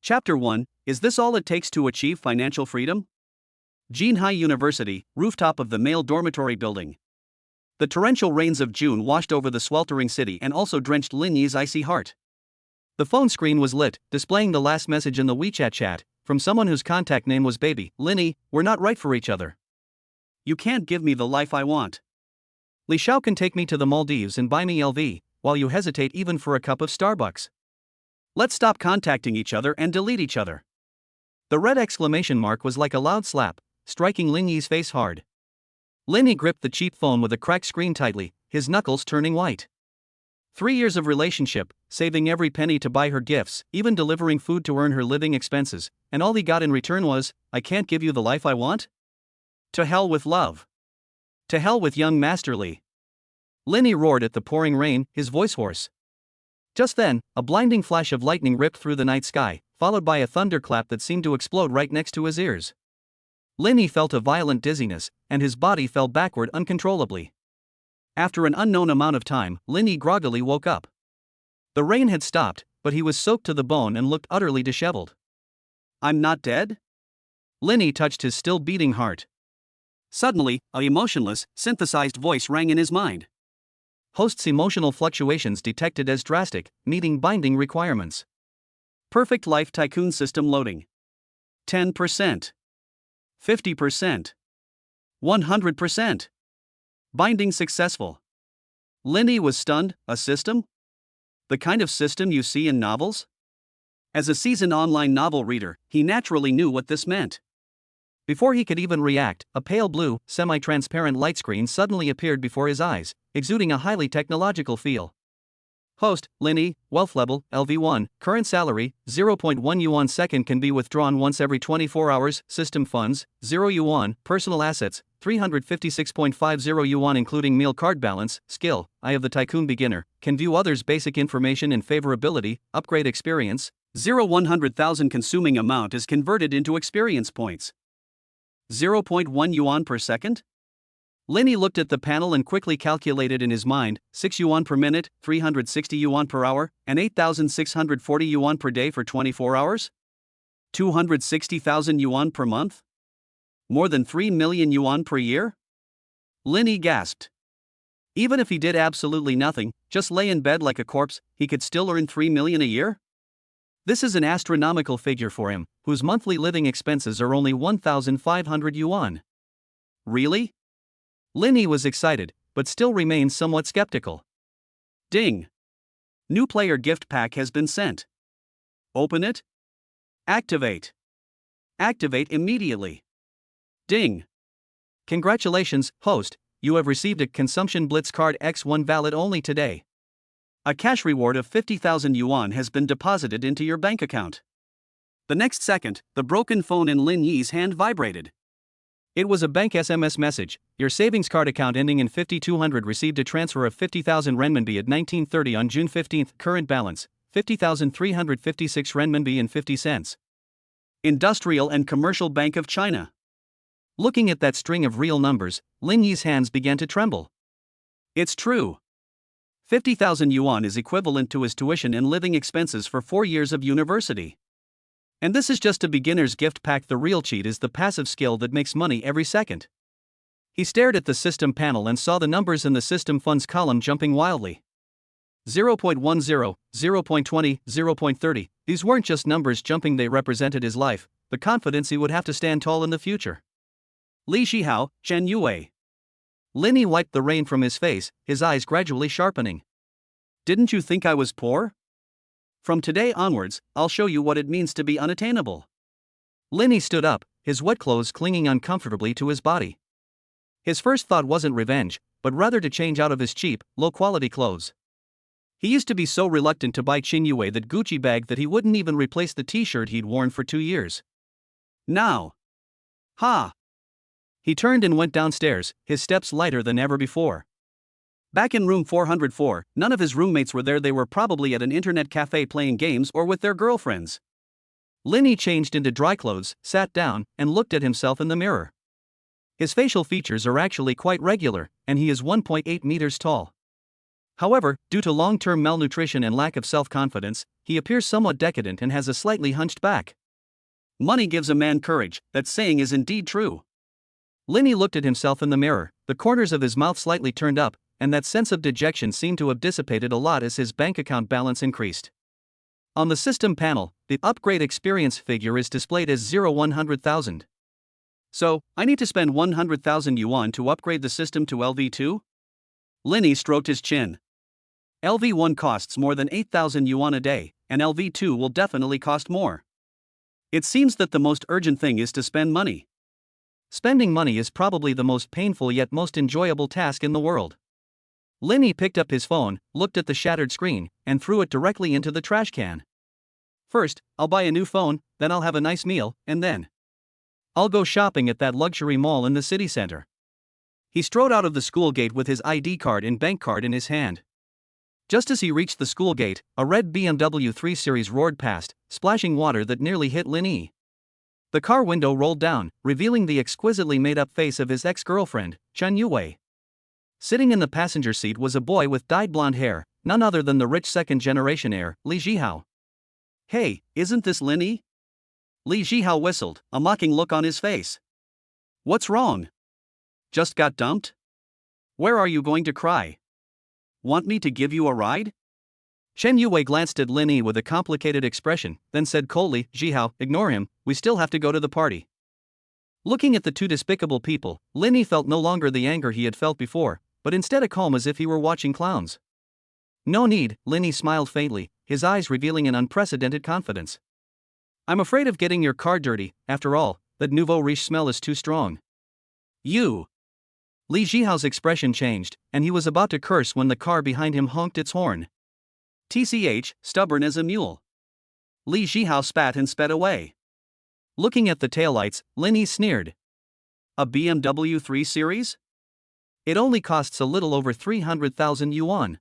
Chapter 1, Is This All It Takes to Achieve Financial Freedom? Jinhai University, rooftop of the male dormitory building. The torrential rains of June washed over the sweltering city and also drenched Lin Yi's icy heart. The phone screen was lit, displaying the last message in the WeChat chat, from someone whose contact name was Baby. Linny, we're not right for each other. You can't give me the life I want. Li Xiao can take me to the Maldives and buy me LV, while you hesitate even for a cup of Starbucks. Let's stop contacting each other and delete each other. The red exclamation mark was like a loud slap, striking Lin Yi's face hard. Linny gripped the cheap phone with a cracked screen tightly, his knuckles turning white. 3 years of relationship, saving every penny to buy her gifts, even delivering food to earn her living expenses, and all he got in return was, I can't give you the life I want? To hell with love. To hell with young Master Li. Linny roared at the pouring rain, his voice hoarse. Just then, a blinding flash of lightning ripped through the night sky, followed by a thunderclap that seemed to explode right next to his ears. Linny felt a violent dizziness, and his body fell backward uncontrollably. After an unknown amount of time, Linny groggily woke up. The rain had stopped, but he was soaked to the bone and looked utterly disheveled. I'm not dead? Linny touched his still beating heart. Suddenly, a emotionless, synthesized voice rang in his mind. Host's emotional fluctuations detected as drastic, meeting binding requirements. Perfect Life Tycoon system loading. 10%. 50%. 100%. Binding successful. Linny was stunned. A system? The kind of system you see in novels? As a seasoned online novel reader, he naturally knew what this meant. Before he could even react, a pale blue, semi-transparent light screen suddenly appeared before his eyes, exuding a highly technological feel. Host, Linny, wealth level, LV1, current salary, 0.1 yuan second can be withdrawn once every 24 hours, system funds, 0 yuan, personal assets, 356.50 yuan including meal card balance, skill, Eye of the Tycoon beginner, can view others' basic information in favorability, upgrade experience, 100,000 consuming amount is converted into experience points. 0.1 yuan per second? Linny looked at the panel and quickly calculated in his mind, 6 yuan per minute, 360 yuan per hour, and 8,640 yuan per day for 24 hours? 260,000 yuan per month? More than 3 million yuan per year? Linny gasped. Even if he did absolutely nothing, just lay in bed like a corpse, he could still earn 3 million a year? This is an astronomical figure for him, whose monthly living expenses are only 1,500 yuan. Really? Linny was excited, but still remained somewhat skeptical. Ding! New player gift pack has been sent. Open it. Activate. Activate immediately. Ding! Congratulations, host, you have received a Consumption Blitz Card X1 valid only today. A cash reward of 50,000 yuan has been deposited into your bank account. The next second, the broken phone in Lin Yi's hand vibrated. It was a bank SMS message. Your savings card account ending in 5200 received a transfer of 50,000 renminbi at 19:30 on June 15. Current balance, 50,356 renminbi and 50 cents. Industrial and Commercial Bank of China. Looking at that string of real numbers, Lin Yi's hands began to tremble. It's true. 50,000 yuan is equivalent to his tuition and living expenses for 4 years of university. And this is just a beginner's gift pack. The real cheat is the passive skill that makes money every second. He stared at the system panel and saw the numbers in the system funds column jumping wildly. 0.10, 0.20, 0.30, these weren't just numbers jumping, they represented his life, the confidence he would have to stand tall in the future. Li Shihao, Chen Yue. Linny wiped the rain from his face, his eyes gradually sharpening. Didn't you think I was poor? From today onwards, I'll show you what it means to be unattainable. Linny stood up, his wet clothes clinging uncomfortably to his body. His first thought wasn't revenge, but rather to change out of his cheap, low-quality clothes. He used to be so reluctant to buy Chen Yue that Gucci bag that he wouldn't even replace the t-shirt he'd worn for 2 years. Now. Ha! He turned and went downstairs, his steps lighter than ever before. Back in room 404, none of his roommates were there. They were probably at an internet cafe playing games or with their girlfriends. Linny changed into dry clothes, sat down, and looked at himself in the mirror. His facial features are actually quite regular, and he is 1.8 meters tall. However, due to long-term malnutrition and lack of self-confidence, he appears somewhat decadent and has a slightly hunched back. Money gives a man courage, that saying is indeed true. Lenny looked at himself in the mirror, the corners of his mouth slightly turned up, and that sense of dejection seemed to have dissipated a lot as his bank account balance increased. On the system panel, the upgrade experience figure is displayed as 100,000. So, I need to spend 100,000 yuan to upgrade the system to LV2? Lenny stroked his chin. LV1 costs more than 8,000 yuan a day, and LV2 will definitely cost more. It seems that the most urgent thing is to spend money. Spending money is probably the most painful yet most enjoyable task in the world. Lenny picked up his phone, looked at the shattered screen, and threw it directly into the trash can. First, I'll buy a new phone, then I'll have a nice meal, and then I'll go shopping at that luxury mall in the city center. He strode out of the school gate with his ID card and bank card in his hand. Just as he reached the school gate, a red BMW 3 Series roared past, splashing water that nearly hit Lenny. The car window rolled down, revealing the exquisitely made-up face of his ex-girlfriend, Chen Yue. Sitting in the passenger seat was a boy with dyed blonde hair, none other than the rich second-generation heir, Li Zhihao. "Hey, isn't this Lenny?" Li Zhihao whistled, a mocking look on his face. "What's wrong? Just got dumped? Where are you going to cry? Want me to give you a ride?" Chen Yue glanced at Lenny with a complicated expression, then said coldly, "Zhihao, ignore him, we still have to go to the party." Looking at the two despicable people, Lenny felt no longer the anger he had felt before, but instead a calm as if he were watching clowns. "No need," Lenny smiled faintly, his eyes revealing an unprecedented confidence. "I'm afraid of getting your car dirty, after all, that nouveau riche smell is too strong." "You!" Li Zhihao's expression changed, and he was about to curse when the car behind him honked its horn. "TCH, stubborn as a mule." Li Zhihao spat and sped away. Looking at the taillights, Lenny sneered. "A BMW 3 Series? It only costs a little over 300,000 yuan.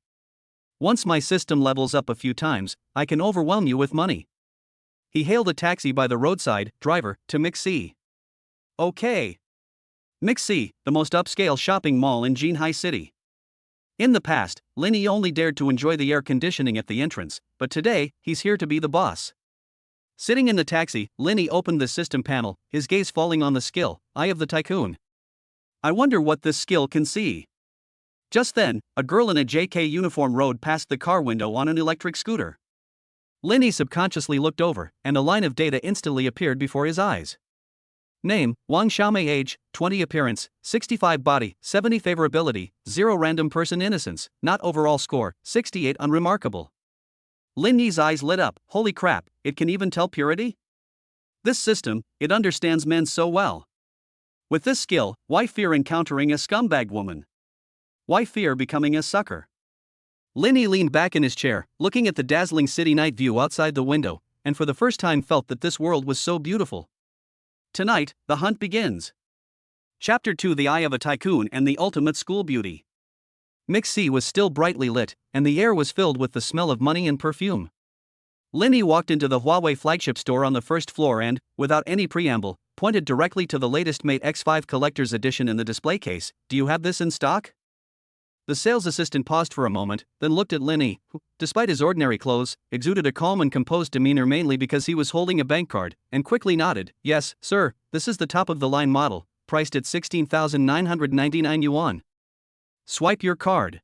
Once my system levels up a few times, I can overwhelm you with money." He hailed a taxi by the roadside, "Driver, to Mixi." "Okay." Mixi, the most upscale shopping mall in Jinhai City. In the past, Lenny only dared to enjoy the air conditioning at the entrance, but today, he's here to be the boss. Sitting in the taxi, Lenny opened the system panel, his gaze falling on the skill, Eye of the Tycoon. I wonder what this skill can see. Just then, a girl in a JK uniform rode past the car window on an electric scooter. Lenny subconsciously looked over, and a line of data instantly appeared before his eyes. Name, Wang Xiaomei. Age, 20. Appearance, 65. Body, 70. Favorability, 0. Random person innocence, not overall score, 68. Unremarkable. Lenny's eyes lit up. Holy crap, it can even tell purity? This system, it understands men so well. With this skill, why fear encountering a scumbag woman? Why fear becoming a sucker? Lenny leaned back in his chair, looking at the dazzling city night view outside the window, and for the first time felt that this world was so beautiful. Tonight, the hunt begins. Chapter 2: The Eye of a Tycoon and the Ultimate School Beauty. Mixi was still brightly lit, and the air was filled with the smell of money and perfume. Lenny walked into the Huawei flagship store on the first floor and, without any preamble, pointed directly to the latest Mate X5 Collector's Edition in the display case. "Do you have this in stock?" The sales assistant paused for a moment, then looked at Lenny, who, despite his ordinary clothes, exuded a calm and composed demeanor mainly because he was holding a bank card, and quickly nodded. "Yes, sir, this is the top-of-the-line model, priced at 16,999 yuan. Swipe your card."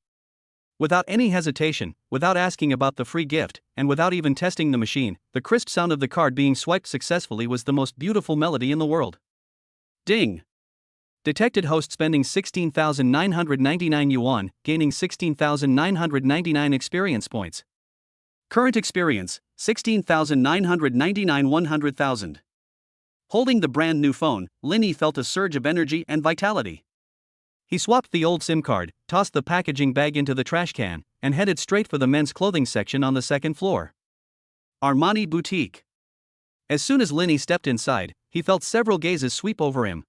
Without any hesitation, without asking about the free gift, and without even testing the machine, the crisp sound of the card being swiped successfully was the most beautiful melody in the world. Ding! Detected host spending 16,999 yuan, gaining 16,999 experience points. Current experience, 16,999 100,000. Holding the brand new phone, Lenny felt a surge of energy and vitality. He swapped the old SIM card, tossed the packaging bag into the trash can, and headed straight for the men's clothing section on the second floor. Armani Boutique. As soon as Lenny stepped inside, he felt several gazes sweep over him.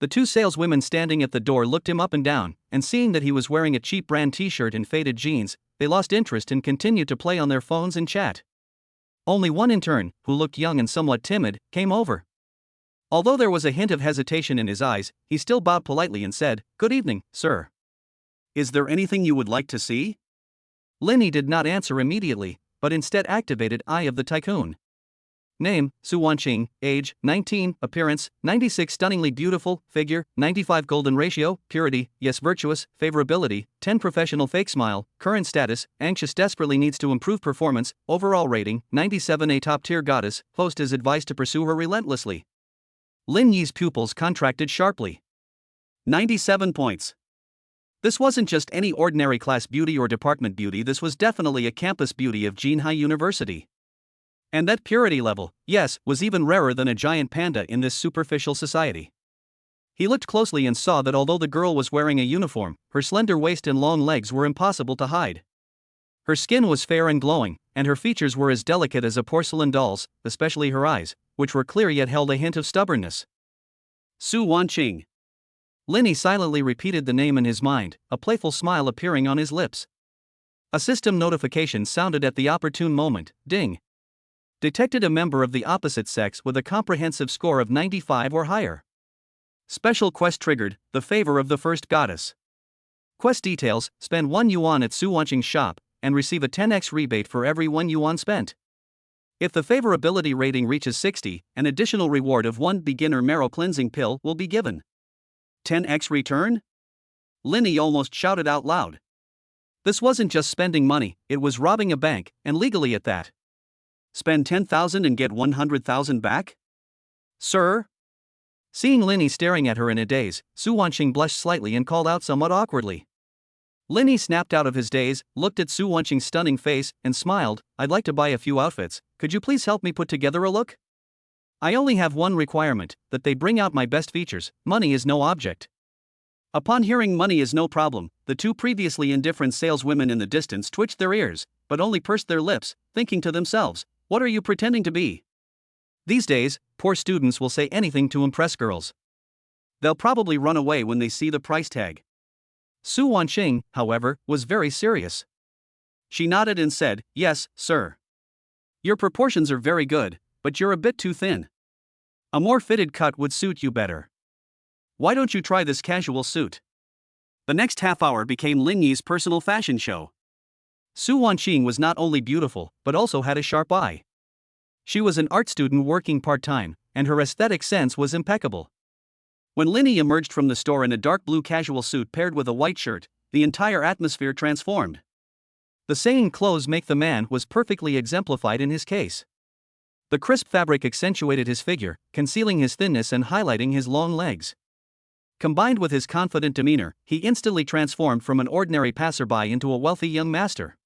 The two saleswomen standing at the door looked him up and down, and seeing that he was wearing a cheap brand t-shirt and faded jeans, they lost interest and continued to play on their phones and chat. Only one in turn, who looked young and somewhat timid, came over. Although there was a hint of hesitation in his eyes, he still bowed politely and said, "Good evening, sir. Is there anything you would like to see?" Linny did not answer immediately, but instead activated Eye of the Tycoon. Name, Su Wanqing. Age, 19. Appearance, 96. Stunningly beautiful. Figure, 95. Golden ratio, purity, yes. Virtuous, favorability, 10. Professional fake smile. Current status, anxious, desperately needs to improve performance. Overall rating, 97. A top-tier goddess. Host is advised to pursue her relentlessly. Lin Yi's pupils contracted sharply. 97 points. This wasn't just any ordinary class beauty or department beauty, this was definitely a campus beauty of Jinhai University. And that purity level, yes, was even rarer than a giant panda in this superficial society. He looked closely and saw that although the girl was wearing a uniform, her slender waist and long legs were impossible to hide. Her skin was fair and glowing, and her features were as delicate as a porcelain doll's, especially her eyes, which were clear yet held a hint of stubbornness. Su Wanqing. Linny silently repeated the name in his mind, a playful smile appearing on his lips. A system notification sounded at the opportune moment. Ding. Detected a member of the opposite sex with a comprehensive score of 95 or higher. Special quest triggered, the favor of the first goddess. Quest details: spend 1 yuan at Su Wanqing's shop, and receive a 10x rebate for every 1 yuan spent. If the favorability rating reaches 60, an additional reward of 1 beginner marrow cleansing pill will be given. 10x return? Linny almost shouted out loud. This wasn't just spending money, it was robbing a bank, and legally at that. Spend 10,000 and get 100,000 back? Sir? Seeing Linny staring at her in a daze, Su Wanqing blushed slightly and called out somewhat awkwardly. Linny snapped out of his daze, looked at Su Wanqing's stunning face, and smiled. I'd like to buy a few outfits, could you please help me put together a look? I only have one requirement, that they bring out my best features. Money is no object. Upon hearing money is no problem, the two previously indifferent saleswomen in the distance twitched their ears, but only pursed their lips, thinking to themselves, what are you pretending to be? These days, poor students will say anything to impress girls. They'll probably run away when they see the price tag. Su Wanqing, however, was very serious. She nodded and said, yes, sir. Your proportions are very good, but you're a bit too thin. A more fitted cut would suit you better. Why don't you try this casual suit? The next half hour became Lin Yi's personal fashion show. Su Wanqing was not only beautiful, but also had a sharp eye. She was an art student working part-time, and her aesthetic sense was impeccable. When Linny emerged from the store in a dark blue casual suit paired with a white shirt, the entire atmosphere transformed. The saying clothes make the man was perfectly exemplified in his case. The crisp fabric accentuated his figure, concealing his thinness and highlighting his long legs. Combined with his confident demeanor, he instantly transformed from an ordinary passerby into a wealthy young master.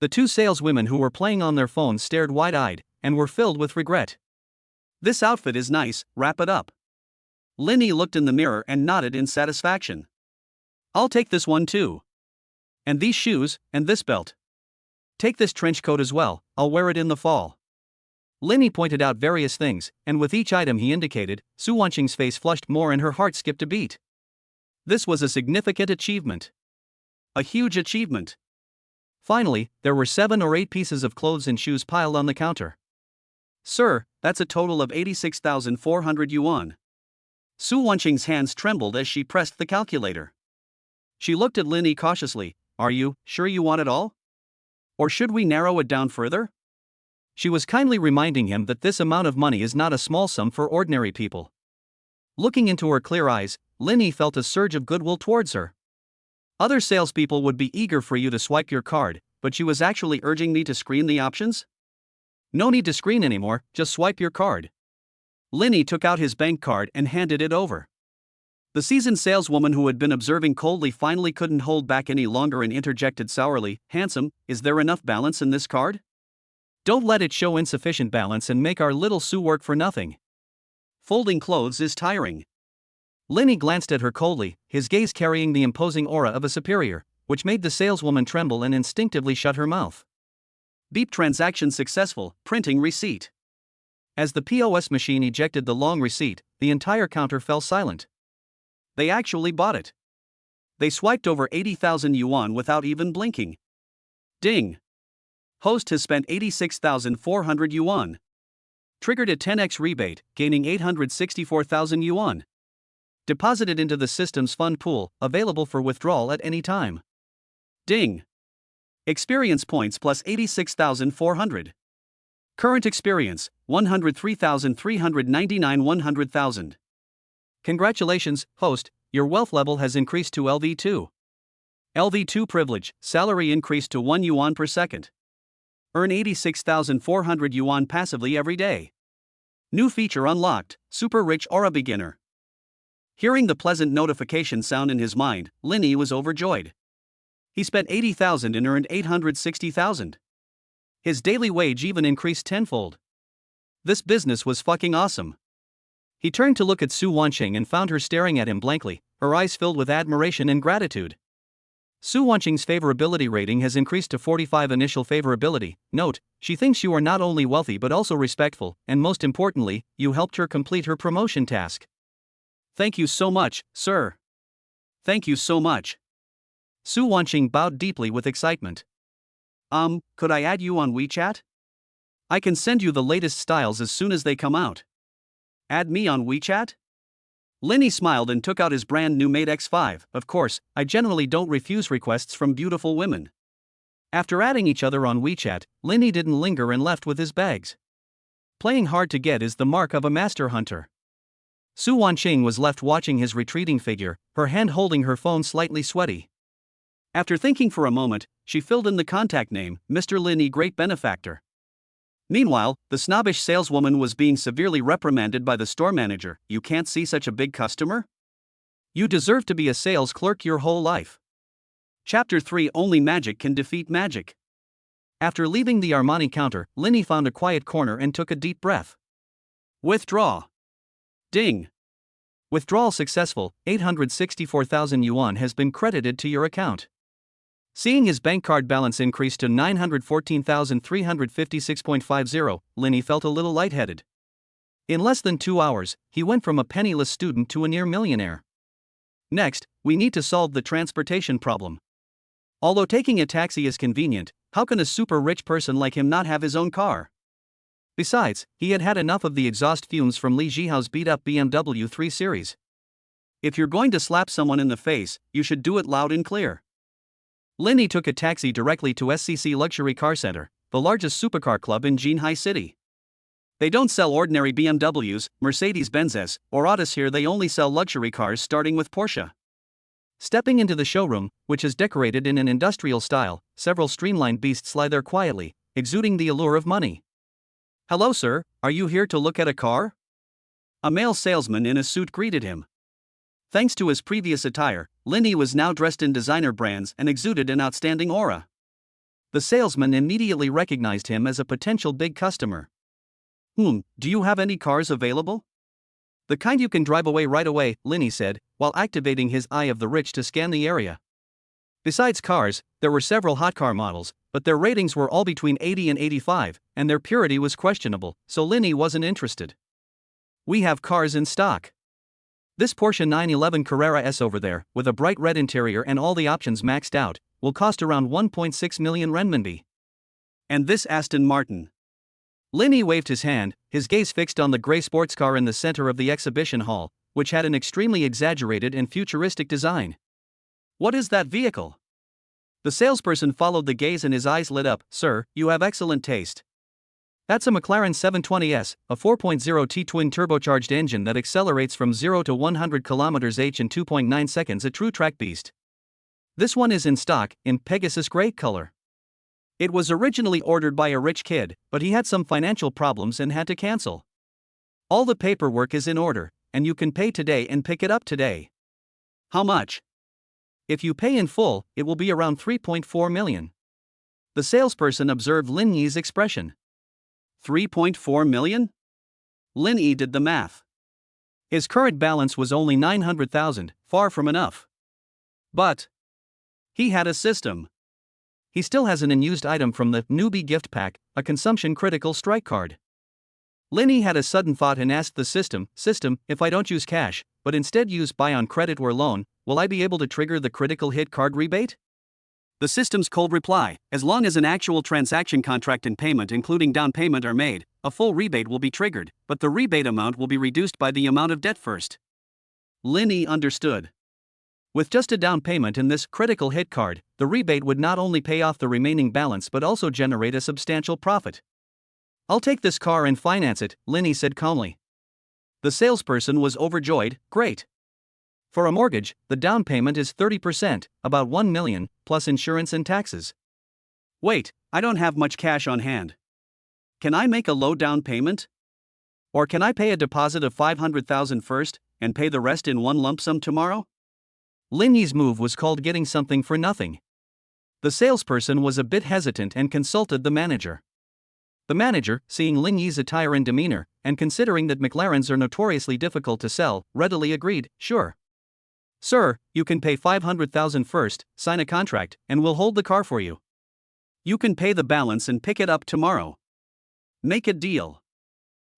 The two saleswomen who were playing on their phones stared wide-eyed, and were filled with regret. This outfit is nice, wrap it up. Linny looked in the mirror and nodded in satisfaction. I'll take this one too. And these shoes, and this belt. Take this trench coat as well, I'll wear it in the fall. Linny pointed out various things, and with each item he indicated, Su Wanqing's face flushed more and her heart skipped a beat. This was a significant achievement. A huge achievement. Finally, there were 7 or 8 pieces of clothes and shoes piled on the counter. Sir, that's a total of 86,400 yuan. Su Wanqing's hands trembled as she pressed the calculator. She looked at Linny cautiously. Are you sure you want it all? Or should we narrow it down further? She was kindly reminding him that this amount of money is not a small sum for ordinary people. Looking into her clear eyes, Linny felt a surge of goodwill towards her. Other salespeople would be eager for you to swipe your card, but she was actually urging me to screen the options? No need to screen anymore, just swipe your card. Linny took out his bank card and handed it over. The seasoned saleswoman who had been observing coldly finally couldn't hold back any longer and interjected sourly, handsome, is there enough balance in this card? Don't let it show insufficient balance and make our little Sue work for nothing. Folding clothes is tiring. Linny glanced at her coldly, his gaze carrying the imposing aura of a superior, which made the saleswoman tremble and instinctively shut her mouth. Beep, transaction successful, printing receipt. As the POS machine ejected the long receipt, the entire counter fell silent. They actually bought it. They swiped over 80,000 yuan without even blinking. Ding! Host has spent 86,400 yuan. Triggered a 10x rebate, gaining 864,000 yuan. Deposited into the system's fund pool, available for withdrawal at any time. Ding! Experience points plus 86,400. Current experience, 103,399 100,000. Congratulations, host, your wealth level has increased to LV2. LV2 privilege, salary increased to 1 yuan per second. Earn 86,400 yuan passively every day. New feature unlocked, super rich aura beginner. Hearing the pleasant notification sound in his mind, Linny was overjoyed. He spent 80,000 and earned 860,000. His daily wage even increased tenfold. This business was fucking awesome. He turned to look at Su Wanqing and found her staring at him blankly, her eyes filled with admiration and gratitude. Su Wanqing's favorability rating has increased to 45 initial favorability. Note, she thinks you are not only wealthy but also respectful, and most importantly, you helped her complete her promotion task. Thank you so much, sir. Thank you so much. Su Wanqing bowed deeply with excitement. Could I add you on WeChat? I can send you the latest styles as soon as they come out. Add me on WeChat? Linny smiled and took out his brand new Mate X5. Of course, I generally don't refuse requests from beautiful women. After adding each other on WeChat, Linny didn't linger and left with his bags. Playing hard to get is the mark of a master hunter. Su Wanqing was left watching his retreating figure, her hand holding her phone slightly sweaty. After thinking for a moment, she filled in the contact name, Mr. Linny, great benefactor. Meanwhile, the snobbish saleswoman was being severely reprimanded by the store manager. You can't see such a big customer? You deserve to be a sales clerk your whole life. Chapter 3, Only Magic Can Defeat Magic. After leaving the Armani counter, Linny found a quiet corner and took a deep breath. Withdraw. Ding. Withdrawal successful, 864,000 yuan has been credited to your account. Seeing his bank card balance increase to 914,356.50, Linny felt a little lightheaded. In less than 2 hours, he went from a penniless student to a near millionaire. Next, we need to solve the transportation problem. Although taking a taxi is convenient, how can a super rich person like him not have his own car? Besides, he had had enough of the exhaust fumes from Li Jihao's beat-up BMW 3 Series. If you're going to slap someone in the face, you should do it loud and clear. Linny took a taxi directly to SCC Luxury Car Center, the largest supercar club in Jinhai City. They don't sell ordinary BMWs, Mercedes-Benzes, or Autos here. They only sell luxury cars starting with Porsche. Stepping into the showroom, which is decorated in an industrial style, several streamlined beasts lie there quietly, exuding the allure of money. Hello sir, are you here to look at a car? A male salesman in a suit greeted him. Thanks to his previous attire, Linny was now dressed in designer brands and exuded an outstanding aura. The salesman immediately recognized him as a potential big customer. Do you have any cars available? The kind you can drive away right away, Linny said, while activating his Eye of the Rich to scan the area. Besides cars, there were several hot car models, but their ratings were all between 80 and 85, and their purity was questionable, so Linny wasn't interested. We have cars in stock. This Porsche 911 Carrera S over there, with a bright red interior and all the options maxed out, will cost around 1.6 million renminbi. And this Aston Martin. Linny waved his hand, his gaze fixed on the grey sports car in the center of the exhibition hall, which had an extremely exaggerated and futuristic design. What is that vehicle? The salesperson followed the gaze and his eyes lit up. Sir, you have excellent taste. That's a McLaren 720S, a 4.0T twin-turbocharged engine that accelerates from 0 to 100 km/h in 2.9 seconds, a true track beast. This one is in stock, in Pegasus grey color. It was originally ordered by a rich kid, but he had some financial problems and had to cancel. All the paperwork is in order, and you can pay today and pick it up today. How much? If you pay in full, it will be around 3.4 million. The salesperson observed Linny's expression. 3.4 million? Linny did the math. His current balance was only 900,000, far from enough. But he had a system. He still has an unused item from the newbie gift pack, a consumption-critical strike card. Linny had a sudden thought and asked the system, if I don't use cash, but instead use buy on credit or loan, will I be able to trigger the critical hit card rebate? The system's cold reply, as long as an actual transaction contract and payment including down payment are made, a full rebate will be triggered, but the rebate amount will be reduced by the amount of debt first. Linny understood. With just a down payment in this critical hit card, the rebate would not only pay off the remaining balance but also generate a substantial profit. "I'll take this car and finance it," Linny said calmly. The salesperson was overjoyed. "Great. For a mortgage, the down payment is 30%, about $1 million, plus insurance and taxes." "Wait, I don't have much cash on hand. Can I make a low down payment? Or can I pay a deposit of $500,000 first, and pay the rest in one lump sum tomorrow?" Linny's move was called getting something for nothing. The salesperson was a bit hesitant and consulted the manager. The manager, seeing Linny's attire and demeanor, and considering that McLarens are notoriously difficult to sell, readily agreed, "Sure. Sir, you can pay $500,000 first, sign a contract, and we'll hold the car for you. You can pay the balance and pick it up tomorrow. Make a deal."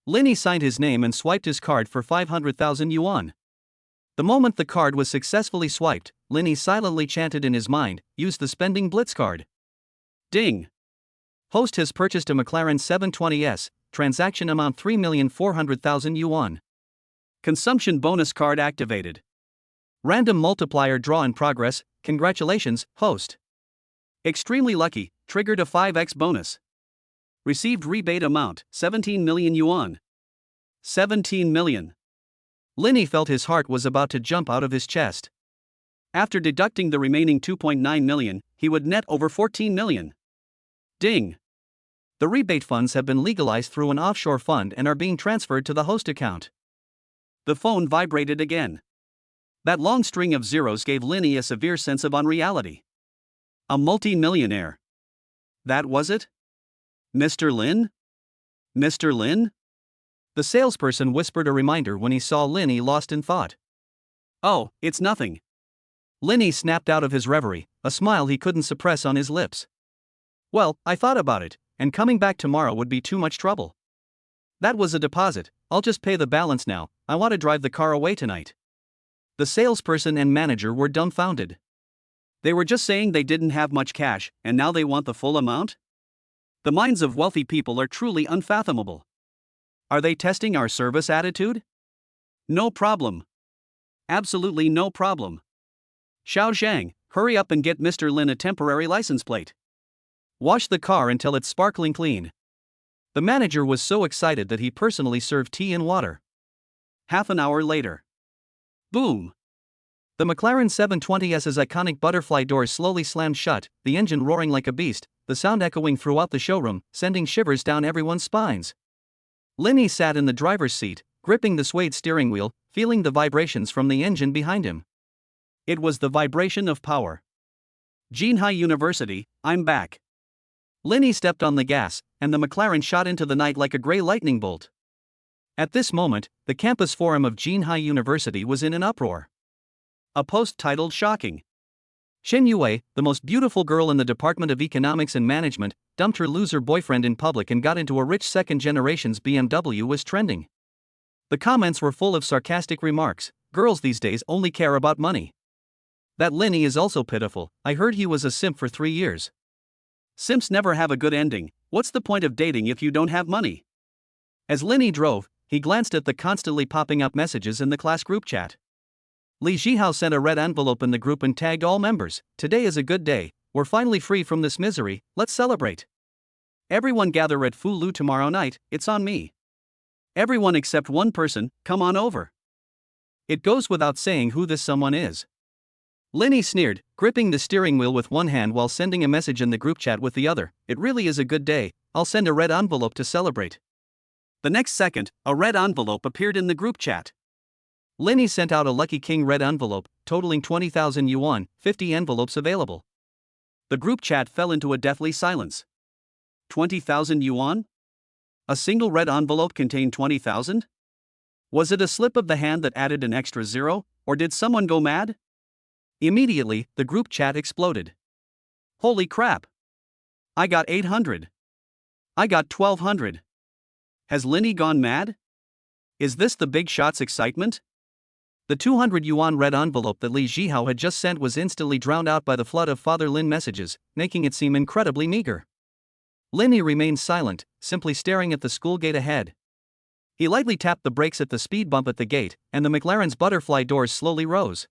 Linny signed his name and swiped his card for 500,000 yuan. The moment the card was successfully swiped, Linny silently chanted in his mind, "Use the spending blitz card." Ding! Host has purchased a McLaren 720S, transaction amount 3,400,000 yuan. Consumption bonus card activated. Random multiplier draw in progress. Congratulations, host. Extremely lucky, triggered a 5x bonus. Received rebate amount, 17 million yuan. 17 million. Linny felt his heart was about to jump out of his chest. After deducting the remaining 2.9 million, he would net over 14 million. Ding! The rebate funds have been legalized through an offshore fund and are being transferred to the host account. The phone vibrated again. That long string of zeros gave Linny a severe sense of unreality. A multi-millionaire. That was it? Mr. Lin? Mr. Lin? The salesperson whispered a reminder when he saw Linny lost in thought. "Oh, it's nothing." Linny snapped out of his reverie, a smile he couldn't suppress on his lips. "Well, I thought about it, and coming back tomorrow would be too much trouble. That was a deposit, I'll just pay the balance now, I want to drive the car away tonight." The salesperson and manager were dumbfounded. They were just saying they didn't have much cash, and now they want the full amount? The minds of wealthy people are truly unfathomable. Are they testing our service attitude? No problem. Absolutely no problem. Xiao Zhang, hurry up and get Mr. Lin a temporary license plate. Wash the car until it's sparkling clean. The manager was so excited that he personally served tea and water. Half an hour later. Boom! The McLaren 720S's iconic butterfly doors slowly slammed shut, the engine roaring like a beast, the sound echoing throughout the showroom, sending shivers down everyone's spines. Linny sat in the driver's seat, gripping the suede steering wheel, feeling the vibrations from the engine behind him. It was the vibration of power. Jinhai University, I'm back. Linny stepped on the gas, and the McLaren shot into the night like a gray lightning bolt. At this moment, the campus forum of Jinhai University was in an uproar. A post titled "Shocking. Shen Yue, the most beautiful girl in the Department of Economics and Management, dumped her loser boyfriend in public and got into a rich second-generation's BMW" was trending. The comments were full of sarcastic remarks. "Girls these days only care about money. That Linny is also pitiful, I heard he was a simp for 3 years. Simps never have a good ending, what's the point of dating if you don't have money?" As Linny drove, he glanced at the constantly popping up messages in the class group chat. Li Zhihao sent a red envelope in the group and tagged all members. "Today is a good day, we're finally free from this misery, let's celebrate. Everyone gather at Fulu tomorrow night, it's on me. Everyone except one person, come on over." It goes without saying who this someone is. Linny sneered, gripping the steering wheel with one hand while sending a message in the group chat with the other. "It really is a good day, I'll send a red envelope to celebrate." The next second, a red envelope appeared in the group chat. Linny sent out a Lucky King red envelope, totaling 20,000 yuan, 50 envelopes available. The group chat fell into a deathly silence. 20,000 yuan? A single red envelope contained 20,000? Was it a slip of the hand that added an extra zero, or did someone go mad? Immediately, the group chat exploded. Holy crap! I got 800. I got 1,200. Has Linny gone mad? Is this the big shot's excitement? The 200 yuan red envelope that Li Zhihao had just sent was instantly drowned out by the flood of Father Lin messages, making it seem incredibly meager. Linny remained silent, simply staring at the school gate ahead. He lightly tapped the brakes at the speed bump at the gate, and the McLaren's butterfly doors slowly rose.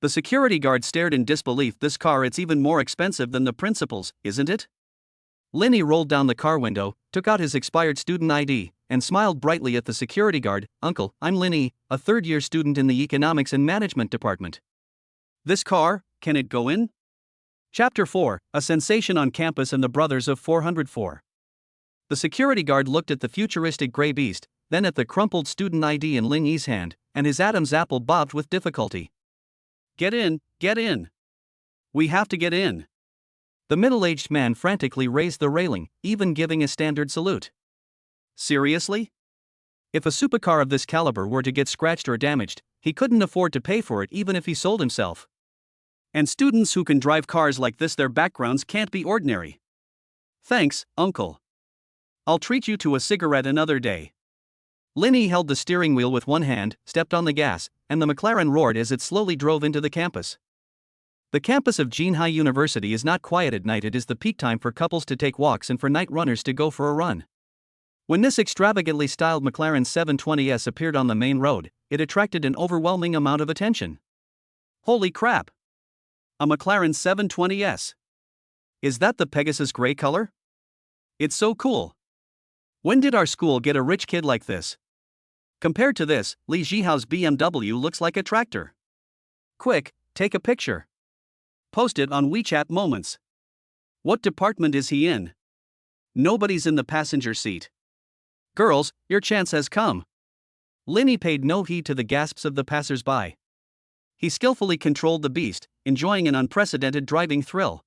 The security guard stared in disbelief. This car, it's even more expensive than the principal's, isn't it? Linny rolled down the car window, took out his expired student ID, and smiled brightly at the security guard. Uncle, I'm Linny, a third-year student in the Economics and Management department. This car, can it go in? Chapter 4, A Sensation on Campus and the Brothers of 404. The security guard looked at the futuristic gray beast, then at the crumpled student ID in Linny's hand, and his Adam's apple bobbed with difficulty. Get in, get in. We have to get in. The middle-aged man frantically raised the railing, even giving a standard salute. Seriously? If a supercar of this caliber were to get scratched or damaged, he couldn't afford to pay for it even if he sold himself. And students who can drive cars like this, their backgrounds can't be ordinary. Thanks, uncle. I'll treat you to a cigarette another day. Linny held the steering wheel with one hand, stepped on the gas, and the McLaren roared as it slowly drove into the campus. The campus of Jinhai University is not quiet at night. It is the peak time for couples to take walks and for night runners to go for a run. When this extravagantly styled McLaren 720S appeared on the main road, it attracted an overwhelming amount of attention. Holy crap! A McLaren 720S. Is that the Pegasus gray color? It's so cool. When did our school get a rich kid like this? Compared to this, Li Jihao's BMW looks like a tractor. Quick, take a picture. Post it on WeChat Moments. What department is he in? Nobody's in the passenger seat. Girls, your chance has come. Linny paid no heed to the gasps of the passers-by. He skillfully controlled the beast, enjoying an unprecedented driving thrill.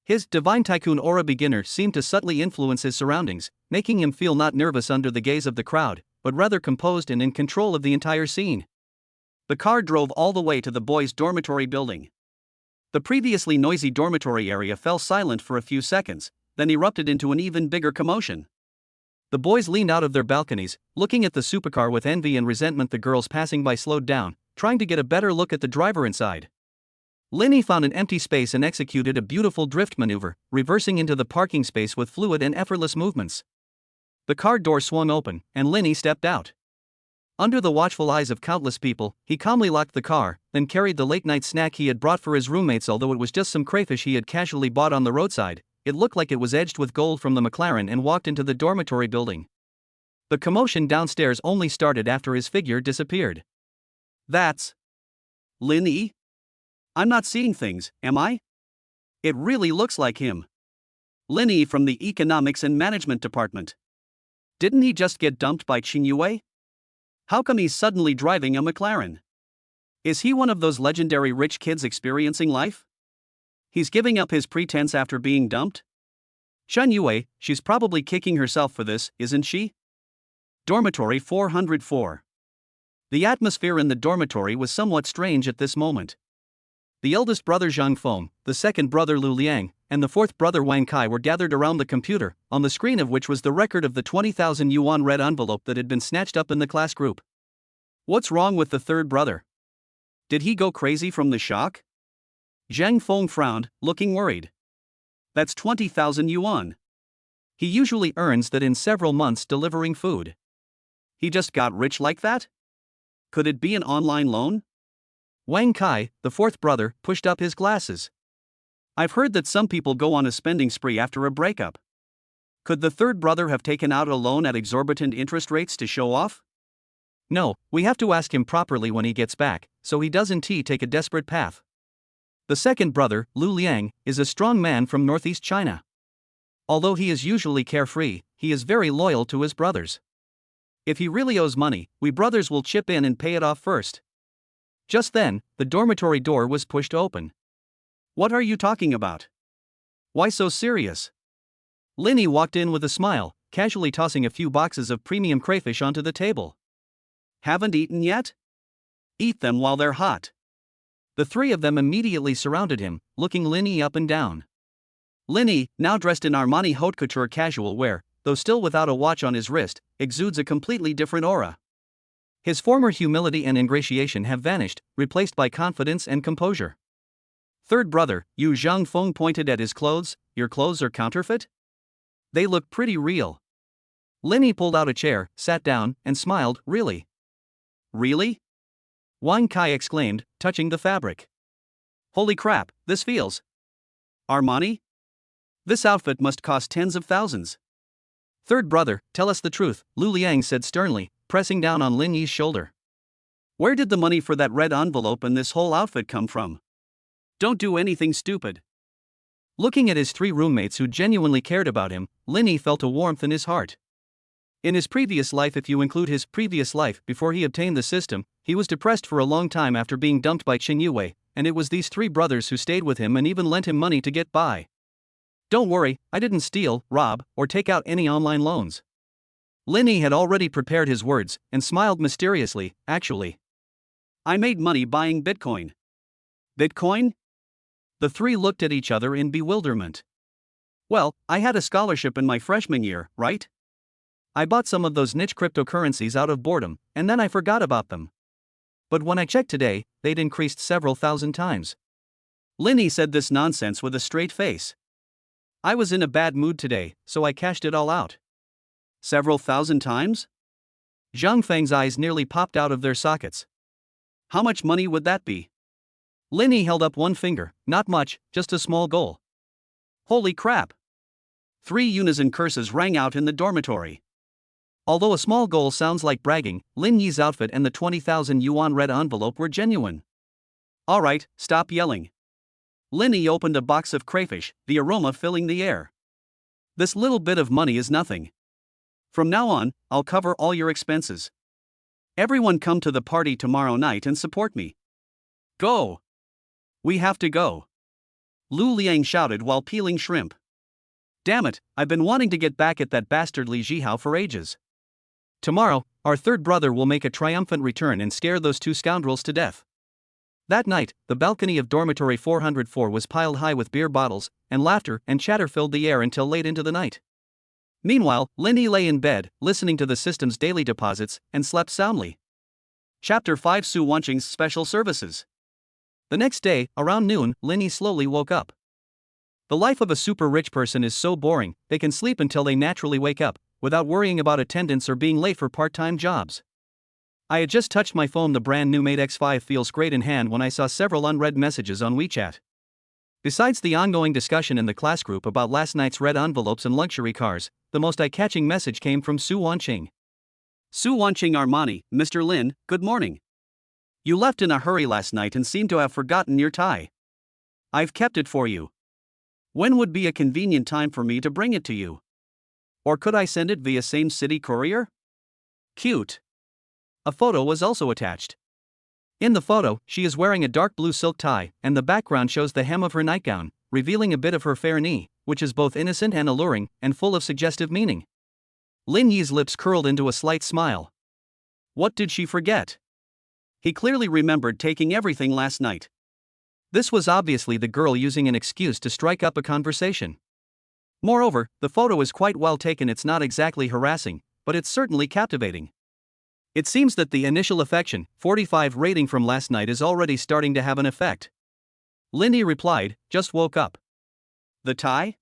His divine tycoon aura beginner seemed to subtly influence his surroundings, making him feel not nervous under the gaze of the crowd, but rather composed and in control of the entire scene. The car drove all the way to the boys' dormitory building. The previously noisy dormitory area fell silent for a few seconds, then erupted into an even bigger commotion. The boys leaned out of their balconies, looking at the supercar with envy and resentment. The girls passing by slowed down, trying to get a better look at the driver inside. Linny found an empty space and executed a beautiful drift maneuver, reversing into the parking space with fluid and effortless movements. The car door swung open, and Linny stepped out. Under the watchful eyes of countless people, he calmly locked the car, then carried the late-night snack he had brought for his roommates. Although it was just some crayfish he had casually bought on the roadside, it looked like it was edged with gold from the McLaren, and walked into the dormitory building. The commotion downstairs only started after his figure disappeared. That's Linny? I'm not seeing things, am I? It really looks like him. Linny from the Economics and Management department. Didn't he just get dumped by Qingyue? How come he's suddenly driving a McLaren? Is he one of those legendary rich kids experiencing life? He's giving up his pretense after being dumped? Qingyue, she's probably kicking herself for this, isn't she? Dormitory 404. The atmosphere in the dormitory was somewhat strange at this moment. The eldest brother Zhang Feng, the second brother Lu Liang, and the fourth brother Wang Kai were gathered around the computer, on the screen of which was the record of the 20,000 yuan red envelope that had been snatched up in the class group. What's wrong with the third brother? Did he go crazy from the shock? Zhang Feng frowned, looking worried. That's 20,000 yuan. He usually earns that in several months delivering food. He just got rich like that? Could it be an online loan? Wang Kai, the fourth brother, pushed up his glasses. I've heard that some people go on a spending spree after a breakup. Could the third brother have taken out a loan at exorbitant interest rates to show off? No, we have to ask him properly when he gets back, so he doesn't take a desperate path. The second brother, Lu Liang, is a strong man from northeast China. Although he is usually carefree, he is very loyal to his brothers. If he really owes money, we brothers will chip in and pay it off first. Just then, the dormitory door was pushed open. What are you talking about? Why so serious? Linny walked in with a smile, casually tossing a few boxes of premium crayfish onto the table. Haven't eaten yet? Eat them while they're hot. The three of them immediately surrounded him, looking Linny up and down. Linny, now dressed in Armani haute couture casual wear, though still without a watch on his wrist, exudes a completely different aura. His former humility and ingratiation have vanished, replaced by confidence and composure. Third brother, Yu Zhangfeng pointed at his clothes. Your clothes are counterfeit? They look pretty real. Linny pulled out a chair, sat down, and smiled. Really? Really? Wang Kai exclaimed, touching the fabric. Holy crap, this feels. Armani? This outfit must cost tens of thousands. Third brother, tell us the truth, Lu Liang said sternly, pressing down on Lin Yi's shoulder. Where did the money for that red envelope and this whole outfit come from? Don't do anything stupid. Looking at his three roommates who genuinely cared about him, Lin Yi felt a warmth in his heart. In his previous life, if you include his previous life before he obtained the system, he was depressed for a long time after being dumped by Qin Yue, and it was these three brothers who stayed with him and even lent him money to get by. Don't worry, I didn't steal, rob, or take out any online loans. Lin Yi had already prepared his words and smiled mysteriously. Actually, I made money buying Bitcoin. Bitcoin? The three looked at each other in bewilderment. Well, I had a scholarship in my freshman year, right? I bought some of those niche cryptocurrencies out of boredom, and then I forgot about them. But when I checked today, they'd increased several thousand times. Lin Yi said this nonsense with a straight face. I was in a bad mood today, so I cashed it all out. Several thousand times? Zhang Feng's eyes nearly popped out of their sockets. How much money would that be? Lin Yi held up one finger. Not much, just a small goal. Holy crap! 3 unison curses rang out in the dormitory. Although a small goal sounds like bragging, Lin Yi's outfit and the 20,000 yuan red envelope were genuine. Alright, stop yelling. Lin Yi opened a box of crayfish, the aroma filling the air. This little bit of money is nothing. From now on, I'll cover all your expenses. Everyone come to the party tomorrow night and support me. Go! We have to go. Lu Liang shouted while peeling shrimp. Damn it, I've been wanting to get back at that bastard Li Jihao for ages. Tomorrow, our third brother will make a triumphant return and scare those 2 scoundrels to death. That night, the balcony of dormitory 404 was piled high with beer bottles, and laughter and chatter filled the air until late into the night. Meanwhile, Lin Yi lay in bed, listening to the system's daily deposits, and slept soundly. Chapter 5: Su Wanqing's Special Services. The next day, around noon, Lin Yi slowly woke up. The life of a super rich person is so boring, they can sleep until they naturally wake up, without worrying about attendance or being late for part-time jobs. I had just touched my phone. The brand new Mate X5 feels great in hand when I saw several unread messages on WeChat. Besides the ongoing discussion in the class group about last night's red envelopes and luxury cars, the most eye-catching message came from Su Wanqing. Su Wanqing Armani, Mr. Lin, good morning. You left in a hurry last night and seem to have forgotten your tie. I've kept it for you. When would be a convenient time for me to bring it to you? Or could I send it via same city courier? Cute. A photo was also attached. In the photo, she is wearing a dark blue silk tie, and the background shows the hem of her nightgown, revealing a bit of her fair knee, which is both innocent and alluring, and full of suggestive meaning. Lin Yi's lips curled into a slight smile. What did she forget? He clearly remembered taking everything last night. This was obviously the girl using an excuse to strike up a conversation. Moreover, the photo is quite well taken. It's not exactly harassing, but it's certainly captivating. It seems that the initial affection, 45 rating from last night is already starting to have an effect. Lin Yi replied, just woke up. The tie?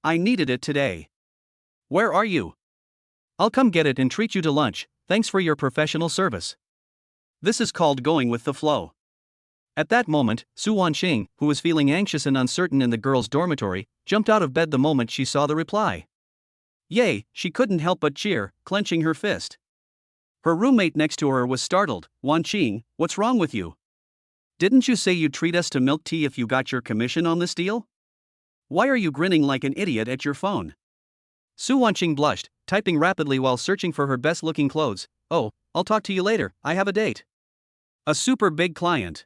I needed it today. Where are you? I'll come get it and treat you to lunch, thanks for your professional service. This is called going with the flow. At that moment, Su Wanqing, who was feeling anxious and uncertain in the girls' dormitory, jumped out of bed the moment she saw the reply. Yay, she couldn't help but cheer, clenching her fist. Her roommate next to her was startled. Wanqing, what's wrong with you? Didn't you say you'd treat us to milk tea if you got your commission on this deal? Why are you grinning like an idiot at your phone? Su Wanqing blushed, typing rapidly while searching for her best-looking clothes. Oh, I'll talk to you later, I have a date. A super big client.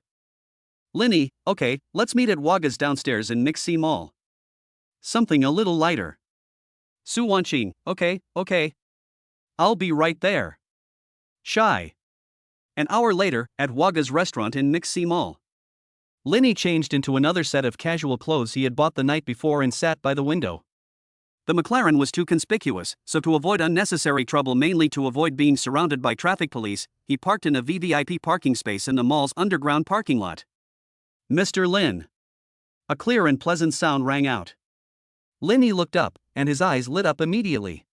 Lin Yi, okay, let's meet at Waga's downstairs in Mixi Mall. Something a little lighter. Su Wanqing, okay. I'll be right there. Shy. An hour later, at Waga's restaurant in Mixi Mall. Lin Yi changed into another set of casual clothes he had bought the night before and sat by the window. The McLaren was too conspicuous, so to avoid unnecessary trouble, mainly to avoid being surrounded by traffic police, he parked in a VVIP parking space in the mall's underground parking lot. Mr. Lin. A clear and pleasant sound rang out. Lin Yi looked up, and his eyes lit up immediately.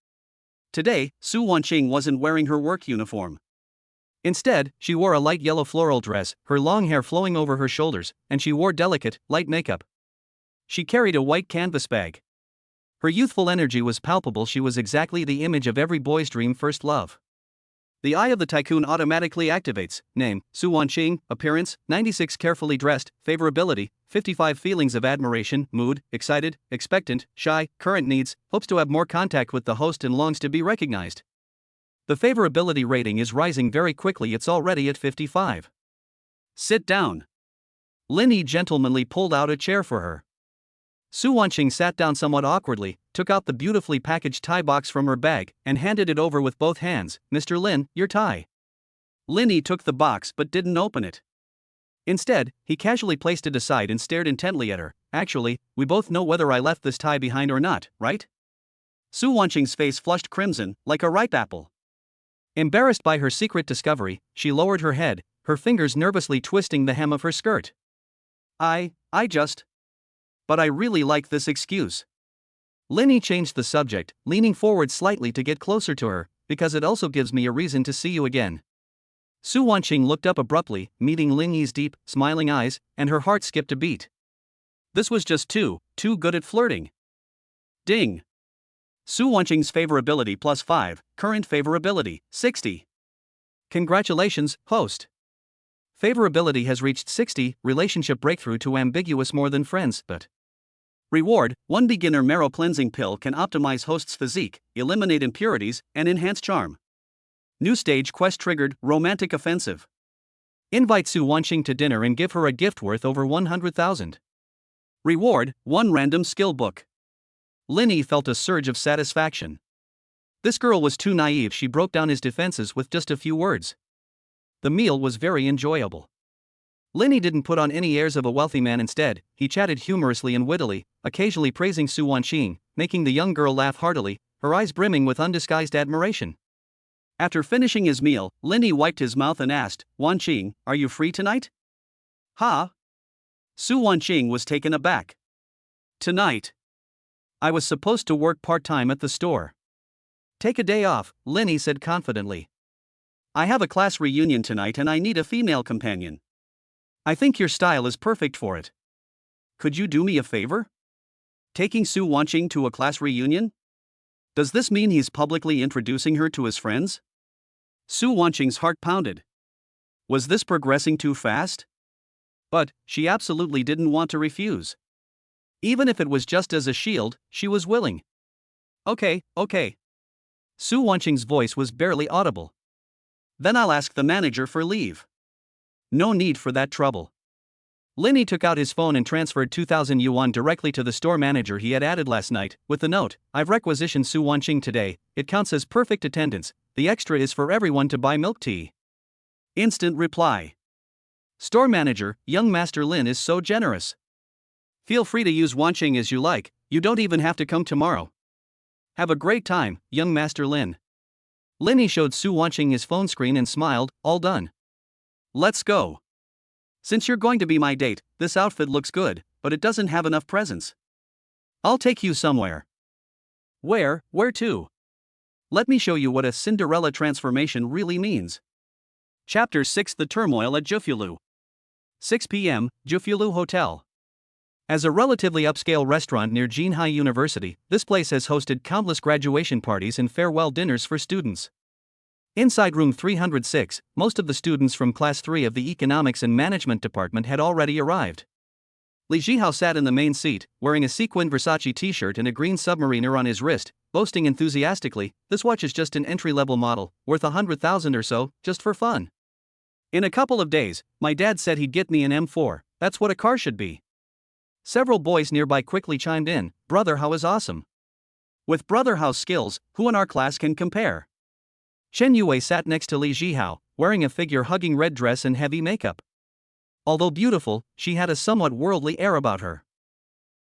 Today, Su Wanqing wasn't wearing her work uniform. Instead, she wore a light yellow floral dress, her long hair flowing over her shoulders, and she wore delicate, light makeup. She carried a white canvas bag. Her youthful energy was palpable. She was exactly the image of every boy's dream first love. The eye of the tycoon automatically activates. Name, Su Wanqing. Appearance, 96. Carefully dressed. Favorability, 55. Feelings of admiration. Mood, excited, expectant, shy. Current needs, hopes to have more contact with the host and longs to be recognized. The favorability rating is rising very quickly. It's already at 55. Sit down. Lin Yi gentlemanly pulled out a chair for her. Su Wanqing sat down somewhat awkwardly, took out the beautifully packaged tie box from her bag, and handed it over with both hands. Mr. Lin, your tie. Lin Yi took the box but didn't open it. Instead, he casually placed it aside and stared intently at her. Actually, we both know whether I left this tie behind or not, right? Su Wanqing's face flushed crimson, like a ripe apple. Embarrassed by her secret discovery, she lowered her head, her fingers nervously twisting the hem of her skirt. But I really like this excuse. Lin Yi changed the subject, leaning forward slightly to get closer to her, because it also gives me a reason to see you again. Su Wanqing looked up abruptly, meeting Lin Yi's deep, smiling eyes, and her heart skipped a beat. This was just too good at flirting. Ding! Su Wanqing's favorability +5, current favorability, 60. Congratulations, host. Favorability has reached 60, relationship breakthrough to ambiguous more than friends, but. Reward, 1 beginner marrow cleansing pill can optimize host's physique, eliminate impurities, and enhance charm. New stage quest triggered, romantic offensive. Invite Su Wanqing to dinner and give her a gift worth over 100,000. Reward, 1 random skill book. Lin Yi felt a surge of satisfaction. This girl was too naive. She broke down his defenses with just a few words. The meal was very enjoyable. Lin Yi didn't put on any airs of a wealthy man. Instead, he chatted humorously and wittily, occasionally praising Su Wanqing, making the young girl laugh heartily, her eyes brimming with undisguised admiration. After finishing his meal, Lin Yi wiped his mouth and asked, Wanqing, are you free tonight? Huh? Su Wanqing was taken aback. Tonight? I was supposed to work part-time at the store. Take a day off, Lin Yi said confidently. I have a class reunion tonight and I need a female companion. I think your style is perfect for it. Could you do me a favor? Taking Su Wanqing to a class reunion? Does this mean he's publicly introducing her to his friends? Su Wanqing's heart pounded. Was this progressing too fast? But she absolutely didn't want to refuse. Even if it was just as a shield, she was willing. Okay. Su Wanqing's voice was barely audible. Then I'll ask the manager for leave. No need for that trouble. Lin Yi took out his phone and transferred 2,000 yuan directly to the store manager he had added last night, with the note, I've requisitioned Su Wanqing today, it counts as perfect attendance, the extra is for everyone to buy milk tea. Instant reply. Store manager, young Master Lin is so generous. Feel free to use Wanqing as you like, you don't even have to come tomorrow. Have a great time, young Master Lin. Lin Yi showed Su Wanqing his phone screen and smiled, all done. Let's go. Since you're going to be my date, this outfit looks good, but it doesn't have enough presents. I'll take you somewhere. Where to? Let me show you what a Cinderella transformation really means. Chapter 6: The Turmoil at Jufulu. 6 p.m., Jufulu Hotel. As a relatively upscale restaurant near Jinhai University, this place has hosted countless graduation parties and farewell dinners for students. Inside room 306, most of the students from Class 3 of the Economics and Management Department had already arrived. Li Jihao sat in the main seat, wearing a sequined Versace t-shirt and a green submariner on his wrist, boasting enthusiastically, this watch is just an entry-level model, worth 100,000 or so, just for fun. In a couple of days, my dad said he'd get me an M4, that's what a car should be. Several boys nearby quickly chimed in, Brother Hao is awesome. With Brother Hao's skills, who in our class can compare? Chen Yue sat next to Li Jihao, wearing a figure-hugging red dress and heavy makeup. Although beautiful, she had a somewhat worldly air about her.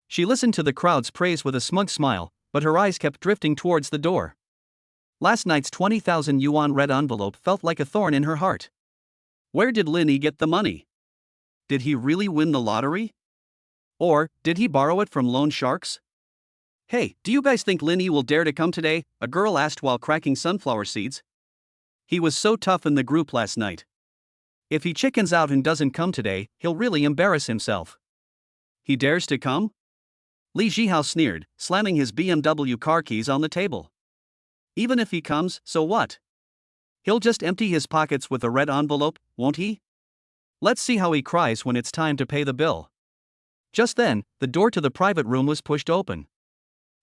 She listened to the crowd's praise with a smug smile, but her eyes kept drifting towards the door. Last night's 20,000 yuan red envelope felt like a thorn in her heart. Where did Lin Yi get the money? Did he really win the lottery? Or did he borrow it from loan sharks? Hey, do you guys think Lin Yi will dare to come today? A girl asked while cracking sunflower seeds. He was so tough in the group last night. If he chickens out and doesn't come today, he'll really embarrass himself. He dares to come? Li Jihao sneered, slamming his BMW car keys on the table. Even if he comes, so what? He'll just empty his pockets with a red envelope, won't he? Let's see how he cries when it's time to pay the bill. Just then, the door to the private room was pushed open.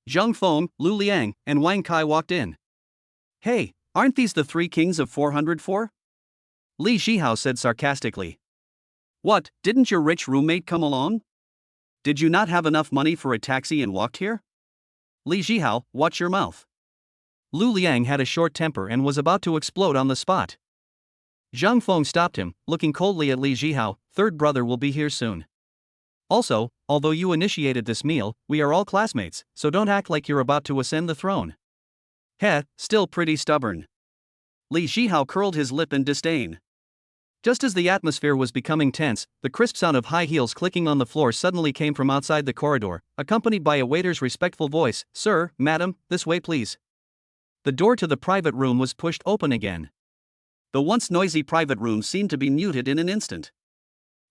Zhang Feng, Lu Liang, and Wang Kai walked in. Hey, aren't these the three kings of 404? Li Jihao said sarcastically. What, didn't your rich roommate come along? Did you not have enough money for a taxi and walked here? Li Jihao, watch your mouth. Lu Liang had a short temper and was about to explode on the spot. Zhang Feng stopped him, looking coldly at Li Jihao. Third brother will be here soon. Also, although you initiated this meal, we are all classmates, so don't act like you're about to ascend the throne. Heh, still pretty stubborn. Li Jihao curled his lip in disdain. Just as the atmosphere was becoming tense, the crisp sound of high heels clicking on the floor suddenly came from outside the corridor, accompanied by a waiter's respectful voice. Sir, madam, this way please. The door to the private room was pushed open again. The once noisy private room seemed to be muted in an instant.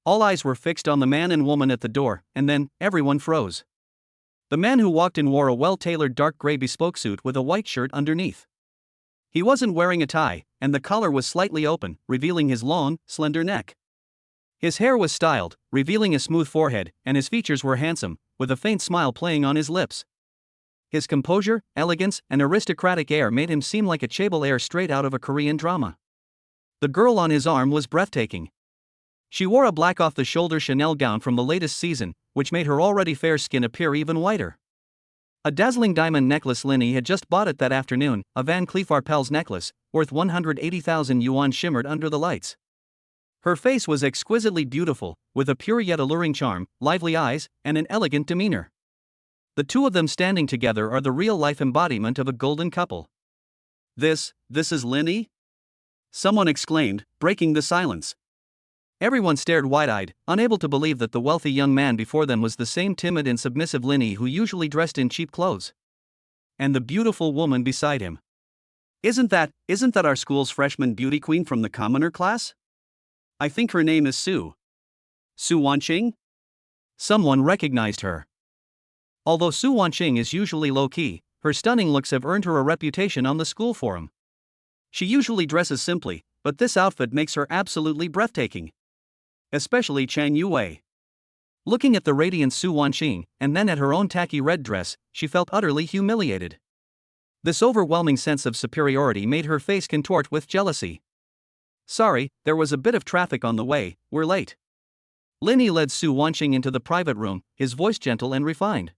All eyes were fixed on the man and woman at the door, and then, everyone froze. The man who walked in wore a well-tailored dark gray bespoke suit with a white shirt underneath. He wasn't wearing a tie, and the collar was slightly open, revealing his long, slender neck. His hair was styled, revealing a smooth forehead, and his features were handsome, with a faint smile playing on his lips. His composure, elegance, and aristocratic air made him seem like a chaebol heir straight out of a Korean drama. The girl on his arm was breathtaking. She wore a black off-the-shoulder Chanel gown from the latest season, which made her already fair skin appear even whiter. A dazzling diamond necklace Linny had just bought it that afternoon, a Van Cleef Arpels necklace, worth 180,000 yuan shimmered under the lights. Her face was exquisitely beautiful, with a pure yet alluring charm, lively eyes, and an elegant demeanor. The two of them standing together are the real-life embodiment of a golden couple. This is Linny? Someone exclaimed, breaking the silence. Everyone stared wide-eyed, unable to believe that the wealthy young man before them was the same timid and submissive Linny who usually dressed in cheap clothes. And the beautiful woman beside him. Isn't that our school's freshman beauty queen from the commoner class? I think her name is Su. Su Wanqing? Someone recognized her. Although Su Wanqing is usually low-key, her stunning looks have earned her a reputation on the school forum. She usually dresses simply, but this outfit makes her absolutely breathtaking. Especially Chang Yue. Looking at the radiant Su Wanqing, and then at her own tacky red dress, she felt utterly humiliated. This overwhelming sense of superiority made her face contort with jealousy. Sorry, there was a bit of traffic on the way, we're late. Linny led Su Wanqing into the private room, his voice gentle and refined.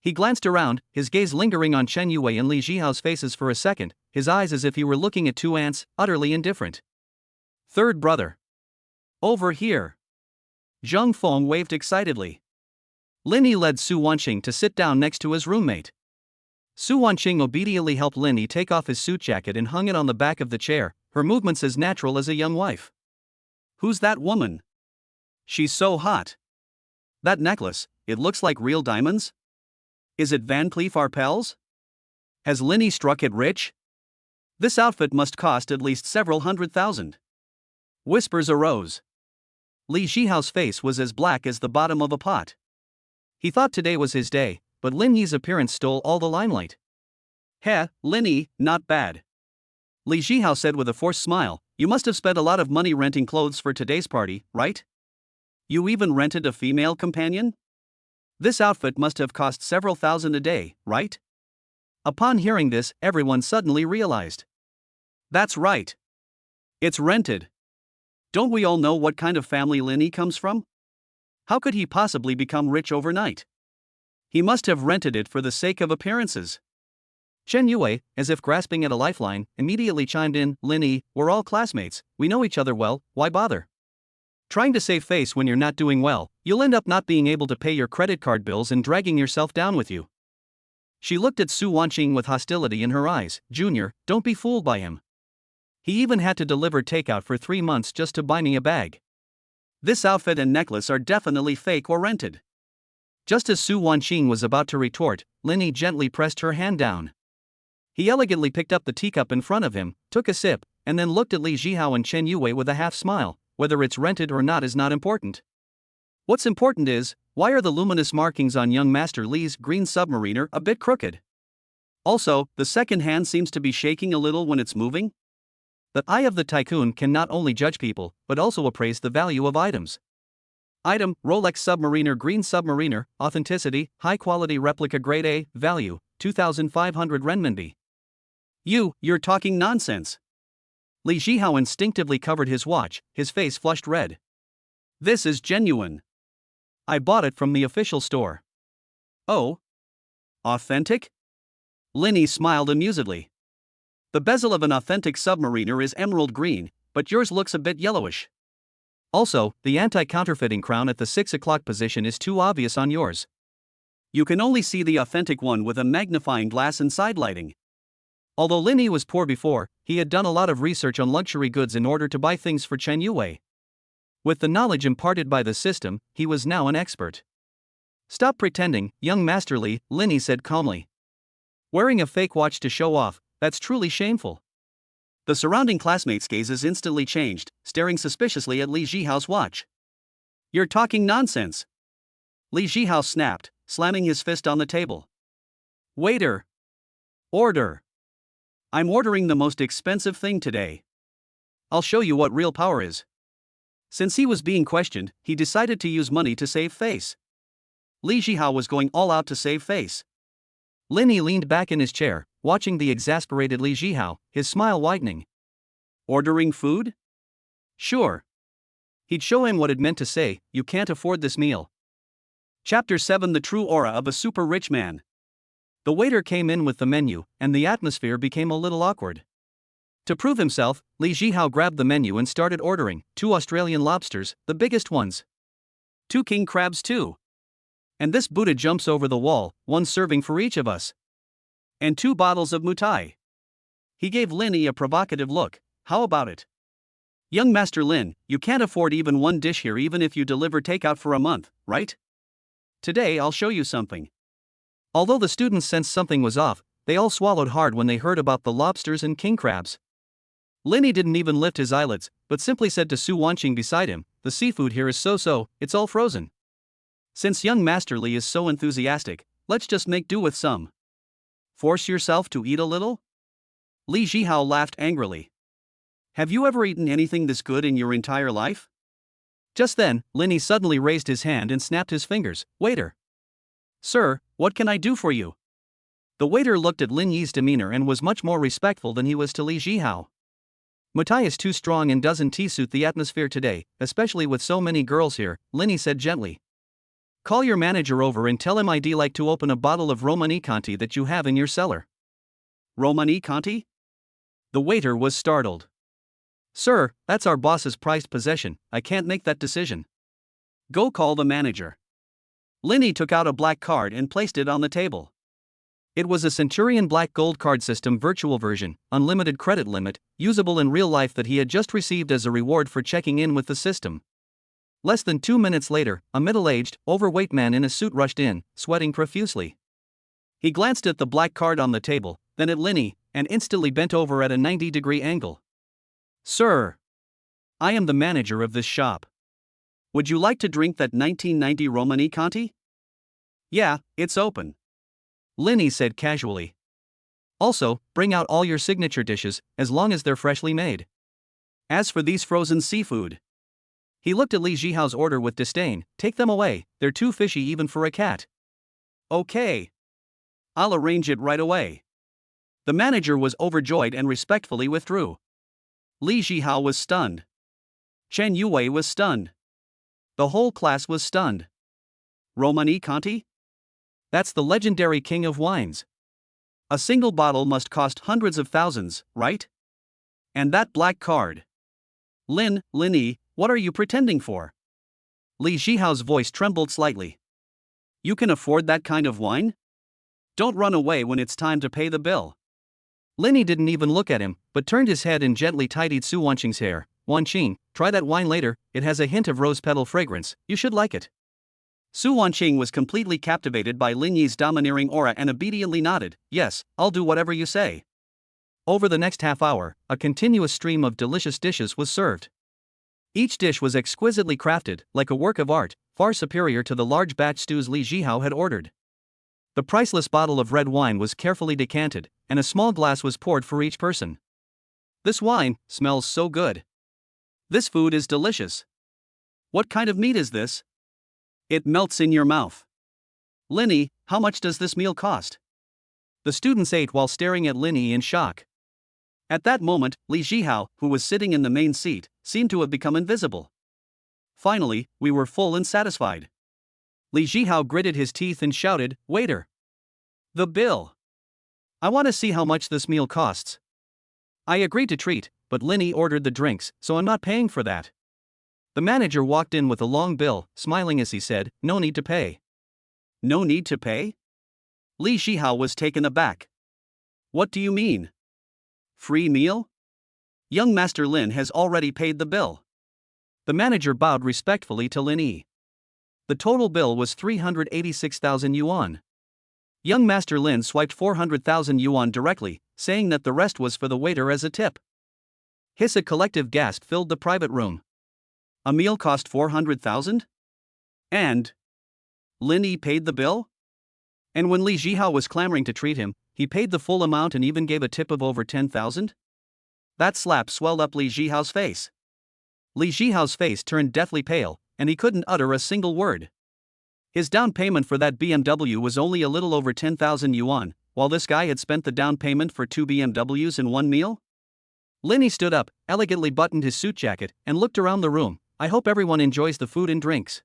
He glanced around, his gaze lingering on Chen Yue and Li Jihao's faces for a second, his eyes as if he were looking at two ants, utterly indifferent. Third brother. Over here. Zhang Feng waved excitedly. Linny led Su Wanqing to sit down next to his roommate. Su Wanqing obediently helped Linny take off his suit jacket and hung it on the back of the chair, her movements as natural as a young wife. Who's that woman? She's so hot. That necklace, it looks like real diamonds? Is it Van Cleef Arpels? Has Linny struck it rich? This outfit must cost at least several $100,000. Whispers arose. Li Jihao's face was as black as the bottom of a pot. He thought today was his day, but Lin Yi's appearance stole all the limelight. Heh, Lin Yi, not bad. Li Jihao said with a forced smile, you must have spent a lot of money renting clothes for today's party, right? You even rented a female companion? This outfit must have cost several thousand a day, right? Upon hearing this, everyone suddenly realized. That's right. It's rented. Don't we all know what kind of family Lin Yi comes from? How could he possibly become rich overnight? He must have rented it for the sake of appearances. Chen Yue, as if grasping at a lifeline, immediately chimed in, Lin Yi, we're all classmates, we know each other well, why bother? Trying to save face when you're not doing well, you'll end up not being able to pay your credit card bills and dragging yourself down with you. She looked at Su Wanqing with hostility in her eyes. Junior, don't be fooled by him. He even had to deliver takeout for 3 months just to buy me a bag. This outfit and necklace are definitely fake or rented. Just as Su Wanqing was about to retort, Lin Yi gently pressed her hand down. He elegantly picked up the teacup in front of him, took a sip, and then looked at Li Zhihao and Chen Yue with a half smile. Whether it's rented or not is not important. What's important is, why are the luminous markings on young Master Li's green submariner a bit crooked? Also, the second hand seems to be shaking a little when it's moving. The eye of the tycoon can not only judge people, but also appraise the value of items. Item: Rolex Submariner Green Submariner, authenticity, high quality replica grade A, value, 2,500 renminbi. You're talking nonsense. Li Zhihao instinctively covered his watch, his face flushed red. This is genuine. I bought it from the official store. Oh? Authentic? Linny smiled amusedly. The bezel of an authentic submariner is emerald green, but yours looks a bit yellowish. Also, the anti-counterfeiting crown at the 6 o'clock position is too obvious on yours. You can only see the authentic one with a magnifying glass and side lighting. Although Linny was poor before, he had done a lot of research on luxury goods in order to buy things for Chen Yue. With the knowledge imparted by the system, he was now an expert. Stop pretending, young Master Li, Linny said calmly. Wearing a fake watch to show off, that's truly shameful. The surrounding classmates' gazes instantly changed, staring suspiciously at Li Zhihao's watch. You're talking nonsense. Li Zhihao snapped, slamming his fist on the table. Waiter! Order! I'm ordering the most expensive thing today. I'll show you what real power is. Since he was being questioned, he decided to use money to save face. Li Zhihao was going all out to save face. Linny leaned back in his chair, watching the exasperated Li Zhihao, his smile widening. Ordering food? Sure. He'd show him what it meant to say, you can't afford this meal. Chapter 7: The True Aura of a Super Rich Man. The waiter came in with the menu, and the atmosphere became a little awkward. To prove himself, Li Zhihao grabbed the menu and started ordering 2 Australian lobsters, the biggest ones. 2 king crabs too. And this Buddha jumps over the wall, 1 serving for each of us. And 2 bottles of mutai. He gave Linny a provocative look. How about it? Young Master Lin, you can't afford even 1 dish here even if you deliver takeout for a month, right? Today I'll show you something. Although the students sensed something was off, they all swallowed hard when they heard about the lobsters and king crabs. Linny didn't even lift his eyelids, but simply said to Su Wanqing beside him, the seafood here is so-so, it's all frozen. Since young Master Li is so enthusiastic, let's just make do with some. Force yourself to eat a little? Li Zhihao laughed angrily. Have you ever eaten anything this good in your entire life? Just then, Linny suddenly raised his hand and snapped his fingers. Waiter! Sir, what can I do for you? The waiter looked at Lin Yi's demeanor and was much more respectful than he was to Li Zhihao. Mutai is too strong and doesn't suit the atmosphere today, especially with so many girls here, Linny said gently. Call your manager over and tell him I'd like to open a bottle of Romani Conti that you have in your cellar. Romani Conti? The waiter was startled. Sir, that's our boss's prized possession, I can't make that decision. Go call the manager. Linny took out a black card and placed it on the table. It was a Centurion Black Gold card system virtual version, unlimited credit limit, usable in real life that he had just received as a reward for checking in with the system. Less than 2 minutes later, a middle-aged, overweight man in a suit rushed in, sweating profusely. He glanced at the black card on the table, then at Linny, and instantly bent over at a 90-degree angle. Sir! I am the manager of this shop. Would you like to drink that 1990 Romani Conti? Yeah, it's open. Linny said casually. Also, bring out all your signature dishes, as long as they're freshly made. As for these frozen seafood. He looked at Li Zhihao's order with disdain. Take them away, they're too fishy even for a cat. Okay. I'll arrange it right away. The manager was overjoyed and respectfully withdrew. Li Zhihao was stunned. Chen Yue was stunned. The whole class was stunned. Romani Conti? That's the legendary king of wines. A single bottle must cost hundreds of thousands, right? And that black card. Linny, what are you pretending for? Li Zhihao's voice trembled slightly. You can afford that kind of wine? Don't run away when it's time to pay the bill. Linny didn't even look at him, but turned his head and gently tidied Su Wanqing's hair. Wanqing, try that wine later, it has a hint of rose petal fragrance, you should like it. Su Wanqing was completely captivated by Lin Yi's domineering aura and obediently nodded. Yes, I'll do whatever you say. Over the next half hour, a continuous stream of delicious dishes was served. Each dish was exquisitely crafted, like a work of art, far superior to the large batch stews Li Jihao had ordered. The priceless bottle of red wine was carefully decanted, and a small glass was poured for each person. This wine smells so good. This food is delicious. What kind of meat is this? It melts in your mouth. Linny, how much does this meal cost? The students ate while staring at Linny in shock. At that moment, Li Jihao, who was sitting in the main seat, seemed to have become invisible. Finally, we were full and satisfied. Li Jihao gritted his teeth and shouted, "Waiter! The bill! I want to see how much this meal costs." I agreed to treat, but Linny ordered the drinks, so I'm not paying for that. The manager walked in with a long bill, smiling as he said, "No need to pay." No need to pay? Li Jihao was taken aback. What do you mean? Free meal? Young Master Lin has already paid the bill. The manager bowed respectfully to Lin Yi. The total bill was 386,000 yuan. Young Master Lin swiped 400,000 yuan directly, saying that the rest was for the waiter as a tip. A collective gasp filled the private room. A meal cost 400,000? And Lin Yi paid the bill? And when Li Jihao was clamoring to treat him, he paid the full amount and even gave a tip of over 10,000? That slap swelled up Li Jihao's face. Li Jihao's face turned deathly pale, and he couldn't utter a single word. His down payment for that BMW was only a little over 10,000 yuan, while this guy had spent the down payment for 2 BMWs in one meal? Linny stood up, elegantly buttoned his suit jacket, and looked around the room. I hope everyone enjoys the food and drinks.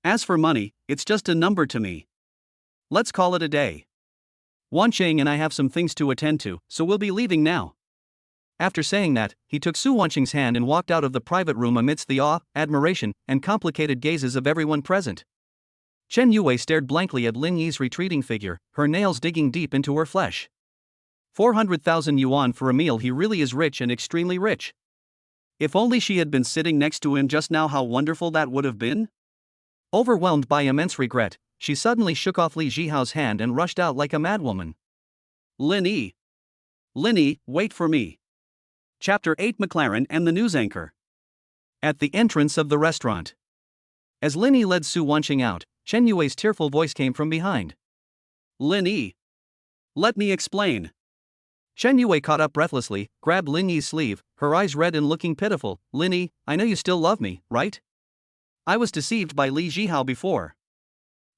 As for money, it's just a number to me. Let's call it a day. Wanqing and I have some things to attend to, so we'll be leaving now. After saying that, he took Su Wanqing's hand and walked out of the private room amidst the awe, admiration, and complicated gazes of everyone present. Chen Yue stared blankly at Lin Yi's retreating figure, her nails digging deep into her flesh. 400,000 yuan for a meal. He really is rich and extremely rich. If only she had been sitting next to him just now, how wonderful that would have been. Overwhelmed by immense regret, she suddenly shook off Li Jihao's hand and rushed out like a madwoman. Linny! Linny, wait for me. Chapter 8: McLaren and the news anchor. At the entrance of the restaurant. As Linny led Su Wanqing out, Chen Yue's tearful voice came from behind. Linny! Let me explain. Chen Yue caught up breathlessly, grabbed Lin Yi's sleeve, her eyes red and looking pitiful. Linny, I know you still love me, right? I was deceived by Li Jihao before.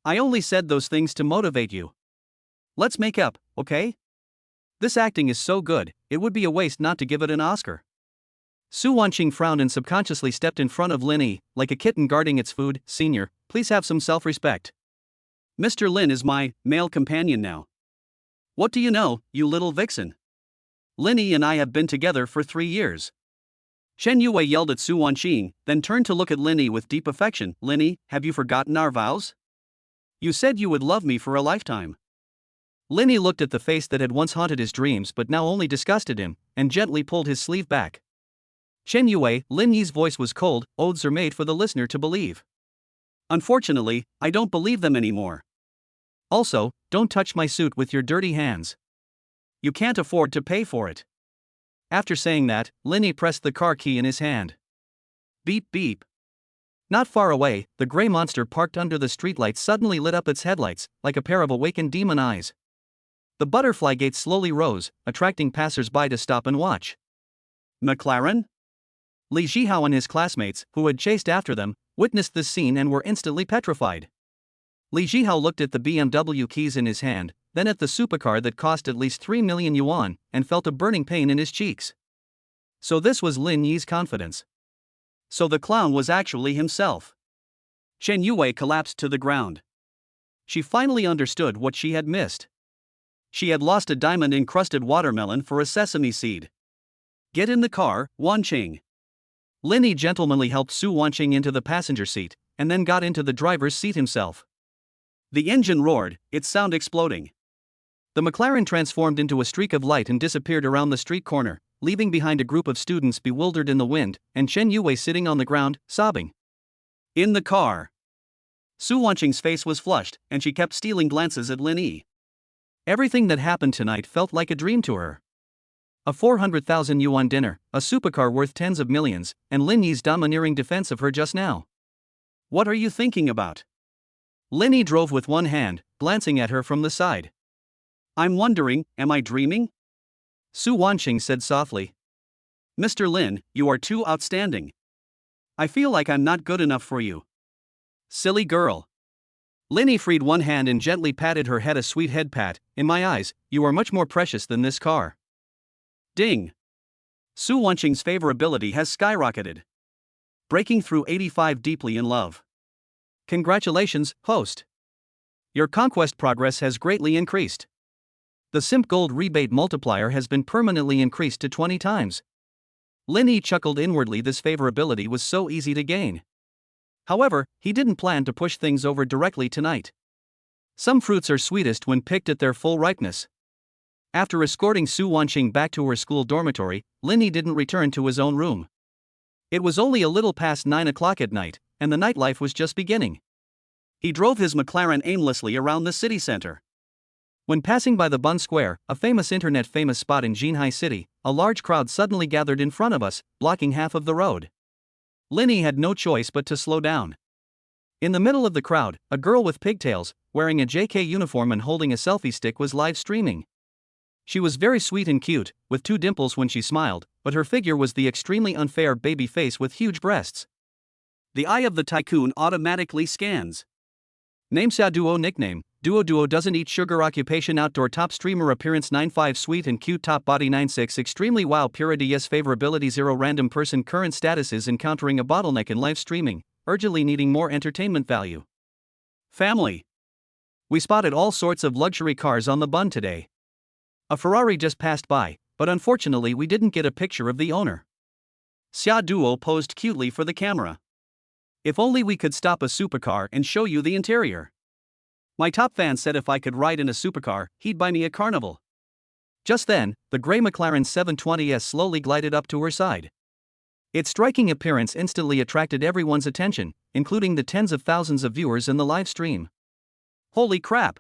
I only said those things to motivate you. Let's make up, okay? This acting is so good, it would be a waste not to give it an Oscar. Su Wanqing frowned and subconsciously stepped in front of Lin Yi, like a kitten guarding its food. Senior, please have some self-respect. Mr. Lin is my male companion now. What do you know, you little vixen? Lin Yi and I have been together for 3 years. Chen Yue yelled at Su Wanqing, then turned to look at Lin Yi with deep affection. Lin Yi, have you forgotten our vows? You said you would love me for a lifetime. Lin Yi looked at the face that had once haunted his dreams but now only disgusted him, and gently pulled his sleeve back. Chen Yue, Lin Yi's voice was cold. Oaths are made for the listener to believe. Unfortunately, I don't believe them anymore. Also, don't touch my suit with your dirty hands. You can't afford to pay for it. After saying that, Lin Yi pressed the car key in his hand. Beep beep. Not far away, the gray monster parked under the streetlights suddenly lit up its headlights, like a pair of awakened demon eyes. The butterfly gates slowly rose, attracting passers-by to stop and watch. McLaren? Li Jihao and his classmates, who had chased after them, witnessed this scene and were instantly petrified. Li Jihao looked at the BMW keys in his hand, then at the supercar that cost at least 3 million yuan, and felt a burning pain in his cheeks. So this was Lin Yi's confidence. So the clown was actually himself. Chen Yue collapsed to the ground. She finally understood what she had missed. She had lost a diamond-encrusted watermelon for a sesame seed. Get in the car, Wanqing. Lin Yi gentlemanly helped Su Wanqing into the passenger seat, and then got into the driver's seat himself. The engine roared, its sound exploding. The McLaren transformed into a streak of light and disappeared around the street corner, leaving behind a group of students bewildered in the wind, and Chen Yue sitting on the ground, sobbing. In the car. Su Wanqing's face was flushed, and she kept stealing glances at Lin Yi. Everything that happened tonight felt like a dream to her. A 400,000 yuan dinner, a supercar worth tens of millions, and Lin Yi's domineering defense of her just now. What are you thinking about? Lin Yi drove with one hand, glancing at her from the side. I'm wondering, am I dreaming? Su Wanqing said softly. Mr. Lin, you are too outstanding. I feel like I'm not good enough for you. Silly girl. Lin Yi freed one hand and gently patted her head, a sweet head pat. In my eyes, you are much more precious than this car. Ding. Su Wanqing's favorability has skyrocketed. Breaking through 85, deeply in love. Congratulations, host. Your conquest progress has greatly increased. The Simp Gold rebate multiplier has been permanently increased to 20 times. Lin Yi chuckled inwardly. This favorability was so easy to gain. However, he didn't plan to push things over directly tonight. Some fruits are sweetest when picked at their full ripeness. After escorting Su Wanqing back to her school dormitory, Lin Yi didn't return to his own room. It was only a little past 9 o'clock at night, and the nightlife was just beginning. He drove his McLaren aimlessly around the city center. When passing by the Bund Square, a famous internet-famous spot in Jinhai City, a large crowd suddenly gathered in front of us, blocking half of the road. Lin Yi had no choice but to slow down. In the middle of the crowd, a girl with pigtails, wearing a JK uniform and holding a selfie stick, was live streaming. She was very sweet and cute, with 2 dimples when she smiled, but her figure was the extremely unfair baby face with huge breasts. The eye of the tycoon automatically scans. Name Xia Duo. Nickname Duo doesn't eat sugar. Occupation outdoor. Top streamer. Appearance 9'5", sweet and cute. Top body 9'6", extremely wow. Purity yes. Favorability 0. Random person. Current status is encountering a bottleneck in live streaming, urgently needing more entertainment value. Family. We spotted all sorts of luxury cars on the Bund today. A Ferrari just passed by, but unfortunately we didn't get a picture of the owner. Xia Duo posed cutely for the camera. If only we could stop a supercar and show you the interior. My top fan said if I could ride in a supercar, he'd buy me a Carnival. Just then, the gray McLaren 720S slowly glided up to her side. Its striking appearance instantly attracted everyone's attention, including the tens of thousands of viewers in the live stream. Holy crap!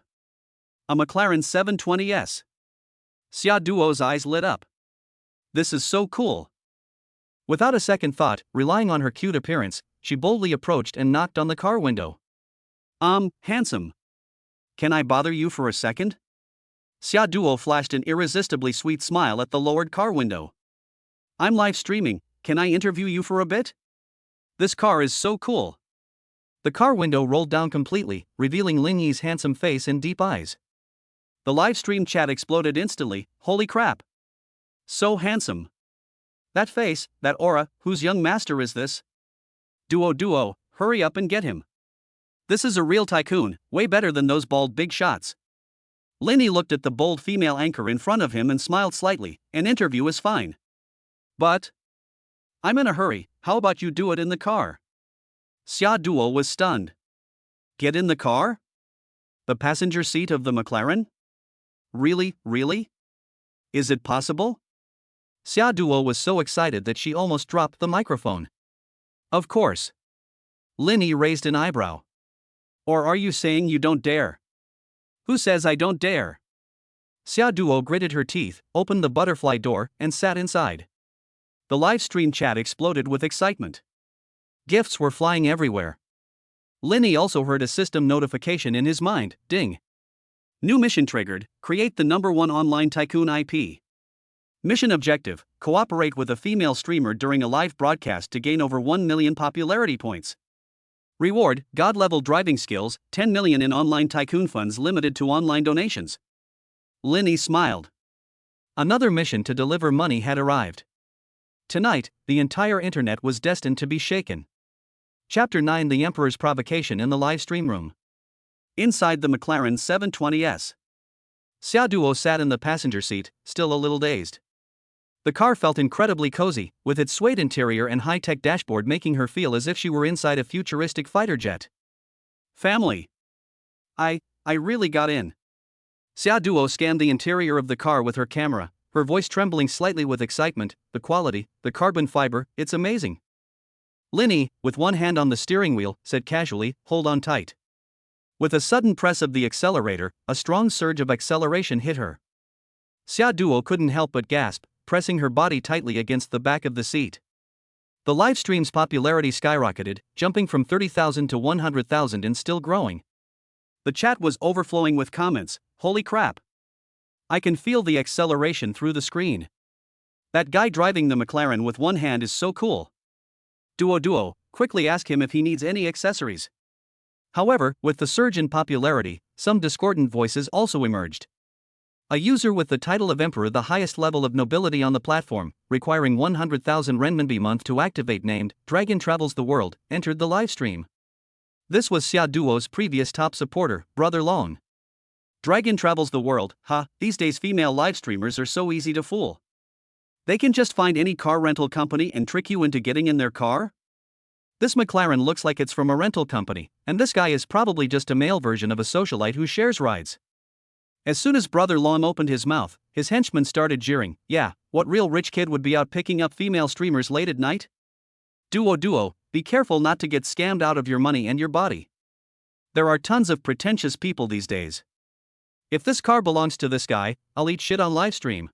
A McLaren 720S. Xia Duo's eyes lit up. This is so cool. Without a second thought, relying on her cute appearance, she boldly approached and knocked on the car window. Handsome. Can I bother you for a second? Xia Duo flashed an irresistibly sweet smile at the lowered car window. I'm live streaming, can I interview you for a bit? This car is so cool. The car window rolled down completely, revealing Lin Yi's handsome face and deep eyes. The live stream chat exploded instantly. Holy crap. So handsome. That face, that aura, whose young master is this? Duo, hurry up and get him. This is a real tycoon, way better than those bald big shots. Lin Yi looked at the bold female anchor in front of him and smiled slightly. An interview is fine. But I'm in a hurry, how about you do it in the car? Xia Duo was stunned. Get in the car? The passenger seat of the McLaren? Really? Is it possible? Xia Duo was so excited that she almost dropped the microphone. Of course. Lin Yi raised an eyebrow. Or are you saying you don't dare? Who says I don't dare? Xia Duo gritted her teeth, opened the butterfly door, and sat inside. The live stream chat exploded with excitement. Gifts were flying everywhere. Lin Yi also heard a system notification in his mind. Ding. New mission triggered. Create the #1 online tycoon IP. Mission objective: cooperate with a female streamer during a live broadcast to gain over 1 million popularity points. Reward: God-level driving skills, 10 million in online tycoon funds limited to online donations. Lin Yi smiled. Another mission to deliver money had arrived. Tonight, the entire internet was destined to be shaken. Chapter 9: The Emperor's Provocation in the live stream room. Inside the McLaren 720S. Xia Duo sat in the passenger seat, still a little dazed. The car felt incredibly cozy, with its suede interior and high-tech dashboard making her feel as if she were inside a futuristic fighter jet. Family. I really got in. Xia Duo scanned the interior of the car with her camera, her voice trembling slightly with excitement. The quality, the carbon fiber, it's amazing. Lin Yi, with one hand on the steering wheel, said casually, hold on tight. With a sudden press of the accelerator, a strong surge of acceleration hit her. Xia Duo couldn't help but gasp. pressing her body tightly against the back of the seat. The live stream's popularity skyrocketed, jumping from 30,000 to 100,000 and still growing. The chat was overflowing with comments. Holy crap! I can feel the acceleration through the screen. That guy driving the McLaren with one hand is so cool. Duo, quickly ask him if he needs any accessories. However, with the surge in popularity, some discordant voices also emerged. A user with the title of Emperor, the highest level of nobility on the platform, requiring 100,000 renminbi a month to activate, named Dragon Travels the World, entered the livestream. This was Xia Duo's previous top supporter, Brother Long. Dragon Travels the World, these days female live streamers are so easy to fool. They can just find any car rental company and trick you into getting in their car? This McLaren looks like it's from a rental company, and this guy is probably just a male version of a socialite who shares rides. As soon as Brother Long opened his mouth, his henchmen started jeering. Yeah, what real rich kid would be out picking up female streamers late at night? Duo, be careful not to get scammed out of your money and your body. There are tons of pretentious people these days. If this car belongs to this guy, I'll eat shit on livestream.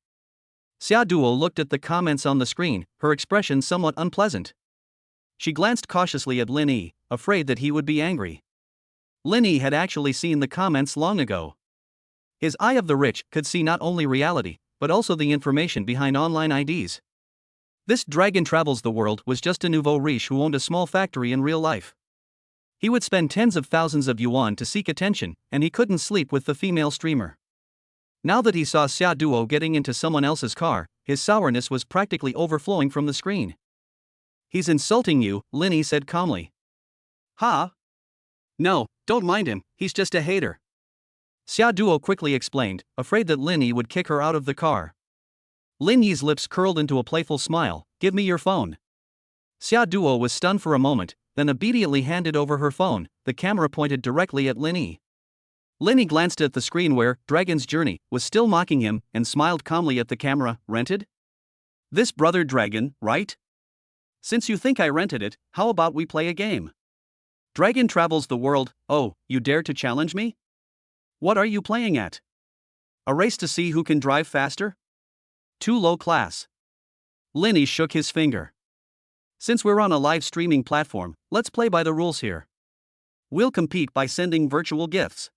Xia Duo looked at the comments on the screen, her expression somewhat unpleasant. She glanced cautiously at Lin Yi, afraid that he would be angry. Lin Yi had actually seen the comments long ago. His eye of the rich could see not only reality, but also the information behind online IDs. This Dragon Travels the World was just a nouveau riche who owned a small factory in real life. He would spend tens of thousands of yuan to seek attention, and he couldn't sleep with the female streamer. Now that he saw Xia Duo getting into someone else's car, his sourness was practically overflowing from the screen. He's insulting you, Lin Yi said calmly. No, don't mind him, he's just a hater. Xia Duo quickly explained, afraid that Lin Yi would kick her out of the car. Lin Yi's lips curled into a playful smile. Give me your phone. Xia Duo was stunned for a moment, then obediently handed over her phone, the camera pointed directly at Lin Yi. Lin Yi glanced at the screen where Dragon's Journey was still mocking him and smiled calmly at the camera. Rented? This Brother Dragon, right? Since you think I rented it, how about we play a game? Dragon Travels the World. Oh, you dare to challenge me? What are you playing at? A race to see who can drive faster? Too low class. Lin Yi shook his finger. Since we're on a live streaming platform, let's play by the rules here. We'll compete by sending virtual gifts.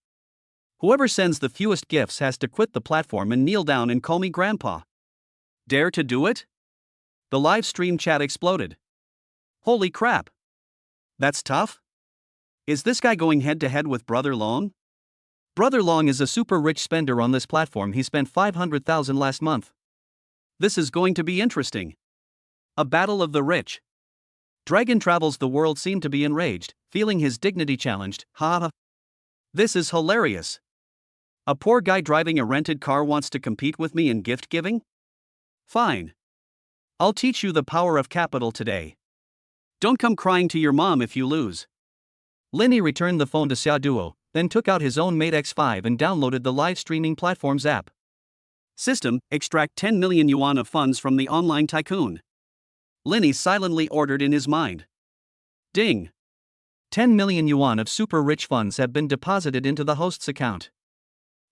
Whoever sends the fewest gifts has to quit the platform and kneel down and call me grandpa. Dare to do it? The live stream chat exploded. Holy crap. That's tough? Is this guy going head to head with Brother Long? Brother Long is a super rich spender on this platform. He spent 500,000 last month. This is going to be interesting. A battle of the rich. Dragon Travels the World seemed to be enraged, feeling his dignity challenged. This is hilarious. A poor guy driving a rented car wants to compete with me in gift giving? Fine. I'll teach you the power of capital today. Don't come crying to your mom if you lose. Lin Yi returned the phone to Xia Duo, then took out his own Mate X5 and downloaded the live streaming platform's app. System, extract 10 million yuan of funds from the online tycoon. Lin Yi silently ordered in his mind. Ding. 10 million yuan of super rich funds have been deposited into the host's account.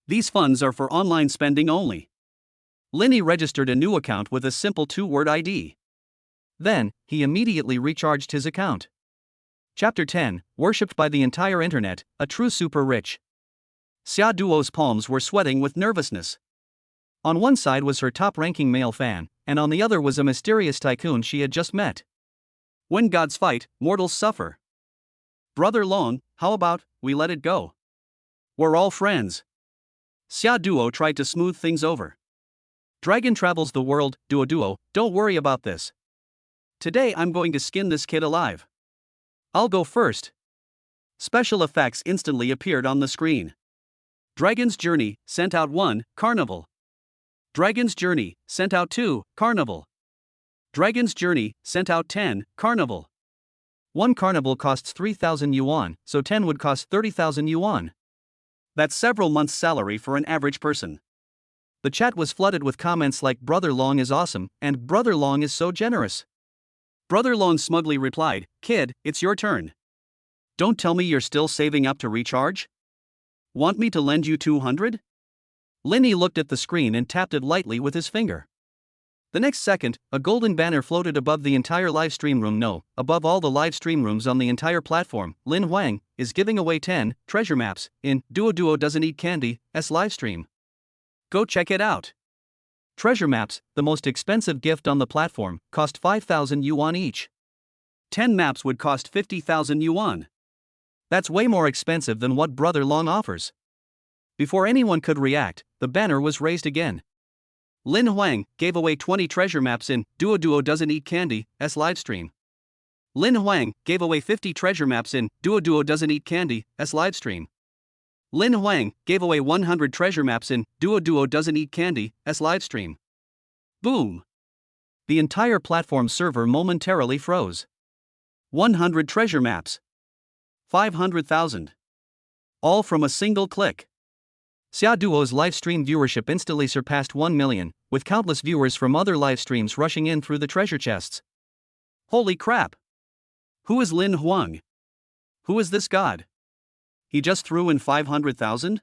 These funds are for online spending only. Lin Yi registered a new account with a simple 2-word ID. Then, he immediately recharged his account. Chapter 10, Worshipped by the entire internet, a true super rich. Xia Duo's palms were sweating with nervousness. On one side was her top-ranking male fan, and on the other was a mysterious tycoon she had just met. When gods fight, mortals suffer. Brother Long, how about we let it go? We're all friends. Xia Duo tried to smooth things over. Dragon Travels the World. Duo, don't worry about this. Today I'm going to skin this kid alive. I'll go first. Special effects instantly appeared on the screen. Dragon's Journey, sent out 1, Carnival. Dragon's Journey, sent out 2, Carnival. Dragon's Journey, sent out 10, Carnival. 1 Carnival costs 3,000 yuan, so 10 would cost 30,000 yuan. That's several months' salary for an average person. The chat was flooded with comments like Brother Long is awesome, and Brother Long is so generous. Brother Long smugly replied, Kid, it's your turn. Don't tell me you're still saving up to recharge? Want me to lend you 200? Lin Yi looked at the screen and tapped it lightly with his finger. The next second, a golden banner floated above the entire live stream room. No, above all the live stream rooms on the entire platform. Lin Huang is giving away 10 treasure maps in Duo Doesn't Eat Candy's live stream. Go check it out. Treasure maps, the most expensive gift on the platform, cost 5,000 yuan each. 10 maps would cost 50,000 yuan. That's way more expensive than what Brother Long offers. Before anyone could react, the banner was raised again. Lin Huang gave away 20 treasure maps in Duo Doesn't Eat Candy's livestream. Lin Huang gave away 50 treasure maps in Duo Doesn't Eat Candy's livestream. Lin Huang gave away 100 treasure maps in Duo Doesn't Eat Candy's livestream. Boom! The entire platform server momentarily froze. 100 treasure maps. 500,000. All from a single click. Xia Duo's livestream viewership instantly surpassed 1 million, with countless viewers from other live streams rushing in through the treasure chests. Holy crap! Who is Lin Huang? Who is this god? He just threw in 500,000?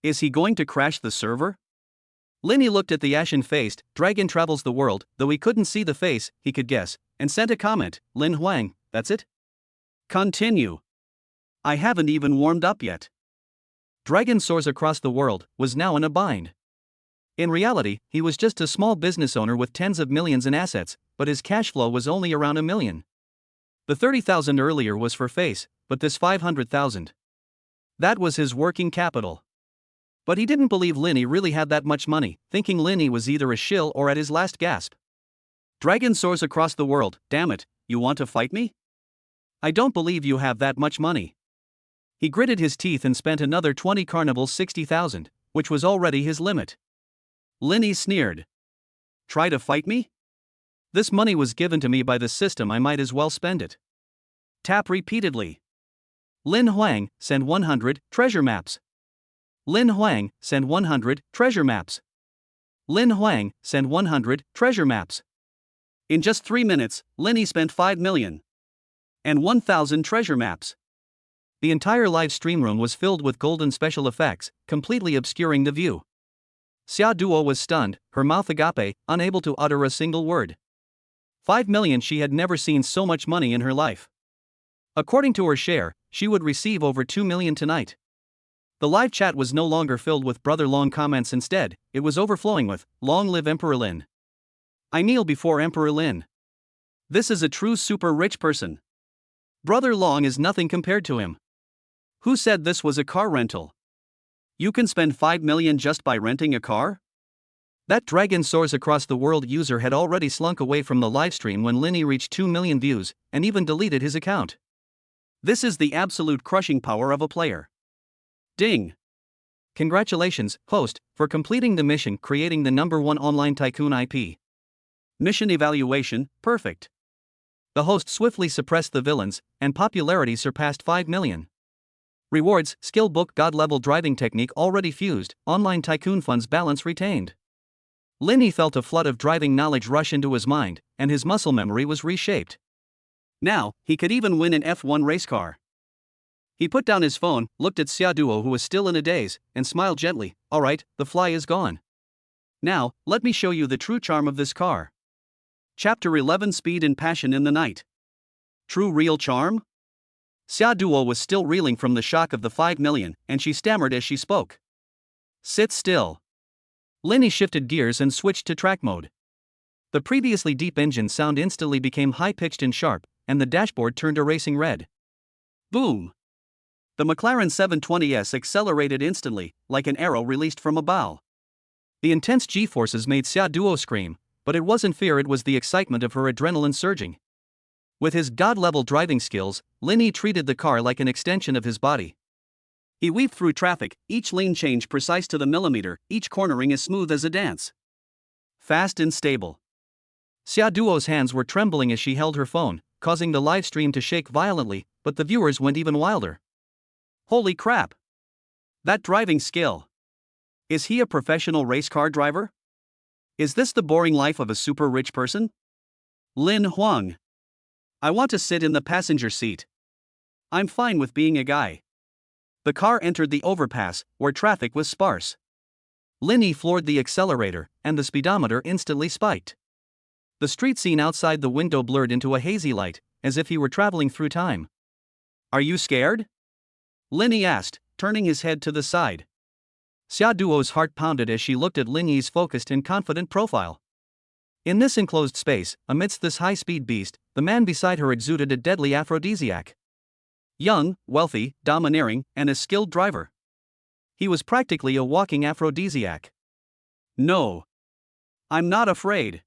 Is he going to crash the server? Linny looked at the ashen-faced dragon travels the world, though he couldn't see the face, he could guess, and sent a comment, Lin Huang, that's it? Continue. I haven't even warmed up yet. Dragon soars across the world was now in a bind. In reality, he was just a small business owner with tens of millions in assets, but his cash flow was only around 1 million. The 30,000 earlier was for face, but this 500,000. That was his working capital. But he didn't believe Linny really had that much money, thinking Linny was either a shill or at his last gasp. Dragon soars across the world, damn it, you want to fight me? I don't believe you have that much money. He gritted his teeth and spent another 20 carnivals 60,000, which was already his limit. Linny sneered. Try to fight me? This money was given to me by the system, I might as well spend it. Tap repeatedly. Lin Huang, send 100 treasure maps. Lin Huang, send 100 treasure maps. Lin Huang, send 100 treasure maps. In just 3 minutes, Linny spent 5 million. And 1,000 treasure maps. The entire live stream room was filled with golden special effects, completely obscuring the view. Xia Duo was stunned, her mouth agape, unable to utter a single word. 5 million, she had never seen so much money in her life. According to her share, she would receive over 2 million tonight. The live chat was no longer filled with Brother Long comments, instead, it was overflowing with, Long live Emperor Lin. I kneel before Emperor Lin. This is a true super rich person. Brother Long is nothing compared to him. Who said this was a car rental? You can spend 5 million just by renting a car? That Dragon Soars Across the World user had already slunk away from the livestream when Linny reached 2 million views, and even deleted his account. This is the absolute crushing power of a player. Ding! Congratulations, host, for completing the mission creating the #1 online tycoon IP. Mission evaluation, perfect. The host swiftly suppressed the villains, and popularity surpassed 5 million. Rewards, skill book, god level driving technique already fused, online tycoon funds balance retained. Linny felt a flood of driving knowledge rush into his mind, and his muscle memory was reshaped. Now, he could even win an F1 race car. He put down his phone, looked at Xia Duo, who was still in a daze, and smiled gently. Alright, the fly is gone. Now, let me show you the true charm of this car. Chapter 11, Speed and Passion in the Night. True real charm? Xia Duo was still reeling from the shock of the 5 million, and she stammered as she spoke. Sit still. Linny shifted gears and switched to track mode. The previously deep engine sound instantly became high-pitched and sharp, and the dashboard turned a racing red. Boom! The McLaren 720S accelerated instantly, like an arrow released from a bow. The intense G-forces made Xia Duo scream, but it wasn't fear, it was the excitement of her adrenaline surging. With his god-level driving skills, Linny treated the car like an extension of his body. He weaved through traffic, each lane change precise to the millimeter, each cornering as smooth as a dance. Fast and stable. Xia Duo's hands were trembling as she held her phone, causing the live stream to shake violently, but the viewers went even wilder. Holy crap! That driving skill! Is he a professional race car driver? Is this the boring life of a super rich person? Lin Huang. I want to sit in the passenger seat. I'm fine with being a guy. The car entered the overpass, where traffic was sparse. Linny floored the accelerator, and the speedometer instantly spiked. The street scene outside the window blurred into a hazy light, as if he were traveling through time. Are you scared? Linny asked, turning his head to the side. Xia Duo's heart pounded as she looked at Lin Yi's focused and confident profile. In this enclosed space, amidst this high-speed beast, the man beside her exuded a deadly aphrodisiac. Young, wealthy, domineering, and a skilled driver. He was practically a walking aphrodisiac. No. I'm not afraid.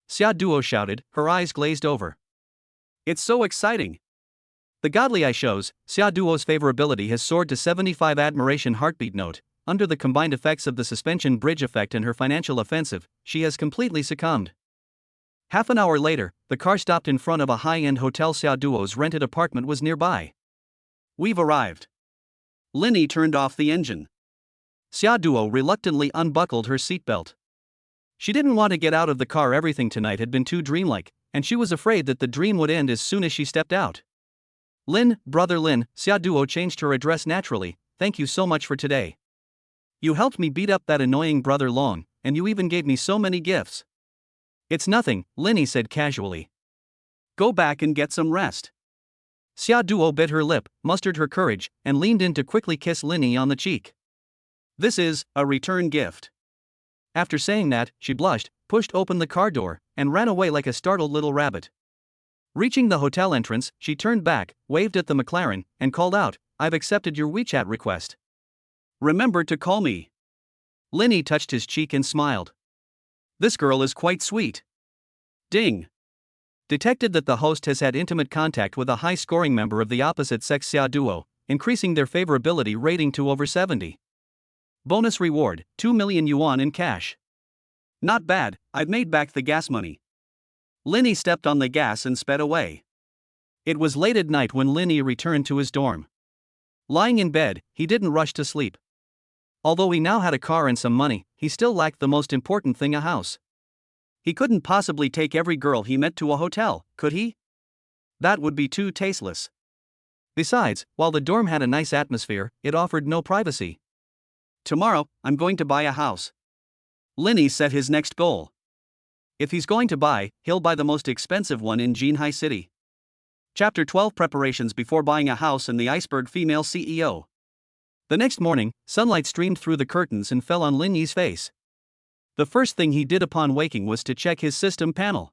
Xia Duo shouted, her eyes glazed over. It's so exciting. The godly eye shows, Xia Duo's favorability has soared to 75 admiration heartbeat note. Under the combined effects of the suspension bridge effect and her financial offensive, she has completely succumbed. Half an hour later, the car stopped in front of a high-end hotel. Xia Duo's rented apartment was nearby. We've arrived. Linny turned off the engine. Xia Duo reluctantly unbuckled her seatbelt. She didn't want to get out of the car. Everything tonight had been too dreamlike, and she was afraid that the dream would end as soon as she stepped out. Lin, brother Lin, Xia Duo changed her address naturally. Thank you so much for today. You helped me beat up that annoying brother Long, and you even gave me so many gifts. It's nothing, Linny said casually. Go back and get some rest. Xia Duo bit her lip, mustered her courage, and leaned in to quickly kiss Linny on the cheek. This is a return gift. After saying that, she blushed, pushed open the car door, and ran away like a startled little rabbit. Reaching the hotel entrance, she turned back, waved at the McLaren, and called out, I've accepted your WeChat request. Remember to call me. Linny touched his cheek and smiled. This girl is quite sweet. Ding. Detected that the host has had intimate contact with a high-scoring member of the opposite sex. Xia Duo, increasing their favorability rating to over 70. Bonus reward, 2 million yuan in cash. Not bad, I've made back the gas money. Linny stepped on the gas and sped away. It was late at night when Linny returned to his dorm. Lying in bed, he didn't rush to sleep. Although he now had a car and some money, he still lacked the most important thing, a house. He couldn't possibly take every girl he met to a hotel, could he? That would be too tasteless. Besides, while the dorm had a nice atmosphere, it offered no privacy. Tomorrow, I'm going to buy a house. Linny set his next goal. If he's going to buy, he'll buy the most expensive one in Jinhai City. Chapter 12 Preparations before buying a house and the iceberg female CEO. The next morning, sunlight streamed through the curtains and fell on Lin Yi's face. The first thing he did upon waking was to check his system panel.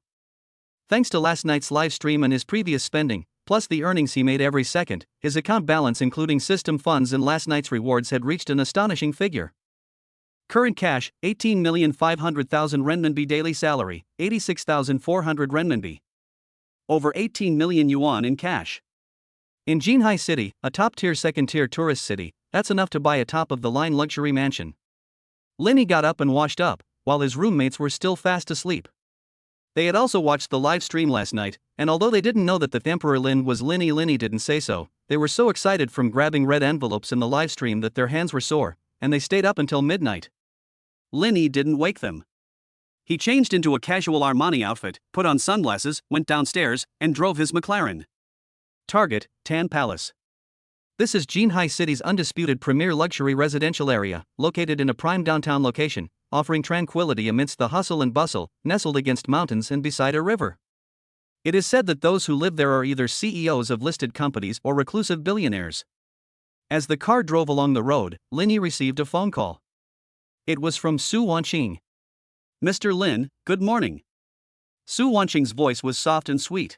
Thanks to last night's live stream and his previous spending, plus the earnings he made every second, his account balance including system funds and last night's rewards had reached an astonishing figure. Current cash, 18,500,000 renminbi. Daily salary, 86,400 renminbi. Over 18 million yuan in cash. In Jinhai City, a top-tier second-tier tourist city, that's enough to buy a top-of-the-line luxury mansion. Linny got up and washed up, while his roommates were still fast asleep. They had also watched the live stream last night, and although they didn't know that the Emperor Lin was Linny didn't say so, they were so excited from grabbing red envelopes in the live stream that their hands were sore, and they stayed up until midnight. Linny didn't wake them. He changed into a casual Armani outfit, put on sunglasses, went downstairs, and drove his McLaren. Target, Tan Palace. This is Jinhai City's undisputed premier luxury residential area, located in a prime downtown location, offering tranquility amidst the hustle and bustle, nestled against mountains and beside a river. It is said that those who live there are either CEOs of listed companies or reclusive billionaires. As the car drove along the road, Linny received a phone call. It was from Su Wanqing. Mr. Lin, good morning. Su Wanqing's voice was soft and sweet.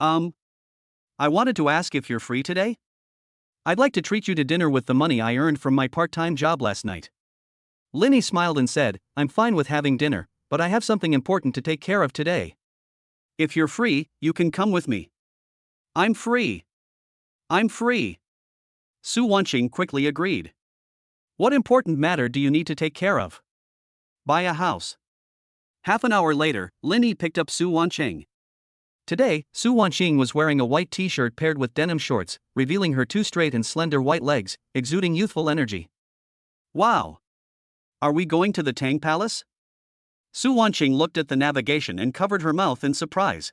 I wanted to ask if you're free today? I'd like to treat you to dinner with the money I earned from my part-time job last night. Linny smiled and said, I'm fine with having dinner, but I have something important to take care of today. If you're free, you can come with me. I'm free. I'm free. Su Wanqing quickly agreed. What important matter do you need to take care of? Buy a house. Half an hour later, Linny picked up Su Wanqing. Today, Su Wanqing was wearing a white t-shirt paired with denim shorts, revealing her two straight and slender white legs, exuding youthful energy. Wow! Are we going to the Tang Palace? Su Wanqing looked at the navigation and covered her mouth in surprise.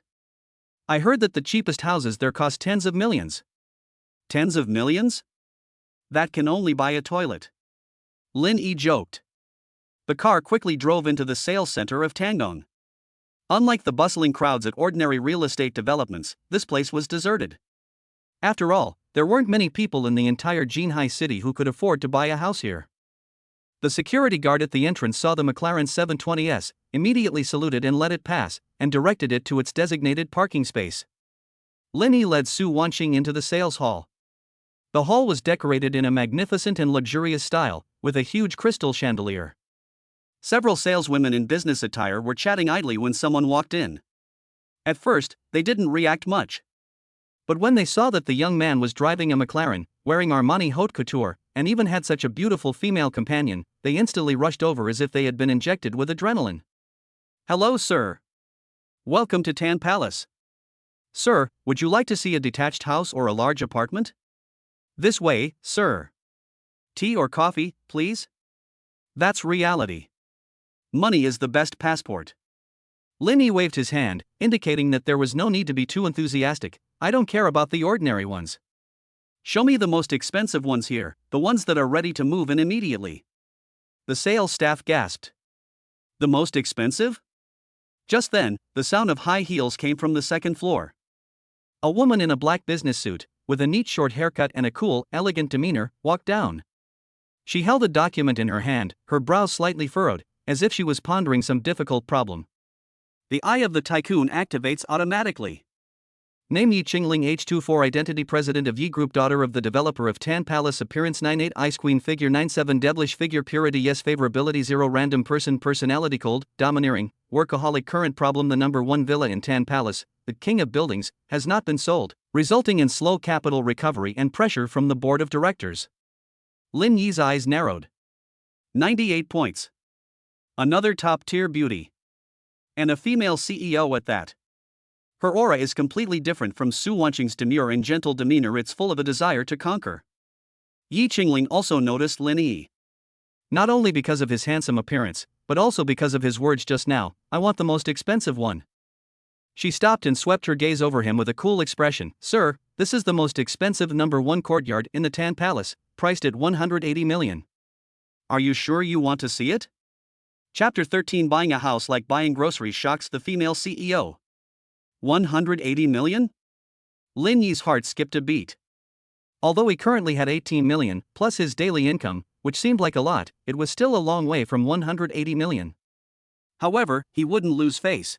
I heard that the cheapest houses there cost tens of millions. Tens of millions? That can only buy a toilet. Lin Yi joked. The car quickly drove into the sales center of Tangong. Unlike the bustling crowds at ordinary real estate developments, this place was deserted. After all, there weren't many people in the entire Jinhai city who could afford to buy a house here. The security guard at the entrance saw the McLaren 720S, immediately saluted and let it pass, and directed it to its designated parking space. Lin Yi led Su Wanqing into the sales hall. The hall was decorated in a magnificent and luxurious style, with a huge crystal chandelier. Several saleswomen in business attire were chatting idly when someone walked in. At first, they didn't react much. But when they saw that the young man was driving a McLaren, wearing Armani haute couture, and even had such a beautiful female companion, they instantly rushed over as if they had been injected with adrenaline. "Hello, sir. Welcome to Tan Palace. Sir, would you like to see a detached house or a large apartment? This way, sir. Tea or coffee, please?" That's reality. Money is the best passport. Lin Yi waved his hand, indicating that there was no need to be too enthusiastic. "I don't care about the ordinary ones. Show me the most expensive ones here, the ones that are ready to move in immediately." The sales staff gasped. "The most expensive?" Just then, the sound of high heels came from the second floor. A woman in a black business suit, with a neat short haircut and a cool, elegant demeanor, walked down. She held a document in her hand, her brows slightly furrowed, as if she was pondering some difficult problem. The eye of the tycoon activates automatically. Name: Yi Qingling, age 24, identity president of Yi Group, daughter of the developer of Tan Palace, appearance 9'8", ice queen, figure 9'7", devilish figure, purity yes, favorability 0, random person, personality cold, domineering, workaholic, current problem: the number 1 villa in Tan Palace, the king of buildings, has not been sold, resulting in slow capital recovery and pressure from the board of directors. Lin Yi's eyes narrowed. 98 points. Another top-tier beauty. And a female CEO at that. Her aura is completely different from Su Wanqing's demure and gentle demeanor. It's full of a desire to conquer. Yi Qingling also noticed Lin Yi. Not only because of his handsome appearance, but also because of his words just now, "I want the most expensive one." She stopped and swept her gaze over him with a cool expression. "Sir, this is the most expensive number 1 courtyard in the Tan Palace, priced at 180 million. Are you sure you want to see it?" Chapter 13: Buying a house like buying groceries shocks the female CEO. 180 million? Lin Yi's heart skipped a beat. Although he currently had 18 million, plus his daily income, which seemed like a lot, it was still a long way from 180 million. However, he wouldn't lose face.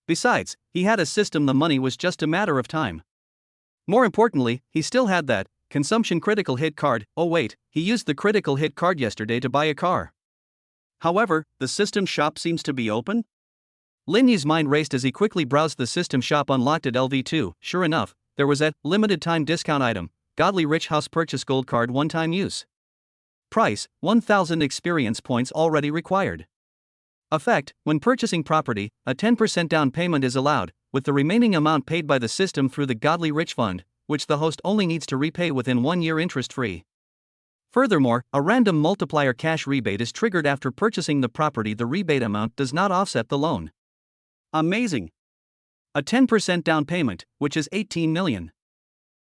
Besides, he had a system, the money was just a matter of time. More importantly, he still had that consumption critical hit card. Oh wait, he used the critical hit card yesterday to buy a car. However, the system shop seems to be open? Lin Yi's mind raced as he quickly browsed the system shop unlocked at LV2. Sure enough, there was a limited time discount item, Godly Rich House Purchase Gold Card, one-time use. Price, 1,000 experience points already required. Effect: when purchasing property, a 10% down payment is allowed, with the remaining amount paid by the system through the Godly Rich Fund, which the host only needs to repay within 1 year interest-free. Furthermore, a random multiplier cash rebate is triggered after purchasing the property. The rebate amount does not offset the loan. Amazing. A 10% down payment, which is 18 million.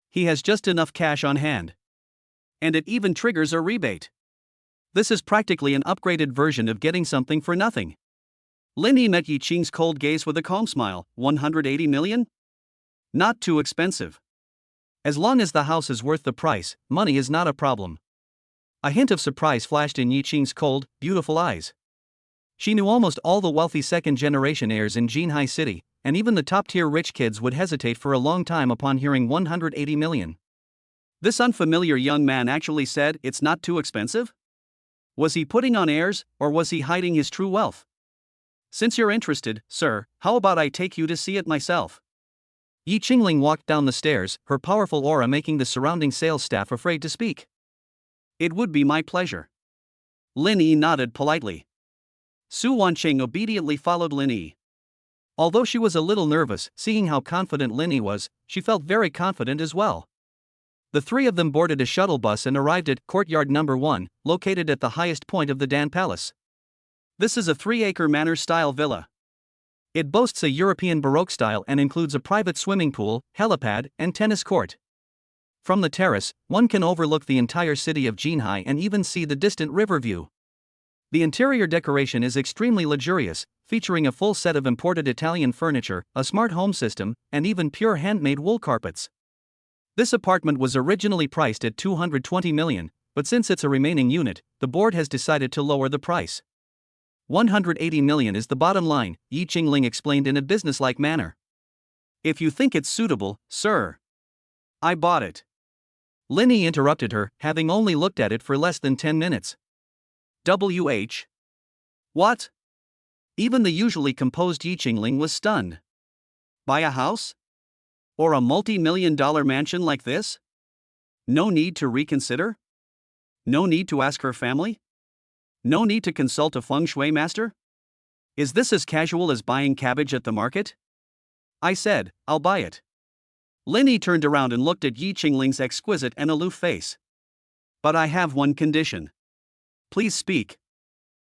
He has just enough cash on hand. And it even triggers a rebate. This is practically an upgraded version of getting something for nothing. Lin Yi met Yi Qing's cold gaze with a calm smile. 180 million? Not too expensive. As long as the house is worth the price, money is not a problem. A hint of surprise flashed in Yi Qing's cold, beautiful eyes. She knew almost all the wealthy second-generation heirs in Jinhai City, and even the top-tier rich kids would hesitate for a long time upon hearing 180 million. This unfamiliar young man actually said it's not too expensive? Was he putting on airs, or was he hiding his true wealth? Since you're interested, sir, how about I take you to see it myself? Yi Qingling walked down the stairs, her powerful aura making the surrounding sales staff afraid to speak. It would be my pleasure. Lin Yi nodded politely. Su Wanqing obediently followed Lin Yi. Although she was a little nervous, seeing how confident Lin Yi was, she felt very confident as well. The three of them boarded a shuttle bus and arrived at Courtyard Number 1, located at the highest point of the Dan Palace. This is a 3-acre manor-style villa. It boasts a European Baroque style and includes a private swimming pool, helipad, and tennis court. From the terrace, one can overlook the entire city of Jinhai and even see the distant river view. The interior decoration is extremely luxurious, featuring a full set of imported Italian furniture, a smart home system, and even pure handmade wool carpets. This apartment was originally priced at $220 million, but since it's a remaining unit, the board has decided to lower the price. $180 million is the bottom line, Yi Qingling explained in a businesslike manner. If you think it's suitable, sir. I bought it. Linny interrupted her, having only looked at it for less than 10 minutes. WH. What? Even the usually composed Yi Qingling was stunned. Buy a house? Or a multi-million-dollar mansion like this? No need to reconsider? No need to ask her family? No need to consult a feng shui master? Is this as casual as buying cabbage at the market? I said, I'll buy it. Linny turned around and looked at Yi Qingling's exquisite and aloof face. But I have one condition. Please speak.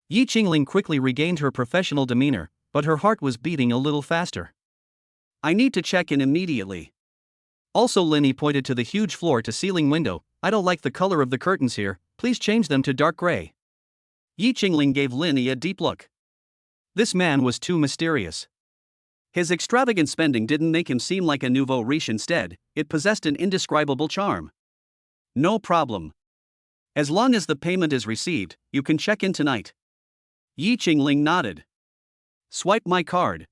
Yi Qingling quickly regained her professional demeanor, but her heart was beating a little faster. I need to check in immediately. Also, Linny pointed to the huge floor-to-ceiling window. I don't like the color of the curtains here, please change them to dark gray. Yi Qingling gave Linny a deep look. This man was too mysterious. His extravagant spending didn't make him seem like a nouveau riche, instead, it possessed an indescribable charm. No problem. As long as the payment is received, you can check in tonight. Yi Qingling nodded. Swipe my card.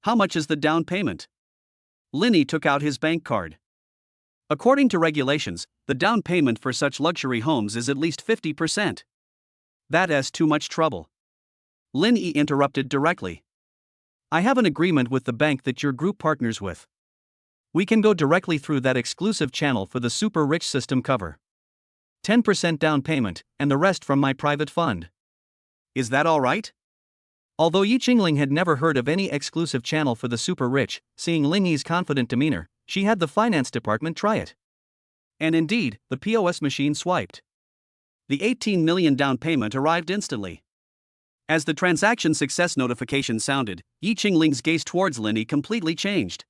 How much is the down payment? Linny took out his bank card. According to regulations, the down payment for such luxury homes is at least 50%. That's too much trouble. Linny interrupted directly. I have an agreement with the bank that your group partners with. We can go directly through that exclusive channel for the super rich system cover. 10% down payment, and the rest from my private fund. Is that all right? Although Yi Qingling had never heard of any exclusive channel for the super rich, seeing Lingy's confident demeanor, she had the finance department try it. And indeed, the POS machine swiped. The $18 million down payment arrived instantly. As the transaction success notification sounded, Yi Qingling's gaze towards Linny completely changed.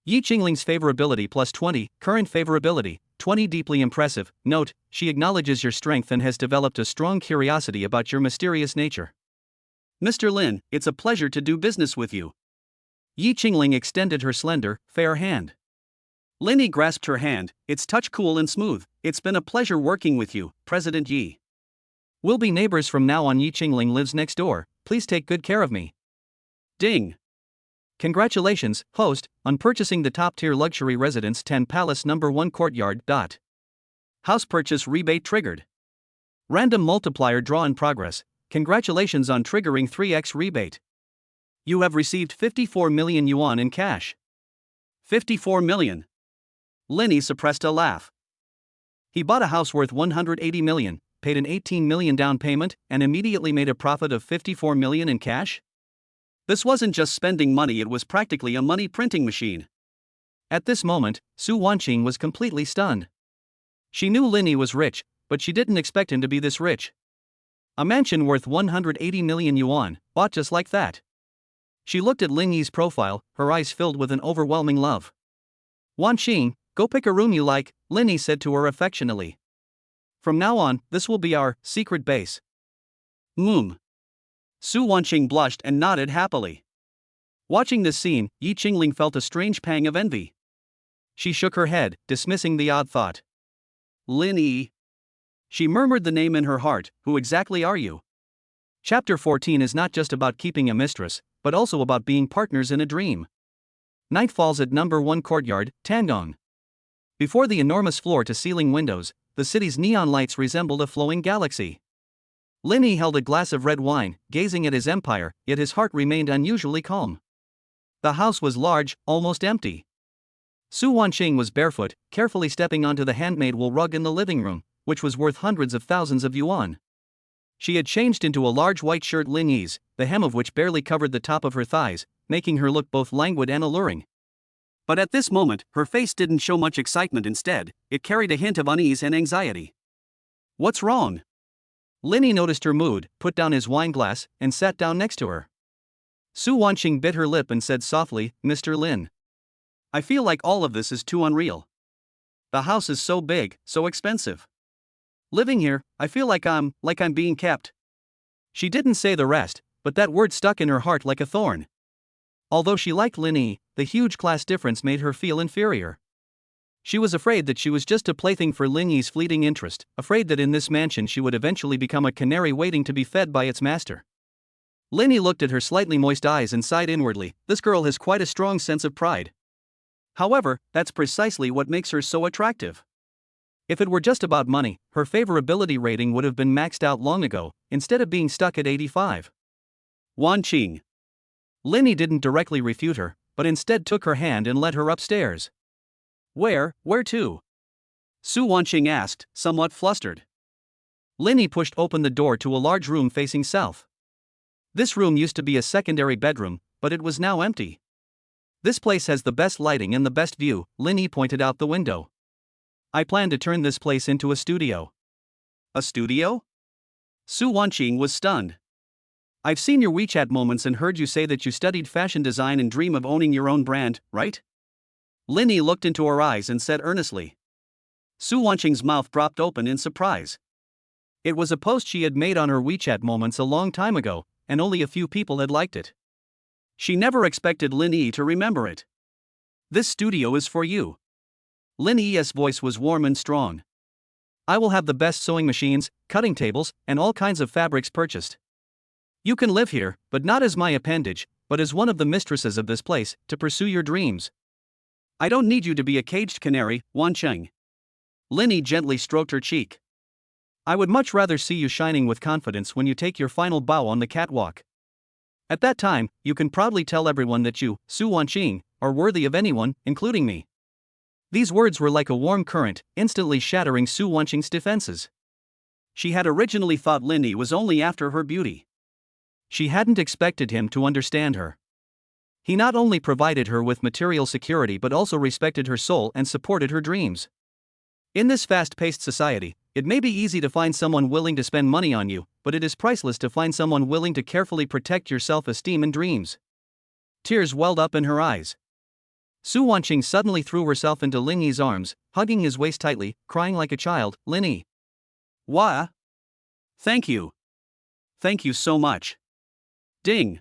Yi Qingling's favorability plus 20, current favorability, 20 deeply impressive. Note, she acknowledges your strength and has developed a strong curiosity about your mysterious nature. Mr. Lin, it's a pleasure to do business with you. Yi Qingling extended her slender, fair hand. Linny grasped her hand, its touch cool and smooth. It's been a pleasure working with you, President Yi. We'll be neighbors from now on. Yi Qingling lives next door, please take good care of me. Ding. Congratulations, host, on purchasing the top-tier luxury residence 10 Palace No. 1 Courtyard. House purchase rebate triggered. Random multiplier draw in progress. Congratulations on triggering 3x rebate. You have received 54 million yuan in cash. 54 million. Linny suppressed a laugh. He bought a house worth 180 million, paid an 18 million down payment, and immediately made a profit of 54 million in cash? This wasn't just spending money, it was practically a money printing machine. At this moment, Su Wanqing was completely stunned. She knew Linny was rich, but she didn't expect him to be this rich. A mansion worth 180 million yuan, bought just like that. She looked at Lingy's profile, her eyes filled with an overwhelming love. Wanqing, go pick a room you like, Linny said to her affectionately. From now on, this will be our secret base. Su Wanqing blushed and nodded happily. Watching this scene, Yi Qingling felt a strange pang of envy. She shook her head, dismissing the odd thought. Linny. She murmured the name in her heart. Who exactly are you? Chapter 14 is not just about keeping a mistress, but also about being partners in a dream. Night falls at No. 1 Courtyard, Tangong. Before the enormous floor-to-ceiling windows, the city's neon lights resembled a flowing galaxy. Linny held a glass of red wine, gazing at his empire, yet his heart remained unusually calm. The house was large, almost empty. Su Wanqing was barefoot, carefully stepping onto the handmade wool rug in the living room, which was worth hundreds of thousands of yuan. She had changed into a large white shirt, Lingy's, the hem of which barely covered the top of her thighs, making her look both languid and alluring. But at this moment, her face didn't show much excitement. Instead, it carried a hint of unease and anxiety. What's wrong? Linny noticed her mood, put down his wine glass, and sat down next to her. Su Wanqing bit her lip and said softly, Mr. Lin. I feel like all of this is too unreal. The house is so big, so expensive. Living here, I feel like I'm being kept. She didn't say the rest, but that word stuck in her heart like a thorn. Although she liked Lin Yi, the huge class difference made her feel inferior. She was afraid that she was just a plaything for Lin Yi's fleeting interest, afraid that in this mansion she would eventually become a canary waiting to be fed by its master. Lin Yi looked at her slightly moist eyes and sighed inwardly. This girl has quite a strong sense of pride. However, that's precisely what makes her so attractive. If it were just about money, her favorability rating would have been maxed out long ago, instead of being stuck at 85. Wan Qing. Lin Yi didn't directly refute her, but instead took her hand and led her upstairs. Where to? Su Wanqing asked, somewhat flustered. Lin Yi pushed open the door to a large room facing south. This room used to be a secondary bedroom, but it was now empty. This place has the best lighting and the best view, Lin Yi pointed out the window. I plan to turn this place into a studio. A studio? Su Wanqing was stunned. I've seen your WeChat moments and heard you say that you studied fashion design and dream of owning your own brand, right? Lin Yi looked into her eyes and said earnestly. Su Wanqing's mouth dropped open in surprise. It was a post she had made on her WeChat moments a long time ago, and only a few people had liked it. She never expected Lin Yi to remember it. This studio is for you. Lin Yi's voice was warm and strong. I will have the best sewing machines, cutting tables, and all kinds of fabrics purchased. You can live here, but not as my appendage, but as one of the mistresses of this place, to pursue your dreams. I don't need you to be a caged canary, Wanqing. Lin Yi gently stroked her cheek. I would much rather see you shining with confidence when you take your final bow on the catwalk. At that time, you can proudly tell everyone that you, Su Wanqing, are worthy of anyone, including me. These words were like a warm current, instantly shattering Su Wanqing's defenses. She had originally thought Lin Yi was only after her beauty. She hadn't expected him to understand her. He not only provided her with material security but also respected her soul and supported her dreams. In this fast-paced society, it may be easy to find someone willing to spend money on you, but it is priceless to find someone willing to carefully protect your self-esteem and dreams. Tears welled up in her eyes. Su Wanqing suddenly threw herself into Lin Yi's arms, hugging his waist tightly, crying like a child. Lin Yi. Wah? Thank you. Thank you so much. Ding.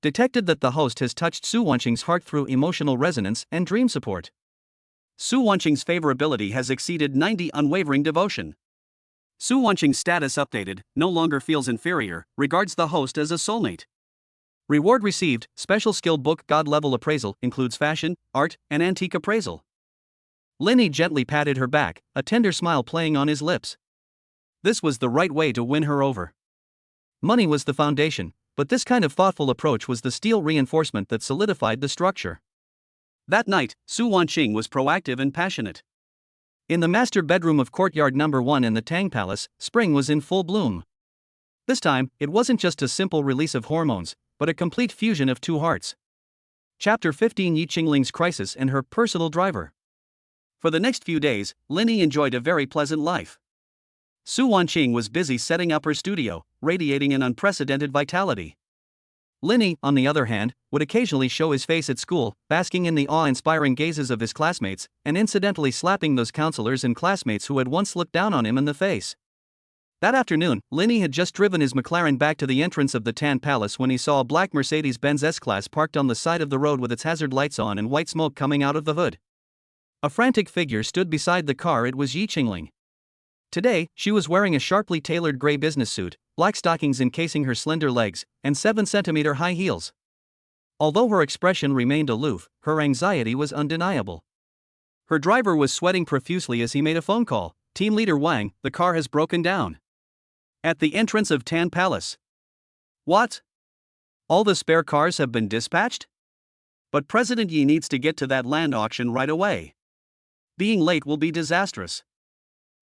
Detected that the host has touched Su Wanqing's heart through emotional resonance and dream support. Su Wanqing's favorability has exceeded 90 unwavering devotion. Su Wanqing's status updated, no longer feels inferior, regards the host as a soulmate. Reward received, special skill book God level appraisal, includes fashion, art, and antique appraisal. Lin Yi gently patted her back, a tender smile playing on his lips. This was the right way to win her over. Money was the foundation, but this kind of thoughtful approach was the steel reinforcement that solidified the structure. That night, Su Wanqing was proactive and passionate. In the master bedroom of courtyard number 1 in the Tang Palace, spring was in full bloom. This time, it wasn't just a simple release of hormones, but a complete fusion of two hearts. Chapter 15: Yi Qingling's Crisis and Her Personal Driver. For the next few days, Lin Yi enjoyed a very pleasant life. Su Wanqing was busy setting up her studio, radiating an unprecedented vitality. Lin Yi, on the other hand, would occasionally show his face at school, basking in the awe-inspiring gazes of his classmates, and incidentally slapping those counselors and classmates who had once looked down on him in the face. That afternoon, Lin Yi had just driven his McLaren back to the entrance of the Tan Palace when he saw a black Mercedes-Benz S-Class parked on the side of the road with its hazard lights on and white smoke coming out of the hood. A frantic figure stood beside the car. It was Yi Qingling. Today, she was wearing a sharply tailored gray business suit, black stockings encasing her slender legs, and 7-centimeter high heels. Although her expression remained aloof, her anxiety was undeniable. Her driver was sweating profusely as he made a phone call. Team leader Wang, the car has broken down. At the entrance of Tan Palace. What? All the spare cars have been dispatched? But President Yi needs to get to that land auction right away. Being late will be disastrous.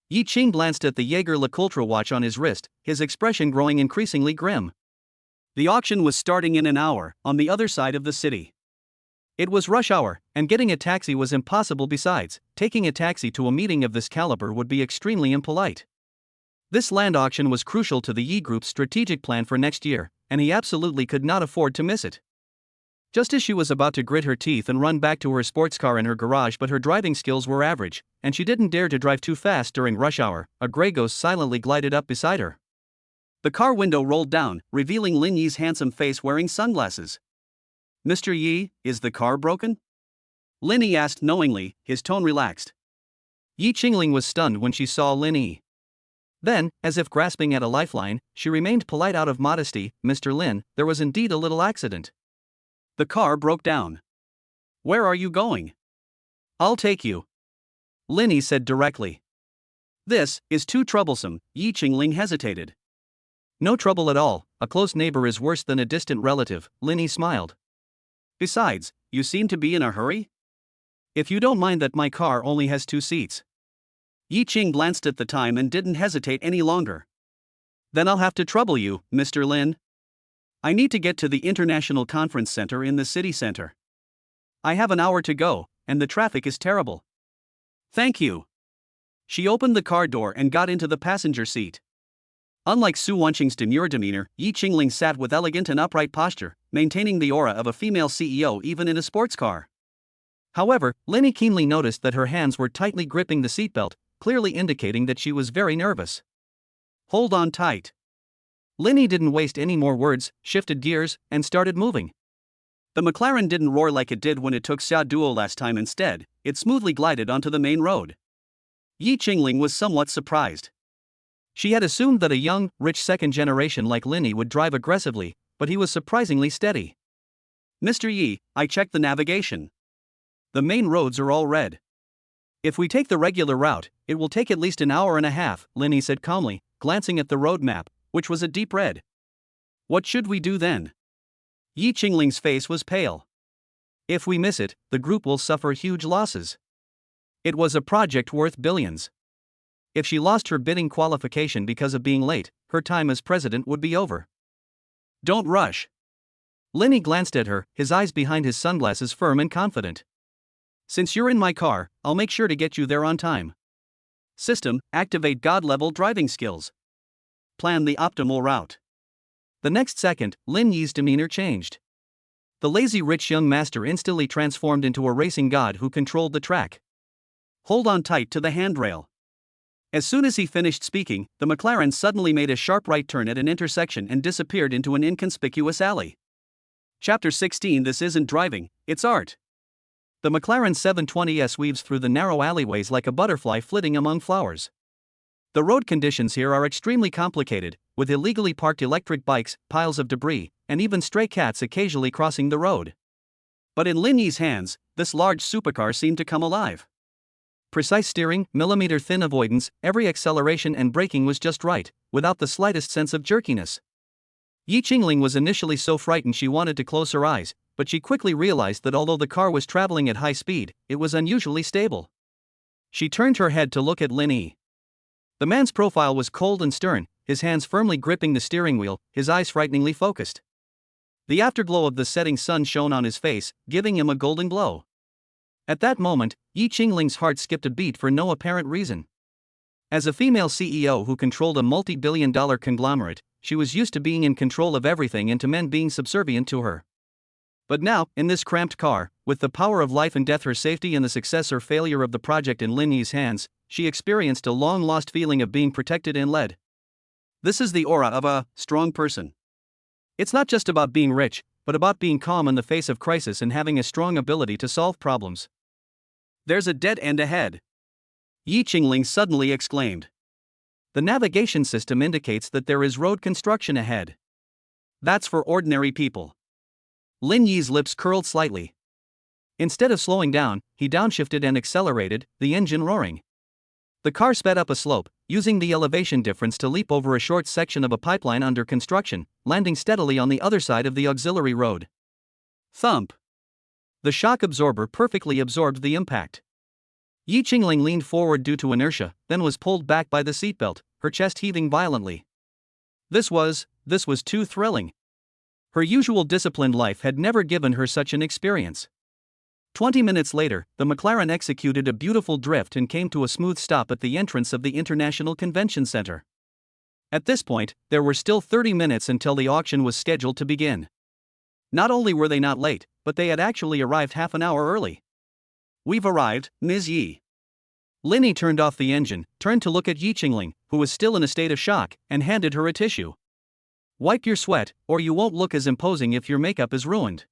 Yi Qing glanced at the Jaeger LeCoultre watch on his wrist, his expression growing increasingly grim. The auction was starting in an hour, on the other side of the city. It was rush hour, and getting a taxi was impossible. Besides, taking a taxi to a meeting of this caliber would be extremely impolite. This land auction was crucial to the Yi Group's strategic plan for next year, and he absolutely could not afford to miss it. Just as she was about to grit her teeth and run back to her sports car in her garage, but her driving skills were average, and she didn't dare to drive too fast during rush hour, a gray ghost silently glided up beside her. The car window rolled down, revealing Lin Yi's handsome face wearing sunglasses. "Mr. Yi, is the car broken?" Lin Yi asked knowingly, his tone relaxed. Yi Qingling was stunned when she saw Lin Yi. Then, as if grasping at a lifeline, she remained polite out of modesty. "Mr. Lin, there was indeed a little accident. The car broke down. Where are you going?" "I'll take you," Lin Yi said directly. "This is too troublesome," Yi Qingling hesitated. "No trouble at all, a close neighbor is worse than a distant relative," Lin Yi smiled. "Besides, you seem to be in a hurry? If you don't mind that my car only has 2 seats. Yi Qing glanced at the time and didn't hesitate any longer. "Then I'll have to trouble you, Mr. Lin. I need to get to the International Conference Center in the city center. I have an hour to go, and the traffic is terrible." "Thank you." She opened the car door and got into the passenger seat. Unlike Su Wenqing's demure demeanor, Yi Qingling sat with elegant and upright posture, maintaining the aura of a female CEO even in a sports car. However, Lin Yi keenly noticed that her hands were tightly gripping the seatbelt, clearly indicating that she was very nervous. "Hold on tight." Lin Yi didn't waste any more words, shifted gears, and started moving. The McLaren didn't roar like it did when it took Xia Duo last time. Instead, it smoothly glided onto the main road. Yi Qingling was somewhat surprised. She had assumed that a young, rich second generation like Lin Yi would drive aggressively, but he was surprisingly steady. "Mr. Yi, I checked the navigation. The main roads are all red. If we take the regular route, it will take at least an hour and a half," Lin Yi said calmly, glancing at the road map, which was a deep red. "What should we do then?" Yi Qingling's face was pale. "If we miss it, the group will suffer huge losses. It was a project worth billions. If she lost her bidding qualification because of being late, her time as president would be over." "Don't rush." Lin Yi glanced at her, his eyes behind his sunglasses firm and confident. "Since you're in my car, I'll make sure to get you there on time. System, activate God-level driving skills. Plan the optimal route." The next second, Lin Yi's demeanor changed. The lazy rich young master instantly transformed into a racing god who controlled the track. "Hold on tight to the handrail." As soon as he finished speaking, the McLaren suddenly made a sharp right turn at an intersection and disappeared into an inconspicuous alley. Chapter 16. This isn't driving, it's art. The McLaren 720S weaves through the narrow alleyways like a butterfly flitting among flowers. The road conditions here are extremely complicated, with illegally parked electric bikes, piles of debris, and even stray cats occasionally crossing the road. But in Lin Yi's hands, this large supercar seemed to come alive. Precise steering, millimeter-thin avoidance, every acceleration and braking was just right, without the slightest sense of jerkiness. Yi Qingling was initially so frightened she wanted to close her eyes, but she quickly realized that although the car was traveling at high speed, it was unusually stable. She turned her head to look at Lin Yi. The man's profile was cold and stern, his hands firmly gripping the steering wheel, his eyes frighteningly focused. The afterglow of the setting sun shone on his face, giving him a golden glow. At that moment, Yi Qingling's heart skipped a beat for no apparent reason. As a female CEO who controlled a multi-billion-dollar conglomerate, she was used to being in control of everything and to men being subservient to her. But now, in this cramped car, with the power of life and death, her safety and the success or failure of the project in Lin Yi's hands, she experienced a long-lost feeling of being protected and led. This is the aura of a strong person. It's not just about being rich, but about being calm in the face of crisis and having a strong ability to solve problems. "There's a dead end ahead," Yi Qingling suddenly exclaimed. The navigation system indicates that there is road construction ahead. That's for ordinary people. Lin Yi's lips curled slightly. Instead of slowing down, he downshifted and accelerated, the engine roaring. The car sped up a slope, using the elevation difference to leap over a short section of a pipeline under construction, landing steadily on the other side of the auxiliary road. Thump! The shock absorber perfectly absorbed the impact. Yi Qingling leaned forward due to inertia, then was pulled back by the seatbelt, her chest heaving violently. This was too thrilling. Her usual disciplined life had never given her such an experience. 20 minutes later, the McLaren executed a beautiful drift and came to a smooth stop at the entrance of the International Convention Center. At this point, there were still 30 minutes until the auction was scheduled to begin. Not only were they not late, but they had actually arrived half an hour early. "We've arrived, Ms. Yi." Lin Yi turned off the engine, turned to look at Yi Qingling, who was still in a state of shock, and handed her a tissue. Wipe your sweat, or you won't look as imposing if your makeup is ruined.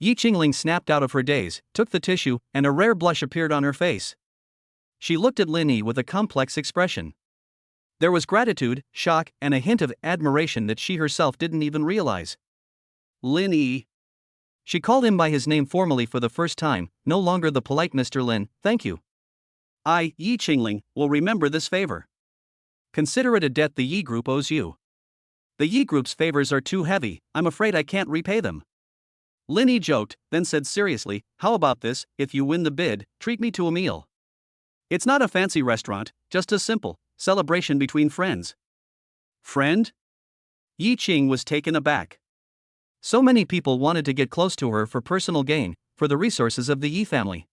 Yi Qingling snapped out of her daze, took the tissue, and a rare blush appeared on her face. She looked at Lin Yi with a complex expression. There was gratitude, shock, and a hint of admiration that she herself didn't even realize. Lin Yi. She called him by his name formally for the first time, no longer the polite Mr. Lin. Thank you. I, Yi Qingling, will remember this favor. Consider it a debt the Yi Group owes you. The Yi Group's favors are too heavy, I'm afraid I can't repay them. Lin Yi joked, then said seriously, how about this, if you win the bid, treat me to a meal. It's not a fancy restaurant, just a simple celebration between friends. Friend? Yi Qing was taken aback. So many people wanted to get close to her for personal gain, for the resources of the Yi family.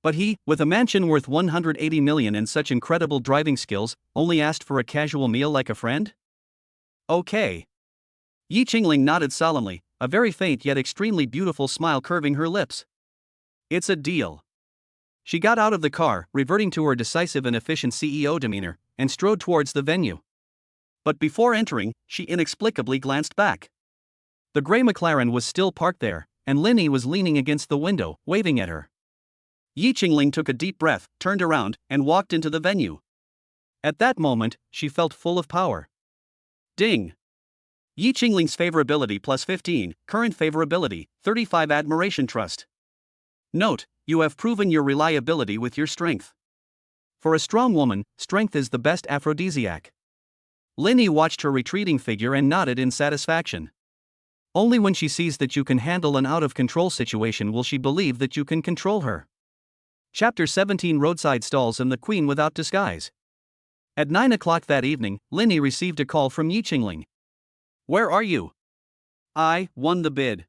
But he, with a mansion worth 180 million and such incredible driving skills, only asked for a casual meal like a friend? Okay. Yi Qingling nodded solemnly, a very faint yet extremely beautiful smile curving her lips. It's a deal. She got out of the car, reverting to her decisive and efficient CEO demeanor, and strode towards the venue. But before entering, she inexplicably glanced back. The gray McLaren was still parked there, and Lin Yi was leaning against the window, waving at her. Yi Qingling took a deep breath, turned around, and walked into the venue. At that moment, she felt full of power. Ding! Yi Qingling's favorability plus 15, current favorability, 35 admiration trust. Note, you have proven your reliability with your strength. For a strong woman, strength is the best aphrodisiac. Lin Yi watched her retreating figure and nodded in satisfaction. Only when she sees that you can handle an out-of-control situation will she believe that you can control her. Chapter 17 Roadside Stalls and the Queen Without Disguise. At 9 o'clock that evening, Lin Yi received a call from Yi Qingling. Where are you? I won the bid.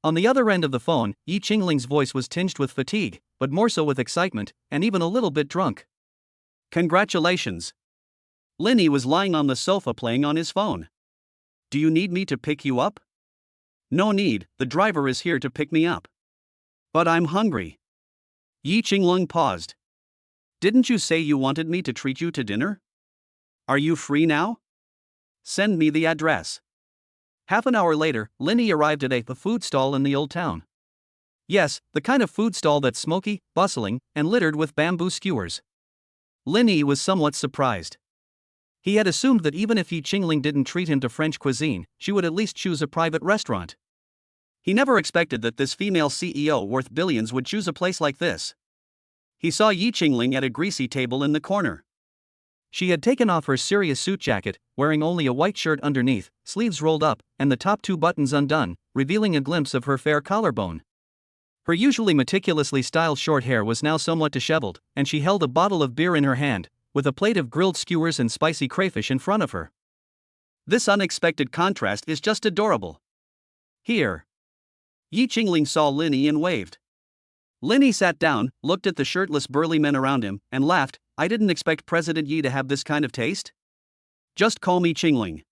On the other end of the phone, Yi Qingling's voice was tinged with fatigue, but more so with excitement, and even a little bit drunk. Congratulations. Lin Yi was lying on the sofa playing on his phone. Do you need me to pick you up? No need, the driver is here to pick me up. But I'm hungry. Yi Qingling paused. Didn't you say you wanted me to treat you to dinner? Are you free now? Send me the address. Half an hour later, Lin Yi arrived at a food stall in the old town. Yes, the kind of food stall that's smoky, bustling, and littered with bamboo skewers. Lin Yi was somewhat surprised. He had assumed that even if Yi Qingling didn't treat him to French cuisine, she would at least choose a private restaurant. He never expected that this female CEO worth billions would choose a place like this. He saw Yi Qingling at a greasy table in the corner. She had taken off her serious suit jacket, wearing only a white shirt underneath, sleeves rolled up, and the top two buttons undone, revealing a glimpse of her fair collarbone. Her usually meticulously styled short hair was now somewhat disheveled, and she held a bottle of beer in her hand, with a plate of grilled skewers and spicy crayfish in front of her. This unexpected contrast is just adorable. Here. Yi Qingling saw Lin Yi and waved. Lin Yi sat down, looked at the shirtless burly men around him, and laughed. I didn't expect President Yi to have this kind of taste. Just call me Qingling.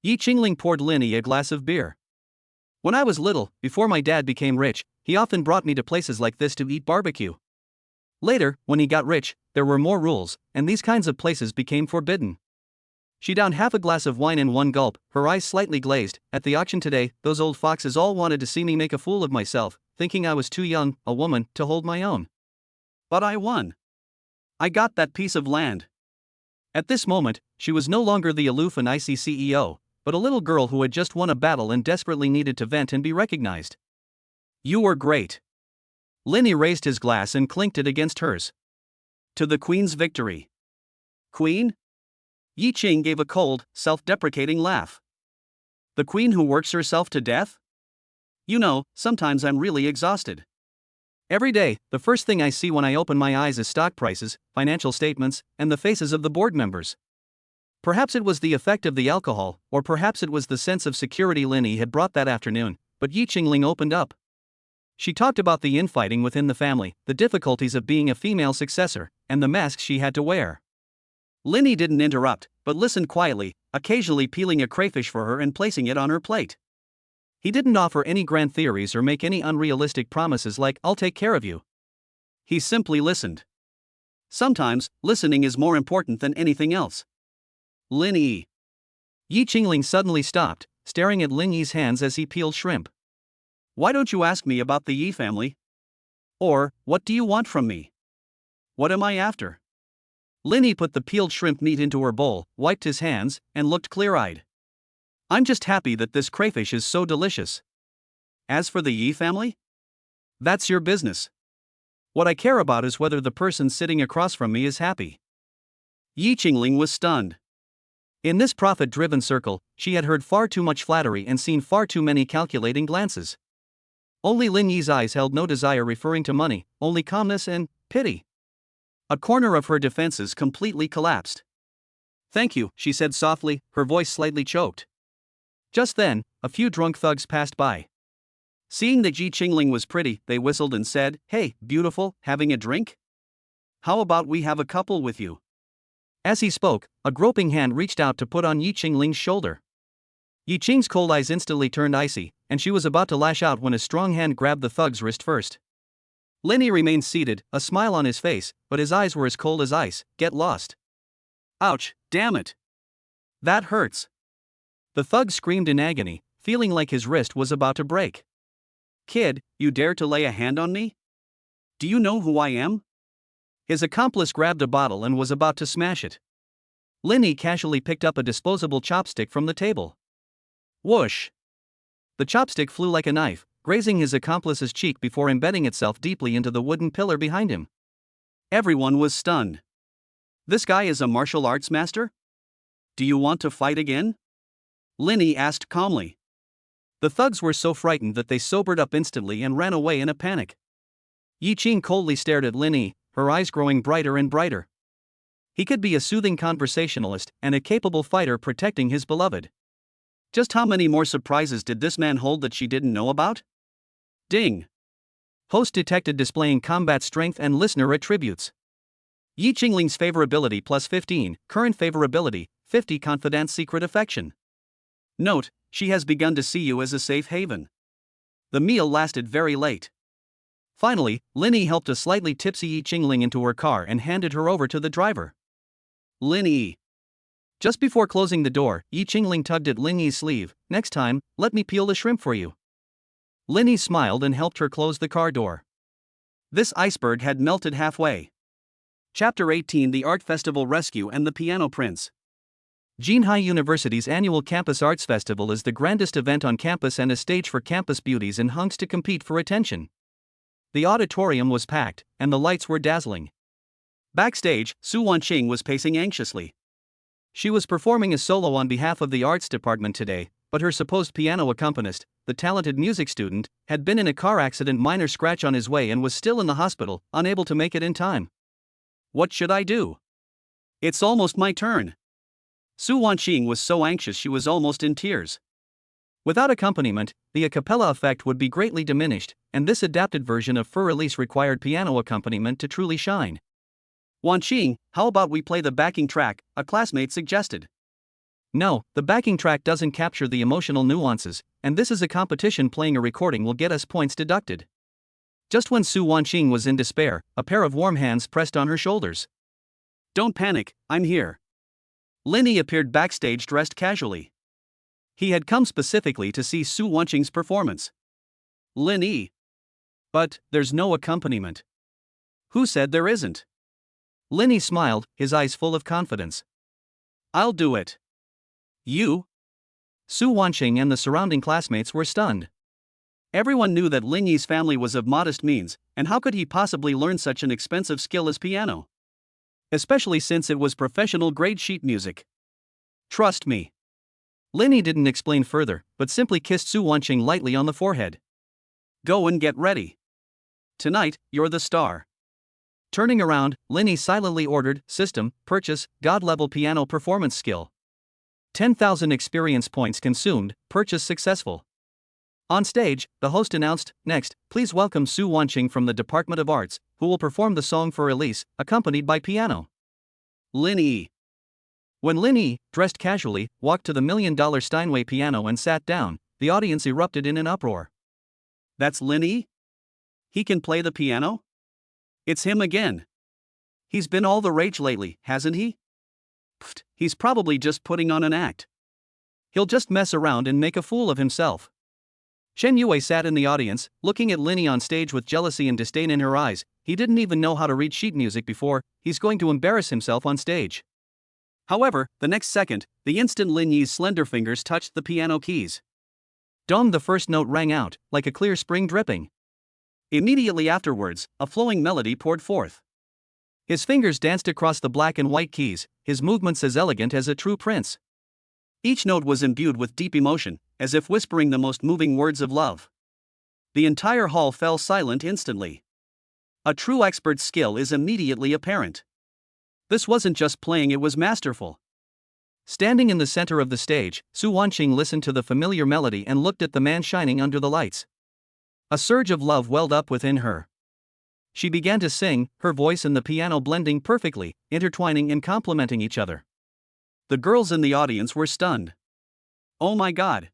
Yi Qingling poured Lin Yi a glass of beer. When I was little, before my dad became rich, he often brought me to places like this to eat barbecue. Later, when he got rich, there were more rules, and these kinds of places became forbidden. She downed half a glass of wine in one gulp, her eyes slightly glazed. At the auction today, those old foxes all wanted to see me make a fool of myself, thinking I was too young, a woman, to hold my own. But I won. I got that piece of land. At this moment, she was no longer the aloof and icy CEO, but a little girl who had just won a battle and desperately needed to vent and be recognized. You were great. Lin Yi raised his glass and clinked it against hers. To the Queen's victory. Queen? Yi Qing gave a cold, self-deprecating laugh. The Queen who works herself to death? You know, sometimes I'm really exhausted. Every day, the first thing I see when I open my eyes is stock prices, financial statements, and the faces of the board members. Perhaps it was the effect of the alcohol, or perhaps it was the sense of security Lin Yi had brought that afternoon, but Yi Qingling opened up. She talked about the infighting within the family, the difficulties of being a female successor, and the masks she had to wear. Lin Yi didn't interrupt, but listened quietly, occasionally peeling a crayfish for her and placing it on her plate. He didn't offer any grand theories or make any unrealistic promises like, I'll take care of you. He simply listened. Sometimes, listening is more important than anything else. Lin Yi. Yi Qingling suddenly stopped, staring at Lin Yi's hands as he peeled shrimp. Why don't you ask me about the Yi family? Or, what do you want from me? What am I after? Lin Yi put the peeled shrimp meat into her bowl, wiped his hands, and looked clear-eyed. I'm just happy that this crayfish is so delicious. As for the Yi family? That's your business. What I care about is whether the person sitting across from me is happy. Yi Qingling was stunned. In this profit-driven circle, she had heard far too much flattery and seen far too many calculating glances. Only Lin Yi's eyes held no desire referring to money, only calmness and pity. A corner of her defenses completely collapsed. Thank you, she said softly, her voice slightly choked. Just then, a few drunk thugs passed by. Seeing that Yi Qingling was pretty, they whistled and said, Hey, beautiful, having a drink? How about we have a couple with you? As he spoke, a groping hand reached out to put on Yi Qingling's shoulder. Yi Qing's cold eyes instantly turned icy, and she was about to lash out when a strong hand grabbed the thug's wrist first. Lin Yi remained seated, a smile on his face, but his eyes were as cold as ice. Get lost. Ouch, damn it. That hurts. The thug screamed in agony, feeling like his wrist was about to break. Kid, you dare to lay a hand on me? Do you know who I am? His accomplice grabbed a bottle and was about to smash it. Lin Yi casually picked up a disposable chopstick from the table. Whoosh! The chopstick flew like a knife, grazing his accomplice's cheek before embedding itself deeply into the wooden pillar behind him. Everyone was stunned. This guy is a martial arts master? Do you want to fight again? Lin Yi asked calmly. The thugs were so frightened that they sobered up instantly and ran away in a panic. Yi Qing coldly stared at Lin Yi, her eyes growing brighter and brighter. He could be a soothing conversationalist and a capable fighter protecting his beloved. Just how many more surprises did this man hold that she didn't know about? Ding! Host detected displaying combat strength and listener attributes. Yi Qingling's favorability plus 15, current favorability, 50 confidant secret affection. Note, she has begun to see you as a safe haven. The meal lasted very late. Finally, Lin Yi helped a slightly tipsy Yi Qingling into her car and handed her over to the driver. Lin Yi. Just before closing the door, Yi Qingling tugged at Lin Yi's sleeve. Next time, let me peel the shrimp for you. Lin Yi smiled and helped her close the car door. This iceberg had melted halfway. Chapter 18: The Art Festival Rescue and the Piano Prince. Jinhai University's annual Campus Arts Festival is the grandest event on campus and a stage for campus beauties and hunks to compete for attention. The auditorium was packed, and the lights were dazzling. Backstage, Su Wanqing was pacing anxiously. She was performing a solo on behalf of the arts department today, but her supposed piano accompanist, the talented music student, had been in a car accident, minor scratch on his way, and was still in the hospital, unable to make it in time. What should I do? It's almost my turn. Su Wanqing was so anxious she was almost in tears. Without accompaniment, the a cappella effect would be greatly diminished, and this adapted version of Fur Release required piano accompaniment to truly shine. Wanqing, how about we play the backing track, a classmate suggested. No, the backing track doesn't capture the emotional nuances, and this is a competition. Playing a recording will get us points deducted. Just when Su Wanqing was in despair, a pair of warm hands pressed on her shoulders. Don't panic, I'm here. Lin Yi appeared backstage dressed casually. He had come specifically to see Su Wanqing's performance. Lin Yi. But, there's no accompaniment. Who said there isn't? Lin Yi smiled, his eyes full of confidence. I'll do it. You? Su Wanqing and the surrounding classmates were stunned. Everyone knew that Lin Yi's family was of modest means, and how could he possibly learn such an expensive skill as piano? Especially since it was professional grade sheet music. Trust me. Lin Yi didn't explain further, but simply kissed Su Wanqing lightly on the forehead. Go and get ready. Tonight, you're the star. Turning around, Lin Yi silently ordered, System, purchase, God-level piano performance skill. 10,000 experience points consumed, purchase successful. On stage, the host announced, Next, please welcome Su Wanqing from the Department of Arts, who will perform the song For Release, accompanied by piano. Lin Yi. When Lin Yi, dressed casually, walked to the $1 million Steinway piano and sat down, the audience erupted in an uproar. That's Lin Yi? He can play the piano? It's him again. He's been all the rage lately, hasn't he? Pfft, he's probably just putting on an act. He'll just mess around and make a fool of himself. Chen Yue sat in the audience, looking at Linny on stage with jealousy and disdain in her eyes. He didn't even know how to read sheet music before, he's going to embarrass himself on stage. However, the next second, the instant Lin Yi's slender fingers touched the piano keys. Dong, the first note rang out, like a clear spring dripping. Immediately afterwards, a flowing melody poured forth. His fingers danced across the black and white keys, his movements as elegant as a true prince. Each note was imbued with deep emotion, as if whispering the most moving words of love. The entire hall fell silent instantly. A true expert's skill is immediately apparent. This wasn't just playing, it was masterful. Standing in the center of the stage, Su Wanqing listened to the familiar melody and looked at the man shining under the lights. A surge of love welled up within her. She began to sing, her voice and the piano blending perfectly, intertwining and complementing each other. The girls in the audience were stunned. Oh my God!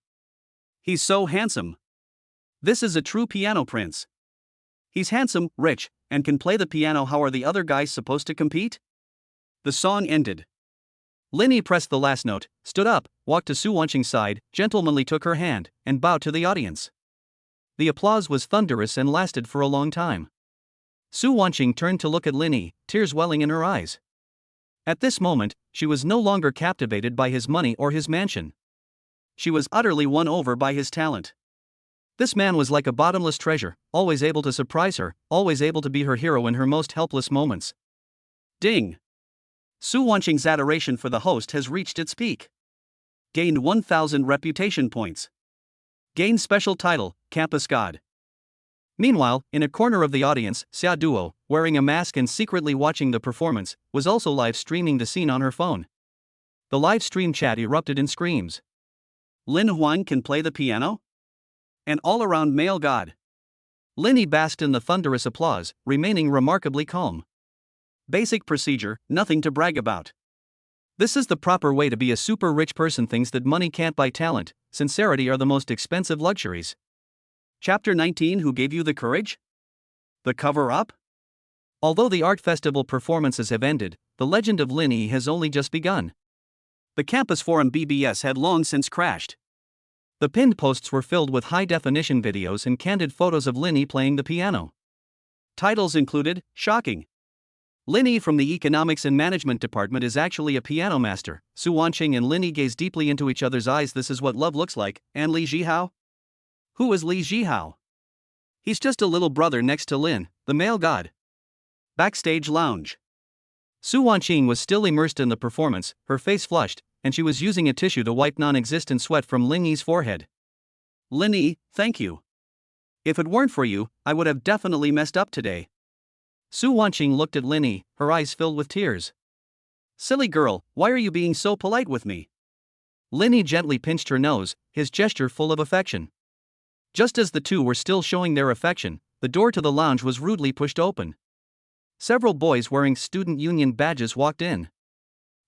He's so handsome! This is a true piano prince. He's handsome, rich, and can play the piano. How are the other guys supposed to compete? The song ended. Linny pressed the last note, stood up, walked to Su Wanqing's side, gentlemanly took her hand, and bowed to the audience. The applause was thunderous and lasted for a long time. Su Wanqing turned to look at Linny, tears welling in her eyes. At this moment, she was no longer captivated by his money or his mansion. She was utterly won over by his talent. This man was like a bottomless treasure, always able to surprise her, always able to be her hero in her most helpless moments. Ding! Su Wanqing's adoration for the host has reached its peak. Gained 1,000 reputation points. Gained special title, Campus God. Meanwhile, in a corner of the audience, Xia Duo, wearing a mask and secretly watching the performance, was also live streaming the scene on her phone. The live stream chat erupted in screams. Lin Huan can play the piano? An all-around male god. Linny basked in the thunderous applause, remaining remarkably calm. Basic procedure, nothing to brag about. This is the proper way to be a super rich person. Thinks that money can't buy talent, sincerity are the most expensive luxuries. Chapter 19. Who gave you the courage? The cover-up? Although the art festival performances have ended, the legend of Linny has only just begun. The campus forum BBS had long since crashed. The pinned posts were filled with high-definition videos and candid photos of Linny playing the piano. Titles included, shocking. Linny from the Economics and Management Department is actually a piano master. Su Wanqing and Linny gaze deeply into each other's eyes. This is what love looks like. And Li Jihao? Who is Li Jihao? He's just a little brother next to Lin, the male god. Backstage lounge. Su Wanqing was still immersed in the performance, her face flushed, and she was using a tissue to wipe non-existent sweat from Lin Yi's forehead. Linny, thank you. If it weren't for you, I would have definitely messed up today. Su Wanqing looked at Linny, her eyes filled with tears. Silly girl, why are you being so polite with me? Linny gently pinched her nose, his gesture full of affection. Just as the two were still showing their affection, the door to the lounge was rudely pushed open. Several boys wearing student union badges walked in.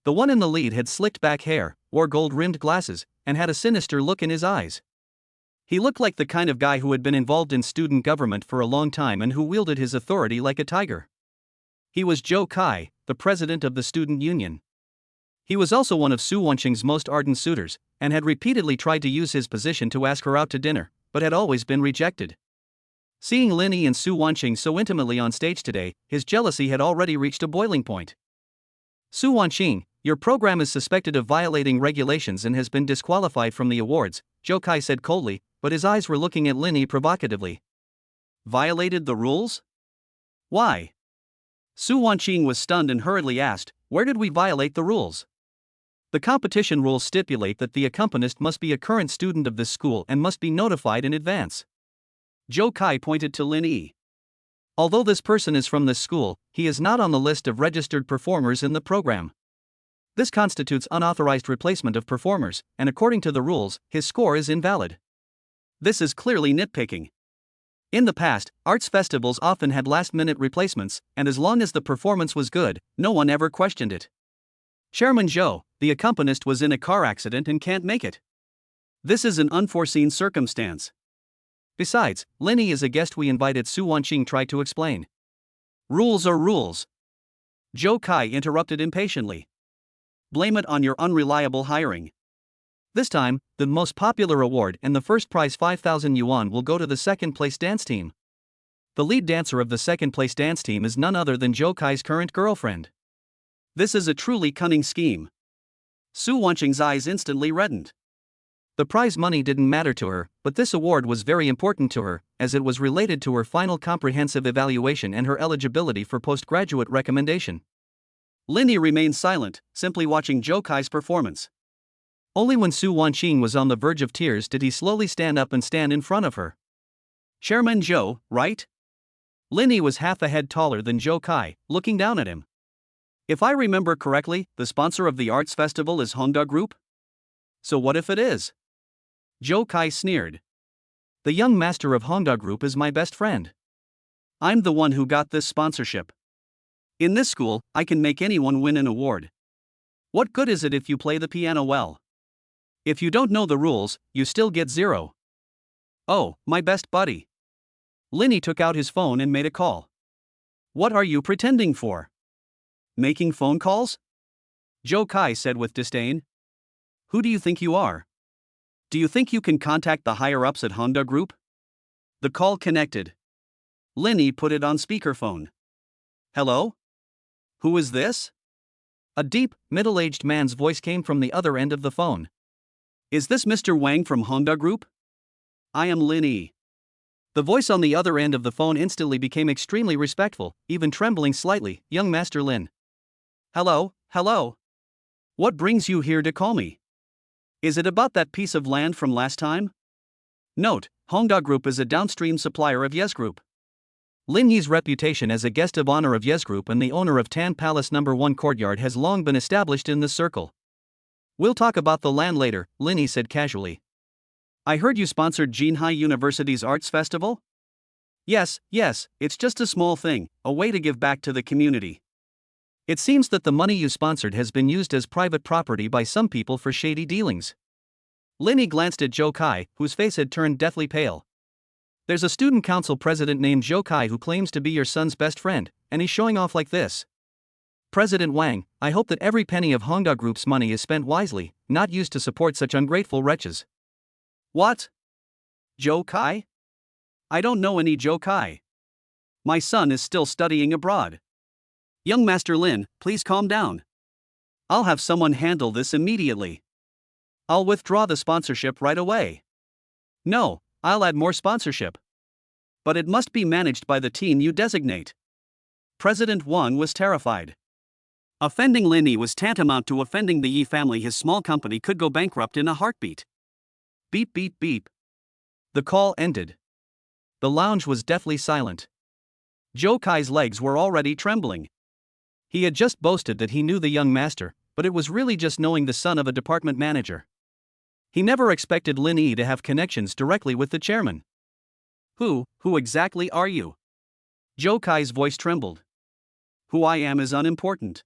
The one in the lead had slicked back hair, wore gold-rimmed glasses, and had a sinister look in his eyes. He looked like the kind of guy who had been involved in student government for a long time and who wielded his authority like a tiger. He was Zhou Kai, the president of the student union. He was also one of Su Wanqing's most ardent suitors, and had repeatedly tried to use his position to ask her out to dinner, but had always been rejected. Seeing Linny and Su Wanqing so intimately on stage today, his jealousy had already reached a boiling point. Su Wanqing, your program is suspected of violating regulations and has been disqualified from the awards, Zhou Kai said coldly, but his eyes were looking at Linny provocatively. Violated the rules? Why? Su Wanqing was stunned and hurriedly asked, where did we violate the rules? The competition rules stipulate that the accompanist must be a current student of this school and must be notified in advance. Zhou Kai pointed to Linny. Although this person is from this school, he is not on the list of registered performers in the program. This constitutes unauthorized replacement of performers, and according to the rules, his score is invalid. This is clearly nitpicking. In the past, arts festivals often had last-minute replacements, and as long as the performance was good, no one ever questioned it. Chairman Zhou, the accompanist was in a car accident and can't make it. This is an unforeseen circumstance. Besides, Linny is a guest we invited, Su Wanqing tried to explain. Rules are rules. Zhou Kai interrupted impatiently. Blame it on your unreliable hiring. This time, the most popular award and the first prize 5,000 yuan will go to the second place dance team. The lead dancer of the second place dance team is none other than Zhou Kai's current girlfriend. This is a truly cunning scheme. Su Wanqing's eyes instantly reddened. The prize money didn't matter to her, but this award was very important to her, as it was related to her final comprehensive evaluation and her eligibility for postgraduate recommendation. Linny remained silent, simply watching Zhou Kai's performance. Only when Su Wanqing was on the verge of tears did he slowly stand up and stand in front of her. Chairman Zhou, right? Linny was half a head taller than Zhou Kai, looking down at him. If I remember correctly, the sponsor of the arts festival is Honda Group? So what if it is? Zhou Kai sneered. The young master of Honda Group is my best friend. I'm the one who got this sponsorship. In this school, I can make anyone win an award. What good is it if you play the piano well? If you don't know the rules, you still get 0. Oh, my best buddy. Linny took out his phone and made a call. What are you pretending for? Making phone calls? Zhou Kai said with disdain. Who do you think you are? Do you think you can contact the higher-ups at Honda Group? The call connected. Linny put it on speakerphone. Hello? Who is this? A deep, middle-aged man's voice came from the other end of the phone. Is this Mr. Wang from Honda Group? I am Linny. The voice on the other end of the phone instantly became extremely respectful, even trembling slightly. Young Master Lin. Hello, hello. What brings you here to call me? Is it about that piece of land from last time? Note, Honda Group is a downstream supplier of Yes Group. Lin Yi's reputation as a guest of honor of Yes Group and the owner of Tan Palace No. 1 Courtyard has long been established in this circle. We'll talk about the land later, Lin Yi said casually. I heard you sponsored Jinhai University's arts festival? Yes, it's just a small thing, a way to give back to the community. It seems that the money you sponsored has been used as private property by some people for shady dealings. Linny glanced at Zhou Kai, whose face had turned deathly pale. There's a student council president named Zhou Kai who claims to be your son's best friend, and he's showing off like this. President Wang, I hope that every penny of Honda Group's money is spent wisely, not used to support such ungrateful wretches. What? Zhou Kai? I don't know any Zhou Kai. My son is still studying abroad. Young Master Lin, please calm down. I'll have someone handle this immediately. I'll withdraw the sponsorship right away. No, I'll add more sponsorship. But it must be managed by the team you designate. President Wang was terrified. Offending Lin Yi was tantamount to offending the Yi family. His small company could go bankrupt in a heartbeat. Beep beep beep. The call ended. The lounge was deathly silent. Zhou Kai's legs were already trembling. He had just boasted that he knew the young master, but it was really just knowing the son of a department manager. He never expected Lin Yi to have connections directly with the chairman. Who exactly are you? Zhou Kai's voice trembled. Who I am is unimportant.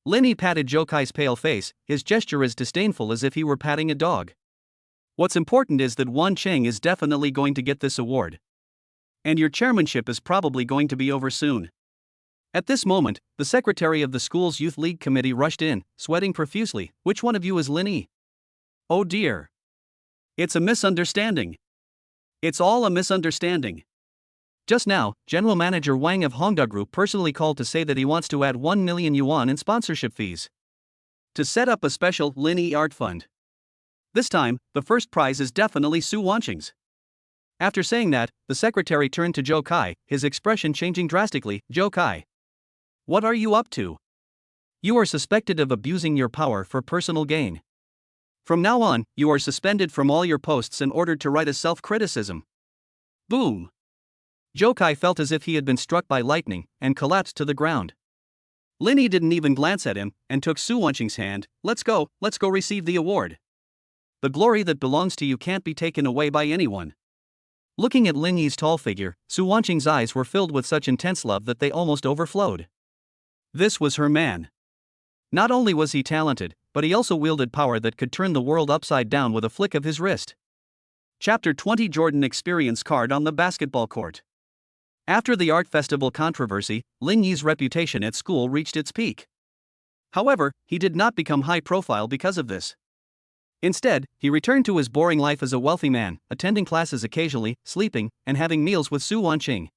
Lin Yi patted Zhou Kai's pale face, his gesture as disdainful as if he were patting a dog. What's important is that Wan Cheng is definitely going to get this award. And your chairmanship is probably going to be over soon. At this moment, the secretary of the school's youth league committee rushed in, sweating profusely. Which one of you is Lin Yi? Oh dear. It's a misunderstanding. It's all a misunderstanding. Just now, General Manager Wang of Honda Group personally called to say that he wants to add 1 million yuan in sponsorship fees to set up a special Lin Yi art fund. This time, the first prize is definitely Su Wanqing's. After saying that, the secretary turned to Zhou Kai, his expression changing drastically. Zhou Kai. What are you up to? You are suspected of abusing your power for personal gain. From now on, you are suspended from all your posts and ordered to write a self-criticism. Boom. Zhou Kai felt as if he had been struck by lightning, and collapsed to the ground. Lin Yi didn't even glance at him, and took Su Wanqing's hand. Let's go receive the award. The glory that belongs to you can't be taken away by anyone. Looking at Lin Yi's tall figure, Su Wanqing's eyes were filled with such intense love that they almost overflowed. This was her man. Not only was he talented, but he also wielded power that could turn the world upside down with a flick of his wrist. Chapter 20 Jordan Experience Card on the Basketball Court. After the art festival controversy, Lin Yi's reputation at school reached its peak. However, he did not become high profile because of this. Instead, he returned to his boring life as a wealthy man, attending classes occasionally, sleeping, and having meals with Su Wanqing.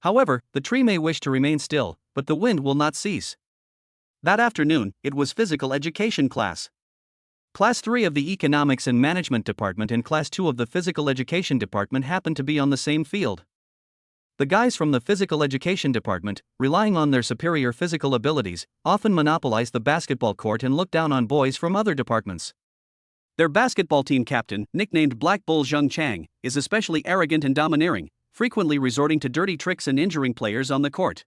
However, the tree may wish to remain still, but the wind will not cease. That afternoon, it was physical education class. Class 3 of the Economics and Management Department and Class 2 of the Physical Education Department happened to be on the same field. The guys from the Physical Education Department, relying on their superior physical abilities, often monopolize the basketball court and look down on boys from other departments. Their basketball team captain, nicknamed Black Bull Zheng Chang, is especially arrogant and domineering, frequently resorting to dirty tricks and injuring players on the court.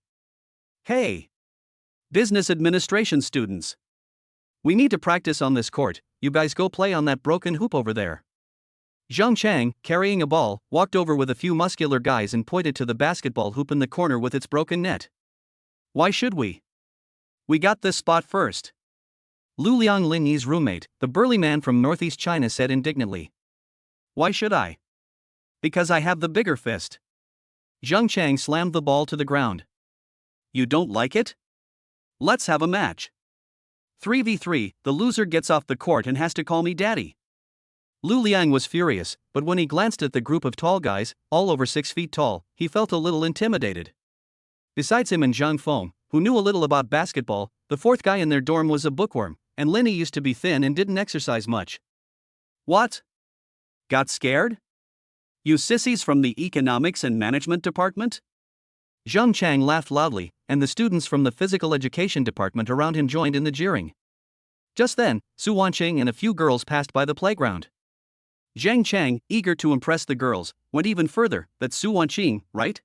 Hey! Business administration students! We need to practice on this court, you guys go play on that broken hoop over there. Zheng Chang, carrying a ball, walked over with a few muscular guys and pointed to the basketball hoop in the corner with its broken net. Why should we? We got this spot first. Lu Liang Linyi's roommate, the burly man from northeast China, said indignantly. Why should I? Because I have the bigger fist. Zheng Chang slammed the ball to the ground. You don't like it? Let's have a match. 3v3, the loser gets off the court and has to call me daddy. Lu Liang was furious, but when he glanced at the group of tall guys, all over 6 feet tall, he felt a little intimidated. Besides him and Zhang Feng, who knew a little about basketball, the fourth guy in their dorm was a bookworm, and Linny used to be thin and didn't exercise much. What? Got scared? You sissies from the Economics and Management Department? Zheng Chang laughed loudly, and the students from the Physical Education Department around him joined in the jeering. Just then, Su Wanqing and a few girls passed by the playground. Zheng Chang, eager to impress the girls, went even further. That's Su Wanqing, right?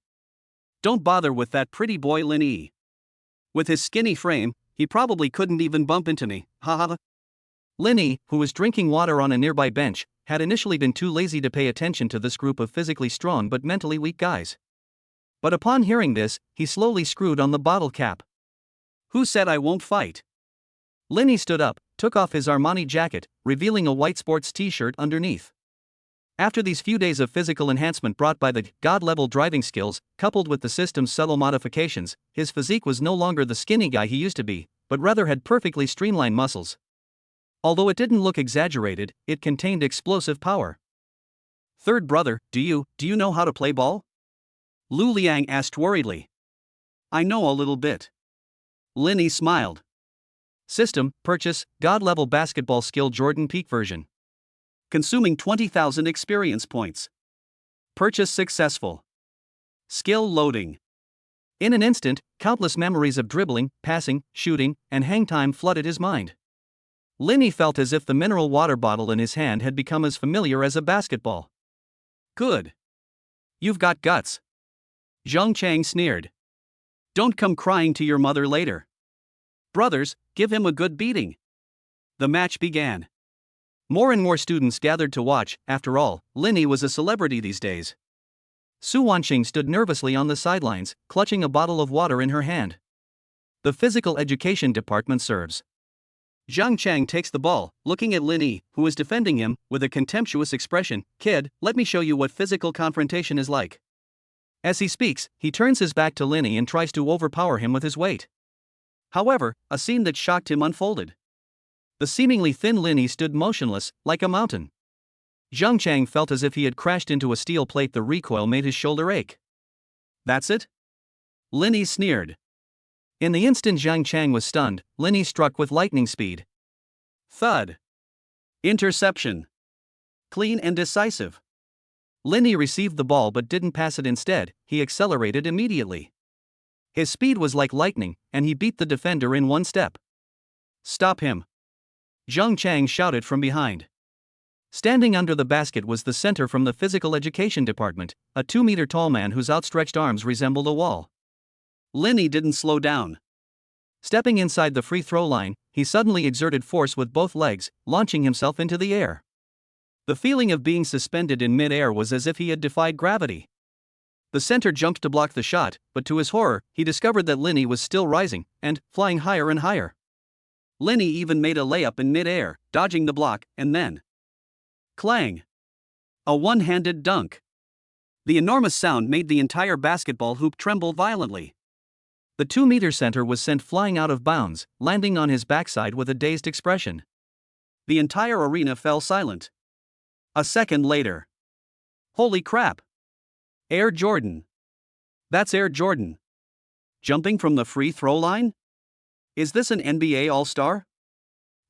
Don't bother with that pretty boy Lin Yi. With his skinny frame, he probably couldn't even bump into me, haha. Lin Yi, who was drinking water on a nearby bench, had initially been too lazy to pay attention to this group of physically strong but mentally weak guys. But upon hearing this, he slowly screwed on the bottle cap. Who said I won't fight? Lin Yi stood up, took off his Armani jacket, revealing a white sports t-shirt underneath. After these few days of physical enhancement brought by the God-level driving skills, coupled with the system's subtle modifications, his physique was no longer the skinny guy he used to be, but rather had perfectly streamlined muscles. Although it didn't look exaggerated, it contained explosive power. Third brother, do you know how to play ball? Lu Liang asked worriedly. I know a little bit. Lin Yi smiled. System, purchase, God-level basketball skill Jordan Peak version. Consuming 20,000 experience points. Purchase successful. Skill loading. In an instant, countless memories of dribbling, passing, shooting, and hang time flooded his mind. Lin Yi felt as if the mineral water bottle in his hand had become as familiar as a basketball. Good. You've got guts. Zheng Chang sneered. Don't come crying to your mother later. Brothers, give him a good beating. The match began. More and more students gathered to watch. After all, Lin Yi was a celebrity these days. Su Wanqing stood nervously on the sidelines, clutching a bottle of water in her hand. The Physical Education Department serves. Zheng Chang takes the ball, looking at Lin Yi, who is defending him, with a contemptuous expression. Kid, let me show you what physical confrontation is like. As he speaks, he turns his back to Lin Yi and tries to overpower him with his weight. However, a scene that shocked him unfolded. The seemingly thin Lin Yi stood motionless, like a mountain. Zheng Chang felt as if he had crashed into a steel plate. The recoil made his shoulder ache. That's it? Lin Yi sneered. In the instant Zheng Chang was stunned, Lin Yi struck with lightning speed. Thud. Interception. Clean and decisive. Lin Yi received the ball but didn't pass it. Instead, he accelerated immediately. His speed was like lightning, and he beat the defender in one step. Stop him. Zheng Chang shouted from behind. Standing under the basket was the center from the Physical Education Department, a 2-meter-tall man whose outstretched arms resembled a wall. Lin Yi didn't slow down. Stepping inside the free throw line, he suddenly exerted force with both legs, launching himself into the air. The feeling of being suspended in mid-air was as if he had defied gravity. The center jumped to block the shot, but to his horror, he discovered that Lin Yi was still rising, and flying higher and higher. Lin Yi even made a layup in mid-air, dodging the block, and then... clang! A one-handed dunk. The enormous sound made the entire basketball hoop tremble violently. The 2-meter center was sent flying out of bounds, landing on his backside with a dazed expression. The entire arena fell silent. A second later. Holy crap! Air Jordan. That's Air Jordan. Jumping from the free throw line? Is this an NBA All-Star?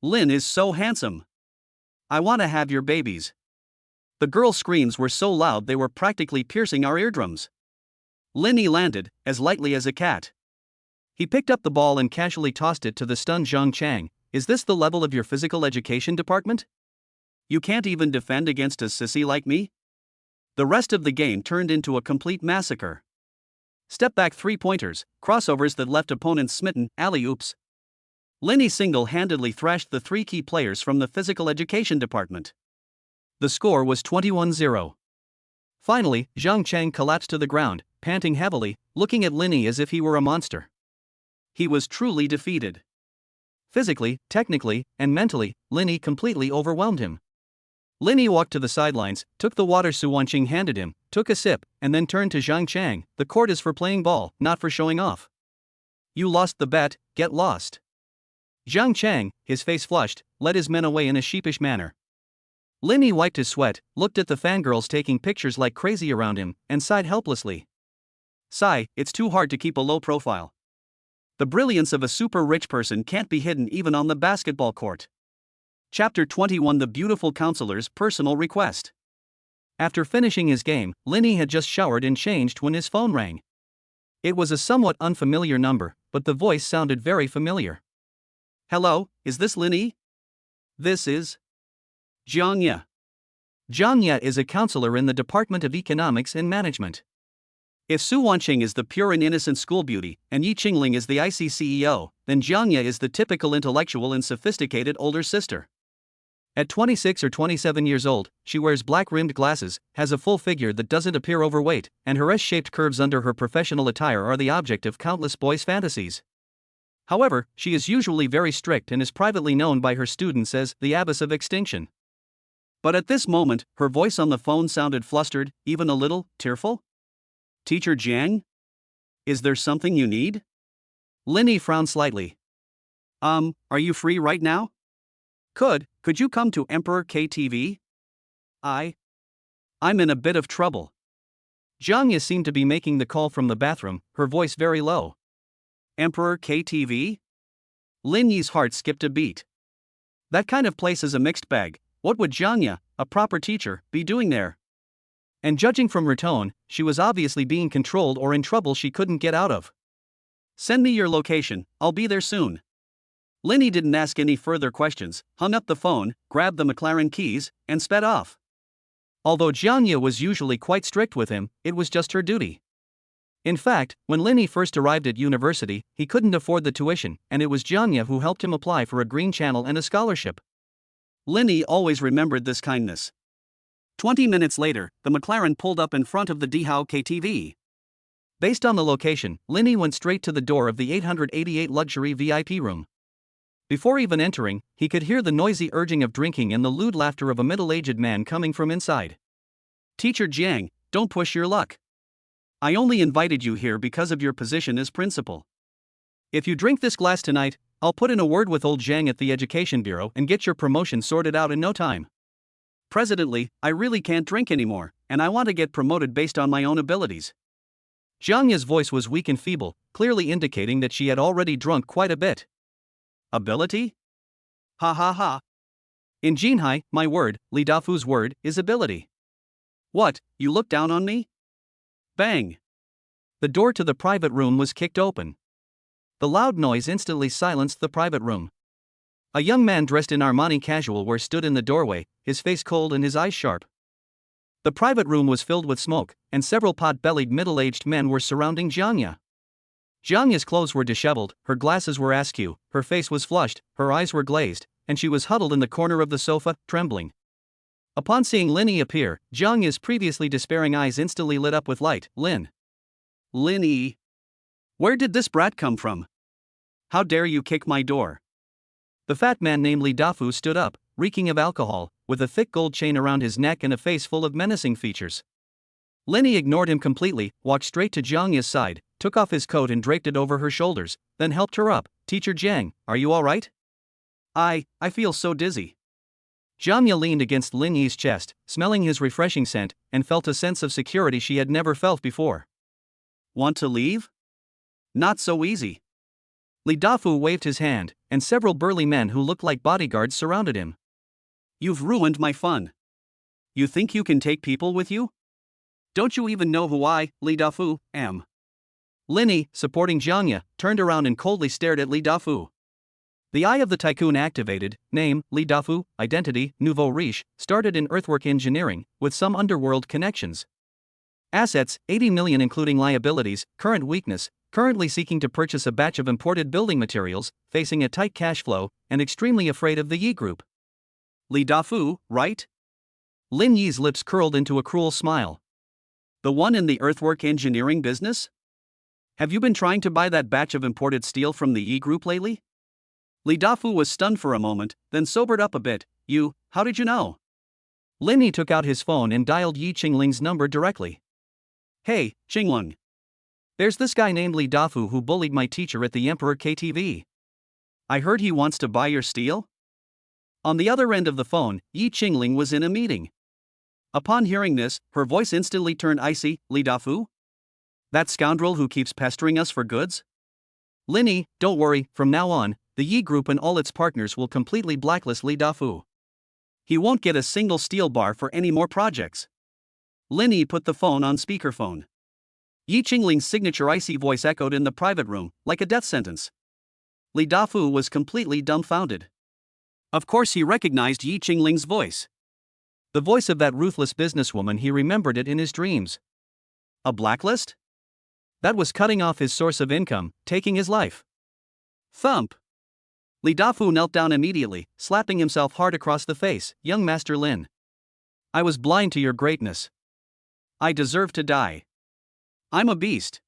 Lin is so handsome. I want to have your babies. The girls' screams were so loud they were practically piercing our eardrums. Linny landed, as lightly as a cat. He picked up the ball and casually tossed it to the stunned Zhang Chang. Is this the level of your physical education department? You can't even defend against a sissy like me? The rest of the game turned into a complete massacre. Step-back three-pointers, crossovers that left opponents smitten, alley-oops. Linny single-handedly thrashed the three key players from the physical education department. The score was 21-0. Finally, Zhang Chang collapsed to the ground, panting heavily, looking at Linny as if he were a monster. He was truly defeated. Physically, technically, and mentally, Linny completely overwhelmed him. Linny walked to the sidelines, took the water Su Wanqing handed him, took a sip, and then turned to Zhang Chang. The court is for playing ball, not for showing off. You lost the bet, get lost. Zhang Chang, his face flushed, led his men away in a sheepish manner. Linny wiped his sweat, looked at the fangirls taking pictures like crazy around him, and sighed helplessly. Sigh, it's too hard to keep a low profile. The brilliance of a super rich person can't be hidden even on the basketball court. Chapter 21: The Beautiful Counselor's Personal Request. After finishing his game, Linny had just showered and changed when his phone rang. It was a somewhat unfamiliar number, but the voice sounded very familiar. Hello, is this Linny? This is Jiang Ye. Jiang Ye is a counselor in the Department of Economics and Management. If Su Wanqing is the pure and innocent school beauty, and Yi Qingling is the icy CEO, then Jiang Ye is the typical intellectual and sophisticated older sister. At 26 or 27 years old, she wears black-rimmed glasses, has a full figure that doesn't appear overweight, and her S-shaped curves under her professional attire are the object of countless boys' fantasies. However, she is usually very strict and is privately known by her students as the Abbess of Extinction. But at this moment, her voice on the phone sounded flustered, even a little tearful. Teacher Jiang? Is there something you need? Linny frowned slightly. Are you free right now? Could you come to Emperor KTV? I'm in a bit of trouble. Jiang Ye seemed to be making the call from the bathroom, her voice very low. Emperor KTV? Lin Yi's heart skipped a beat. That kind of place is a mixed bag. What would Jiang Ye, a proper teacher, be doing there? And judging from her tone, she was obviously being controlled or in trouble she couldn't get out of. Send me your location, I'll be there soon. Linny didn't ask any further questions, hung up the phone, grabbed the McLaren keys, and sped off. Although Jiang Ye was usually quite strict with him, it was just her duty. In fact, when Linny first arrived at university, he couldn't afford the tuition, and it was Jiang Ye who helped him apply for a green channel and a scholarship. Linny always remembered this kindness. 20 minutes later, the McLaren pulled up in front of the Dihao KTV. Based on the location, Linny went straight to the door of the 888 luxury VIP room. Before even entering, he could hear the noisy urging of drinking and the lewd laughter of a middle-aged man coming from inside. Teacher Jiang, don't push your luck. I only invited you here because of your position as principal. If you drink this glass tonight, I'll put in a word with old Jiang at the Education Bureau and get your promotion sorted out in no time. Presently, I really can't drink anymore, and I want to get promoted based on my own abilities. Jiang Ye's voice was weak and feeble, clearly indicating that she had already drunk quite a bit. Ability? Ha ha ha. In Jinhai, my word, Li Dafu's word, is ability. What, you look down on me? Bang! The door to the private room was kicked open. The loud noise instantly silenced the private room. A young man dressed in Armani casual wear stood in the doorway, his face cold and his eyes sharp. The private room was filled with smoke, and several pot-bellied middle-aged men were surrounding Jiang Ye. Jiang Ye's clothes were disheveled, her glasses were askew, her face was flushed, her eyes were glazed, and she was huddled in the corner of the sofa, trembling. Upon seeing Linny appear, Jiang Ye's previously despairing eyes instantly lit up with light. Linny. Where did this brat come from? How dare you kick my door? The fat man named Li Dafu stood up, reeking of alcohol, with a thick gold chain around his neck and a face full of menacing features. Linny ignored him completely, walked straight to Jiang Ye's side, took off his coat and draped it over her shoulders, then helped her up. Teacher Jiang, are you all right? I feel so dizzy. Jianya leaned against Lin Yi's chest, smelling his refreshing scent, and felt a sense of security she had never felt before. Want to leave? Not so easy. Li Dafu waved his hand, and several burly men who looked like bodyguards surrounded him. You've ruined my fun. You think you can take people with you? Don't you even know who I, Li Dafu, am? Lin Yi, supporting Jianya, turned around and coldly stared at Li Dafu. The eye of the tycoon activated. Name, Li Dafu, identity, nouveau riche, started in earthwork engineering, with some underworld connections. Assets, 80 million including liabilities, current weakness, currently seeking to purchase a batch of imported building materials, facing a tight cash flow, and extremely afraid of the Yi Group. Li Dafu, right? Lin Yi's lips curled into a cruel smile. The one in the earthwork engineering business? Have you been trying to buy that batch of imported steel from the Yi Group lately? Li Dafu was stunned for a moment, then sobered up a bit. How did you know? Lin Yi took out his phone and dialed Yi Qingling's number directly. Hey, Qingling. There's this guy named Li Dafu who bullied my teacher at the Emperor KTV. I heard he wants to buy your steel? On the other end of the phone, Yi Qingling was in a meeting. Upon hearing this, her voice instantly turned icy. Li Dafu? That scoundrel who keeps pestering us for goods? Lin Yi, don't worry, from now on, the Yi Group and all its partners will completely blacklist Li Dafu. He won't get a single steel bar for any more projects. Lin Yi put the phone on speakerphone. Yi Qingling's signature icy voice echoed in the private room, like a death sentence. Li Dafu was completely dumbfounded. Of course he recognized Yi Qingling's voice. The voice of that ruthless businesswoman, he remembered it in his dreams. A blacklist? That was cutting off his source of income, taking his life. Thump! Li Dafu knelt down immediately, slapping himself hard across the face. Young Master Lin. I was blind to your greatness. I deserve to die. I'm a beast.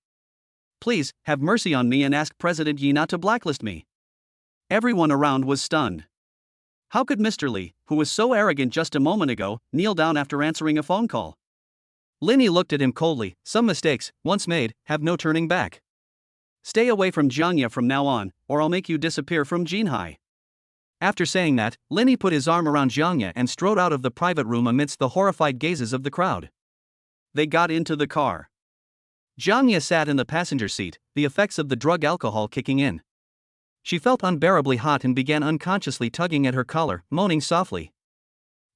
Please, have mercy on me and ask President Yi not to blacklist me. Everyone around was stunned. How could Mr. Li, who was so arrogant just a moment ago, kneel down after answering a phone call? Lin Yi looked at him coldly. Some mistakes, once made, have no turning back. Stay away from Jianya from now on, or I'll make you disappear from Jinhai. After saying that, Lin Yi put his arm around Jianya and strode out of the private room amidst the horrified gazes of the crowd. They got into the car. Jianya sat in the passenger seat, the effects of the drug alcohol kicking in. She felt unbearably hot and began unconsciously tugging at her collar, moaning softly.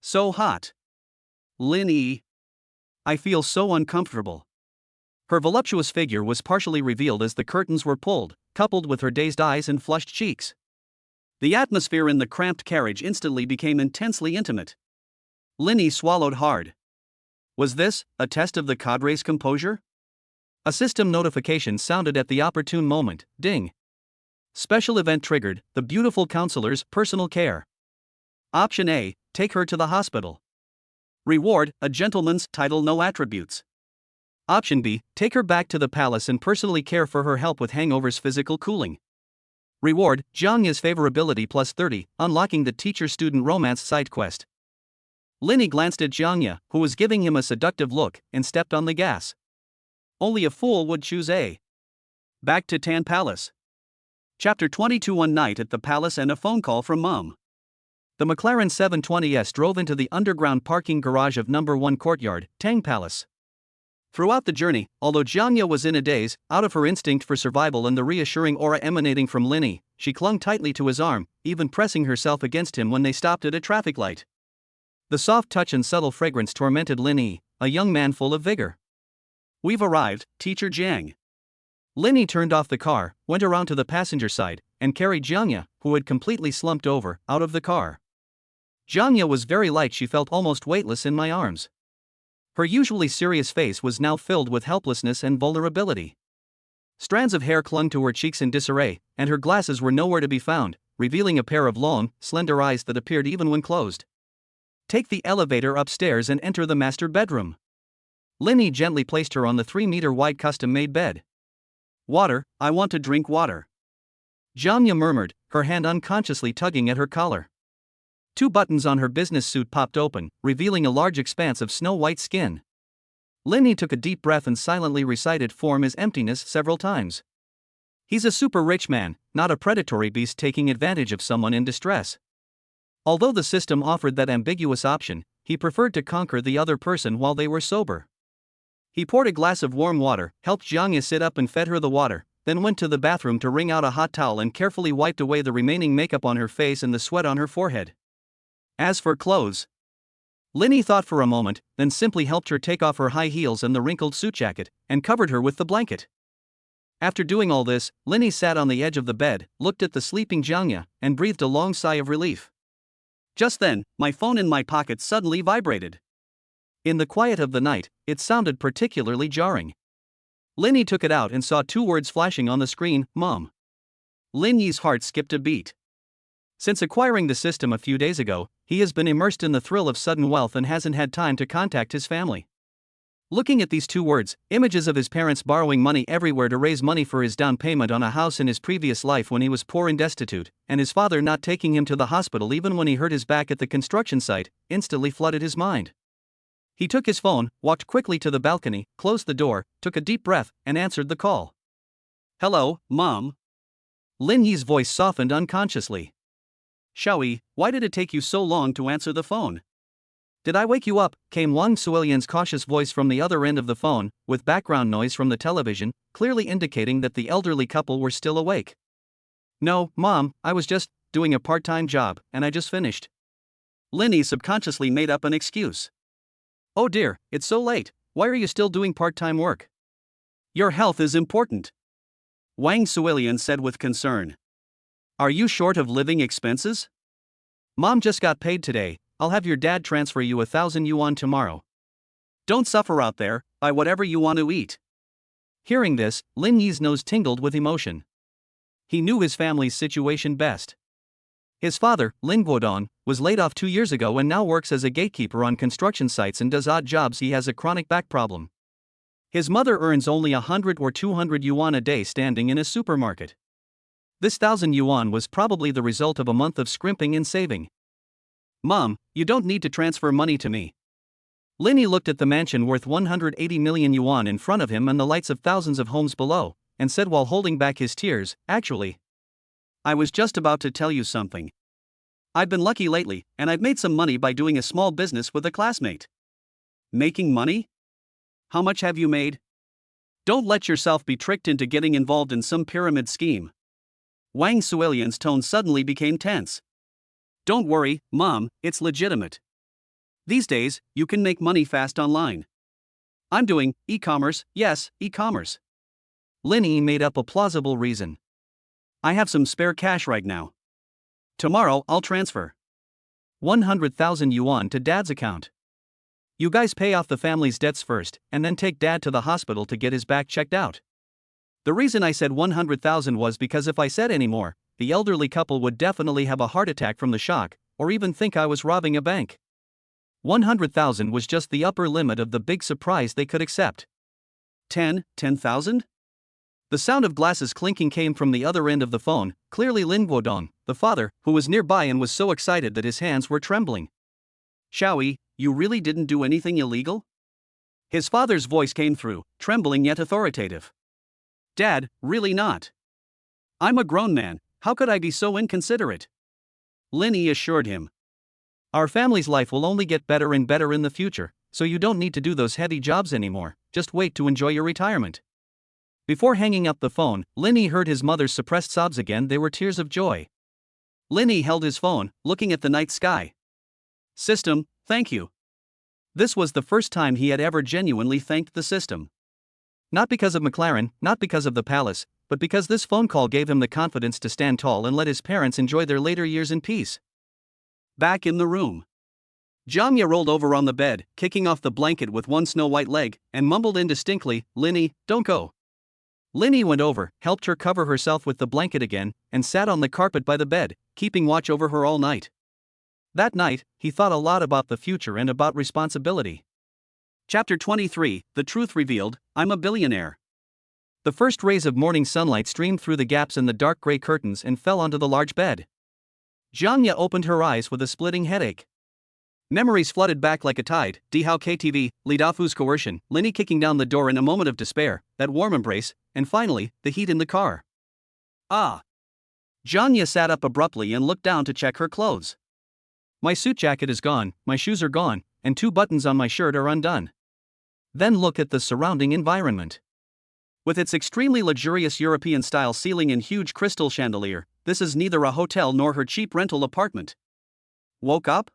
So hot. Lin Yi. I feel so uncomfortable. Her voluptuous figure was partially revealed as the curtains were pulled, coupled with her dazed eyes and flushed cheeks. The atmosphere in the cramped carriage instantly became intensely intimate. Lin Yi swallowed hard. Was this a test of the cadre's composure? A system notification sounded at the opportune moment. Ding. Special event triggered. The beautiful counselor's personal care. Option A, take her to the hospital. Reward, a gentleman's title, no attributes. Option B, take her back to the palace and personally care for her, help with hangovers, physical cooling. Reward, Jianya's favorability plus 30, unlocking the teacher-student romance side quest. Lin Yi glanced at Jianya, who was giving him a seductive look, and stepped on the gas. Only a fool would choose A. Back to Tan Palace. Chapter 22. One night at the palace and a phone call from Mom. The McLaren 720S drove into the underground parking garage of No. 1 Courtyard, Tang Palace. Throughout the journey, although Jianya was in a daze, out of her instinct for survival and the reassuring aura emanating from Lin Yi, she clung tightly to his arm, even pressing herself against him when they stopped at a traffic light. The soft touch and subtle fragrance tormented Lin Yi, a young man full of vigor. We've arrived, Teacher Jiang. Lin Yi turned off the car, went around to the passenger side, and carried Jianya, who had completely slumped over, out of the car. Jianya was very light, she felt almost weightless in my arms. Her usually serious face was now filled with helplessness and vulnerability. Strands of hair clung to her cheeks in disarray, and her glasses were nowhere to be found, revealing a pair of long, slender eyes that appeared even when closed. Take the elevator upstairs and enter the master bedroom. Lin Yi gently placed her on the 3-meter-wide custom-made bed. Water, I want to drink water. Jianya murmured, her hand unconsciously tugging at her collar. 2 buttons on her business suit popped open, revealing a large expanse of snow-white skin. Lin Yi took a deep breath and silently recited "form is emptiness" several times. He's a super rich man, not a predatory beast taking advantage of someone in distress. Although the system offered that ambiguous option, he preferred to conquer the other person while they were sober. He poured a glass of warm water, helped Jiangya sit up and fed her the water, then went to the bathroom to wring out a hot towel and carefully wiped away the remaining makeup on her face and the sweat on her forehead. As for clothes, Linny thought for a moment, then simply helped her take off her high heels and the wrinkled suit jacket, and covered her with the blanket. After doing all this, Linny sat on the edge of the bed, looked at the sleeping Jiangya, and breathed a long sigh of relief. Just then, my phone in my pocket suddenly vibrated. In the quiet of the night, it sounded particularly jarring. Linny took it out and saw 2 words flashing on the screen, Mom. Lin Yi's heart skipped a beat. Since acquiring the system a few days ago, he has been immersed in the thrill of sudden wealth and hasn't had time to contact his family. Looking at these 2 words, images of his parents borrowing money everywhere to raise money for his down payment on a house in his previous life when he was poor and destitute, and his father not taking him to the hospital even when he hurt his back at the construction site, instantly flooded his mind. He took his phone, walked quickly to the balcony, closed the door, took a deep breath, and answered the call. Hello, Mom. Lin Yi's voice softened unconsciously. Xiaoyi, why did it take you so long to answer the phone? Did I wake you up? Came Wang Suilian's cautious voice from the other end of the phone, with background noise from the television, clearly indicating that the elderly couple were still awake. No, Mom, I was just doing a part-time job, and I just finished. Lin Yi subconsciously made up an excuse. Oh dear, it's so late, why are you still doing part-time work? Your health is important, Wang Suilian said with concern. Are you short of living expenses? Mom just got paid today, I'll have your dad transfer you 1,000 yuan tomorrow. Don't suffer out there, buy whatever you want to eat. Hearing this, Lin Yi's nose tingled with emotion. He knew his family's situation best. His father, Lin Guodong, was laid off 2 years ago and now works as a gatekeeper on construction sites and does odd jobs. He has a chronic back problem. His mother earns only 100 or 200 yuan a day standing in a supermarket. This 1,000 yuan was probably the result of a month of scrimping and saving. Mom, you don't need to transfer money to me. Lin Yi looked at the mansion worth 180 million yuan in front of him and the lights of thousands of homes below, and said while holding back his tears, actually, I was just about to tell you something. I've been lucky lately, and I've made some money by doing a small business with a classmate. Making money? How much have you made? Don't let yourself be tricked into getting involved in some pyramid scheme. Wang Suilian's tone suddenly became tense. Don't worry, Mom, it's legitimate. These days, you can make money fast online. I'm doing e-commerce, yes, e-commerce. Lin Yi made up a plausible reason. I have some spare cash right now. Tomorrow I'll transfer 100,000 yuan to Dad's account. You guys pay off the family's debts first, and then take Dad to the hospital to get his back checked out. The reason I said 100,000 was because if I said any more, the elderly couple would definitely have a heart attack from the shock, or even think I was robbing a bank. 100,000 was just the upper limit of the big surprise they could accept. 10,000? The sound of glasses clinking came from the other end of the phone, clearly Lin Guodong, the father, who was nearby and was so excited that his hands were trembling. Xiaoyi, you really didn't do anything illegal? His father's voice came through, trembling yet authoritative. Dad, really not. I'm a grown man, how could I be so inconsiderate? Lin Yi assured him. Our family's life will only get better and better in the future, so you don't need to do those heavy jobs anymore, just wait to enjoy your retirement. Before hanging up the phone, Lin Yi heard his mother's suppressed sobs again. They were tears of joy. Lin Yi held his phone, looking at the night sky. System, thank you. This was the first time he had ever genuinely thanked the system. Not because of McLaren, not because of the palace, but because this phone call gave him the confidence to stand tall and let his parents enjoy their later years in peace. Back in the room, Jiangya rolled over on the bed, kicking off the blanket with one snow-white leg, and mumbled indistinctly, Lin Yi, don't go. Lin Yi went over, helped her cover herself with the blanket again, and sat on the carpet by the bed, keeping watch over her all night. That night, he thought a lot about the future and about responsibility. Chapter 23, The Truth Revealed, I'm a Billionaire. The first rays of morning sunlight streamed through the gaps in the dark gray curtains and fell onto the large bed. Jiangya opened her eyes with a splitting headache. Memories flooded back like a tide, Dihao KTV, Li Dafu's coercion, Lin Yi kicking down the door in a moment of despair, that warm embrace, and finally, the heat in the car. Ah! Jiangya sat up abruptly and looked down to check her clothes. My suit jacket is gone, my shoes are gone, and 2 buttons on my shirt are undone. Then look at the surrounding environment. With its extremely luxurious European-style ceiling and huge crystal chandelier, this is neither a hotel nor her cheap rental apartment. Woke up?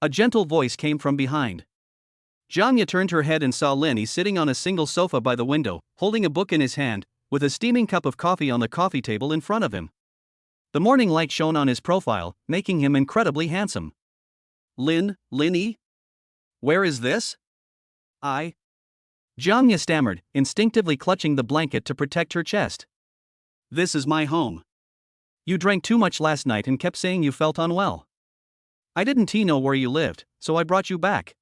A gentle voice came from behind. Janya turned her head and saw Lenny sitting on a single sofa by the window, holding a book in his hand, with a steaming cup of coffee on the coffee table in front of him. The morning light shone on his profile, making him incredibly handsome. Lenny? Where is this? Janya stammered, instinctively clutching the blanket to protect her chest. This is my home. You drank too much last night and kept saying you felt unwell. I didn't know where you lived, so I brought you back.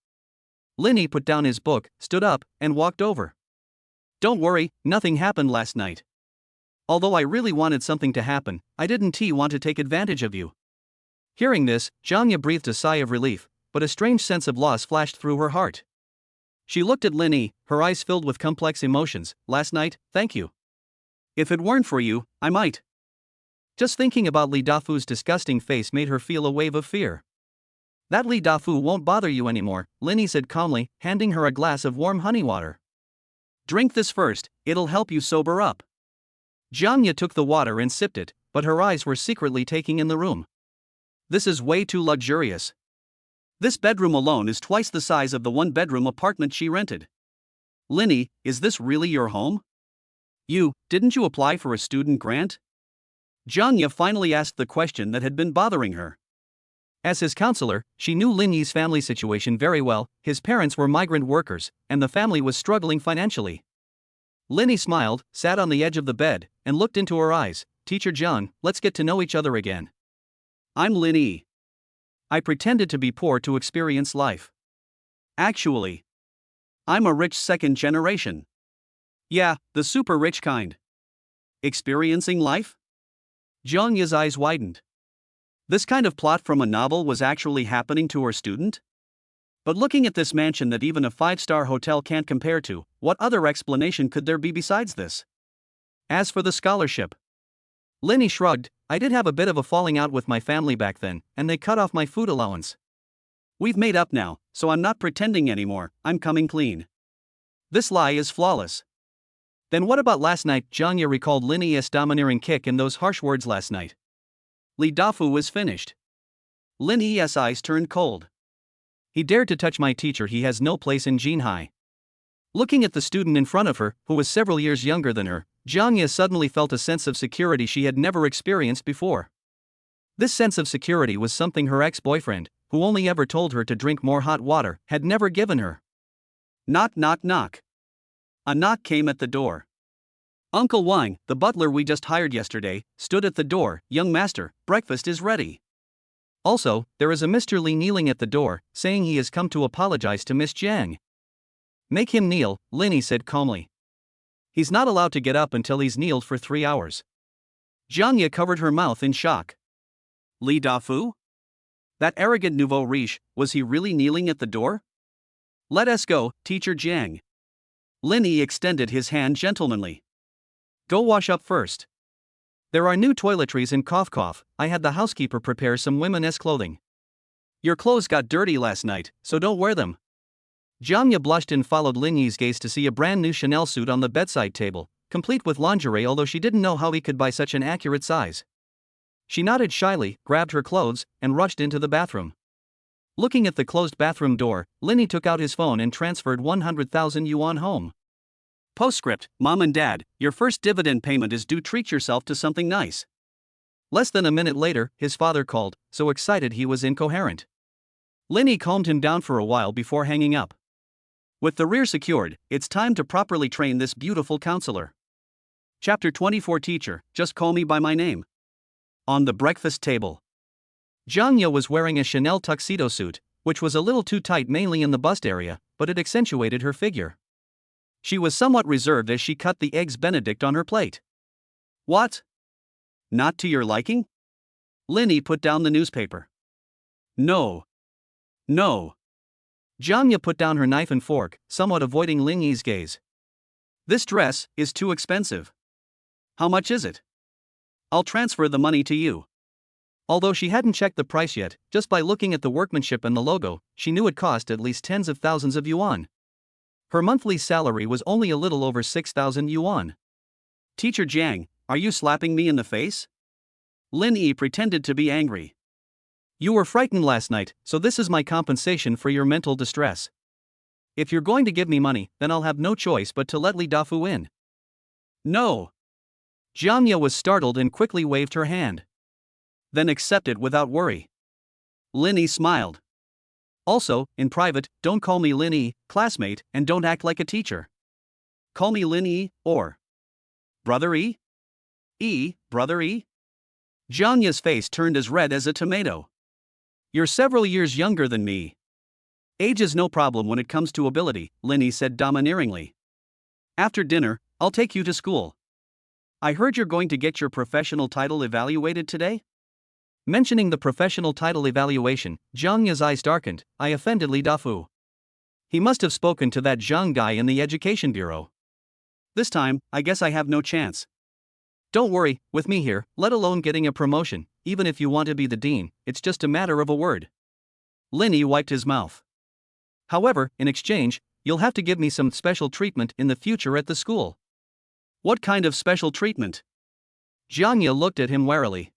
Lenny put down his book, stood up, and walked over. Don't worry, nothing happened last night. Although I really wanted something to happen, I didn't want to take advantage of you. Hearing this, Janya breathed a sigh of relief, but a strange sense of loss flashed through her heart. She looked at Lenny, her eyes filled with complex emotions. Last night, thank you. If it weren't for you, I might. Just thinking about Li Dafu's disgusting face made her feel a wave of fear. That Li Dafu won't bother you anymore, Lenny said calmly, handing her a glass of warm honey water. Drink this first, it'll help you sober up. Janya took the water and sipped it, but her eyes were secretly taking in the room. This is way too luxurious. This bedroom alone is twice the size of the 1-bedroom apartment she rented. Lenny, is this really your home? Didn't you apply for a student grant? Janya finally asked the question that had been bothering her. As his counselor, she knew Lenny's family situation very well. His parents were migrant workers, and the family was struggling financially. Lenny smiled, sat on the edge of the bed, and looked into her eyes. Teacher John, let's get to know each other again. I'm Lenny. I pretended to be poor to experience life. Actually, I'm a rich second generation. Yeah, the super rich kind. Experiencing life? Janya's eyes widened. This kind of plot from a novel was actually happening to her student? But looking at this mansion that even a 5-star hotel can't compare to, what other explanation could there be besides this? As for the scholarship, Lenny shrugged. I did have a bit of a falling out with my family back then, and they cut off my food allowance. We've made up now, so I'm not pretending anymore, I'm coming clean. This lie is flawless. Then what about last night? Janya recalled Lenny's domineering kick and those harsh words last night. Li Dafu was finished. Lenny's eyes turned cold. He dared to touch my teacher. He has no place in Jinhai. Looking at the student in front of her, who was several years younger than her, Janya suddenly felt a sense of security she had never experienced before. This sense of security was something her ex-boyfriend, who only ever told her to drink more hot water, had never given her. Knock, knock, knock. A knock came at the door. Uncle Wang, the butler we just hired yesterday, stood at the door. Young master, breakfast is ready. Also, there is a Mr. Li kneeling at the door, saying he has come to apologize to Miss Jiang. Make him kneel, Lenny said calmly. He's not allowed to get up until he's kneeled for 3 hours. Janya covered her mouth in shock. Li Dafu? That arrogant nouveau riche, was he really kneeling at the door? Let us go, Teacher Jiang. Lenny extended his hand gentlemanly. Go wash up first. There are new toiletries in cough. I had the housekeeper prepare some women's clothing. Your clothes got dirty last night, so don't wear them. Janya blushed and followed Lenny's gaze to see a brand new Chanel suit on the bedside table, complete with lingerie, although she didn't know how he could buy such an accurate size. She nodded shyly, grabbed her clothes, and rushed into the bathroom. Looking at the closed bathroom door, Lenny took out his phone and transferred 100,000 yuan home. Postscript, Mom and Dad, your first dividend payment is due. Treat yourself to something nice. Less than a minute later, his father called, so excited he was incoherent. Lenny calmed him down for a while before hanging up. With the rear secured, it's time to properly train this beautiful counselor. Chapter 24. Teacher, just call me by my name. On the breakfast table, Janya was wearing a Chanel tuxedo suit, which was a little too tight mainly in the bust area, but it accentuated her figure. She was somewhat reserved as she cut the eggs Benedict on her plate. What? Not to your liking? Lenny put down the newspaper. No. Janya put down her knife and fork, somewhat avoiding Lenny's gaze. This dress is too expensive. How much is it? I'll transfer the money to you. Although she hadn't checked the price yet, just by looking at the workmanship and the logo, she knew it cost at least tens of thousands of yuan. Her monthly salary was only a little over 6,000 yuan. Teacher Jiang, are you slapping me in the face? Lin Yi pretended to be angry. You were frightened last night, so this is my compensation for your mental distress. If you're going to give me money, then I'll have no choice but to let Li Dafu in. No. Jiang Ye was startled and quickly waved her hand. Then accept it without worry. Lin Yi smiled. Also, in private, don't call me Lin Yi, classmate, and don't act like a teacher. Call me Lin Yi, or Brother Yi? Brother Yi? Jiang Ye's face turned as red as a tomato. You're several years younger than me. Age is no problem when it comes to ability, Lin Yi said domineeringly. After dinner, I'll take you to school. I heard you're going to get your professional title evaluated today? Mentioning the professional title evaluation, Jiang Ye's eyes darkened. I offended Li Dafu. He must have spoken to that Zhang guy in the education bureau. This time, I guess I have no chance. Don't worry, with me here, let alone getting a promotion, even if you want to be the dean, it's just a matter of a word. Lin Yi wiped his mouth. However, in exchange, you'll have to give me some special treatment in the future at the school. What kind of special treatment? Jiang Ye looked at him warily.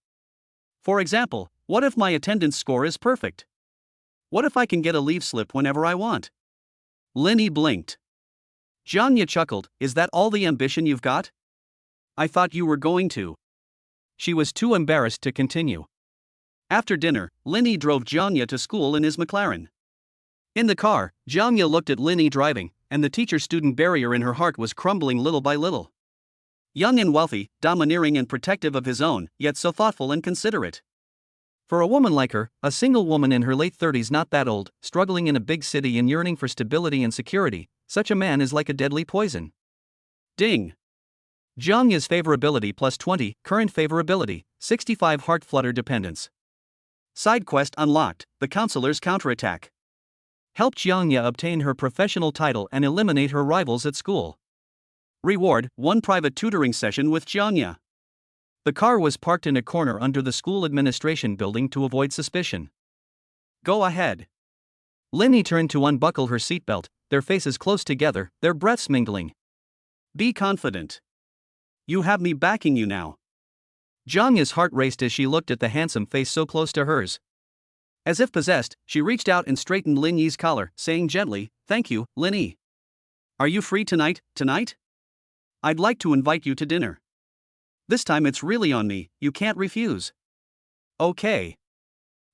For example, what if my attendance score is perfect? What if I can get a leave slip whenever I want? Lin Yi blinked. Jiang Ye chuckled, is that all the ambition you've got? I thought you were going to. She was too embarrassed to continue. After dinner, Lin Yi drove Jiang Ye to school in his McLaren. In the car, Jiang Ye looked at Lin Yi driving, and the teacher-student barrier in her heart was crumbling little by little. Young and wealthy, domineering and protective of his own, yet so thoughtful and considerate. For a woman like her, a single woman in her late 30s, not that old, struggling in a big city and yearning for stability and security, such a man is like a deadly poison. Ding! Jiang Ye's favorability plus 20, current favorability, 65 heart flutter dependence. Side quest unlocked, the counselor's counterattack. Help Jiang Ye obtain her professional title and eliminate her rivals at school. Reward, 1 private tutoring session with Jiang Ye. The car was parked in a corner under the school administration building to avoid suspicion. Go ahead. Lin Yi turned to unbuckle her seatbelt, their faces close together, their breaths mingling. Be confident. You have me backing you now. Jiang Ye's heart raced as she looked at the handsome face so close to hers. As if possessed, she reached out and straightened Lin Yi's collar, saying gently, thank you, Lin Yi. Are you free tonight? I'd like to invite you to dinner. This time it's really on me, you can't refuse. Okay.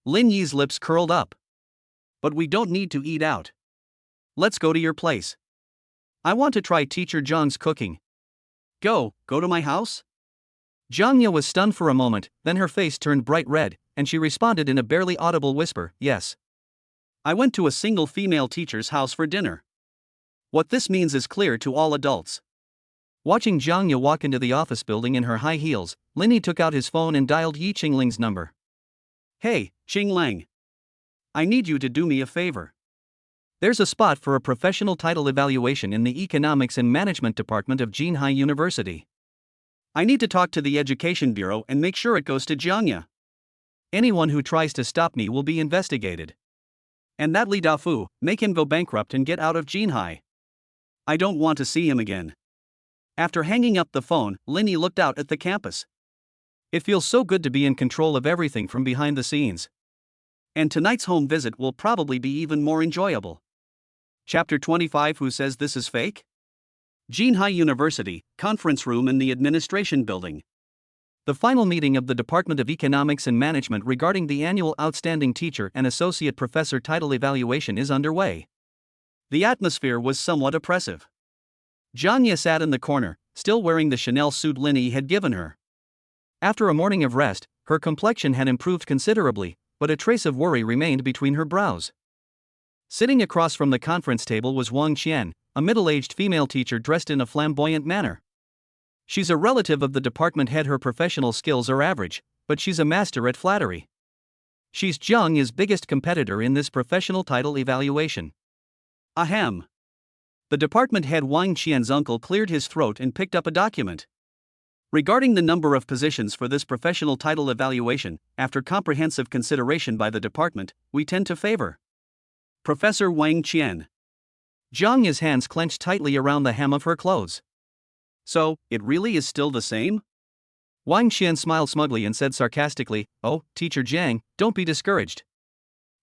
Lin Yi's lips curled up. But we don't need to eat out. Let's go to your place. I want to try Teacher Zhang's cooking. Go to my house? Jiang Ye was stunned for a moment, then her face turned bright red, and she responded in a barely audible whisper, yes. I went to a single female teacher's house for dinner. What this means is clear to all adults. Watching Jiang Ye walk into the office building in her high heels, Lin Yi took out his phone and dialed Yi Qingling's number. Hey, Qingling. I need you to do me a favor. There's a spot for a professional title evaluation in the Economics and Management Department of Jinhai University. I need to talk to the Education Bureau and make sure it goes to Jiang Ye. Anyone who tries to stop me will be investigated. And that Li Dafu, make him go bankrupt and get out of Jinhai. I don't want to see him again. After hanging up the phone, Lin Yi looked out at the campus. It feels so good to be in control of everything from behind the scenes. And tonight's home visit will probably be even more enjoyable. Chapter 25. Who says this is fake? Jinhai University, conference room in the administration building. The final meeting of the Department of Economics and Management regarding the annual Outstanding Teacher and Associate Professor title evaluation is underway. The atmosphere was somewhat oppressive. Jiang Ye sat in the corner, still wearing the Chanel suit Lin Yi had given her. After a morning of rest, her complexion had improved considerably, but a trace of worry remained between her brows. Sitting across from the conference table was Wang Qian, a middle-aged female teacher dressed in a flamboyant manner. She's a relative of the department head. Her professional skills are average, but she's a master at flattery. She's Jiang Ye's biggest competitor in this professional title evaluation. Ahem. The department head Wang Qian's uncle cleared his throat and picked up a document. Regarding the number of positions for this professional title evaluation, after comprehensive consideration by the department, we tend to favor Professor Wang Qian. Jiangya's hands clenched tightly around the hem of her clothes. So, it really is still the same? Wang Qian smiled smugly and said sarcastically, "Oh, Teacher Jiang, don't be discouraged.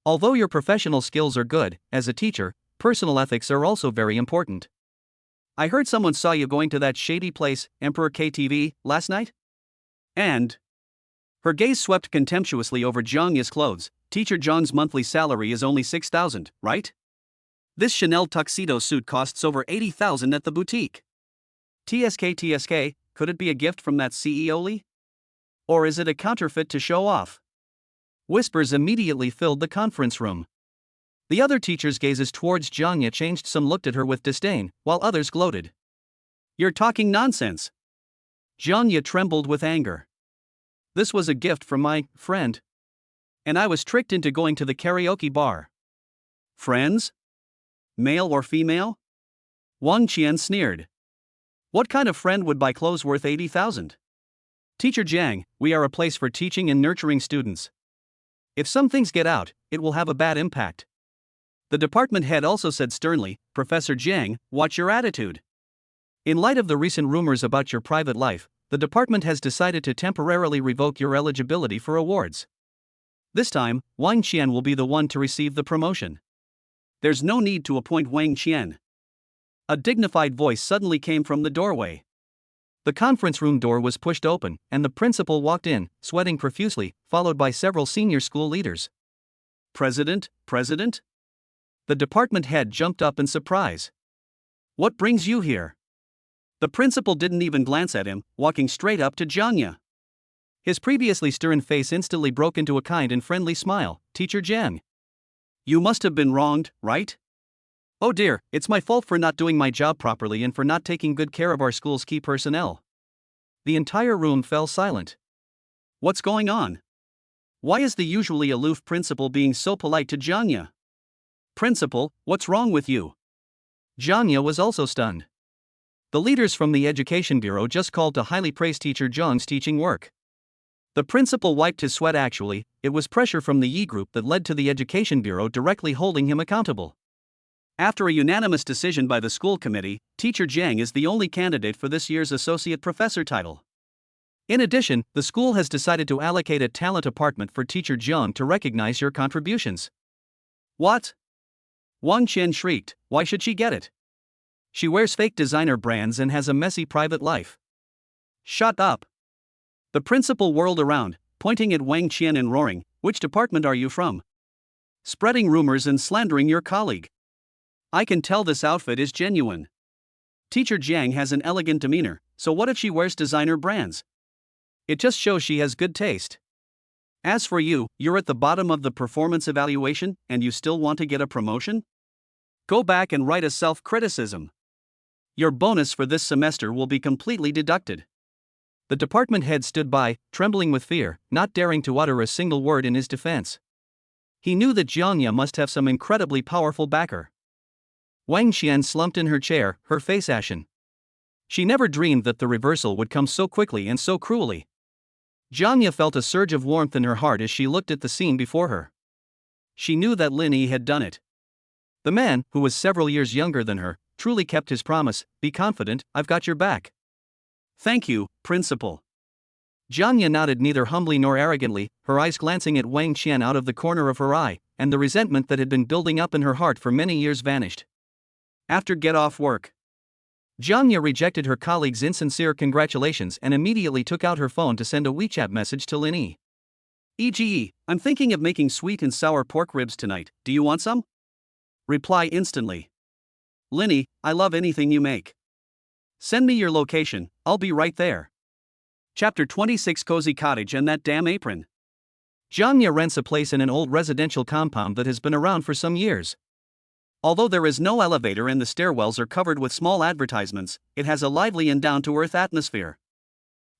Although your professional skills are good, as a teacher, personal ethics are also very important. I heard someone saw you going to that shady place, Emperor KTV, last night?" And her gaze swept contemptuously over Jiangya's clothes. Teacher Zhang's monthly salary is only 6,000, right? This Chanel tuxedo suit costs over 80,000 at the boutique. TSK, could it be a gift from that CEO Li? Or is it a counterfeit to show off? Whispers immediately filled the conference room. The other teachers' gazes towards Jiangya changed. Some looked at her with disdain, while others gloated. "You're talking nonsense." Jiangya trembled with anger. "This was a gift from my friend. And I was tricked into going to the karaoke bar." "Friends? Male or female?" Wang Qian sneered. "What kind of friend would buy clothes worth 80,000? Teacher Jiang, we are a place for teaching and nurturing students. If some things get out, it will have a bad impact." The department head also said sternly, "Professor Jiang, watch your attitude. In light of the recent rumors about your private life, the department has decided to temporarily revoke your eligibility for awards. This time, Wang Qian will be the one to receive the promotion. There's no need to appoint Wang Qian." A dignified voice suddenly came from the doorway. The conference room door was pushed open, and the principal walked in, sweating profusely, followed by several senior school leaders. President? The department head jumped up in surprise. "What brings you here?" The principal didn't even glance at him, walking straight up to Jiangya. His previously stern face instantly broke into a kind and friendly smile. "Teacher Jiang. You must have been wronged, right?" "Oh dear, it's my fault for not doing my job properly and for not taking good care of our school's key personnel." The entire room fell silent. What's going on? Why is the usually aloof principal being so polite to Jiangya? "Principal, what's wrong with you?" Jiangya was also stunned. The leaders from the Education Bureau just called to highly praise Teacher Zhang's teaching work. The principal wiped his sweat. Actually, it was pressure from the Yi group that led to the Education Bureau directly holding him accountable. After a unanimous decision by the school committee, Teacher Jiang is the only candidate for this year's associate professor title. In addition, the school has decided to allocate a talent apartment for Teacher Jiang to recognize your contributions. What? Wang Qian shrieked. Why should she get it? She wears fake designer brands and has a messy private life. Shut up. The principal whirled around, pointing at Wang Qian and roaring, "Which department are you from? Spreading rumors and slandering your colleague. I can tell this outfit is genuine. Teacher Jiang has an elegant demeanor, so what if she wears designer brands? It just shows she has good taste. As for you, you're at the bottom of the performance evaluation, and you still want to get a promotion? Go back and write a self-criticism. Your bonus for this semester will be completely deducted." The department head stood by, trembling with fear, not daring to utter a single word in his defense. He knew that Jiangya must have some incredibly powerful backer. Wang Qian slumped in her chair, her face ashen. She never dreamed that the reversal would come so quickly and so cruelly. Jiangya felt a surge of warmth in her heart as she looked at the scene before her. She knew that Lin Yi had done it. The man, who was several years younger than her, truly kept his promise. "Be confident, I've got your back." "Thank you, Principal." Jiangya nodded, neither humbly nor arrogantly, her eyes glancing at Wang Qian out of the corner of her eye, and the resentment that had been building up in her heart for many years vanished. "After get off work." Jiangya rejected her colleague's insincere congratulations and immediately took out her phone to send a WeChat message to Lin Yi. "EGE, I'm thinking of making sweet and sour pork ribs tonight, do you want some? Reply instantly. Lin Yi, I love anything you make. Send me your location, I'll be right there." Chapter 26 Cozy Cottage and That Damn Apron. Jiangya rents a place in an old residential compound that has been around for some years. Although there is no elevator and the stairwells are covered with small advertisements, it has a lively and down-to-earth atmosphere.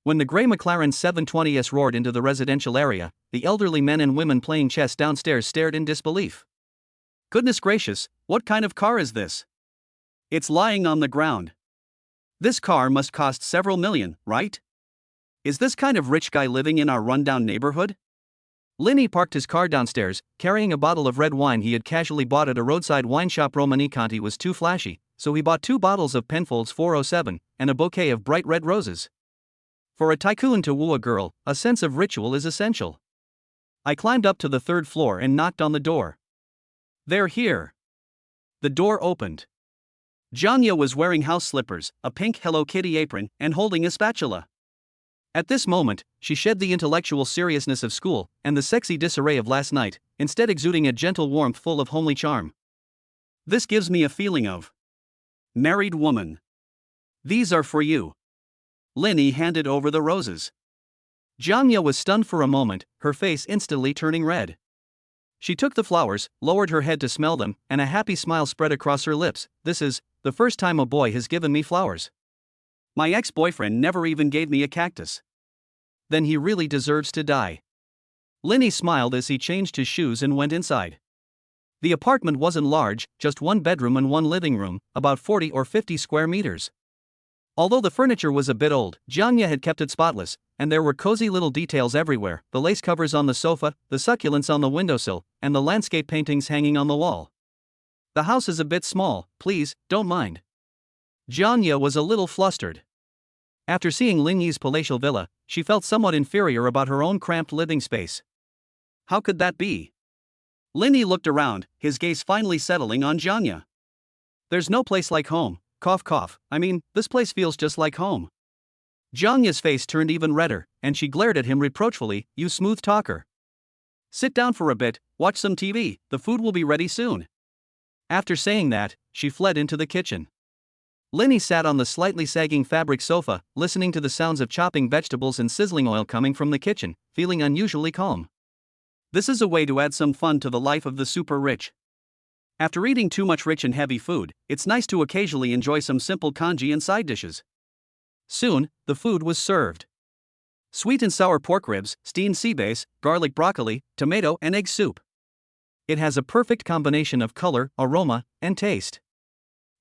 When the gray McLaren 720S roared into the residential area, the elderly men and women playing chess downstairs stared in disbelief. "Goodness gracious, what kind of car is this? It's lying on the ground. This car must cost several million, right? Is this kind of rich guy living in our rundown neighborhood? Lenny parked his car downstairs, carrying a bottle of red wine he had casually bought at a roadside wine shop. Romanicanti was too flashy, so he bought 2 bottles of Penfolds 407 and a bouquet of bright red roses. For a tycoon to woo a girl, a sense of ritual is essential. I climbed up to the 3rd floor and knocked on the door. "They're here." The door opened. Janya was wearing house slippers, a pink Hello Kitty apron, and holding a spatula. At this moment, she shed the intellectual seriousness of school and the sexy disarray of last night, instead exuding a gentle warmth full of homely charm. "This gives me a feeling of married woman. These are for you." Lenny handed over the roses. Janya was stunned for a moment, her face instantly turning red. She took the flowers, lowered her head to smell them, and a happy smile spread across her lips. "This is the first time a boy has given me flowers. My ex-boyfriend never even gave me a cactus. Then he really deserves to die." Lenny smiled as he changed his shoes and went inside. The apartment wasn't large, just 1 bedroom and 1 living room, about 40 or 50 square meters. Although the furniture was a bit old, Janya had kept it spotless, and there were cozy little details everywhere: the lace covers on the sofa, the succulents on the windowsill, and the landscape paintings hanging on the wall. "The house is a bit small, please, don't mind." Janya was a little flustered. After seeing Lenny's palatial villa, she felt somewhat inferior about her own cramped living space. How could that be? Lenny looked around, his gaze finally settling on Janya. "There's no place like home. Cough cough, I mean, this place feels just like home." Janya's face turned even redder, and she glared at him reproachfully. "You smooth talker. Sit down for a bit, watch some TV, the food will be ready soon." After saying that, she fled into the kitchen. Lenny sat on the slightly sagging fabric sofa, listening to the sounds of chopping vegetables and sizzling oil coming from the kitchen, feeling unusually calm. This is a way to add some fun to the life of the super rich. After eating too much rich and heavy food, it's nice to occasionally enjoy some simple congee and side dishes. Soon, the food was served. Sweet and sour pork ribs, steamed sea bass, garlic broccoli, tomato and egg soup. It has a perfect combination of color, aroma, and taste.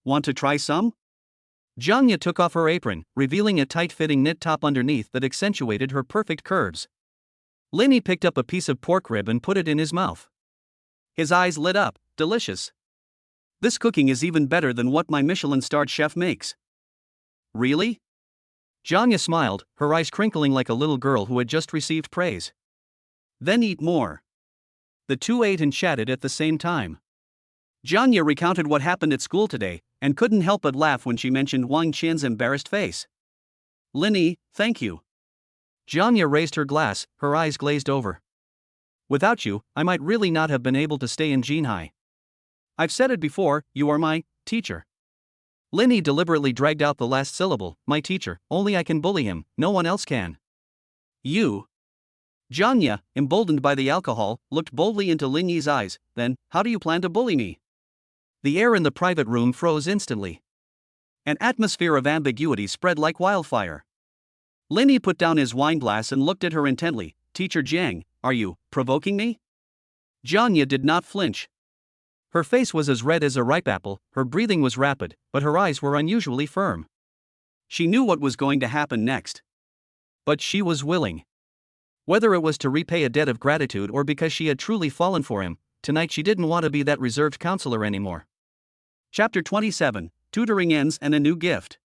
Want to try some? Janya took off her apron, revealing a tight-fitting knit top underneath that accentuated her perfect curves. Lenny picked up a piece of pork rib and put it in his mouth. His eyes lit up. "Delicious. This cooking is even better than what my Michelin-starred chef makes." "Really?" Janya smiled, her eyes crinkling like a little girl who had just received praise. "Then eat more." The two ate and chatted at the same time. Janya recounted what happened at school today, and couldn't help but laugh when she mentioned Wang Qian's embarrassed face. "Lenny, thank you." Janya raised her glass, her eyes glazed over. "Without you, I might really not have been able to stay in Jinhai. I've said it before, you are my teacher." Lenny deliberately dragged out the last syllable. "My teacher, only I can bully him, no one else can." "You?" Janya, emboldened by the alcohol, looked boldly into Lenny's eyes. "Then, how do you plan to bully me?" The air in the private room froze instantly. An atmosphere of ambiguity spread like wildfire. Lenny put down his wine glass and looked at her intently. "Teacher Jiang, are you provoking me?" Janya did not flinch. Her face was as red as a ripe apple, her breathing was rapid, but her eyes were unusually firm. She knew what was going to happen next. But she was willing. Whether it was to repay a debt of gratitude or because she had truly fallen for him, tonight she didn't want to be that reserved counselor anymore. Chapter 27, Tutoring Ends and a New Gift.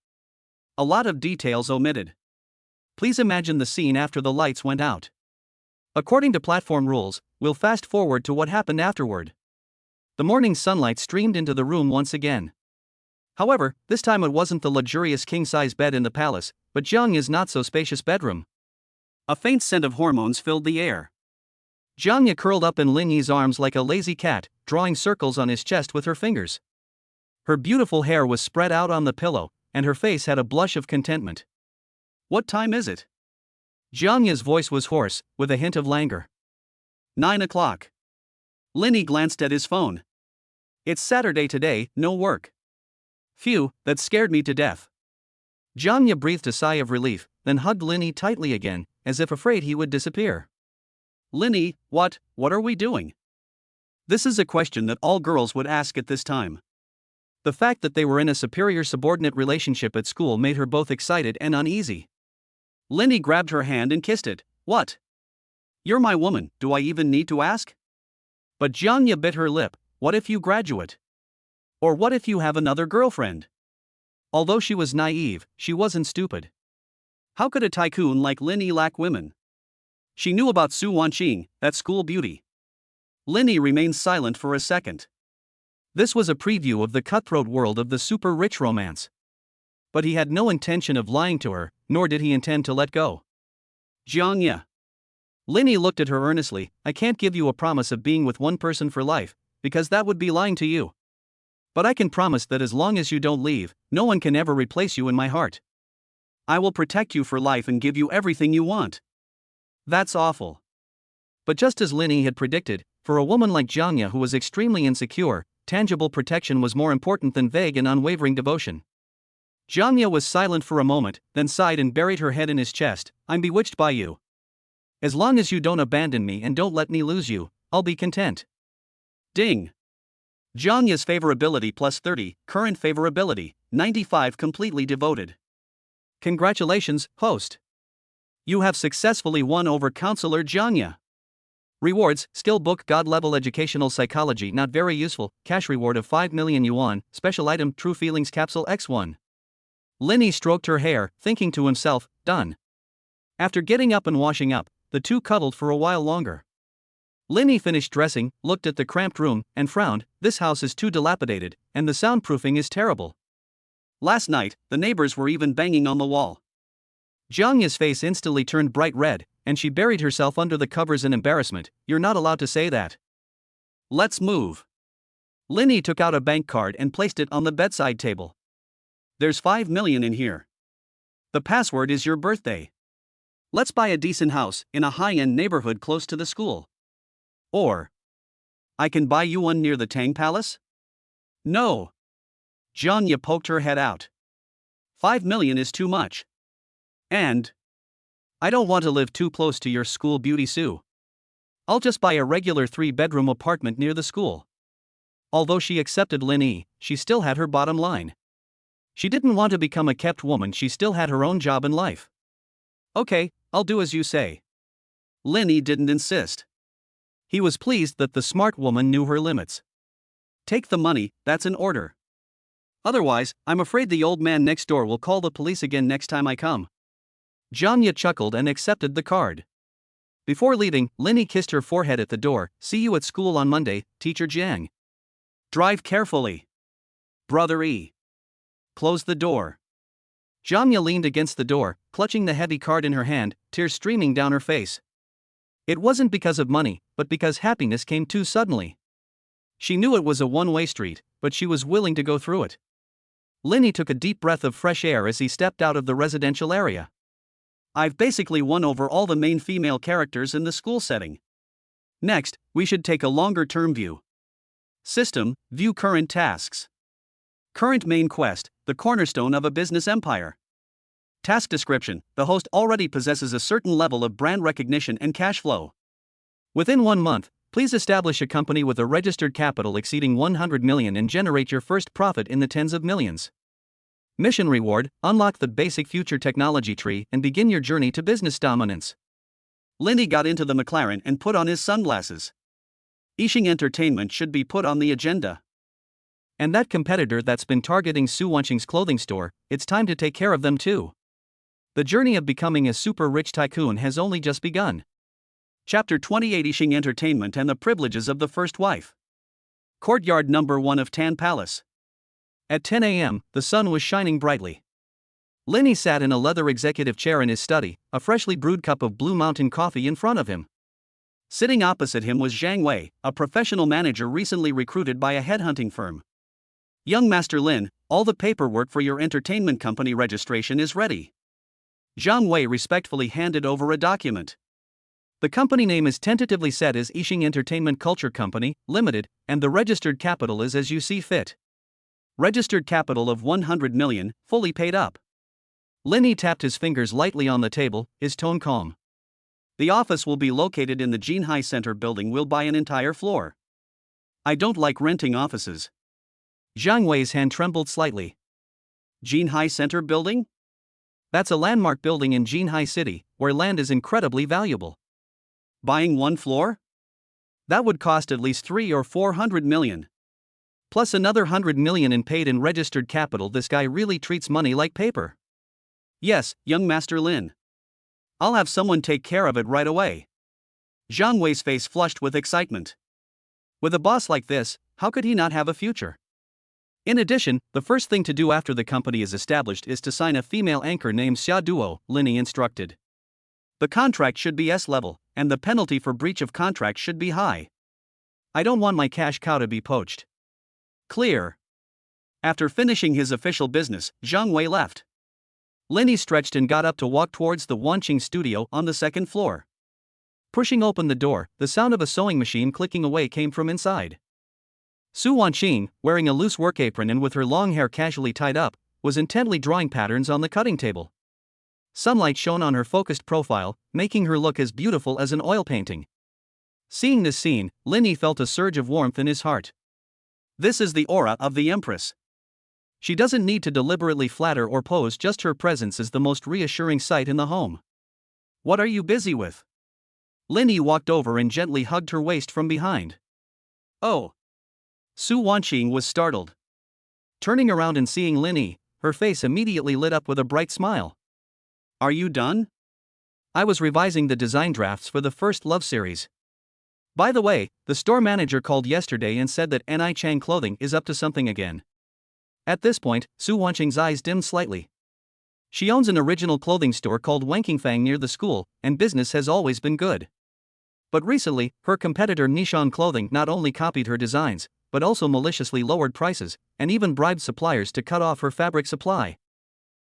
A lot of details omitted. Please imagine the scene after the lights went out. According to platform rules, we'll fast forward to what happened afterward. The morning sunlight streamed into the room once again. However, this time it wasn't the luxurious king-size bed in the palace, but Jiang's not-so-spacious bedroom. A faint scent of hormones filled the air. Jiangya curled up in Lenny's arms like a lazy cat, drawing circles on his chest with her fingers. Her beautiful hair was spread out on the pillow, and her face had a blush of contentment. "What time is it?" Jiangya's voice was hoarse, with a hint of languor. 9 o'clock. Lenny glanced at his phone. "It's Saturday today, no work." "Phew, that scared me to death." Jiangya breathed a sigh of relief, then hugged Lenny tightly again, as if afraid he would disappear. "Lenny, what are we doing?" This is a question that all girls would ask at this time. The fact that they were in a superior-subordinate relationship at school made her both excited and uneasy. Linny grabbed her hand and kissed it. What? You're my woman, do I even need to ask? But Jiangya bit her lip. What if you graduate? Or what if you have another girlfriend? Although she was naive, she wasn't stupid. How could a tycoon like Linny lack women? She knew about Su Wanqing, that school beauty. Linny remained silent for a second. This was a preview of the cutthroat world of the super-rich romance. But he had no intention of lying to her, nor did he intend to let go. Jiangya. Linny looked at her earnestly. I can't give you a promise of being with one person for life, because that would be lying to you. But I can promise that as long as you don't leave, no one can ever replace you in my heart. I will protect you for life and give you everything you want. That's awful. But just as Linny had predicted, for a woman like Jiangya who was extremely insecure, tangible protection was more important than vague and unwavering devotion. Jiangya was silent for a moment, then sighed and buried her head in his chest. I'm bewitched by you. As long as you don't abandon me and don't let me lose you, I'll be content. Ding. Jiangya's favorability plus 30, current favorability, 95 completely devoted. Congratulations, host. You have successfully won over Counselor Jiangya. Rewards, still book God level educational psychology not very useful, cash reward of 5 million yuan, special item True Feelings capsule X1. Linny stroked her hair, thinking to himself, done. After getting up and washing up, the two cuddled for a while longer. Linny finished dressing, looked at the cramped room, and frowned. This house is too dilapidated, and the soundproofing is terrible. Last night, the neighbors were even banging on the wall. Jiangya's face instantly turned bright red, and she buried herself under the covers in embarrassment. You're not allowed to say that. Let's move. Linny took out a bank card and placed it on the bedside table. There's 5 million in here. The password is your birthday. Let's buy a decent house in a high-end neighborhood close to the school. Or, I can buy you one near the Tang Palace? No. Jiangya poked her head out. 5 million is too much. And I don't want to live too close to your school beauty Sue. I'll just buy a regular 3-bedroom apartment near the school. Although she accepted Linny, she still had her bottom line. She didn't want to become a kept woman, she still had her own job in life. Okay, I'll do as you say. Linny didn't insist. He was pleased that the smart woman knew her limits. Take the money, that's an order. Otherwise, I'm afraid the old man next door will call the police again next time I come. Jiangya chuckled and accepted the card. Before leaving, Linny kissed her forehead at the door. See you at school on Monday, Teacher Jiang. Drive carefully. Brother E. Close the door. Jiangya leaned against the door, clutching the heavy card in her hand, tears streaming down her face. It wasn't because of money, but because happiness came too suddenly. She knew it was a one-way street, but she was willing to go through it. Linny took a deep breath of fresh air as he stepped out of the residential area. I've basically won over all the main female characters in the school setting. Next, we should take a longer-term view. System, view current tasks. Current main quest, the cornerstone of a business empire. Task description, the host already possesses a certain level of brand recognition and cash flow. Within 1 month, please establish a company with a registered capital exceeding 100 million and generate your first profit in the tens of millions. Mission reward, unlock the basic future technology tree and begin your journey to business dominance. Linny got into the McLaren and put on his sunglasses. Yixing Entertainment should be put on the agenda. And that competitor that's been targeting Su Wanqing's clothing store, it's time to take care of them too. The journey of becoming a super-rich tycoon has only just begun. Chapter 28: Yixing Entertainment and the Privileges of the First Wife. Courtyard number 1 of Tan Palace. At 10 a.m., the sun was shining brightly. Linny sat in a leather executive chair in his study, a freshly brewed cup of Blue Mountain coffee in front of him. Sitting opposite him was Zhang Wei, a professional manager recently recruited by a headhunting firm. Young Master Lin, all the paperwork for your entertainment company registration is ready. Zhang Wei respectfully handed over a document. The company name is tentatively set as Yixing Entertainment Culture Company, Limited, and the registered capital is as you see fit. Registered capital of 100 million, fully paid up. Linny tapped his fingers lightly on the table, his tone calm. The office will be located in the Jinhai Center building. We'll buy an entire floor. I don't like renting offices. Zhang Wei's hand trembled slightly. Jinhai Center building? That's a landmark building in Jinhai City, where land is incredibly valuable. Buying one floor? That would cost at least 3 or 400 million. Plus another 100 million in paid and registered capital. This guy really treats money like paper. Yes, young Master Lin. I'll have someone take care of it right away. Zhang Wei's face flushed with excitement. With a boss like this, how could he not have a future? In addition, the first thing to do after the company is established is to sign a female anchor named Xia Duo, Linny instructed. The contract should be S-level, and the penalty for breach of contract should be high. I don't want my cash cow to be poached. Clear. After finishing his official business, Zhang Wei left. Linny stretched and got up to walk towards the Wanqing studio on the second floor. Pushing open the door, the sound of a sewing machine clicking away came from inside. Su Wanqing, wearing a loose work apron and with her long hair casually tied up, was intently drawing patterns on the cutting table. Sunlight shone on her focused profile, making her look as beautiful as an oil painting. Seeing this scene, Linny felt a surge of warmth in his heart. This is the aura of the Empress. She doesn't need to deliberately flatter or pose, just her presence is the most reassuring sight in the home. What are you busy with? Linny walked over and gently hugged her waist from behind. Oh. Su Wanqing was startled. Turning around and seeing Linny, her face immediately lit up with a bright smile. Are you done? I was revising the design drafts for the first love series. By the way, the store manager called yesterday and said that Ni Chang Clothing is up to something again. At this point, Su Wanqing's eyes dimmed slightly. She owns an original clothing store called Wankingfang near the school, and business has always been good. But recently, her competitor Nishan Clothing not only copied her designs, but also maliciously lowered prices, and even bribed suppliers to cut off her fabric supply.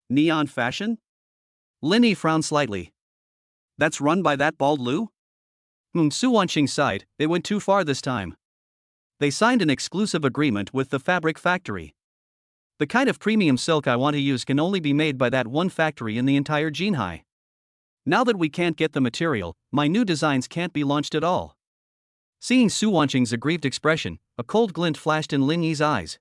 Neon Fashion? Linny frowned slightly. That's run by that bald Lu? Su Wanqing sighed, they went too far this time. They signed an exclusive agreement with the fabric factory. The kind of premium silk I want to use can only be made by that one factory in the entire Jinhai. Now that we can't get the material, my new designs can't be launched at all. Seeing Su Wanqing's aggrieved expression, a cold glint flashed in Lin Yi's eyes.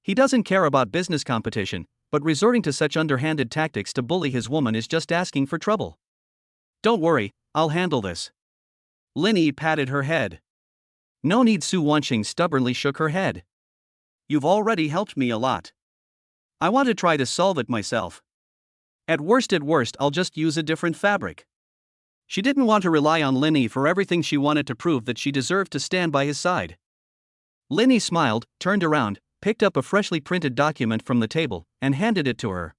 He doesn't care about business competition, but resorting to such underhanded tactics to bully his woman is just asking for trouble. Don't worry, I'll handle this. Lin Yi patted her head. No need. Su Wanqing stubbornly shook her head. You've already helped me a lot. I want to try to solve it myself. At worst, I'll just use a different fabric. She didn't want to rely on Lin Yi for everything. She wanted to prove that she deserved to stand by his side. Lin Yi smiled, turned around, picked up a freshly printed document from the table, and handed it to her.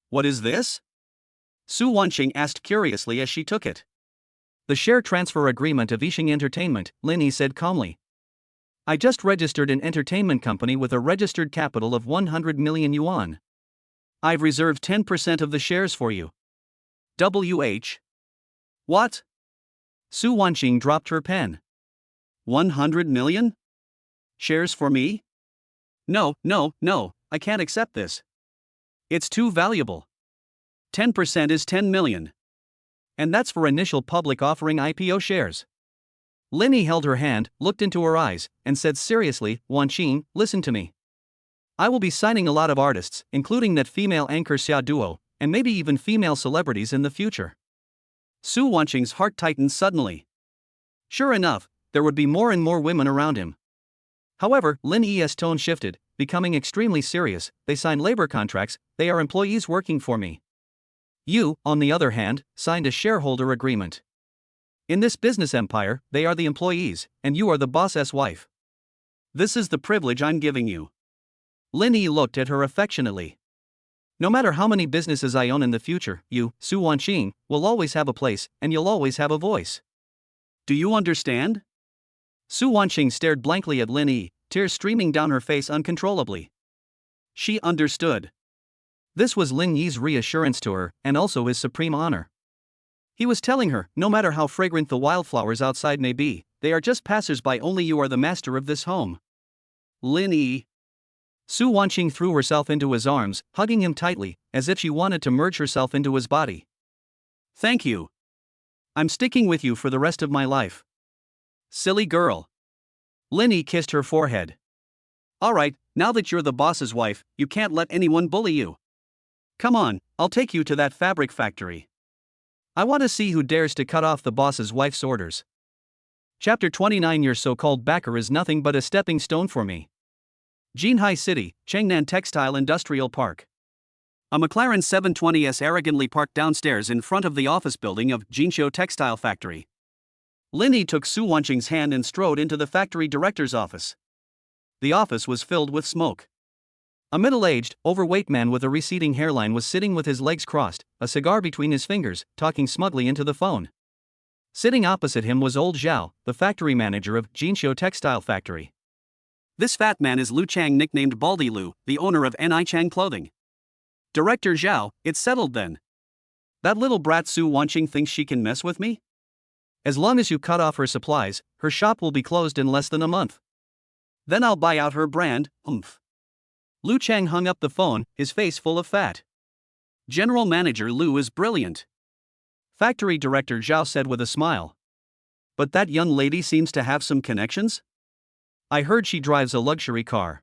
What is this? Su Wanqing asked curiously as she took it. The share transfer agreement of Yixing Entertainment, Lin Yi said calmly. I just registered an entertainment company with a registered capital of 100 million yuan. I've reserved 10% of the shares for you. WH. What? Su Wanqing dropped her pen. 100 million? Shares for me? No, I can't accept this. It's too valuable. 10% is 10 million. And that's for initial public offering IPO shares. Lin Yi held her hand, looked into her eyes, and said seriously, Wanqing, listen to me. I will be signing a lot of artists, including that female anchor Xia Duo, and maybe even female celebrities in the future. Su Wanqing's heart tightened suddenly. Sure enough, there would be more and more women around him. However, Lin Yi's tone shifted, becoming extremely serious. They sign labor contracts, they are employees working for me. You, on the other hand, signed a shareholder agreement. In this business empire, they are the employees, and you are the boss's wife. This is the privilege I'm giving you. Lin Yi looked at her affectionately. No matter how many businesses I own in the future, you, Su Wanqing, will always have a place, and you'll always have a voice. Do you understand? Su Wanqing stared blankly at Lin Yi, tears streaming down her face uncontrollably. She understood. This was Lin Yi's reassurance to her, and also his supreme honor. He was telling her, no matter how fragrant the wildflowers outside may be, they are just passers-by. Only you are the master of this home. Lin Yi. Su Wanqing threw herself into his arms, hugging him tightly, as if she wanted to merge herself into his body. Thank you. I'm sticking with you for the rest of my life. Silly girl. Lin Yi kissed her forehead. Alright, now that you're the boss's wife, you can't let anyone bully you. Come on, I'll take you to that fabric factory. I want to see who dares to cut off the boss's wife's orders. Chapter 29. Your so-called backer is nothing but a stepping stone for me. Jinhai City, Chengnan Textile Industrial Park. A McLaren 720S arrogantly parked downstairs in front of the office building of Jinshou Textile Factory. Linny took Su Wanqing's hand and strode into the factory director's office. The office was filled with smoke. A middle-aged, overweight man with a receding hairline was sitting with his legs crossed, a cigar between his fingers, talking smugly into the phone. Sitting opposite him was old Zhao, the factory manager of Jinshou Textile Factory. This fat man is Lu Chang, nicknamed Baldy Lu, the owner of Ni Chang Clothing. Director Zhao, it's settled then. That little brat Su Wanqing thinks she can mess with me? As long as you cut off her supplies, her shop will be closed in less than a month. Then I'll buy out her brand, oomph. Lu Chang hung up the phone, his face full of fat. General Manager Lu is brilliant. Factory Director Zhao said with a smile. But that young lady seems to have some connections? I heard she drives a luxury car.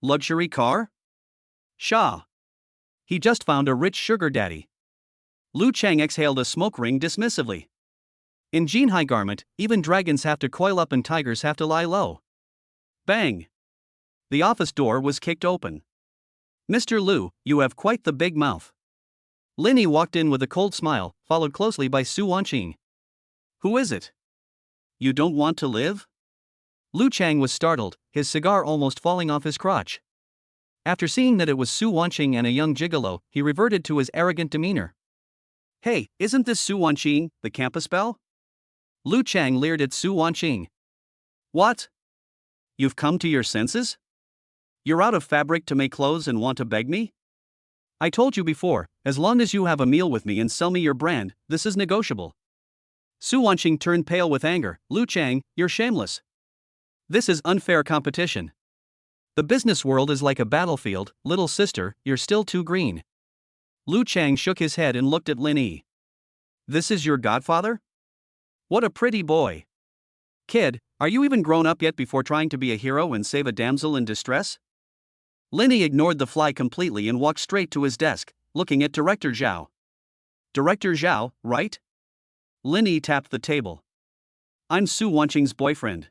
Luxury car? Shah. He just found a rich sugar daddy. Lu Chang exhaled a smoke ring dismissively. In Jinhai garment, even dragons have to coil up and tigers have to lie low. Bang! The office door was kicked open. Mr. Lu, you have quite the big mouth. Linny walked in with a cold smile, followed closely by Su Wanqing. Who is it? You don't want to live? Lu Chang was startled, his cigar almost falling off his crotch. After seeing that it was Su Wanqing and a young gigolo, he reverted to his arrogant demeanor. Hey, isn't this Su Wanqing, the campus belle? Lu Chang leered at Su Wanqing. What? You've come to your senses? You're out of fabric to make clothes and want to beg me? I told you before, as long as you have a meal with me and sell me your brand, this is negotiable. Su Wanqing turned pale with anger. Lu Chang, you're shameless. This is unfair competition. The business world is like a battlefield, little sister, you're still too green. Lu Chang shook his head and looked at Lin Yi. This is your godfather? What a pretty boy. Kid, are you even grown up yet before trying to be a hero and save a damsel in distress? Lin Yi ignored the fly completely and walked straight to his desk, looking at Director Zhao. Director Zhao, right? Lin Yi tapped the table. I'm Su Wanqing's boyfriend.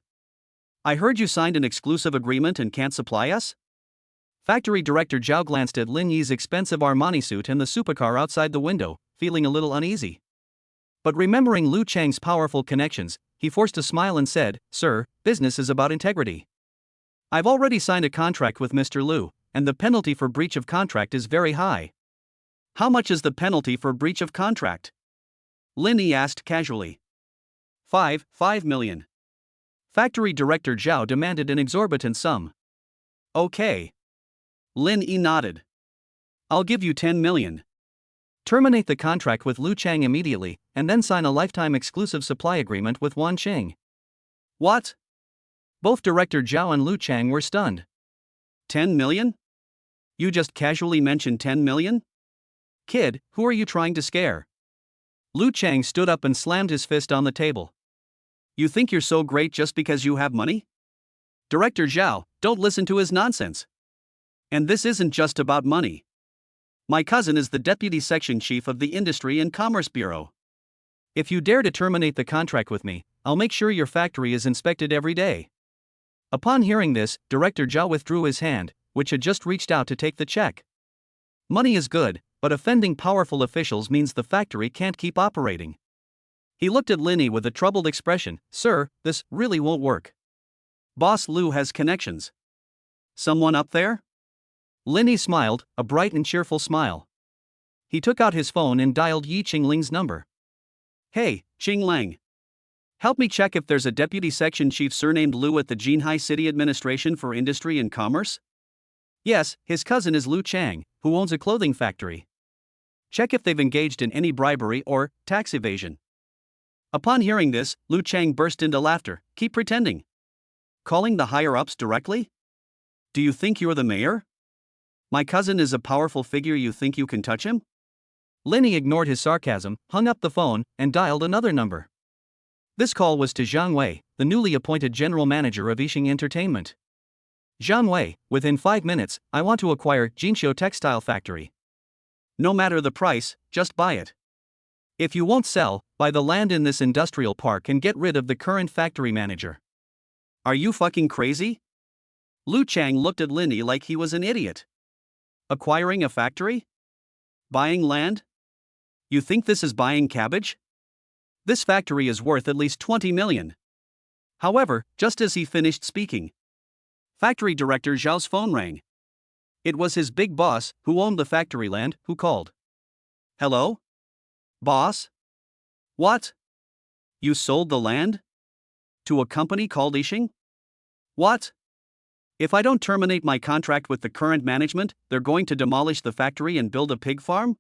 I heard you signed an exclusive agreement and can't supply us? Factory Director Zhao glanced at Lin Yi's expensive Armani suit and the supercar outside the window, feeling a little uneasy. But remembering Lu Chang's powerful connections, he forced a smile and said, Sir, business is about integrity. I've already signed a contract with Mr. Lu, and the penalty for breach of contract is very high. How much is the penalty for breach of contract? Lin Yi asked casually. 5 million. Factory Director Zhao demanded an exorbitant sum. Okay. Lin Yi nodded. I'll give you 10 million. Terminate the contract with Lu Chang immediately, and then sign a lifetime exclusive supply agreement with Wanqing. What? Both Director Zhao and Lu Chang were stunned. 10 million? You just casually mentioned 10 million? Kid, who are you trying to scare? Lu Chang stood up and slammed his fist on the table. You think you're so great just because you have money? Director Zhao, don't listen to his nonsense. And this isn't just about money. My cousin is the Deputy Section Chief of the Industry and Commerce Bureau. If you dare to terminate the contract with me, I'll make sure your factory is inspected every day. Upon hearing this, Director Zhao withdrew his hand, which had just reached out to take the check. Money is good, but offending powerful officials means the factory can't keep operating. He looked at Lin Yi with a troubled expression. Sir, this really won't work. Boss Lu has connections. Someone up there? Lin Yi smiled, a bright and cheerful smile. He took out his phone and dialed Yi Qingling's number. Hey, Qinglang. Help me check if there's a deputy section chief surnamed Lu at the Jinhai City Administration for Industry and Commerce? Yes, his cousin is Lu Chang, who owns a clothing factory. Check if they've engaged in any bribery or tax evasion. Upon hearing this, Lu Chang burst into laughter. Keep pretending. Calling the higher-ups directly? Do you think you're the mayor? My cousin is a powerful figure, you think you can touch him? Lin Yi ignored his sarcasm, hung up the phone, and dialed another number. This call was to Zhang Wei, the newly appointed general manager of Yixing Entertainment. Zhang Wei, within 5 minutes, I want to acquire Jinshou Textile Factory. No matter the price, just buy it. If you won't sell, buy the land in this industrial park and get rid of the current factory manager. Are you fucking crazy? Lu Chang looked at Linny like he was an idiot. Acquiring a factory? Buying land? You think this is buying cabbage? This factory is worth at least 20 million. However, just as he finished speaking, factory director Zhao's phone rang. It was his big boss, who owned the factory land, who called. Hello? Boss? What? You sold the land? To a company called Yixing? What? If I don't terminate my contract with the current management, they're going to demolish the factory and build a pig farm?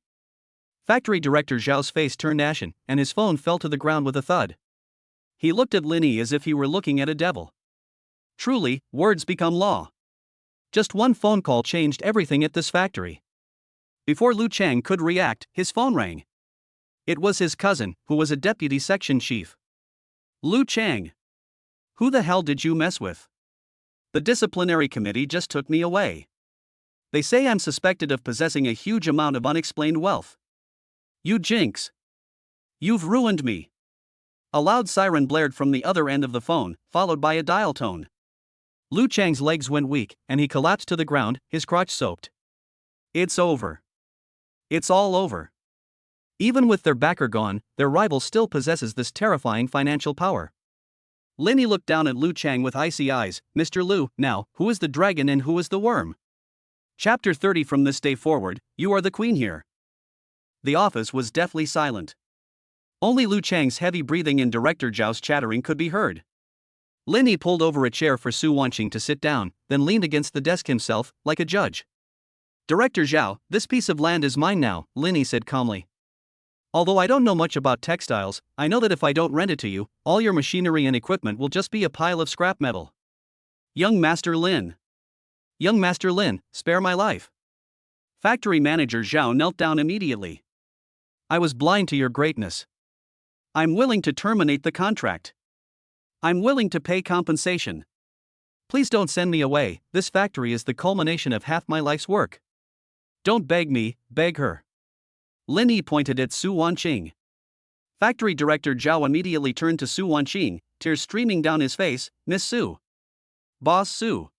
Factory director Zhao's face turned ashen, and his phone fell to the ground with a thud. He looked at Linny as if he were looking at a devil. Truly, words become law. Just one phone call changed everything at this factory. Before Lu Chang could react, his phone rang. It was his cousin, who was a deputy section chief. Lu Chang. Who the hell did you mess with? The disciplinary committee just took me away. They say I'm suspected of possessing a huge amount of unexplained wealth. You jinx. You've ruined me. A loud siren blared from the other end of the phone, followed by a dial tone. Lu Chang's legs went weak, and he collapsed to the ground, his crotch soaked. It's over. It's all over. Even with their backer gone, their rival still possesses this terrifying financial power. Linny looked down at Lu Chang with icy eyes. Mr. Lu, now, who is the dragon and who is the worm? Chapter 30. From this day forward, you are the queen here. The office was deathly silent. Only Lu Chang's heavy breathing and Director Zhao's chattering could be heard. Linny pulled over a chair for Su Wanqing to sit down, then leaned against the desk himself, like a judge. Director Zhao, this piece of land is mine now, Linny said calmly. Although I don't know much about textiles, I know that if I don't rent it to you, all your machinery and equipment will just be a pile of scrap metal. Young Master Lin. Young Master Lin, spare my life. Factory manager Zhao knelt down immediately. I was blind to your greatness. I'm willing to terminate the contract. I'm willing to pay compensation. Please don't send me away, this factory is the culmination of half my life's work. Don't beg me, beg her. Linny pointed at Su Wanqing. Factory director Zhao immediately turned to Su Wanqing, tears streaming down his face. Miss Su. Boss Su.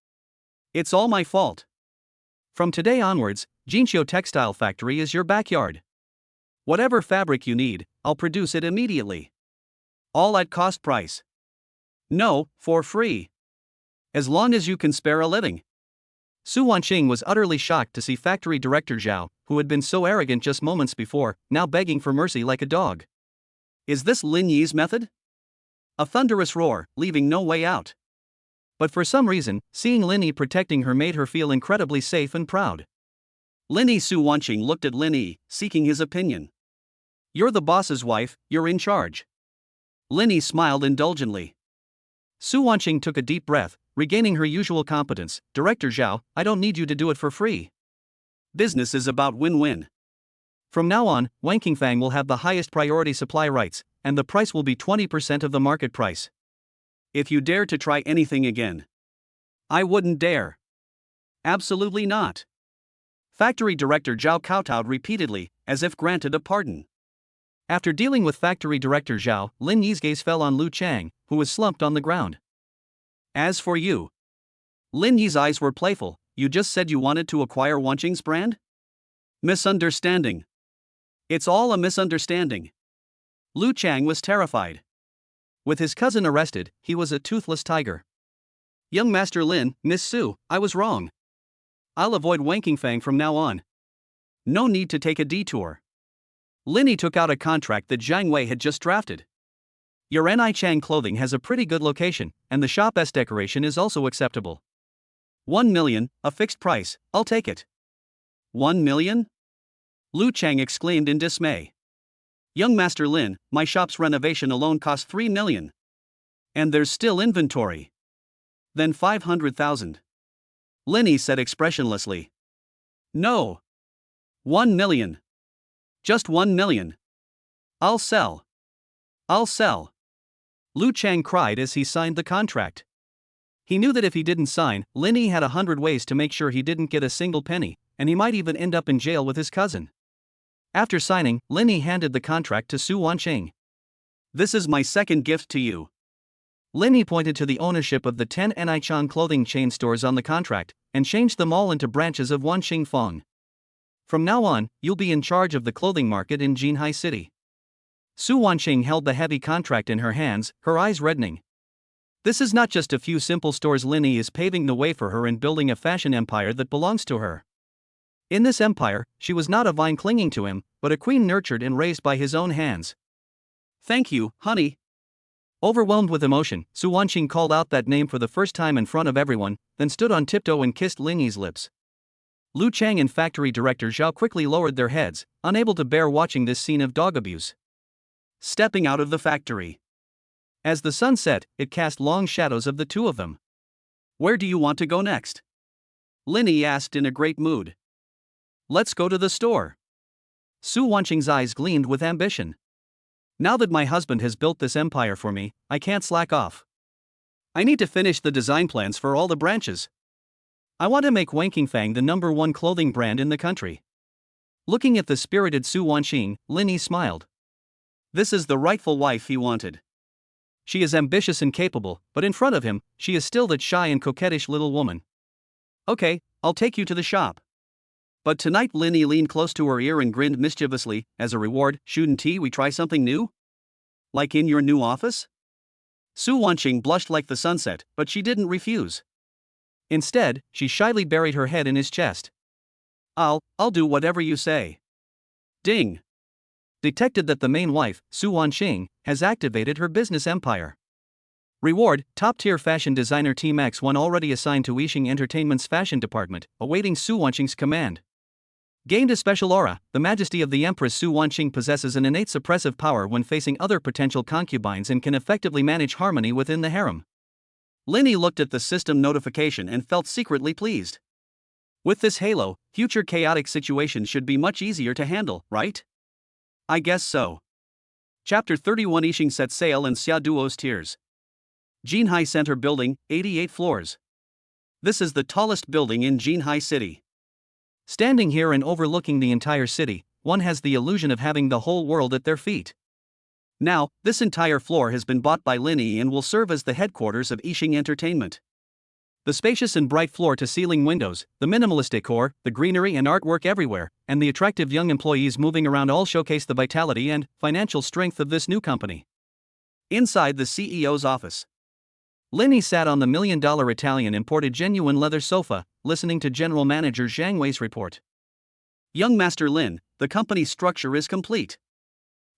It's all my fault. From today onwards, Jinqiu Textile Factory is your backyard. Whatever fabric you need, I'll produce it immediately. All at cost price. No, for free. As long as you can spare a living. Su Wanqing was utterly shocked to see factory director Zhao, who had been so arrogant just moments before, now begging for mercy like a dog. Is this Lin Yi's method? A thunderous roar, leaving no way out. But for some reason, seeing Lin Yi protecting her made her feel incredibly safe and proud. Lin Yi. Su Wanqing looked at Lin Yi, seeking his opinion. You're the boss's wife, you're in charge. Lin Yi smiled indulgently. Su Wanqing took a deep breath, regaining her usual competence. Director Zhao, I don't need you to do it for free. Business is about win-win. From now on, Wang Qingfang will have the highest priority supply rights, and the price will be 20% of the market price. If you dare to try anything again. I wouldn't dare. Absolutely not. Factory director Zhao kowtowed repeatedly, as if granted a pardon. After dealing with factory director Zhao, Lin Yi's gaze fell on Lu Chang, who was slumped on the ground. As for you. Lin Yi's eyes were playful. You just said you wanted to acquire Wanqing's brand? Misunderstanding. It's all a misunderstanding. Lu Chang was terrified. With his cousin arrested, he was a toothless tiger. Young Master Lin, Miss Su, I was wrong. I'll avoid Wang Qingfang from now on. No need to take a detour. Lin Yi took out a contract that Zhang Wei had just drafted. Your Ni Chang clothing has a pretty good location, and the shop's decoration is also acceptable. 1 million, a fixed price, I'll take it. 1 million? Lu Chang exclaimed in dismay. Young Master Lin, my shop's renovation alone cost 3 million. And there's still inventory. Then 500,000. Lin Yi said expressionlessly. No. 1 million. Just 1 million. I'll sell. I'll sell. Lu Chang cried as he signed the contract. He knew that if he didn't sign, Lin Yi had 100 ways to make sure he didn't get a single penny, and he might even end up in jail with his cousin. After signing, Lin Yi handed the contract to Su Wanqing. This is my second gift to you. Lin Yi pointed to the ownership of the 10 Nichang clothing chain stores on the contract, and changed them all into branches of Wanqing Fong. From now on, you'll be in charge of the clothing market in Jinhai City. Su Wanqing held the heavy contract in her hands, her eyes reddening. This is not just a few simple stores. Lin Yi is paving the way for her in building a fashion empire that belongs to her. In this empire, she was not a vine clinging to him, but a queen nurtured and raised by his own hands. Thank you, honey. Overwhelmed with emotion, Su Wanqing called out that name for the first time in front of everyone, then stood on tiptoe and kissed Lin Yi's lips. Lu Chang and factory director Zhao quickly lowered their heads, unable to bear watching this scene of dog abuse. Stepping out of the factory. As the sun set, it cast long shadows of the two of them. Where do you want to go next? Lin Yi asked in a great mood. Let's go to the store. Su Wanqing's eyes gleamed with ambition. Now that my husband has built this empire for me, I can't slack off. I need to finish the design plans for all the branches. I want to make Wanking Fang the #1 clothing brand in the country. Looking at the spirited Su Wanqing, Lin Yi smiled. This is the rightful wife he wanted. She is ambitious and capable, but in front of him, she is still that shy and coquettish little woman. Okay, I'll take you to the shop. But tonight Lin Yi leaned close to her ear and grinned mischievously. As a reward, shouldn't we try something new? Like in your new office? Su Wanqing blushed like the sunset, but she didn't refuse. Instead, she shyly buried her head in his chest. I'll do whatever you say. Ding. Detected that the main wife, Su Wanqing, has activated her business empire. Reward, top-tier fashion designer Team X1 already assigned to Yixing Entertainment's fashion department, awaiting Su Wanqing's command. Gained a special aura, the majesty of the Empress. Su Wanqing possesses an innate suppressive power when facing other potential concubines and can effectively manage harmony within the harem. Lin Yi looked at the system notification and felt secretly pleased. With this halo, future chaotic situations should be much easier to handle, right? I guess so. Chapter 31. Yixing sets sail and Xia Duo's tears. Jinhai Center Building, 88 floors. This is the tallest building in Jinhai City. Standing here and overlooking the entire city, one has the illusion of having the whole world at their feet. Now, this entire floor has been bought by Lin Yi and will serve as the headquarters of Yixing Entertainment. The spacious and bright floor-to-ceiling windows, the minimalist decor, the greenery and artwork everywhere, and the attractive young employees moving around all showcase the vitality and financial strength of this new company. Inside the CEO's office, Lin Yi sat on the $1 million Italian imported genuine leather sofa, listening to General Manager Zhang Wei's report. Young Master Lin, the company's structure is complete.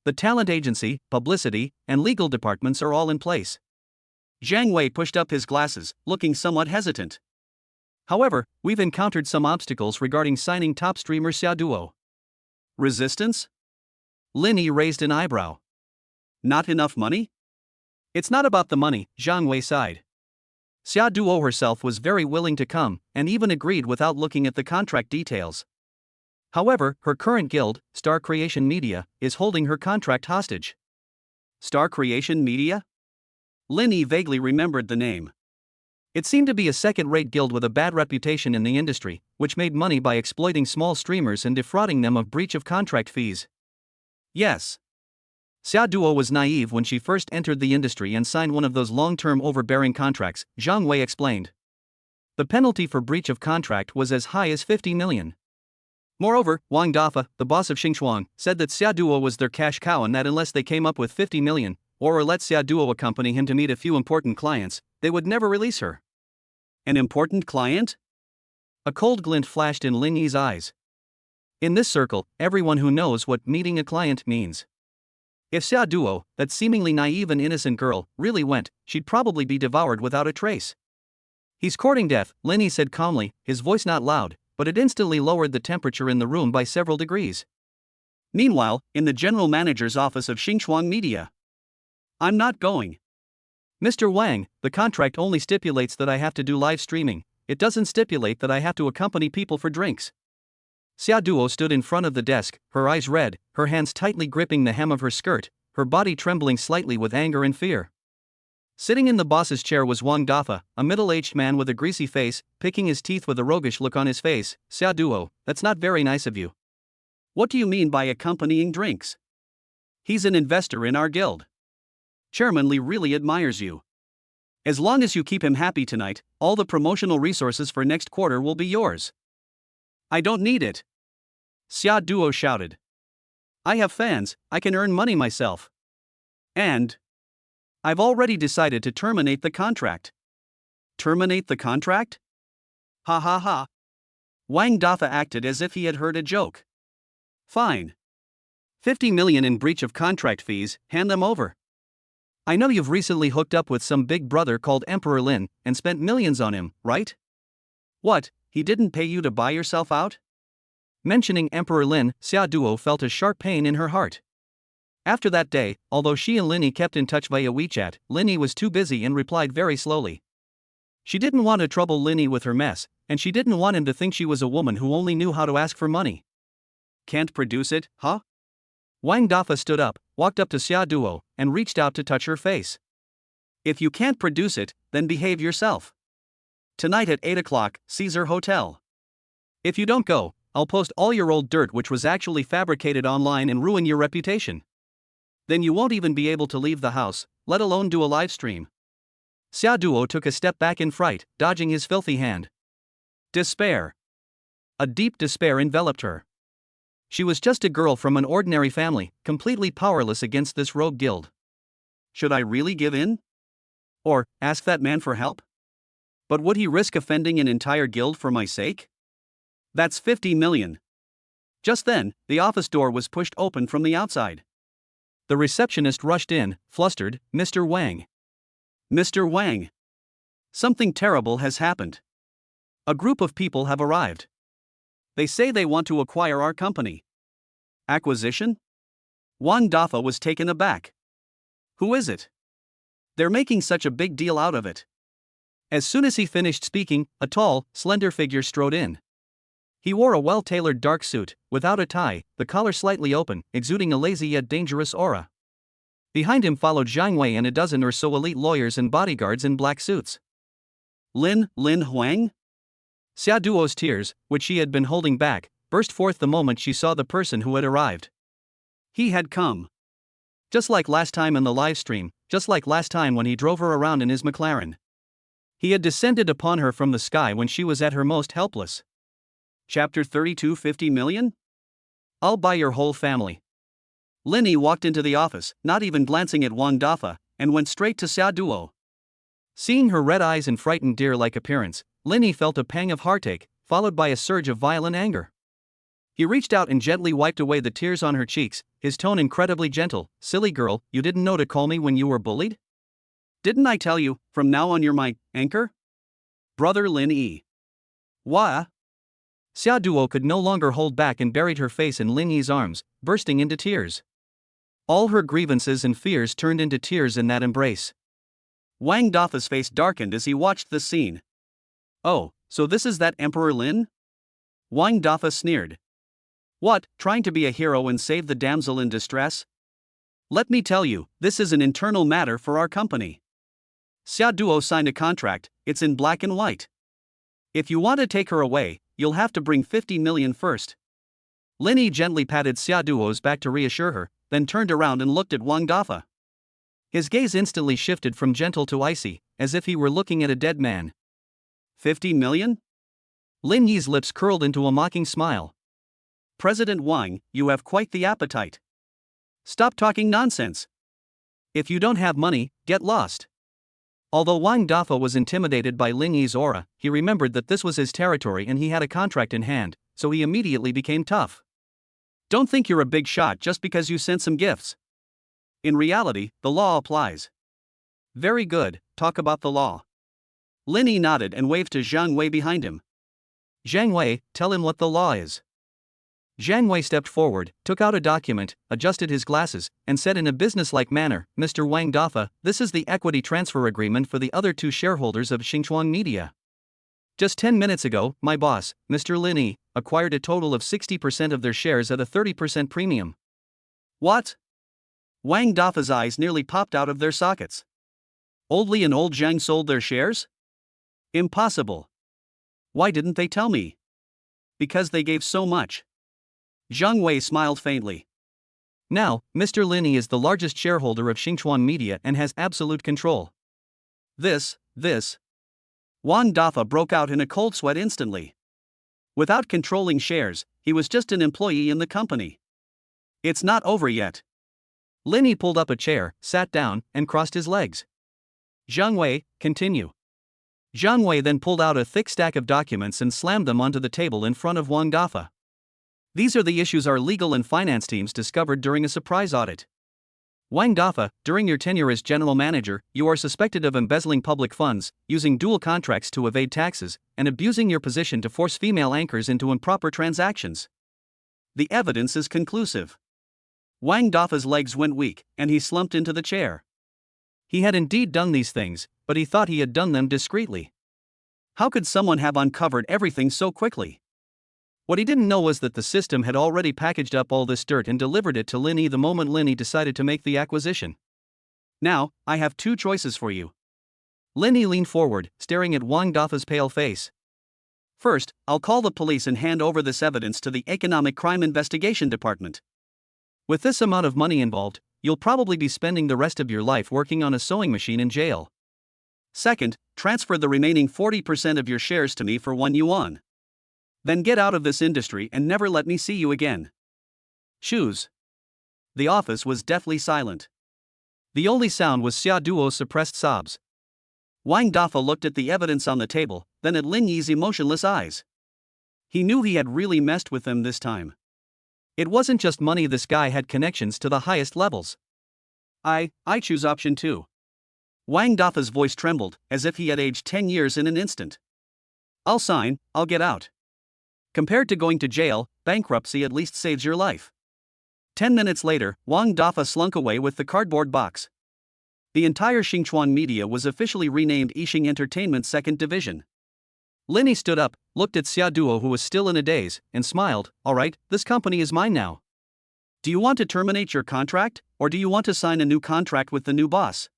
The talent agency, publicity, and legal departments are all in place. Zhang Wei pushed up his glasses, looking somewhat hesitant. However, we've encountered some obstacles regarding signing top streamer Xia Duo. Resistance? Lin Yi raised an eyebrow. Not enough money? It's not about the money, Zhang Wei sighed. Xia Duo herself was very willing to come, and even agreed without looking at the contract details. However, her current guild, Star Creation Media, is holding her contract hostage. Star Creation Media? Lin Yi vaguely remembered the name. It seemed to be a second-rate guild with a bad reputation in the industry, which made money by exploiting small streamers and defrauding them of breach of contract fees. Yes. Xia Duo was naive when she first entered the industry and signed one of those long-term overbearing contracts, Zhang Wei explained. The penalty for breach of contract was as high as 50 million. Moreover, Wang Dafa, the boss of Xinchuang, said that Xia Duo was their cash cow and that unless they came up with 50 million, or let Xia Duo accompany him to meet a few important clients, they would never release her. An important client? A cold glint flashed in Lin Yi's eyes. In this circle, everyone who knows what meeting a client means. If Xia Duo, that seemingly naive and innocent girl, really went, she'd probably be devoured without a trace. He's courting death, Lin Yi said calmly, his voice not loud, but it instantly lowered the temperature in the room by several degrees. Meanwhile, in the general manager's office of Xinchuang Media. I'm not going. Mr. Wang, the contract only stipulates that I have to do live streaming, it doesn't stipulate that I have to accompany people for drinks. Xia Duo stood in front of the desk, her eyes red, her hands tightly gripping the hem of her skirt, her body trembling slightly with anger and fear. Sitting in the boss's chair was Wang Dafa, a middle-aged man with a greasy face, picking his teeth with a roguish look on his face. Xia Duo, that's not very nice of you. What do you mean by accompanying drinks? He's an investor in our guild. Chairman Li really admires you. As long as you keep him happy tonight, all the promotional resources for next quarter will be yours. I don't need it. Xia Duo shouted. I have fans, I can earn money myself. And I've already decided to terminate the contract. Terminate the contract? Ha ha ha. Wang Dafa acted as if he had heard a joke. Fine. 50 million in breach of contract fees, hand them over. I know you've recently hooked up with some big brother called Emperor Lin and spent millions on him, right? What, he didn't pay you to buy yourself out? Mentioning Emperor Lin, Xia Duo felt a sharp pain in her heart. After that day, although she and Linny kept in touch via WeChat, Linny was too busy and replied very slowly. She didn't want to trouble Linny with her mess, and she didn't want him to think she was a woman who only knew how to ask for money. Can't produce it, huh? Wang Dafa stood up, walked up to Xia Duo, and reached out to touch her face. If you can't produce it, then behave yourself. Tonight at 8 o'clock, Caesar Hotel. If you don't go, I'll post all your old dirt which was actually fabricated online and ruin your reputation. Then you won't even be able to leave the house, let alone do a live stream. Xia Duo took a step back in fright, dodging his filthy hand. Despair. A deep despair enveloped her. She was just a girl from an ordinary family, completely powerless against this rogue guild. Should I really give in? Or ask that man for help? But would he risk offending an entire guild for my sake? That's 50 million. Just then, the office door was pushed open from the outside. The receptionist rushed in, flustered. Mr. Wang. Mr. Wang. Something terrible has happened. A group of people have arrived. They say they want to acquire our company. Acquisition? Wang Dafa was taken aback. Who is it? They're making such a big deal out of it. As soon as he finished speaking, a tall, slender figure strode in. He wore a well-tailored dark suit, without a tie, the collar slightly open, exuding a lazy yet dangerous aura. Behind him followed Zhang Wei and a dozen or so elite lawyers and bodyguards in black suits. Lin Huang? Xia Duo's tears, which she had been holding back, burst forth the moment she saw the person who had arrived. He had come. Just like last time in the live stream, just like last time when he drove her around in his McLaren. He had descended upon her from the sky when she was at her most helpless. Chapter 32 50 million? I'll buy your whole family. Linny walked into the office, not even glancing at Wang Dafa, and went straight to Xia Duo. Seeing her red eyes and frightened deer-like appearance, Linny felt a pang of heartache, followed by a surge of violent anger. He reached out and gently wiped away the tears on her cheeks, his tone incredibly gentle. Silly girl, you didn't know to call me when you were bullied? Didn't I tell you, from now on you're my anchor? Brother Lin Yi. Wah? Xia Duo could no longer hold back and buried her face in Lin Yi's arms, bursting into tears. All her grievances and fears turned into tears in that embrace. Wang Dafa's face darkened as he watched the scene. Oh, so this is that Emperor Lin? Wang Dafa sneered. What, trying to be a hero and save the damsel in distress? Let me tell you, this is an internal matter for our company. Xia Duo signed a contract, it's in black and white. If you want to take her away, you'll have to bring 50 million first. Linny gently patted Xia Duo's back to reassure her, then turned around and looked at Wang Dafa. His gaze instantly shifted from gentle to icy, as if he were looking at a dead man. 50 million? Lin Yi's lips curled into a mocking smile. President Wang, you have quite the appetite. Stop talking nonsense. If you don't have money, get lost. Although Wang Dafa was intimidated by Lin Yi's aura, he remembered that this was his territory and he had a contract in hand, so he immediately became tough. Don't think you're a big shot just because you sent some gifts. In reality, the law applies. Very good, talk about the law. Lin Yi nodded and waved to Zhang Wei behind him. Zhang Wei, tell him what the law is. Zhang Wei stepped forward, took out a document, adjusted his glasses, and said in a businesslike manner, Mr. Wang Dafa, this is the equity transfer agreement for the other two shareholders of Xinchuang Media. Just 10 minutes ago, my boss, Mr. Lin Yi, acquired a total of 60% of their shares at a 30% premium. What? Wang Dafa's eyes nearly popped out of their sockets. Old Li and old Zhang sold their shares? Impossible. Why didn't they tell me? Because they gave so much. Zhang Wei smiled faintly. Now, Mr. Lin Yi is the largest shareholder of Xinchuan Media and has absolute control. This. Wang Dafa broke out in a cold sweat instantly. Without controlling shares, he was just an employee in the company. It's not over yet. Lin Yi pulled up a chair, sat down, and crossed his legs. Zhang Wei, continue. Zhang Wei then pulled out a thick stack of documents and slammed them onto the table in front of Wang Dafa. These are the issues our legal and finance teams discovered during a surprise audit. Wang Dafa, during your tenure as general manager, you are suspected of embezzling public funds, using dual contracts to evade taxes, and abusing your position to force female anchors into improper transactions. The evidence is conclusive. Wang Dafa's legs went weak, and he slumped into the chair. He had indeed done these things, but he thought he had done them discreetly. How could someone have uncovered everything so quickly? What he didn't know was that the system had already packaged up all this dirt and delivered it to Lin Yi the moment Lin Yi decided to make the acquisition. Now, I have two choices for you. Lin Yi leaned forward, staring at Wang Dafa's pale face. First, I'll call the police and hand over this evidence to the Economic Crime Investigation Department. With this amount of money involved, you'll probably be spending the rest of your life working on a sewing machine in jail. Second, transfer the remaining 40% of your shares to me for 1 yuan. Then get out of this industry and never let me see you again. Choose. The office was deathly silent. The only sound was Xia Duo's suppressed sobs. Wang Dafa looked at the evidence on the table, then at Lin Yi's emotionless eyes. He knew he had really messed with them this time. It wasn't just money, this guy had connections to the highest levels. I choose option 2. Wang Dafa's voice trembled, as if he had aged 10 years in an instant. I'll sign, I'll get out. Compared to going to jail, bankruptcy at least saves your life. 10 minutes later, Wang Dafa slunk away with the cardboard box. The entire Xinchuan Media was officially renamed Yixing Entertainment's second division. Lin Yi stood up, looked at Xia Duo, who was still in a daze, and smiled. All right, this company is mine now. Do you want to terminate your contract, or do you want to sign a new contract with the new boss?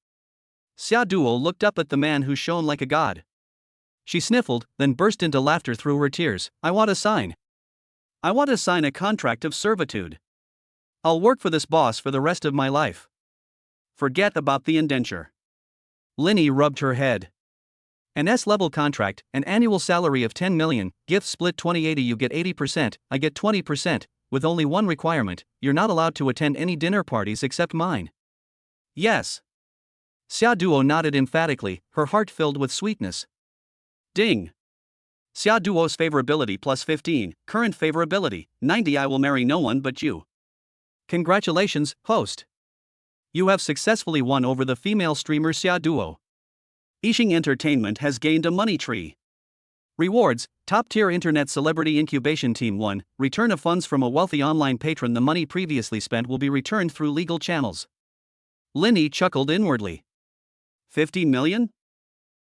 Xia Duo looked up at the man who shone like a god. She sniffled, then burst into laughter through her tears. I want to sign. I want to sign a contract of servitude. I'll work for this boss for the rest of my life. Forget about the indenture. Lin Yi rubbed her head. An S-level contract, an annual salary of 10 million, gift split 20-80, you get 80%, I get 20%, with only one requirement, you're not allowed to attend any dinner parties except mine. Yes. Xia Duo nodded emphatically, her heart filled with sweetness. Ding. Xia Duo's favorability plus 15, current favorability, 90. I will marry no one but you. Congratulations, host. You have successfully won over the female streamer Xia Duo. Yixing Entertainment has gained a money tree. Rewards, top-tier internet celebrity incubation team 1, return of funds from a wealthy online patron. The money previously spent will be returned through legal channels. Lin Yi chuckled inwardly. 50 million?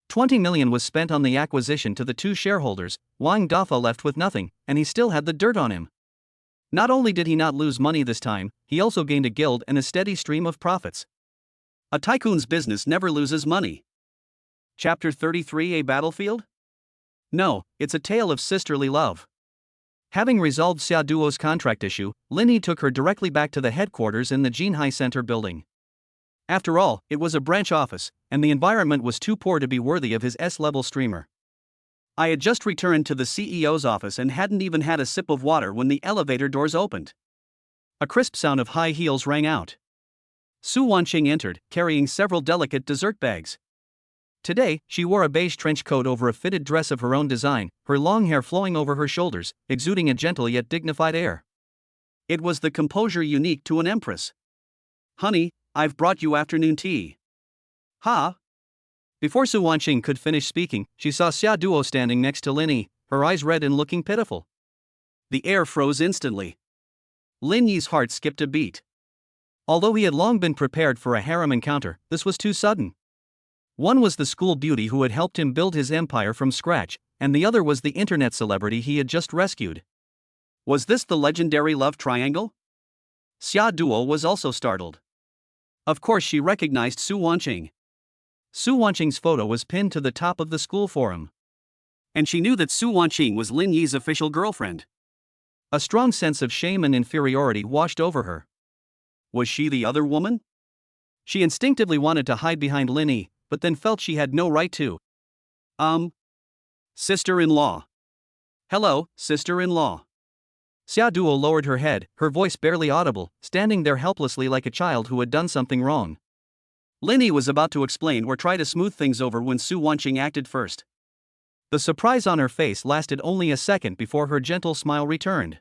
20 million was spent on the acquisition to the two shareholders. Wang Dafa left with nothing, and he still had the dirt on him. Not only did he not lose money this time, he also gained a guild and a steady stream of profits. A tycoon's business never loses money. Chapter 33, a battlefield? No, it's a tale of sisterly love. Having resolved Xia Duo's contract issue, Lin Yi took her directly back to the headquarters in the Jinhai Center building. After all, it was a branch office, and the environment was too poor to be worthy of his S-level streamer. I had just returned to the CEO's office and hadn't even had a sip of water when the elevator doors opened. A crisp sound of high heels rang out. Su Wanqing entered, carrying several delicate dessert bags. Today, she wore a beige trench coat over a fitted dress of her own design, her long hair flowing over her shoulders, exuding a gentle yet dignified air. It was the composure unique to an empress. Honey, I've brought you afternoon tea. Ha! Before Su Wanqing could finish speaking, she saw Xia Duo standing next to Lin Yi, her eyes red and looking pitiful. The air froze instantly. Lin Yi's heart skipped a beat. Although he had long been prepared for a harem encounter, this was too sudden. One was the school beauty who had helped him build his empire from scratch, and the other was the internet celebrity he had just rescued. Was this the legendary love triangle? Xia Duo was also startled. Of course she recognized Su Wanqing. Su Wanqing's photo was pinned to the top of the school forum. And she knew that Su Wanqing was Lin Yi's official girlfriend. A strong sense of shame and inferiority washed over her. Was she the other woman? She instinctively wanted to hide behind Linny, but then felt she had no right to. Sister-in-law. Hello, sister-in-law. Xia Duo lowered her head, her voice barely audible, standing there helplessly like a child who had done something wrong. Linny was about to explain or try to smooth things over when Su Wanqing acted first. The surprise on her face lasted only a second before her gentle smile returned.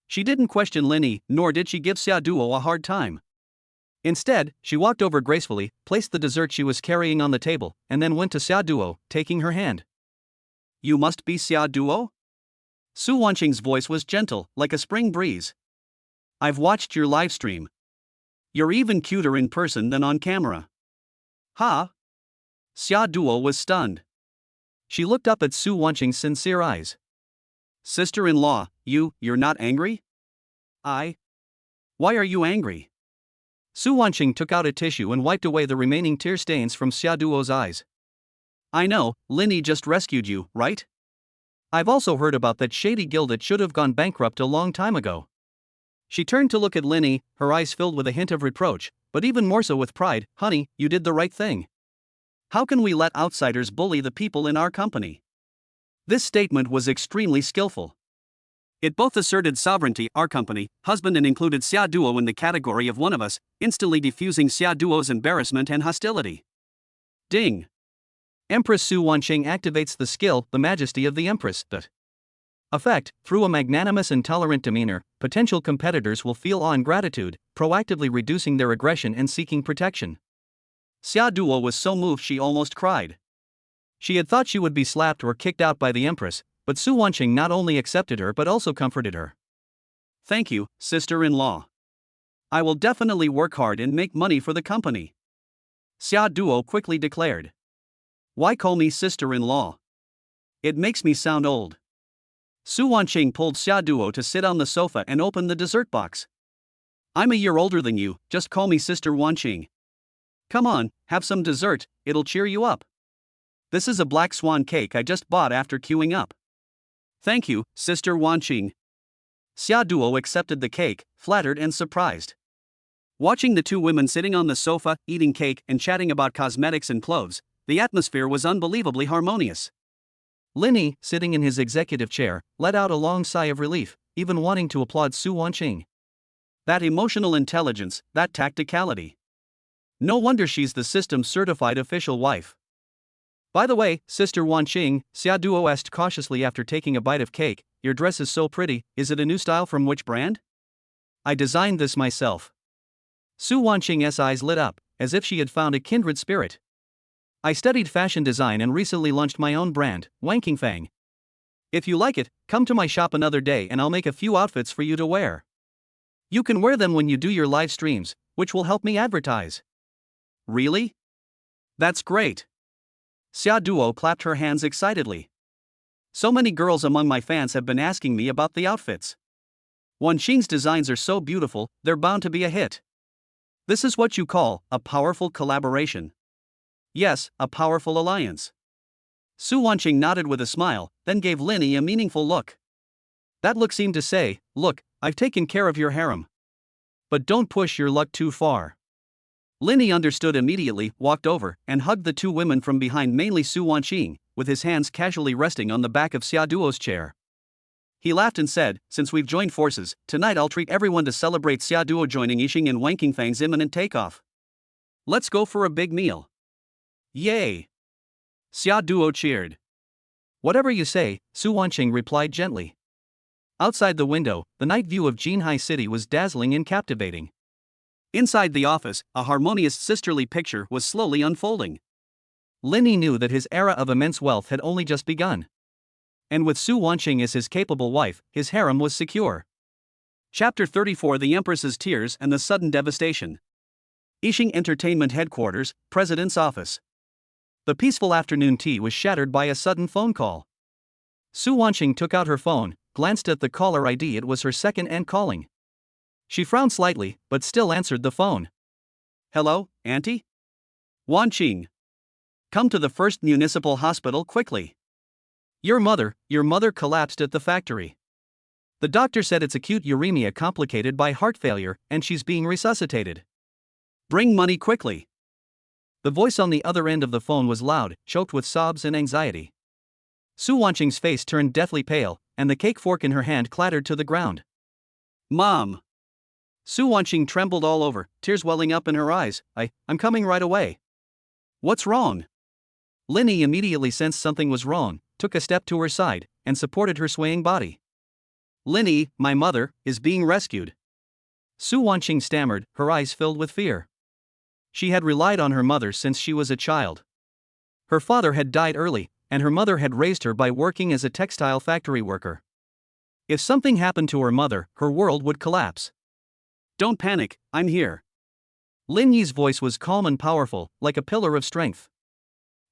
She didn't question Linny, nor did she give Xia Duo a hard time. Instead, she walked over gracefully, placed the dessert she was carrying on the table, and then went to Xia Duo, taking her hand. You must be Xia Duo? Su Wanqing's voice was gentle, like a spring breeze. I've watched your live stream. You're even cuter in person than on camera. Ha? Xia Duo was stunned. She looked up at Su Wanqing's sincere eyes. Sister-in-law, you're not angry? Why are you angry? Su Wanqing took out a tissue and wiped away the remaining tear stains from Xia Duo's eyes. I know, Linny just rescued you, right? I've also heard about that shady guild that should have gone bankrupt a long time ago. She turned to look at Linny, her eyes filled with a hint of reproach, but even more so with pride. Honey, you did the right thing. How can we let outsiders bully the people in our company? This statement was extremely skillful. It both asserted sovereignty, our company, husband, and included Xia Duo in the category of one of us, instantly diffusing Xia Duo's embarrassment and hostility. Ding! Empress Su Wanqing activates the skill, the majesty of the Empress. Effect: through a magnanimous and tolerant demeanor, potential competitors will feel awe and gratitude, proactively reducing their aggression and seeking protection. Xia Duo was so moved she almost cried. She had thought she would be slapped or kicked out by the Empress, but Su Wanqing not only accepted her but also comforted her. Thank you, sister-in-law. I will definitely work hard and make money for the company. Xia Duo quickly declared. Why call me sister-in-law? It makes me sound old. Su Wanqing pulled Xia Duo to sit on the sofa and opened the dessert box. I'm a year older than you, just call me Sister Wanqing. Come on, have some dessert, it'll cheer you up. This is a black swan cake I just bought after queuing up. Thank you, Sister Wanqing. Xia Duo accepted the cake, flattered and surprised. Watching the two women sitting on the sofa, eating cake and chatting about cosmetics and clothes, the atmosphere was unbelievably harmonious. Linny, sitting in his executive chair, let out a long sigh of relief, even wanting to applaud Su Wanqing. That emotional intelligence, that tacticality. No wonder she's the system's certified official wife. By the way, Sister Wanqing, Xia Duo asked cautiously after taking a bite of cake, your dress is so pretty, is it a new style from which brand? I designed this myself. Su Wanqing's eyes lit up, as if she had found a kindred spirit. I studied fashion design and recently launched my own brand, Wanking Fang. If you like it, come to my shop another day and I'll make a few outfits for you to wear. You can wear them when you do your live streams, which will help me advertise. Really? That's great. Xia Duo clapped her hands excitedly. So many girls among my fans have been asking me about the outfits. Wanqing's designs are so beautiful, they're bound to be a hit. This is what you call a powerful collaboration. Yes, a powerful alliance. Su Wanqing nodded with a smile, then gave Linny a meaningful look. That look seemed to say, look, I've taken care of your harem. But don't push your luck too far. Linny understood immediately, walked over, and hugged the two women from behind, mainly Su Wanqing, with his hands casually resting on the back of Xia Duo's chair. He laughed and said, since we've joined forces, tonight I'll treat everyone to celebrate Xia Duo joining Yixing and Wanking Fang's imminent takeoff. Let's go for a big meal. Yay! Xia Duo cheered. Whatever you say, Su Wanqing replied gently. Outside the window, the night view of Jinhai City was dazzling and captivating. Inside the office, a harmonious sisterly picture was slowly unfolding. Linny knew that his era of immense wealth had only just begun. And with Su Wanqing as his capable wife, his harem was secure. Chapter 34: The Empress's Tears and the Sudden Devastation. Yixing Entertainment Headquarters, President's Office. The peaceful afternoon tea was shattered by a sudden phone call. Su Wanqing took out her phone, glanced at the caller ID. It was her second aunt calling. She frowned slightly, but still answered the phone. Hello, Auntie? Wanqing. Come to the first municipal hospital quickly. Your mother collapsed at the factory. The doctor said it's acute uremia complicated by heart failure, and she's being resuscitated. Bring money quickly. The voice on the other end of the phone was loud, choked with sobs and anxiety. Su Wanqing's face turned deathly pale, and the cake fork in her hand clattered to the ground. Mom! Su Wanqing trembled all over, tears welling up in her eyes. I'm coming right away. What's wrong? Lin Yi immediately sensed something was wrong, took a step to her side, and supported her swaying body. Lin Yi, my mother, is being rescued. Su Wanqing stammered, her eyes filled with fear. She had relied on her mother since she was a child. Her father had died early, and her mother had raised her by working as a textile factory worker. If something happened to her mother, her world would collapse. Don't panic, I'm here. Lin Yi's voice was calm and powerful, like a pillar of strength.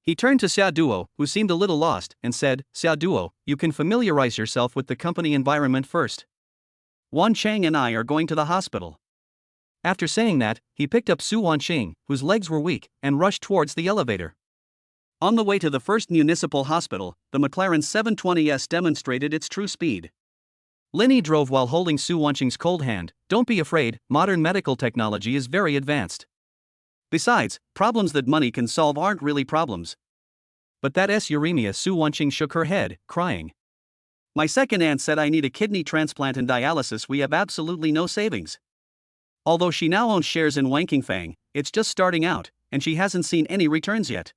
He turned to Xia Duo, who seemed a little lost, and said, Xia Duo, you can familiarize yourself with the company environment first. Wan Chang and I are going to the hospital. After saying that, he picked up Su Wanqing, whose legs were weak, and rushed towards the elevator. On the way to the first municipal hospital, the McLaren 720S demonstrated its true speed. Lin Yi drove while holding Su Wanqing's cold hand. Don't be afraid, modern medical technology is very advanced. Besides, problems that money can solve aren't really problems. But that's uremia. Su Wanqing shook her head, crying. My second aunt said I need a kidney transplant and dialysis. We have absolutely no savings. Although she now owns shares in Wangqingfang, it's just starting out, and she hasn't seen any returns yet.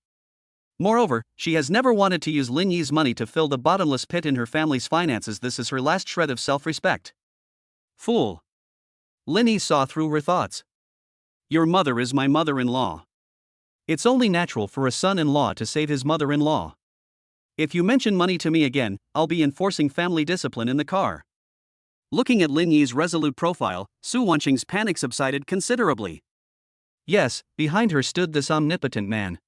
Moreover, she has never wanted to use Lin Yi's money to fill the bottomless pit in her family's finances. This is her last shred of self-respect. Fool. Lin Yi saw through her thoughts. Your mother is my mother-in-law. It's only natural for a son-in-law to save his mother-in-law. If you mention money to me again, I'll be enforcing family discipline in the car. Looking at Lin Yi's resolute profile, Su Wanqing's panic subsided considerably. Yes, behind her stood this omnipotent man.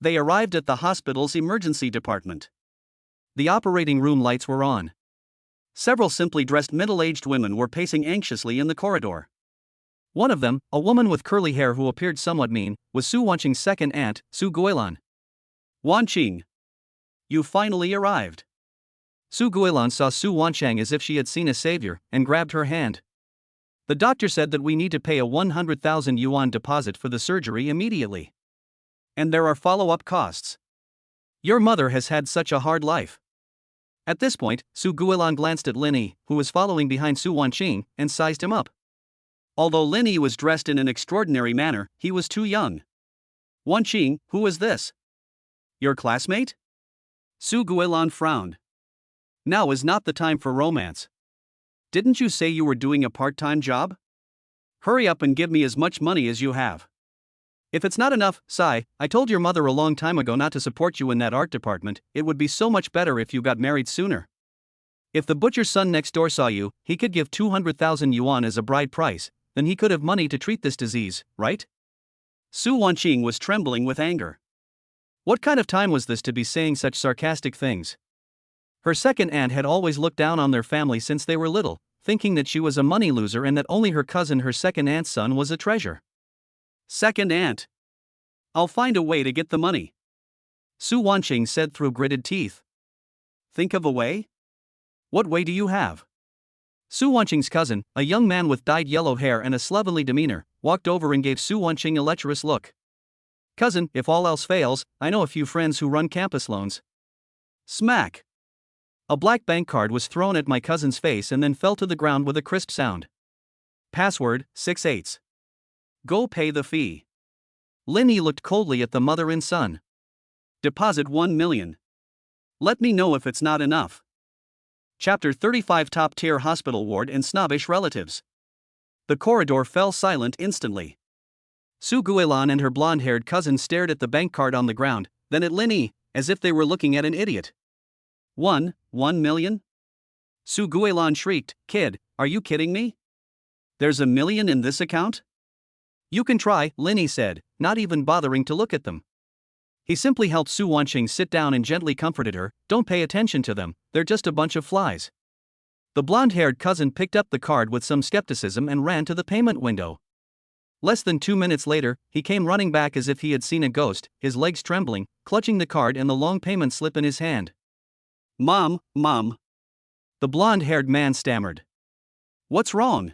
They arrived at the hospital's emergency department. The operating room lights were on. Several simply dressed middle-aged women were pacing anxiously in the corridor. One of them, a woman with curly hair who appeared somewhat mean, was Su Wanqing's second aunt, Su Guilan. Wanqing! You finally arrived. Su Guilan saw Su Wanqing as if she had seen a savior, and grabbed her hand. The doctor said that we need to pay a 100,000 yuan deposit for the surgery immediately. And there are follow-up costs. Your mother has had such a hard life. At this point, Su Guilan glanced at Lin Yi, who was following behind Su Wanqing, and sized him up. Although Lin Yi was dressed in an extraordinary manner, he was too young. Wanqing, who is this? Your classmate? Su Guilan frowned. Now is not the time for romance. Didn't you say you were doing a part-time job? Hurry up and give me as much money as you have. If it's not enough, Sai, I told your mother a long time ago not to support you in that art department. It would be so much better if you got married sooner. If the butcher's son next door saw you, he could give 200,000 yuan as a bride price, then he could have money to treat this disease, right? Su Wanqing was trembling with anger. What kind of time was this to be saying such sarcastic things? Her second aunt had always looked down on their family since they were little, thinking that she was a money loser and that only her cousin, her second aunt's son, was a treasure. Second aunt. I'll find a way to get the money. Su Wanqing said through gritted teeth. Think of a way? What way do you have? Su Wanqing's cousin, a young man with dyed yellow hair and a slovenly demeanor, walked over and gave Su Wanqing a lecherous look. Cousin, if all else fails, I know a few friends who run campus loans. Smack. A black bank card was thrown at my cousin's face and then fell to the ground with a crisp sound. Password, 6/8. Go pay the fee. Lin Yi looked coldly at the mother and son. Deposit 1 million. Let me know if it's not enough. Chapter 35 Top-tier hospital ward and snobbish relatives. The corridor fell silent instantly. Su Guilan and her blonde-haired cousin stared at the bank card on the ground, then at Lin Yi, as if they were looking at an idiot. 1 million? Su Guilan shrieked, Kid, are you kidding me? There's $1 million in this account? You can try, Lin Yi said, not even bothering to look at them. He simply helped Su Wanqing sit down and gently comforted her. Don't pay attention to them, they're just a bunch of flies. The blonde-haired cousin picked up the card with some skepticism and ran to the payment window. Less than 2 minutes later, he came running back as if he had seen a ghost, his legs trembling, clutching the card and the long payment slip in his hand. Mom. The blonde-haired man stammered. What's wrong?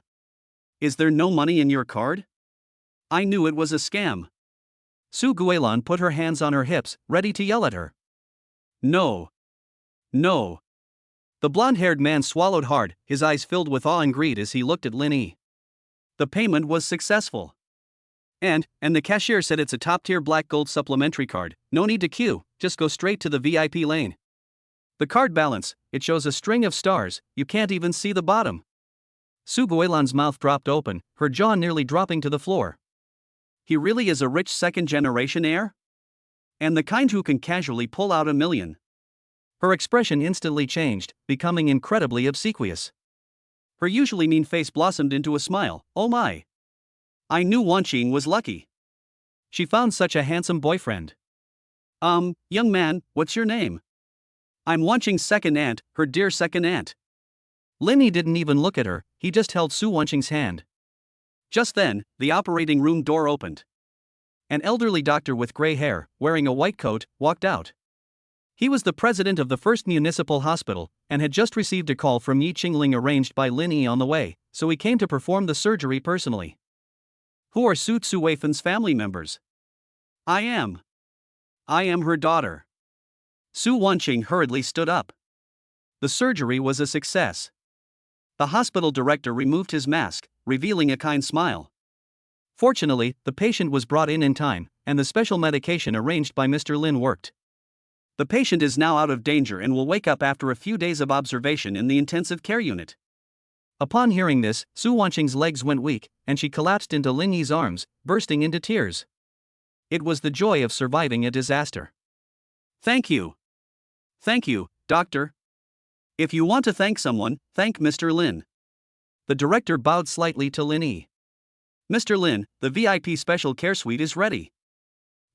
Is there no money in your card? I knew it was a scam. Su Guilin put her hands on her hips, ready to yell at her. No. No. The blonde-haired man swallowed hard, his eyes filled with awe and greed as he looked at Lin Yi. The payment was successful. And the cashier said it's a top-tier black gold supplementary card, no need to queue, just go straight to the VIP lane. The card balance, it shows a string of stars, you can't even see the bottom. Su Guilin's mouth dropped open, her jaw nearly dropping to the floor. He really is a rich second-generation heir? And the kind who can casually pull out $1 million. Her expression instantly changed, becoming incredibly obsequious. Her usually mean face blossomed into a smile. Oh my! I knew Wanqing was lucky. She found such a handsome boyfriend. Young man, what's your name? I'm Wanqing's second aunt, her dear second aunt. Lin Yi didn't even look at her, he just held Su Wanqing's hand. Just then, the operating room door opened. An elderly doctor with gray hair, wearing a white coat, walked out. He was the president of the first municipal hospital, and had just received a call from Yi Qingling arranged by Lin Yi on the way, so he came to perform the surgery personally. Who are Su Weifen's family members? I am her daughter. Su Wanqing hurriedly stood up. The surgery was a success. The hospital director removed his mask, revealing a kind smile. Fortunately, the patient was brought in time, and the special medication arranged by Mr. Lin worked. The patient is now out of danger and will wake up after a few days of observation in the intensive care unit. Upon hearing this, Su Wanqing's legs went weak, and she collapsed into Lin Yi's arms, bursting into tears. It was the joy of surviving a disaster. Thank you. Thank you, doctor. If you want to thank someone, thank Mr. Lin. The director bowed slightly to Lin Yi. Mr. Lin, the VIP special care suite is ready.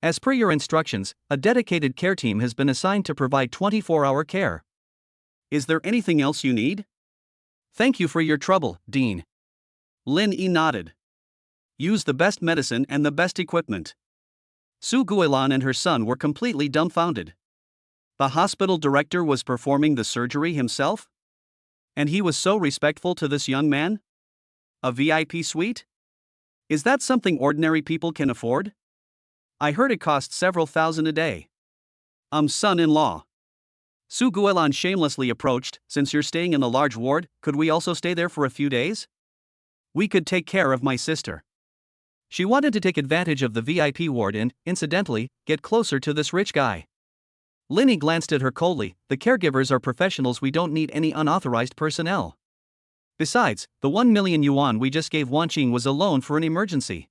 As per your instructions, a dedicated care team has been assigned to provide 24-hour care. Is there anything else you need? Thank you for your trouble, Dean. Lin Yi nodded. Use the best medicine and the best equipment. Su Guilin and her son were completely dumbfounded. The hospital director was performing the surgery himself? And he was so respectful to this young man? A VIP suite? Is that something ordinary people can afford? I heard it costs several thousand a day. Son-in-law. Su Guilin shamelessly approached, since you're staying in a large ward, could we also stay there for a few days? We could take care of my sister. She wanted to take advantage of the VIP ward and, incidentally, get closer to this rich guy. Lin Yi glanced at her coldly, the caregivers are professionals, we don't need any unauthorized personnel. Besides, the 1 million yuan we just gave Wanqing was a loan for an emergency.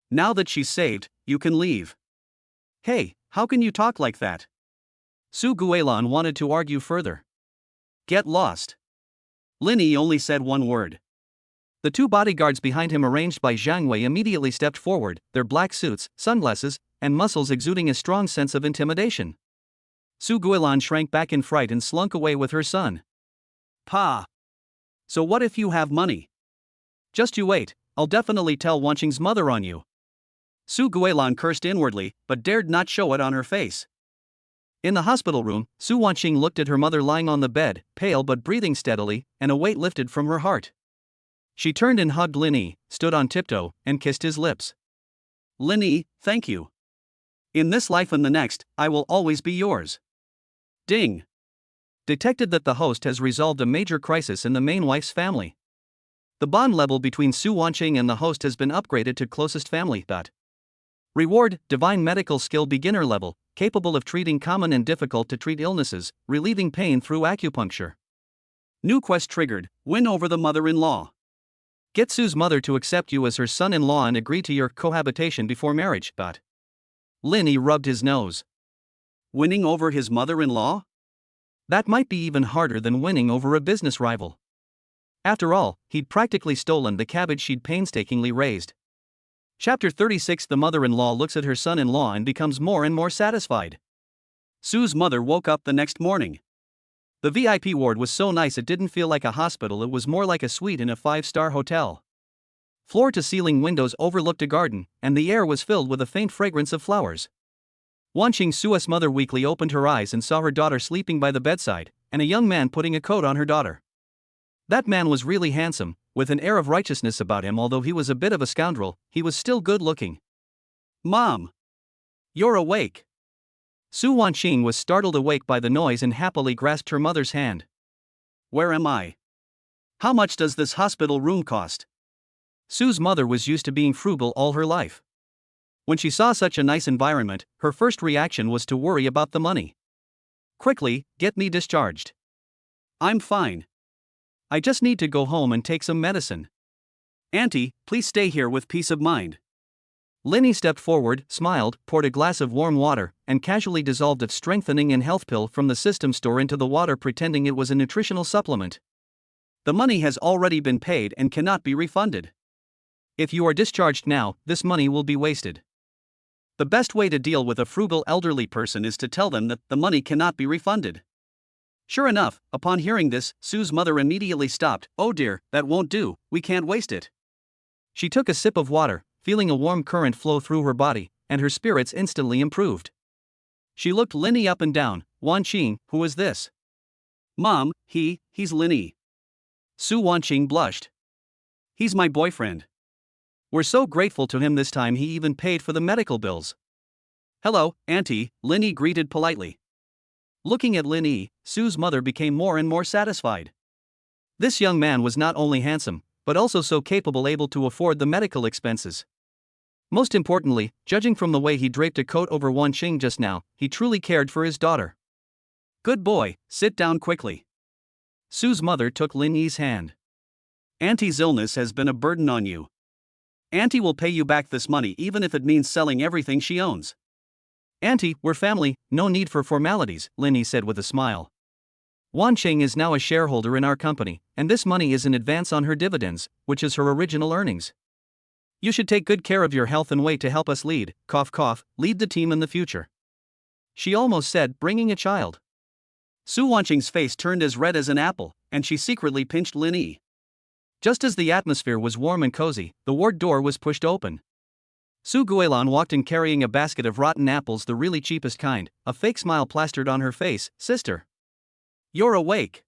Now that she's saved, you can leave. Hey, how can you talk like that? Su Guilin wanted to argue further. Get lost. Lin Yi only said one word. The two bodyguards behind him arranged by Zhang Wei immediately stepped forward, their black suits, sunglasses, and muscles exuding a strong sense of intimidation. Su Guilin shrank back in fright and slunk away with her son. Pa! So what if you have money? Just you wait, I'll definitely tell Wanqing's mother on you. Su Guilin cursed inwardly, but dared not show it on her face. In the hospital room, Su Wanqing looked at her mother lying on the bed, pale but breathing steadily, and a weight lifted from her heart. She turned and hugged Lin Yi, stood on tiptoe, and kissed his lips. Lin Yi, thank you. In this life and the next, I will always be yours. Ding. Detected that the host has resolved a major crisis in the main wife's family. The bond level between Su Wanqing and the host has been upgraded to closest family. Reward, Divine Medical Skill Beginner Level, capable of treating common and difficult to treat illnesses, relieving pain through acupuncture. New quest triggered, win over the mother-in-law. Get Su's mother to accept you as her son-in-law and agree to your cohabitation before marriage. Lin Yi rubbed his nose. Winning over his mother-in-law? That might be even harder than winning over a business rival. After all, he'd practically stolen the cabbage she'd painstakingly raised. Chapter 36. The mother-in-law looks at her son-in-law and becomes more and more satisfied. Su's mother woke up the next morning. The VIP ward was so nice it didn't feel like a hospital, it was more like a suite in a 5-star hotel. Floor-to-ceiling windows overlooked a garden, and the air was filled with a faint fragrance of flowers. Wanqing Su's mother weakly opened her eyes and saw her daughter sleeping by the bedside, and a young man putting a coat on her daughter. That man was really handsome, with an air of righteousness about him. Although he was a bit of a scoundrel, he was still good looking. Mom! You're awake! Su Wanqing was startled awake by the noise and happily grasped her mother's hand. Where am I? How much does this hospital room cost? Su's mother was used to being frugal all her life. When she saw such a nice environment, her first reaction was to worry about the money. Quickly, get me discharged. I'm fine. I just need to go home and take some medicine. Auntie, please stay here with peace of mind. Linny stepped forward, smiled, poured a glass of warm water, and casually dissolved a strengthening and health pill from the system store into the water, pretending it was a nutritional supplement. The money has already been paid and cannot be refunded. If you are discharged now, this money will be wasted. The best way to deal with a frugal elderly person is to tell them that the money cannot be refunded. Sure enough, upon hearing this, Su's mother immediately stopped. Oh dear, that won't do, we can't waste it. She took a sip of water, feeling a warm current flow through her body, and her spirits instantly improved. She looked Linny up and down. Wanqing, who is this? Mom, he's Linny. Su Wanqing blushed. He's my boyfriend. We're so grateful to him. This time he even paid for the medical bills. Hello, Auntie, Linny greeted politely. Looking at Linny, Su's mother became more and more satisfied. This young man was not only handsome, but also so capable, able to afford the medical expenses. Most importantly, judging from the way he draped a coat over Wanqing just now, he truly cared for his daughter. Good boy, sit down quickly. Su's mother took Linny's hand. Auntie's illness has been a burden on you. Auntie will pay you back this money even if it means selling everything she owns. Auntie, we're family, no need for formalities, Linny said with a smile. Wanqing is now a shareholder in our company, and this money is an advance on her dividends, which is her original earnings. You should take good care of your health and wait to help us lead the team in the future. She almost said, bringing a child. Su Wanqing's face turned as red as an apple, and she secretly pinched Linny. Just as the atmosphere was warm and cozy, the ward door was pushed open. Su Guilan walked in carrying a basket of rotten apples, the really cheapest kind, a fake smile plastered on her face. Sister. You're awake.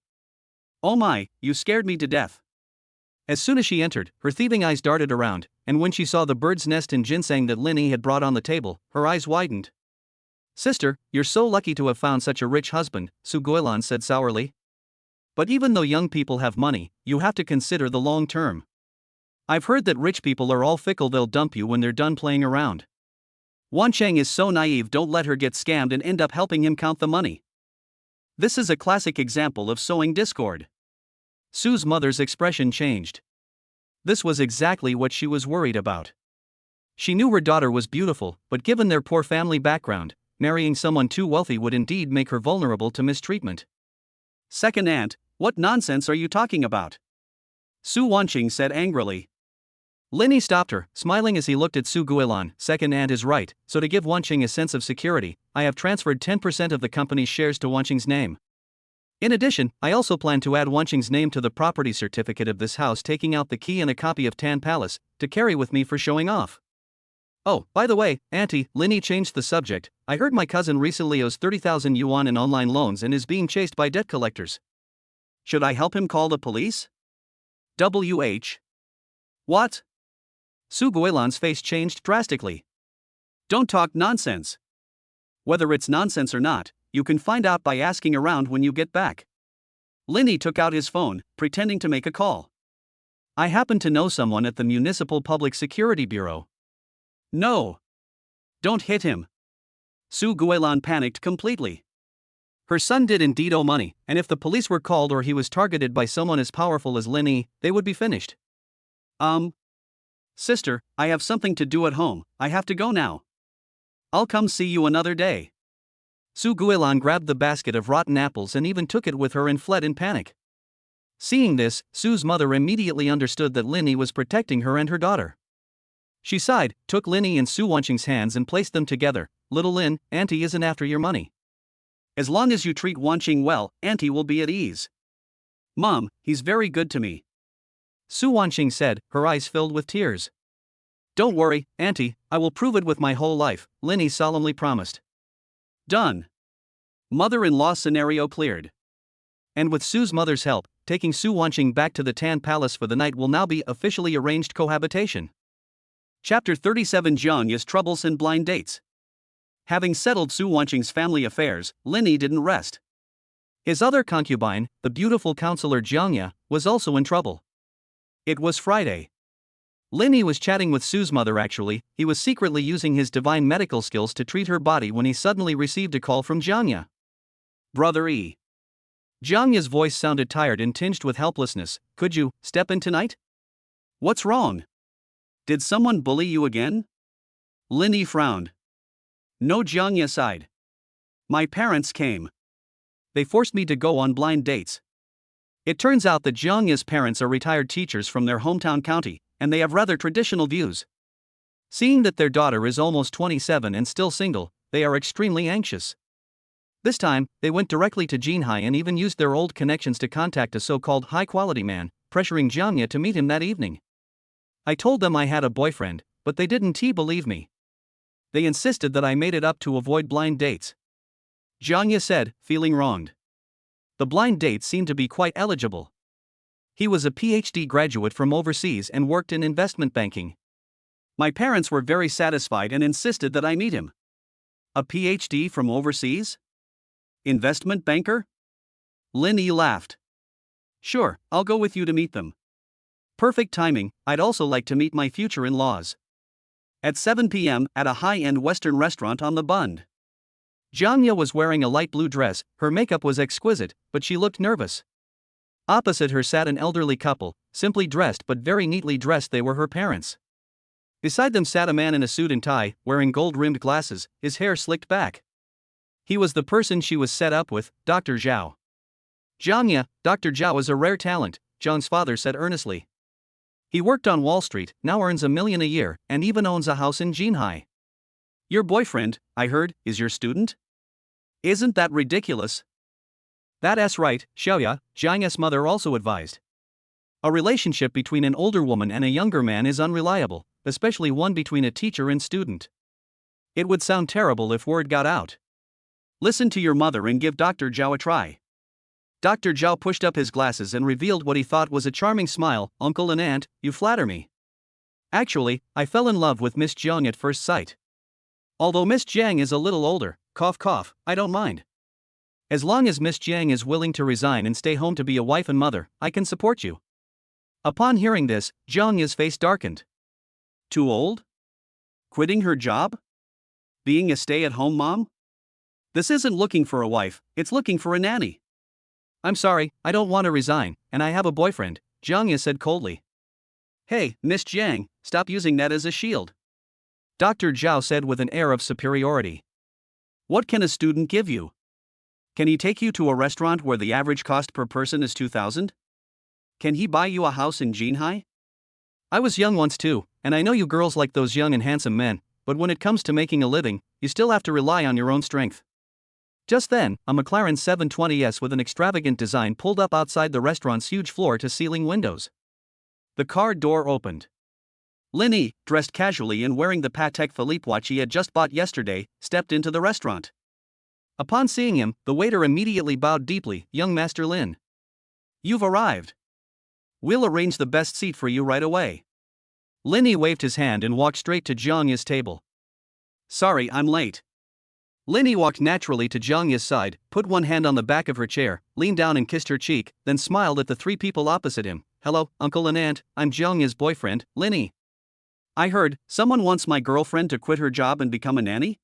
Oh my, you scared me to death. As soon as she entered, her thieving eyes darted around, and when she saw the bird's nest and ginseng that Linny had brought on the table, her eyes widened. Sister, you're so lucky to have found such a rich husband, Su Guilan said sourly. But even though young people have money, you have to consider the long term. I've heard that rich people are all fickle, they'll dump you when they're done playing around. Wanqing is so naive, don't let her get scammed and end up helping him count the money. This is a classic example of sowing discord. Su's mother's expression changed. This was exactly what she was worried about. She knew her daughter was beautiful, but given their poor family background, marrying someone too wealthy would indeed make her vulnerable to mistreatment. Second aunt, what nonsense are you talking about? Su Wanqing said angrily. Linny stopped her, smiling as he looked at Su Guilan. Second aunt is right, so to give Wanqing a sense of security, I have transferred 10% of the company's shares to Wanqing's name. In addition, I also plan to add Wanqing's name to the property certificate of this house, taking out the key and a copy of Tan Palace, to carry with me for showing off. Oh, by the way, Auntie, Linny changed the subject. I heard my cousin recently owes 30,000 yuan in online loans and is being chased by debt collectors. Should I help him call the police? What? Su Guilan's face changed drastically. Don't talk nonsense. Whether it's nonsense or not, you can find out by asking around when you get back. Linny took out his phone, pretending to make a call. I happen to know someone at the Municipal Public Security Bureau. No. Don't hit him. Su Guilan panicked completely. Her son did indeed owe money, and if the police were called or he was targeted by someone as powerful as Linny, they would be finished. Sister, I have something to do at home, I have to go now. I'll come see you another day. Su Guilan grabbed the basket of rotten apples and even took it with her and fled in panic. Seeing this, Su's mother immediately understood that Linny was protecting her and her daughter. She sighed, took Linny and Su Wanqing's hands and placed them together. Little Lin, Auntie isn't after your money. As long as you treat Wanqing well, Auntie will be at ease. Mom, he's very good to me. Su Wanqing said, her eyes filled with tears. Don't worry, Auntie, I will prove it with my whole life, Linny solemnly promised. Done. Mother-in-law scenario cleared. And with Su's mother's help, taking Su Wanqing back to the Tan Palace for the night will now be officially arranged cohabitation. Chapter 37 Jiangya's Troubles and Blind Dates. Having settled Su Wanqing's family affairs, Lin Yi didn't rest. His other concubine, the beautiful counselor Jiangya, was also in trouble. It was Friday. Lin Yi was chatting with Su's mother. Actually, he was secretly using his divine medical skills to treat her body when he suddenly received a call from Jiangya. Brother E. Jiangya's voice sounded tired and tinged with helplessness. Could you step in tonight? What's wrong? Did someone bully you again? Lin Yi frowned. No, Jiangya sighed. My parents came. They forced me to go on blind dates. It turns out that Jiangya's parents are retired teachers from their hometown county, and they have rather traditional views. Seeing that their daughter is almost 27 and still single, they are extremely anxious. This time, they went directly to Jinhai and even used their old connections to contact a so-called high-quality man, pressuring Jiangya to meet him that evening. I told them I had a boyfriend, but they didn't believe me. They insisted that I made it up to avoid blind dates. Jiangya said, feeling wronged. The blind date seemed to be quite eligible. He was a PhD graduate from overseas and worked in investment banking. My parents were very satisfied and insisted that I meet him. A PhD from overseas? Investment banker? Lin Yi laughed. Sure, I'll go with you to meet them. Perfect timing. I'd also like to meet my future in-laws. At 7 p.m. at a high-end Western restaurant on the Bund. Jiangya was wearing a light blue dress. Her makeup was exquisite, but she looked nervous. Opposite her sat an elderly couple, simply dressed but very neatly dressed. They were her parents. Beside them sat a man in a suit and tie, wearing gold-rimmed glasses, his hair slicked back. He was the person she was set up with, Dr. Zhao. Jiangya, Dr. Zhao is a rare talent, Zhang's father said earnestly. He worked on Wall Street, now earns $1 million a year, and even owns a house in Jinhai. Your boyfriend, I heard, is your student? Isn't that ridiculous? That's right, Xiaoya, Jiangya's mother also advised. A relationship between an older woman and a younger man is unreliable, especially one between a teacher and student. It would sound terrible if word got out. Listen to your mother and give Dr. Zhao a try. Dr. Zhao pushed up his glasses and revealed what he thought was a charming smile. Uncle and aunt, you flatter me. Actually, I fell in love with Miss Jiang at first sight. Although Miss Jiang is a little older, cough cough, I don't mind. As long as Miss Jiang is willing to resign and stay home to be a wife and mother, I can support you. Upon hearing this, Jiangya's face darkened. Too old? Quitting her job? Being a stay-at-home mom? This isn't looking for a wife, it's looking for a nanny. I'm sorry, I don't want to resign, and I have a boyfriend, Jiangya said coldly. Hey, Miss Jiang, stop using that as a shield. Dr. Zhao said with an air of superiority. What can a student give you? Can he take you to a restaurant where the average cost per person is 2,000? Can he buy you a house in Jinhai? I was young once too, and I know you girls like those young and handsome men, but when it comes to making a living, you still have to rely on your own strength. Just then, a McLaren 720S with an extravagant design pulled up outside the restaurant's huge floor-to-ceiling windows. The car door opened. Lin Yi, dressed casually and wearing the Patek Philippe watch he had just bought yesterday, stepped into the restaurant. Upon seeing him, the waiter immediately bowed deeply. Young Master Lin. You've arrived. We'll arrange the best seat for you right away. Lin Yi waved his hand and walked straight to Jiangya's table. Sorry, I'm late. Lin Yi walked naturally to Jiangya's side, put one hand on the back of her chair, leaned down and kissed her cheek, then smiled at the three people opposite him. Hello, uncle and aunt, I'm Jiangya's boyfriend, Lin Yi. I heard, someone wants my girlfriend to quit her job and become a nanny?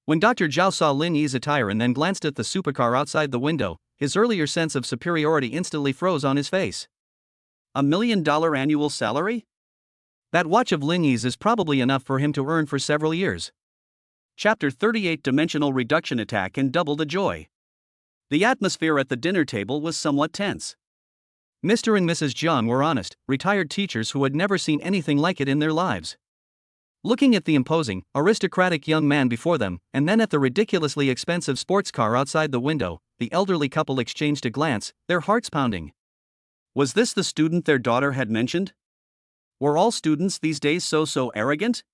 When Dr. Zhao saw Lin Yi's attire and then glanced at the supercar outside the window, his earlier sense of superiority instantly froze on his face. $1 million annual salary? That watch of Lin Yi's is probably enough for him to earn for several years. Chapter 38 Dimensional Reduction Attack and Double the Joy. The atmosphere at the dinner table was somewhat tense. Mr. and Mrs. Jiang were honest, retired teachers who had never seen anything like it in their lives. Looking at the imposing, aristocratic young man before them, and then at the ridiculously expensive sports car outside the window, the elderly couple exchanged a glance, their hearts pounding. Was this the student their daughter had mentioned? Were all students these days so arrogant?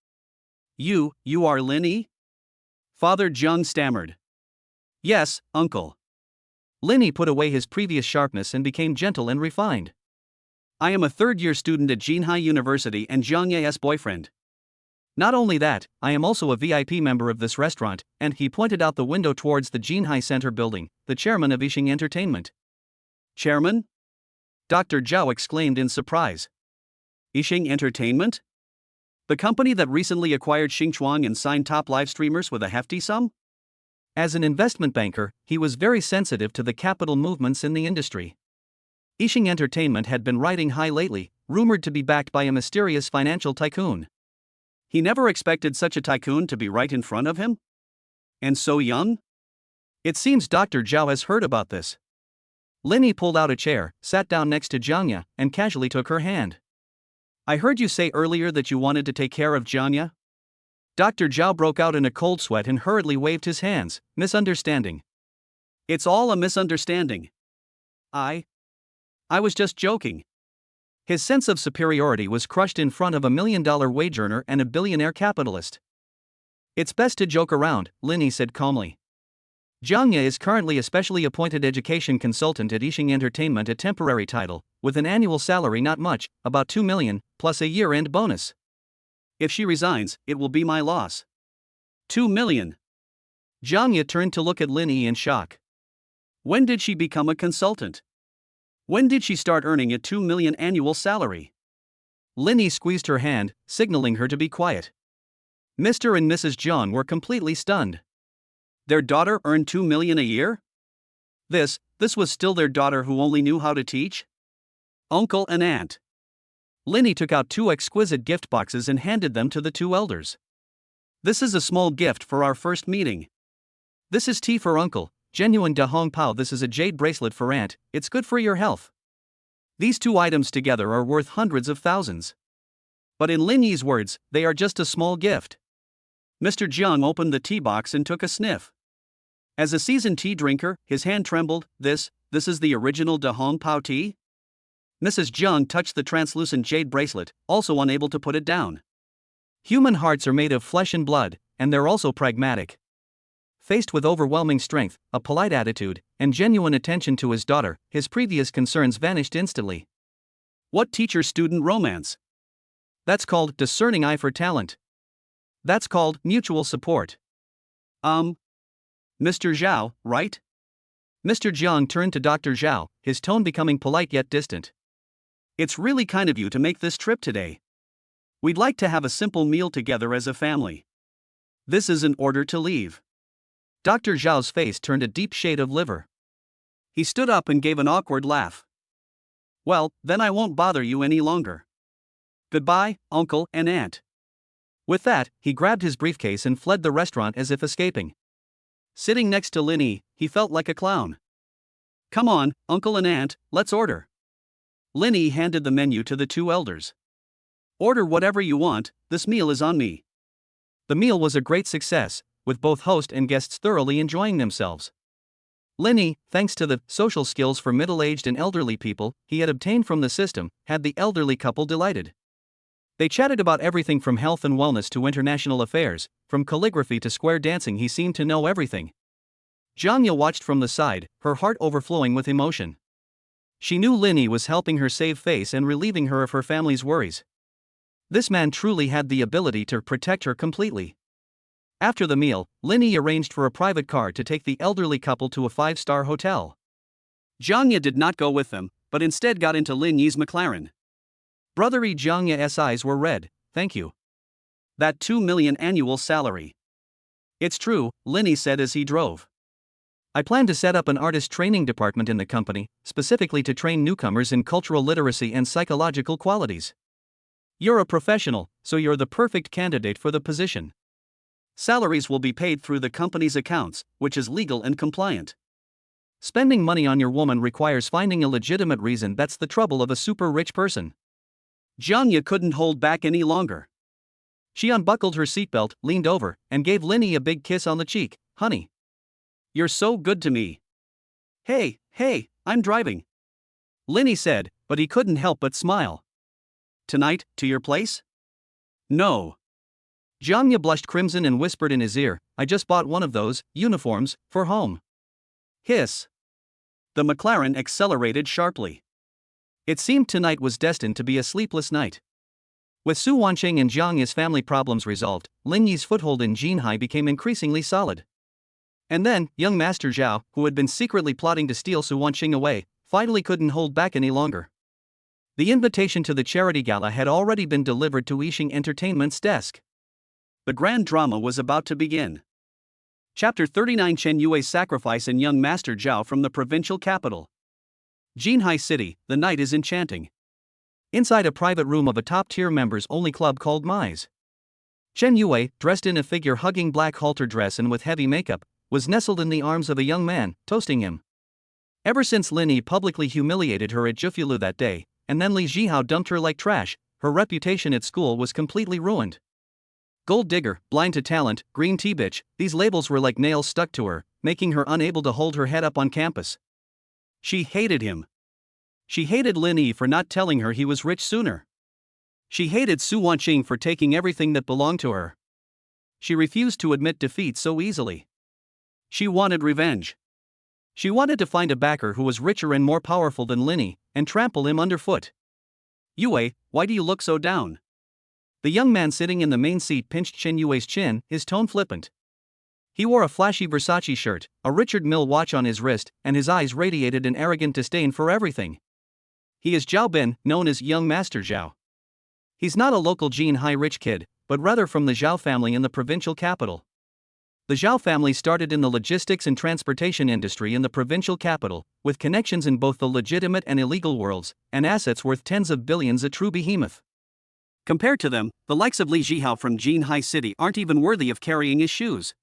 You are Lin Yi? Father Jiang stammered. Yes, uncle. Linny put away his previous sharpness and became gentle and refined. I am a third-year student at Jinhai University and Zhang Ye's boyfriend. Not only that, I am also a VIP member of this restaurant, and he pointed out the window towards the Jinhai Center building, the chairman of Yixing Entertainment. Chairman? Dr. Zhao exclaimed in surprise. Yixing Entertainment? The company that recently acquired Xingchuang and signed top live streamers with a hefty sum? As an investment banker, he was very sensitive to the capital movements in the industry. Yixing Entertainment had been riding high lately, rumored to be backed by a mysterious financial tycoon. He never expected such a tycoon to be right in front of him? And so young? It seems Dr. Zhao has heard about this. Linny pulled out a chair, sat down next to Jiangya, and casually took her hand. I heard you say earlier that you wanted to take care of Jiangya? Dr. Zhao broke out in a cold sweat and hurriedly waved his hands, misunderstanding. It's all a misunderstanding. I was just joking. His sense of superiority was crushed in front of a $1 million wage earner and a billionaire capitalist. It's best to joke around, Linny said calmly. Jiangya is currently a specially appointed education consultant at Yixing Entertainment, a temporary title, with an annual salary not much, about 2 million, plus a year-end bonus. If she resigns, it will be my loss. 2 million. Jiangya turned to look at Linny in shock. When did she become a consultant? When did she start earning a 2 million annual salary? Linny squeezed her hand, signaling her to be quiet. Mr. and Mrs. Jiang were completely stunned. Their daughter earned 2 million a year? This was still their daughter who only knew how to teach? Uncle and aunt. Linny took out 2 exquisite gift boxes and handed them to the 2 elders. This is a small gift for our first meeting. This is tea for uncle. Genuine Da Hong Pao. This is a jade bracelet for aunt, it's good for your health. These 2 items together are worth hundreds of thousands. But in Linny's words, they are just a small gift. Mr. Jiang opened the tea box and took a sniff. As a seasoned tea drinker, his hand trembled. This is the original Da Hong Pao tea? Mrs. Jiang touched the translucent jade bracelet, also unable to put it down. Human hearts are made of flesh and blood, and they're also pragmatic. Faced with overwhelming strength, a polite attitude, and genuine attention to his daughter, his previous concerns vanished instantly. What teacher-student romance? That's called discerning eye for talent. That's called mutual support. Mr. Zhao, right? Mr. Jiang turned to Dr. Zhao, his tone becoming polite yet distant. It's really kind of you to make this trip today. We'd like to have a simple meal together as a family. This is an order to leave. Dr. Zhao's face turned a deep shade of liver. He stood up and gave an awkward laugh. Well, then I won't bother you any longer. Goodbye, uncle and aunt. With that, he grabbed his briefcase and fled the restaurant as if escaping. Sitting next to Linny, he felt like a clown. Come on, uncle and aunt, let's order. Linny handed the menu to the 2 elders. Order whatever you want, this meal is on me. The meal was a great success, with both host and guests thoroughly enjoying themselves. Linny, thanks to the social skills for middle-aged and elderly people he had obtained from the system, had the elderly couple delighted. They chatted about everything from health and wellness to international affairs, from calligraphy to square dancing. He seemed to know everything. Jiangya watched from the side, her heart overflowing with emotion. She knew Linny was helping her save face and relieving her of her family's worries. This man truly had the ability to protect her completely. After the meal, Linny arranged for a private car to take the elderly couple to a 5-star hotel. Jiangya did not go with them, but instead got into Linny's McLaren. Brotherly Jiangya's eyes were red. Thank you. That 2 million annual salary. It's true, Linny said as he drove. I plan to set up an artist training department in the company, specifically to train newcomers in cultural literacy and psychological qualities. You're a professional, so you're the perfect candidate for the position. Salaries will be paid through the company's accounts, which is legal and compliant. Spending money on your woman requires finding a legitimate reason. That's the trouble of a super rich person. Jiangya couldn't hold back any longer. She unbuckled her seatbelt, leaned over, and gave Linny a big kiss on the cheek. Honey. You're so good to me. Hey, I'm driving. Linny said, but he couldn't help but smile. Tonight, to your place? No. Jiangya blushed crimson and whispered in his ear, I just bought one of those uniforms for home. Hiss. The McLaren accelerated sharply. It seemed tonight was destined to be a sleepless night. With Su Wanqing and Jiang Yi's family problems resolved, Lin Yi's foothold in Jinhai became increasingly solid. And then, young Master Zhao, who had been secretly plotting to steal Su Wanqing away, finally couldn't hold back any longer. The invitation to the charity gala had already been delivered to Yixing Entertainment's desk. The grand drama was about to begin. Chapter 39: Chen Yue's sacrifice and young Master Zhao from the provincial capital. Jinhai City, the night is enchanting. Inside a private room of a top-tier members-only club called Mize, Chen Yue, dressed in a figure-hugging black halter dress and with heavy makeup, was nestled in the arms of a young man, toasting him. Ever since Lin Yi publicly humiliated her at Zhifiulu that day, and then Li Zhihao dumped her like trash, her reputation at school was completely ruined. Gold digger, blind to talent, green tea bitch, these labels were like nails stuck to her, making her unable to hold her head up on campus. She hated him. She hated Lin Yi for not telling her he was rich sooner. She hated Su Wanqing for taking everything that belonged to her. She refused to admit defeat so easily. She wanted revenge. She wanted to find a backer who was richer and more powerful than Lin Yi, and trample him underfoot. Yue, why do you look so down? The young man sitting in the main seat pinched Chen Yue's chin, his tone flippant. He wore a flashy Versace shirt, a Richard Mille watch on his wrist, and his eyes radiated an arrogant disdain for everything. He is Zhao Bin, known as Young Master Zhao. He's not a local Jinhai rich kid, but rather from the Zhao family in the provincial capital. The Zhao family started in the logistics and transportation industry in the provincial capital, with connections in both the legitimate and illegal worlds, and assets worth tens of billions, a true behemoth. Compared to them, the likes of Li Zhihao from Jinhai City aren't even worthy of carrying his shoes.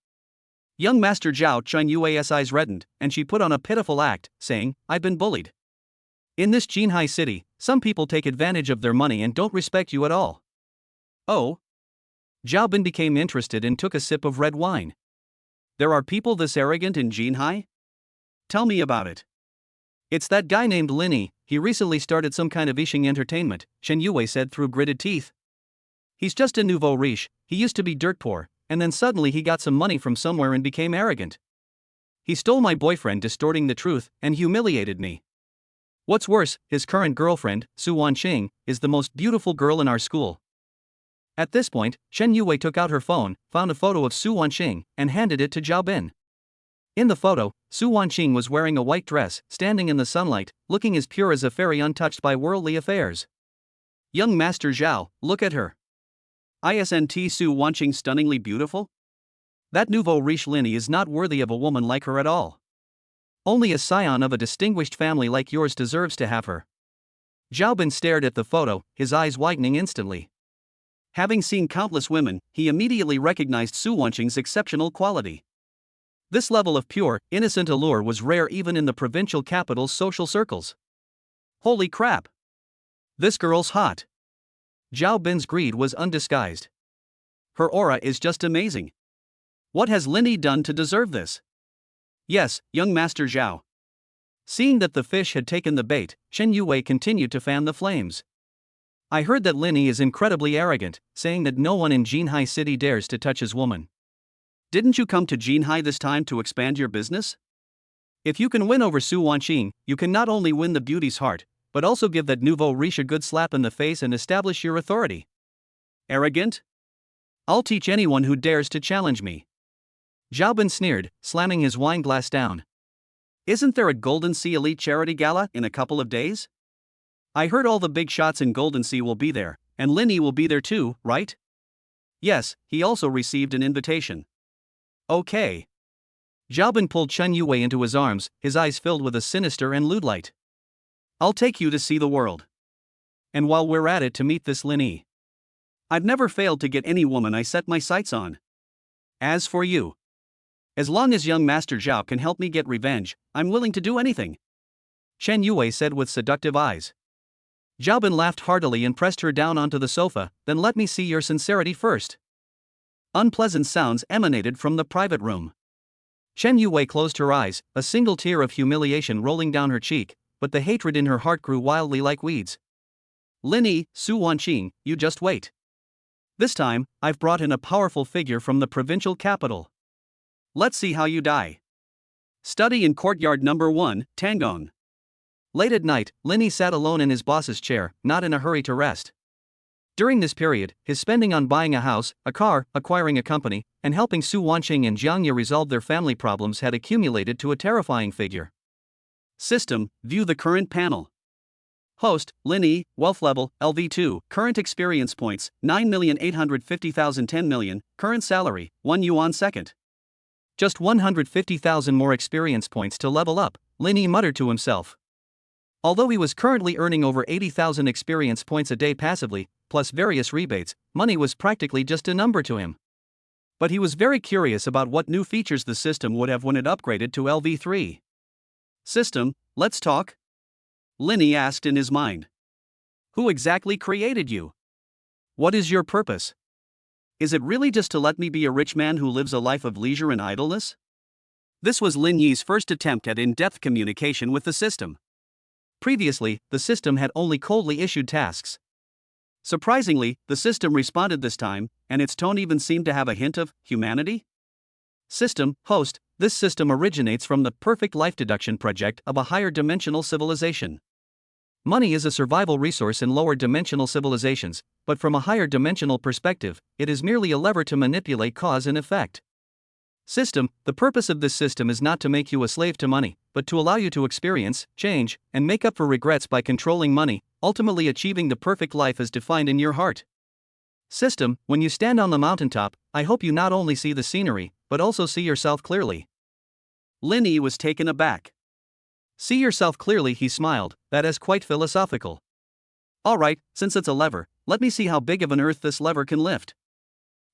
Young Master Zhao Chen Yue's eyes reddened, and she put on a pitiful act, saying, "I've been bullied. In this Jinhai City, some people take advantage of their money and don't respect you at all." Oh? Zhao Bin became interested and took a sip of red wine. There are people this arrogant in Jinhai? Tell me about it. It's that guy named Lin Yi. He recently started some kind of Yixing Entertainment, Chen Yue said through gritted teeth. He's just a nouveau riche, he used to be dirt poor, and then suddenly he got some money from somewhere and became arrogant. He stole my boyfriend, distorting the truth, and humiliated me. What's worse, his current girlfriend, Su Wanqing, is the most beautiful girl in our school. At this point, Chen Yue took out her phone, found a photo of Su Wanqing, and handed it to Zhao Bin. In the photo, Su Wanqing was wearing a white dress, standing in the sunlight, looking as pure as a fairy untouched by worldly affairs. Young Master Zhao, look at her. Isn't Su Wanqing stunningly beautiful? That nouveau riche Lin Yi is not worthy of a woman like her at all. Only a scion of a distinguished family like yours deserves to have her. Zhao Bin stared at the photo, his eyes widening instantly. Having seen countless women, he immediately recognized Su Wanqing's exceptional quality. This level of pure, innocent allure was rare even in the provincial capital's social circles. Holy crap! This girl's hot. Zhao Bin's greed was undisguised. Her aura is just amazing. What has Lin Yi done to deserve this? Yes, young Master Zhao. Seeing that the fish had taken the bait, Chen Yue continued to fan the flames. I heard that Lin Yi is incredibly arrogant, saying that no one in Jinhai City dares to touch his woman. Didn't you come to Jinhai this time to expand your business? If you can win over Su Wanqing, you can not only win the beauty's heart, but also give that nouveau riche a good slap in the face and establish your authority. Arrogant? I'll teach anyone who dares to challenge me. Zhao Bin sneered, slamming his wine glass down. Isn't there a Golden Sea Elite Charity Gala in a couple of days? I heard all the big shots in Golden Sea will be there, and Lin Yi will be there too, right? Yes, he also received an invitation. Okay. Zhao Bin pulled Chen Yue into his arms, his eyes filled with a sinister and lewd light. I'll take you to see the world. And while we're at it, to meet this Lin Yi. I've never failed to get any woman I set my sights on. As for you, as long as young Master Zhao can help me get revenge, I'm willing to do anything. Chen Yue said with seductive eyes. Zhao Bin laughed heartily and pressed her down onto the sofa. Then let me see your sincerity first. Unpleasant sounds emanated from the private room. Chen Yue closed her eyes, a single tear of humiliation rolling down her cheek, but the hatred in her heart grew wildly like weeds. Lin Yi, Su Wanqing, you just wait. This time, I've brought in a powerful figure from the provincial capital. Let's see how you die. Study in courtyard number 1, Tangong. Late at night, Lin Yi sat alone in his boss's chair, not in a hurry to rest. During this period, his spending on buying a house, a car, acquiring a company, and helping Su Wanqing and Jiang Ye resolve their family problems had accumulated to a terrifying figure. System, view the current panel. Host, Lin Yi, wealth level, LV2, current experience points, 9,850,000 10 million, current salary, 1 yuan second. Just 150,000 more experience points to level up, Lin Yi muttered to himself. Although he was currently earning over 80,000 experience points a day passively, plus various rebates, money was practically just a number to him. But he was very curious about what new features the system would have when it upgraded to LV3. System, let's talk? Lin Yi asked in his mind. Who exactly created you? What is your purpose? Is it really just to let me be a rich man who lives a life of leisure and idleness? This was Lin Yi's first attempt at in-depth communication with the system. Previously, the system had only coldly issued tasks. Surprisingly, the system responded this time, and its tone even seemed to have a hint of humanity. System, host, this system originates from the Perfect Life Deduction project of a higher dimensional civilization. Money is a survival resource in lower dimensional civilizations, but from a higher dimensional perspective, it is merely a lever to manipulate cause and effect. System, the purpose of this system is not to make you a slave to money, but to allow you to experience, change, and make up for regrets by controlling money, ultimately achieving the perfect life as defined in your heart. System, when you stand on the mountaintop, I hope you not only see the scenery, but also see yourself clearly. Lin Yi was taken aback. See yourself clearly, he smiled, that is quite philosophical. Alright, since it's a lever, let me see how big of an earth this lever can lift.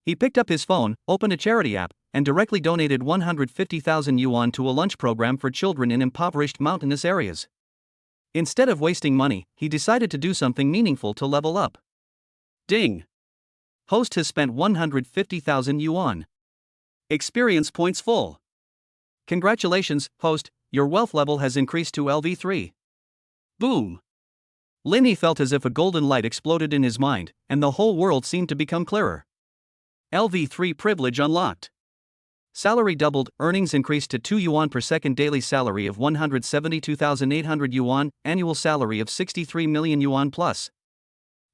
He picked up his phone, opened a charity app, and directly donated 150,000 yuan to a lunch program for children in impoverished mountainous areas. Instead of wasting money, he decided to do something meaningful to level up. Ding! Host has spent 150,000 yuan. Experience points full. Congratulations, host, your wealth level has increased to LV3. Boom! Lin Yi felt as if a golden light exploded in his mind, and the whole world seemed to become clearer. LV3 privilege unlocked. Salary doubled, earnings increased to 2 yuan per second, daily salary of 172,800 yuan, annual salary of 63 million yuan plus.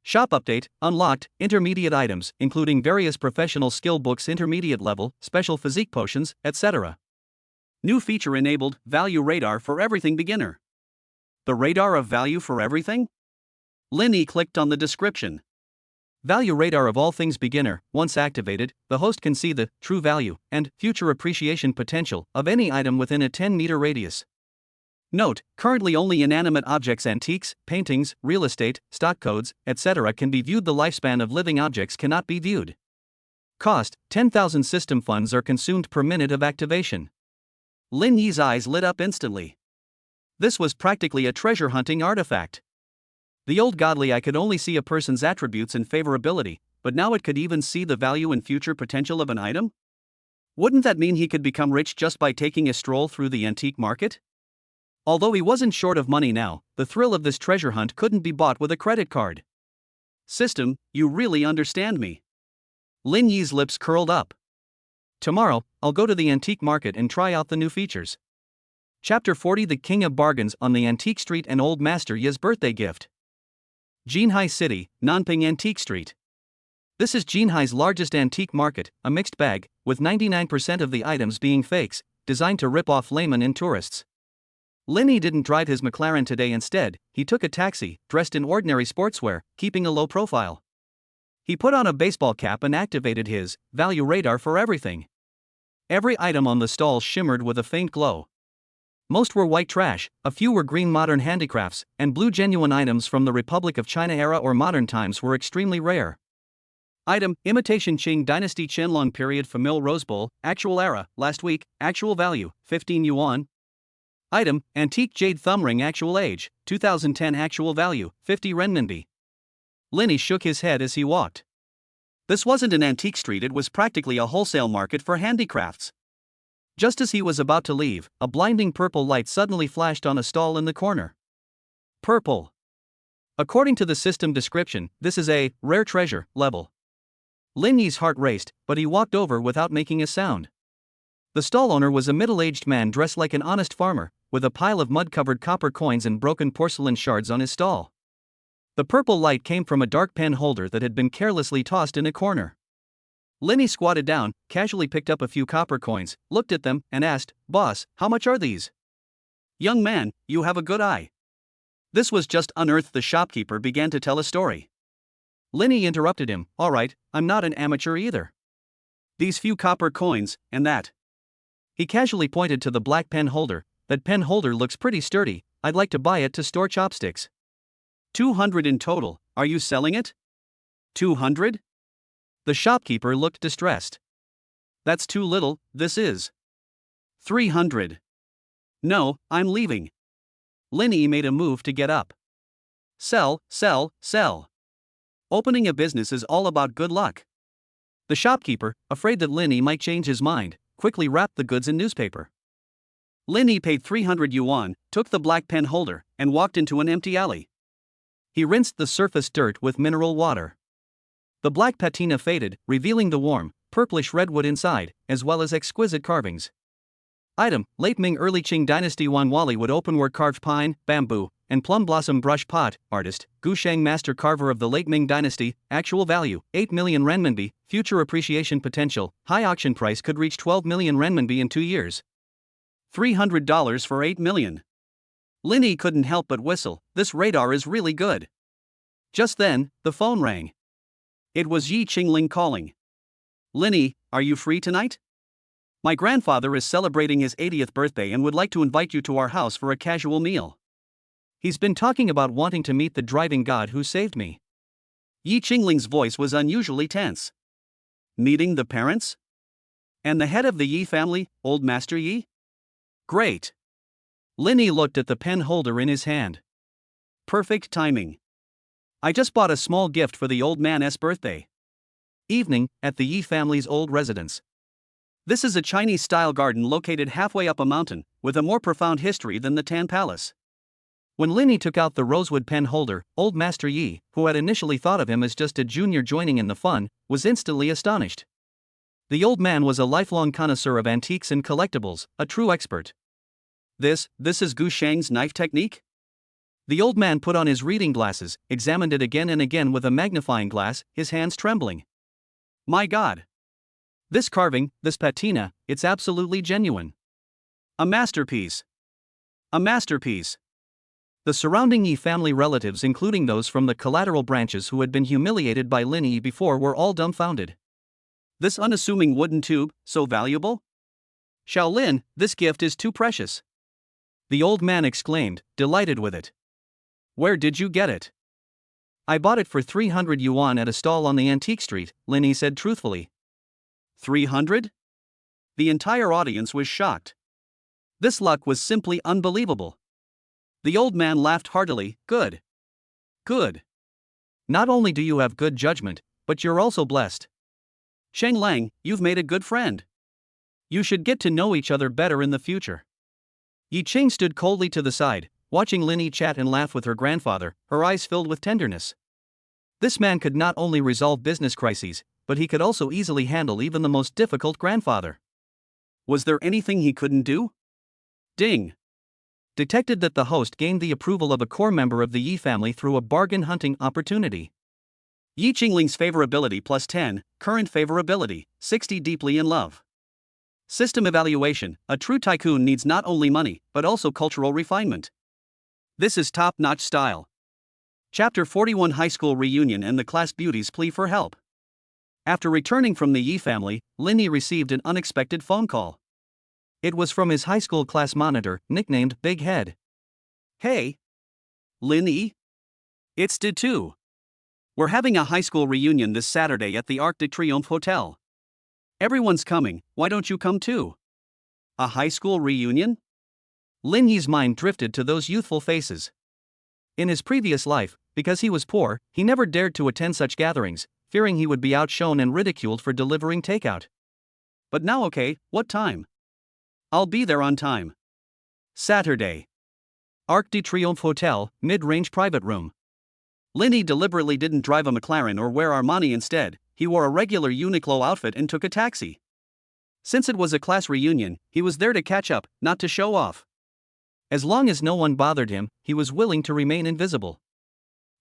Shop update, unlocked, intermediate items, including various professional skill books, intermediate level, special physique potions, etc. New feature enabled, value radar for everything beginner. The radar of value for everything? Lin Yi clicked on the description. Value radar of all things beginner. Once activated, the host can see the true value and future appreciation potential of any item within a 10-meter radius. Note, currently only inanimate objects, antiques, paintings, real estate, stock codes, etc. can be viewed. The lifespan of living objects cannot be viewed. Cost, 10,000 system funds are consumed per minute of activation. Lin Yi's eyes lit up instantly. This was practically a treasure hunting artifact. The old godly eye could only see a person's attributes and favorability, but now it could even see the value and future potential of an item? Wouldn't that mean he could become rich just by taking a stroll through the antique market? Although he wasn't short of money now, the thrill of this treasure hunt couldn't be bought with a credit card. System, you really understand me. Lin Yi's lips curled up. Tomorrow, I'll go to the antique market and try out the new features. Chapter 40, The King of Bargains on the Antique Street and Old Master Ye's birthday gift. Jinhai City, Nanping Antique Street. This is Jinhai's largest antique market, a mixed bag, with 99% of the items being fakes, designed to rip off laymen and tourists. Lin Yi didn't drive his McLaren today. Instead, he took a taxi, dressed in ordinary sportswear, keeping a low profile. He put on a baseball cap and activated his value radar for everything. Every item on the stall shimmered with a faint glow. Most were white trash, a few were green modern handicrafts, and blue genuine items from the Republic of China era or modern times were extremely rare. Item, imitation Qing Dynasty Qianlong period famille rose bowl, actual era, last week, actual value, 15 yuan. Item, antique jade thumb ring, actual age, 2010, actual value, 50 renminbi. Lin Yi shook his head as he walked. This wasn't an antique street, it was practically a wholesale market for handicrafts. Just as he was about to leave, a blinding purple light suddenly flashed on a stall in the corner. Purple. According to the system description, this is a rare treasure level. Lin Yi's heart raced, but he walked over without making a sound. The stall owner was a middle-aged man dressed like an honest farmer, with a pile of mud-covered copper coins and broken porcelain shards on his stall. The purple light came from a dark pen holder that had been carelessly tossed in a corner. Lenny squatted down, casually picked up a few copper coins, looked at them, and asked, "Boss, how much are these?" "Young man, you have a good eye." This was just unearthed. The shopkeeper began to tell a story. Lenny interrupted him, "All right, I'm not an amateur either. These few copper coins, and that." He casually pointed to the black pen holder. "That pen holder looks pretty sturdy, I'd like to buy it to store chopsticks." 200 in total, are you selling it? 200? The shopkeeper looked distressed. That's too little, this is 300. No, I'm leaving. Lenny made a move to get up. Sell, sell, sell. Opening a business is all about good luck. The shopkeeper, afraid that Lenny might change his mind, quickly wrapped the goods in newspaper. Lenny paid 300 yuan, took the black pen holder, and walked into an empty alley. He rinsed the surface dirt with mineral water. The black patina faded, revealing the warm, purplish redwood inside, as well as exquisite carvings. Item: Late Ming Early Qing Dynasty Wanwali wood openwork carved pine, bamboo, and plum blossom brush pot. Artist: Gu Sheng, master carver of the Late Ming Dynasty. Actual value: 8 million renminbi. Future appreciation potential: high auction price could reach 12 million renminbi in 2 years. $300 for 8 million. Lenny couldn't help but whistle. This radar is really good. Just then, the phone rang. It was Yi Qingling calling. "Lenny, are you free tonight? My grandfather is celebrating his 80th birthday and would like to invite you to our house for a casual meal. He's been talking about wanting to meet the driving god who saved me." Yi Qingling's voice was unusually tense. Meeting the parents? And the head of the Yi family, old Master Yi? Great. Lenny looked at the pen holder in his hand. Perfect timing. I just bought a small gift for the old man's birthday. Evening, at the Yi family's old residence. This is a Chinese-style garden located halfway up a mountain, with a more profound history than the Tan Palace. When Lenny took out the rosewood pen holder, old Master Yi, who had initially thought of him as just a junior joining in the fun, was instantly astonished. The old man was a lifelong connoisseur of antiques and collectibles, a true expert. This is Gu Sheng's knife technique? The old man put on his reading glasses, examined it again and again with a magnifying glass, his hands trembling. My God! This carving, this patina, it's absolutely genuine. A masterpiece. A masterpiece. The surrounding Yi family relatives, including those from the collateral branches who had been humiliated by Lin Yi before, were all dumbfounded. This unassuming wooden tube, so valuable? Shaolin, this gift is too precious. The old man exclaimed, delighted with it. Where did you get it? I bought it for 300 yuan at a stall on the antique street, Lin Yi said truthfully. 300? The entire audience was shocked. This luck was simply unbelievable. The old man laughed heartily. Good. Good. Not only do you have good judgment, but you're also blessed. Sheng Lang, you've made a good friend. You should get to know each other better in the future. Yi Qing stood coldly to the side, watching Lin Yi chat and laugh with her grandfather, her eyes filled with tenderness. This man could not only resolve business crises, but he could also easily handle even the most difficult grandfather. Was there anything he couldn't do? Ding. Detected that the host gained the approval of a core member of the Yi family through a bargain hunting opportunity. Yi Qingling's favorability plus 10, current favorability, 60 deeply in love. System evaluation, a true tycoon needs not only money, but also cultural refinement. This is top-notch style. Chapter 41 High School Reunion and the Class Beauties plea for help. After returning from the Yi family, Lin Yi received an unexpected phone call. It was from his high school class monitor, nicknamed Big Head. Hey! Lin Yi? It's did too. We're having a high school reunion this Saturday at the Arc de Triomphe Hotel. Everyone's coming, why don't you come too? A high school reunion? Lin Yi's mind drifted to those youthful faces. In his previous life, because he was poor, he never dared to attend such gatherings, fearing he would be outshone and ridiculed for delivering takeout. But now okay, what time? I'll be there on time. Saturday. Arc de Triomphe Hotel, mid-range private room. Lin Yi deliberately didn't drive a McLaren or wear Armani instead, he wore a regular Uniqlo outfit and took a taxi. Since it was a class reunion, he was there to catch up, not to show off. As long as no one bothered him, he was willing to remain invisible.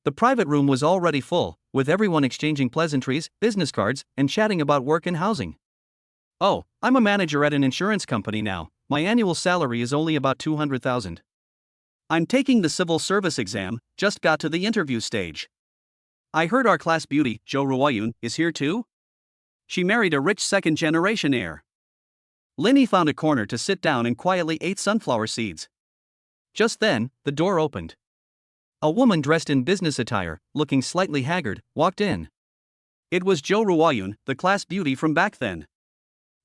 The private room was already full, with everyone exchanging pleasantries, business cards, and chatting about work and housing. "Oh, I'm a manager at an insurance company now. My annual salary is only about 200,000. I'm taking the civil service exam, just got to the interview stage. I heard our class beauty, Jo Ruoyun, is here too? She married a rich second-generation heir." Linny found a corner to sit down and quietly ate sunflower seeds. Just then, the door opened. A woman dressed in business attire, looking slightly haggard, walked in. It was Jo Ruoyun, the class beauty from back then.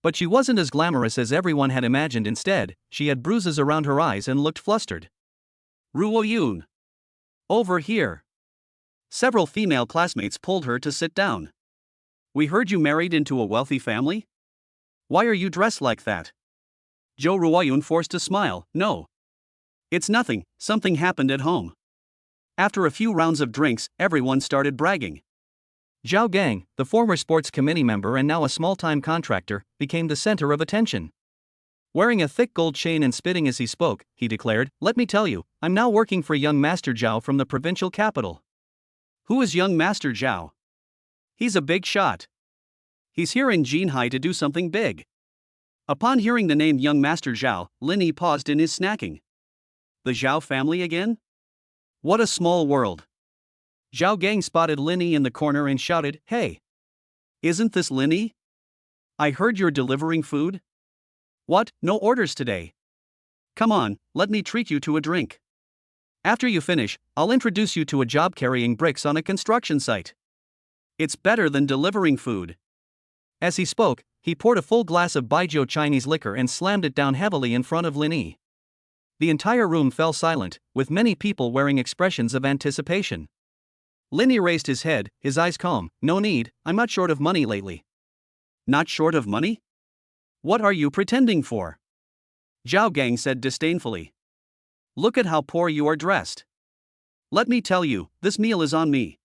But she wasn't as glamorous as everyone had imagined. Instead, she had bruises around her eyes and looked flustered. "Ruoyun. Over here." Several female classmates pulled her to sit down. "We heard you married into a wealthy family? Why are you dressed like that?" Jo Ruoyun forced a smile. "No. It's nothing, something happened at home." After a few rounds of drinks, everyone started bragging. Zhao Gang, the former sports committee member and now a small-time contractor, became the center of attention. Wearing a thick gold chain and spitting as he spoke, he declared, "Let me tell you, I'm now working for young Master Zhao from the provincial capital." "Who is young Master Zhao?" "He's a big shot. He's here in Jinhai to do something big." Upon hearing the name young Master Zhao, Linny paused in his snacking. The Zhao family again? What a small world. Zhao Gang spotted Linny in the corner and shouted, "Hey! Isn't this Linny? I heard you're delivering food? What, no orders today? Come on, let me treat you to a drink. After you finish, I'll introduce you to a job carrying bricks on a construction site. It's better than delivering food." As he spoke, he poured a full glass of Baijiu Chinese liquor and slammed it down heavily in front of Linny. The entire room fell silent, with many people wearing expressions of anticipation. Linny raised his head, his eyes calm. "No need, I'm not short of money lately." "Not short of money? What are you pretending for?" Zhao Gang said disdainfully. "Look at how poor you are dressed. Let me tell you, this meal is on me.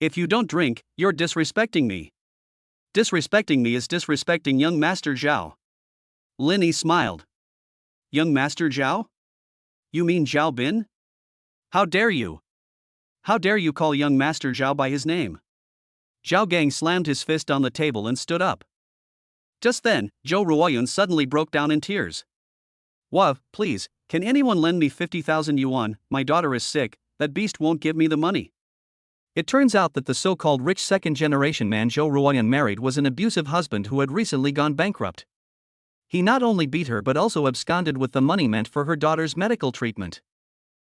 If you don't drink, you're disrespecting me. Disrespecting me is disrespecting young Master Zhao." Linny smiled. "Young Master Zhao? You mean Zhao Bin? How dare you? How dare you call young Master Zhao by his name?" Zhao Gang slammed his fist on the table and stood up. Just then, Jo Ruoyun suddenly broke down in tears. "Wow, please, can anyone lend me 50,000 yuan? My daughter is sick, that beast won't give me the money." It turns out that the so-called rich second-generation man Jo Ruoyun married was an abusive husband who had recently gone bankrupt. He not only beat her but also absconded with the money meant for her daughter's medical treatment.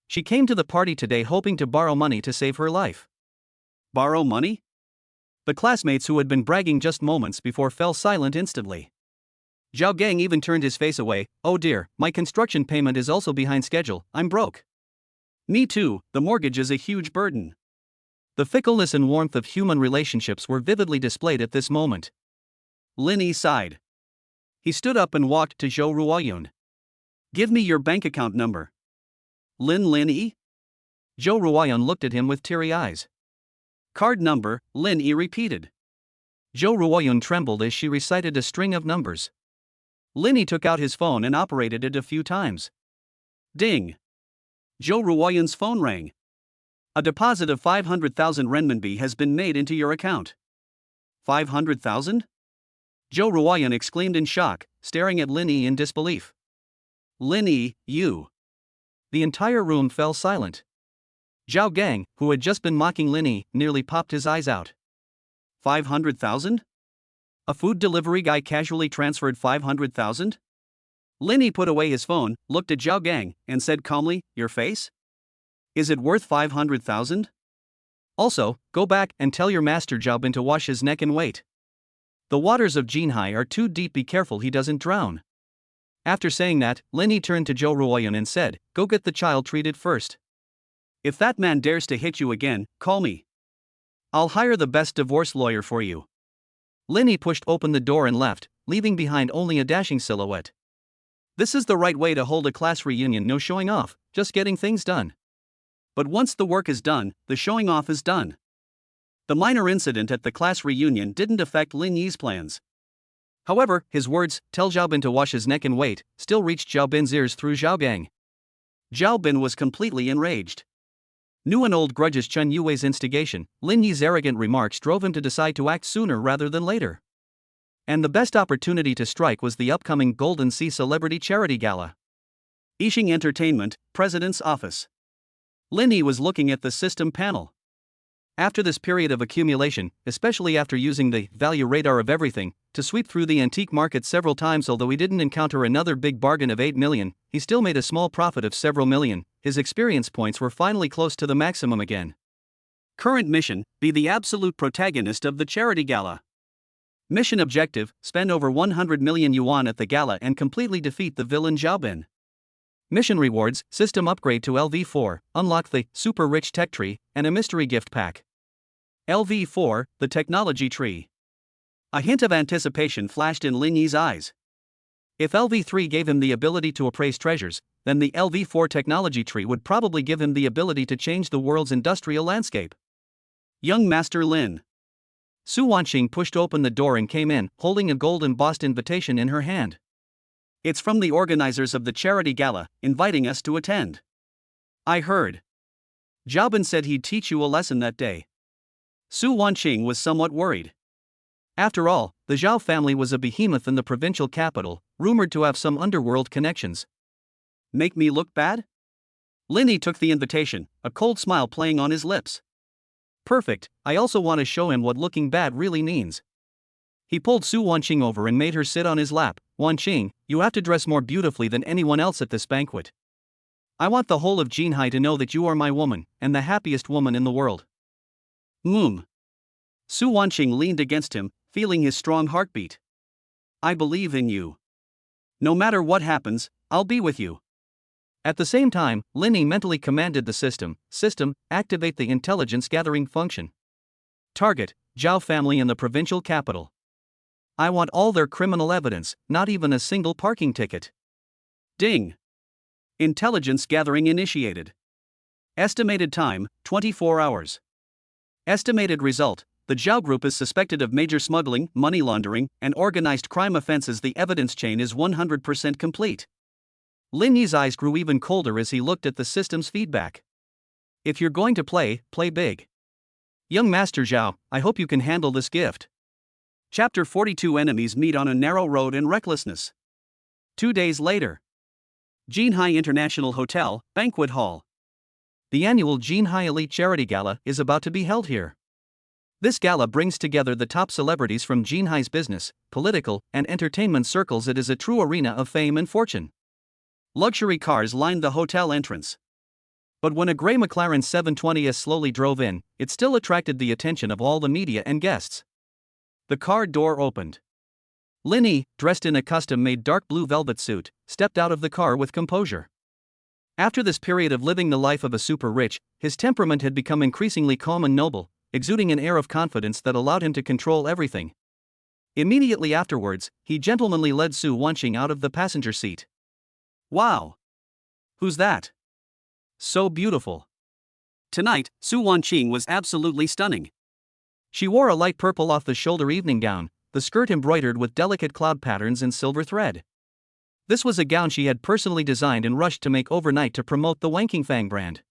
She came to the party today hoping to borrow money to save her life. Borrow money? The classmates who had been bragging just moments before fell silent instantly. Zhao Gang even turned his face away. "Oh dear, my construction payment is also behind schedule, I'm broke." "Me too, the mortgage is a huge burden." The fickleness and warmth of human relationships were vividly displayed at this moment. Linny sighed. He stood up and walked to Jo Ruoyun. "Give me your bank account number." Linny? Jo Ruoyun looked at him with teary eyes. "Card number," Linny repeated. Jo Ruoyun trembled as she recited a string of numbers. Linny took out his phone and operated it a few times. Ding! Jo Ruoyun's phone rang. "A deposit of 500,000 renminbi has been made into your account." 500,000? Jo Ruoyun exclaimed in shock, staring at Linny in disbelief. "Linny, you..." The entire room fell silent. Zhao Gang, who had just been mocking Linny, nearly popped his eyes out. 500,000? A food delivery guy casually transferred 500,000? Linny put away his phone, looked at Zhao Gang, and said calmly, "Your face? Is it worth 500,000? Also, go back and tell your master Zhao Bin to wash his neck and wait. The waters of Jinhai are too deep, be careful he doesn't drown." After saying that, Linny turned to Jo Ruoyun and said, "Go get the child treated first. If that man dares to hit you again, call me. I'll hire the best divorce lawyer for you." Linny pushed open the door and left, leaving behind only a dashing silhouette. This is the right way to hold a class reunion, no showing off, just getting things done. But once the work is done, the showing off is done. The minor incident at the class reunion didn't affect Lin Yi's plans. However, his words, "Tell Zhao Bin to wash his neck and wait," still reached Zhao Bin's ears through Zhao Gang. Zhao Bin was completely enraged. New and old grudges. Chen Yuwei's instigation, Lin Yi's arrogant remarks drove him to decide to act sooner rather than later. And the best opportunity to strike was the upcoming Golden Sea Celebrity Charity Gala. Yixing Entertainment, President's Office. Lin Yi was looking at the system panel. After this period of accumulation, especially after using the value radar of everything to sweep through the antique market several times, although he didn't encounter another big bargain of 8 million, he still made a small profit of several million. His experience points were finally close to the maximum again. Current mission: be the absolute protagonist of the charity gala. Mission objective: spend over 100 million yuan at the gala and completely defeat the villain Zhao Bin. Mission rewards: system upgrade to LV4, unlock the super rich tech tree, and a mystery gift pack. LV4, the technology tree. A hint of anticipation flashed in Lin Yi's eyes. If LV3 gave him the ability to appraise treasures, then the LV4 technology tree would probably give him the ability to change the world's industrial landscape. Young Master Lin. Su Wanqing pushed open the door and came in, holding a gold embossed invitation in her hand. "It's from the organizers of the charity gala, inviting us to attend. I heard Zhao Bin said he'd teach you a lesson that day." Su Wanqing was somewhat worried. After all, the Zhao family was a behemoth in the provincial capital, rumored to have some underworld connections. Make me look bad? Lin Yi took the invitation, a cold smile playing on his lips. Perfect, I also want to show him what looking bad really means. He pulled Su Wanqing over and made her sit on his lap. "Wanqing, you have to dress more beautifully than anyone else at this banquet. I want the whole of Jinhai to know that you are my woman, and the happiest woman in the world." Su Wanqing leaned against him, feeling his strong heartbeat. "I believe in you. No matter what happens, I'll be with you." At the same time, Lin Yi mentally commanded the system, activate the intelligence gathering function. Target, Zhao family in the provincial capital. I want all their criminal evidence, not even a single parking ticket. Ding. Intelligence gathering initiated. Estimated time, 24 hours. Estimated result: the Zhao Group is suspected of major smuggling, money laundering, and organized crime offenses. The evidence chain is 100% complete. Lin Yi's eyes grew even colder as he looked at the system's feedback. If you're going to play, play big. Young Master Zhao, I hope you can handle this gift. Chapter 42: Enemies meet on a narrow road in recklessness. 2 days later. Jinhai International Hotel, Banquet Hall. The annual Jinhai Elite Charity Gala is about to be held here. This gala brings together the top celebrities from Jinhai's business, political, and entertainment circles. It is a true arena of fame and fortune. Luxury cars lined the hotel entrance. But when a gray McLaren 720S slowly drove in, it still attracted the attention of all the media and guests. The car door opened. Lin Yi, dressed in a custom-made dark blue velvet suit, stepped out of the car with composure. After this period of living the life of a super rich, his temperament had become increasingly calm and noble, exuding an air of confidence that allowed him to control everything. Immediately afterwards, he gentlemanly led Su Wanqing out of the passenger seat. "Wow! Who's that? So beautiful." Tonight, Su Wanqing was absolutely stunning. She wore a light purple off-the-shoulder evening gown, the skirt embroidered with delicate cloud patterns and silver thread. This was a gown she had personally designed and rushed to make overnight to promote the Wanking Fang brand.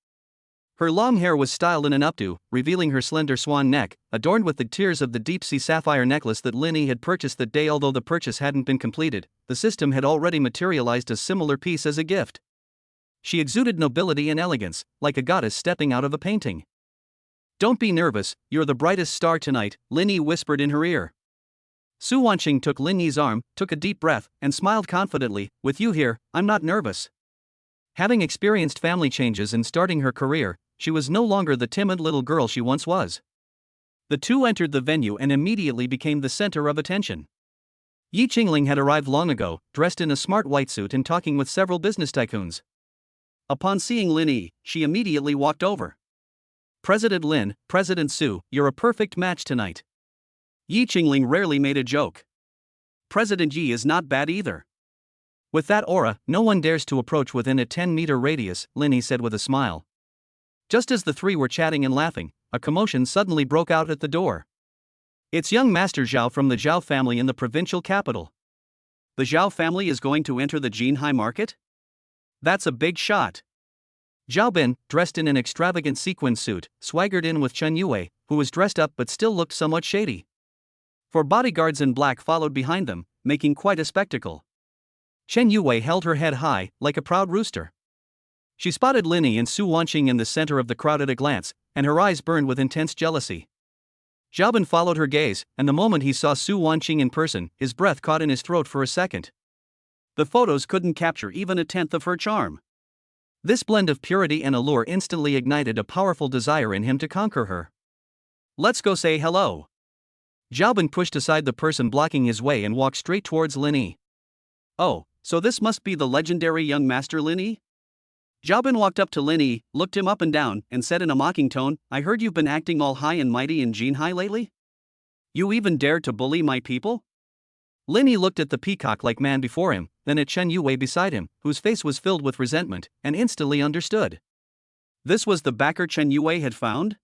Her long hair was styled in an updo, revealing her slender swan neck, adorned with the tiers of the deep-sea sapphire necklace that Lin Yi had purchased that day. Although the purchase hadn't been completed, the system had already materialized a similar piece as a gift. She exuded nobility and elegance, like a goddess stepping out of a painting. "Don't be nervous, you're the brightest star tonight," Lin Yi whispered in her ear. Su Wanqing took Lin Yi's arm, took a deep breath, and smiled confidently. "With you here, I'm not nervous." Having experienced family changes and starting her career, she was no longer the timid little girl she once was. The two entered the venue and immediately became the center of attention. Yi Qingling had arrived long ago, dressed in a smart white suit and talking with several business tycoons. Upon seeing Lin Yi, she immediately walked over. "President Lin, President Su, you're a perfect match tonight." Yi Qingling rarely made a joke. President Yi is not bad either. With that aura, no one dares to approach within a 10-meter radius, Lin Yi said with a smile. Just as the three were chatting and laughing, a commotion suddenly broke out at the door. It's young Master Zhao from the Zhao family in the provincial capital. The Zhao family is going to enter the Jinhai market? That's a big shot. Zhao Bin, dressed in an extravagant sequin suit, swaggered in with Chen Yue, who was dressed up but still looked somewhat shady. 4 bodyguards in black followed behind them, making quite a spectacle. Chen Yue held her head high, like a proud rooster. She spotted Lin Yi and Su Wanqing in the center of the crowd at a glance, and her eyes burned with intense jealousy. Zhao Bin followed her gaze, and the moment he saw Su Wanqing in person, his breath caught in his throat for a second. The photos couldn't capture even a tenth of her charm. This blend of purity and allure instantly ignited a powerful desire in him to conquer her. Let's go say hello. Zhao Bin pushed aside the person blocking his way and walked straight towards Lin Yi. Oh, so this must be the legendary young master Lin Yi? Zhao Bin walked up to Lin Yi, looked him up and down, and said in a mocking tone, I heard you've been acting all high and mighty in Jinhai lately? You even dared to bully my people? Lin Yi looked at the peacock-like man before him, then at Chen Yue beside him, whose face was filled with resentment, and instantly understood. This was the backer Chen Yue had found?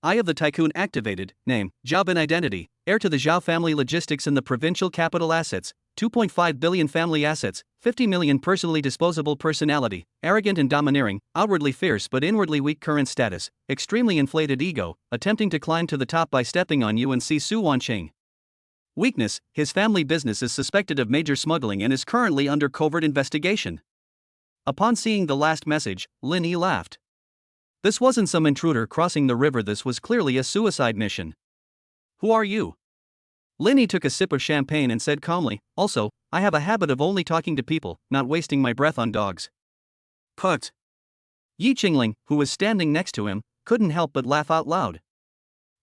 Eye of the Tycoon activated, name, Zhao Bin identity, heir to the Zhao family logistics in the provincial capital assets, 2.5 billion family assets, 50 million personally disposable personality, arrogant and domineering, outwardly fierce but inwardly weak current status, extremely inflated ego, attempting to climb to the top by stepping on you and see Su Wanqing. Weakness, his family business is suspected of major smuggling and is currently under covert investigation. Upon seeing the last message, Lin Yi laughed. This wasn't some intruder crossing the river, this was clearly a suicide mission. Who are you? Lin Yi took a sip of champagne and said calmly, also, I have a habit of only talking to people, not wasting my breath on dogs. Put. Yi Qingling, who was standing next to him, couldn't help but laugh out loud.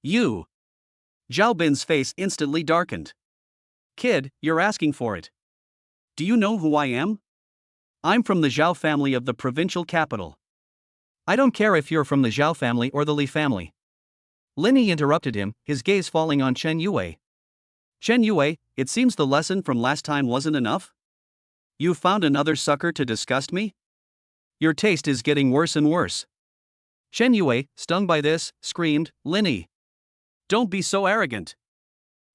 You. Zhao Bin's face instantly darkened. Kid, you're asking for it. Do you know who I am? I'm from the Zhao family of the provincial capital. I don't care if you're from the Zhao family or the Li family. Lin Yi interrupted him, his gaze falling on Chen Yue. Chen Yue, it seems the lesson from last time wasn't enough? You found another sucker to disgust me? Your taste is getting worse and worse. Chen Yue, stung by this, screamed, Lin Yi. Don't be so arrogant.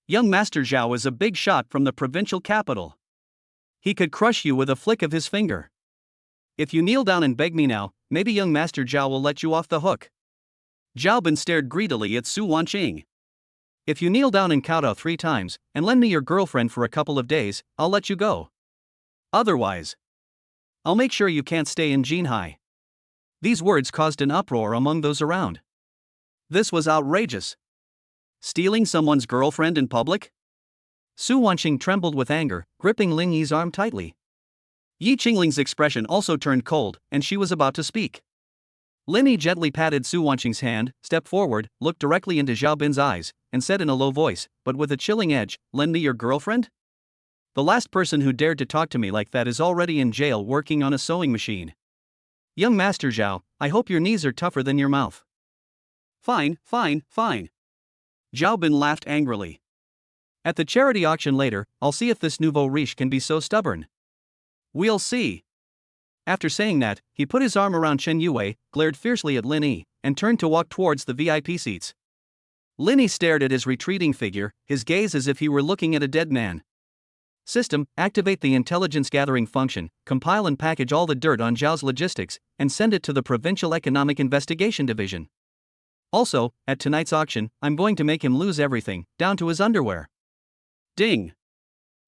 Young Master Zhao is a big shot from the provincial capital. He could crush you with a flick of his finger. If you kneel down and beg me now, maybe young Master Zhao will let you off the hook. Zhao Bin stared greedily at Su Wanqing. If you kneel down and kowtow 3 times, and lend me your girlfriend for a couple of days, I'll let you go. Otherwise, I'll make sure you can't stay in Jinhai. These words caused an uproar among those around. This was outrageous. Stealing someone's girlfriend in public? Su Wanqing trembled with anger, gripping Lin Yi's arm tightly. Yi Qingling's expression also turned cold, and she was about to speak. Lin Yi gently patted Su Wanqing's hand, stepped forward, looked directly into Zhao Bin's eyes, and said in a low voice, but with a chilling edge, lend me your girlfriend? The last person who dared to talk to me like that is already in jail working on a sewing machine. Young Master Zhao, I hope your knees are tougher than your mouth. Fine, fine, fine. Zhao Bin laughed angrily. At the charity auction later, I'll see if this nouveau riche can be so stubborn. We'll see. After saying that, he put his arm around Chen Yue, glared fiercely at Lin Yi, and turned to walk towards the VIP seats. Lin Yi stared at his retreating figure, his gaze as if he were looking at a dead man. System, activate the intelligence gathering function, compile and package all the dirt on Zhao's logistics, and send it to the Provincial Economic Investigation Division. Also, at tonight's auction, I'm going to make him lose everything, down to his underwear. Ding.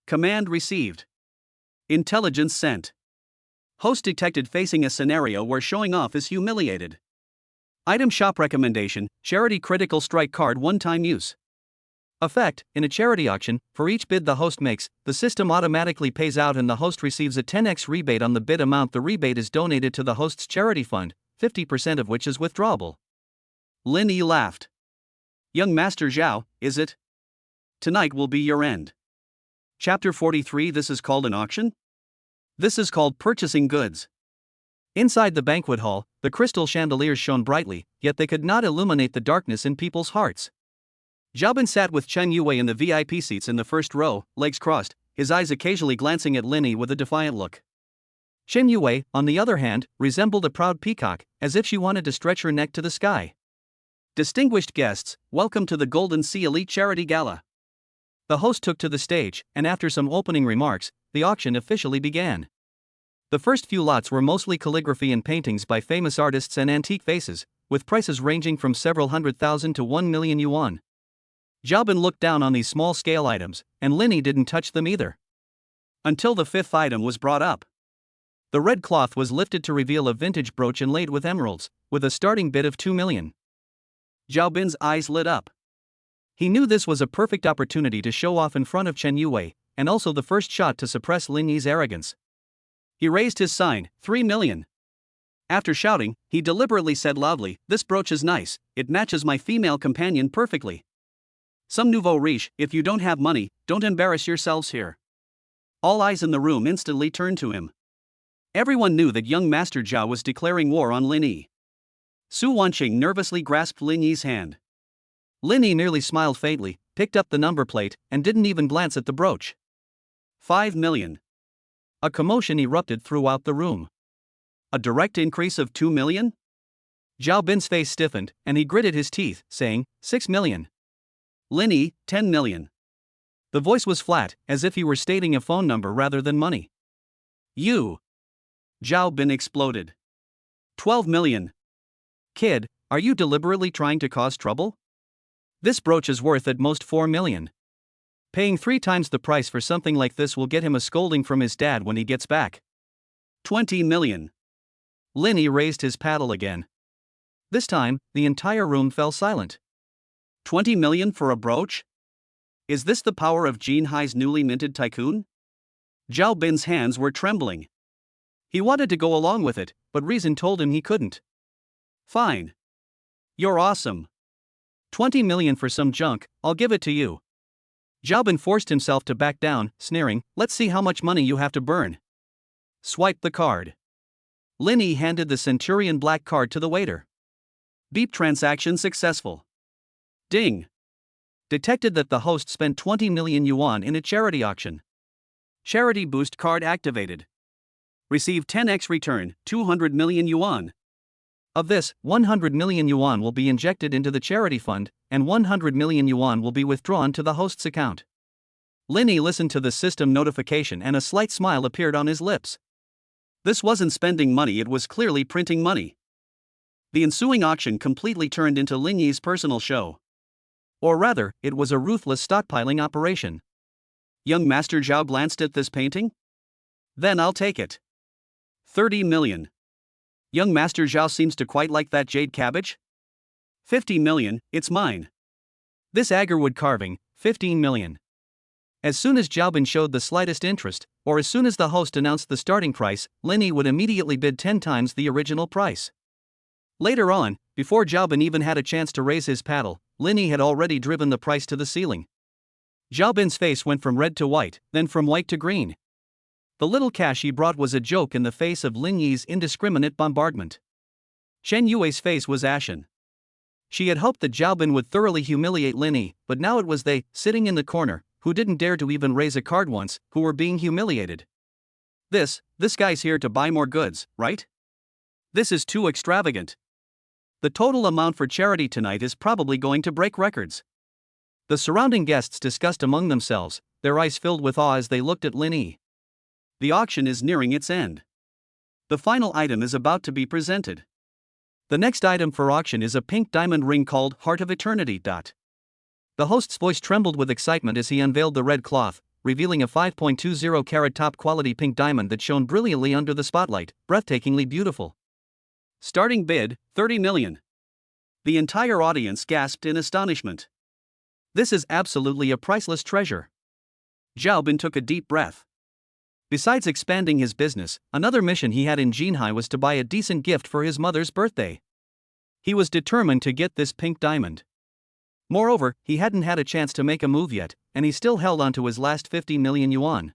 Command received. Intelligence sent. Host detected facing a scenario where showing off is humiliated. Item shop recommendation, charity critical strike card one-time use. Effect, in a charity auction, for each bid the host makes, the system automatically pays out and the host receives a 10x rebate on the bid amount. The rebate is donated to the host's charity fund, 50% of which is withdrawable. Lin Yi laughed. Young Master Zhao, is it? Tonight will be your end. Chapter 43. This is called an auction? This is called purchasing goods. Inside the banquet hall, the crystal chandeliers shone brightly, yet they could not illuminate the darkness in people's hearts. Zhao Bin sat with Chen Yue in the VIP seats in the first row, legs crossed, his eyes occasionally glancing at Lin Yi with a defiant look. Chen Yue, on the other hand, resembled a proud peacock, as if she wanted to stretch her neck to the sky. Distinguished guests, welcome to the Golden Sea Elite Charity Gala. The host took to the stage, and after some opening remarks, the auction officially began. The first few lots were mostly calligraphy and paintings by famous artists and antique vases, with prices ranging from several 100,000 to 1 million yuan. Xiaobin looked down on these small-scale items, and Linny didn't touch them either. Until the fifth item was brought up. The red cloth was lifted to reveal a vintage brooch inlaid with emeralds, with a starting bid of 2 million. Xiaobin's eyes lit up. He knew this was a perfect opportunity to show off in front of Chen Yue, and also the first shot to suppress Lin Yi's arrogance. He raised his sign, 3 million. After shouting, he deliberately said loudly, "This brooch is nice, it matches my female companion perfectly. Some nouveau riche, if you don't have money, don't embarrass yourselves here." All eyes in the room instantly turned to him. Everyone knew that young Master Zhao was declaring war on Lin Yi. Su Wanqing nervously grasped Lin Yi's hand. Lin Yi nearly smiled faintly, picked up the number plate, and didn't even glance at the brooch. 5 million. A commotion erupted throughout the room. A direct increase of 2 million? Zhao Bin's face stiffened, and he gritted his teeth, saying, 6 million. Lin Yi, 10 million. The voice was flat, as if he were stating a phone number rather than money. You! Zhao Bin exploded. 12 million. Kid, are you deliberately trying to cause trouble? This brooch is worth at most 4 million. Paying 3 times the price for something like this will get him a scolding from his dad when he gets back. 20 million. Lin Yi raised his paddle again. This time, the entire room fell silent. 20 million for a brooch? Is this the power of Jin Hai's newly minted tycoon? Zhao Bin's hands were trembling. He wanted to go along with it, but reason told him he couldn't. Fine. You're awesome. 20 million for some junk, I'll give it to you. Zhao Bin forced himself to back down, sneering, "Let's see how much money you have to burn." Swipe the card. Lin Yi handed the Centurion black card to the waiter. Beep, transaction successful. Ding. Detected that the host spent 20 million yuan in a charity auction. Charity boost card activated. Receive 10x return, 200 million yuan. Of this, 100 million yuan will be injected into the charity fund, and 100 million yuan will be withdrawn to the host's account. Lin Yi listened to the system notification and a slight smile appeared on his lips. This wasn't spending money, it was clearly printing money. The ensuing auction completely turned into Lin Yi's personal show. Or rather, it was a ruthless stockpiling operation. Young Master Zhao glanced at this painting. Then I'll take it. 30 million. Young Master Zhao seems to quite like that jade cabbage. 50 million, it's mine. This agarwood carving, 15 million. As soon as Zhao Bin showed the slightest interest, or as soon as the host announced the starting price, Lin Yi would immediately bid 10 times the original price. Later on, before Zhao Bin even had a chance to raise his paddle, Lin Yi had already driven the price to the ceiling. Zhao Bin's face went from red to white, then from white to green. The little cash he brought was a joke in the face of Lin Yi's indiscriminate bombardment. Chen Yue's face was ashen. She had hoped that Zhao Bin would thoroughly humiliate Lin Yi, but now it was they, sitting in the corner, who didn't dare to even raise a card once, who were being humiliated. This guy's here to buy more goods, right? This is too extravagant. The total amount for charity tonight is probably going to break records. The surrounding guests discussed among themselves, their eyes filled with awe as they looked at Lin Yi. The auction is nearing its end. The final item is about to be presented. The next item for auction is a pink diamond ring called Heart of Eternity. The host's voice trembled with excitement as he unveiled the red cloth, revealing a 5.20 carat top-quality pink diamond that shone brilliantly under the spotlight, breathtakingly beautiful. Starting bid, 30 million. The entire audience gasped in astonishment. This is absolutely a priceless treasure. Zhao Bin took a deep breath. Besides expanding his business, another mission he had in Jinhai was to buy a decent gift for his mother's birthday. He was determined to get this pink diamond. Moreover, he hadn't had a chance to make a move yet, and he still held on to his last 50 million yuan.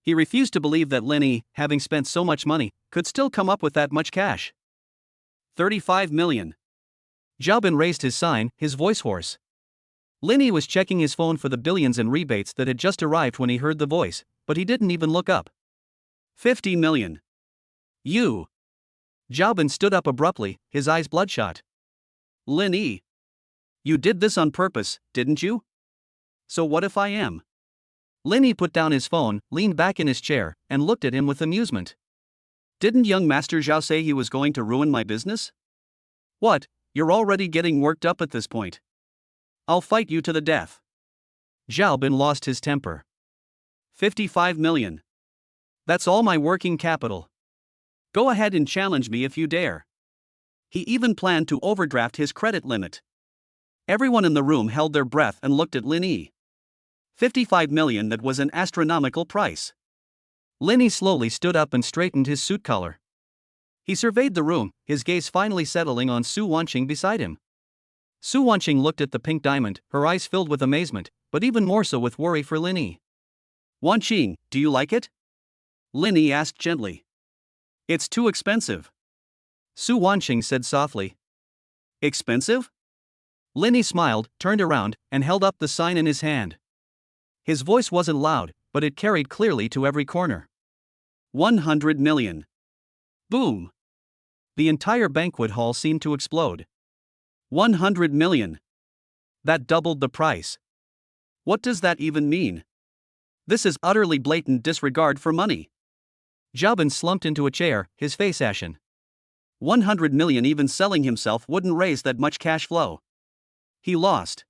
He refused to believe that Lin Yi, having spent so much money, could still come up with that much cash. 35 million. Zhao Bin raised his sign, his voice hoarse. Lin Yi was checking his phone for the billions in rebates that had just arrived when he heard the voice, but he didn't even look up. 50 million. You. Zhao Bin stood up abruptly, his eyes bloodshot. Lin Yi. You did this on purpose, didn't you? So what if I am? Linny put down his phone, leaned back in his chair, and looked at him with amusement. Didn't young Master Zhao say he was going to ruin my business? What, you're already getting worked up at this point? I'll fight you to the death. Zhao Bin lost his temper. 55 million. That's all my working capital. Go ahead and challenge me if you dare. He even planned to overdraft his credit limit. Everyone in the room held their breath and looked at Lin Yi. 55 million, that was an astronomical price. Lin Yi slowly stood up and straightened his suit collar. He surveyed the room, his gaze finally settling on Su Wanqing beside him. Su Wanqing looked at the pink diamond, her eyes filled with amazement, but even more so with worry for Lin Yi. Wanqing, do you like it? Lin Yi asked gently. It's too expensive. Su Wanqing said softly. Expensive? Lin Yi smiled, turned around, and held up the sign in his hand. His voice wasn't loud, but it carried clearly to every corner. 100 million. Boom. The entire banquet hall seemed to explode. 100 million. That doubled the price. What does that even mean? This is utterly blatant disregard for money. Zhao Bin slumped into a chair, his face ashen. 100 million, even selling himself wouldn't raise that much cash flow. He lost.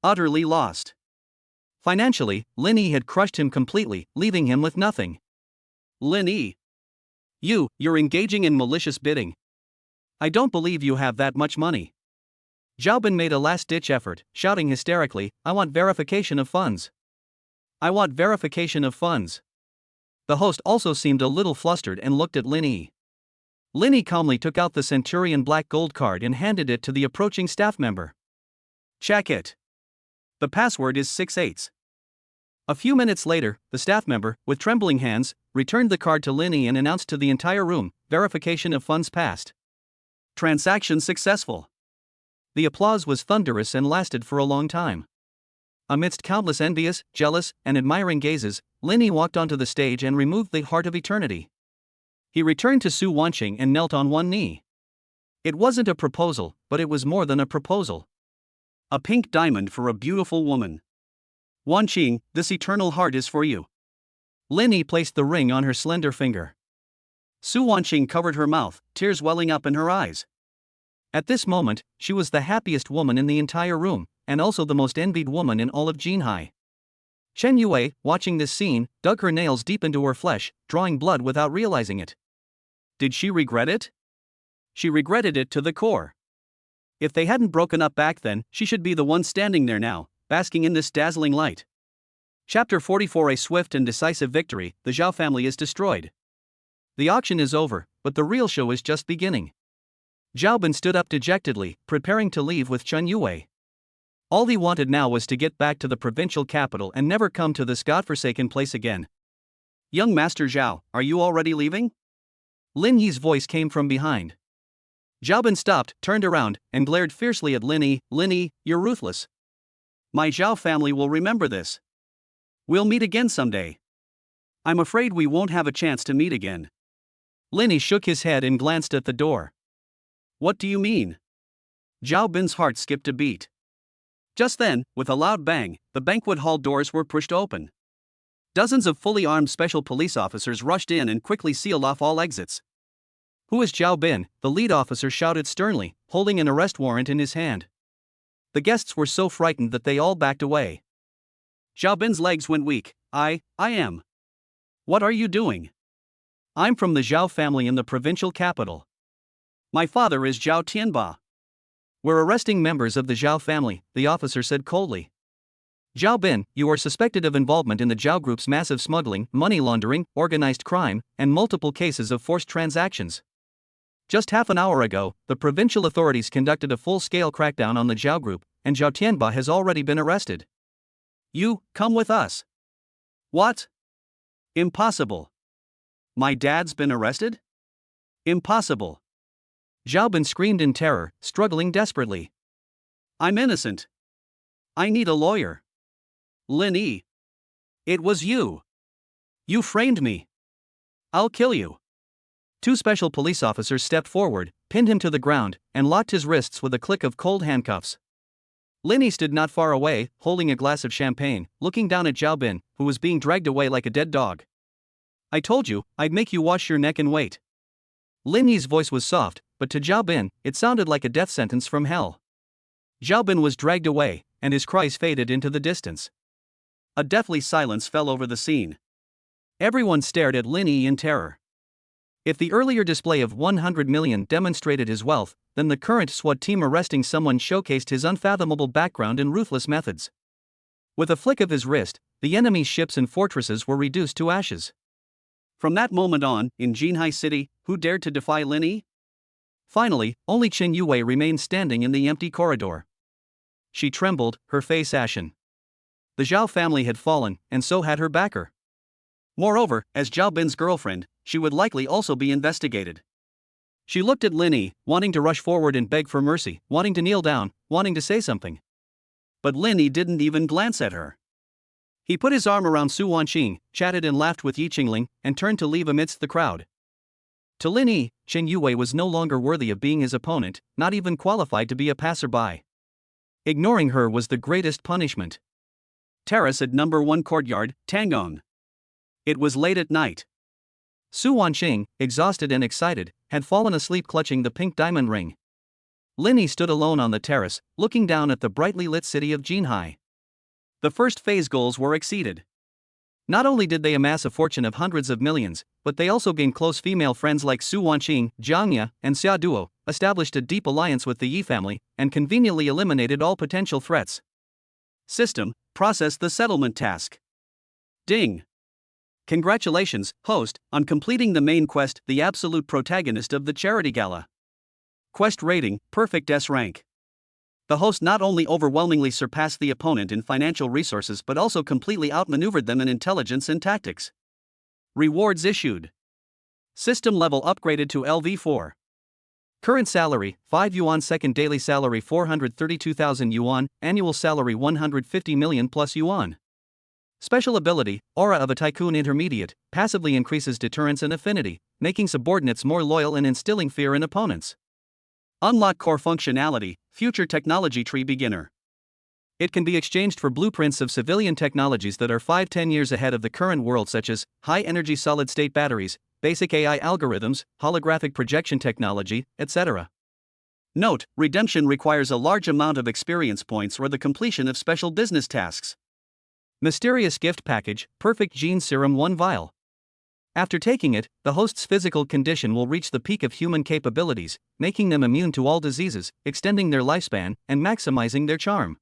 Utterly lost. Financially, Lin Yi had crushed him completely, leaving him with nothing. Lin Yi. You're engaging in malicious bidding. I don't believe you have that much money. Zhao Bin made a last-ditch effort, shouting hysterically, I want verification of funds. I want verification of funds. The host also seemed a little flustered and looked at Lin Yi. Lin Yi calmly took out the Centurion Black Gold card and handed it to the approaching staff member. Check it. The password is 6/8. A few minutes later, the staff member, with trembling hands, returned the card to Lin Yi and announced to the entire room, verification of funds passed. Transaction successful. The applause was thunderous and lasted for a long time. Amidst countless envious, jealous, and admiring gazes, Lin Yi walked onto the stage and removed the Heart of Eternity. He returned to Su Wanqing and knelt on one knee. It wasn't a proposal, but it was more than a proposal. A pink diamond for a beautiful woman. Wanqing, this eternal heart is for you. Lin Yi placed the ring on her slender finger. Su Wanqing covered her mouth, tears welling up in her eyes. At this moment, she was the happiest woman in the entire room, and also the most envied woman in all of Jinhai. Chen Yue, watching this scene, dug her nails deep into her flesh, drawing blood without realizing it. Did she regret it? She regretted it to the core. If they hadn't broken up back then, she should be the one standing there now, basking in this dazzling light. Chapter 44. A swift and decisive victory, the Zhao family is destroyed. The auction is over, but the real show is just beginning. Zhao Bin stood up dejectedly, preparing to leave with Chen Yue. All he wanted now was to get back to the provincial capital and never come to this godforsaken place again. Young Master Zhao, are you already leaving? Lin Yi's voice came from behind. Zhao Bin stopped, turned around, and glared fiercely at Lin Yi. Lin Yi, you're ruthless. My Zhao family will remember this. We'll meet again someday. I'm afraid we won't have a chance to meet again. Lin Yi shook his head and glanced at the door. What do you mean? Zhao Bin's heart skipped a beat. Just then, with a loud bang, the banquet hall doors were pushed open. Dozens of fully armed special police officers rushed in and quickly sealed off all exits. Who is Zhao Bin? The lead officer shouted sternly, holding an arrest warrant in his hand. The guests were so frightened that they all backed away. Zhao Bin's legs went weak. I am. What are you doing? I'm from the Zhao family in the provincial capital. My father is Zhao Tianba. We're arresting members of the Zhao family, the officer said coldly. Zhao Bin, you are suspected of involvement in the Zhao Group's massive smuggling, money laundering, organized crime, and multiple cases of forced transactions. Just half an hour ago, the provincial authorities conducted a full-scale crackdown on the Zhao Group, and Zhao Tianba has already been arrested. You, come with us. What? Impossible. My dad's been arrested? Impossible. Zhao Bin screamed in terror, struggling desperately. I'm innocent. I need a lawyer. Lin Yi. It was you. You framed me. I'll kill you. Two special police officers stepped forward, pinned him to the ground, and locked his wrists with a click of cold handcuffs. Linny stood not far away, holding a glass of champagne, looking down at Zhao Bin, who was being dragged away like a dead dog. "I told you, I'd make you wash your neck and wait." Linny's voice was soft, but to Zhao Bin, it sounded like a death sentence from hell. Zhao Bin was dragged away, and his cries faded into the distance. A deathly silence fell over the scene. Everyone stared at Linny in terror. If the earlier display of 100 million demonstrated his wealth, then the current SWAT team arresting someone showcased his unfathomable background and ruthless methods. With a flick of his wrist, the enemy's ships and fortresses were reduced to ashes. From that moment on, in Jinhai City, who dared to defy Linny? Finally, only Chen Yue remained standing in the empty corridor. She trembled, her face ashen. The Zhao family had fallen, and so had her backer. Moreover, as Zhao Bin's girlfriend, she would likely also be investigated. She looked at Linny, wanting to rush forward and beg for mercy, wanting to kneel down, wanting to say something. But Linny didn't even glance at her. He put his arm around Su Wanqing, chatted and laughed with Yi Qingling, and turned to leave amidst the crowd. To Linny, Chen Yue was no longer worthy of being his opponent, not even qualified to be a passerby. Ignoring her was the greatest punishment. Terrace at number 1 courtyard, Tangong. It was late at night. Su Wanqing, exhausted and excited, had fallen asleep clutching the pink diamond ring. Linny stood alone on the terrace, looking down at the brightly lit city of Jinhai. The first phase goals were exceeded. Not only did they amass a fortune of hundreds of millions, but they also gained close female friends like Su Wanqing, Jiang Ye, and Xia Duo, established a deep alliance with the Yi family, and conveniently eliminated all potential threats. System, process the settlement task. Ding. Congratulations, host, on completing the main quest, the absolute protagonist of the charity gala. Quest rating, perfect S rank. The host not only overwhelmingly surpassed the opponent in financial resources but also completely outmaneuvered them in intelligence and tactics. Rewards issued. System level upgraded to LV4. Current salary, 5 yuan. Second daily salary 432,000 yuan, annual salary 150 million plus yuan. Special ability, Aura of a Tycoon Intermediate, passively increases deterrence and affinity, making subordinates more loyal and instilling fear in opponents. Unlock core functionality, Future Technology Tree Beginner. It can be exchanged for blueprints of civilian technologies that are 5-10 years ahead of the current world, such as high-energy solid-state batteries, basic AI algorithms, holographic projection technology, etc. Note, redemption requires a large amount of experience points or the completion of special business tasks. Mysterious gift package, Perfect Gene Serum 1 vial. After taking it, the host's physical condition will reach the peak of human capabilities, making them immune to all diseases, extending their lifespan, and maximizing their charm.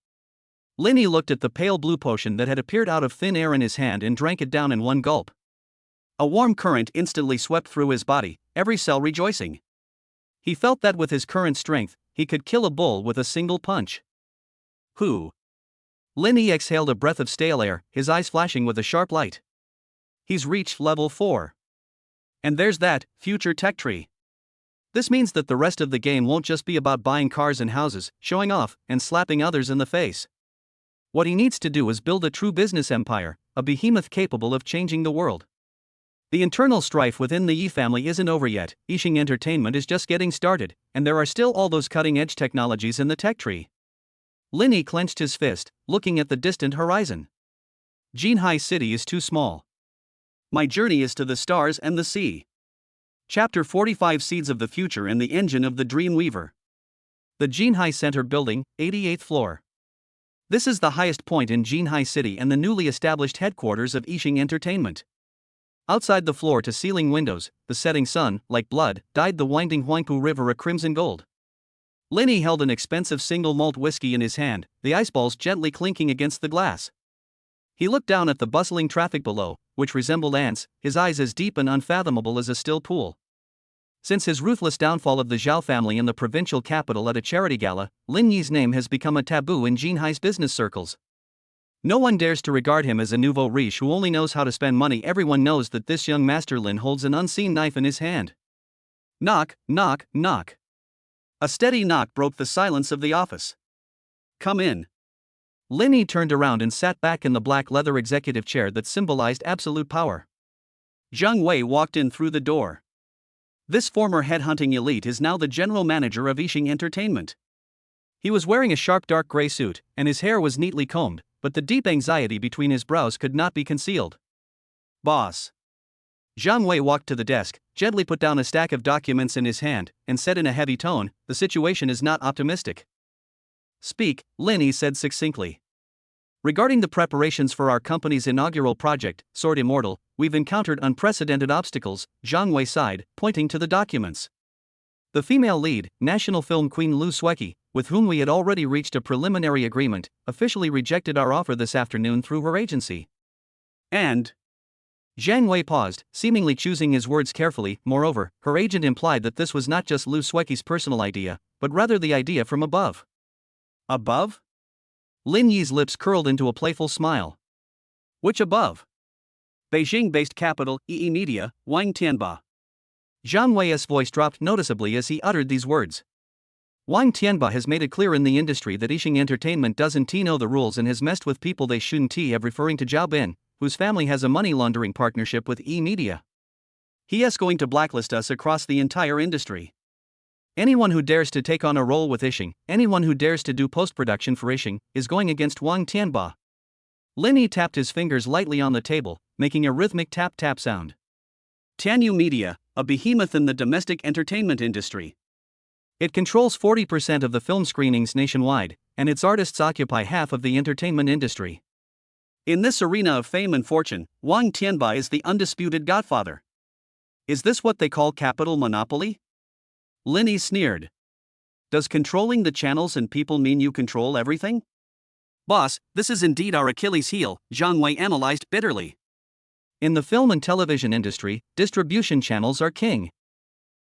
Linny looked at the pale blue potion that had appeared out of thin air in his hand and drank it down in one gulp. A warm current instantly swept through his body, every cell rejoicing. He felt that with his current strength, he could kill a bull with a single punch. Who? Linny exhaled a breath of stale air, his eyes flashing with a sharp light. He's reached level 4. And there's that, future tech tree. This means that the rest of the game won't just be about buying cars and houses, showing off, and slapping others in the face. What he needs to do is build a true business empire, a behemoth capable of changing the world. The internal strife within the Yi family isn't over yet, Yixing Entertainment is just getting started, and there are still all those cutting-edge technologies in the tech tree. Linny clenched his fist, looking at the distant horizon. Jinhai City is too small. My journey is to the stars and the sea. Chapter 45 Seeds of the Future and the Engine of the Dream Weaver. The Jinhai Center Building, 88th floor. This is the highest point in Jinhai City and the newly established headquarters of Yixing Entertainment. Outside the floor-to-ceiling windows, the setting sun, like blood, dyed the winding Huangpu River a crimson gold. Linny held an expensive single malt whiskey in his hand, the iceballs gently clinking against the glass. He looked down at the bustling traffic below, which resembled ants, his eyes as deep and unfathomable as a still pool. Since his ruthless downfall of the Zhao family in the provincial capital at a charity gala, Lin Yi's name has become a taboo in Jinhai's business circles. No one dares to regard him as a nouveau riche who only knows how to spend money. Everyone knows that this young master Lin holds an unseen knife in his hand. Knock, knock, knock. A steady knock broke the silence of the office. Come in. Linny turned around and sat back in the black leather executive chair that symbolized absolute power. Zhang Wei walked in through the door. This former headhunting elite is now the general manager of Yixing Entertainment. He was wearing a sharp dark gray suit, and his hair was neatly combed, but the deep anxiety between his brows could not be concealed. Boss. Zhang Wei walked to the desk, gently put down a stack of documents in his hand, and said in a heavy tone, "The situation is not optimistic." "Speak," Lin Yi said succinctly. "Regarding the preparations for our company's inaugural project, Sword Immortal, we've encountered unprecedented obstacles," Zhang Wei sighed, pointing to the documents. "The female lead, national film queen Lu Sueki, with whom we had already reached a preliminary agreement, officially rejected our offer this afternoon through her agency. And..." Zhang Wei paused, seemingly choosing his words carefully. "Moreover, her agent implied that this was not just Lu Sueki's personal idea, but rather the idea from above." "Above?" Lin Yi's lips curled into a playful smile. "Which above?" "Beijing-based capital, EE Media, Wang Tianba." Zhang Wei's voice dropped noticeably as he uttered these words. Wang Tianba has made it clear in the industry that Yixing Entertainment doesn't know the rules and has messed with people they shouldn't have, referring to Zhao Bin, whose family has a money laundering partnership with EE Media. "He is going to blacklist us across the entire industry. Anyone who dares to take on a role with Yixing, anyone who dares to do post-production for Yixing, is going against Wang Tianba." Lin Yi tapped his fingers lightly on the table, making a rhythmic tap-tap sound. "Tianyu Media, a behemoth in the domestic entertainment industry. It controls 40% of the film screenings nationwide, and its artists occupy half of the entertainment industry. In this arena of fame and fortune, Wang Tianba is the undisputed godfather. Is this what they call capital monopoly?" Lin Yi sneered. "Does controlling the channels and people mean you control everything?" "Boss, this is indeed our Achilles heel," Zhang Wei analyzed bitterly. "In the film and television industry, distribution channels are king.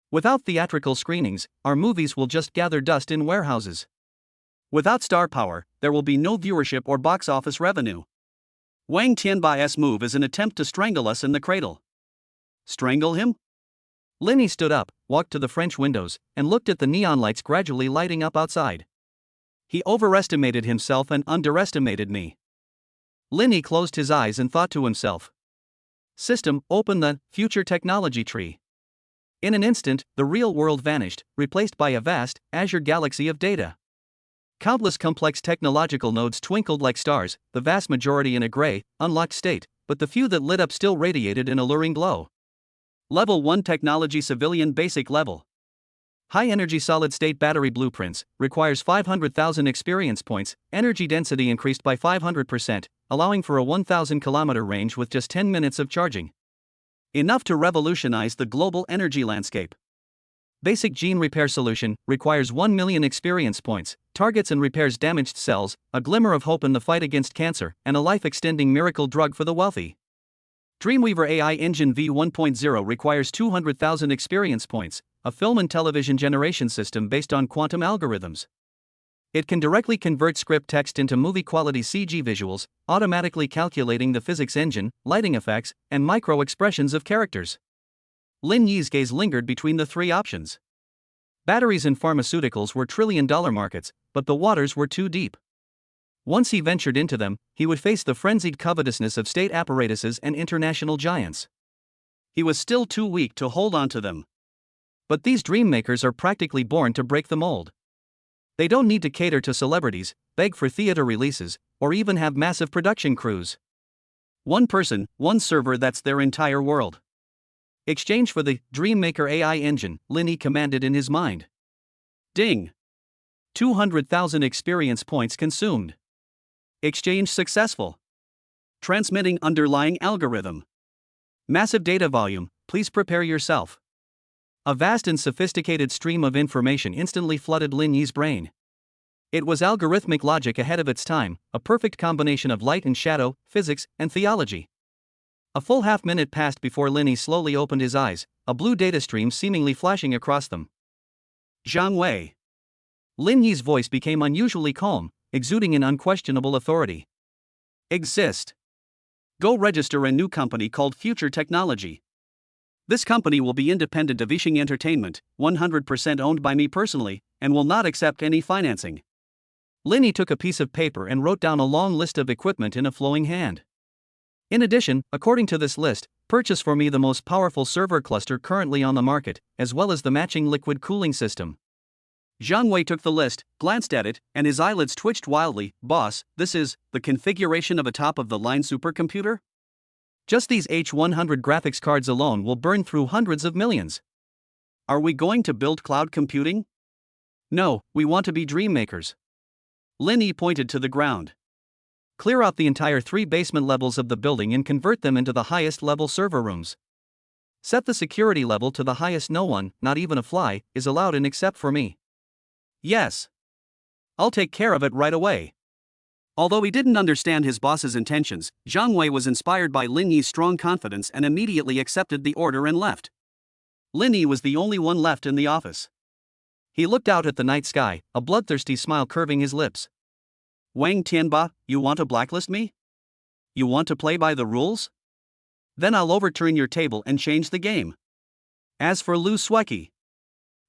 Without theatrical screenings, our movies will just gather dust in warehouses. Without star power, there will be no viewership or box office revenue. Wang Tianba's move is an attempt to strangle us in the cradle." "Strangle him?" Lin Yi stood up, walked to the French windows, and looked at the neon lights gradually lighting up outside. "He overestimated himself and underestimated me." Lin Yi closed his eyes and thought to himself. System, open the future technology tree. In an instant, the real world vanished, replaced by a vast, azure galaxy of data. Countless complex technological nodes twinkled like stars, the vast majority in a gray, unlocked state, but the few that lit up still radiated an alluring glow. Level 1 Technology Civilian Basic Level. High-energy solid-state battery blueprints, requires 500,000 experience points, energy density increased by 500%, allowing for a 1,000-kilometer range with just 10 minutes of charging. Enough to revolutionize the global energy landscape. Basic gene repair solution, requires 1 million experience points, targets and repairs damaged cells, a glimmer of hope in the fight against cancer, and a life-extending miracle drug for the wealthy. Dreamweaver AI Engine V1.0 requires 200,000 experience points, a film and television generation system based on quantum algorithms. It can directly convert script text into movie-quality CG visuals, automatically calculating the physics engine, lighting effects, and micro-expressions of characters. Lin Yi's gaze lingered between the three options. Batteries and pharmaceuticals were trillion-dollar markets, but the waters were too deep. Once he ventured into them, he would face the frenzied covetousness of state apparatuses and international giants. He was still too weak to hold on to them. But these dream makers are practically born to break the mold. They don't need to cater to celebrities, beg for theater releases, or even have massive production crews. One person, one server, that's their entire world. Exchange for the Dreammaker AI engine, Lin Yi commanded in his mind. Ding! 200,000 experience points consumed. Exchange successful. Transmitting underlying algorithm. Massive data volume, please prepare yourself. A vast and sophisticated stream of information instantly flooded Lin Yi's brain. It was algorithmic logic ahead of its time, a perfect combination of light and shadow, physics, and theology. A full half-minute passed before Lin Yi slowly opened his eyes, a blue data stream seemingly flashing across them. Zhang Wei. Lin Yi's voice became unusually calm, exuding an unquestionable authority. Exist. Go register a new company called Future Technology. This company will be independent of Yixing Entertainment, 100% owned by me personally, and will not accept any financing. Lin Yi took a piece of paper and wrote down a long list of equipment in a flowing hand. In addition, according to this list, purchase for me the most powerful server cluster currently on the market, as well as the matching liquid cooling system. Zhang Wei took the list, glanced at it, and his eyelids twitched wildly. Boss, this is the configuration of a top-of-the-line supercomputer? Just these H100 graphics cards alone will burn through hundreds of millions. Are we going to build cloud computing? No, we want to be dream makers. Lin Yi pointed to the ground. Clear out the entire 3 basement levels of the building and convert them into the highest level server rooms. Set the security level to the highest. No one, not even a fly, is allowed in except for me. Yes. I'll take care of it right away. Although he didn't understand his boss's intentions, Zhang Wei was inspired by Lin Yi's strong confidence and immediately accepted the order and left. Lin Yi was the only one left in the office. He looked out at the night sky, a bloodthirsty smile curving his lips. Wang Tianba, you want to blacklist me? You want to play by the rules? Then I'll overturn your table and change the game. As for Lu Sueki.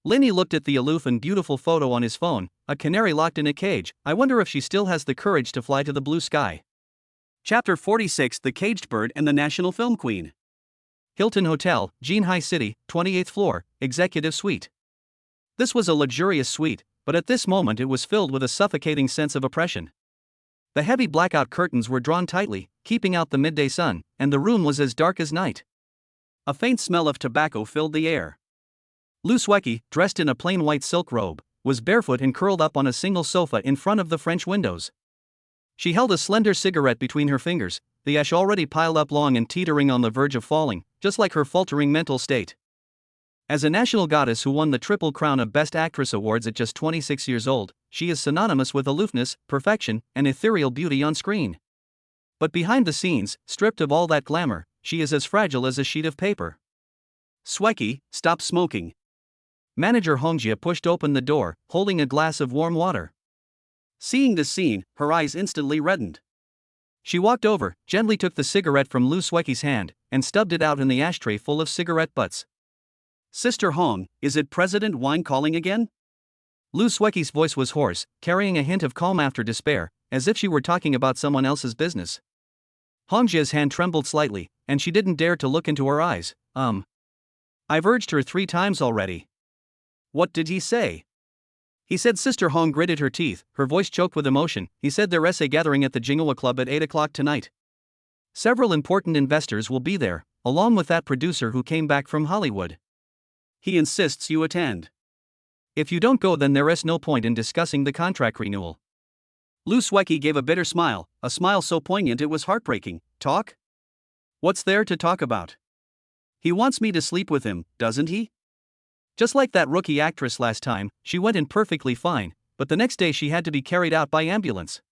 Lin Yi looked at the aloof and beautiful photo on his phone, a canary locked in a cage. I wonder if she still has the courage to fly to the blue sky. Chapter 46: The Caged Bird and the National Film Queen. Hilton Hotel, Jinhai City, 28th floor, Executive Suite. This was a luxurious suite, but at this moment it was filled with a suffocating sense of oppression. The heavy blackout curtains were drawn tightly, keeping out the midday sun, and the room was as dark as night. A faint smell of tobacco filled the air. Lu Sueki, dressed in a plain white silk robe, was barefoot and curled up on a single sofa in front of the French windows. She held a slender cigarette between her fingers, the ash already piled up long and teetering on the verge of falling, just like her faltering mental state. As a national goddess who won the Triple Crown of Best Actress awards at just 26 years old, she is synonymous with aloofness, perfection, and ethereal beauty on screen. But behind the scenes, stripped of all that glamour, she is as fragile as a sheet of paper. Sueki, stop smoking. Manager Hongjia pushed open the door, holding a glass of warm water. Seeing this scene, her eyes instantly reddened. She walked over, gently took the cigarette from Lu Sueki's hand, and stubbed it out in the ashtray full of cigarette butts. Sister Hong, is it President Wine calling again? Lu Sueki's voice was hoarse, carrying a hint of calm after despair, as if she were talking about someone else's business. Hongjia's hand trembled slightly, and she didn't dare to look into her eyes. I've urged her 3 times already. What did he say? He said. Sister Hong gritted her teeth, her voice choked with emotion. He said their essay gathering at the Jinghua Club at 8 o'clock tonight. Several important investors will be there, along with that producer who came back from Hollywood. He insists you attend. If you don't go, then there is no point in discussing the contract renewal. Lu Sueki gave a bitter smile, a smile so poignant it was heartbreaking. Talk? What's there to talk about? He wants me to sleep with him, doesn't he? Just like that rookie actress last time, she went in perfectly fine, but the next day she had to be carried out by ambulance.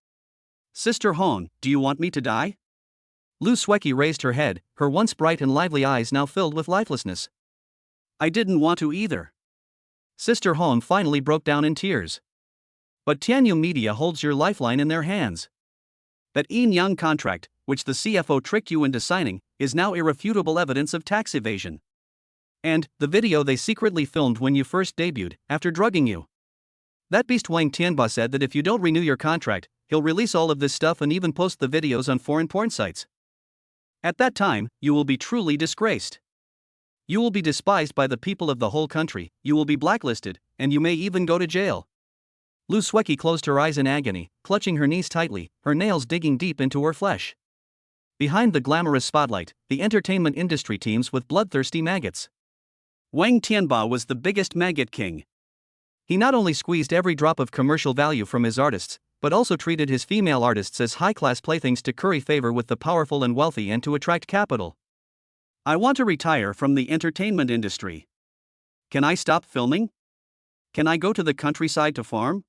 Sister Hong, do you want me to die? Lu Sueki raised her head, her once bright and lively eyes now filled with lifelessness. I didn't want to either. Sister Hong finally broke down in tears. But Tianyu Media holds your lifeline in their hands. That Yin Yang contract, which the CFO tricked you into signing, is now irrefutable evidence of tax evasion. And the video they secretly filmed when you first debuted, after drugging you. That beast Wang Tianba said that if you don't renew your contract, he'll release all of this stuff and even post the videos on foreign porn sites. At that time, you will be truly disgraced. You will be despised by the people of the whole country, you will be blacklisted, and you may even go to jail. Lu Sueki closed her eyes in agony, clutching her knees tightly, her nails digging deep into her flesh. Behind the glamorous spotlight, the entertainment industry teems with bloodthirsty maggots. Wang Tianba was the biggest maggot king. He not only squeezed every drop of commercial value from his artists, but also treated his female artists as high-class playthings to curry favor with the powerful and wealthy and to attract capital. I want to retire from the entertainment industry. Can I stop filming? Can I go to the countryside to farm?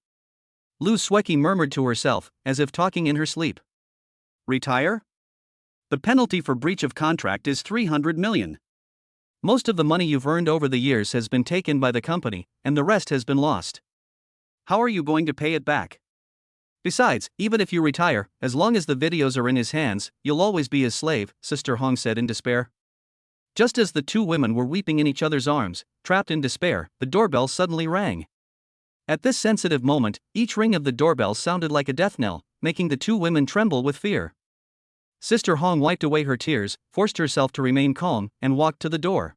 Lu Sueki murmured to herself, as if talking in her sleep. Retire? The penalty for breach of contract is 300 million. Most of the money you've earned over the years has been taken by the company, and the rest has been lost. How are you going to pay it back? Besides, even if you retire, as long as the videos are in his hands, you'll always be his slave, Sister Hong said in despair. Just as the 2 women were weeping in each other's arms, trapped in despair, the doorbell suddenly rang. At this sensitive moment, each ring of the doorbell sounded like a death knell, making the 2 women tremble with fear. Sister Hong wiped away her tears, forced herself to remain calm, and walked to the door.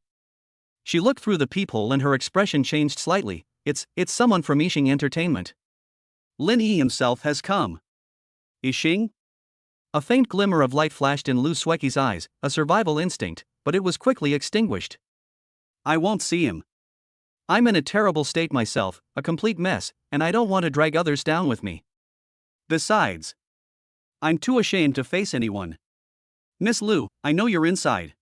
She looked through the peephole and her expression changed slightly. It's someone from Yixing Entertainment. Lin Yi himself has come. Yixing? A faint glimmer of light flashed in Lu Sueki's eyes, a survival instinct, but it was quickly extinguished. I won't see him. I'm in a terrible state myself, a complete mess, and I don't want to drag others down with me. Besides, I'm too ashamed to face anyone. Miss Lu, I know you're inside.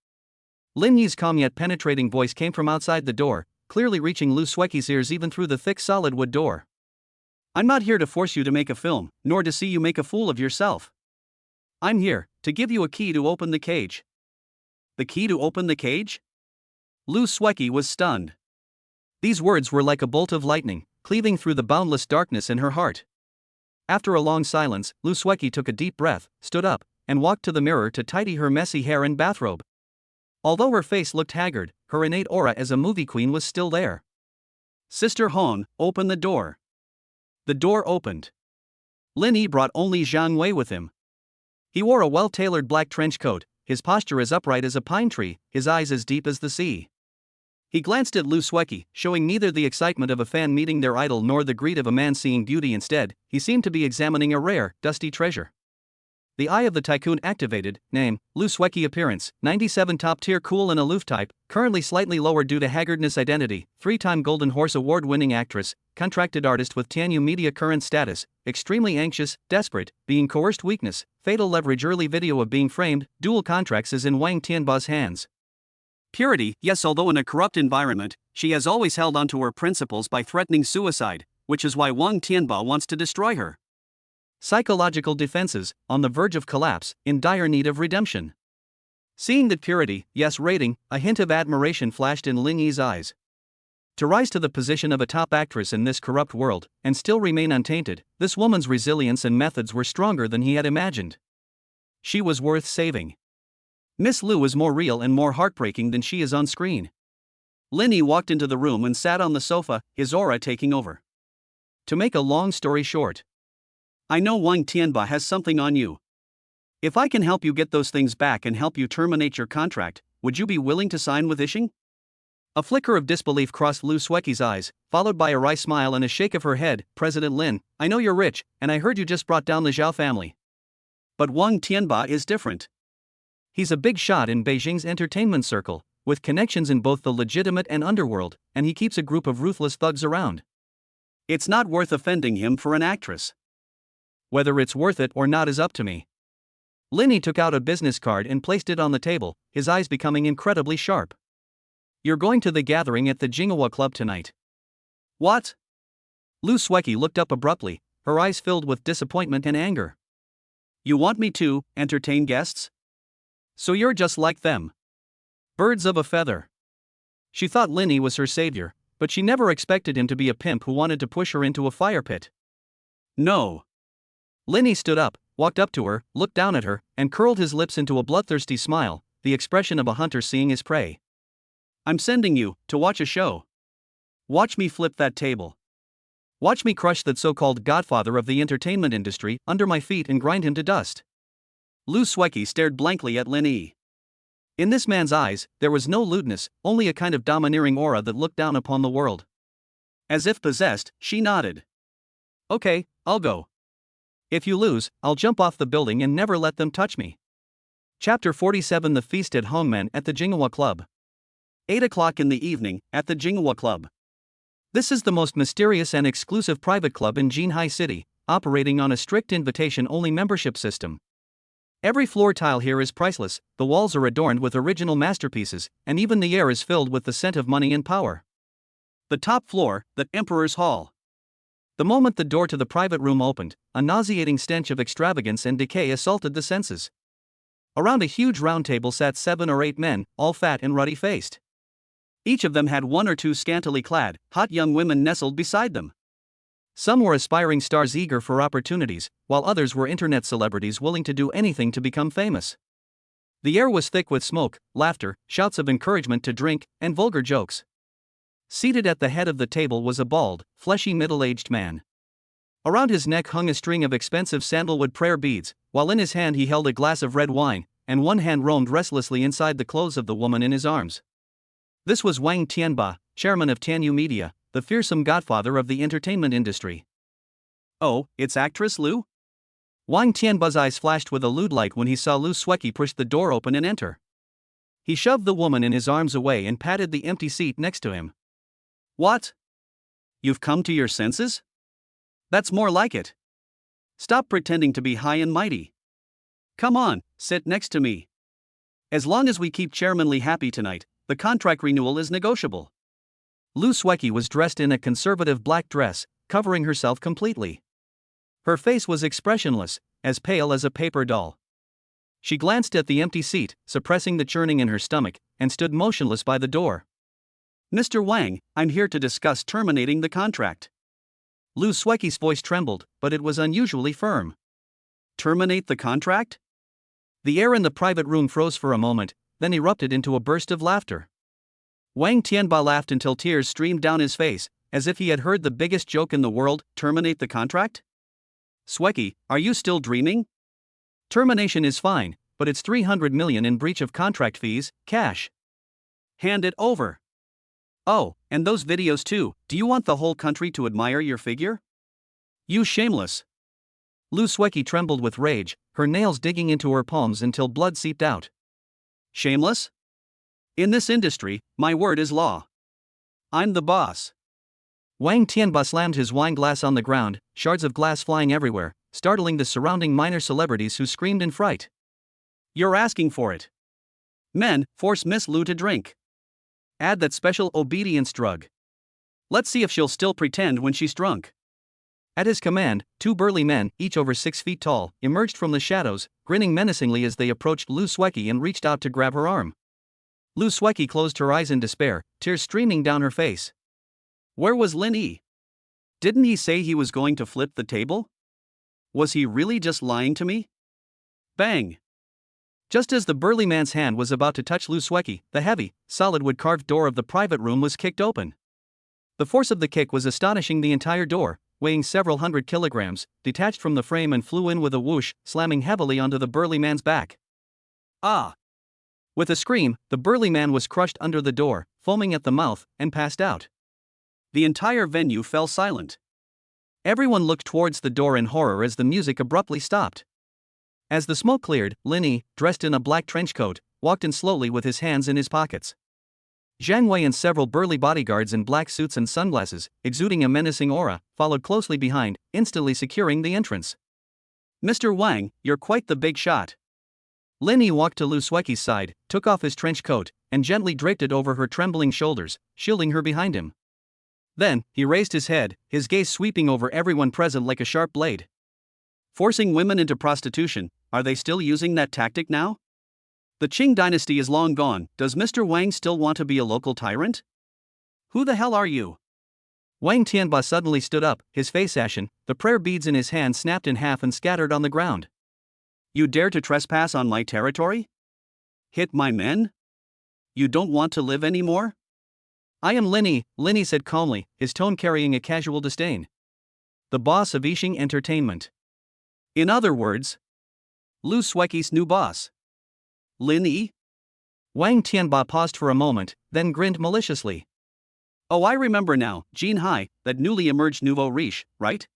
Lin Yi's calm yet penetrating voice came from outside the door, clearly reaching Lu Sueki's ears even through the thick solid wood door. I'm not here to force you to make a film, nor to see you make a fool of yourself. I'm here to give you a key to open the cage. The key to open the cage? Lu Sueki was stunned. These words were like a bolt of lightning, cleaving through the boundless darkness in her heart. After a long silence, Lu Sueki took a deep breath, stood up, and walked to the mirror to tidy her messy hair and bathrobe. Although her face looked haggard, her innate aura as a movie queen was still there. Sister Hong, open the door. The door opened. Lin Yi brought only Zhang Wei with him. He wore a well-tailored black trench coat, his posture as upright as a pine tree, his eyes as deep as the sea. He glanced at Lu Sueki, showing neither the excitement of a fan meeting their idol nor the greed of a man seeing beauty. Instead, he seemed to be examining a rare, dusty treasure. The eye of the tycoon activated. Name, Lu Sueki. Appearance, 97. Top-tier cool and aloof type, currently slightly lower due to haggardness. Identity, 3-time Golden Horse Award-winning actress, contracted artist with Tianyu Media. Current status, extremely anxious, desperate, being coerced. Weakness, fatal leverage. Early video of being framed, dual contracts is in Wang Tianba's hands. Purity, yes, although in a corrupt environment, she has always held onto her principles by threatening suicide, which is why Wang Tianba wants to destroy her. Psychological defenses, on the verge of collapse, in dire need of redemption. Seeing that purity, yes, rating, a hint of admiration flashed in Lin Yi's eyes. To rise to the position of a top actress in this corrupt world, and still remain untainted, this woman's resilience and methods were stronger than he had imagined. She was worth saving. Miss Lu is more real and more heartbreaking than she is on screen. Lin Yi walked into the room and sat on the sofa, his aura taking over. To make a long story short, I know Wang Tianba has something on you. If I can help you get those things back and help you terminate your contract, would you be willing to sign with Yixing? A flicker of disbelief crossed Lu Sueki's eyes, followed by a wry smile and a shake of her head. President Lin, I know you're rich, and I heard you just brought down the Zhao family. But Wang Tianba is different. He's a big shot in Beijing's entertainment circle, with connections in both the legitimate and underworld, and he keeps a group of ruthless thugs around. It's not worth offending him for an actress. Whether it's worth it or not is up to me. Lin Yi took out a business card and placed it on the table, his eyes becoming incredibly sharp. You're going to the gathering at the Jinghua Club tonight. What? Lu Sueki looked up abruptly, her eyes filled with disappointment and anger. You want me to entertain guests? So you're just like them. Birds of a feather. She thought Lin Yi was her savior, but she never expected him to be a pimp who wanted to push her into a fire pit. No. Lin Yi stood up, walked up to her, looked down at her, and curled his lips into a bloodthirsty smile, the expression of a hunter seeing his prey. I'm sending you to watch a show. Watch me flip that table. Watch me crush that so-called godfather of the entertainment industry under my feet and grind him to dust. Lu Sueki stared blankly at Lin Yi. In this man's eyes, there was no lewdness, only a kind of domineering aura that looked down upon the world. As if possessed, she nodded. Okay, I'll go. If you lose, I'll jump off the building and never let them touch me. Chapter 47. The Feast at Hongmen at the Jinghua Club. 8 o'clock in the evening, at the Jinghua Club. This is the most mysterious and exclusive private club in Jinhai City, operating on a strict invitation-only membership system. Every floor tile here is priceless, the walls are adorned with original masterpieces, and even the air is filled with the scent of money and power. The top floor, the Emperor's Hall. The moment the door to the private room opened, a nauseating stench of extravagance and decay assaulted the senses. Around a huge round table sat 7 or 8 men, all fat and ruddy-faced. Each of them had 1 or 2 scantily clad, hot young women nestled beside them. Some were aspiring stars eager for opportunities, while others were internet celebrities willing to do anything to become famous. The air was thick with smoke, laughter, shouts of encouragement to drink, and vulgar jokes. Seated at the head of the table was a bald, fleshy middle-aged man. Around his neck hung a string of expensive sandalwood prayer beads, while in his hand he held a glass of red wine, and one hand roamed restlessly inside the clothes of the woman in his arms. This was Wang Tianba, chairman of Tianyu Media, the fearsome godfather of the entertainment industry. Oh, it's actress Lu? Wang Tianba's eyes flashed with a lewd light when he saw Lu Sueki push the door open and enter. He shoved the woman in his arms away and patted the empty seat next to him. What? You've come to your senses? That's more like it. Stop pretending to be high and mighty. Come on, sit next to me. As long as we keep Chairman Li happy tonight, the contract renewal is negotiable. Lu Sueki was dressed in a conservative black dress, covering herself completely. Her face was expressionless, as pale as a paper doll. She glanced at the empty seat, suppressing the churning in her stomach, and stood motionless by the door. Mr. Wang, I'm here to discuss terminating the contract. Lu Sueki's voice trembled, but it was unusually firm. Terminate the contract? The air in the private room froze for a moment, then erupted into a burst of laughter. Wang Tianba laughed until tears streamed down his face, as if he had heard the biggest joke in the world. Terminate the contract? Sueki, are you still dreaming? Termination is fine, but it's 300 million in breach of contract fees, cash. Hand it over. Oh, and those videos too. Do you want the whole country to admire your figure? You shameless. Lu Sueki trembled with rage, her nails digging into her palms until blood seeped out. Shameless? In this industry, my word is law. I'm the boss. Wang Tianba slammed his wine glass on the ground, shards of glass flying everywhere, startling the surrounding minor celebrities who screamed in fright. You're asking for it. Men, force Miss Lu to drink. Add that special obedience drug. Let's see if she'll still pretend when she's drunk. At his command, two burly men, each over 6 feet tall, emerged from the shadows, grinning menacingly as they approached Lu Sueki and reached out to grab her arm. Lu Sueki closed her eyes in despair, tears streaming down her face. Where was Lin Yi? Didn't he say he was going to flip the table? Was he really just lying to me? Bang! Just as the burly man's hand was about to touch Lu Sueki, the heavy, solid wood-carved door of the private room was kicked open. The force of the kick was astonishing. The entire door, weighing several hundred kilograms, detached from the frame and flew in with a whoosh, slamming heavily onto the burly man's back. Ah! With a scream, the burly man was crushed under the door, foaming at the mouth, and passed out. The entire venue fell silent. Everyone looked towards the door in horror as the music abruptly stopped. As the smoke cleared, Lin Yi, dressed in a black trench coat, walked in slowly with his hands in his pockets. Zhang Wei and several burly bodyguards in black suits and sunglasses, exuding a menacing aura, followed closely behind, instantly securing the entrance. Mr. Wang, you're quite the big shot. Lin Yi walked to Lu Sueki's side, took off his trench coat, and gently draped it over her trembling shoulders, shielding her behind him. Then, he raised his head, his gaze sweeping over everyone present like a sharp blade. Forcing women into prostitution, are they still using that tactic now? The Qing dynasty is long gone. Does Mr. Wang still want to be a local tyrant? Who the hell are you? Wang Tianba suddenly stood up, his face ashen, the prayer beads in his hand snapped in half and scattered on the ground. You dare to trespass on my territory? Hit my men? You don't want to live anymore? I am Lin Yi said calmly, his tone carrying a casual disdain. The boss of Yixing Entertainment. In other words, Lu Sueki's new boss. Lin Yi? Wang Tianba paused for a moment, then grinned maliciously. Oh, I remember now, Jin Hai, that newly emerged nouveau riche, right?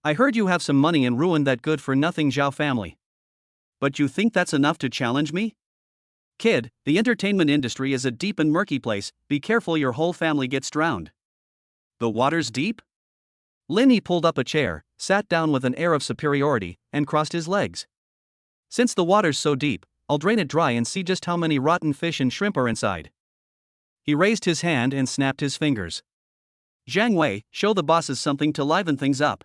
I heard you have some money and ruined that good-for-nothing Zhao family. But you think that's enough to challenge me? Kid, the entertainment industry is a deep and murky place. Be careful your whole family gets drowned. The water's deep? Lin Yi pulled up a chair, sat down with an air of superiority, and crossed his legs. Since the water's so deep, I'll drain it dry and see just how many rotten fish and shrimp are inside. He raised his hand and snapped his fingers. Zhang Wei, show the bosses something to liven things up.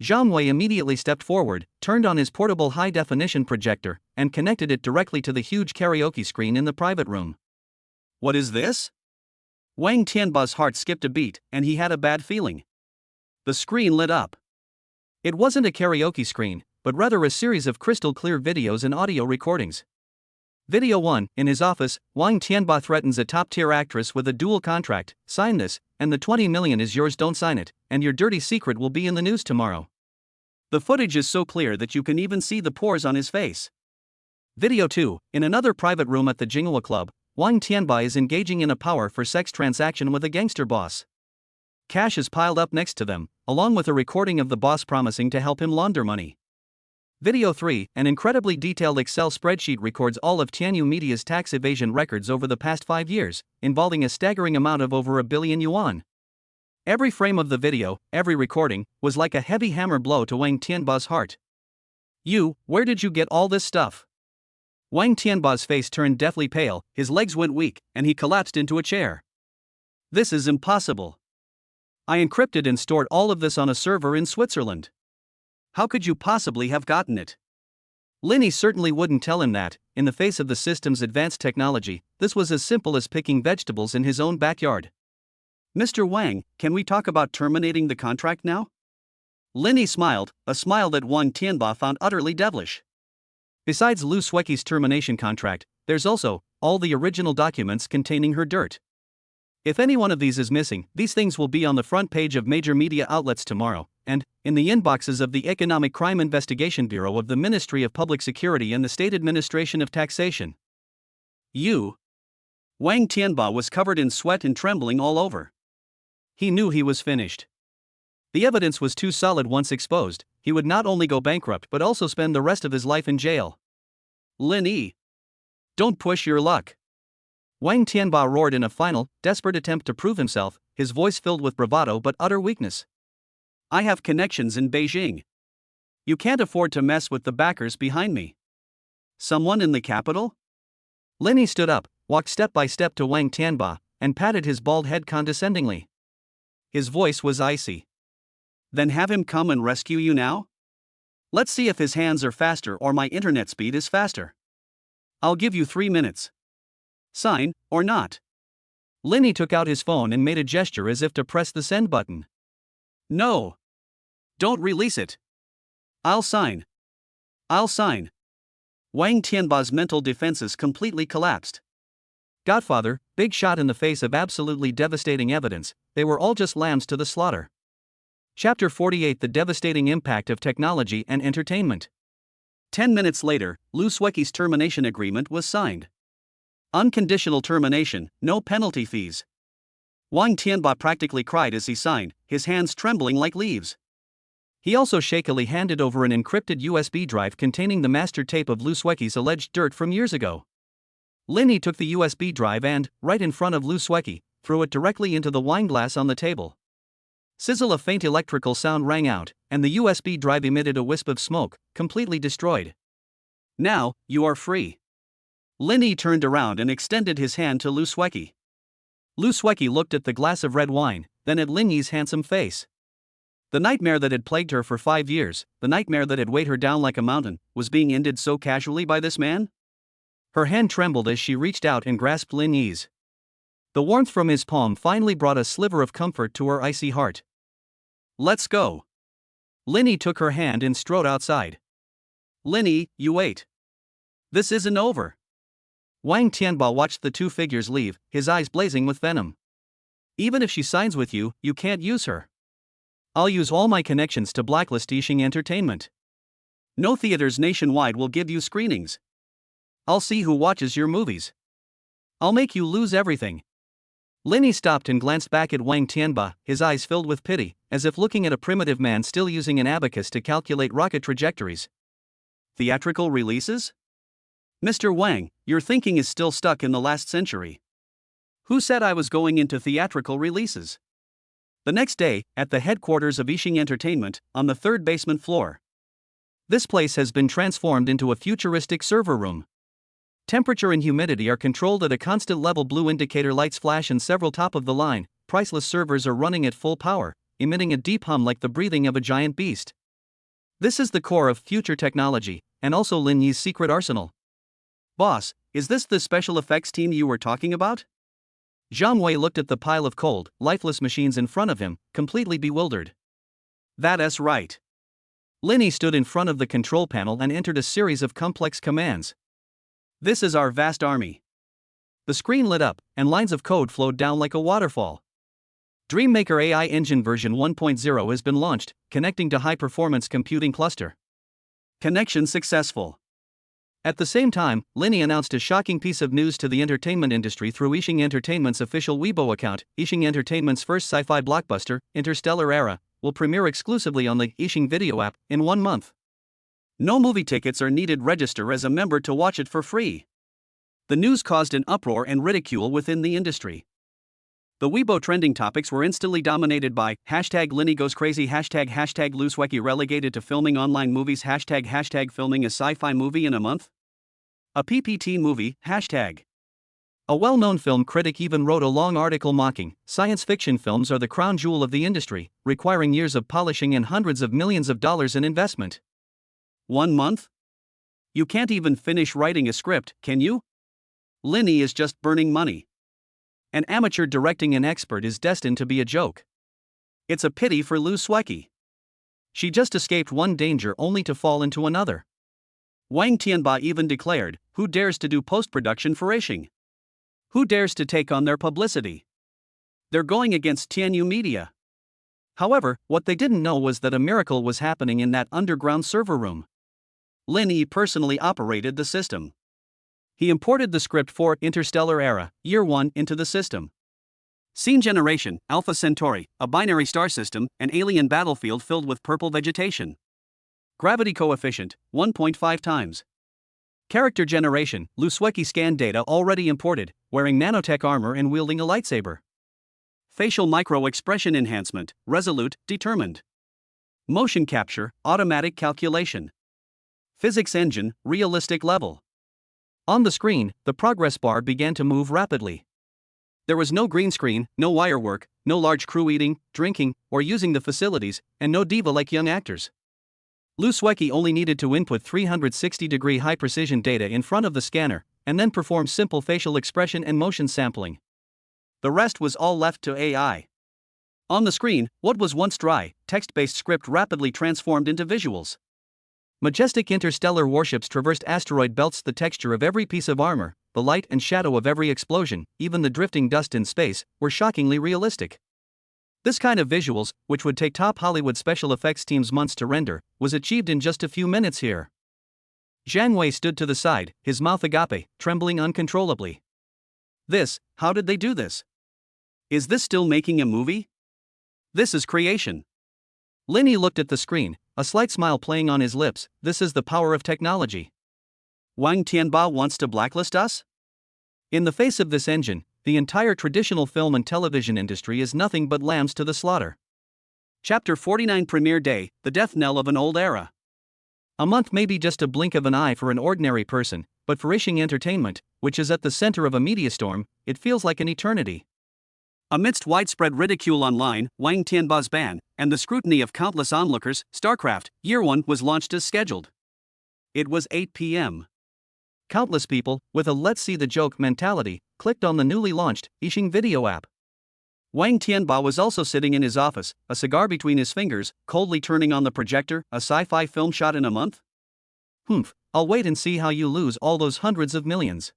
Zhang Wei immediately stepped forward, turned on his portable high-definition projector, and connected it directly to the huge karaoke screen in the private room. What is this? Wang Tianba's heart skipped a beat, and he had a bad feeling. The screen lit up. It wasn't a karaoke screen, but rather a series of crystal-clear videos and audio recordings. Video 1, in his office, Wang Tianba threatens a top-tier actress with a dual contract. Sign this, and the 20 million is yours. Don't sign it, and your dirty secret will be in the news tomorrow. The footage is so clear that you can even see the pores on his face. Video 2, in another private room at the Jinghua Club, Wang Tianba is engaging in a power for sex transaction with a gangster boss. Cash is piled up next to them, along with a recording of the boss promising to help him launder money. Video 3, an incredibly detailed Excel spreadsheet records all of Tianyu Media's tax evasion records over the past 5 years, involving a staggering amount of over $1 billion yuan. Every frame of the video, every recording, was like a heavy hammer blow to Wang Tianba's heart. Where did you get all this stuff? Wang Tianba's face turned deathly pale, his legs went weak, and he collapsed into a chair. This is impossible. I encrypted and stored all of this on a server in Switzerland. How could you possibly have gotten it? Linny certainly wouldn't tell him that. In the face of the system's advanced technology, this was as simple as picking vegetables in his own backyard. Mr. Wang, can we talk about terminating the contract now? Linny smiled, a smile that Wang Tianba found utterly devilish. Besides Lu Sueki's termination contract, there's also all the original documents containing her dirt. If any one of these is missing, these things will be on the front page of major media outlets tomorrow, and in the inboxes of the Economic Crime Investigation Bureau of the Ministry of Public Security and the State Administration of Taxation. Wang Tianba was covered in sweat and trembling all over. He knew he was finished. The evidence was too solid once exposed. He would not only go bankrupt but also spend the rest of his life in jail. Linny, don't push your luck. Wang Tianba roared in a final, desperate attempt to prove himself, his voice filled with bravado but utter weakness. I have connections in Beijing. You can't afford to mess with the backers behind me. Someone in the capital? Linny stood up, walked step by step to Wang Tianba, and patted his bald head condescendingly. His voice was icy. Then have him come and rescue you now? Let's see if his hands are faster or my internet speed is faster. I'll give you 3 minutes. Sign, or not. Linny took out his phone and made a gesture as if to press the send button. No. Don't release it. I'll sign. Wang Tianba's mental defenses completely collapsed. Godfather, big shot in the face of absolutely devastating evidence, they were all just lambs to the slaughter. Chapter 48: The Devastating Impact of Technology and Entertainment. 10 minutes later, Lu Sueki's termination agreement was signed. Unconditional termination, no penalty fees. Wang Tianba practically cried as he signed, his hands trembling like leaves. He also shakily handed over an encrypted USB drive containing the master tape of Lu Sueki's alleged dirt from years ago. Linny took the USB drive and, right in front of Lu Sueki, threw it directly into the wine glass on the table. Sizzle, a faint electrical sound rang out, and the USB drive emitted a wisp of smoke, completely destroyed. Now, you are free. Linny turned around and extended his hand to Lu Sueki. Lu Sueki looked at the glass of red wine, then at Linny's handsome face. The nightmare that had plagued her for 5 years, the nightmare that had weighed her down like a mountain, was being ended so casually by this man? Her hand trembled as she reached out and grasped Linny's. The warmth from his palm finally brought a sliver of comfort to her icy heart. Let's go. Linny took her hand and strode outside. Linny, you wait. This isn't over. Wang Tianba watched the two figures leave, his eyes blazing with venom. Even if she signs with you, you can't use her. I'll use all my connections to blacklist Yixing Entertainment. No theaters nationwide will give you screenings. I'll see who watches your movies. I'll make you lose everything. Linny stopped and glanced back at Wang Tianba, his eyes filled with pity, as if looking at a primitive man still using an abacus to calculate rocket trajectories. Theatrical releases? Mr. Wang, your thinking is still stuck in the last century. Who said I was going into theatrical releases? The next day, at the headquarters of Yixing Entertainment, on the 3rd basement floor. This place has been transformed into a futuristic server room. Temperature and humidity are controlled at a constant level. Blue indicator lights flash and several top-of-the-line, priceless servers are running at full power, emitting a deep hum like the breathing of a giant beast. This is the core of future technology, and also Lin Yi's secret arsenal. Boss, is this the special effects team you were talking about? Zhang Wei looked at the pile of cold, lifeless machines in front of him, completely bewildered. That's right. Linny stood in front of the control panel and entered a series of complex commands. This is our vast army. The screen lit up, and lines of code flowed down like a waterfall. Dreammaker AI Engine version 1.0 has been launched, connecting to high-performance computing cluster. Connection successful. At the same time, Linny announced a shocking piece of news to the entertainment industry through Yixing Entertainment's official Weibo account. Yixing Entertainment's first sci-fi blockbuster, Interstellar Era, will premiere exclusively on the Yixing video app in 1 month. No movie tickets are needed. Register as a member to watch it for free. The news caused an uproar and ridicule within the industry. The Weibo trending topics were instantly dominated by #Linny goes crazy, #Lu Sueki relegated to filming online movies, #, filming a sci-fi movie in a month. A PPT movie, #. A well-known film critic even wrote a long article mocking, science fiction films are the crown jewel of the industry, requiring years of polishing and hundreds of millions of dollars in investment. 1 month? You can't even finish writing a script, can you? Linny is just burning money. An amateur directing an expert is destined to be a joke. It's a pity for Lu Sueki. She just escaped one danger only to fall into another. Wang Tianba even declared, who dares to do post-production for Yixing? Who dares to take on their publicity? They're going against Tianyu Media. However, what they didn't know was that a miracle was happening in that underground server room. Linny personally operated the system. He imported the script for Interstellar Era, Year 1 into the system. Scene generation, Alpha Centauri, a binary star system, an alien battlefield filled with purple vegetation. Gravity coefficient, 1.5 times. Character generation, Lu Sueki scan data already imported, wearing nanotech armor and wielding a lightsaber. Facial micro-expression enhancement, resolute, determined. Motion capture, automatic calculation. Physics engine, realistic level. On the screen, the progress bar began to move rapidly. There was no green screen, no wire work, no large crew eating, drinking, or using the facilities, and no diva like young actors. Lu Sueki only needed to input 360-degree high-precision data in front of the scanner, and then perform simple facial expression and motion sampling. The rest was all left to AI. On the screen, what was once dry, text-based script rapidly transformed into visuals. Majestic interstellar warships traversed asteroid belts. The texture of every piece of armor, the light and shadow of every explosion, even the drifting dust in space, were shockingly realistic. This kind of visuals, which would take top Hollywood special effects teams months to render, was achieved in just a few minutes here. Zhang Wei stood to the side, his mouth agape, trembling uncontrollably. How did they do this? Is this still making a movie? This is creation. Linny looked at the screen, a slight smile playing on his lips. This is the power of technology. Wang Tianba wants to blacklist us? In the face of this engine, the entire traditional film and television industry is nothing but lambs to the slaughter. Chapter 49 Premiere Day, the death knell of an old era. A month may be just a blink of an eye for an ordinary person, but for Yixing Entertainment, which is at the center of a media storm, it feels like an eternity. Amidst widespread ridicule online, Wang Tianba's ban, and the scrutiny of countless onlookers, StarCraft, Year 1 was launched as scheduled. It was 8 p.m. Countless people, with a let's see the joke mentality, clicked on the newly launched Yixing video app. Wang Tianba was also sitting in his office, a cigar between his fingers, coldly turning on the projector. A sci-fi film shot in a month? I'll wait and see how you lose all those hundreds of millions.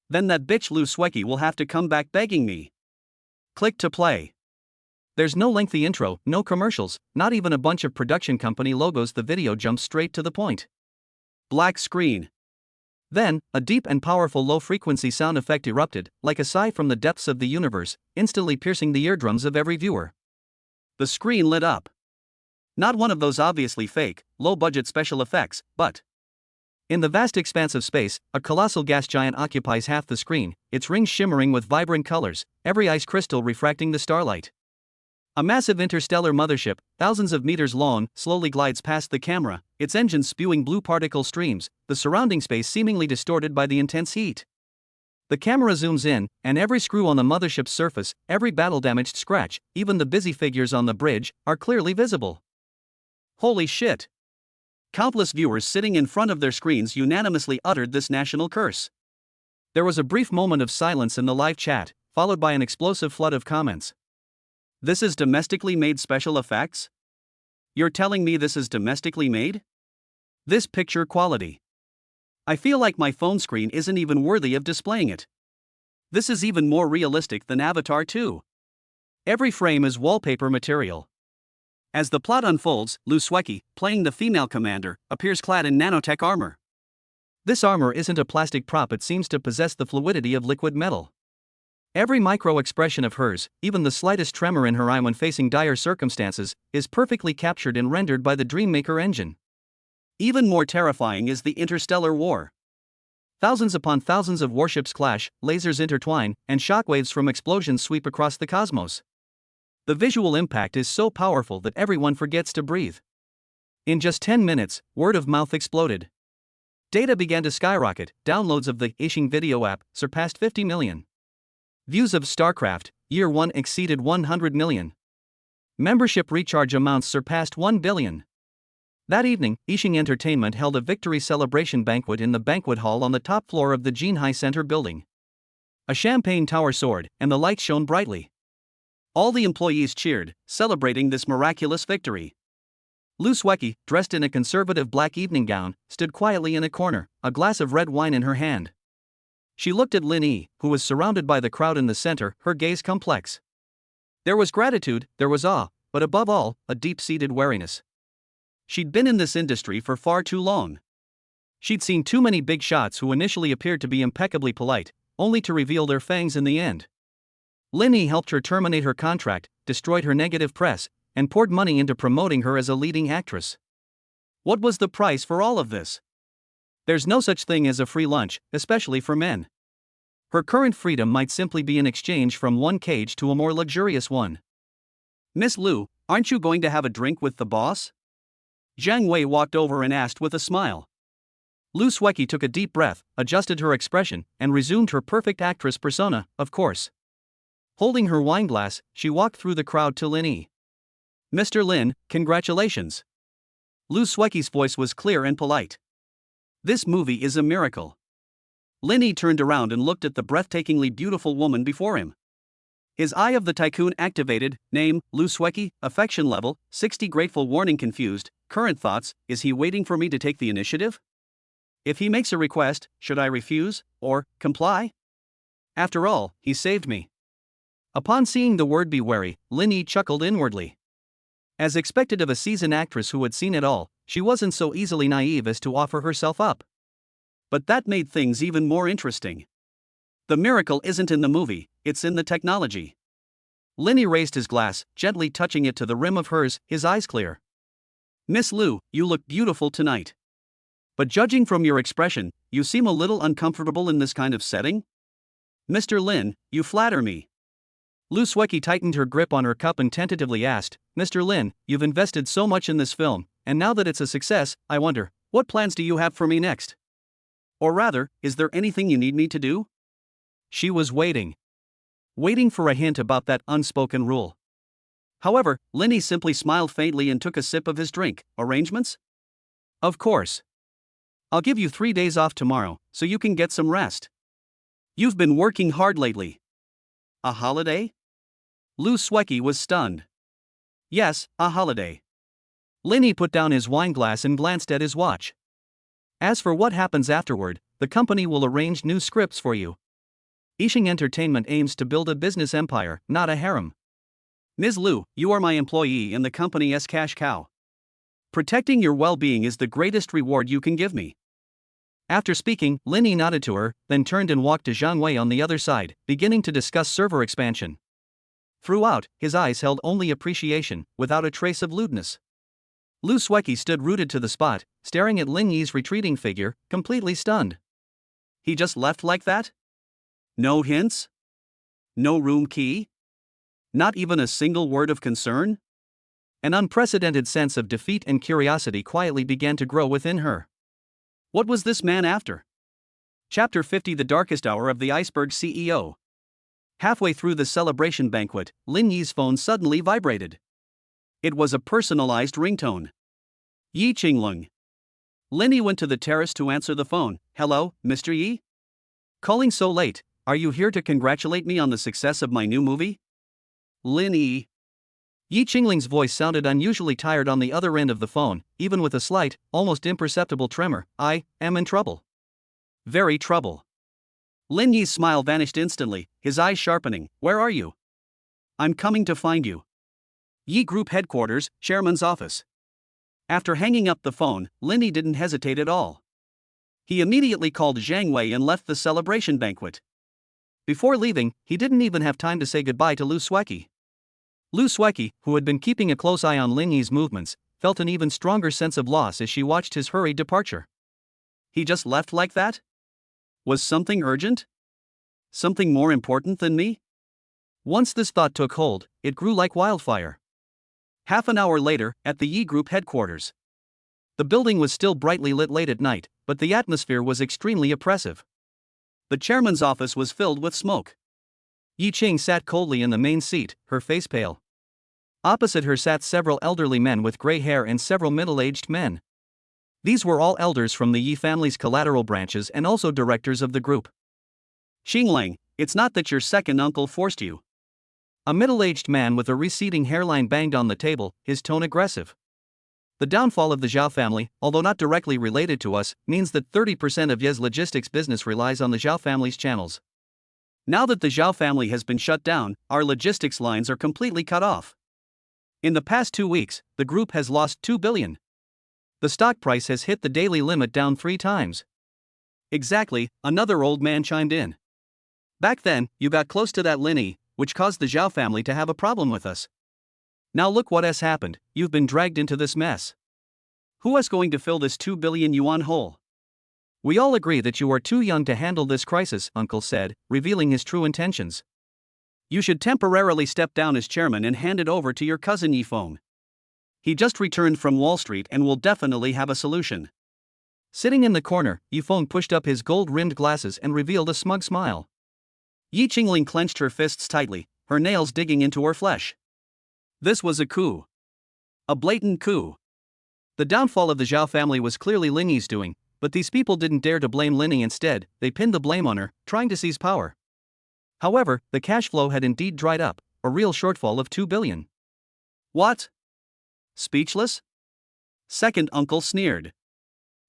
Then that bitch Lu Sueki will have to come back begging me. Click to play. There's no lengthy intro, no commercials, not even a bunch of production company logos. The video jumps straight to the point. Black screen. Then, a deep and powerful low-frequency sound effect erupted, like a sigh from the depths of the universe, instantly piercing the eardrums of every viewer. The screen lit up. Not one of those obviously fake, low-budget special effects, but in the vast expanse of space, a colossal gas giant occupies half the screen, its rings shimmering with vibrant colors, every ice crystal refracting the starlight. A massive interstellar mothership, thousands of meters long, slowly glides past the camera, its engines spewing blue particle streams, the surrounding space seemingly distorted by the intense heat. The camera zooms in, and every screw on the mothership's surface, every battle-damaged scratch, even the busy figures on the bridge, are clearly visible. Holy shit! Countless viewers sitting in front of their screens unanimously uttered this national curse. There was a brief moment of silence in the live chat, followed by an explosive flood of comments. This is domestically made special effects? You're telling me this is domestically made? This picture quality. I feel like my phone screen isn't even worthy of displaying it. This is even more realistic than Avatar 2. Every frame is wallpaper material. As the plot unfolds, Lu Sueki, playing the female commander, appears clad in nanotech armor. This armor isn't a plastic prop, it seems to possess the fluidity of liquid metal. Every micro-expression of hers, even the slightest tremor in her eye when facing dire circumstances, is perfectly captured and rendered by the Dreammaker engine. Even more terrifying is the interstellar war. Thousands upon thousands of warships clash, lasers intertwine, and shockwaves from explosions sweep across the cosmos. The visual impact is so powerful that everyone forgets to breathe. In just 10 minutes, word of mouth exploded. Data began to skyrocket. Downloads of the Ishing video app surpassed 50 million. Views of StarCraft, Year 1 exceeded 100 million. Membership recharge amounts surpassed 1 billion. That evening, Ishing Entertainment held a victory celebration banquet in the banquet hall on the top floor of the Jinhai Center building. A champagne tower soared, and the lights shone brightly. All the employees cheered, celebrating this miraculous victory. Lu Sweki, dressed in a conservative black evening gown, stood quietly in a corner, a glass of red wine in her hand. She looked at Lin Yi, who was surrounded by the crowd in the center, her gaze complex. There was gratitude, there was awe, but above all, a deep-seated wariness. She'd been in this industry for far too long. She'd seen too many big shots who initially appeared to be impeccably polite, only to reveal their fangs in the end. Lin Yi helped her terminate her contract, destroyed her negative press, and poured money into promoting her as a leading actress. What was the price for all of this? There's no such thing as a free lunch, especially for men. Her current freedom might simply be an exchange from one cage to a more luxurious one. Miss Lu, aren't you going to have a drink with the boss? Zhang Wei walked over and asked with a smile. Lu Sweki took a deep breath, adjusted her expression, and resumed her perfect actress persona, of course. Holding her wineglass, she walked through the crowd to Lin Yi. Mr. Lin, congratulations. Lu Sweki's voice was clear and polite. This movie is a miracle. Lin Yi turned around and looked at the breathtakingly beautiful woman before him. His eye of the tycoon activated. Name, Lu Sweki, affection level, 60. Grateful warning confused, current thoughts, is he waiting for me to take the initiative? If he makes a request, should I refuse, or comply? After all, he saved me. Upon seeing the word be wary, Lin Yi chuckled inwardly. As expected of a seasoned actress who had seen it all, she wasn't so easily naive as to offer herself up. But that made things even more interesting. The miracle isn't in the movie, it's in the technology. Lin Yi raised his glass, gently touching it to the rim of hers, his eyes clear. Miss Lu, you look beautiful tonight. But judging from your expression, you seem a little uncomfortable in this kind of setting? Mr. Lin, you flatter me. Lu Sweki tightened her grip on her cup and tentatively asked, Mr. Lin, you've invested so much in this film, and now that it's a success, I wonder, what plans do you have for me next? Or rather, is there anything you need me to do? She was waiting. Waiting for a hint about that unspoken rule. However, Lin Yi simply smiled faintly and took a sip of his drink. Arrangements? Of course. I'll give you 3 days off tomorrow, so you can get some rest. You've been working hard lately. A holiday? Lu Sweki was stunned. Yes, a holiday. Lin Yi put down his wineglass and glanced at his watch. As for what happens afterward, the company will arrange new scripts for you. Ishing Entertainment aims to build a business empire, not a harem. Ms. Lu, you are my employee and the company's cash cow. Protecting your well-being is the greatest reward you can give me. After speaking, Lin Yi nodded to her, then turned and walked to Zhang Wei on the other side, beginning to discuss server expansion. Throughout, his eyes held only appreciation, without a trace of lewdness. Lu Sweki stood rooted to the spot, staring at Lin Yi's retreating figure, completely stunned. He just left like that? No hints? No room key? Not even a single word of concern? An unprecedented sense of defeat and curiosity quietly began to grow within her. What was this man after? Chapter 50: The Darkest Hour of the Iceberg CEO. Halfway through the celebration banquet, Lin Yi's phone suddenly vibrated. It was a personalized ringtone. Yi Qinglong. Lin Yi went to the terrace to answer the phone. Hello, Mr. Yi? Calling so late, are you here to congratulate me on the success of my new movie? Lin Yi. Yi Qingling's voice sounded unusually tired on the other end of the phone, even with a slight, almost imperceptible tremor. I am in trouble. Very trouble. Lin Yi's smile vanished instantly, his eyes sharpening. Where are you? I'm coming to find you. Yi Group Headquarters, Chairman's office. After hanging up the phone, Lin Yi didn't hesitate at all. He immediately called Zhang Wei and left the celebration banquet. Before leaving, he didn't even have time to say goodbye to Lu Sueki. Lu Sueki, who had been keeping a close eye on Lin Yi's movements, felt an even stronger sense of loss as she watched his hurried departure. He just left like that? Was something urgent? Something more important than me? Once this thought took hold, it grew like wildfire. Half an hour later, at the Yi Group headquarters. The building was still brightly lit late at night, but the atmosphere was extremely oppressive. The chairman's office was filled with smoke. Yi Qing sat coldly in the main seat, her face pale. Opposite her sat several elderly men with gray hair and several middle-aged men. These were all elders from the Yi family's collateral branches and also directors of the group. Xingling, it's not that your second uncle forced you. A middle-aged man with a receding hairline banged on the table, his tone aggressive. The downfall of the Zhao family, although not directly related to us, means that 30% of Ye's logistics business relies on the Zhao family's channels. Now that the Zhao family has been shut down, our logistics lines are completely cut off. In the past 2 weeks, the group has lost 2 billion. The stock price has hit the daily limit down 3 times. Exactly, another old man chimed in. Back then, you got close to that Lin Yi, which caused the Zhao family to have a problem with us. Now look what has happened, you've been dragged into this mess. Who is going to fill this 2 billion yuan hole? We all agree that you are too young to handle this crisis, Uncle said, revealing his true intentions. You should temporarily step down as chairman and hand it over to your cousin Yifeng. He just returned from Wall Street and will definitely have a solution. Sitting in the corner, Yifeng pushed up his gold-rimmed glasses and revealed a smug smile. Yi Qingling clenched her fists tightly, her nails digging into her flesh. This was a coup. A blatant coup. The downfall of the Zhao family was clearly Lin Yi's doing, but these people didn't dare to blame Lin Yi instead, they pinned the blame on her, trying to seize power. However, the cash flow had indeed dried up, a real shortfall of 2 billion. What? Speechless? Second uncle sneered.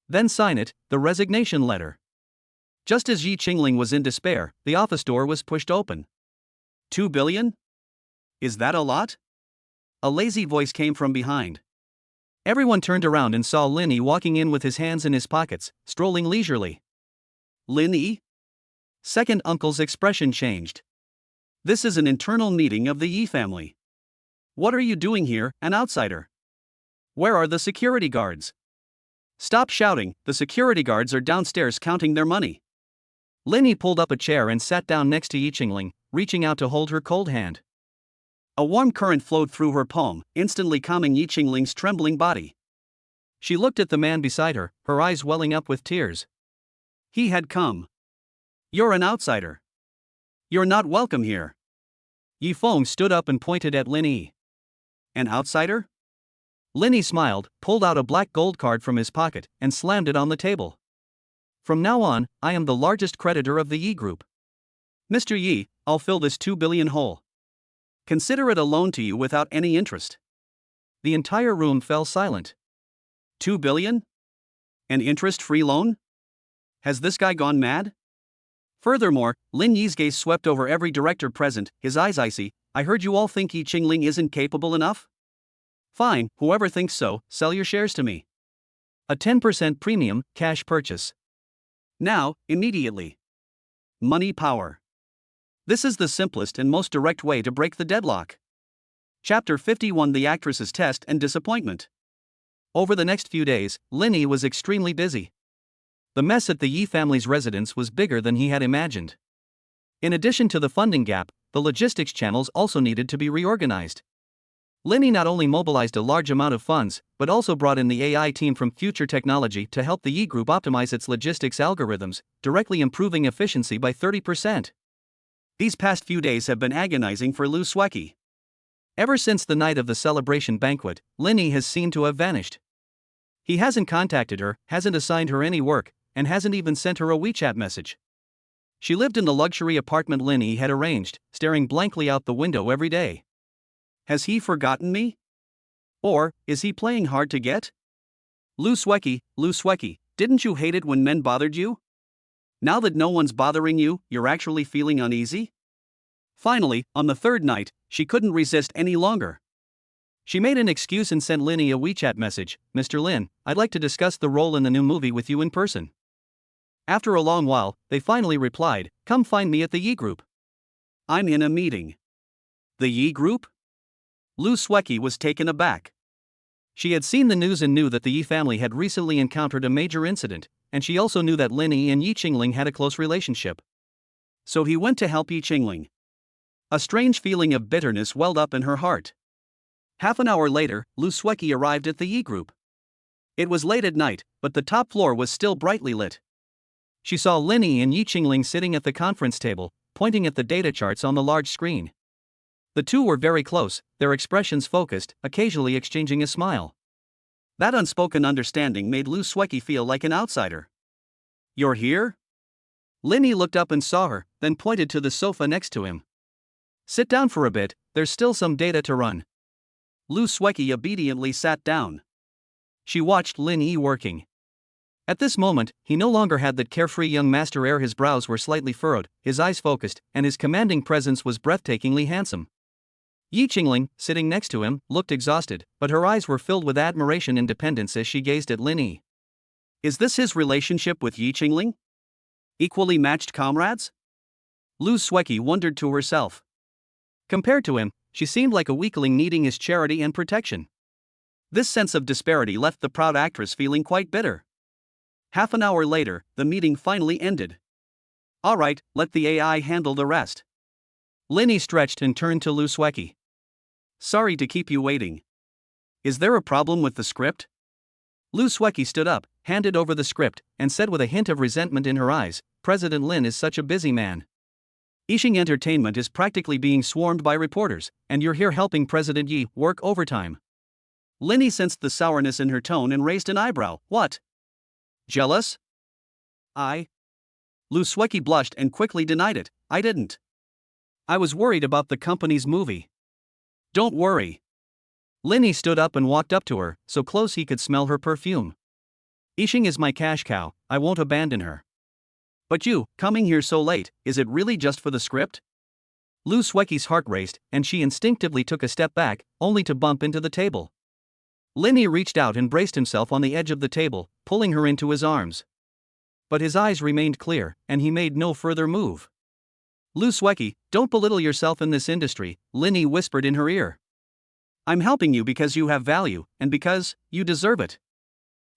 Then sign it, the resignation letter. Just as Yi Qingling was in despair, the office door was pushed open. 2 billion? Is that a lot? A lazy voice came from behind. Everyone turned around and saw Lin Yi walking in with his hands in his pockets, strolling leisurely. Lin Yi? Second uncle's expression changed. This is an internal meeting of the Yi family. What are you doing here, an outsider? Where are the security guards? Stop shouting, the security guards are downstairs counting their money. Lin Yi pulled up a chair and sat down next to Yi Qingling, reaching out to hold her cold hand. A warm current flowed through her palm, instantly calming Yi Qingling's trembling body. She looked at the man beside her, her eyes welling up with tears. He had come. You're an outsider. You're not welcome here. Yifeng stood up and pointed at Lin Yi. An outsider? Lin Yi smiled, pulled out a black gold card from his pocket, and slammed it on the table. From now on, I am the largest creditor of the Yi Group. Mr. Yi, I'll fill this 2 billion hole. Consider it a loan to you without any interest. The entire room fell silent. 2 billion? An interest-free loan? Has this guy gone mad? Furthermore, Lin Yi's gaze swept over every director present, his eyes icy. I heard you all think Yi Qingling isn't capable enough? Fine, whoever thinks so, sell your shares to me. A 10% premium, cash purchase. Now, immediately. Money power. This is the simplest and most direct way to break the deadlock. Chapter 51: The Actress's Test and Disappointment. Over the next few days, Lin Yi was extremely busy. The mess at the Yi family's residence was bigger than he had imagined. In addition to the funding gap, the logistics channels also needed to be reorganized. Lin Yi not only mobilized a large amount of funds, but also brought in the AI team from Future Technology to help the Yi Group optimize its logistics algorithms, directly improving efficiency by 30%. These past few days have been agonizing for Lu Sueki. Ever since the night of the celebration banquet, Lin Yi has seemed to have vanished. He hasn't contacted her, hasn't assigned her any work, and hasn't even sent her a WeChat message. She lived in the luxury apartment Lin Yi had arranged, staring blankly out the window every day. Has he forgotten me? Or is he playing hard to get? Lu Sueki, didn't you hate it when men bothered you? Now that no one's bothering you, you're actually feeling uneasy? Finally, on the third night, she couldn't resist any longer. She made an excuse and sent Lin Yi a WeChat message. Mr. Lin, I'd like to discuss the role in the new movie with you in person. After a long while, they finally replied, "Come find me at the Yi Group. I'm in a meeting." The Yi Group? Lu Sueki was taken aback. She had seen the news and knew that the Yi family had recently encountered a major incident, and she also knew that Lin Yi and Yi Qingling had a close relationship. So he went to help Yi Qingling. A strange feeling of bitterness welled up in her heart. Half an hour later, Lu Sueki arrived at the Yi Group. It was late at night, but the top floor was still brightly lit. She saw Lin Yi and Yi Qingling sitting at the conference table, pointing at the data charts on the large screen. The two were very close, their expressions focused, occasionally exchanging a smile. That unspoken understanding made Lu Sueki feel like an outsider. "You're here?" Lin Yi looked up and saw her, then pointed to the sofa next to him. "Sit down for a bit, there's still some data to run." Lu Sueki obediently sat down. She watched Lin Yi working. At this moment, he no longer had that carefree young master air. His brows were slightly furrowed, his eyes focused, and his commanding presence was breathtakingly handsome. Yi Qingling, sitting next to him, looked exhausted, but her eyes were filled with admiration and dependence as she gazed at Lin Yi. Is this his relationship with Yi Qingling? Equally matched comrades? Lu Sueki wondered to herself. Compared to him, she seemed like a weakling needing his charity and protection. This sense of disparity left the proud actress feeling quite bitter. Half an hour later, the meeting finally ended. "All right, let the AI handle the rest." Lin Yi stretched and turned to Lu Sueki. "Sorry to keep you waiting. Is there a problem with the script?" Lu Sueki stood up, handed over the script, and said with a hint of resentment in her eyes, "President Lin is such a busy man. Yixing Entertainment is practically being swarmed by reporters, and you're here helping President Yi work overtime." Lin Yi sensed the sourness in her tone and raised an eyebrow. "What? Jealous?" Lu Sueki blushed and quickly denied it. "I didn't. I was worried about the company's movie." "Don't worry." Lin Yi stood up and walked up to her, so close he could smell her perfume. "Yixing is my cash cow, I won't abandon her." "But you, coming here so late, is it really just for the script?" Lu Sueki's heart raced, and she instinctively took a step back, only to bump into the table. Lin Yi reached out and braced himself on the edge of the table, pulling her into his arms. But his eyes remained clear, and he made no further move. "Lu Sueki, don't belittle yourself in this industry," Lin Yi whispered in her ear. "I'm helping you because you have value, and because you deserve it.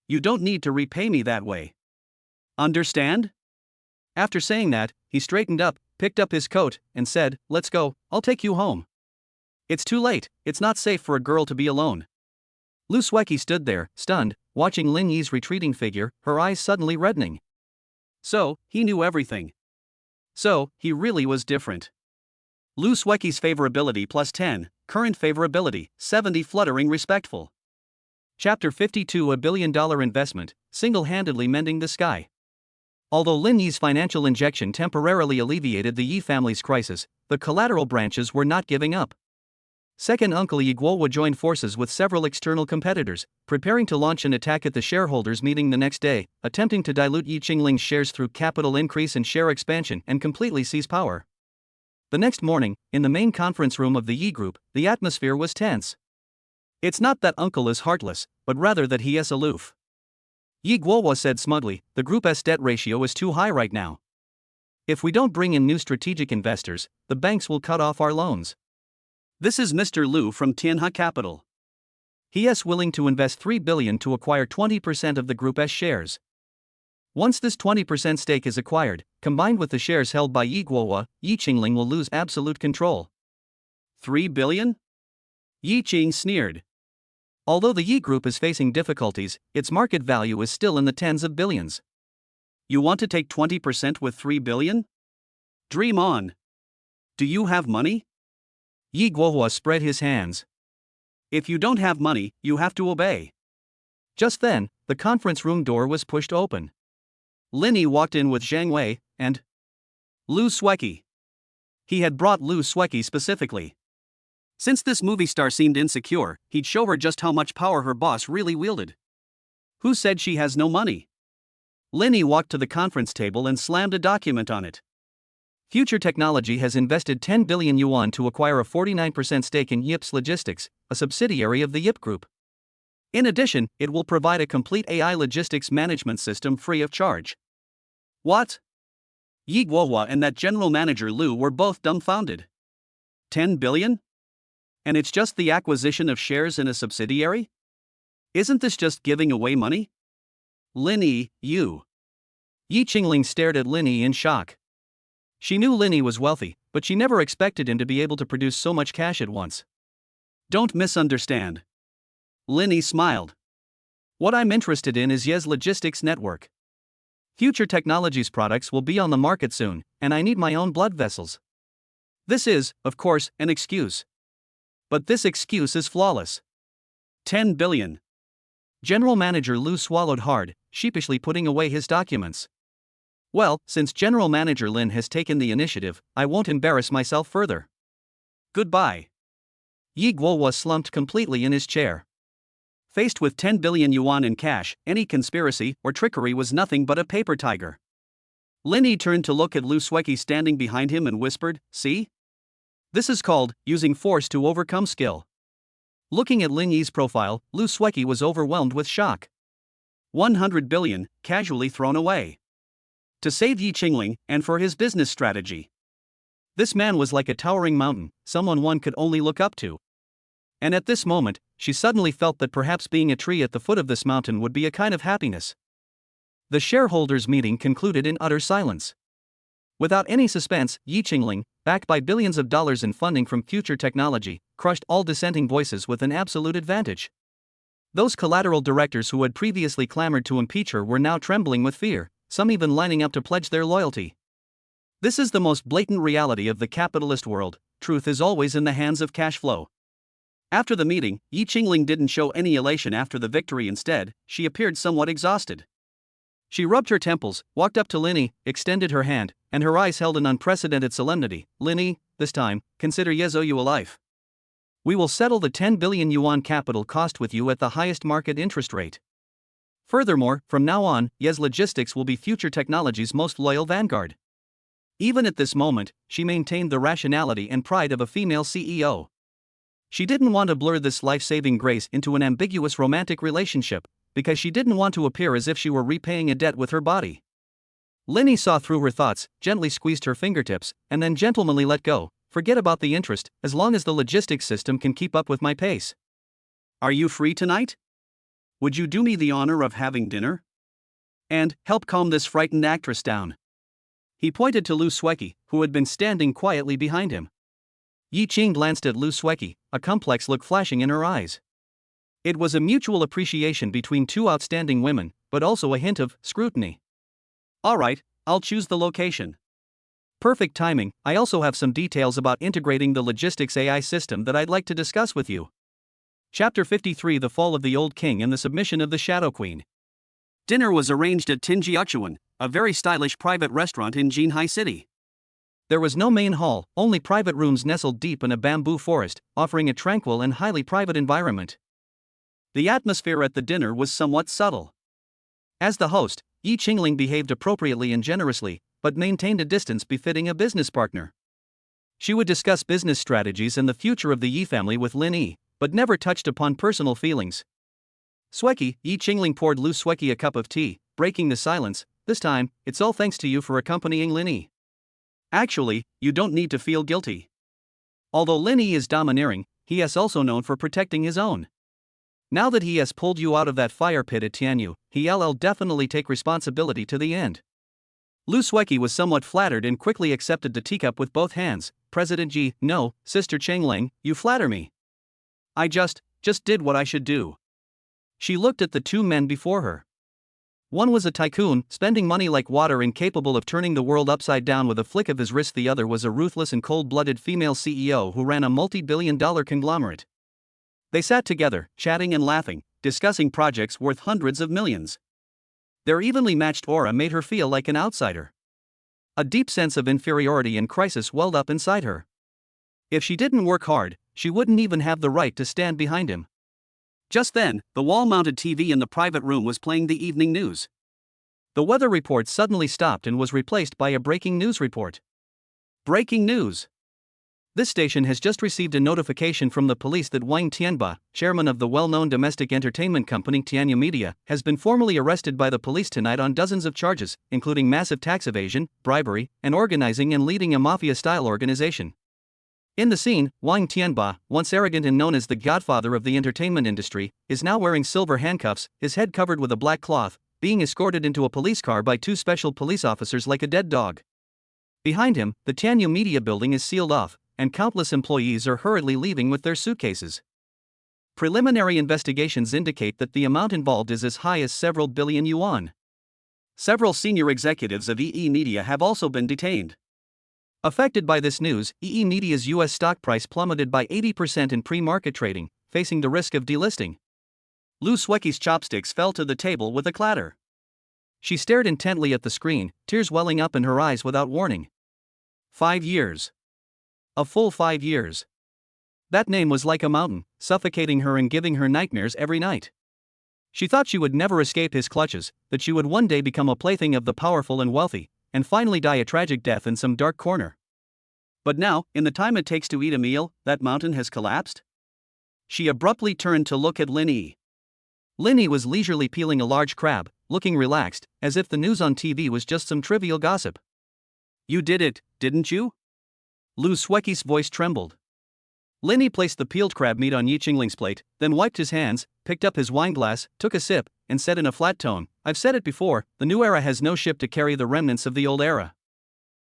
You don't need to repay me that way. Understand?" After saying that, he straightened up, picked up his coat, and said, "Let's go, I'll take you home. It's too late, it's not safe for a girl to be alone." Lu Sueki stood there, stunned, watching Lin Yi's retreating figure, her eyes suddenly reddening. So, he knew everything. So, he really was different. Lu Sueki's favorability plus 10, current favorability, 70 fluttering respectful. Chapter 52 A billion-dollar investment, single-handedly mending the sky. Although Lin Yi's financial injection temporarily alleviated the Yi family's crisis, the collateral branches were not giving up. Second uncle Yi Guohua joined forces with several external competitors, preparing to launch an attack at the shareholders' meeting the next day, attempting to dilute Yi Qingling's shares through capital increase and share expansion and completely seize power. The next morning, in the main conference room of the Yi Group, the atmosphere was tense. "It's not that uncle is heartless, but rather that he is aloof," Yi Guohua said smugly. "The group's debt ratio is too high right now. If we don't bring in new strategic investors, the banks will cut off our loans. This is Mr. Lu from Tianhe Capital. He is willing to invest 3 billion to acquire 20% of the group's shares. Once this 20% stake is acquired, combined with the shares held by Yi Guohua, Yi Qingling will lose absolute control." 3 billion? Yi Qing sneered. Although the Yi Group is facing difficulties, its market value is still in the tens of billions. You want to take 20% with 3 billion? Dream on. Do you have money? Yi Guohua spread his hands. "If you don't have money, you have to obey." Just then, the conference room door was pushed open. Lin Yi walked in with Zhang Wei and Lu Sueki. He had brought Lu Sueki specifically. Since this movie star seemed insecure, he'd show her just how much power her boss really wielded. "Who said she has no money?" Lin Yi walked to the conference table and slammed a document on it. Future Technology has invested 10 billion yuan to acquire a 49% stake in Yips Logistics, a subsidiary of the Yip Group. In addition, it will provide a complete AI logistics management system free of charge. What? Yi Guohua and that general manager Lu were both dumbfounded. 10 billion? And it's just the acquisition of shares in a subsidiary? Isn't this just giving away money? Lin Yi, you. Yi Qingling stared at Lin Yi in shock. She knew Lin Yi was wealthy, but she never expected him to be able to produce so much cash at once. Don't misunderstand. Lin Yi smiled. What I'm interested in is Ye's logistics network. Future Technologies products will be on the market soon, and I need my own blood vessels. This is, of course, an excuse. But this excuse is flawless. 10 billion. General Manager Lu swallowed hard, sheepishly putting away his documents. Well, since General Manager Lin has taken the initiative, I won't embarrass myself further. Goodbye. Yi Guohua slumped completely in his chair. Faced with 10 billion yuan in cash, any conspiracy or trickery was nothing but a paper tiger. Lin Yi turned to look at Lu Sueki standing behind him and whispered, "See? This is called using force to overcome skill." Looking at Lin Yi's profile, Lu Sueki was overwhelmed with shock. 100 billion, casually thrown away. To save Yi Qingling, and for his business strategy. This man was like a towering mountain, someone one could only look up to. And at this moment, she suddenly felt that perhaps being a tree at the foot of this mountain would be a kind of happiness. The shareholders' meeting concluded in utter silence. Without any suspense, Yi Qingling, backed by billions of dollars in funding from Future Technology, crushed all dissenting voices with an absolute advantage. Those collateral directors who had previously clamored to impeach her were now trembling with fear, some even lining up to pledge their loyalty. This is the most blatant reality of the capitalist world. Truth is always in the hands of cash flow. After the meeting, Yi Qingling didn't show any elation after the victory. Instead, she appeared somewhat exhausted. She rubbed her temples, walked up to Lin Yi, extended her hand, and her eyes held an unprecedented solemnity. "Lin Yi, this time, consider Yes owe you a life. We will settle the 10 billion yuan capital cost with you at the highest market interest rate. Furthermore, from now on, Yes Logistics will be Future Technology's most loyal vanguard." Even at this moment, she maintained the rationality and pride of a female CEO. She didn't want to blur this life-saving grace into an ambiguous romantic relationship, because she didn't want to appear as if she were repaying a debt with her body. Lin Yi saw through her thoughts, gently squeezed her fingertips, and then gentlemanly let go. "Forget about the interest, as long as the logistics system can keep up with my pace. Are you free tonight? Would you do me the honor of having dinner? And help calm this frightened actress down." He pointed to Lu Sueki, who had been standing quietly behind him. Yi Qing glanced at Lu Sueki, a complex look flashing in her eyes. It was a mutual appreciation between two outstanding women, but also a hint of scrutiny. "All right, I'll choose the location." "Perfect timing. I also have some details about integrating the logistics AI system that I'd like to discuss with you." Chapter 53: The Fall of the Old King and the Submission of the Shadow Queen. Dinner was arranged at Tinjiachuan, a very stylish private restaurant in Jinhai City. There was no main hall, only private rooms nestled deep in a bamboo forest, offering a tranquil and highly private environment. The atmosphere at the dinner was somewhat subtle. As the host, Yi Qingling behaved appropriately and generously, but maintained a distance befitting a business partner. She would discuss business strategies and the future of the Yi family with Lin Yi, but never touched upon personal feelings. "Sueki," Yi Qingling poured Lu Sueki a cup of tea, breaking the silence. "This time, it's all thanks to you for accompanying Lin Yi. Actually, you don't need to feel guilty. Although Lin Yi is domineering, he is also known for protecting his own. Now that he has pulled you out of that fire pit at Tianyu, he'll definitely take responsibility to the end." Lu Sueki was somewhat flattered and quickly accepted the teacup with both hands. "President Ji, no, Sister Chengling, you flatter me. I just did what I should do." She looked at the two men before her. One was a tycoon, spending money like water, incapable of turning the world upside down with a flick of his wrist. The other was a ruthless and cold-blooded female CEO who ran a multi-billion-dollar conglomerate. They sat together, chatting and laughing, discussing projects worth hundreds of millions. Their evenly matched aura made her feel like an outsider. A deep sense of inferiority and crisis welled up inside her. If she didn't work hard, she wouldn't even have the right to stand behind him. Just then, the wall-mounted TV in the private room was playing the evening news. The weather report suddenly stopped and was replaced by a breaking news report. Breaking news! This station has just received a notification from the police that Wang Tianba, chairman of the well-known domestic entertainment company Tianyu Media, has been formally arrested by the police tonight on dozens of charges, including massive tax evasion, bribery, and organizing and leading a mafia-style organization. In the scene, Wang Tianba, once arrogant and known as the godfather of the entertainment industry, is now wearing silver handcuffs, his head covered with a black cloth, being escorted into a police car by two special police officers like a dead dog. Behind him, the Tianyu Media building is sealed off, and countless employees are hurriedly leaving with their suitcases. Preliminary investigations indicate that the amount involved is as high as several billion yuan. Several senior executives of EE Media have also been detained. Affected by this news, EE Media's US stock price plummeted by 80% in pre-market trading, facing the risk of delisting. Lu Sueki's chopsticks fell to the table with a clatter. She stared intently at the screen, tears welling up in her eyes without warning. 5 years. A full 5 years. That name was like a mountain, suffocating her and giving her nightmares every night. She thought she would never escape his clutches, that she would one day become a plaything of the powerful and wealthy, and finally die a tragic death in some dark corner. But now, in the time it takes to eat a meal, that mountain has collapsed? She abruptly turned to look at Lin Yi. Lin Yi was leisurely peeling a large crab, looking relaxed, as if the news on TV was just some trivial gossip. You did it, didn't you? Lu Sueki's voice trembled. Lin Yi placed the peeled crab meat on Yi Qingling's plate, then wiped his hands, picked up his wineglass, took a sip, and said in a flat tone, I've said it before, the new era has no ship to carry the remnants of the old era.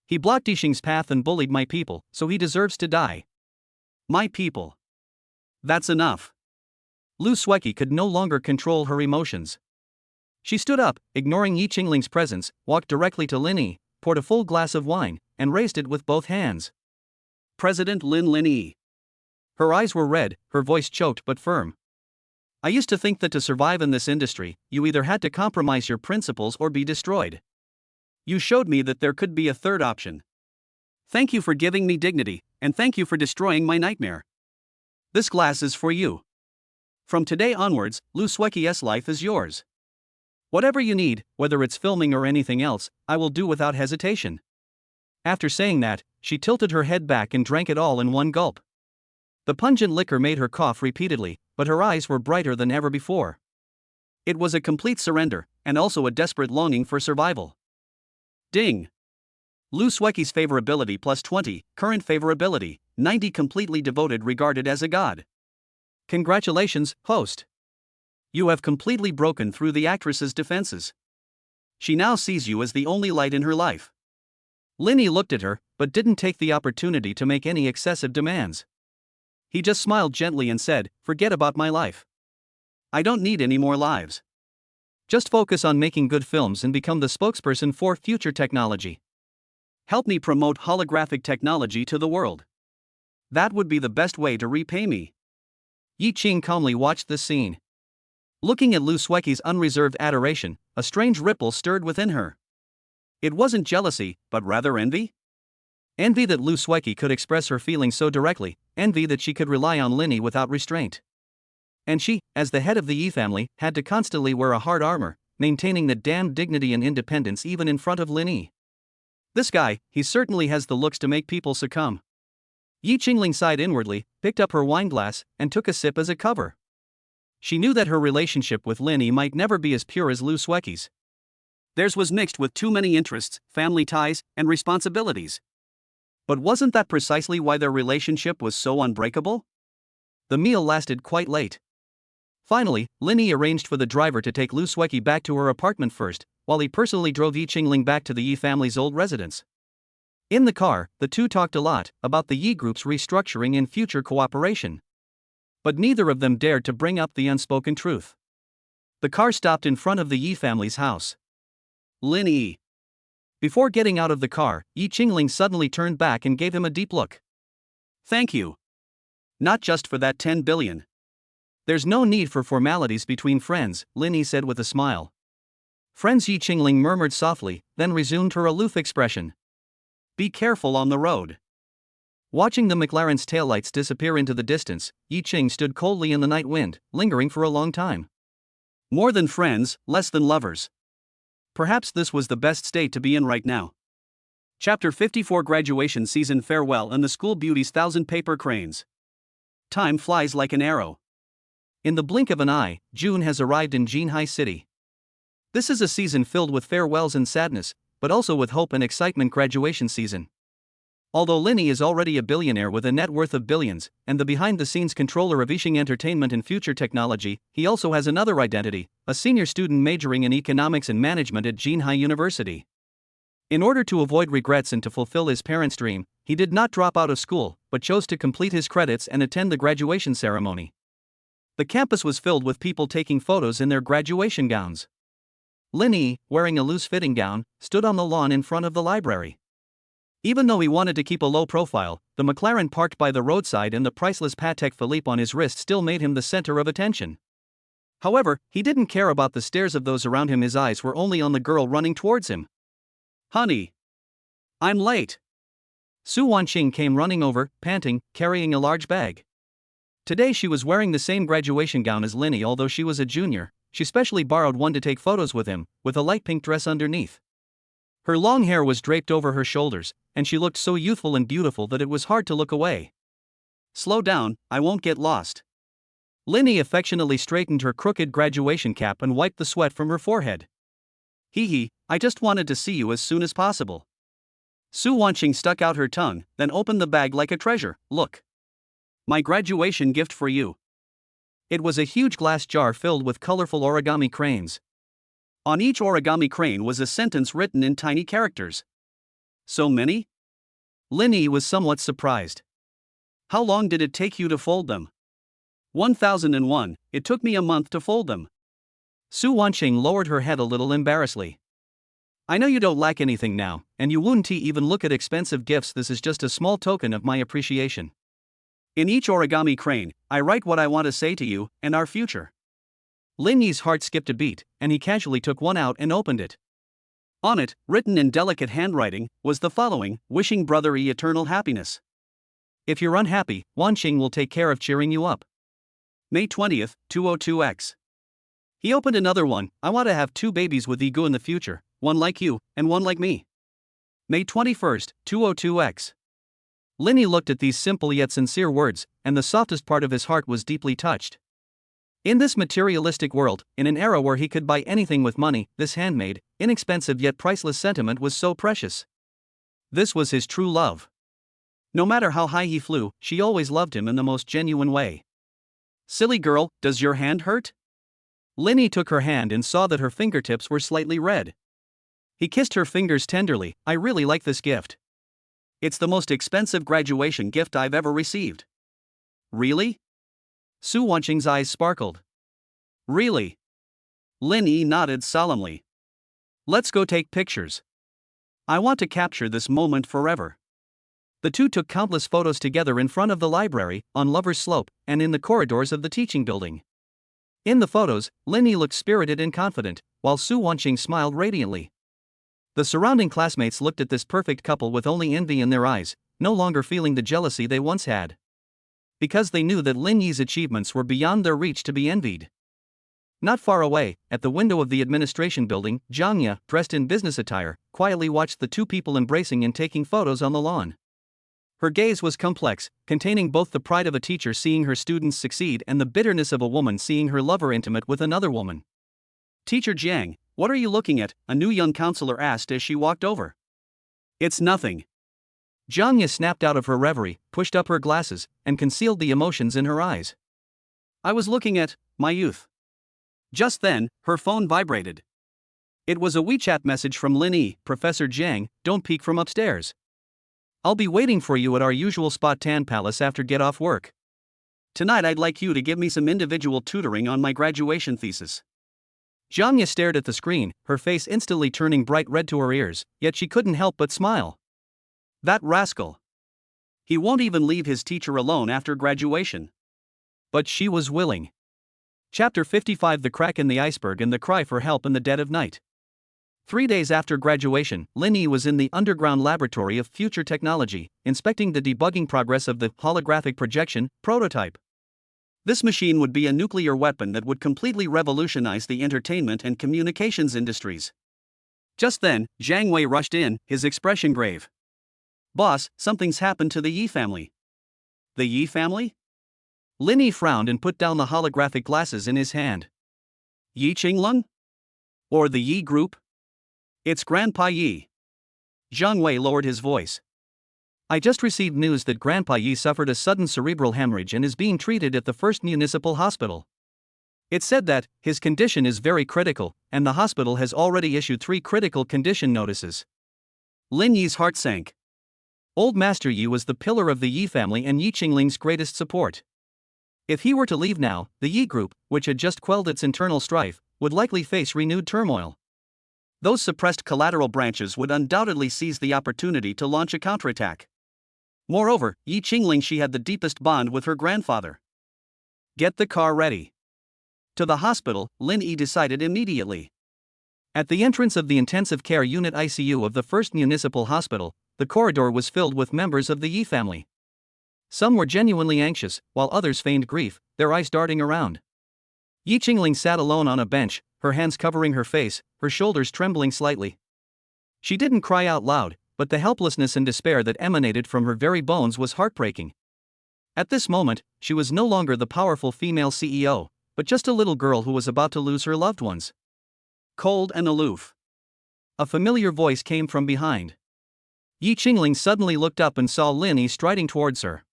He blocked Yixing's path and bullied my people, so he deserves to die. My people. That's enough. Lu Sueki could no longer control her emotions. She stood up, ignoring Yi Qingling's presence, walked directly to Lin Yi, poured a full glass of wine, and raised it with both hands. President Lin Yi. Her eyes were red, her voice choked but firm. I used to think that to survive in this industry, you either had to compromise your principles or be destroyed. You showed me that there could be a third option. Thank you for giving me dignity, and thank you for destroying my nightmare. This glass is for you. From today onwards, Lu Sueki's life is yours. Whatever you need, whether it's filming or anything else, I will do without hesitation. After saying that, she tilted her head back and drank it all in one gulp. The pungent liquor made her cough repeatedly, but her eyes were brighter than ever before. It was a complete surrender, and also a desperate longing for survival. Ding! Lu Sueki's favorability plus 20, current favorability, 90 completely devoted regarded as a god. Congratulations, host. You have completely broken through the actress's defenses. She now sees you as the only light in her life. Lin Yi looked at her, but didn't take the opportunity to make any excessive demands. He just smiled gently and said, forget about my life. I don't need any more lives. Just focus on making good films and become the spokesperson for future technology. Help me promote holographic technology to the world. That would be the best way to repay me. Yi Qing calmly watched this scene. Looking at Lu Sueki's unreserved adoration, a strange ripple stirred within her. It wasn't jealousy, but rather envy? Envy that Lu Sueki could express her feelings so directly, envy that she could rely on Lin Yi without restraint. And she, as the head of the Yi family, had to constantly wear a hard armor, maintaining that damned dignity and independence even in front of Lin Yi. This guy, he certainly has the looks to make people succumb. Yi Qingling sighed inwardly, picked up her wineglass, and took a sip as a cover. She knew that her relationship with Lin Yi might never be as pure as Lu Sueki's. Theirs was mixed with too many interests, family ties, and responsibilities. But wasn't that precisely why their relationship was so unbreakable? The meal lasted quite late. Finally, Lin Yi arranged for the driver to take Lu Sueki back to her apartment first, while he personally drove Yi Qingling back to the Yi family's old residence. In the car, the two talked a lot about the Yi group's restructuring and future cooperation. But neither of them dared to bring up the unspoken truth. The car stopped in front of the Yi family's house. Lin Yi. Before getting out of the car, Yi Qingling suddenly turned back and gave him a deep look. Thank you. Not just for that 10 billion. There's no need for formalities between friends, Lin Yi said with a smile. Friends, Yi Qingling murmured softly, then resumed her aloof expression. Be careful on the road. Watching the McLaren's taillights disappear into the distance, Yi Qing stood coldly in the night wind, lingering for a long time. More than friends, less than lovers. Perhaps this was the best state to be in right now. Chapter 54 Graduation Season Farewell and the School Beauty's Thousand Paper Cranes. Time flies like an arrow. In the blink of an eye, June has arrived in Jinhai City. This is a season filled with farewells and sadness, but also with hope and excitement. Graduation season. Although Linny is already a billionaire with a net worth of billions, and the behind-the-scenes controller of Yixing Entertainment and Future Technology, he also has another identity, a senior student majoring in economics and management at Jinhai University. In order to avoid regrets and to fulfill his parents' dream, he did not drop out of school, but chose to complete his credits and attend the graduation ceremony. The campus was filled with people taking photos in their graduation gowns. Linny, wearing a loose-fitting gown, stood on the lawn in front of the library. Even though he wanted to keep a low profile, the McLaren parked by the roadside and the priceless Patek Philippe on his wrist still made him the center of attention. However, he didn't care about the stares of those around him. His eyes were only on the girl running towards him. "Honey, I'm late." Su Wanqing came running over, panting, carrying a large bag. Today she was wearing the same graduation gown as Linny. Although she was a junior, she specially borrowed one to take photos with him, with a light pink dress underneath. Her long hair was draped over her shoulders, and she looked so youthful and beautiful that it was hard to look away. "Slow down, I won't get lost." Linny affectionately straightened her crooked graduation cap and wiped the sweat from her forehead. "Hee, I just wanted to see you as soon as possible." Su Wanqing stuck out her tongue, then opened the bag like a treasure. "Look. My graduation gift for you." It was a huge glass jar filled with colorful origami cranes. On each origami crane was a sentence written in tiny characters. "So many?" Linny was somewhat surprised. "How long did it take you to fold them?" 1001, it took me a month to fold them." Su Wanqing lowered her head a little embarrassedly. "I know you don't lack anything now, and you wouldn't even look at expensive gifts. This is just a small token of my appreciation. In each origami crane, I write what I want to say to you and our future." Linny's heart skipped a beat, and he casually took one out and opened it. On it, written in delicate handwriting, was the following: "Wishing brother E eternal happiness. If you're unhappy, Wanqing will take care of cheering you up. May 20th, 202X. He opened another one: "I want to have 2 babies with Igu in the future, one like you, and one like me. May 21st, 202X. Linny looked at these simple yet sincere words, and the softest part of his heart was deeply touched. In this materialistic world, in an era where he could buy anything with money, this handmade, inexpensive yet priceless sentiment was so precious. This was his true love. No matter how high he flew, she always loved him in the most genuine way. "Silly girl, does your hand hurt?" Linny took her hand and saw that her fingertips were slightly red. He kissed her fingers tenderly. "I really like this gift. It's the most expensive graduation gift I've ever received." "Really?" Su Wanqing's eyes sparkled. "Really?" Linny nodded solemnly. "Let's go take pictures. I want to capture this moment forever." The two took countless photos together in front of the library, on Lover's Slope, and in the corridors of the teaching building. In the photos, Linny looked spirited and confident, while Su Wanqing smiled radiantly. The surrounding classmates looked at this perfect couple with only envy in their eyes, no longer feeling the jealousy they once had. Because they knew that Linny's achievements were beyond their reach to be envied. Not far away, at the window of the administration building, Jiangya, dressed in business attire, quietly watched the two people embracing and taking photos on the lawn. Her gaze was complex, containing both the pride of a teacher seeing her students succeed and the bitterness of a woman seeing her lover intimate with another woman. "Teacher Jiang, what are you looking at?" a new young counselor asked as she walked over. "It's nothing." Jiangya snapped out of her reverie, pushed up her glasses, and concealed the emotions in her eyes. "I was looking at my youth." Just then, her phone vibrated. It was a WeChat message from Linny. "Professor Jiang, don't peek from upstairs. I'll be waiting for you at our usual spot Tan Palace after get off work. Tonight I'd like you to give me some individual tutoring on my graduation thesis." Jiangya stared at the screen, her face instantly turning bright red to her ears, yet she couldn't help but smile. That rascal. He won't even leave his teacher alone after graduation. But she was willing. Chapter 55: The Crack in the Iceberg and the Cry for Help in the Dead of Night. 3 days after graduation, Linny was in the underground laboratory of Future Technology, inspecting the debugging progress of the holographic projection prototype. This machine would be a nuclear weapon that would completely revolutionize the entertainment and communications industries. Just then, Zhang Wei rushed in, his expression grave. "Boss, something's happened to the Yi family." "The Yi family?" Lin Yi frowned and put down the holographic glasses in his hand. "Yi Qinglong? Or the Yi group?" "It's Grandpa Yi." Zhang Wei lowered his voice. "I just received news that Grandpa Yi suffered a sudden cerebral hemorrhage and is being treated at the first municipal hospital. It said that his condition is very critical, and the hospital has already issued 3 critical condition notices." Lin Yi's heart sank. Old Master Yi was the pillar of the Yi family and Yi Qingling's greatest support. If he were to leave now, the Yi group, which had just quelled its internal strife, would likely face renewed turmoil. Those suppressed collateral branches would undoubtedly seize the opportunity to launch a counterattack. Moreover, Yi Qingling she had the deepest bond with her grandfather. "Get the car ready." To the hospital, Lin Yi decided immediately. At the entrance of the intensive care unit ICU of the first municipal hospital, the corridor was filled with members of the Yi family. Some were genuinely anxious, while others feigned grief, their eyes darting around. Yi Qingling sat alone on a bench, her hands covering her face, her shoulders trembling slightly. She didn't cry out loud, but the helplessness and despair that emanated from her very bones was heartbreaking. At this moment, she was no longer the powerful female CEO, but just a little girl who was about to lose her loved ones. Cold and aloof. A familiar voice came from behind. Yi Qingling suddenly looked up and saw Lin Yi striding towards her.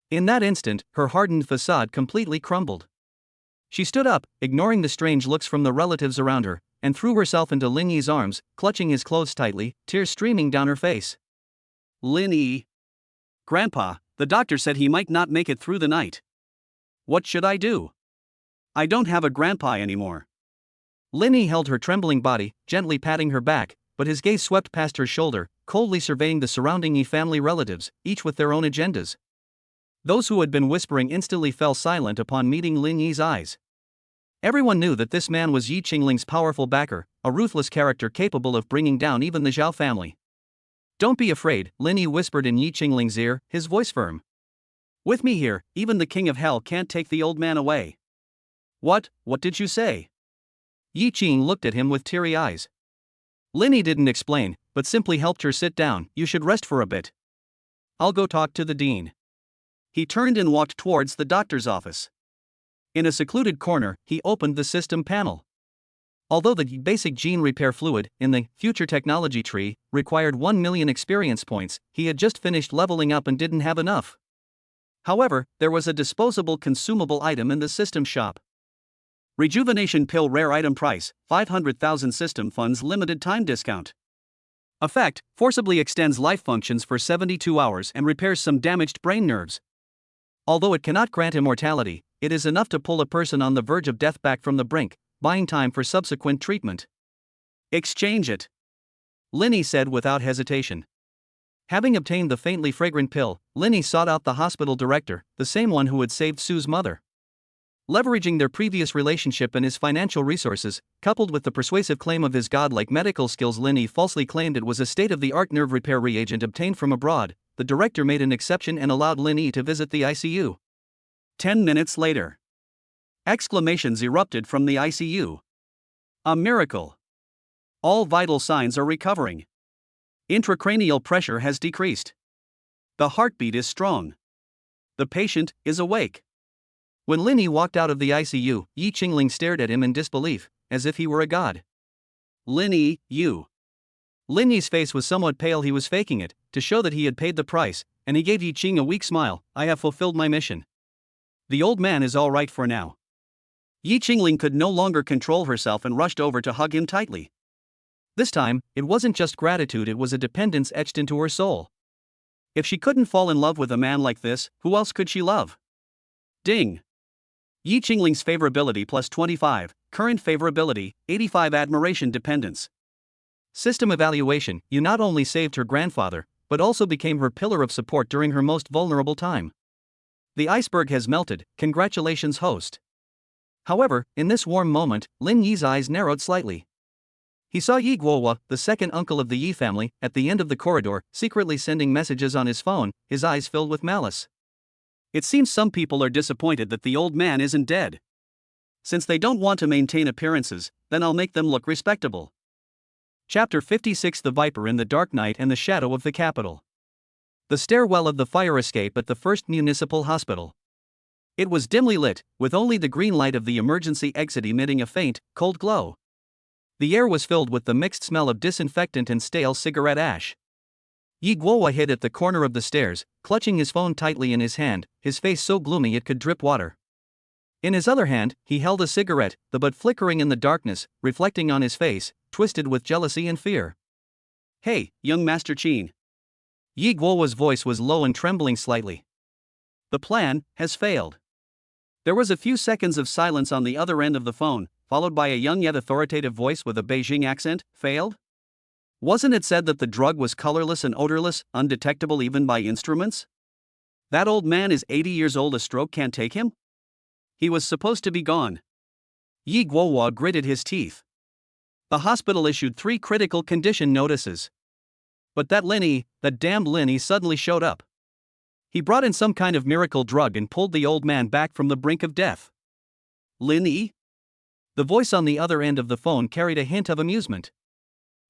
In that instant, her hardened facade completely crumbled. She stood up, ignoring the strange looks from the relatives around her, and threw herself into Lin Yi's arms, clutching his clothes tightly, tears streaming down her face. "Lin Yi. Grandpa, the doctor said he might not make it through the night. What should I do? I don't have a grandpa anymore." Lin Yi held her trembling body, gently patting her back, but his gaze swept past her shoulder, coldly surveying the surrounding Yi family relatives, each with their own agendas. Those who had been whispering instantly fell silent upon meeting Lin Yi's eyes. Everyone knew that this man was Yi Qingling's powerful backer, a ruthless character capable of bringing down even the Zhao family. "Don't be afraid," Lin Yi whispered in Yi Qingling's ear, his voice firm. "With me here, even the king of hell can't take the old man away." What did you say?" Yi Qing looked at him with teary eyes. Lin Yi didn't explain, but simply helped her sit down. "You should rest for a bit. I'll go talk to the dean." He turned and walked towards the doctor's office. In a secluded corner, he opened the system panel. Although the basic gene repair fluid in the future technology tree required 1 million experience points, he had just finished leveling up and didn't have enough. However, there was a disposable consumable item in the system shop. Rejuvenation pill rare item price, 500,000 system funds limited time discount. Effect, forcibly extends life functions for 72 hours and repairs some damaged brain nerves. Although it cannot grant immortality, it is enough to pull a person on the verge of death back from the brink, buying time for subsequent treatment. "Exchange it," Lin Yi said without hesitation. Having obtained the faintly fragrant pill, Lin Yi sought out the hospital director, the same one who had saved Sue's mother. Leveraging their previous relationship and his financial resources, coupled with the persuasive claim of his godlike medical skills, Lin Yi falsely claimed it was a state-of-the-art nerve repair reagent obtained from abroad. The director made an exception and allowed Lin Yi to visit the ICU. 10 minutes later, exclamations erupted from the ICU. "A miracle! All vital signs are recovering. Intracranial pressure has decreased. The heartbeat is strong. The patient is awake." When Lin Yi walked out of the ICU, Yi Qingling stared at him in disbelief, as if he were a god. "Lin Yi, you." Lin Yi's face was somewhat pale. He was faking it, to show that he had paid the price, and he gave Yi Qing a weak smile. "I have fulfilled my mission. The old man is all right for now." Yi Qingling could no longer control herself and rushed over to hug him tightly. This time, it wasn't just gratitude, it was a dependence etched into her soul. If she couldn't fall in love with a man like this, who else could she love? Ding! Yi Qingling's favorability plus 25, current favorability, 85 admiration dependence. System evaluation, you not only saved her grandfather, but also became her pillar of support during her most vulnerable time. The iceberg has melted, congratulations host. However, in this warm moment, Lin Yi's eyes narrowed slightly. He saw Yi Guohua, the second uncle of the Yi family, at the end of the corridor, secretly sending messages on his phone, his eyes filled with malice. It seems some people are disappointed that the old man isn't dead. Since they don't want to maintain appearances, then I'll make them look respectable. Chapter 56: The Viper in the Dark Night and the Shadow of the Capital. The stairwell of the fire escape at the First Municipal Hospital. It was dimly lit, with only the green light of the emergency exit emitting a faint, cold glow. The air was filled with the mixed smell of disinfectant and stale cigarette ash. Yi Guowa hid at the corner of the stairs, clutching his phone tightly in his hand, his face so gloomy it could drip water. In his other hand, he held a cigarette, the butt flickering in the darkness, reflecting on his face, twisted with jealousy and fear. "Hey, young Master Qin." Yi Guowa's voice was low and trembling slightly. "The plan has failed." There was a few seconds of silence on the other end of the phone, followed by a young yet authoritative voice with a Beijing accent. "Failed? Wasn't it said that the drug was colorless and odorless, undetectable even by instruments? That old man is 80 years old, a stroke can't take him? He was supposed to be gone." Yi Guowa gritted his teeth. The hospital issued 3 critical condition notices. But that damned Lin Yi suddenly showed up. He brought in some kind of miracle drug and pulled the old man back from the brink of death. "Lin Yi?" The voice on the other end of the phone carried a hint of amusement.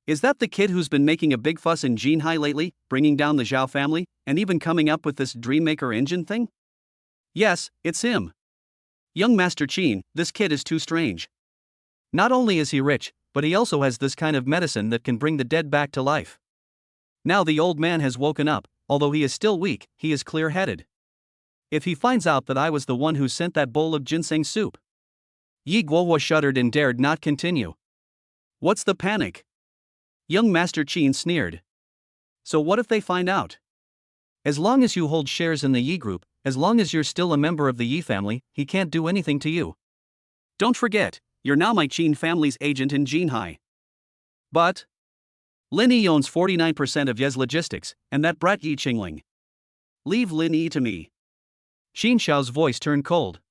"Is that the kid who's been making a big fuss in Jinhai lately, bringing down the Zhao family, and even coming up with this Dreammaker engine thing?" "Yes, it's him. Young Master Qin, this kid is too strange. Not only is he rich, but he also has this kind of medicine that can bring the dead back to life." Now the old man has woken up. Although he is still weak, he is clear-headed. "If he finds out that I was the one who sent that bowl of ginseng soup..." Yi Guowa shuddered and dared not continue. "What's the panic?" Young Master Qin sneered. "So what if they find out? As long as you hold shares in the Yi Group, as long as you're still a member of the Yi family, he can't do anything to you. Don't forget, you're now my Qin family's agent in Jinhai." "But..." "Lin Yi owns 49% of Yes Logistics, and that brat Yi Qingling. Leave Lin Yi to me." Xin Xiao's voice turned cold.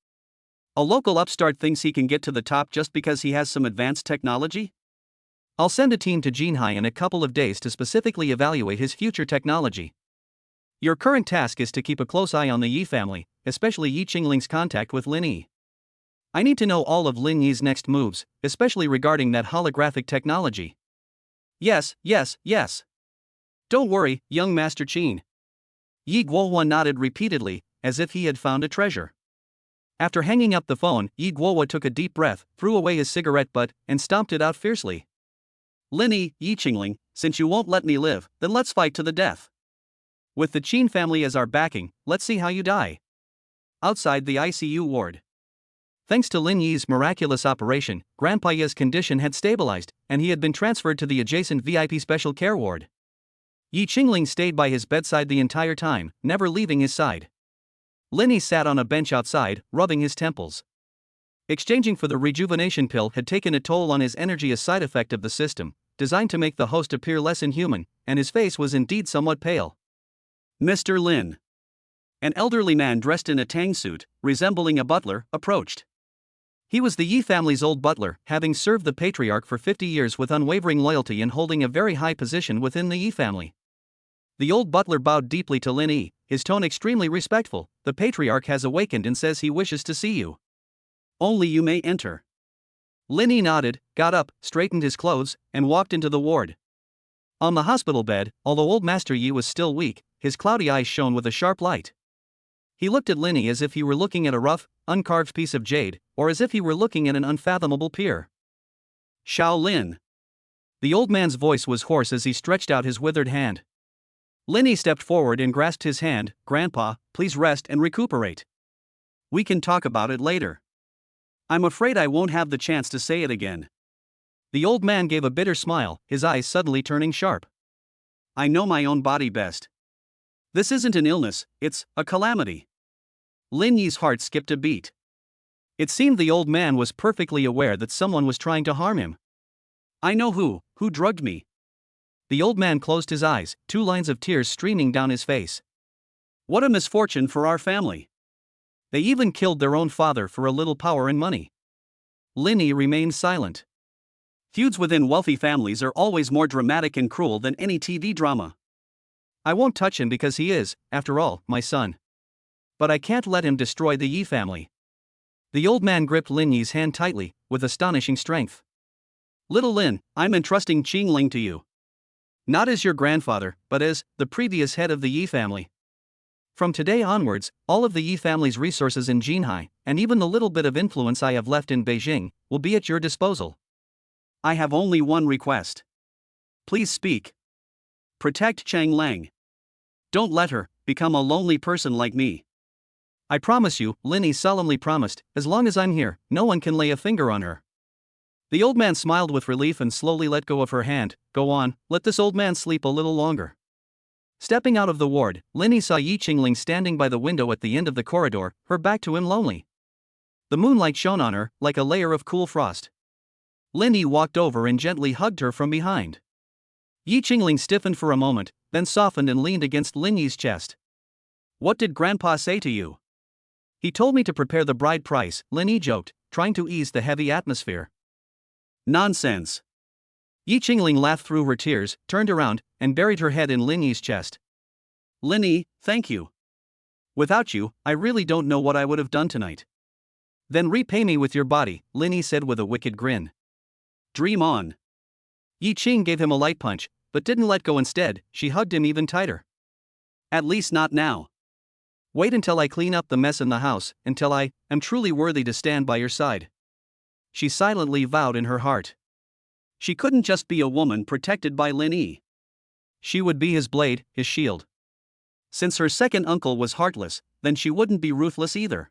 "A local upstart thinks he can get to the top just because he has some advanced technology? I'll send a team to Jinhai in a couple of days to specifically evaluate his future technology. Your current task is to keep a close eye on the Yi family, especially Yi Qingling's contact with Lin Yi. I need to know all of Lin Yi's next moves, especially regarding that holographic technology." Yes. "Don't worry, young Master Qin." Yi Guowa nodded repeatedly, as if he had found a treasure. After hanging up the phone, Yi Guowa took a deep breath, threw away his cigarette butt, and stomped it out fiercely. "Lin Yi, Yi Qingling, since you won't let me live, then let's fight to the death. With the Qin family as our backing, let's see how you die." Outside the ICU ward. Thanks to Lin Yi's miraculous operation, Grandpa Ye's condition had stabilized, and he had been transferred to the adjacent VIP special care ward. Yi Qingling stayed by his bedside the entire time, never leaving his side. Lin Yi sat on a bench outside, rubbing his temples. Exchanging for the rejuvenation pill had taken a toll on his energy, a side effect of the system, designed to make the host appear less inhuman, and his face was indeed somewhat pale. "Mr. Lin." An elderly man dressed in a tang suit, resembling a butler, approached. He was the Yi family's old butler, having served the patriarch for 50 years with unwavering loyalty and holding a very high position within the Yi family. The old butler bowed deeply to Lin Yi, his tone extremely respectful. "The patriarch has awakened and says he wishes to see you. Only you may enter." Lin Yi nodded, got up, straightened his clothes, and walked into the ward. On the hospital bed, although old Master Yi was still weak, his cloudy eyes shone with a sharp light. He looked at Lin Yi as if he were looking at a rough, uncarved piece of jade, or as if he were looking at an unfathomable peer. "Xiao Lin." The old man's voice was hoarse as he stretched out his withered hand. Lin Yi stepped forward and grasped his hand. "Grandpa, please rest and recuperate. We can talk about it later. I'm afraid I won't have the chance to say it again." The old man gave a bitter smile, his eyes suddenly turning sharp. "I know my own body best. This isn't an illness, it's a calamity." Lin Yi's heart skipped a beat. It seemed the old man was perfectly aware that someone was trying to harm him. "I know who drugged me." The old man closed his eyes, 2 lines of tears streaming down his face. "What a misfortune for our family. They even killed their own father for a little power and money." Lin Yi remained silent. Feuds within wealthy families are always more dramatic and cruel than any TV drama. "I won't touch him because he is, after all, my son. But I can't let him destroy the Yi family." The old man gripped Lin Yi's hand tightly, with astonishing strength. Little Lin, I'm entrusting Qingling to you. Not as your grandfather, but as the previous head of the Yi family. From today onwards, all of the Yi family's resources in Jinhai, and even the little bit of influence I have left in Beijing, will be at your disposal. I have only one request. Please speak. Protect Chang Lang. Don't let her become a lonely person like me. I promise you, Linny solemnly promised, as long as I'm here, no one can lay a finger on her. The old man smiled with relief and slowly let go of her hand. Go on, let this old man sleep a little longer. Stepping out of the ward, Linny saw Yi Qingling standing by the window at the end of the corridor, her back to him lonely. The moonlight shone on her, like a layer of cool frost. Linny walked over and gently hugged her from behind. Yi Qingling stiffened for a moment, then softened and leaned against Linny's chest. What did Grandpa say to you? He told me to prepare the bride price, Linny joked, trying to ease the heavy atmosphere. Nonsense. Yi Qingling laughed through her tears, turned around, and buried her head in Linny's chest. Linny, thank you. Without you, I really don't know what I would have done tonight. Then repay me with your body, Linny said with a wicked grin. Dream on. Yi Qing gave him a light punch, but didn't let go. Instead, she hugged him even tighter. At least not now. Wait until I clean up the mess in the house, until I am truly worthy to stand by your side. She silently vowed in her heart. She couldn't just be a woman protected by Lin Yi. She would be his blade, his shield. Since her second uncle was heartless, then she wouldn't be ruthless either.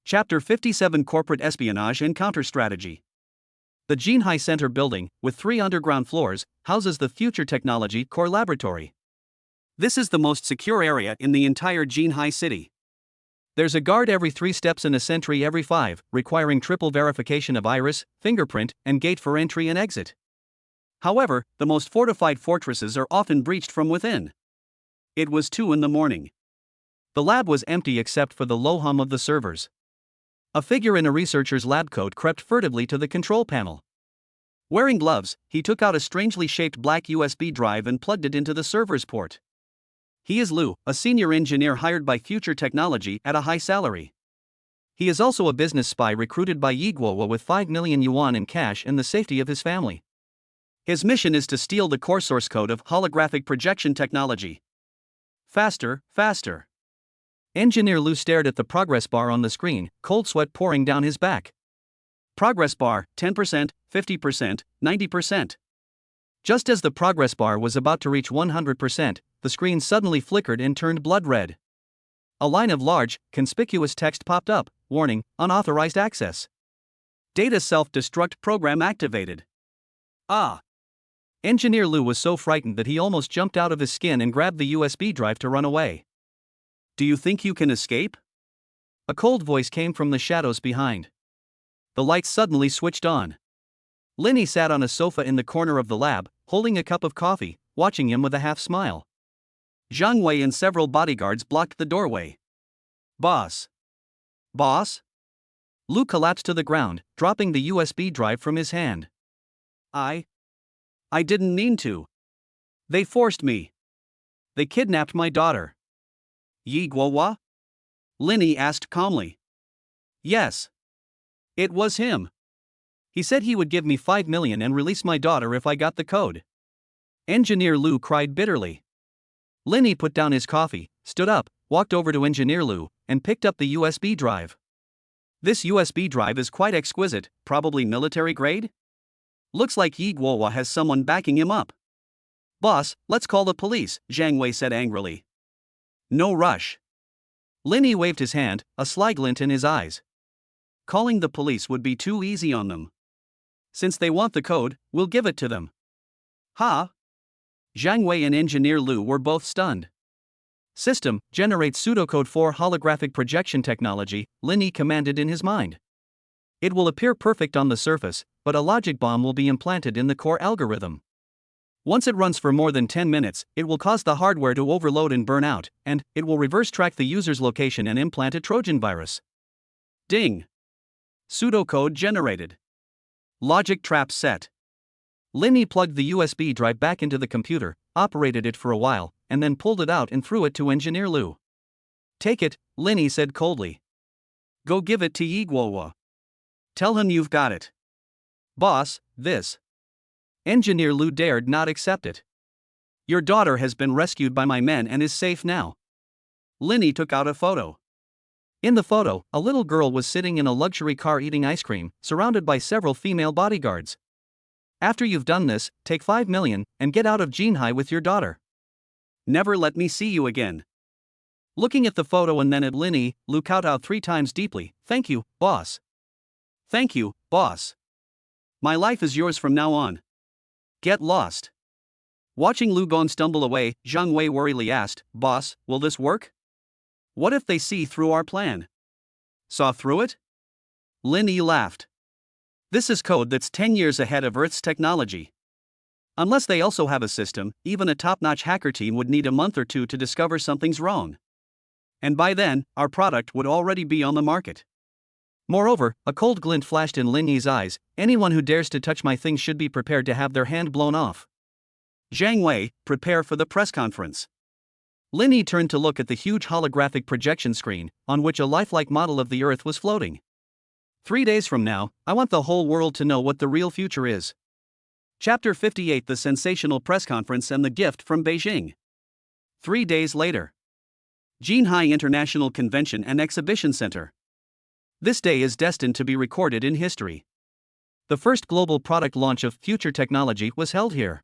Chapter 57 Corporate Espionage and Counter-Strategy. The Jinhai Center building, with 3 underground floors, houses the Future Technology Core Laboratory. This is the most secure area in the entire Jinhai city. There's a guard every 3 steps and a sentry every 5, requiring triple verification of iris, fingerprint, and gate for entry and exit. However, the most fortified fortresses are often breached from within. It was 2 in the morning. The lab was empty except for the low hum of the servers. A figure in a researcher's lab coat crept furtively to the control panel. Wearing gloves, he took out a strangely shaped black USB drive and plugged it into the server's port. He is Lu, a senior engineer hired by Future Technology at a high salary. He is also a business spy recruited by Yi Guowa with 5 million yuan in cash and the safety of his family. His mission is to steal the core source code of holographic projection technology. Faster, faster. Engineer Lu stared at the progress bar on the screen, cold sweat pouring down his back. Progress bar, 10%, 50%, 90%. Just as the progress bar was about to reach 100%, the screen suddenly flickered and turned blood red. A line of large, conspicuous text popped up, warning, unauthorized access. Data self-destruct program activated. Ah! Engineer Lu was so frightened that he almost jumped out of his skin and grabbed the USB drive to run away. Do you think you can escape? A cold voice came from the shadows behind. The lights suddenly switched on. Linny sat on a sofa in the corner of the lab, holding a cup of coffee, watching him with a half smile. Zhang Wei and several bodyguards blocked the doorway. Boss! Boss? Lu collapsed to the ground, dropping the USB drive from his hand. I didn't mean to. They forced me. They kidnapped my daughter. Yi Guowa? Linny asked calmly. Yes. It was him. He said he would give me 5 million and release my daughter if I got the code. Engineer Lu cried bitterly. Linny put down his coffee, stood up, walked over to Engineer Lu, and picked up the USB drive. This USB drive is quite exquisite, probably military grade? Looks like Yi Guowa has someone backing him up. Boss, let's call the police, Zhang Wei said angrily. No rush. Linny waved his hand, a sly glint in his eyes. Calling the police would be too easy on them. Since they want the code, we'll give it to them. Ha! Zhang Wei and Engineer Lu were both stunned. System, generate pseudocode for holographic projection technology, Linny commanded in his mind. It will appear perfect on the surface, but a logic bomb will be implanted in the core algorithm. Once it runs for more than 10 minutes, it will cause the hardware to overload and burn out, and it will reverse track the user's location and implant a Trojan virus. Ding! Pseudocode generated. Logic trap set. Linny plugged the USB drive back into the computer, operated it for a while, and then pulled it out and threw it to Engineer Lu. Take it, Linny said coldly. Go give it to Yi Guowa. Tell him you've got it. Boss, this Engineer Lu dared not accept it. Your daughter has been rescued by my men and is safe now. Linny took out a photo. In the photo, a little girl was sitting in a luxury car eating ice cream, surrounded by several female bodyguards. After you've done this, take 5 million and get out of Jinhai with your daughter. Never let me see you again. Looking at the photo and then at Linny, Lu kowtowed 3 times deeply. Thank you, boss. Thank you, boss. My life is yours from now on. Get lost. Watching Lu Gong stumble away, Zhang Wei worriedly asked, Boss, will this work? What if they see through our plan? Saw through it? Linny laughed. This is code that's 10 years ahead of Earth's technology. Unless they also have a system, even a top-notch hacker team would need a month or 2 to discover something's wrong. And by then, our product would already be on the market. Moreover, a cold glint flashed in Linny's eyes. Anyone who dares to touch my things should be prepared to have their hand blown off. Zhang Wei, prepare for the press conference. Linny turned to look at the huge holographic projection screen, on which a lifelike model of the Earth was floating. 3 days from now, I want the whole world to know what the real future is. Chapter 58: The Sensational Press Conference and the Gift from Beijing. 3 days later. Jinhai International Convention and Exhibition Center. This day is destined to be recorded in history. The first global product launch of future technology was held here.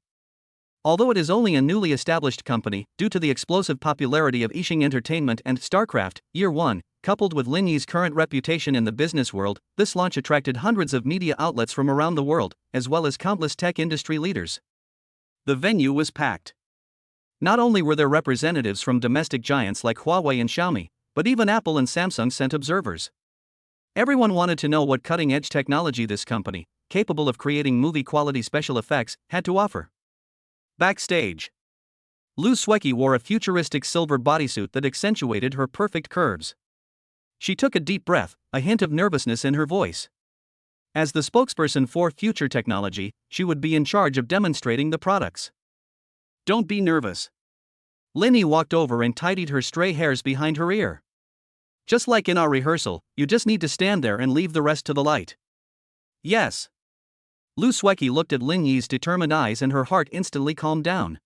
Although it is only a newly established company, due to the explosive popularity of Yixing Entertainment and StarCraft, Year 1, coupled with Linny's current reputation in the business world, this launch attracted hundreds of media outlets from around the world, as well as countless tech industry leaders. The venue was packed. Not only were there representatives from domestic giants like Huawei and Xiaomi, but even Apple and Samsung sent observers. Everyone wanted to know what cutting-edge technology this company, capable of creating movie-quality special effects, had to offer. Backstage. Lu Sueki wore a futuristic silver bodysuit that accentuated her perfect curves. She took a deep breath, a hint of nervousness in her voice. As the spokesperson for future technology, she would be in charge of demonstrating the products. Don't be nervous. Linny walked over and tidied her stray hairs behind her ear. Just like in our rehearsal, you just need to stand there and leave the rest to the light. Yes. Lu Sueki looked at Lin Yi's determined eyes and her heart instantly calmed down.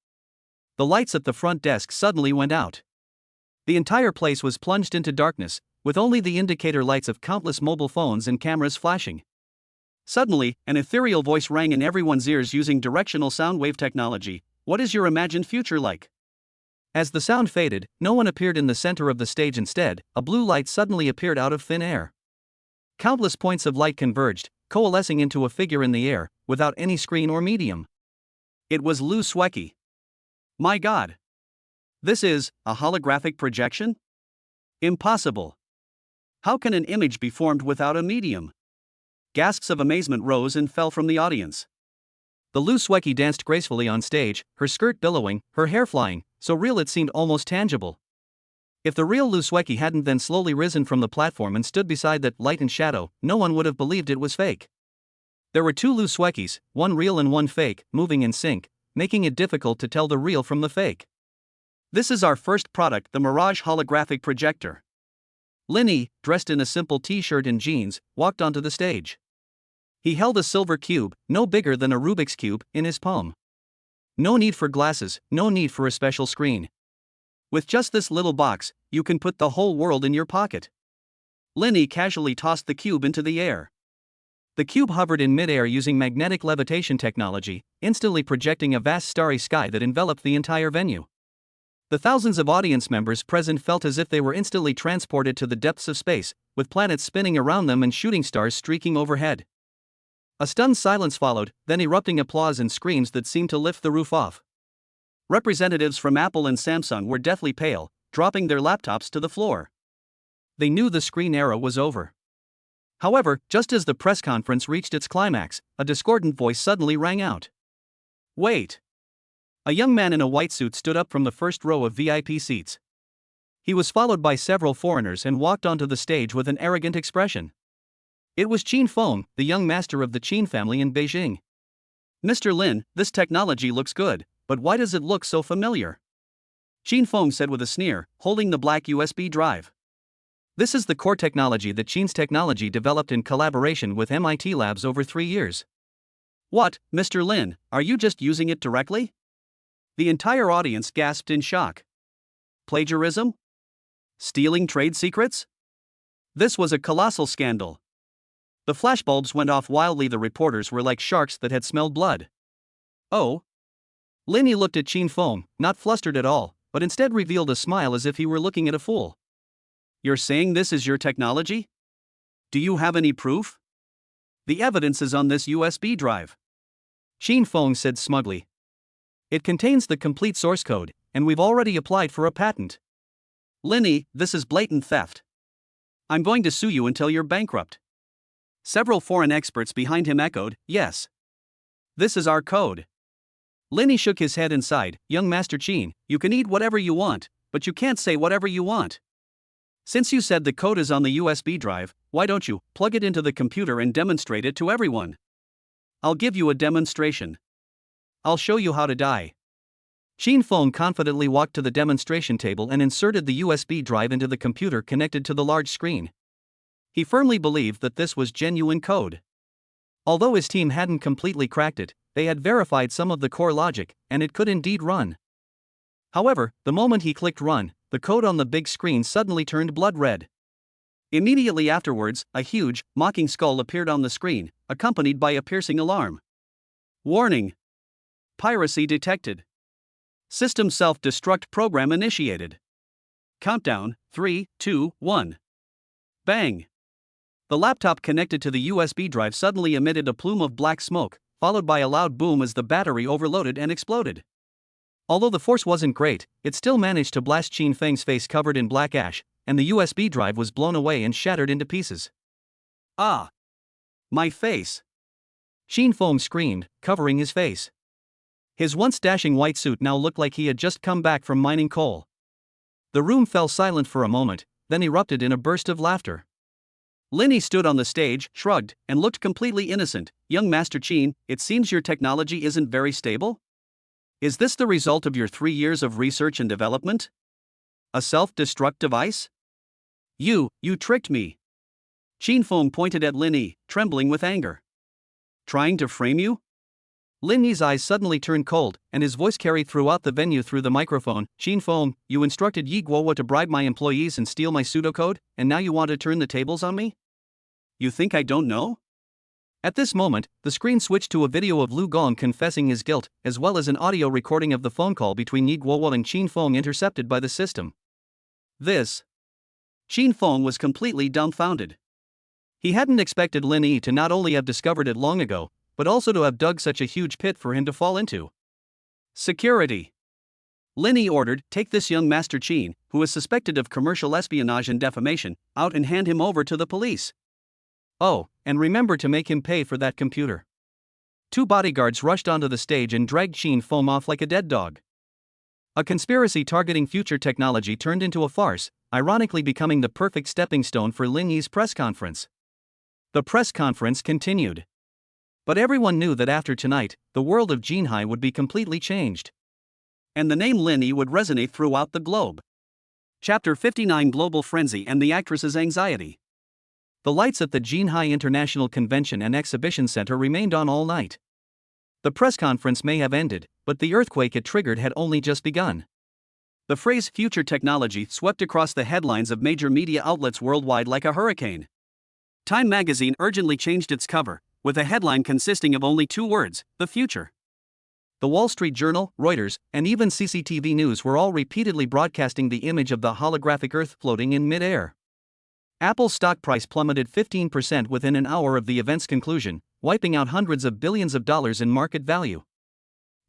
The lights at the front desk suddenly went out. The entire place was plunged into darkness, with only the indicator lights of countless mobile phones and cameras flashing. Suddenly, an ethereal voice rang in everyone's ears using directional sound wave technology. What is your imagined future like? As the sound faded, no one appeared in the center of the stage. Instead, a blue light suddenly appeared out of thin air. Countless points of light converged, coalescing into a figure in the air, without any screen or medium. It was Lu Sueki. My God! This is a holographic projection? Impossible! How can an image be formed without a medium? Gasps of amazement rose and fell from the audience. The Lu Sueki danced gracefully on stage, her skirt billowing, her hair flying, so real it seemed almost tangible. If the real Lu Sueki hadn't then slowly risen from the platform and stood beside that light and shadow, no one would have believed it was fake. There were 2 Lu Suekis, one real and one fake, moving in sync, making it difficult to tell the real from the fake. This is our first product, the Mirage holographic projector. Linny, dressed in a simple t-shirt and jeans, walked onto the stage. He held a silver cube, no bigger than a Rubik's cube, in his palm. No need for glasses, no need for a special screen. With just this little box, you can put the whole world in your pocket. Linny casually tossed the cube into the air. The cube hovered in midair using magnetic levitation technology, instantly projecting a vast starry sky that enveloped the entire venue. The thousands of audience members present felt as if they were instantly transported to the depths of space, with planets spinning around them and shooting stars streaking overhead. A stunned silence followed, then erupting applause and screams that seemed to lift the roof off. Representatives from Apple and Samsung were deathly pale, dropping their laptops to the floor. They knew the screen era was over. However, just as the press conference reached its climax, a discordant voice suddenly rang out. Wait! A young man in a white suit stood up from the first row of VIP seats. He was followed by several foreigners and walked onto the stage with an arrogant expression. It was Qin Feng, the young master of the Qin family in Beijing. Mr. Lin, this technology looks good, but why does it look so familiar? Qin Feng said with a sneer, holding the black USB drive. This is the core technology that Qin's technology developed in collaboration with MIT labs over 3 years. What, Mr. Lin, are you just using it directly? The entire audience gasped in shock. Plagiarism? Stealing trade secrets? This was a colossal scandal. The flashbulbs went off wildly. The reporters were like sharks that had smelled blood. Oh? Linny looked at Qin Feng, not flustered at all, but instead revealed a smile as if he were looking at a fool. You're saying this is your technology? Do you have any proof? The evidence is on this USB drive. Qin Feng said smugly. It contains the complete source code, and we've already applied for a patent. Linny, this is blatant theft. I'm going to sue you until you're bankrupt. Several foreign experts behind him echoed, yes. This is our code. Linny shook his head and sighed, young Master Qin, you can eat whatever you want, but you can't say whatever you want. Since you said the code is on the USB drive, why don't you plug it into the computer and demonstrate it to everyone? I'll give you a demonstration. I'll show you how to die. Qin Feng confidently walked to the demonstration table and inserted the USB drive into the computer connected to the large screen. He firmly believed that this was genuine code. Although his team hadn't completely cracked it, they had verified some of the core logic, and it could indeed run. However, the moment he clicked run, the code on the big screen suddenly turned blood red. Immediately afterwards, a huge, mocking skull appeared on the screen, accompanied by a piercing alarm. Warning! Piracy detected. System self-destruct program initiated. Countdown, 3, 2, 1. Bang! The laptop connected to the USB drive suddenly emitted a plume of black smoke, followed by a loud boom as the battery overloaded and exploded. Although the force wasn't great, it still managed to blast Qin Feng's face covered in black ash, and the USB drive was blown away and shattered into pieces. Ah! My face! Qin Feng screamed, covering his face. His once dashing white suit now looked like he had just come back from mining coal. The room fell silent for a moment, then erupted in a burst of laughter. Linny stood on the stage, shrugged, and looked completely innocent. Young Master Qin, it seems your technology isn't very stable? Is this the result of your 3 years of research and development? A self-destruct device? You tricked me. Qin Feng pointed at Linny, trembling with anger. Trying to frame you? Linny's eyes suddenly turned cold, and his voice carried throughout the venue through the microphone. Qin Feng, you instructed Yi Guowo to bribe my employees and steal my pseudocode, and now you want to turn the tables on me? You think I don't know? At this moment, the screen switched to a video of Lu Gong confessing his guilt, as well as an audio recording of the phone call between Yi Guowo and Qin Feng intercepted by the system. Qin Feng was completely dumbfounded. He hadn't expected Lin Yi to not only have discovered it long ago, but also to have dug such a huge pit for him to fall into. Security! Lin Yi ordered, take this young Master Qin, who is suspected of commercial espionage and defamation, out and hand him over to the police. Oh, and remember to make him pay for that computer. 2 bodyguards rushed onto the stage and dragged Qin Feng off like a dead dog. A conspiracy targeting future technology turned into a farce, ironically becoming the perfect stepping stone for Lin Yi's press conference. The press conference continued. But everyone knew that after tonight, the world of Jinhai would be completely changed. And the name Lin Yi would resonate throughout the globe. Chapter 59: Global Frenzy and the Actress's Anxiety. The lights at the Jinhai International Convention and Exhibition Center remained on all night. The press conference may have ended, but the earthquake it triggered had only just begun. The phrase future technology swept across the headlines of major media outlets worldwide like a hurricane. Time magazine urgently changed its cover, with a headline consisting of only 2 words, the future. The Wall Street Journal, Reuters, and even CCTV News were all repeatedly broadcasting the image of the holographic Earth floating in mid-air. Apple's stock price plummeted 15% within an hour of the event's conclusion, wiping out hundreds of billions of dollars in market value.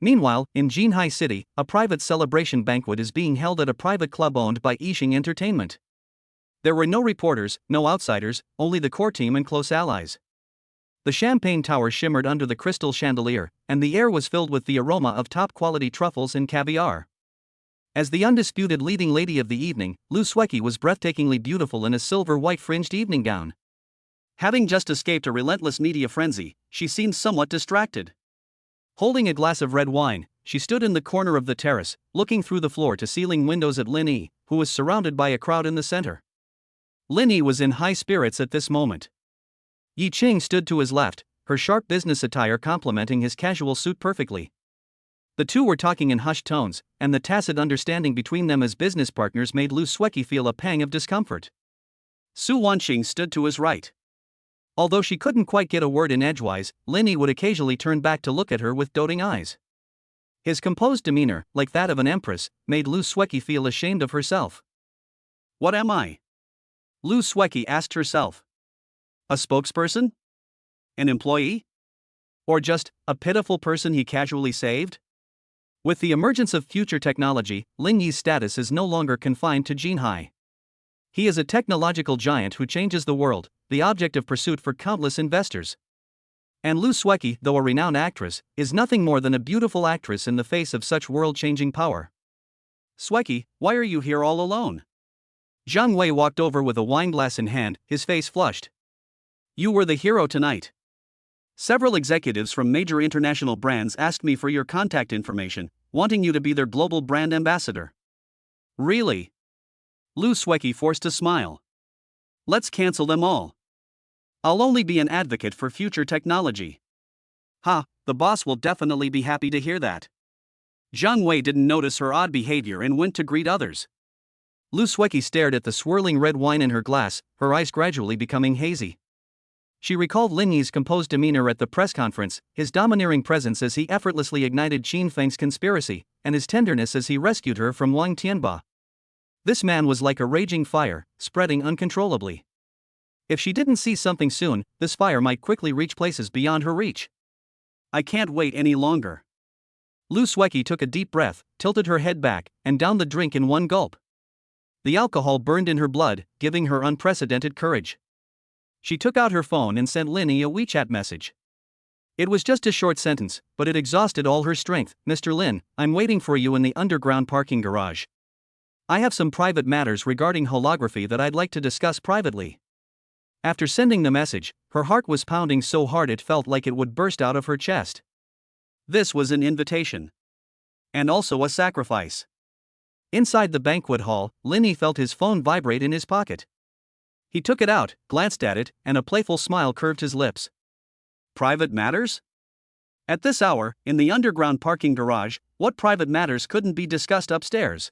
Meanwhile, in Jinhai City, a private celebration banquet is being held at a private club owned by Yixing Entertainment. There were no reporters, no outsiders, only the core team and close allies. The champagne tower shimmered under the crystal chandelier, and the air was filled with the aroma of top-quality truffles and caviar. As the undisputed leading lady of the evening, Lu Sueki was breathtakingly beautiful in a silver-white fringed evening gown. Having just escaped a relentless media frenzy, she seemed somewhat distracted. Holding a glass of red wine, she stood in the corner of the terrace, looking through the floor-to-ceiling windows at Lin Yi, who was surrounded by a crowd in the center. Lin Yi was in high spirits at this moment. Yi Qing stood to his left, her sharp business attire complementing his casual suit perfectly. The two were talking in hushed tones, and the tacit understanding between them as business partners made Lu Sueki feel a pang of discomfort. Su Wanqing stood to his right. Although she couldn't quite get a word in edgewise, Lin Yi would occasionally turn back to look at her with doting eyes. His composed demeanor, like that of an empress, made Lu Sueki feel ashamed of herself. What am I? Lu Sueki asked herself. A spokesperson? An employee? Or just a pitiful person he casually saved? With the emergence of future technology, Lin Yi's status is no longer confined to Jinhai. He is a technological giant who changes the world, the object of pursuit for countless investors. And Lu Sueki, though a renowned actress, is nothing more than a beautiful actress in the face of such world-changing power. Sueki, why are you here all alone? Zhang Wei walked over with a wineglass in hand, his face flushed. You were the hero tonight. Several executives from major international brands asked me for your contact information, wanting you to be their global brand ambassador. Really? Lu Sueki forced a smile. Let's cancel them all. I'll only be an advocate for future technology. Ha, the boss will definitely be happy to hear that. Zhang Wei didn't notice her odd behavior and went to greet others. Lu Sueki stared at the swirling red wine in her glass, her eyes gradually becoming hazy. She recalled Lin Yi's composed demeanor at the press conference, his domineering presence as he effortlessly ignited Qin Feng's conspiracy, and his tenderness as he rescued her from Wang Tianba. This man was like a raging fire, spreading uncontrollably. If she didn't see something soon, this fire might quickly reach places beyond her reach. I can't wait any longer. Lu Sueki took a deep breath, tilted her head back, and downed the drink in one gulp. The alcohol burned in her blood, giving her unprecedented courage. She took out her phone and sent Lin Yi a WeChat message. It was just a short sentence, but it exhausted all her strength. Mr. Lin, I'm waiting for you in the underground parking garage. I have some private matters regarding holography that I'd like to discuss privately. After sending the message, her heart was pounding so hard it felt like it would burst out of her chest. This was an invitation. And also a sacrifice. Inside the banquet hall, Lin Yi felt his phone vibrate in his pocket. He took it out, glanced at it, and a playful smile curved his lips. Private matters? At this hour, in the underground parking garage, what private matters couldn't be discussed upstairs?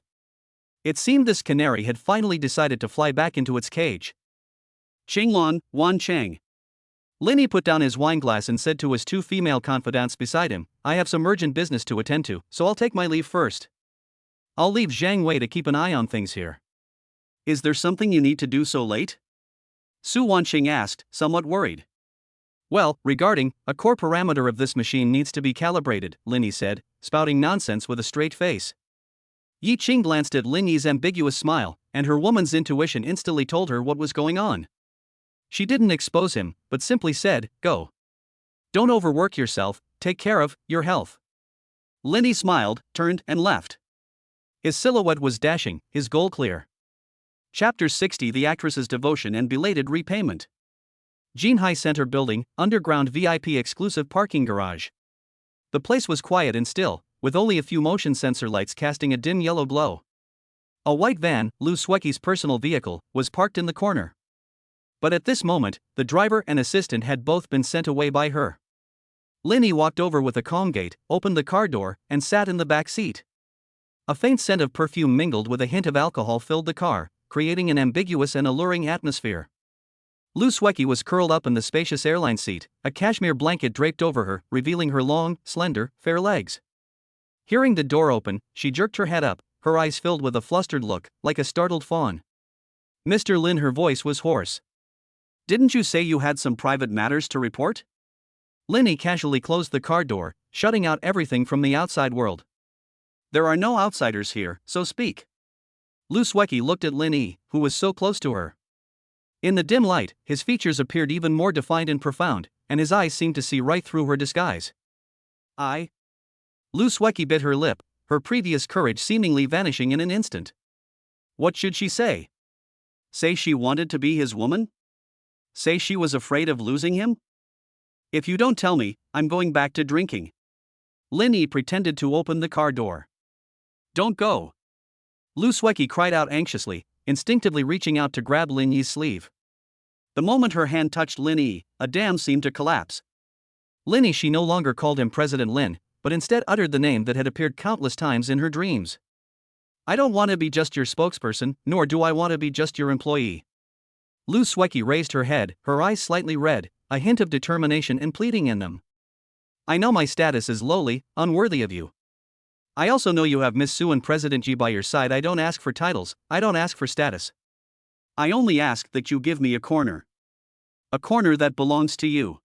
It seemed this canary had finally decided to fly back into its cage. Qingluan, Wan Cheng. Lin Yi put down his wineglass and said to his two female confidants beside him, I have some urgent business to attend to, so I'll take my leave first. I'll leave Zhang Wei to keep an eye on things here. Is there something you need to do so late? Su Wanqing asked, somewhat worried. Well, regarding, a core parameter of this machine needs to be calibrated, Lin Yi said, spouting nonsense with a straight face. Yi Qing glanced at Lin Yi's ambiguous smile, and her woman's intuition instantly told her what was going on. She didn't expose him, but simply said, go. Don't overwork yourself, take care of your health. Lin Yi smiled, turned, and left. His silhouette was dashing, his goal clear. Chapter 60 The Actress's Devotion and Belated Repayment. Jinhai Center Building, underground VIP exclusive parking garage. The place was quiet and still, with only a few motion sensor lights casting a dim yellow glow. A white van, Lu Sueki's personal vehicle, was parked in the corner. But at this moment, the driver and assistant had both been sent away by her. Lin Yi walked over with a calm gait, opened the car door, and sat in the back seat. A faint scent of perfume mingled with a hint of alcohol filled the car, creating an ambiguous and alluring atmosphere. Lu Sueki was curled up in the spacious airline seat, a cashmere blanket draped over her, revealing her long, slender, fair legs. Hearing the door open, she jerked her head up, her eyes filled with a flustered look, like a startled fawn. Mr. Lin, her voice was hoarse. Didn't you say you had some private matters to report? Lin Yi casually closed the car door, shutting out everything from the outside world. There are no outsiders here, so speak. Lu Sueki looked at Lin Yi, who was so close to her. In the dim light, his features appeared even more defined and profound, and his eyes seemed to see right through her disguise. Lu Sueki bit her lip, her previous courage seemingly vanishing in an instant. What should she say? Say she wanted to be his woman? Say she was afraid of losing him? If you don't tell me, I'm going back to drinking. Lin Yi pretended to open the car door. Don't go. Lu Sueki cried out anxiously, instinctively reaching out to grab Lin Yi's sleeve. The moment her hand touched Lin Yi, a dam seemed to collapse. Linny, she no longer called him President Lin, but instead uttered the name that had appeared countless times in her dreams. I don't want to be just your spokesperson, nor do I want to be just your employee. Lu Sueki raised her head, her eyes slightly red, a hint of determination and pleading in them. I know my status is lowly, unworthy of you. I also know you have Miss Su and President Ji by your side. I don't ask for titles, I don't ask for status. I only ask that you give me a corner. A corner that belongs to you.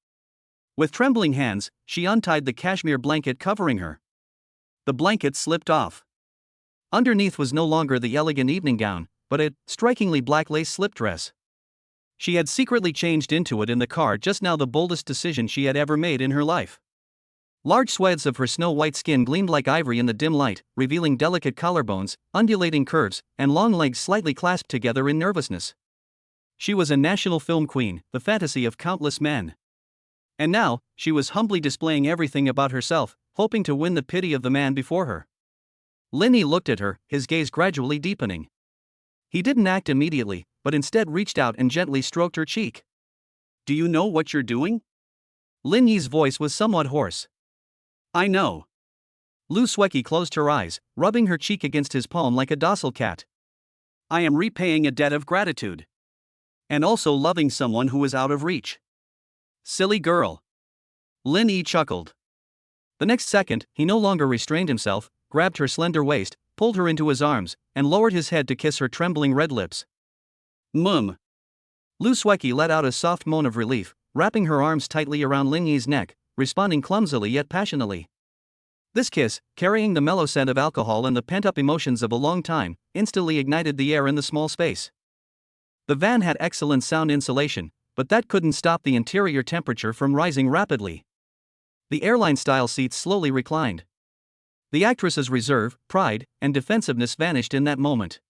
With trembling hands, she untied the cashmere blanket covering her. The blanket slipped off. Underneath was no longer the elegant evening gown, but a strikingly black lace slip dress. She had secretly changed into it in the car just now, the boldest decision she had ever made in her life. Large swathes of her snow-white skin gleamed like ivory in the dim light, revealing delicate collarbones, undulating curves, and long legs slightly clasped together in nervousness. She was a national film queen, the fantasy of countless men. And now, she was humbly displaying everything about herself, hoping to win the pity of the man before her. Linny looked at her, his gaze gradually deepening. He didn't act immediately, but instead reached out and gently stroked her cheek. Do you know what you're doing? Lin Yi's voice was somewhat hoarse. I know. Lu Sueki closed her eyes, rubbing her cheek against his palm like a docile cat. I am repaying a debt of gratitude. And also loving someone who is out of reach. Silly girl. Lin Yi chuckled. The next second, he no longer restrained himself, grabbed her slender waist, pulled her into his arms, and lowered his head to kiss her trembling red lips. Mum. Lu Sueki let out a soft moan of relief, wrapping her arms tightly around Lin Yi's neck, responding clumsily yet passionately. This kiss, carrying the mellow scent of alcohol and the pent-up emotions of a long time, instantly ignited the air in the small space. The van had excellent sound insulation, but that couldn't stop the interior temperature from rising rapidly. The airline-style seats slowly reclined. The actress's reserve, pride, and defensiveness vanished in that moment.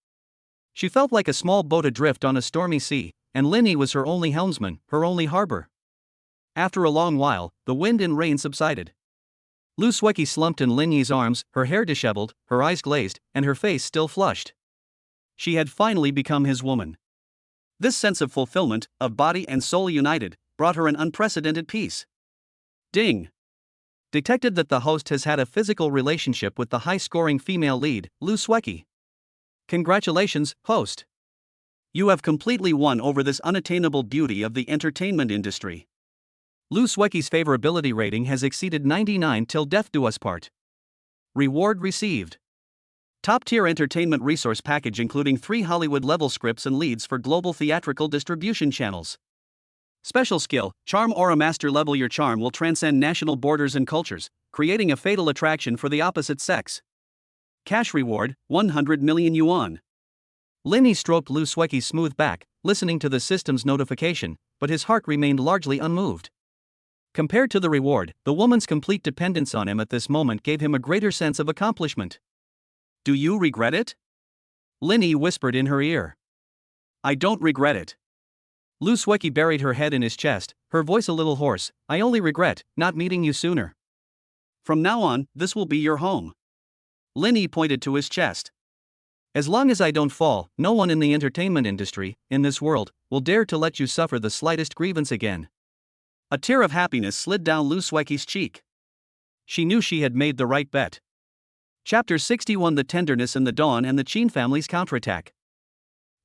She felt like a small boat adrift on a stormy sea, and Linny was her only helmsman, her only harbor. After a long while, the wind and rain subsided. Lu Sueki slumped in Lin Yi's arms, her hair disheveled, her eyes glazed, and her face still flushed. She had finally become his woman. This sense of fulfillment, of body and soul united, brought her an unprecedented peace. Ding! Detected that the host has had a physical relationship with the high-scoring female lead, Lu Sueki. Congratulations, host. You have completely won over this unattainable beauty of the entertainment industry. Lu Sueki's favorability rating has exceeded 99 till death do us part. Reward received. Top-tier entertainment resource package including 3 Hollywood-level scripts and leads for global theatrical distribution channels. Special skill, Charm Aura Master Level. Your charm will transcend national borders and cultures, creating a fatal attraction for the opposite sex. Cash reward, 100 million yuan. Linny stroked Lu Sueki's smooth back, listening to the system's notification, but his heart remained largely unmoved. Compared to the reward, the woman's complete dependence on him at this moment gave him a greater sense of accomplishment. Do you regret it? Linny whispered in her ear. I don't regret it. Lu Sueki buried her head in his chest, her voice a little hoarse. I only regret not meeting you sooner. From now on, this will be your home. Linny pointed to his chest. As long as I don't fall, no one in the entertainment industry, in this world, will dare to let you suffer the slightest grievance again. A tear of happiness slid down Lu Sueki's cheek. She knew she had made the right bet. Chapter 61: The Tenderness in the Dawn and the Qin family's counterattack.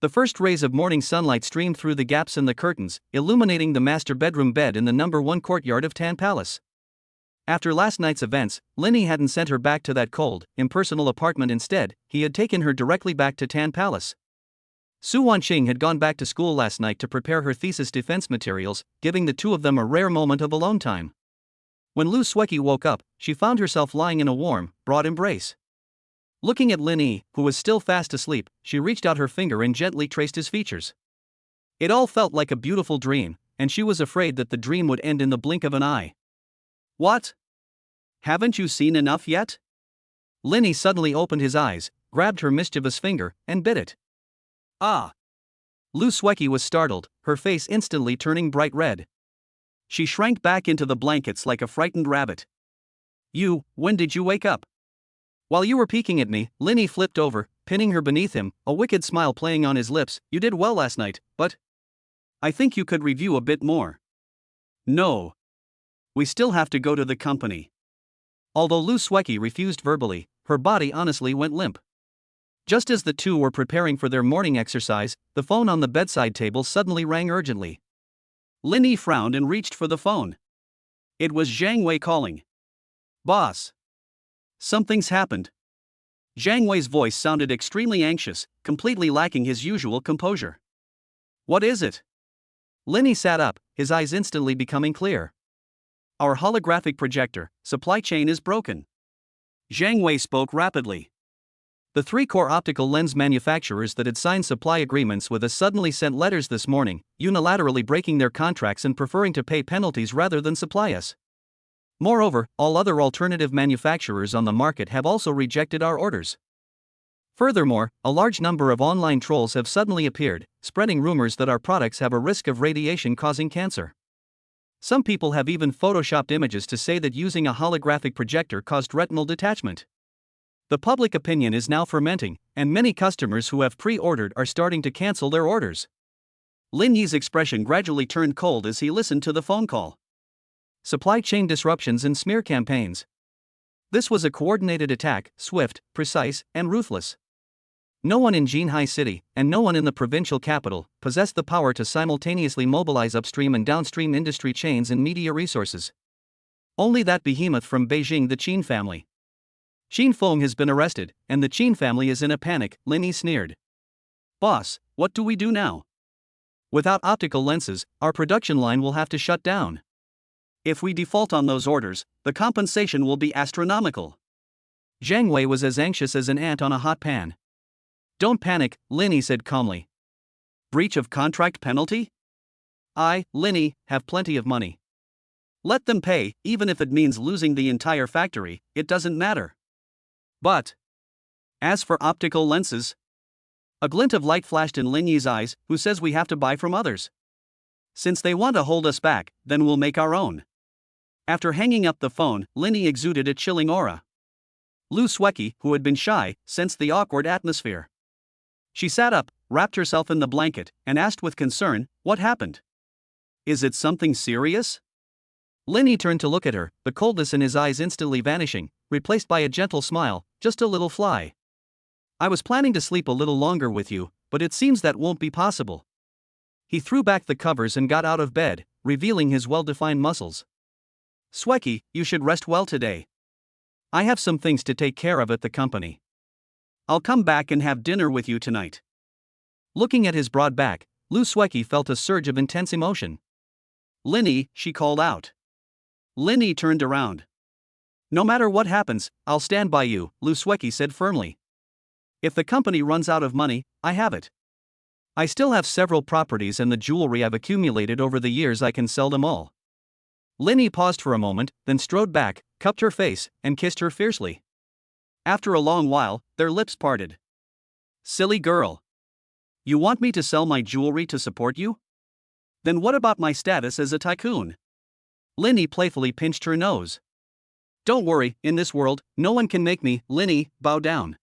The first rays of morning sunlight streamed through the gaps in the curtains, illuminating the master bedroom bed in the No. 1 courtyard of Tan Palace. After last night's events, Linny hadn't sent her back to that cold, impersonal apartment. Instead, he had taken her directly back to Tan Palace. Su Wanqing had gone back to school last night to prepare her thesis defense materials, giving the two of them a rare moment of alone time. When Lu Sueki woke up, she found herself lying in a warm, broad embrace. Looking at Lin Yi, who was still fast asleep, she reached out her finger and gently traced his features. It all felt like a beautiful dream, and she was afraid that the dream would end in the blink of an eye. What? Haven't you seen enough yet? Linny suddenly opened his eyes, grabbed her mischievous finger, and bit it. Ah! Lu Sueki was startled, her face instantly turning bright red. She shrank back into the blankets like a frightened rabbit. When did you wake up? While you were peeking at me, Linny flipped over, pinning her beneath him, a wicked smile playing on his lips. You did well last night, but I think you could review a bit more. No. We still have to go to the company. Although Lu Sweki refused verbally, her body honestly went limp. Just as the two were preparing for their morning exercise, the phone on the bedside table suddenly rang urgently. Lin Yi frowned and reached for the phone. It was Zhang Wei calling. Boss. Something's happened. Zhang Wei's voice sounded extremely anxious, completely lacking his usual composure. What is it? Lin Yi sat up, his eyes instantly becoming clear. Our holographic projector supply chain is broken. Zhang Wei spoke rapidly. The three core optical lens manufacturers that had signed supply agreements with us suddenly sent letters this morning, unilaterally breaking their contracts and preferring to pay penalties rather than supply us. Moreover, all other alternative manufacturers on the market have also rejected our orders. Furthermore, a large number of online trolls have suddenly appeared, spreading rumors that our products have a risk of radiation causing cancer. Some people have even photoshopped images to say that using a holographic projector caused retinal detachment. The public opinion is now fermenting, and many customers who have pre-ordered are starting to cancel their orders. Lin Yi's expression gradually turned cold as he listened to the phone call. Supply chain disruptions and smear campaigns. This was a coordinated attack, swift, precise, and ruthless. No one in Jinhai City, and no one in the provincial capital, possessed the power to simultaneously mobilize upstream and downstream industry chains and media resources. Only that behemoth from Beijing, the Qin family. Qin Feng has been arrested, and the Qin family is in a panic, Lin Yi sneered. Boss, what do we do now? Without optical lenses, our production line will have to shut down. If we default on those orders, the compensation will be astronomical. Zhang Wei was as anxious as an ant on a hot pan. Don't panic, Lin Yi said calmly. Breach of contract penalty? I, Lin Yi, have plenty of money. Let them pay, even if it means losing the entire factory, it doesn't matter. But as for optical lenses? A glint of light flashed in Lin Yi's eyes, who says we have to buy from others. Since they want to hold us back, then we'll make our own. After hanging up the phone, Lin Yi exuded a chilling aura. Lu Sweki, who had been shy, sensed the awkward atmosphere. She sat up, wrapped herself in the blanket, and asked with concern, what happened? Is it something serious? Lin Yi turned to look at her, the coldness in his eyes instantly vanishing, replaced by a gentle smile. Just a little fly. I was planning to sleep a little longer with you, but it seems that won't be possible. He threw back the covers and got out of bed, revealing his well-defined muscles. Sweki, you should rest well today. I have some things to take care of at the company. I'll come back and have dinner with you tonight. Looking at his broad back, Lu Sweki felt a surge of intense emotion. Lin Yi, she called out. Lin Yi turned around. No matter what happens, I'll stand by you, Lu Sweki said firmly. If the company runs out of money, I have it. I still have several properties and the jewelry I've accumulated over the years. I can sell them all. Lin Yi paused for a moment, then strode back, cupped her face, and kissed her fiercely. After a long while, their lips parted. Silly girl. You want me to sell my jewelry to support you? Then what about my status as a tycoon? Lin Yi playfully pinched her nose. Don't worry, in this world, no one can make me. Lin Yi, bow down.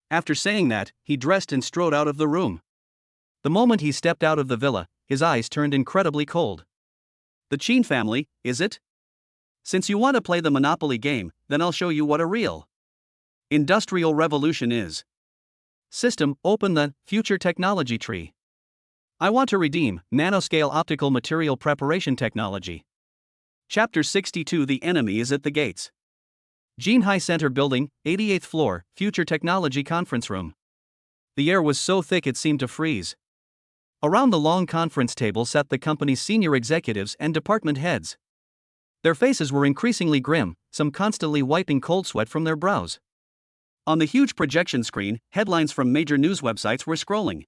After saying that, he dressed and strode out of the room. The moment he stepped out of the villa, his eyes turned incredibly cold. The Qin family, is it? Since you want to play the Monopoly game, then I'll show you what a real industrial revolution is. System, open the future technology tree. I want to redeem nanoscale optical material preparation technology. Chapter 62. The enemy is at the gates. Jinhai Center Building, 88th floor, Future Technology Conference Room. The air was so thick it seemed to freeze. Around the long conference table sat the company's senior executives and department heads. Their faces were increasingly grim, some constantly wiping cold sweat from their brows. On the huge projection screen, headlines from major news websites were scrolling.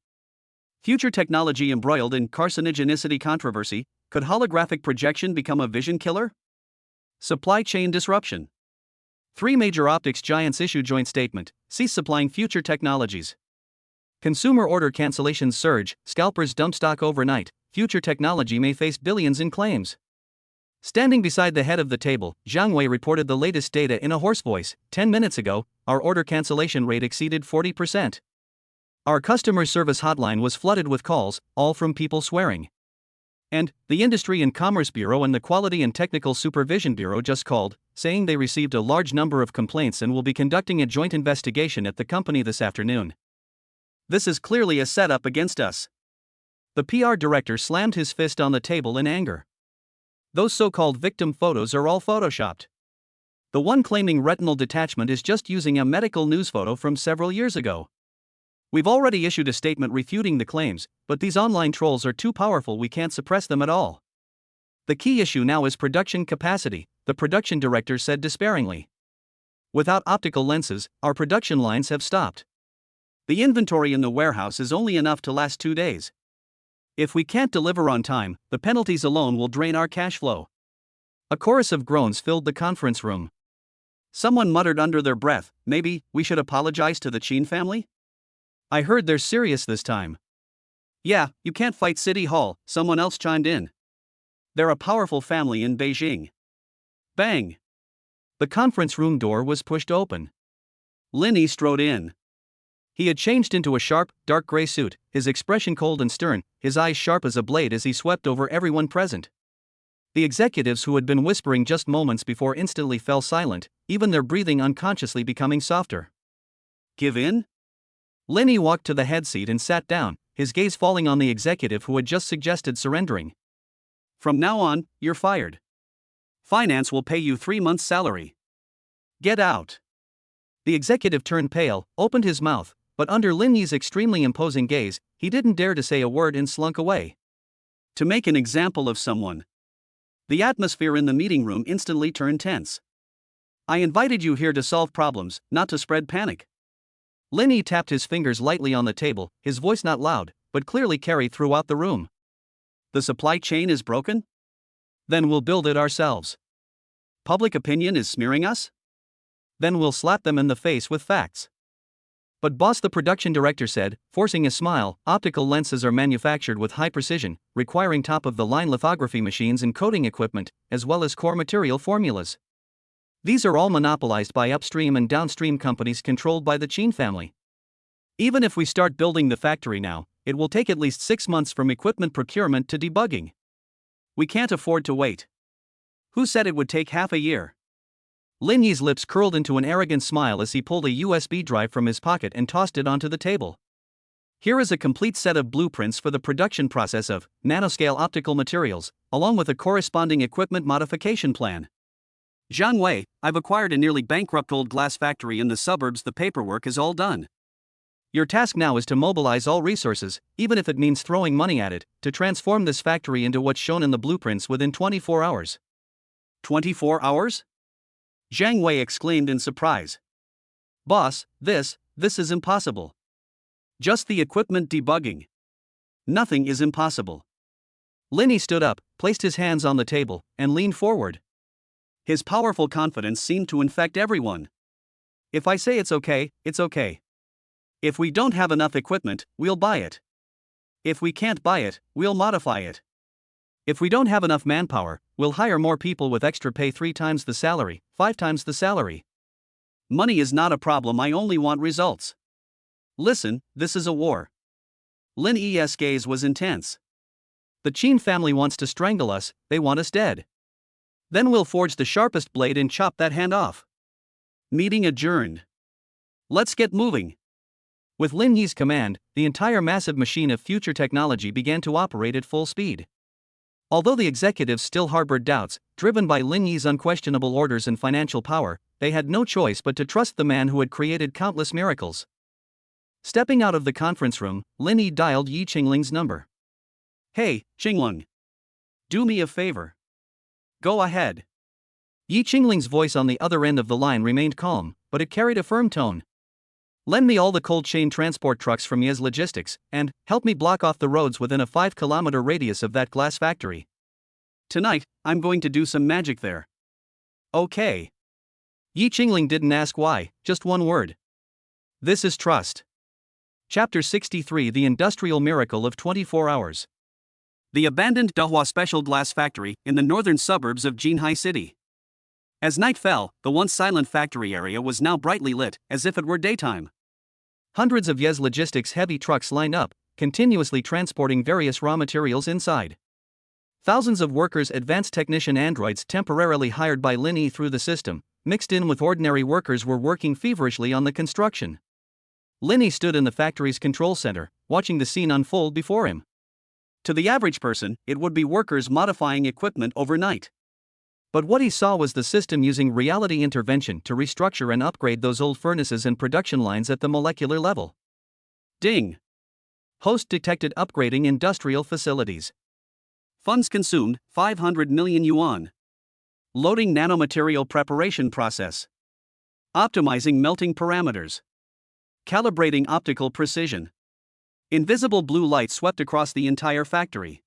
Future technology embroiled in carcinogenicity controversy. Could holographic projection become a vision killer? Supply chain disruption. 3 major optics giants issue joint statement, cease supplying future technologies. Consumer order cancellations surge, scalpers dump stock overnight, future technology may face billions in claims. Standing beside the head of the table, Zhang Wei reported the latest data in a hoarse voice. 10 minutes ago, our order cancellation rate exceeded 40%. Our customer service hotline was flooded with calls, all from people swearing. And the Industry and Commerce Bureau and the Quality and Technical Supervision Bureau just called, saying they received a large number of complaints and will be conducting a joint investigation at the company this afternoon. This is clearly a setup against us. The PR director slammed his fist on the table in anger. Those so-called victim photos are all photoshopped. The one claiming retinal detachment is just using a medical news photo from several years ago. We've already issued a statement refuting the claims, but these online trolls are too powerful, we can't suppress them at all. The key issue now is production capacity, the production director said despairingly. Without optical lenses, our production lines have stopped. The inventory in the warehouse is only enough to last 2 days. If we can't deliver on time, the penalties alone will drain our cash flow. A chorus of groans filled the conference room. Someone muttered under their breath, maybe we should apologize to the Chin family? I heard they're serious this time. Yeah, you can't fight City Hall, someone else chimed in. They're a powerful family in Beijing. Bang! The conference room door was pushed open. Lin Yi strode in. He had changed into a sharp, dark gray suit, his expression cold and stern, his eyes sharp as a blade as he swept over everyone present. The executives who had been whispering just moments before instantly fell silent, even their breathing unconsciously becoming softer. Give in? Lin Yi walked to the head seat and sat down, his gaze falling on the executive who had just suggested surrendering. From now on, you're fired. Finance will pay you 3 months' salary. Get out. The executive turned pale, opened his mouth, but under Lin Yi's extremely imposing gaze, he didn't dare to say a word and slunk away. To make an example of someone. The atmosphere in the meeting room instantly turned tense. I invited you here to solve problems, not to spread panic. Lin Yi tapped his fingers lightly on the table, his voice not loud, but clearly carried throughout the room. The supply chain is broken? Then we'll build it ourselves. Public opinion is smearing us? Then we'll slap them in the face with facts. But boss, the production director said, forcing a smile, optical lenses are manufactured with high precision, requiring top-of-the-line lithography machines and coating equipment, as well as core material formulas. These are all monopolized by upstream and downstream companies controlled by the Chin family. Even if we start building the factory now, it will take at least 6 months from equipment procurement to debugging. We can't afford to wait. Who said it would take half a year? Lin Yi's lips curled into an arrogant smile as he pulled a USB drive from his pocket and tossed it onto the table. Here is a complete set of blueprints for the production process of nanoscale optical materials, along with a corresponding equipment modification plan. Zhang Wei, I've acquired a nearly bankrupt old glass factory in the suburbs. The paperwork is all done. Your task now is to mobilize all resources, even if it means throwing money at it, to transform this factory into what's shown in the blueprints within 24 hours. 24 hours? Zhang Wei exclaimed in surprise. Boss, this is impossible. Just the equipment debugging. Nothing is impossible. Lin Yi stood up, placed his hands on the table, and leaned forward. His powerful confidence seemed to infect everyone. If I say it's okay, it's okay. If we don't have enough equipment, we'll buy it. If we can't buy it, we'll modify it. If we don't have enough manpower, we'll hire more people with extra pay, 3 times the salary, 5 times the salary. Money is not a problem, I only want results. Listen, this is a war. Lin Yi's gaze was intense. The Chin family wants to strangle us, they want us dead. Then we'll forge the sharpest blade and chop that hand off. Meeting adjourned. Let's get moving. With Lin Yi's command, the entire massive machine of future technology began to operate at full speed. Although the executives still harbored doubts, driven by Lin Yi's unquestionable orders and financial power, they had no choice but to trust the man who had created countless miracles. Stepping out of the conference room, Lin Yi dialed Yi Qingling's number. Hey, Qingling. Do me a favor. Go ahead. Yi Qingling's voice on the other end of the line remained calm, but it carried a firm tone. Lend me all the cold chain transport trucks from Yes Logistics, and help me block off the roads within a 5-kilometer radius of that glass factory. Tonight, I'm going to do some magic there. Okay. Yi Qingling didn't ask why, just one word. This is trust. Chapter 63: The Industrial Miracle of 24 Hours. The abandoned Dahua Special Glass Factory in the northern suburbs of Jinhai City. As night fell, the once silent factory area was now brightly lit, as if it were daytime. Hundreds of Yes Logistics heavy trucks lined up, continuously transporting various raw materials inside. Thousands of workers, advanced technician androids temporarily hired by Lin through the system, mixed in with ordinary workers, were working feverishly on the construction. Lin stood in the factory's control center, watching the scene unfold before him. To the average person, it would be workers modifying equipment overnight. But what he saw was the system using reality intervention to restructure and upgrade those old furnaces and production lines at the molecular level. Ding! Host detected upgrading industrial facilities. Funds consumed, 500 million yuan. Loading nanomaterial preparation process. Optimizing melting parameters. Calibrating optical precision. Invisible blue light swept across the entire factory.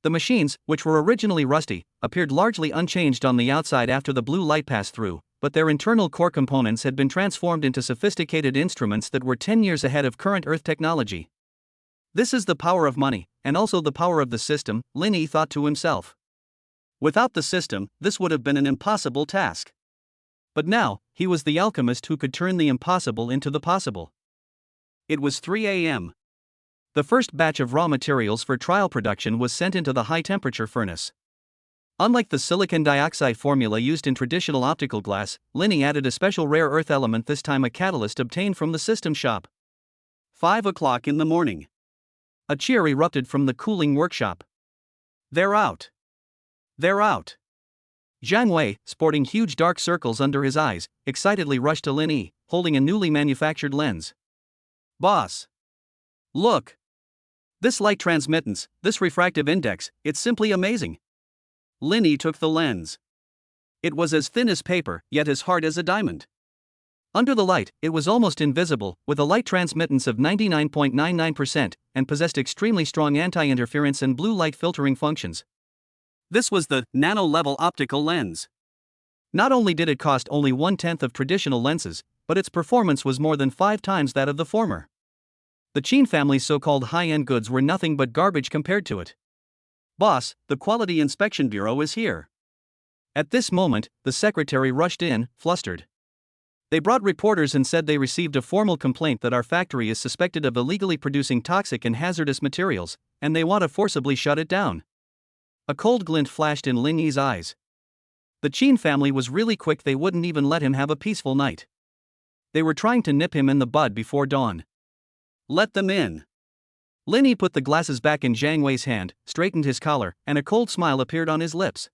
The machines, which were originally rusty, appeared largely unchanged on the outside after the blue light passed through, but their internal core components had been transformed into sophisticated instruments that were 10 years ahead of current Earth technology. This is the power of money, and also the power of the system, Lin thought to himself. Without the system, this would have been an impossible task. But now, he was the alchemist who could turn the impossible into the possible. It was 3 a.m. The first batch of raw materials for trial production was sent into the high-temperature furnace. Unlike the silicon dioxide formula used in traditional optical glass, Lin added a special rare earth element, this time a catalyst obtained from the system shop. 5 o'clock in the morning. A cheer erupted from the cooling workshop. They're out. They're out. Zhang Wei, sporting huge dark circles under his eyes, excitedly rushed to Lin, holding a newly manufactured lens. Boss! Look! This light transmittance, this refractive index, it's simply amazing. Lin took the lens. It was as thin as paper, yet as hard as a diamond. Under the light, it was almost invisible, with a light transmittance of 99.99%, and possessed extremely strong anti-interference and blue light filtering functions. This was the nano-level optical lens. Not only did it cost only 1/10 of traditional lenses, but its performance was more than 5 times that of the former. The Qin family's so-called high-end goods were nothing but garbage compared to it. Boss, the Quality Inspection Bureau is here. At this moment, the secretary rushed in, flustered. They brought reporters and said they received a formal complaint that our factory is suspected of illegally producing toxic and hazardous materials, and they want to forcibly shut it down. A cold glint flashed in Lin's eyes. The Qin family was really quick, they wouldn't even let him have a peaceful night. They were trying to nip him in the bud before dawn. Let them in. Lin put the glasses back in Zhang Wei's hand, straightened his collar, and a cold smile appeared on his lips.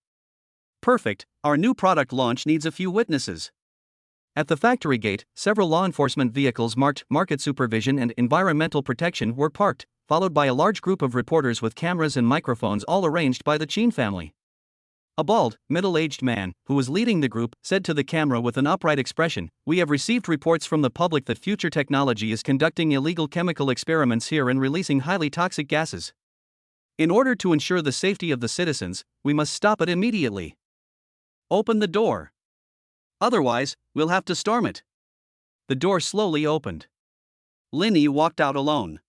Perfect, our new product launch needs a few witnesses. At the factory gate, several law enforcement vehicles marked Market Supervision and Environmental Protection were parked, followed by a large group of reporters with cameras and microphones, all arranged by the Qin family. A bald, middle-aged man, who was leading the group, said to the camera with an upright expression, "We have received reports from the public that future technology is conducting illegal chemical experiments here and releasing highly toxic gases. In order to ensure the safety of the citizens, we must stop it immediately. Open the door. Otherwise, we'll have to storm it." The door slowly opened. Lin walked out alone.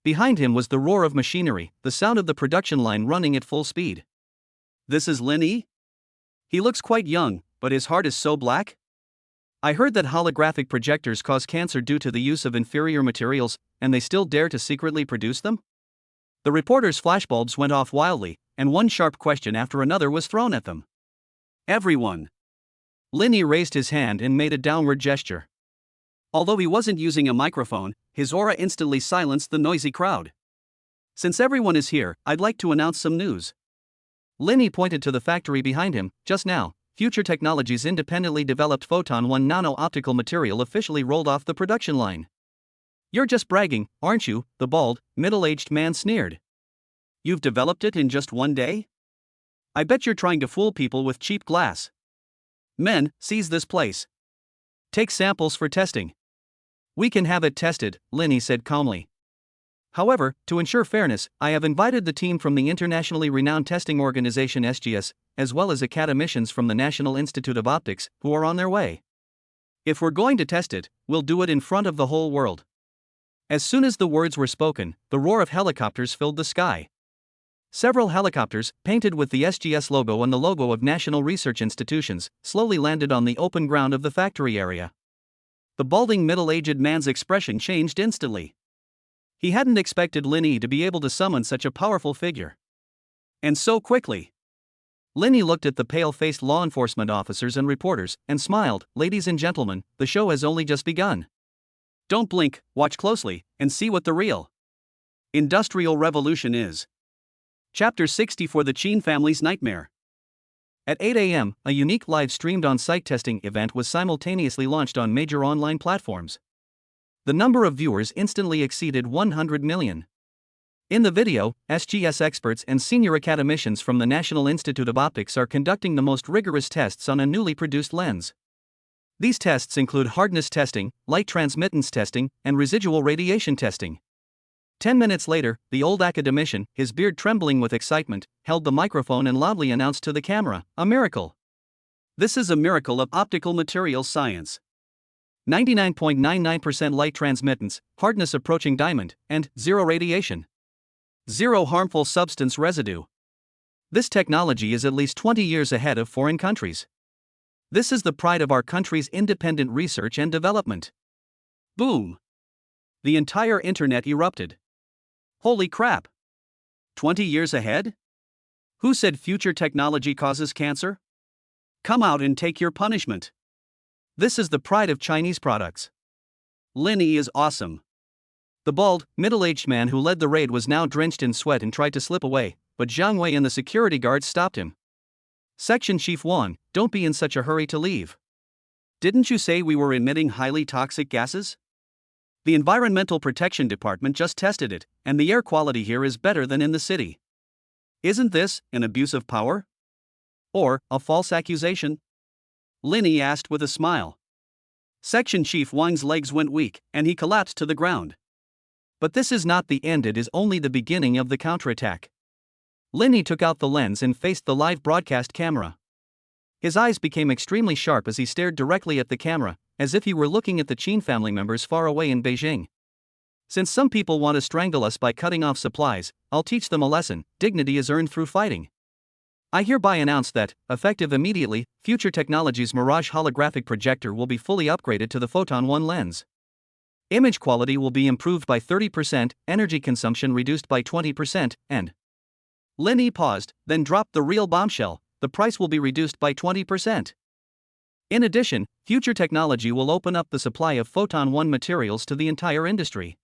Behind him was the roar of machinery, the sound of the production line running at full speed. This is Lin? He looks quite young, but his heart is so black? I heard that holographic projectors cause cancer due to the use of inferior materials, and they still dare to secretly produce them? The reporters' flashbulbs went off wildly, and one sharp question after another was thrown at them. Everyone. Lin raised his hand and made a downward gesture. Although he wasn't using a microphone, his aura instantly silenced the noisy crowd. Since everyone is here, I'd like to announce some news. Lin pointed to the factory behind him. Just now, Future Technologies' independently developed Photon 1 nano-optical material officially rolled off the production line. You're just bragging, aren't you? The bald, middle-aged man sneered. You've developed it in just one day? I bet you're trying to fool people with cheap glass. Men, seize this place. Take samples for testing. We can have it tested, Lin said calmly. However, to ensure fairness, I have invited the team from the internationally renowned testing organization SGS, as well as academicians from the National Institute of Optics, who are on their way. If we're going to test it, we'll do it in front of the whole world. As soon as the words were spoken, the roar of helicopters filled the sky. Several helicopters, painted with the SGS logo and the logo of national research institutions, slowly landed on the open ground of the factory area. The balding middle-aged man's expression changed instantly. He hadn't expected Lin to be able to summon such a powerful figure. And so quickly. Linny looked at the pale-faced law enforcement officers and reporters and smiled. Ladies and gentlemen, the show has only just begun. Don't blink, watch closely, and see what the real industrial revolution is. Chapter 60 for the Qin family's nightmare. At 8 a.m., a unique live-streamed on-site testing event was simultaneously launched on major online platforms. The number of viewers instantly exceeded 100 million. In the video, SGS experts and senior academicians from the National Institute of Optics are conducting the most rigorous tests on a newly produced lens. These tests include hardness testing, light transmittance testing, and residual radiation testing. 10 minutes later, the old academician, his beard trembling with excitement, held the microphone and loudly announced to the camera, "A miracle. This is a miracle of optical materials science. 99.99% light transmittance, hardness approaching diamond, and zero radiation. Zero harmful substance residue. This technology is at least 20 years ahead of foreign countries. This is the pride of our country's independent research and development." Boom! The entire internet erupted. Holy crap! 20 years ahead? Who said future technology causes cancer? Come out and take your punishment. This is the pride of Chinese products. Linny is awesome. The bald, middle-aged man who led the raid was now drenched in sweat and tried to slip away, but Zhang Wei and the security guards stopped him. Section Chief Wang, don't be in such a hurry to leave. Didn't you say we were emitting highly toxic gases? The Environmental Protection Department just tested it, and the air quality here is better than in the city. Isn't this an abuse of power? Or a false accusation? Linny asked with a smile. Section Chief Wang's legs went weak, and he collapsed to the ground. But this is not the end, it is only the beginning of the counterattack. Linny took out the lens and faced the live broadcast camera. His eyes became extremely sharp as he stared directly at the camera, as if he were looking at the Qin family members far away in Beijing. Since some people want to strangle us by cutting off supplies, I'll teach them a lesson. Dignity is earned through fighting. I hereby announce that, effective immediately, Future Technologies' Mirage holographic projector will be fully upgraded to the Photon 1 lens. Image quality will be improved by 30%, energy consumption reduced by 20%, and Linny paused, then dropped the real bombshell: the price will be reduced by 20%. In addition, Future Technology will open up the supply of Photon 1 materials to the entire industry.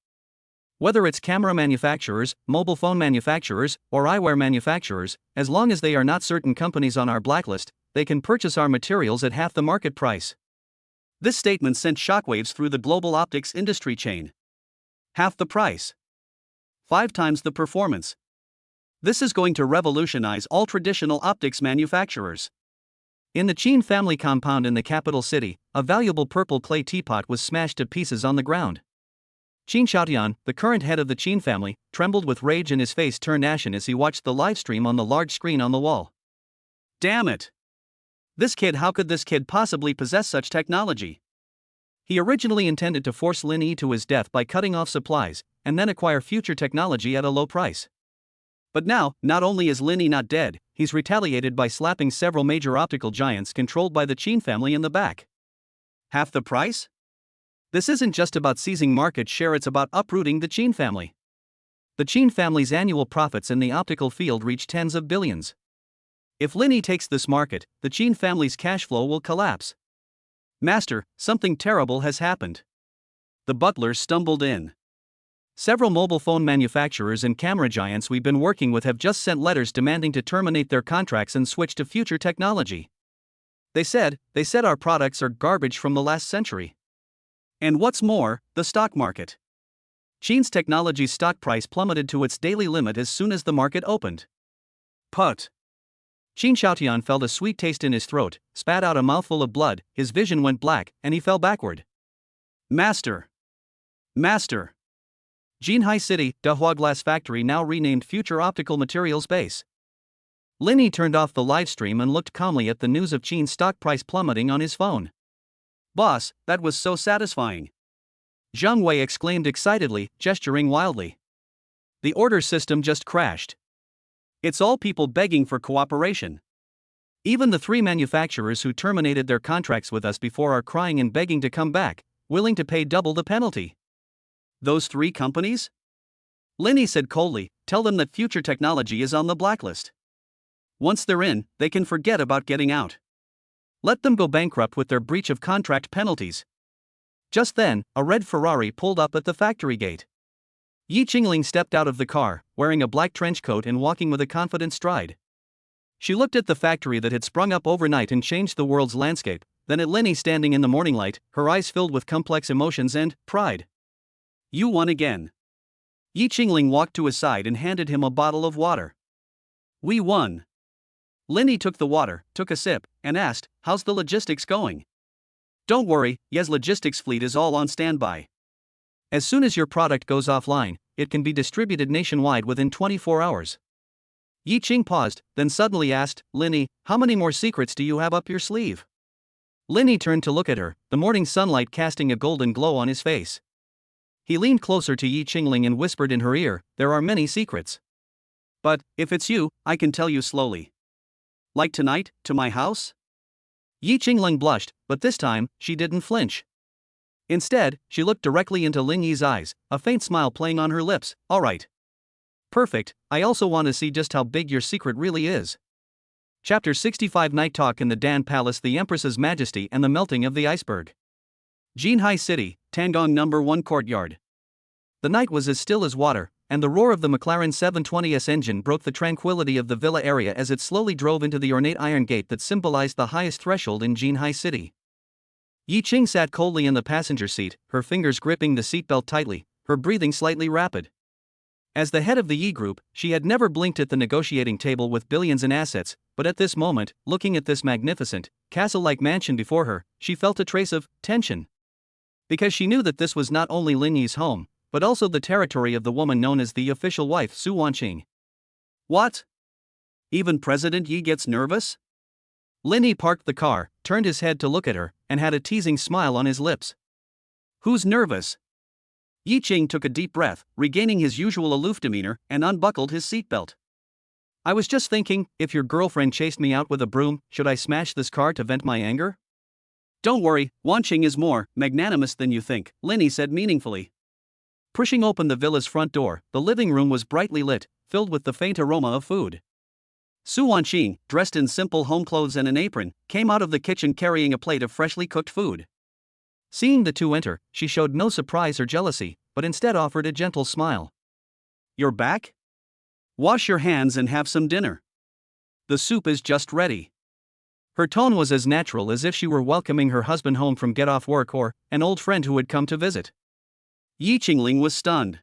Whether it's camera manufacturers, mobile phone manufacturers, or eyewear manufacturers, as long as they are not certain companies on our blacklist, they can purchase our materials at half the market price. This statement sent shockwaves through the global optics industry chain. Half the price. 5 times the performance. This is going to revolutionize all traditional optics manufacturers. In the Qin family compound in the capital city, a valuable purple clay teapot was smashed to pieces on the ground. Qin Xiaotian, the current head of the Qin family, trembled with rage and his face turned ashen as he watched the live stream on the large screen on the wall. Damn it! How could this kid possibly possess such technology? He originally intended to force Linny to his death by cutting off supplies, and then acquire Future Technology at a low price. But now, not only is Linny not dead, he's retaliated by slapping several major optical giants controlled by the Qin family in the back. Half the price? This isn't just about seizing market share, it's about uprooting the Qin family. The Qin family's annual profits in the optical field reach tens of billions. If Linny takes this market, the Qin family's cash flow will collapse. Master, something terrible has happened. The butler stumbled in. Several mobile phone manufacturers and camera giants we've been working with have just sent letters demanding to terminate their contracts and switch to Future Technology. They said our products are garbage from the last century. And what's more, the stock market. Qin's technology's stock price plummeted to its daily limit as soon as the market opened. Put. Qin Xiaotian felt a sweet taste in his throat, spat out a mouthful of blood, his vision went black, and he fell backward. Master! Master! Jinhai City, Dehua Glass Factory now renamed Future Optical Materials Base. Linny turned off the livestream and looked calmly at the news of Qin's stock price plummeting on his phone. Boss, that was so satisfying. Zhang Wei exclaimed excitedly, gesturing wildly. The order system just crashed. It's all people begging for cooperation. Even the 3 manufacturers who terminated their contracts with us before are crying and begging to come back, willing to pay double the penalty. Those 3 companies? Linny said coldly, tell them that Future Technology is on the blacklist. Once they're in, they can forget about getting out. Let them go bankrupt with their breach of contract penalties. Just then, a red Ferrari pulled up at the factory gate. Yi Qingling stepped out of the car, wearing a black trench coat and walking with a confident stride. She looked at the factory that had sprung up overnight and changed the world's landscape, then at Lenny standing in the morning light, her eyes filled with complex emotions and pride. You won again. Yi Qingling walked to his side and handed him a bottle of water. We won. Lenny took the water, took a sip, and asked, how's the logistics going? Don't worry, Ye's logistics fleet is all on standby. As soon as your product goes offline, it can be distributed nationwide within 24 hours. Yi Qing paused, then suddenly asked, Lenny, how many more secrets do you have up your sleeve? Lenny turned to look at her, the morning sunlight casting a golden glow on his face. He leaned closer to Yi Qingling and whispered in her ear, there are many secrets. But, if it's you, I can tell you slowly. Like tonight, to my house? Yi Qingling blushed, but this time, she didn't flinch. Instead, she looked directly into Lin Yi's eyes, a faint smile playing on her lips. All right. Perfect, I also want to see just how big your secret really is. Chapter 65 Night Talk in the Dan Palace, the Empress's Majesty and the Melting of the Iceberg. Jinhai City, Tangong No. 1 Courtyard. The night was as still as water, and the roar of the McLaren 720S engine broke the tranquility of the villa area as it slowly drove into the ornate iron gate that symbolized the highest threshold in Jinhai City. Yi Qing sat coldly in the passenger seat, her fingers gripping the seatbelt tightly, her breathing slightly rapid. As the head of the Yi Group, she had never blinked at the negotiating table with billions in assets, but at this moment, looking at this magnificent, castle-like mansion before her, she felt a trace of tension. Because she knew that this was not only Lin Yi's home, but also the territory of the woman known as the official wife Su Wanqing. What? Even President Yi gets nervous? Lin Yi parked the car, turned his head to look at her, and had a teasing smile on his lips. Who's nervous? Yi Qing took a deep breath, regaining his usual aloof demeanor, and unbuckled his seatbelt. I was just thinking, if your girlfriend chased me out with a broom, should I smash this car to vent my anger? Don't worry, Wanqing is more magnanimous than you think, Lin Yi said meaningfully. Pushing open the villa's front door, the living room was brightly lit, filled with the faint aroma of food. Su Wanqing, dressed in simple home clothes and an apron, came out of the kitchen carrying a plate of freshly cooked food. Seeing the two enter, she showed no surprise or jealousy, but instead offered a gentle smile. You're back? Wash your hands and have some dinner. The soup is just ready. Her tone was as natural as if she were welcoming her husband home from get off work or an old friend who had come to visit. Yi Qingling was stunned.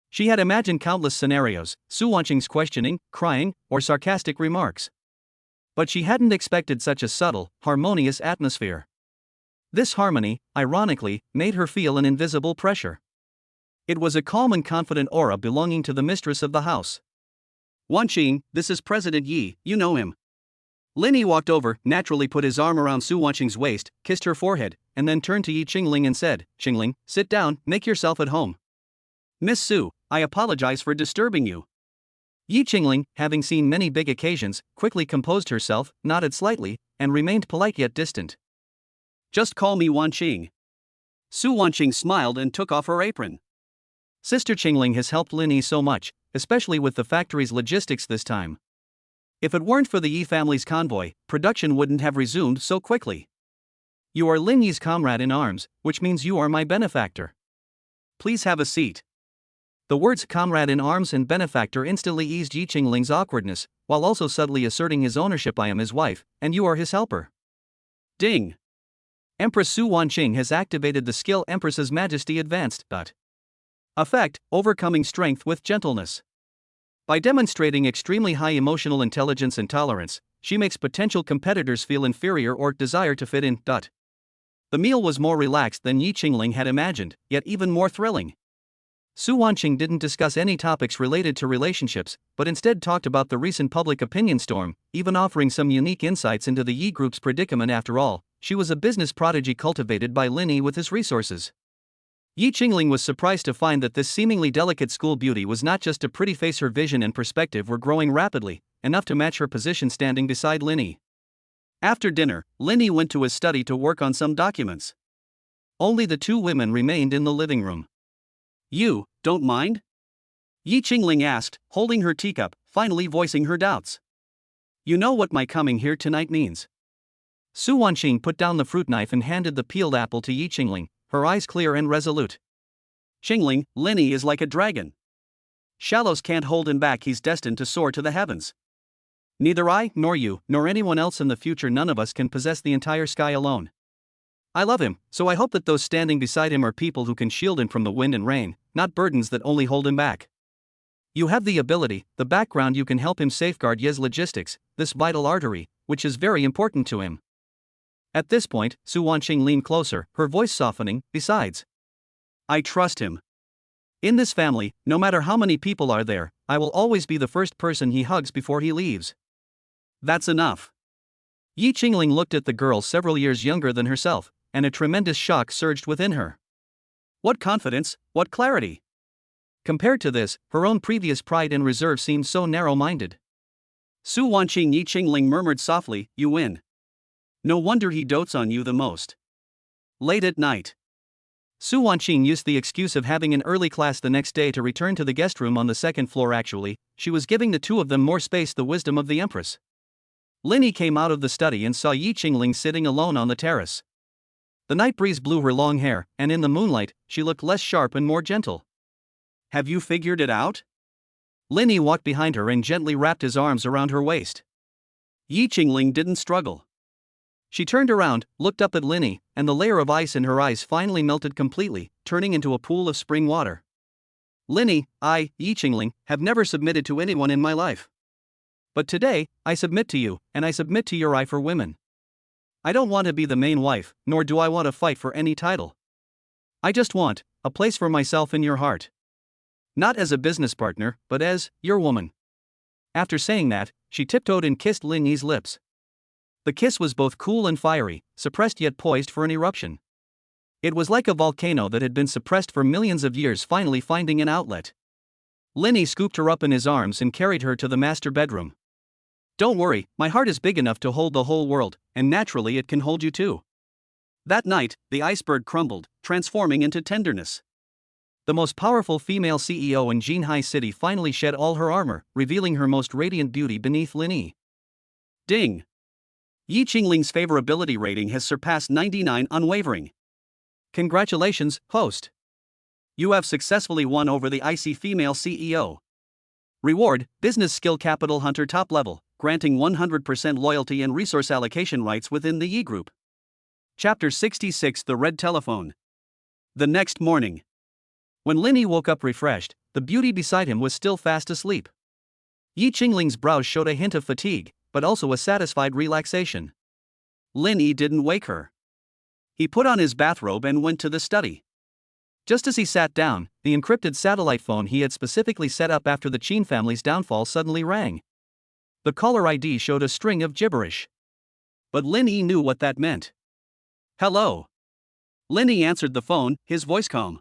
She had imagined countless scenarios, Su Wanqing's questioning, crying, or sarcastic remarks. But she hadn't expected such a subtle, harmonious atmosphere. This harmony, ironically, made her feel an invisible pressure. It was a calm and confident aura belonging to the mistress of the house. Wanqing, this is President Yi, you know him. Lin Yi walked over, naturally put his arm around Su Wanqing's waist, kissed her forehead, and then turned to Yi Qingling and said, Qingling, sit down, make yourself at home. Miss Su, I apologize for disturbing you. Yi Qingling, having seen many big occasions, quickly composed herself, nodded slightly, and remained polite yet distant. Just call me Wanqing. Su Wanqing smiled and took off her apron. Sister Qingling has helped Lin Yi so much, especially with the factory's logistics this time. If it weren't for the Yi family's convoy, production wouldn't have resumed so quickly. You are Lin Yi's comrade in arms, which means you are my benefactor. Please have a seat. The words comrade in arms and benefactor instantly eased Yi Qingling's awkwardness, while also subtly asserting his ownership. I am his wife, and you are his helper. Ding! Empress Su Wanqing has activated the skill Empress's Majesty Advanced. Effect, overcoming strength with gentleness. By demonstrating extremely high emotional intelligence and tolerance, she makes potential competitors feel inferior or desire to fit in. The meal was more relaxed than Yi Qingling had imagined, yet even more thrilling. Su Wanqing didn't discuss any topics related to relationships, but instead talked about the recent public opinion storm, even offering some unique insights into the Yi Group's predicament. After all, she was a business prodigy cultivated by Lin Yi with his resources. Yi Qingling was surprised to find that this seemingly delicate school beauty was not just a pretty face. Her vision and perspective were growing rapidly, enough to match her position standing beside Lin Yi. After dinner, Lin Yi went to his study to work on some documents. Only the two women remained in the living room. You, don't mind? Yi Qingling asked, holding her teacup, finally voicing her doubts. You know what my coming here tonight means. Su Wanqing put down the fruit knife and handed the peeled apple to Yi Qingling, her eyes clear and resolute. Qingling, Linny is like a dragon. Shallows can't hold him back, he's destined to soar to the heavens. Neither I, nor you, nor anyone else in the future, none of us can possess the entire sky alone. I love him, so I hope that those standing beside him are people who can shield him from the wind and rain, not burdens that only hold him back. You have the ability, the background, you can help him safeguard Ye's logistics, this vital artery, which is very important to him. At this point, Su Wanqing leaned closer, her voice softening. Besides, I trust him. In this family, no matter how many people are there, I will always be the first person he hugs before he leaves. That's enough. Yi Qingling looked at the girl several years younger than herself, and a tremendous shock surged within her. What confidence, what clarity! Compared to this, her own previous pride and reserve seemed so narrow-minded. Su Wanqing, Yi Qingling murmured softly, you win. No wonder he dotes on you the most. Late at night. Su Wanqing used the excuse of having an early class the next day to return to the guest room on the second floor. Actually, she was giving the two of them more space, the wisdom of the Empress. Linny came out of the study and saw Yi Qingling sitting alone on the terrace. The night breeze blew her long hair, and in the moonlight, she looked less sharp and more gentle. Have you figured it out? Linny walked behind her and gently wrapped his arms around her waist. Yi Qingling didn't struggle. She turned around, looked up at Linny, and the layer of ice in her eyes finally melted completely, turning into a pool of spring water. Linny, I, Yi Qingling, have never submitted to anyone in my life. But today, I submit to you, and I submit to your eye for women. I don't want to be the main wife, nor do I want to fight for any title. I just want a place for myself in your heart. Not as a business partner, but as your woman. After saying that, she tiptoed and kissed Linny's lips. The kiss was both cool and fiery, suppressed yet poised for an eruption. It was like a volcano that had been suppressed for millions of years finally finding an outlet. Linny scooped her up in his arms and carried her to the master bedroom. Don't worry, my heart is big enough to hold the whole world, and naturally it can hold you too. That night, the iceberg crumbled, transforming into tenderness. The most powerful female CEO in Jinhai City finally shed all her armor, revealing her most radiant beauty beneath Linny. Ding! Yi Qingling's favorability rating has surpassed 99, unwavering. Congratulations, host. You have successfully won over the icy female CEO. Reward, Business Skill Capital Hunter Top Level, granting 100% loyalty and resource allocation rights within the Yi Group. Chapter 66, The Red Telephone. The next morning. When Linny woke up refreshed, the beauty beside him was still fast asleep. Yi Qingling's brows showed a hint of fatigue, but also a satisfied relaxation. Linny didn't wake her. He put on his bathrobe and went to the study. Just as he sat down, the encrypted satellite phone he had specifically set up after the Qin family's downfall suddenly rang. The caller ID showed a string of gibberish. But Linny knew what that meant. Hello. Linny answered the phone, his voice calm.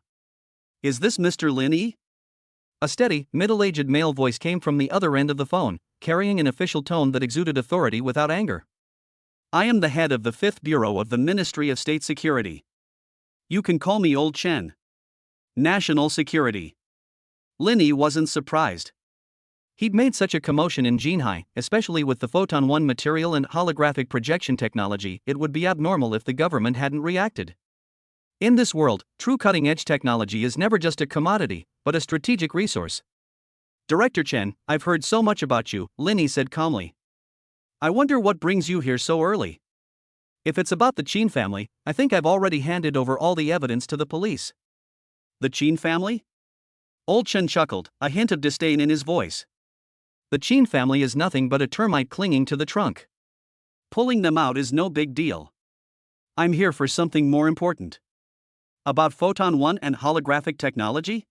Is this Mr. Linny? A steady, middle-aged male voice came from the other end of the phone, carrying an official tone that exuded authority without anger. I am the head of the 5th Bureau of the Ministry of State Security. You can call me Old Chen. National Security. Linny wasn't surprised. He'd made such a commotion in Jinhai, especially with the Photon 1 material and holographic projection technology, it would be abnormal if the government hadn't reacted. In this world, true cutting-edge technology is never just a commodity, but a strategic resource. Director Chen, I've heard so much about you, Linny said calmly. I wonder what brings you here so early. If it's about the Qin family, I think I've already handed over all the evidence to the police. The Qin family? Old Chen chuckled, a hint of disdain in his voice. The Qin family is nothing but a termite clinging to the trunk. Pulling them out is no big deal. I'm here for something more important. About Photon 1 and holographic technology?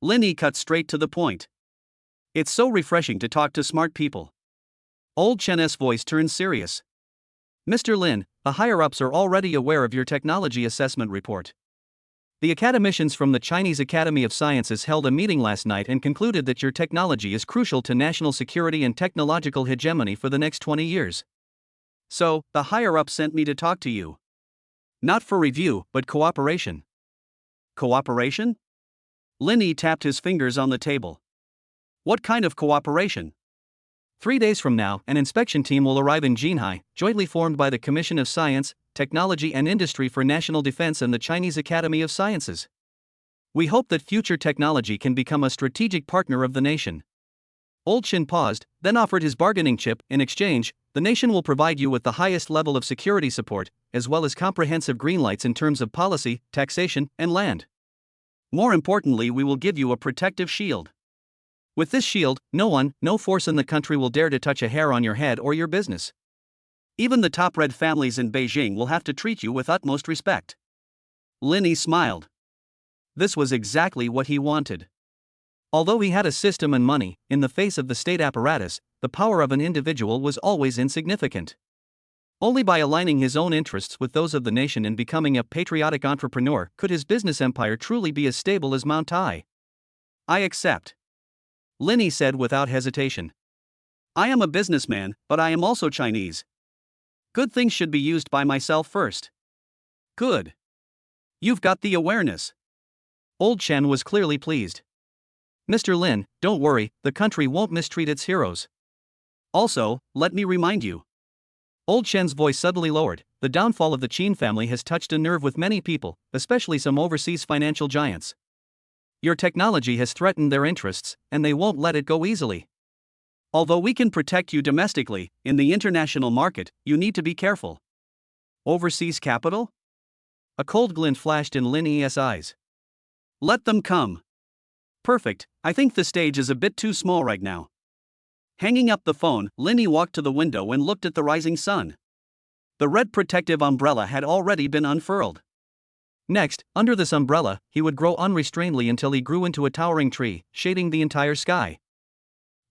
Linny cut straight to the point. It's so refreshing to talk to smart people. Old Chen's voice turned serious. Mr. Lin, the higher-ups are already aware of your technology assessment report. The academicians from the Chinese Academy of Sciences held a meeting last night and concluded that your technology is crucial to national security and technological hegemony for the next 20 years. So, the higher-ups sent me to talk to you. Not for review, but cooperation. Cooperation? Linny tapped his fingers on the table. What kind of cooperation? 3 days from now, an inspection team will arrive in Jinhai, jointly formed by the Commission of Science, Technology and Industry for National Defense and the Chinese Academy of Sciences. We hope that future technology can become a strategic partner of the nation. Old Shin paused, then offered his bargaining chip. In exchange, the nation will provide you with the highest level of security support, as well as comprehensive green lights in terms of policy, taxation, and land. More importantly, we will give you a protective shield. With this shield, no force in the country will dare to touch a hair on your head or your business. Even the top red families in Beijing will have to treat you with utmost respect. Linny smiled. This was exactly what he wanted. Although he had a system and money, in the face of the state apparatus, the power of an individual was always insignificant. Only by aligning his own interests with those of the nation and becoming a patriotic entrepreneur could his business empire truly be as stable as Mount Tai. I accept. Linny said without hesitation. I am a businessman, but I am also Chinese. Good things should be used by myself first. Good. You've got the awareness. Old Shen was clearly pleased. Mr. Lin, don't worry, the country won't mistreat its heroes. Also, let me remind you. Old Shen's voice suddenly lowered. The downfall of the Qin family has touched a nerve with many people, especially some overseas financial giants. Your technology has threatened their interests, and they won't let it go easily. Although we can protect you domestically, in the international market, you need to be careful. Overseas capital? A cold glint flashed in Lin Yi's eyes. Let them come. Perfect, I think the stage is a bit too small right now. Hanging up the phone, Lin Yi walked to the window and looked at the rising sun. The red protective umbrella had already been unfurled. Next, under this umbrella, he would grow unrestrainedly until he grew into a towering tree, shading the entire sky.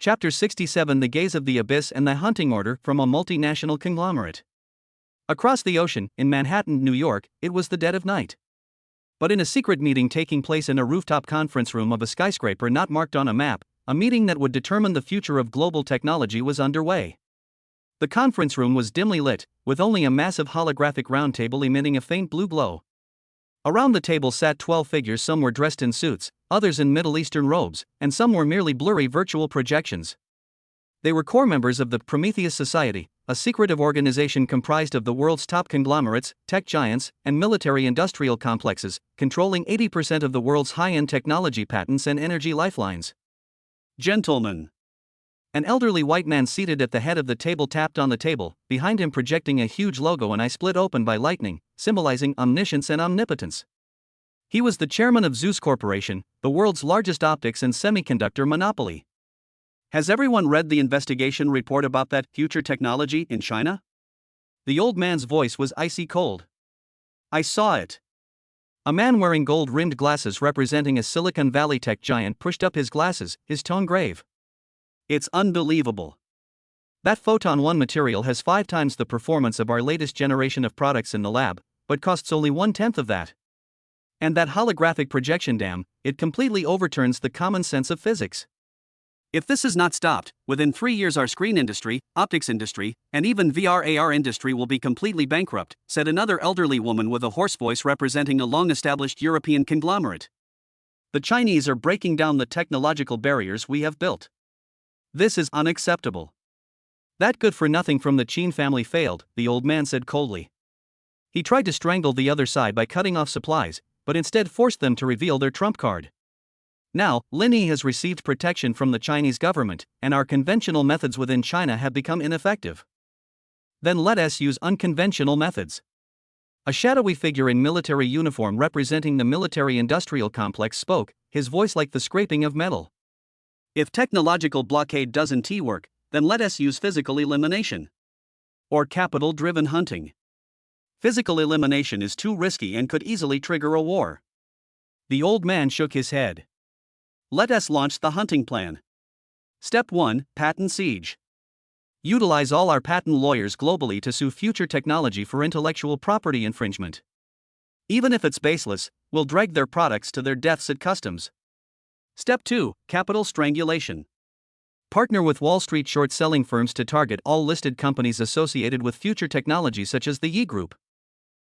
Chapter 67: The Gaze of the Abyss and the Hunting Order from a Multinational Conglomerate. Across the ocean, in Manhattan, New York, it was the dead of night. But in a secret meeting taking place in a rooftop conference room of a skyscraper not marked on a map, a meeting that would determine the future of global technology was underway. The conference room was dimly lit, with only a massive holographic round table emitting a faint blue glow. Around the table sat 12 figures. Some were dressed in suits, others in Middle Eastern robes, and some were merely blurry virtual projections. They were core members of the Prometheus Society, a secretive organization comprised of the world's top conglomerates, tech giants, and military-industrial complexes, controlling 80% of the world's high-end technology patents and energy lifelines. Gentlemen. An elderly white man seated at the head of the table tapped on the table, behind him projecting a huge logo, an eye split open by lightning, symbolizing omniscience and omnipotence. He was the chairman of Zeus Corporation, the world's largest optics and semiconductor monopoly. Has everyone read the investigation report about that future technology in China? The old man's voice was icy cold. I saw it. A man wearing gold-rimmed glasses representing a Silicon Valley tech giant pushed up his glasses, his tone grave. It's unbelievable. That Photon 1 material has 5 times the performance of our latest generation of products in the lab, but costs only 1/10 of that. And that holographic projection, damn, it completely overturns the common sense of physics. If this is not stopped, within 3 years our screen industry, optics industry, and even VR/AR industry will be completely bankrupt, said another elderly woman with a hoarse voice representing a long-established European conglomerate. The Chinese are breaking down the technological barriers we have built. This is unacceptable. That good-for-nothing from the Qin family failed, the old man said coldly. He tried to strangle the other side by cutting off supplies, but instead forced them to reveal their trump card. Now, Lin Yi has received protection from the Chinese government, and our conventional methods within China have become ineffective. Then let us use unconventional methods. A shadowy figure in military uniform representing the military-industrial complex spoke, his voice like the scraping of metal. If technological blockade doesn't work, then let us use physical elimination. Or capital-driven hunting. Physical elimination is too risky and could easily trigger a war. The old man shook his head. Let us launch the hunting plan. Step 1: Patent siege. Utilize all our patent lawyers globally to sue future technology for intellectual property infringement. Even if it's baseless, we'll drag their products to their deaths at customs. Step 2: Capital strangulation. Partner with Wall Street short-selling firms to target all listed companies associated with future technology such as the Yi Group.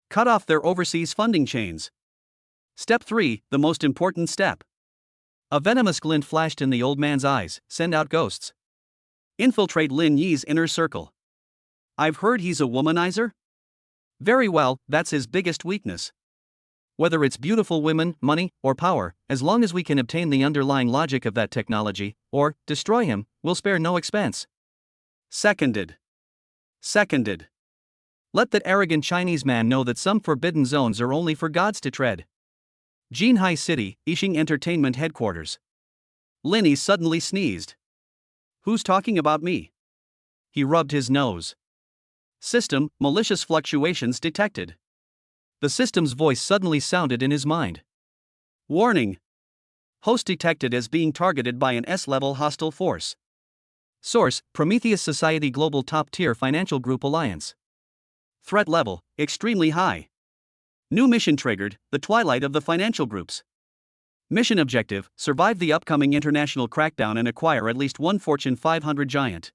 Cut off their overseas funding chains. Step 3: The most important step. A venomous glint flashed in the old man's eyes. Send out ghosts. Infiltrate Lin Yi's inner circle. I've heard he's a womanizer? Very well, that's his biggest weakness. Whether it's beautiful women, money, or power, as long as we can obtain the underlying logic of that technology, or destroy him, we'll spare no expense. Seconded. Seconded. Let that arrogant Chinese man know that some forbidden zones are only for gods to tread. Jinhai City, Yixing Entertainment Headquarters. Lin Yi suddenly sneezed. Who's talking about me? He rubbed his nose. System, malicious fluctuations detected. The system's voice suddenly sounded in his mind. Warning. Host detected as being targeted by an S-level hostile force. Source, Prometheus Society Global Top-Tier Financial Group Alliance. Threat level, extremely high. New mission triggered, the twilight of the financial groups. Mission objective, survive the upcoming international crackdown and acquire at least one Fortune 500 giant.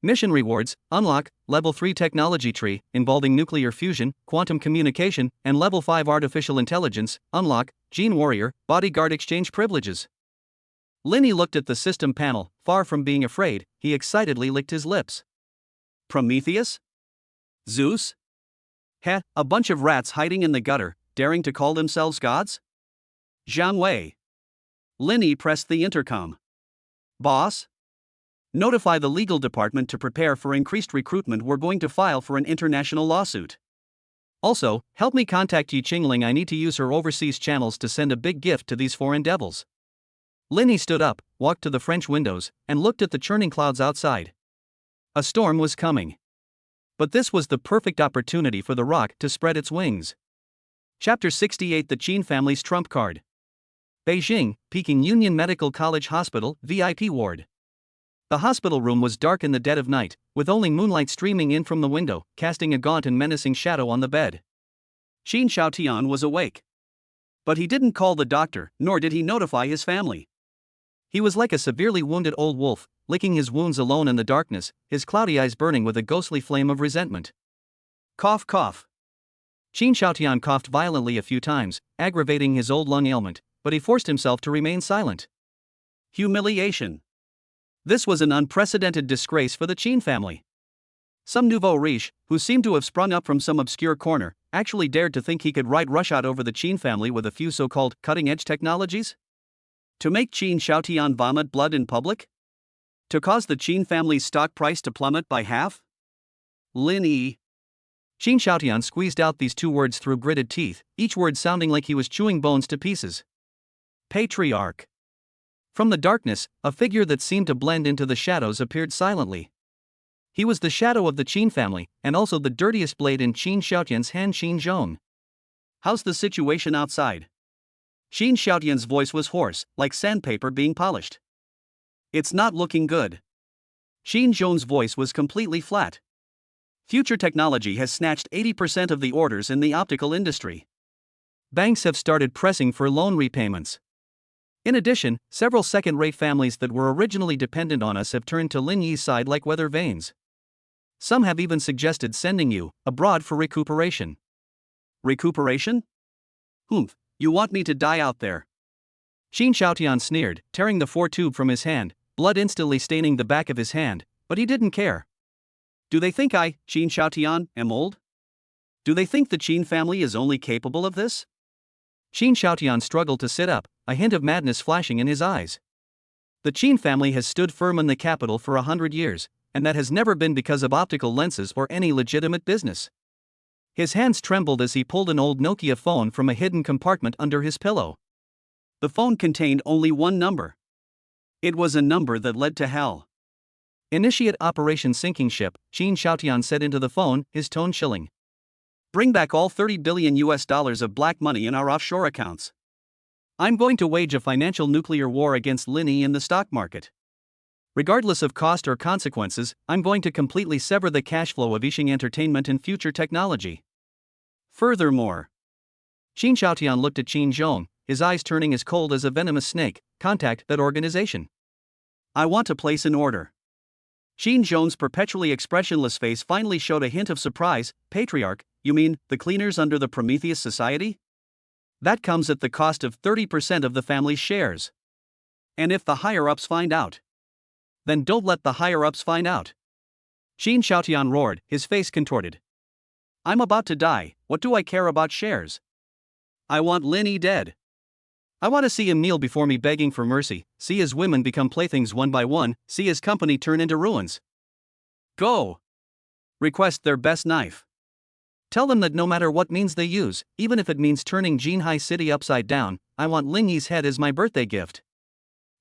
Mission rewards, unlock, Level 3 technology tree, involving nuclear fusion, quantum communication, and Level 5 artificial intelligence, unlock, Gene Warrior, bodyguard exchange privileges. Lin Yi looked at the system panel, far from being afraid, he excitedly licked his lips. Prometheus? Zeus? Heh, a bunch of rats hiding in the gutter, daring to call themselves gods? Zhang Wei. Lin Yi pressed the intercom. Boss? Notify the legal department to prepare for increased recruitment. We're going to file for an international lawsuit. Also, help me contact Yi Qingling. I need to use her overseas channels to send a big gift to these foreign devils. Lin Yi stood up, walked to the French windows, and looked at the churning clouds outside. A storm was coming. But this was the perfect opportunity for the rock to spread its wings. Chapter 68: The Qin Family's Trump Card. Beijing, Peking Union Medical College Hospital, VIP ward. The hospital room was dark in the dead of night, with only moonlight streaming in from the window, casting a gaunt and menacing shadow on the bed. Qin Xiaotian was awake. But he didn't call the doctor, nor did he notify his family. He was like a severely wounded old wolf, licking his wounds alone in the darkness, his cloudy eyes burning with a ghostly flame of resentment. Cough, cough. Qin Xiaotian coughed violently a few times, aggravating his old lung ailment, but he forced himself to remain silent. Humiliation. This was an unprecedented disgrace for the Qin family. Some nouveau riche, who seemed to have sprung up from some obscure corner, actually dared to think he could ride roughshod over the Qin family with a few so-called cutting-edge technologies? To make Qin Xiaotian vomit blood in public? To cause the Qin family's stock price to plummet by half? Lin Yi. Qin Xiaotian squeezed out these two words through gritted teeth, each word sounding like he was chewing bones to pieces. Patriarch. From the darkness, a figure that seemed to blend into the shadows appeared silently. He was the shadow of the Qin family, and also the dirtiest blade in Qin Xiaotian's hand. Qin Zhong. How's the situation outside? Qin Xiaotian's voice was hoarse, like sandpaper being polished. It's not looking good. Qin Zhong's voice was completely flat. Future technology has snatched 80% of the orders in the optical industry. Banks have started pressing for loan repayments. In addition, several second-rate families that were originally dependent on us have turned to Lin Yi's side like weather vanes. Some have even suggested sending you abroad for recuperation. Recuperation? Humph, you want me to die out there? Qin Xiaotian sneered, tearing the 4-tube from his hand, blood instantly staining the back of his hand, but he didn't care. Do they think I, Qin Xiaotian, am old? Do they think the Qin family is only capable of this? Qin Xiaotian struggled to sit up, a hint of madness flashing in his eyes. The Qin family has stood firm in the capital for 100 years, and that has never been because of optical lenses or any legitimate business. His hands trembled as he pulled an old Nokia phone from a hidden compartment under his pillow. The phone contained only one number. It was a number that led to hell. Initiate Operation Sinking Ship, Qin Xiaotian said into the phone, his tone chilling. Bring back all $30 billion of black money in our offshore accounts. I'm going to wage a financial nuclear war against Lin Yi in the stock market. Regardless of cost or consequences, I'm going to completely sever the cash flow of Yixing Entertainment and future technology. Furthermore, Qin Xiaotian looked at Qin Zhong, his eyes turning as cold as a venomous snake. Contact that organization. I want to place an order. Qin Zhong's perpetually expressionless face finally showed a hint of surprise. Patriarch, you mean, the cleaners under the Prometheus Society? That comes at the cost of 30% of the family's shares. And if the higher-ups find out? Then don't let the higher-ups find out. Qin Xiaotian roared, his face contorted. I'm about to die, what do I care about shares? I want Lin Yi dead. I want to see him kneel before me begging for mercy, see his women become playthings one by one, see his company turn into ruins. Go! Request their best knife. Tell them that no matter what means they use, even if it means turning Jinhai City upside down, I want Lin Yi's head as my birthday gift.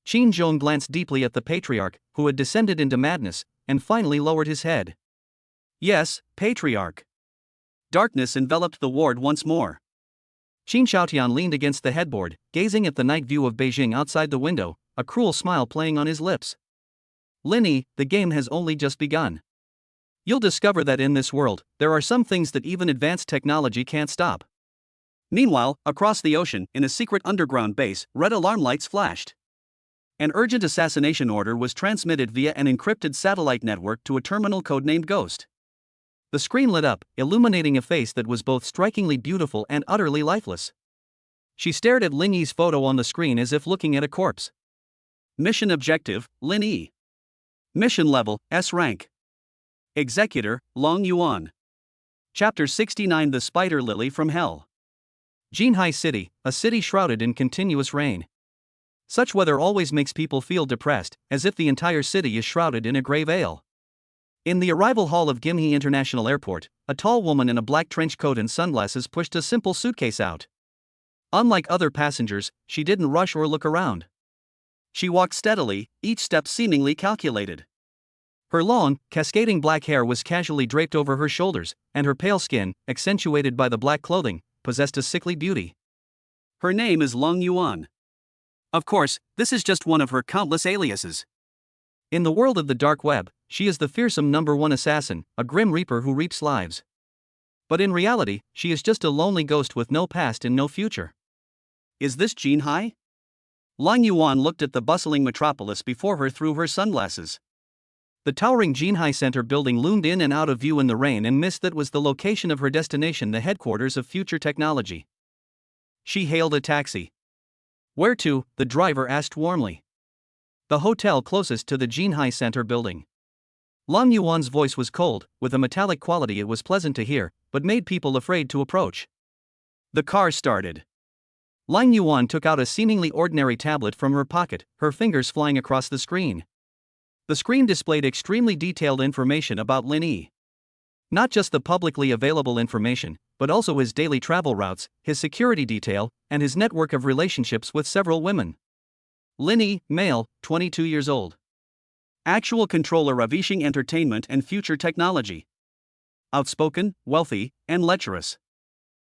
Qin Zhong glanced deeply at the patriarch, who had descended into madness, and finally lowered his head. Yes, patriarch. Darkness enveloped the ward once more. Qin Xiaotian leaned against the headboard, gazing at the night view of Beijing outside the window, a cruel smile playing on his lips. Lin Yi, the game has only just begun. You'll discover that in this world, there are some things that even advanced technology can't stop. Meanwhile, across the ocean, in a secret underground base, red alarm lights flashed. An urgent assassination order was transmitted via an encrypted satellite network to a terminal codenamed Ghost. The screen lit up, illuminating a face that was both strikingly beautiful and utterly lifeless. She stared at Lin Yi's photo on the screen as if looking at a corpse. Mission objective, Lin Yi. Mission level, S rank. Executor, Long Yuan. Chapter 69 The Spider Lily from Hell. Jinhai City, a city shrouded in continuous rain. Such weather always makes people feel depressed, as if the entire city is shrouded in a gray veil. In the arrival hall of Gimhe International Airport, a tall woman in a black trench coat and sunglasses pushed a simple suitcase out. Unlike other passengers, she didn't rush or look around. She walked steadily, each step seemingly calculated. Her long, cascading black hair was casually draped over her shoulders, and her pale skin, accentuated by the black clothing, possessed a sickly beauty. Her name is Long Yuan. Of course, this is just one of her countless aliases. In the world of the dark web, she is the fearsome #1 assassin, a grim reaper who reaps lives. But in reality, she is just a lonely ghost with no past and no future. Is this Jinhai? Long Yuan looked at the bustling metropolis before her through her sunglasses. The towering Jinhai Center building loomed in and out of view in the rain and mist that was the location of her destination, the headquarters of future technology. She hailed a taxi. Where to? The driver asked warmly. The hotel closest to the Jinhai Center building. Long Yuan's voice was cold, with a metallic quality. It was pleasant to hear, but made people afraid to approach. The car started. Long Yuan took out a seemingly ordinary tablet from her pocket, her fingers flying across the screen. The screen displayed extremely detailed information about Lin Yi. Not just the publicly available information, but also his daily travel routes, his security detail, and his network of relationships with several women. Lin Yi, male, 22 years old. Actual controller of Yixing Entertainment and Future Technology. Outspoken, wealthy, and lecherous.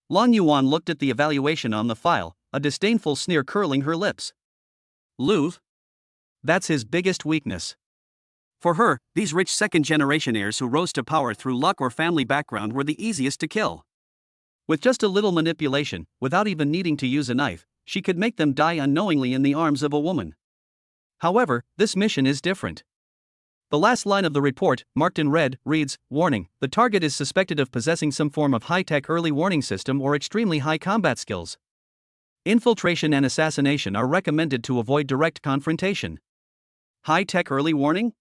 Long Yuan looked at the evaluation on the file, a disdainful sneer curling her lips. Louvre? That's his biggest weakness. For her, these rich second-generation heirs who rose to power through luck or family background were the easiest to kill. With just a little manipulation, without even needing to use a knife, she could make them die unknowingly in the arms of a woman. However, this mission is different. The last line of the report, marked in red, reads, "Warning, the target is suspected of possessing some form of high-tech early warning system or extremely high combat skills. Infiltration and assassination are recommended to avoid direct confrontation." High-tech early warning?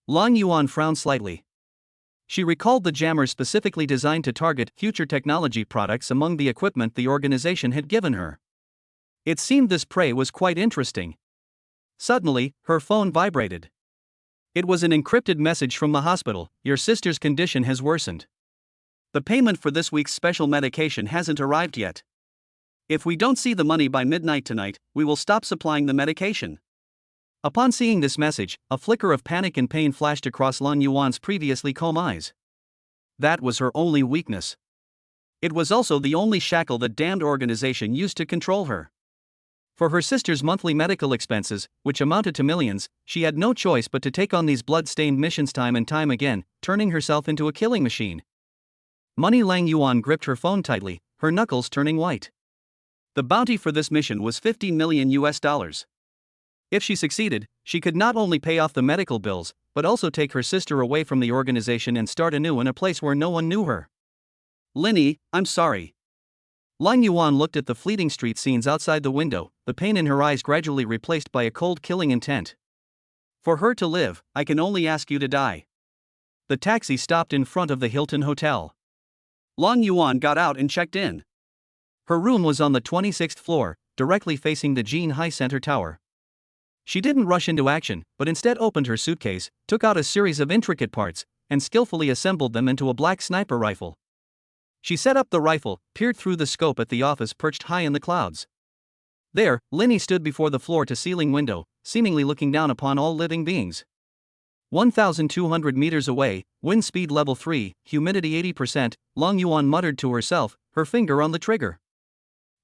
Long Yuan frowned slightly. She recalled the jammer specifically designed to target future technology products among the equipment the organization had given her. It seemed this prey was quite interesting. Suddenly, her phone vibrated. It was an encrypted message from the hospital. "Your sister's condition has worsened. The payment for this week's special medication hasn't arrived yet. If we don't see the money by midnight tonight, we will stop supplying the medication." Upon seeing this message, a flicker of panic and pain flashed across Long Yuan's previously calm eyes. That was her only weakness. It was also the only shackle that damned organization used to control her. For her sister's monthly medical expenses, which amounted to millions, she had no choice but to take on these blood-stained missions time and time again, turning herself into a killing machine. Money. Long Yuan gripped her phone tightly, her knuckles turning white. The bounty for this mission was $50 million. If she succeeded, she could not only pay off the medical bills, but also take her sister away from the organization and start anew in a place where no one knew her. "Lin Yi, I'm sorry." Long Yuan looked at the fleeting street scenes outside the window, the pain in her eyes gradually replaced by a cold killing intent. For her to live, I can only ask you to die. The taxi stopped in front of the Hilton Hotel. Long Yuan got out and checked in. Her room was on the 26th floor, directly facing the Jinhai Center Tower. She didn't rush into action, but instead opened her suitcase, took out a series of intricate parts, and skillfully assembled them into a black sniper rifle. She set up the rifle, peered through the scope at the office perched high in the clouds. There, Linny stood before the floor-to-ceiling window, seemingly looking down upon all living beings. 1,200 meters away, wind speed level 3, humidity 80%, Long Yuan muttered to herself, her finger on the trigger.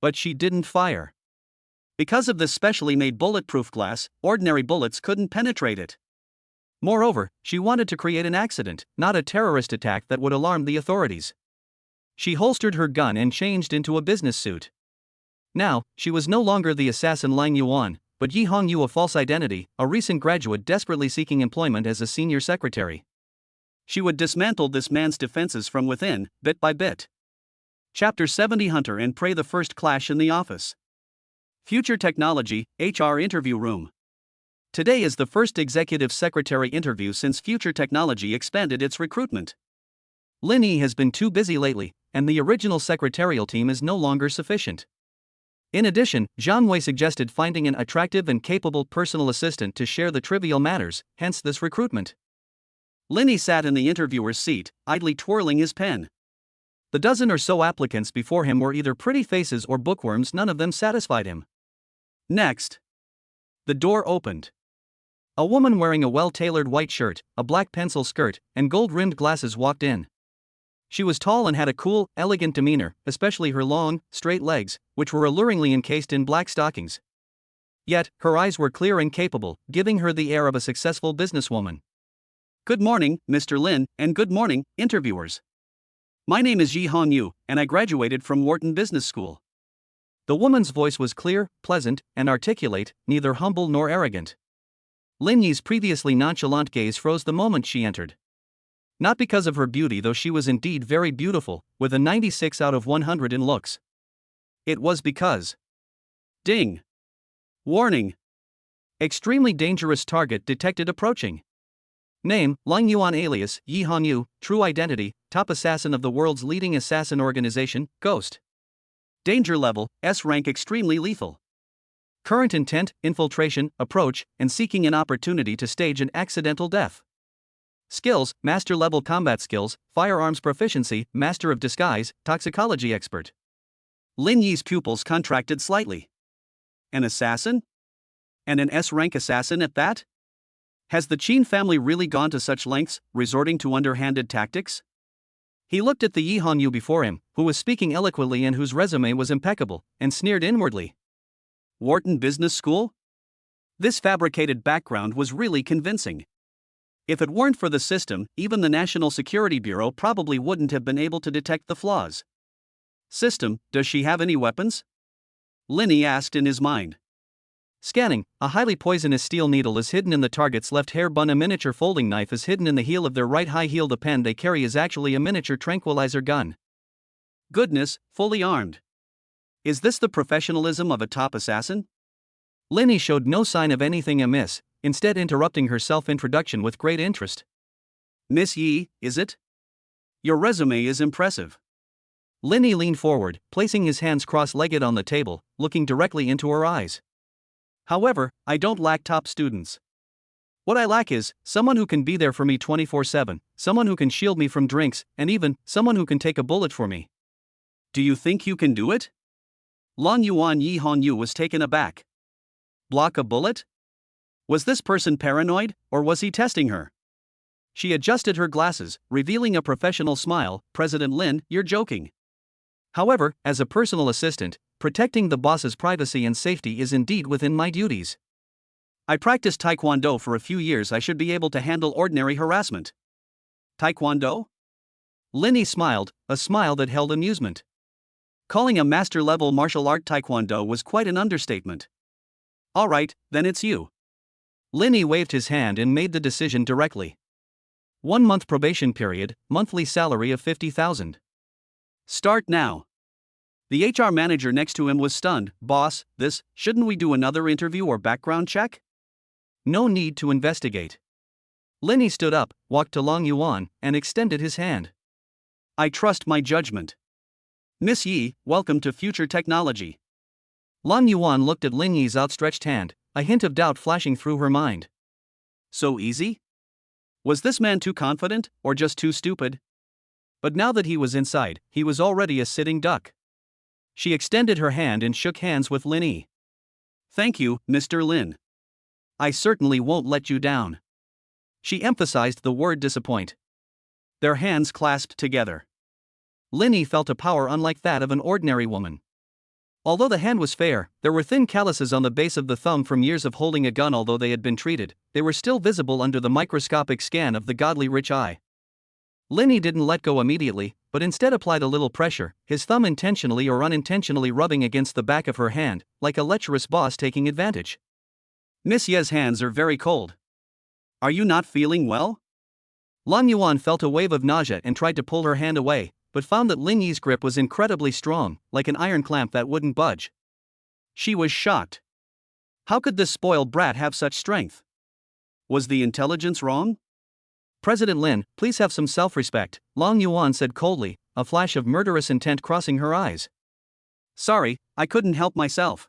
But she didn't fire. Because of this specially made bulletproof glass, ordinary bullets couldn't penetrate it. Moreover, she wanted to create an accident, not a terrorist attack that would alarm the authorities. She holstered her gun and changed into a business suit. Now, she was no longer the assassin Lang Yuan, but Yi Hongyu, a false identity, a recent graduate desperately seeking employment as a senior secretary. She would dismantle this man's defenses from within, bit by bit. Chapter 70: Hunter and Prey. The first clash in the office. Future Technology, HR Interview Room. Today is the first executive secretary interview since Future Technology expanded its recruitment. Linny has been too busy lately, and the original secretarial team is no longer sufficient. In addition, Zhang Wei suggested finding an attractive and capable personal assistant to share the trivial matters, hence this recruitment. Linny sat in the interviewer's seat, idly twirling his pen. The dozen or so applicants before him were either pretty faces or bookworms, none of them satisfied him. Next. The door opened. A woman wearing a well-tailored white shirt, a black pencil skirt, and gold-rimmed glasses walked in. She was tall and had a cool, elegant demeanor, especially her long, straight legs, which were alluringly encased in black stockings. Yet, her eyes were clear and capable, giving her the air of a successful businesswoman. Good morning, Mr. Lin, and good morning, interviewers. My name is Yi Hongyu, and I graduated from Wharton Business School. The woman's voice was clear, pleasant, and articulate, neither humble nor arrogant. Lin Yi's previously nonchalant gaze froze the moment she entered. Not because of her beauty, though she was indeed very beautiful, with a 96 out of 100 in looks. It was because... Ding! Warning! Extremely dangerous target detected approaching. Name, Lang Yuan, alias, Yi Hongyu, true identity, top assassin of the world's leading assassin organization, Ghost. Danger level, S rank, extremely lethal. Current intent, infiltration, approach, and seeking an opportunity to stage an accidental death. Skills, master level combat skills, firearms proficiency, master of disguise, toxicology expert. Lin Yi's pupils contracted slightly. An assassin? And an S rank assassin at that? Has the Qin family really gone to such lengths, resorting to underhanded tactics? He looked at the Yi Hongyu before him, who was speaking eloquently and whose resume was impeccable, and sneered inwardly. Wharton Business School? This fabricated background was really convincing. If it weren't for the system, even the National Security Bureau probably wouldn't have been able to detect the flaws. System, does she have any weapons? Linny asked in his mind. Scanning, a highly poisonous steel needle is hidden in the target's left hair bun. A miniature folding knife is hidden in the heel of their right high heel. The pen they carry is actually a miniature tranquilizer gun. Goodness, fully armed. Is this the professionalism of a top assassin? Linny showed no sign of anything amiss, instead interrupting her self-introduction with great interest. Miss Yi, is it? Your resume is impressive. Linny leaned forward, placing his hands cross-legged on the table, looking directly into her eyes. However, I don't lack top students. What I lack is someone who can be there for me 24/7, someone who can shield me from drinks, and even someone who can take a bullet for me. Do you think you can do it? Lang Yuan. Yi Hongyu was taken aback. Block a bullet? Was this person paranoid, or was he testing her? She adjusted her glasses, revealing a professional smile. President Lin, you're joking. However, as a personal assistant, protecting the boss's privacy and safety is indeed within my duties. I practiced Taekwondo for a few years. I should be able to handle ordinary harassment. Taekwondo? Linny smiled, a smile that held amusement. Calling a master-level martial art Taekwondo was quite an understatement. All right, then it's you. Linny waved his hand and made the decision directly. 1 month probation period, monthly salary of 50,000. Start now. The HR manager next to him was stunned. Boss, shouldn't we do another interview or background check? No need to investigate. Linny stood up, walked to Long Yuan, and extended his hand. I trust my judgment. Miss Yi, welcome to future technology. Long Yuan looked at Lin Yi's outstretched hand, a hint of doubt flashing through her mind. So easy? Was this man too confident, or just too stupid? But now that he was inside, he was already a sitting duck. She extended her hand and shook hands with Lin Yi. Thank you, Mr. Lin. I certainly won't let you down. She emphasized the word disappoint. Their hands clasped together. Lin Yi felt a power unlike that of an ordinary woman. Although the hand was fair, there were thin calluses on the base of the thumb from years of holding a gun. Although they had been treated, they were still visible under the microscopic scan of the godly rich eye. Lin Yi didn't let go immediately, but instead applied a little pressure, his thumb intentionally or unintentionally rubbing against the back of her hand, like a lecherous boss taking advantage. Miss Ye's hands are very cold. Are you not feeling well? Long Yuan felt a wave of nausea and tried to pull her hand away, but found that Lin Yi's grip was incredibly strong, like an iron clamp that wouldn't budge. She was shocked. How could this spoiled brat have such strength? Was the intelligence wrong? President Lin, please have some self-respect, Long Yuan said coldly, a flash of murderous intent crossing her eyes. Sorry, I couldn't help myself.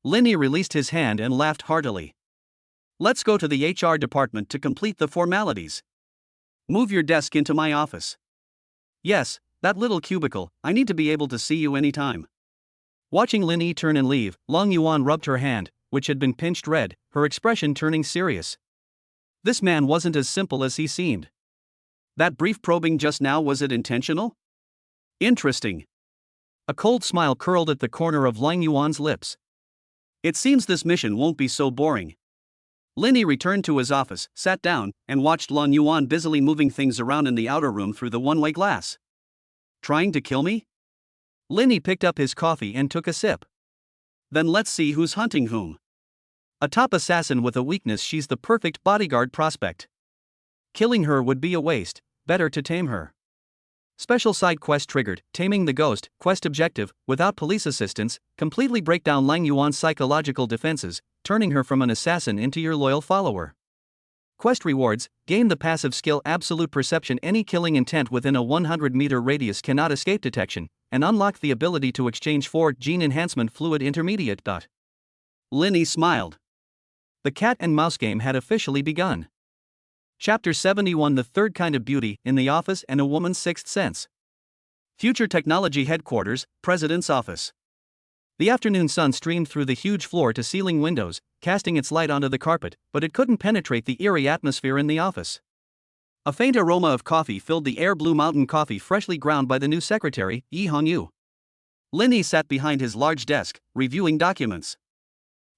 Lin Yi released his hand and laughed heartily. Let's go to the HR department to complete the formalities. Move your desk into my office. Yes, that little cubicle, I need to be able to see you anytime. Watching Lin Yi turn and leave, Long Yuan rubbed her hand, which had been pinched red, her expression turning serious. This man wasn't as simple as he seemed. That brief probing just now, was it intentional? Interesting. A cold smile curled at the corner of Long Yuan's lips. It seems this mission won't be so boring. Lin Yi returned to his office, sat down, and watched Long Yuan busily moving things around in the outer room through the one-way glass. Trying to kill me? Lin Yi picked up his coffee and took a sip. Then let's see who's hunting whom. A top assassin with a weakness, she's the perfect bodyguard prospect. Killing her would be a waste, better to tame her. Special side quest triggered, taming the ghost, quest objective, without police assistance, completely break down Long Yuan's psychological defenses, turning her from an assassin into your loyal follower. Quest rewards, gain the passive skill Absolute Perception. Any killing intent within a 100-meter radius cannot escape detection, and unlock the ability to exchange 4 Gene Enhancement Fluid Intermediate. Lin Yi smiled. The cat and mouse game had officially begun. Chapter 71: The Third Kind of Beauty, in the Office and a Woman's Sixth Sense. Future Technology Headquarters, President's Office. The afternoon sun streamed through the huge floor-to-ceiling windows, casting its light onto the carpet, but it couldn't penetrate the eerie atmosphere in the office. A faint aroma of coffee filled the air. Blue Mountain coffee, freshly ground by the new secretary, Yi Hongyu. Lin Yi sat behind his large desk, reviewing documents.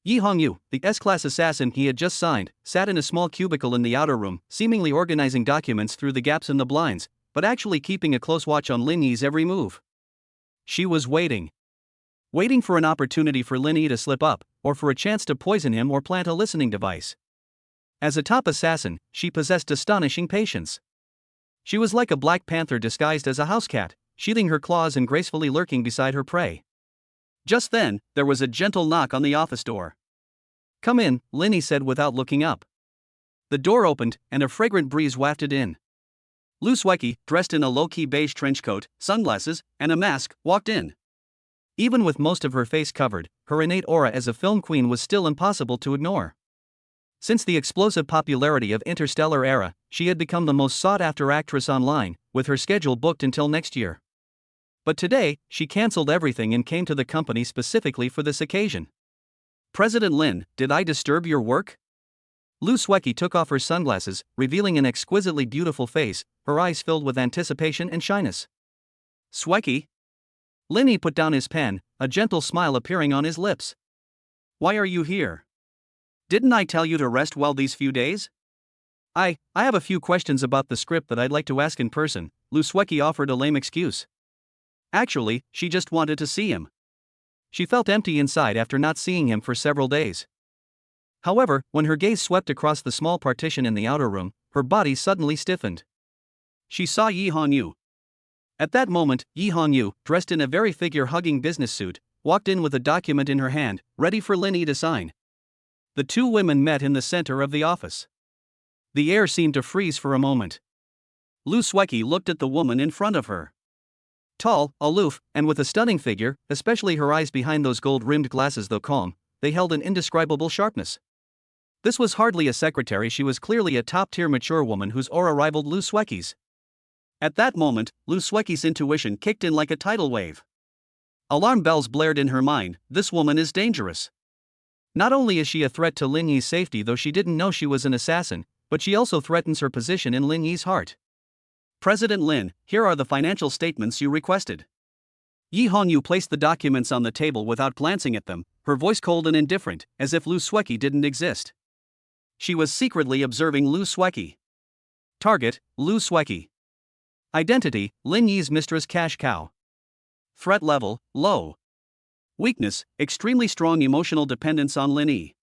Yi Hongyu, the S-class assassin he had just signed, sat in a small cubicle in the outer room, seemingly organizing documents through the gaps in the blinds, but actually keeping a close watch on Lin Yi's every move. She was waiting. Waiting for an opportunity for Lin Yi to slip up, or for a chance to poison him or plant a listening device. As a top assassin, she possessed astonishing patience. She was like a black panther disguised as a house cat, sheathing her claws and gracefully lurking beside her prey. Just then, there was a gentle knock on the office door. Come in, Lin Yi said without looking up. The door opened, and a fragrant breeze wafted in. Lu Sueki, dressed in a low-key beige trench coat, sunglasses, and a mask, walked in. Even with most of her face covered, her innate aura as a film queen was still impossible to ignore. Since the explosive popularity of Interstellar Era, she had become the most sought-after actress online, with her schedule booked until next year. But today, she cancelled everything and came to the company specifically for this occasion. President Lin, did I disturb your work? Lu Sueki took off her sunglasses, revealing an exquisitely beautiful face, her eyes filled with anticipation and shyness. Sueki? Lin Yi put down his pen, a gentle smile appearing on his lips. Why are you here? Didn't I tell you to rest well these few days? I have a few questions about the script that I'd like to ask in person, Lu Sueki offered a lame excuse. Actually, she just wanted to see him. She felt empty inside after not seeing him for several days. However, when her gaze swept across the small partition in the outer room, her body suddenly stiffened. She saw Yi Hongyu. At that moment, Yi Hongyu, dressed in a very figure-hugging business suit, walked in with a document in her hand, ready for Lin Yi to sign. The two women met in the center of the office. The air seemed to freeze for a moment. Lou Swecki looked at the woman in front of her. Tall, aloof, and with a stunning figure, especially her eyes behind those gold-rimmed glasses. Though calm, they held an indescribable sharpness. This was hardly a secretary, she was clearly a top-tier mature woman whose aura rivaled Lou Swecki's. At that moment, Lou Swecki's intuition kicked in like a tidal wave. Alarm bells blared in her mind. This woman is dangerous. Not only is she a threat to Lin Yi's safety, though she didn't know she was an assassin, but she also threatens her position in Lin Yi's heart. President Lin, here are the financial statements you requested. Yi Hongyu placed the documents on the table without glancing at them, her voice cold and indifferent, as if Lou Swecki didn't exist. She was secretly observing Lou Swecki. Target, Lou Swecki. Identity, Lin Yi's mistress cash cow. Threat level, low. Weakness, extremely strong emotional dependence on Lin Yi.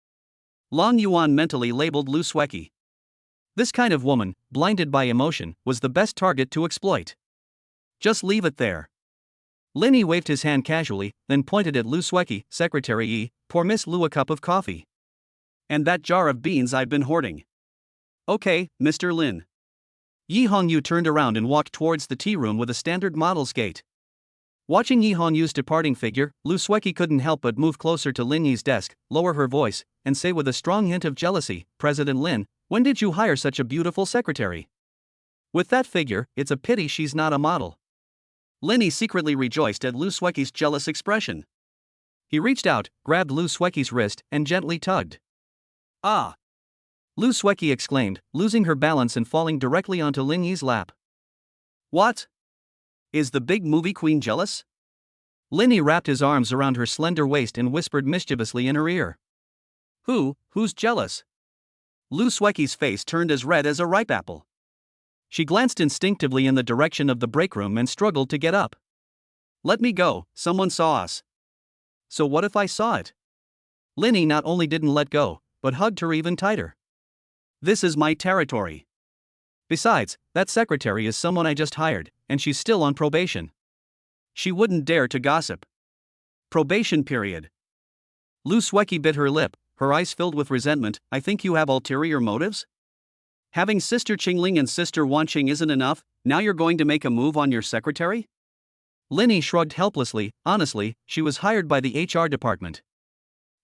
Long Yuan mentally labeled Lou Swecki. This kind of woman, blinded by emotion, was the best target to exploit. Just leave it there. Lin Yi waved his hand casually, then pointed at Lou Swecki. Secretary Yi, pour Miss Lou a cup of coffee. And that jar of beans I've been hoarding. Okay, Mr. Lin. Yi Hongyu turned around and walked towards the tea room with a standard model's gait. Watching Yi Hongyu's departing figure, Lou Swecki couldn't help but move closer to Lin Yi's desk, lower her voice, and say with a strong hint of jealousy, President Lin, when did you hire such a beautiful secretary? With that figure, it's a pity she's not a model. Lin Yi secretly rejoiced at Lou Swecki's jealous expression. He reached out, grabbed Lou Swecki's wrist, and gently tugged. Ah! Lou Swecki exclaimed, losing her balance and falling directly onto Lin Yi's lap. What? Is the big movie queen jealous? Lin Yi wrapped his arms around her slender waist and whispered mischievously in her ear. Who's jealous? Lou Swecki's face turned as red as a ripe apple. She glanced instinctively in the direction of the break room and struggled to get up. Let me go, someone saw us. So what if I saw it? Lin Yi not only didn't let go, but hugged her even tighter. This is my territory. Besides, that secretary is someone I just hired, and she's still on probation. She wouldn't dare to gossip. Probation period. Lou Swecki bit her lip, her eyes filled with resentment. I think you have ulterior motives? Having Sister Qingling and Sister Wanqing isn't enough, now you're going to make a move on your secretary? Lin Yi shrugged helplessly. Honestly, she was hired by the HR department.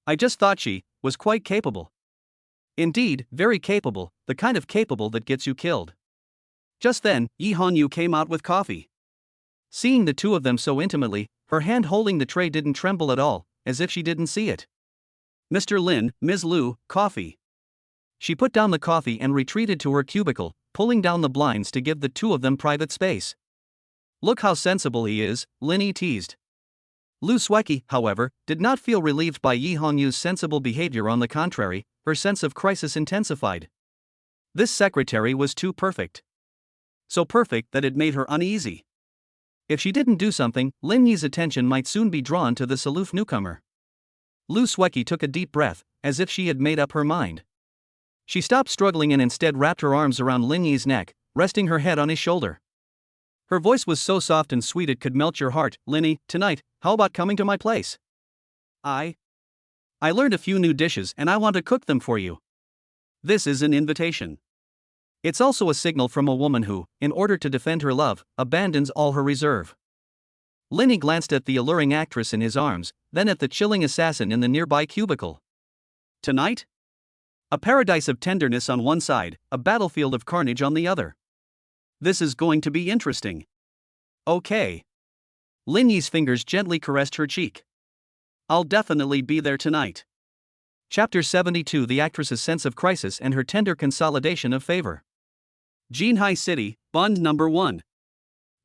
I just thought she was quite capable. Indeed, very capable, the kind of capable that gets you killed. Just then, Yi Hongyu came out with coffee. Seeing the two of them so intimately, her hand holding the tray didn't tremble at all, as if she didn't see it. Mr. Lin, Ms. Liu, coffee. She put down the coffee and retreated to her cubicle, pulling down the blinds to give the two of them private space. Look how sensible he is, Lin Yi teased. Lou Swecki, however, did not feel relieved by Yi Hongyu's sensible behavior. On the contrary, her sense of crisis intensified. This secretary was too perfect. So perfect that it made her uneasy. If she didn't do something, Lin Yi's attention might soon be drawn to this aloof newcomer. Lou Swecki took a deep breath, as if she had made up her mind. She stopped struggling and instead wrapped her arms around Lin Yi's neck, resting her head on his shoulder. Her voice was so soft and sweet it could melt your heart. Lin Yi, tonight, how about coming to my place? I learned a few new dishes and I want to cook them for you. This is an invitation. It's also a signal from a woman who, in order to defend her love, abandons all her reserve. Lin Yi glanced at the alluring actress in his arms, then at the chilling assassin in the nearby cubicle. Tonight? A paradise of tenderness on one side, a battlefield of carnage on the other. This is going to be interesting. Okay. Lin Yi's fingers gently caressed her cheek. I'll definitely be there tonight. Chapter 72: The actress's sense of crisis and her tender consolidation of favor. Jinhai City, Bund Number 1.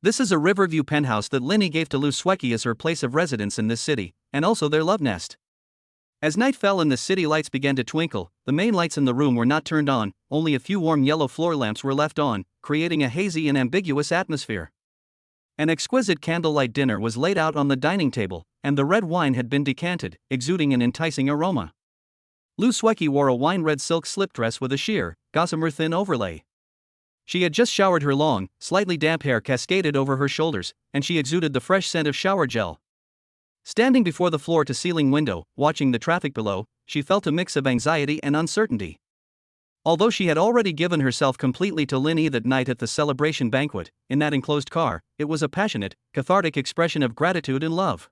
This is a Riverview penthouse that Lin Yi gave to Lou Swecki as her place of residence in this city, and also their love nest. As night fell and the city lights began to twinkle, the main lights in the room were not turned on, only a few warm yellow floor lamps were left on, creating a hazy and ambiguous atmosphere. An exquisite candlelight dinner was laid out on the dining table, and the red wine had been decanted, exuding an enticing aroma. Lou Swecki wore a wine-red silk slip dress with a sheer, gossamer thin overlay. She had just showered. Her long, slightly damp hair cascaded over her shoulders, and she exuded the fresh scent of shower gel. Standing before the floor-to-ceiling window, watching the traffic below, she felt a mix of anxiety and uncertainty. Although she had already given herself completely to Linny that night at the celebration banquet, in that enclosed car, it was a passionate, cathartic expression of gratitude and love.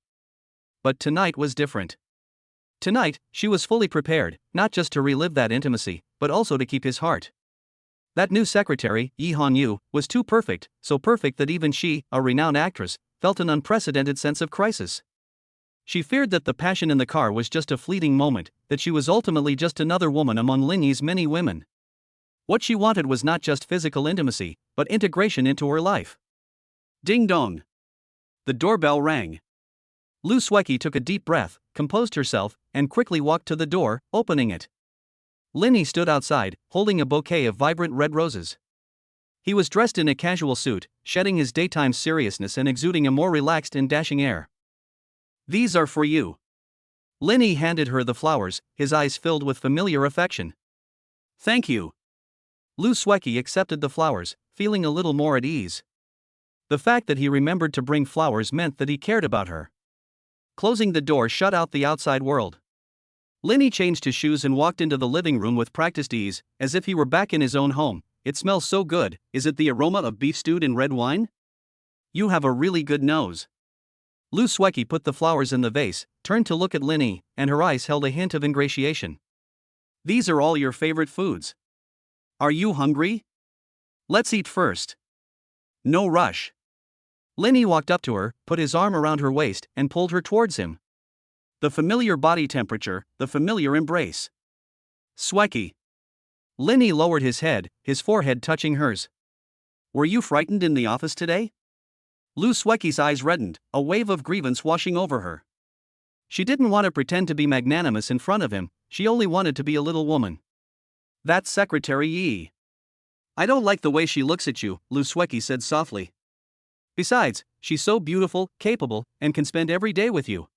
But tonight was different. Tonight, she was fully prepared, not just to relive that intimacy, but also to keep his heart. That new secretary, Yi Han-yu, was too perfect, so perfect that even she, a renowned actress, felt an unprecedented sense of crisis. She feared that the passion in the car was just a fleeting moment, that she was ultimately just another woman among Linny's many women. What she wanted was not just physical intimacy, but integration into her life. Ding dong. The doorbell rang. Lu Sueki took a deep breath, composed herself, and quickly walked to the door, opening it. Linny stood outside, holding a bouquet of vibrant red roses. He was dressed in a casual suit, shedding his daytime seriousness and exuding a more relaxed and dashing air. "These are for you." Linny handed her the flowers, his eyes filled with familiar affection. "Thank you." Lu Sueki accepted the flowers, feeling a little more at ease. The fact that he remembered to bring flowers meant that he cared about her. Closing the door shut out the outside world. Linny changed his shoes and walked into the living room with practiced ease, as if he were back in his own home. "It smells so good. Is it the aroma of beef stewed in red wine? You have a really good nose." Lu Sueki put the flowers in the vase, turned to look at Linny, and her eyes held a hint of ingratiation. "These are all your favorite foods. Are you hungry? Let's eat first." "No rush." Linny walked up to her, put his arm around her waist, and pulled her towards him. The familiar body temperature, the familiar embrace. "Sueki." Linny lowered his head, his forehead touching hers. "Were you frightened in the office today?" Lu Sueki's eyes reddened, a wave of grievance washing over her. She didn't want to pretend to be magnanimous in front of him, she only wanted to be a little woman. "That's Secretary Yi. I don't like the way she looks at you," Lu Sueki said softly. "Besides, she's so beautiful, capable, and can spend every day with you."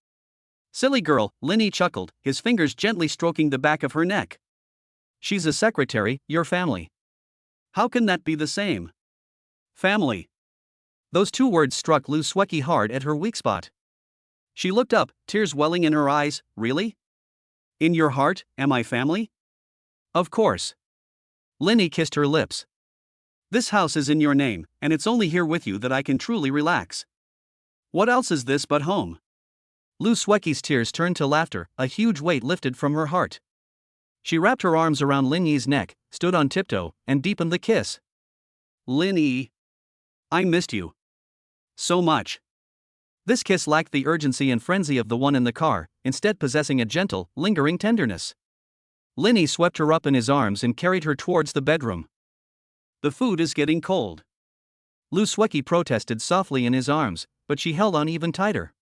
"Silly girl," Linny chuckled, his fingers gently stroking the back of her neck. "She's a secretary, your family. How can that be the same?" "Family." Those two words struck Lu Sueki hard at her weak spot. She looked up, tears welling in her eyes. "Really? In your heart, am I family?" "Of course." Linny kissed her lips. "This house is in your name, and it's only here with you that I can truly relax. What else is this but home?" Lu Sueki's tears turned to laughter, a huge weight lifted from her heart. She wrapped her arms around Linny's neck, stood on tiptoe, and deepened the kiss. "Linny, I missed you so much." This kiss lacked the urgency and frenzy of the one in the car, instead possessing a gentle, lingering tenderness. Linny swept her up in his arms and carried her towards the bedroom. "The food is getting cold." Lu Sueki protested softly in his arms, but she held on even tighter.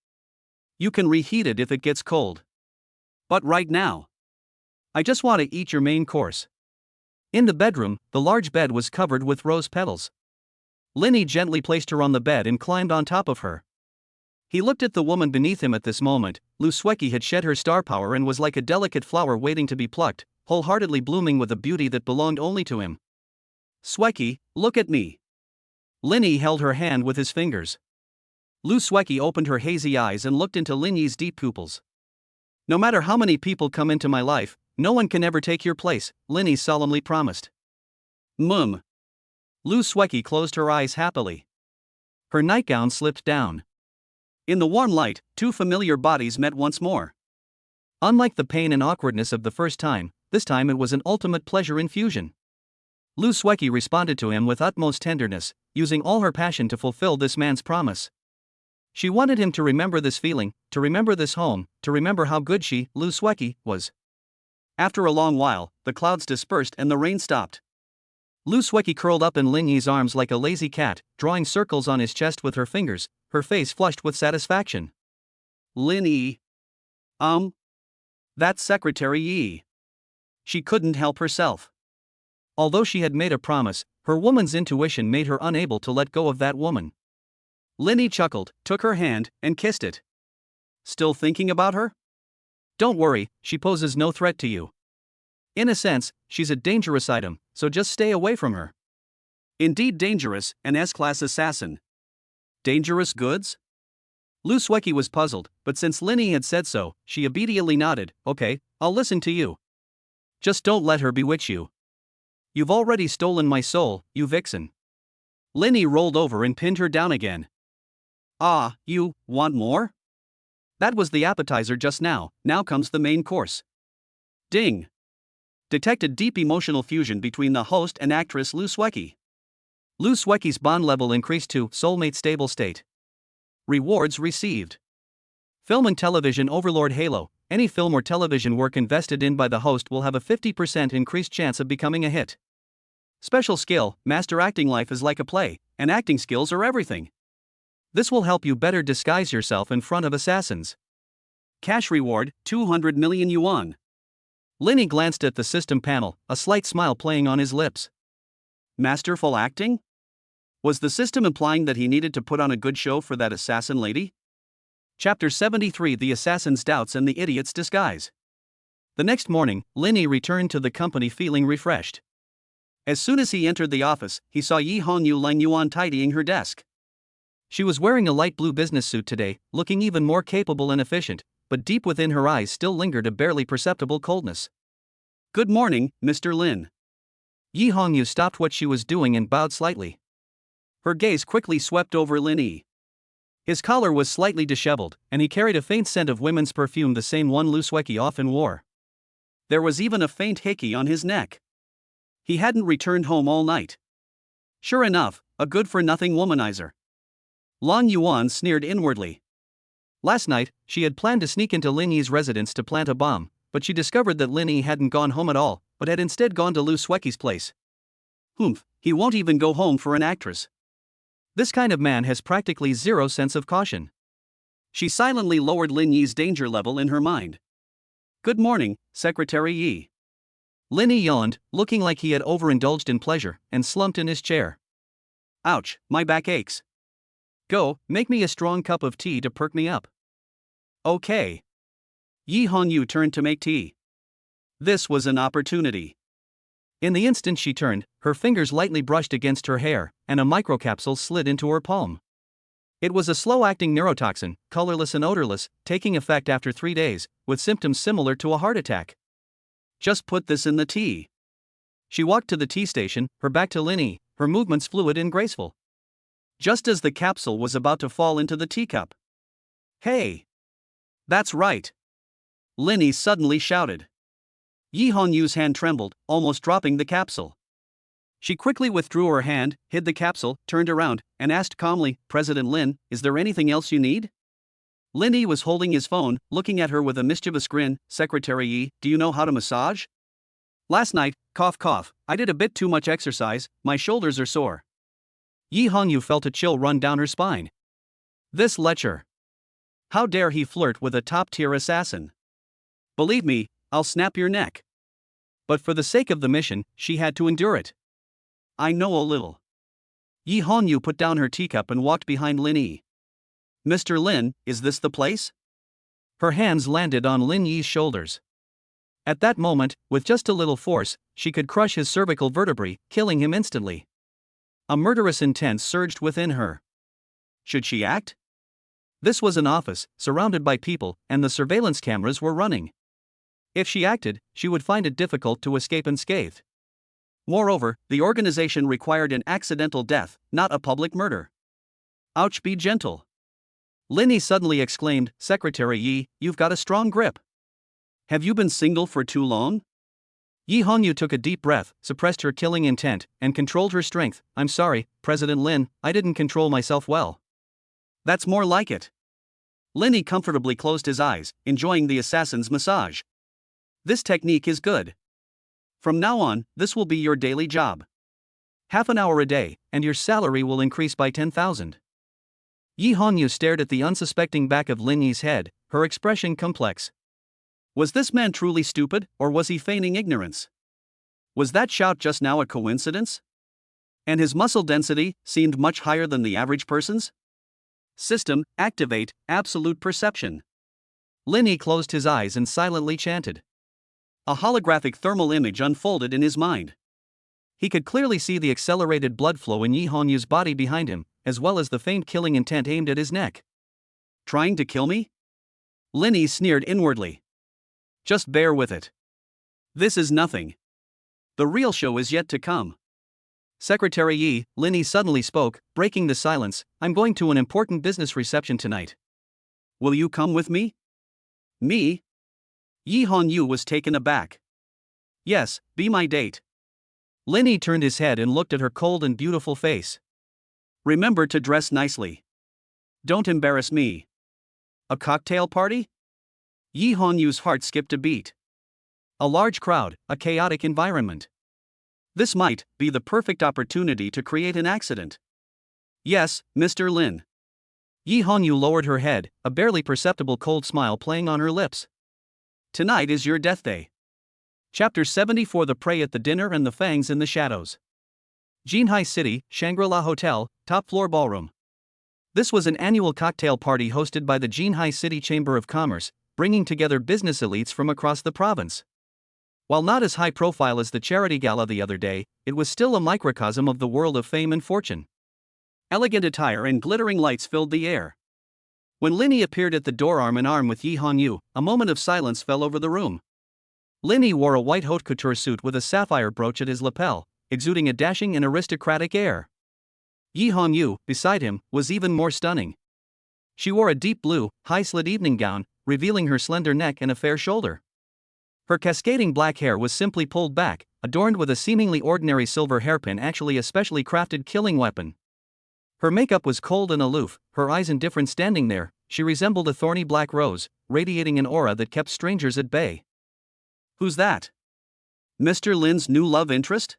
"You can reheat it if it gets cold. But right now, I just want to eat your main course." In the bedroom, the large bed was covered with rose petals. Linny gently placed her on the bed and climbed on top of her. He looked at the woman beneath him at this moment. Lu Sueki had shed her star power and was like a delicate flower waiting to be plucked, wholeheartedly blooming with a beauty that belonged only to him. "Sueki, look at me." Linny held her hand with his fingers. Lu Sueki opened her hazy eyes and looked into Linny's deep pupils. "No matter how many people come into my life, no one can ever take your place," Linny solemnly promised. "Mum." Lu Sueki closed her eyes happily. Her nightgown slipped down. In the warm light, two familiar bodies met once more. Unlike the pain and awkwardness of the first time, this time it was an ultimate pleasure infusion. Lu Sueki responded to him with utmost tenderness, using all her passion to fulfill this man's promise. She wanted him to remember this feeling, to remember this home, to remember how good she, Lu Sueki, was. After a long while, the clouds dispersed and the rain stopped. Lu Sueki curled up in Linny's arms like a lazy cat, drawing circles on his chest with her fingers, her face flushed with satisfaction. "Linny. That's Secretary Yi." She couldn't help herself. Although she had made a promise, her woman's intuition made her unable to let go of that woman. Linny chuckled, took her hand, and kissed it. "Still thinking about her? Don't worry, she poses no threat to you. In a sense, she's a dangerous item, so just stay away from her." "Indeed dangerous, an S-class assassin. Dangerous goods?" Lu Sueki was puzzled, but since Linny had said so, she obediently nodded. Okay, I'll listen to you. Just don't let her bewitch you. You've already stolen my soul, you vixen. Linny rolled over and pinned her down again. Ah, you want more? That was the appetizer just now comes the main course. Ding. Detected deep emotional fusion between the host and actress Lu Sueki. Lu Sueki's bond level increased to soulmate stable state. Rewards received. Film and television overlord Halo. Any film or television work invested in by the host will have a 50% increased chance of becoming a hit. Special skill, master acting. Life is like a play, and acting skills are everything. This will help you better disguise yourself in front of assassins. Cash reward, 200 million yuan. Linny glanced at the system panel, a slight smile playing on his lips. Masterful acting? Was the system implying that he needed to put on a good show for that assassin lady? Chapter 73: The Assassin's Doubts and the Idiot's Disguise. The next morning, Linny returned to the company feeling refreshed. As soon as he entered the office, he saw Yi Hongyu Lang Yuan tidying her desk. She was wearing a light blue business suit today, looking even more capable and efficient, but deep within her eyes still lingered a barely perceptible coldness. Good morning, Mr. Lin. Yi Hongyu stopped what she was doing and bowed slightly. Her gaze quickly swept over Lin Yi. His collar was slightly disheveled, and he carried a faint scent of women's perfume, the same one Lu Sueki often wore. There was even a faint hickey on his neck. He hadn't returned home all night. Sure enough, a good-for-nothing womanizer. Lang Yuan sneered inwardly. Last night, she had planned to sneak into Lin Yi's residence to plant a bomb, but she discovered that Lin Yi hadn't gone home at all, but had instead gone to Lu Sueki's place. Humph, he won't even go home for an actress. This kind of man has practically zero sense of caution. She silently lowered Lin Yi's danger level in her mind. Good morning, Secretary Yi. Lin Yi yawned, looking like he had overindulged in pleasure, and slumped in his chair. Ouch, my back aches. Go, make me a strong cup of tea to perk me up. Okay. Yi Hongyu turned to make tea. This was an opportunity. In the instant she turned, her fingers lightly brushed against her hair, and a microcapsule slid into her palm. It was a slow-acting neurotoxin, colorless and odorless, taking effect after 3 days, with symptoms similar to a heart attack. Just put this in the tea. She walked to the tea station, her back to Lin Yi, her movements fluid and graceful. Just as the capsule was about to fall into the teacup. Hey! That's right! Lin Yi suddenly shouted. Yi Hongyu's hand trembled, almost dropping the capsule. She quickly withdrew her hand, hid the capsule, turned around, and asked calmly, President Lin, is there anything else you need? Lin Yi was holding his phone, looking at her with a mischievous grin. Secretary Yi, do you know how to massage? Last night, cough cough, I did a bit too much exercise, my shoulders are sore. Yi Hongyu felt a chill run down her spine. This lecher. How dare he flirt with a top-tier assassin? Believe me, I'll snap your neck. But for the sake of the mission, she had to endure it. I know a little. Yi Hongyu put down her teacup and walked behind Lin Yi. Mr. Lin, is this the place? Her hands landed on Lin Yi's shoulders. At that moment, with just a little force, she could crush his cervical vertebrae, killing him instantly. A murderous intent surged within her. Should she act? This was an office, surrounded by people, and the surveillance cameras were running. If she acted, she would find it difficult to escape unscathed. Moreover, the organization required an accidental death, not a public murder. Ouch, be gentle. Lin Yi suddenly exclaimed, Secretary Yi, you've got a strong grip. Have you been single for too long? Yi Hongyu took a deep breath, suppressed her killing intent, and controlled her strength. I'm sorry, President Lin, I didn't control myself well. That's more like it. Lin Yi comfortably closed his eyes, enjoying the assassin's massage. This technique is good. From now on, this will be your daily job. Half an hour a day, and your salary will increase by 10,000. Yi Hongyu stared at the unsuspecting back of Lin Yi's head, her expression complex. Was this man truly stupid, or was he feigning ignorance? Was that shout just now a coincidence? And his muscle density seemed much higher than the average person's? System, activate, absolute perception. Lin Yi closed his eyes and silently chanted. A holographic thermal image unfolded in his mind. He could clearly see the accelerated blood flow in Yi Hongyu's body behind him, as well as the faint killing intent aimed at his neck. Trying to kill me? Lin Yi sneered inwardly. Just bear with it. This is nothing. The real show is yet to come. Secretary Yi, Lin Yi suddenly spoke, breaking the silence. I'm going to an important business reception tonight. Will you come with me? Me? Yi Hongyu was taken aback. Yes, be my date. Lin Yi turned his head and looked at her cold and beautiful face. Remember to dress nicely. Don't embarrass me. A cocktail party? Yi Hongyu's heart skipped a beat. A large crowd, a chaotic environment. This might be the perfect opportunity to create an accident. Yes, Mr. Lin. Yi Hongyu lowered her head, a barely perceptible cold smile playing on her lips. Tonight is your death day. Chapter 74: The Prey at the Dinner and the Fangs in the Shadows. Jinhai City, Shangri-La Hotel, top floor ballroom. This was an annual cocktail party hosted by the Jinhai City Chamber of Commerce, bringing together business elites from across the province. While not as high profile as the charity gala the other day, it was still a microcosm of the world of fame and fortune. Elegant attire and glittering lights filled the air. When Lin Yi appeared at the door arm in arm with Yi Hongyu, a moment of silence fell over the room. Lin Yi wore a white haute couture suit with a sapphire brooch at his lapel, exuding a dashing and aristocratic air. Yi Hongyu, beside him, was even more stunning. She wore a deep blue, high-slit evening gown, revealing her slender neck and a fair shoulder. Her cascading black hair was simply pulled back, adorned with a seemingly ordinary silver hairpin, actually a specially crafted killing weapon. Her makeup was cold and aloof, her eyes indifferent. Standing there, she resembled a thorny black rose, radiating an aura that kept strangers at bay. Who's that? Mr. Lin's new love interest?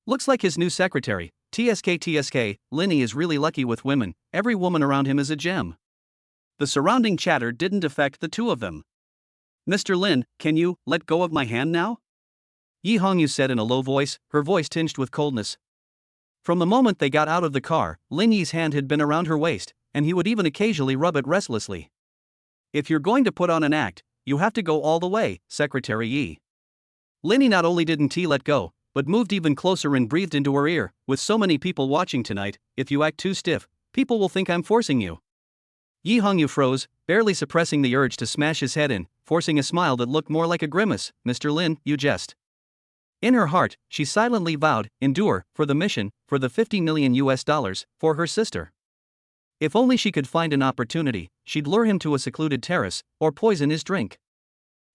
Looks like his new secretary. TSK. Lin Yi is really lucky with women, every woman around him is a gem. The surrounding chatter didn't affect the two of them. Mr. Lin, can you let go of my hand now? Yi Hongyu said in a low voice, her voice tinged with coldness. From the moment they got out of the car, Lin Yi's hand had been around her waist, and he would even occasionally rub it restlessly. If you're going to put on an act, you have to go all the way, Secretary Yi. Lin Yi not only didn't let go, but moved even closer and breathed into her ear. With so many people watching tonight, if you act too stiff, people will think I'm forcing you. Yi Hongyu froze, barely suppressing the urge to smash his head in, forcing a smile that looked more like a grimace. Mr. Lin, you jest. In her heart, she silently vowed, endure, for the mission, for the $50 million, for her sister. If only she could find an opportunity, she'd lure him to a secluded terrace, or poison his drink.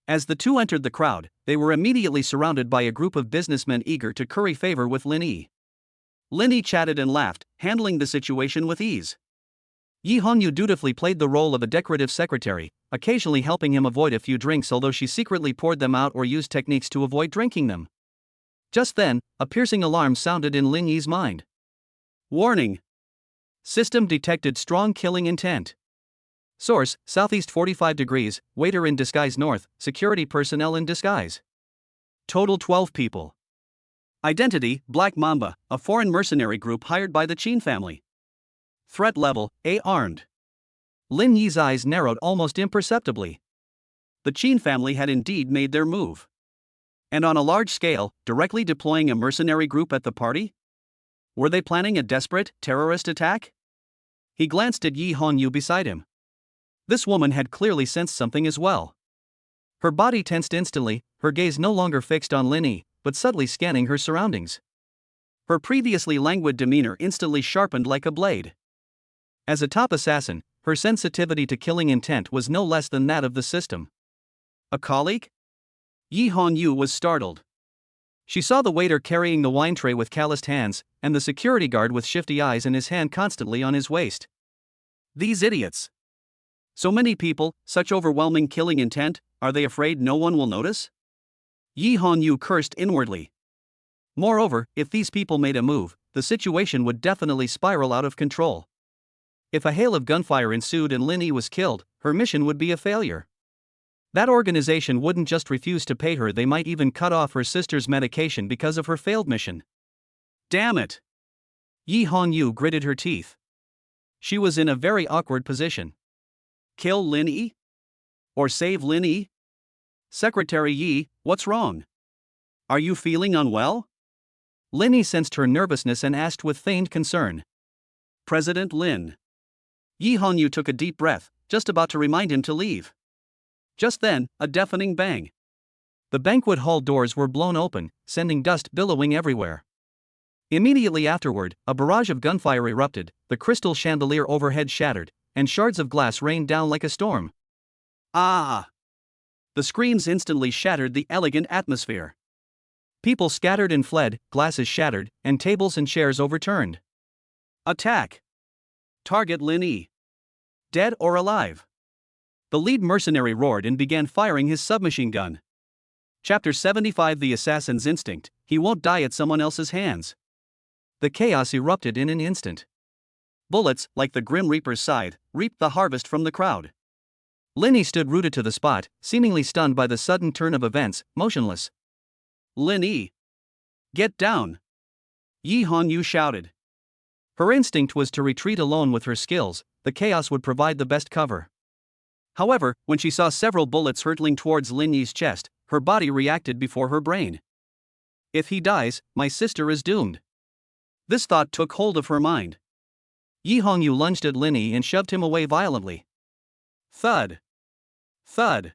As the two entered the crowd, they were immediately surrounded by a group of businessmen eager to curry favor with Lin Yi. Lin Yi chatted and laughed, handling the situation with ease. Yi Hongyu dutifully played the role of a decorative secretary, occasionally helping him avoid a few drinks, although she secretly poured them out or used techniques to avoid drinking them. Just then, a piercing alarm sounded in Lin Yi's mind. Warning! System detected strong killing intent. Source: Southeast 45 degrees, waiter in disguise. North, security personnel in disguise. Total 12 people. Identity: Black Mamba, a foreign mercenary group hired by the Qin family. Threat level: A. Armed. Lin Yi's eyes narrowed almost imperceptibly. The Qin family had indeed made their move. And on a large scale, directly deploying a mercenary group at the party? Were they planning a desperate, terrorist attack? He glanced at Yi Hongyu beside him. This woman had clearly sensed something as well. Her body tensed instantly, her gaze no longer fixed on Lin Yi, but subtly scanning her surroundings. Her previously languid demeanor instantly sharpened like a blade. As a top assassin, her sensitivity to killing intent was no less than that of the system. A colleague? Yi Hongyu was startled. She saw the waiter carrying the wine tray with calloused hands, and the security guard with shifty eyes and his hand constantly on his waist. These idiots! So many people, such overwhelming killing intent, are they afraid no one will notice? Yi Hongyu cursed inwardly. Moreover, if these people made a move, the situation would definitely spiral out of control. If a hail of gunfire ensued and Lin Yi was killed, her mission would be a failure. That organization wouldn't just refuse to pay her, they might even cut off her sister's medication because of her failed mission. Damn it! Yi Hongyu gritted her teeth. She was in a very awkward position. Kill Lin Yi? Or save Lin Yi? Secretary Yi, what's wrong? Are you feeling unwell? Lin Yi sensed her nervousness and asked with feigned concern. President Lin. Yi Hongyu took a deep breath, just about to remind him to leave. Just then, a deafening bang. The banquet hall doors were blown open, sending dust billowing everywhere. Immediately afterward, a barrage of gunfire erupted, the crystal chandelier overhead shattered, and shards of glass rained down like a storm. Ah! The screams instantly shattered the elegant atmosphere. People scattered and fled, glasses shattered, and tables and chairs overturned. Attack! Target Lin Yi. Dead or alive? The lead mercenary roared and began firing his submachine gun. Chapter 75 The Assassin's Instinct, He Won't Die at Someone Else's Hands. The chaos erupted in an instant. Bullets, like the Grim Reaper's scythe, reaped the harvest from the crowd. Lin Yi stood rooted to the spot, seemingly stunned by the sudden turn of events, motionless. Lin Yi! Get down! Yi Hongyu shouted. Her instinct was to retreat alone with her skills, the chaos would provide the best cover. However, when she saw several bullets hurtling towards Lin Yi's chest, her body reacted before her brain. If he dies, my sister is doomed. This thought took hold of her mind. Yi Hongyu lunged at Lin Yi and shoved him away violently. Thud! Thud!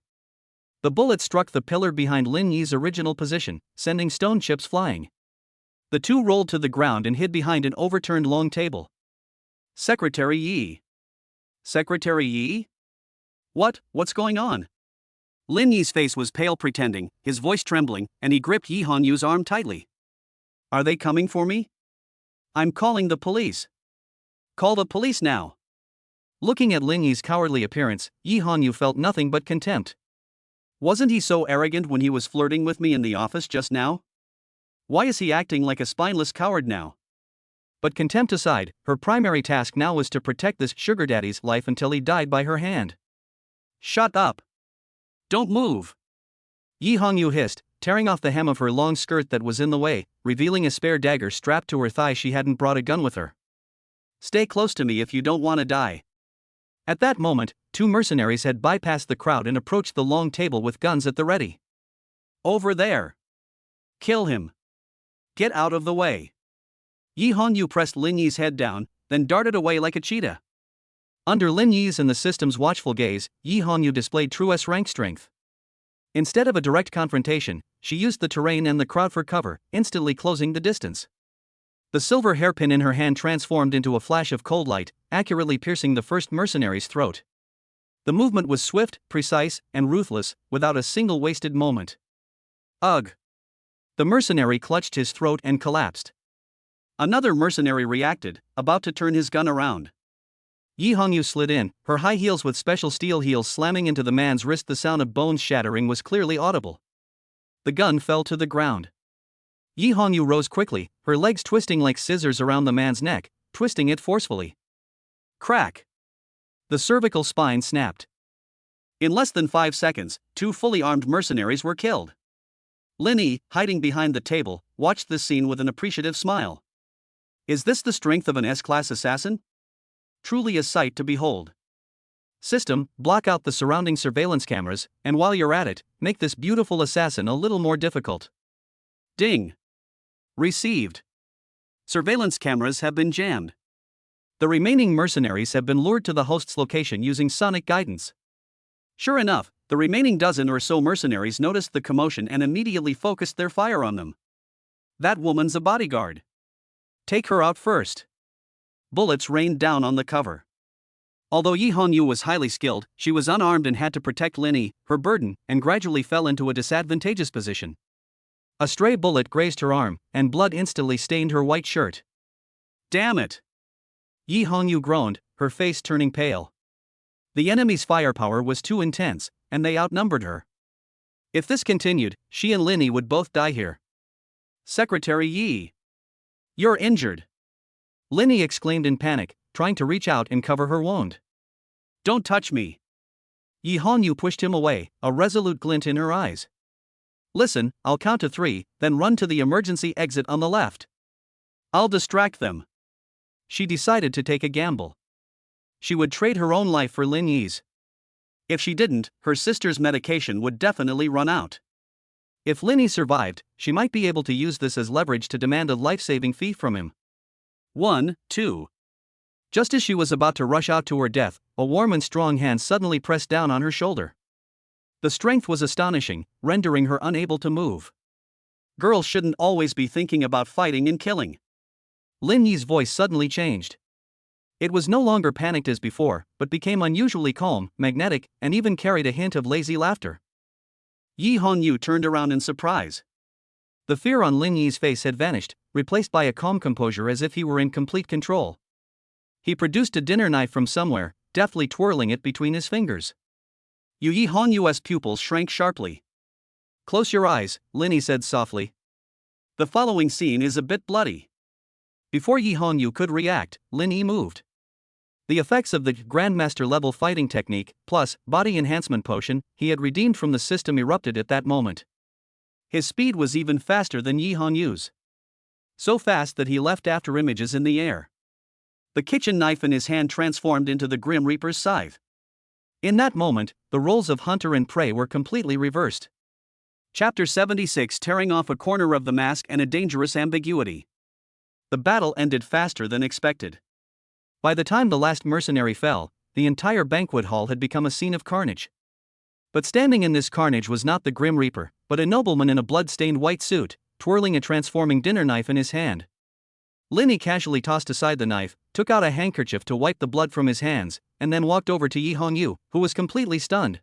The bullet struck the pillar behind Lin Yi's original position, sending stone chips flying. The two rolled to the ground and hid behind an overturned long table. Secretary Yi. Secretary Yi? What's going on? Lin Yi's face was pale pretending, his voice trembling, and he gripped Yi Hongyu's arm tightly. Are they coming for me? I'm calling the police. Call the police now. Looking at Lin Yi's cowardly appearance, Yi Hongyu felt nothing but contempt. Wasn't he so arrogant when he was flirting with me in the office just now? Why is he acting like a spineless coward now? But contempt aside, her primary task now was to protect this sugar daddy's life until he died by her hand. Shut up! Don't move! Yi Hongyu hissed, tearing off the hem of her long skirt that was in the way, revealing a spare dagger strapped to her thigh. She hadn't brought a gun with her. Stay close to me if you don't want to die. At that moment, two mercenaries had bypassed the crowd and approached the long table with guns at the ready. Over there! Kill him! Get out of the way! Yi Hongyu pressed Lin Yi's head down, then darted away like a cheetah. Under Lin Yi's and the system's watchful gaze, Yi Hongyu displayed true S-rank strength. Instead of a direct confrontation, she used the terrain and the crowd for cover, instantly closing the distance. The silver hairpin in her hand transformed into a flash of cold light, accurately piercing the first mercenary's throat. The movement was swift, precise, and ruthless, without a single wasted moment. Ugh! The mercenary clutched his throat and collapsed. Another mercenary reacted, about to turn his gun around. Yi Hongyu slid in, her high heels with special steel heels slamming into the man's wrist. The sound of bones shattering was clearly audible. The gun fell to the ground. Yi Hongyu rose quickly, her legs twisting like scissors around the man's neck, twisting it forcefully. Crack! The cervical spine snapped. In less than 5 seconds, two fully armed mercenaries were killed. Lin Yi, hiding behind the table, watched this scene with an appreciative smile. Is this the strength of an S-class assassin? Truly a sight to behold. System, block out the surrounding surveillance cameras, and while you're at it, make this beautiful assassin a little more difficult. Ding! Received. Surveillance cameras have been jammed. The remaining mercenaries have been lured to the host's location using sonic guidance. Sure enough, the remaining dozen or so mercenaries noticed the commotion and immediately focused their fire on them. That woman's a bodyguard. Take her out first. Bullets rained down on the cover. Although Yi Hongyu was highly skilled, she was unarmed and had to protect Lin Yi, her burden, and gradually fell into a disadvantageous position. A stray bullet grazed her arm, and blood instantly stained her white shirt. Damn it! Yi Hongyu groaned, her face turning pale. The enemy's firepower was too intense, and they outnumbered her. If this continued, she and Lin Yi would both die here. Secretary Yi! You're injured! Lin Yi exclaimed in panic, trying to reach out and cover her wound. Don't touch me! Yi Hongyu pushed him away, a resolute glint in her eyes. Listen, I'll count to 3, then run to the emergency exit on the left. I'll distract them. She decided to take a gamble. She would trade her own life for Lin Yi's. If she didn't, her sister's medication would definitely run out. If Lin Yi survived, she might be able to use this as leverage to demand a life-saving fee from him. 1, 2. Just as she was about to rush out to her death, a warm and strong hand suddenly pressed down on her shoulder. The strength was astonishing, rendering her unable to move. Girls shouldn't always be thinking about fighting and killing. Lin Yi's voice suddenly changed. It was no longer panicked as before, but became unusually calm, magnetic, and even carried a hint of lazy laughter. Yi Hongyu turned around in surprise. The fear on Lin Yi's face had vanished, replaced by a calm composure as if he were in complete control. He produced a dinner knife from somewhere, deftly twirling it between his fingers. Yi Hongyu's pupils shrank sharply. "Close your eyes," Lin Yi said softly. "The following scene is a bit bloody." Before Yi Hongyu could react, Lin Yi moved. The effects of the Grandmaster level fighting technique, plus body enhancement potion he had redeemed from the system erupted at that moment. His speed was even faster than Yi Hongyu's. So fast that he left after images in the air. The kitchen knife in his hand transformed into the Grim Reaper's scythe. In that moment, the roles of hunter and prey were completely reversed. Chapter 76, tearing off a corner of the mask and a dangerous ambiguity. The battle ended faster than expected. By the time the last mercenary fell, the entire banquet hall had become a scene of carnage. But standing in this carnage was not the Grim Reaper, but a nobleman in a blood-stained white suit, twirling a transforming dinner knife in his hand. Lin Yi casually tossed aside the knife, took out a handkerchief to wipe the blood from his hands, and then walked over to Yi Hongyu, who was completely stunned.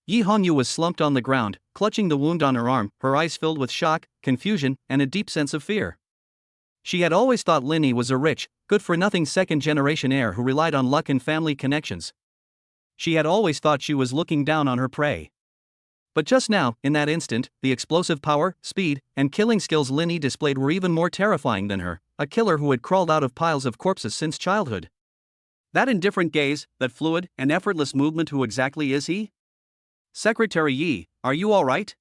Yi Hongyu was slumped on the ground, clutching the wound on her arm, her eyes filled with shock, confusion, and a deep sense of fear. She had always thought Lin Yi was a rich, good-for-nothing second-generation heir who relied on luck and family connections. She had always thought she was looking down on her prey. But just now, in that instant, the explosive power, speed, and killing skills Lin Yi displayed were even more terrifying than her, a killer who had crawled out of piles of corpses since childhood. That indifferent gaze, that fluid and effortless movement, who exactly is he? "Secretary Yi, are you all right?"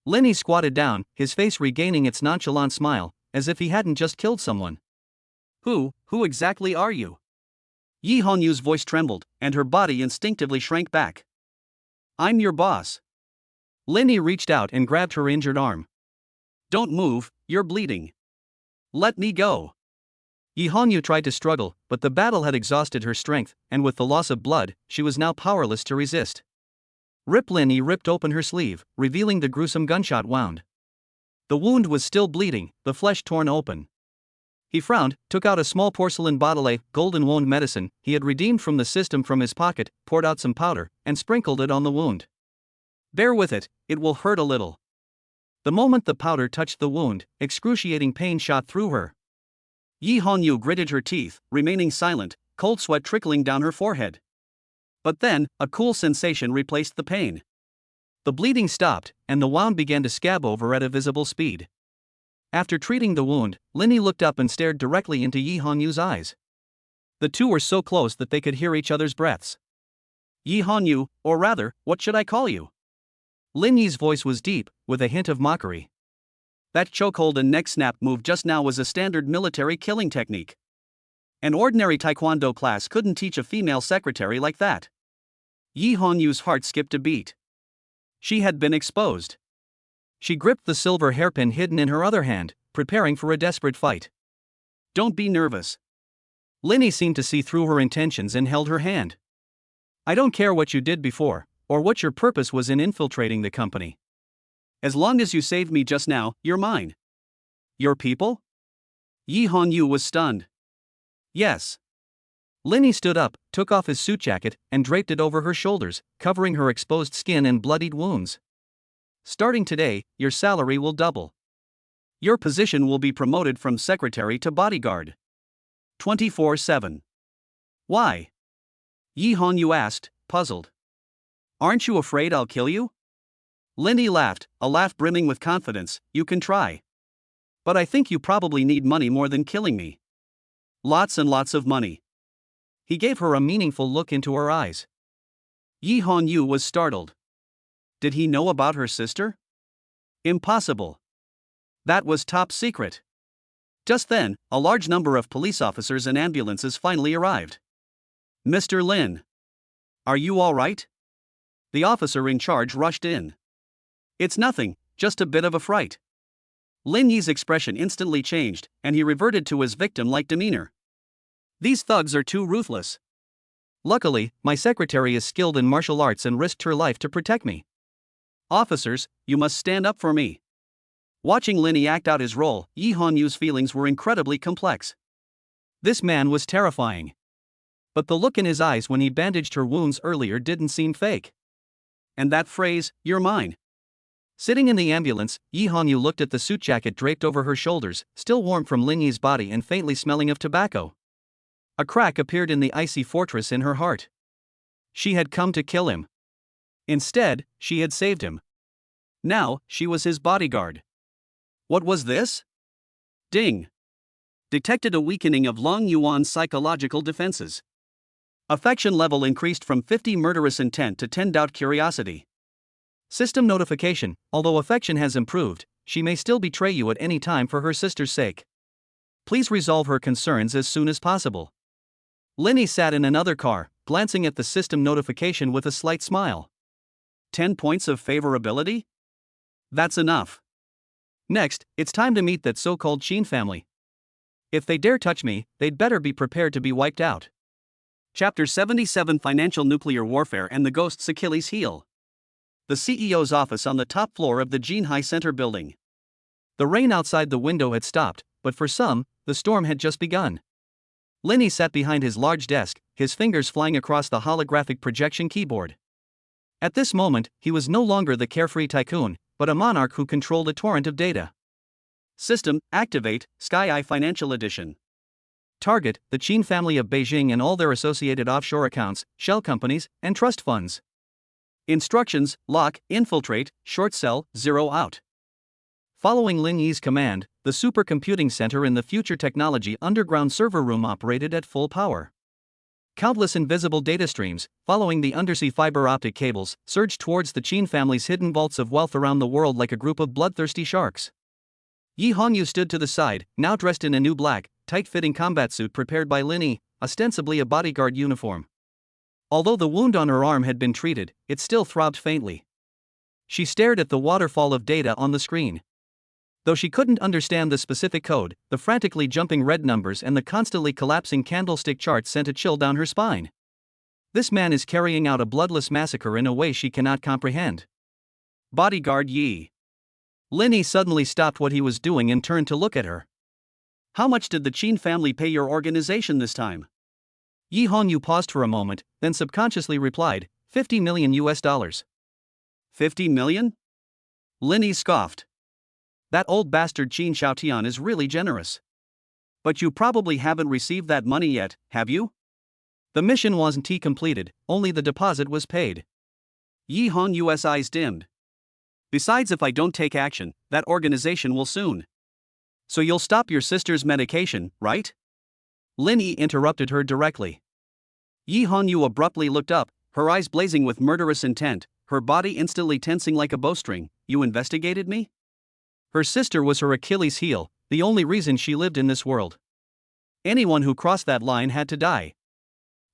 Lin Yi squatted down, his face regaining its nonchalant smile, as if he hadn't just killed someone. Who exactly are you?" Yi Honyu's voice trembled, and her body instinctively shrank back. "I'm your boss." Lin Yi reached out and grabbed her injured arm. "Don't move, you're bleeding. Let me go." Yi Hongyu tried to struggle, but the battle had exhausted her strength, and with the loss of blood, she was now powerless to resist. Lin Yi ripped open her sleeve, revealing the gruesome gunshot wound. The wound was still bleeding, the flesh torn open. He frowned, took out a small porcelain bottle of golden wound medicine he had redeemed from the system from his pocket, poured out some powder, and sprinkled it on the wound. "Bear with it, it will hurt a little." The moment the powder touched the wound, excruciating pain shot through her. Yi Hongyu gritted her teeth, remaining silent, cold sweat trickling down her forehead. But then, a cool sensation replaced the pain. The bleeding stopped, and the wound began to scab over at a visible speed. After treating the wound, Lin Yi looked up and stared directly into Yi Honyu's eyes. The two were so close that they could hear each other's breaths. "Yi Hongyu, or rather, what should I call you?" Lin Yi's voice was deep, with a hint of mockery. "That chokehold and neck snap move just now was a standard military killing technique. An ordinary taekwondo class couldn't teach a female secretary like that." Yi Honyu's heart skipped a beat. She had been exposed. She gripped the silver hairpin hidden in her other hand, preparing for a desperate fight. "Don't be nervous." Lin Yi seemed to see through her intentions and held her hand. "I don't care what you did before, or what your purpose was in infiltrating the company. As long as you saved me just now, you're mine." "Your people?" Yi Hongyu was stunned. "Yes." Lin Yi stood up, took off his suit jacket, and draped it over her shoulders, covering her exposed skin and bloodied wounds. "Starting today, your salary will double. Your position will be promoted from secretary to bodyguard. 24/7. "Why?" Yi Hongyu asked, puzzled. "Aren't you afraid I'll kill you?" Lin Yi laughed, a laugh brimming with confidence. "You can try. But I think you probably need money more than killing me. Lots and lots of money." He gave her a meaningful look into her eyes. Yi Hongyu was startled. Did he know about her sister? Impossible. That was top secret. Just then, a large number of police officers and ambulances finally arrived. "Mr. Lin. Are you all right?" The officer in charge rushed in. "It's nothing, just a bit of a fright." Lin Yi's expression instantly changed, and he reverted to his victim-like demeanor. "These thugs are too ruthless. Luckily, my secretary is skilled in martial arts and risked her life to protect me. Officers, you must stand up for me. Watching Linny act out his role, Yi Hanyu's feelings were incredibly complex. This man was terrifying. But the look in his eyes when he bandaged her wounds earlier didn't seem fake. And that phrase, "you're mine." Sitting in the ambulance, Yi Hanyu looked at the suit jacket draped over her shoulders, still warm from Lin Yi's body and faintly smelling of tobacco. A crack appeared in the icy fortress in her heart. She had come to kill him. Instead, she had saved him. Now, she was his bodyguard. What was this? Ding. Detected a weakening of Long Yuan's psychological defenses. Affection level increased from 50 murderous intent to 10 doubt curiosity. System notification: although affection has improved, she may still betray you at any time for her sister's sake. Please resolve her concerns as soon as possible. Linny sat in another car, glancing at the system notification with a slight smile. 10 points of favorability? That's enough. Next, it's time to meet that so-called Qin family. If they dare touch me, they'd better be prepared to be wiped out. Chapter 77: Financial Nuclear Warfare and the Ghost's Achilles Heel. The CEO's office on the top floor of the Jinhai Center building. The rain outside the window had stopped, but for some, the storm had just begun. Linny sat behind his large desk, his fingers flying across the holographic projection keyboard. At this moment, he was no longer the carefree tycoon, but a monarch who controlled a torrent of data. System: activate, Sky Eye Financial Edition. Target: the Qin family of Beijing and all their associated offshore accounts, shell companies, and trust funds. Instructions: lock, infiltrate, short sell, zero out. Following Lin Yi's command, the supercomputing center in the Future Technology underground server room operated at full power. Countless invisible data streams, following the undersea fiber optic cables, surged towards the Qin family's hidden vaults of wealth around the world like a group of bloodthirsty sharks. Yi Hongyu stood to the side, now dressed in a new black, tight-fitting combat suit prepared by Lin Yi, ostensibly a bodyguard uniform. Although the wound on her arm had been treated, it still throbbed faintly. She stared at the waterfall of data on the screen. Though she couldn't understand the specific code, the frantically jumping red numbers and the constantly collapsing candlestick chart sent a chill down her spine. This man is carrying out a bloodless massacre in a way she cannot comprehend. Bodyguard Yi. Lin Yi suddenly stopped what he was doing and turned to look at her. How much did the Qin family pay your organization this time? Yi Hongyu paused for a moment, then subconsciously replied, $50 million US. $50 million? Lin Yi scoffed. That old bastard Qin Xiaotian is really generous. But you probably haven't received that money yet, have you? The mission wasn't completed, only the deposit was paid. Yi Hongyu's eyes dimmed. Besides, if I don't take action, that organization will soon. So you'll stop your sister's medication, right? Lin Yi interrupted her directly. Yi Hongyu abruptly looked up, her eyes blazing with murderous intent, her body instantly tensing like a bowstring. You investigated me? Her sister was her Achilles heel, the only reason she lived in this world. Anyone who crossed that line had to die.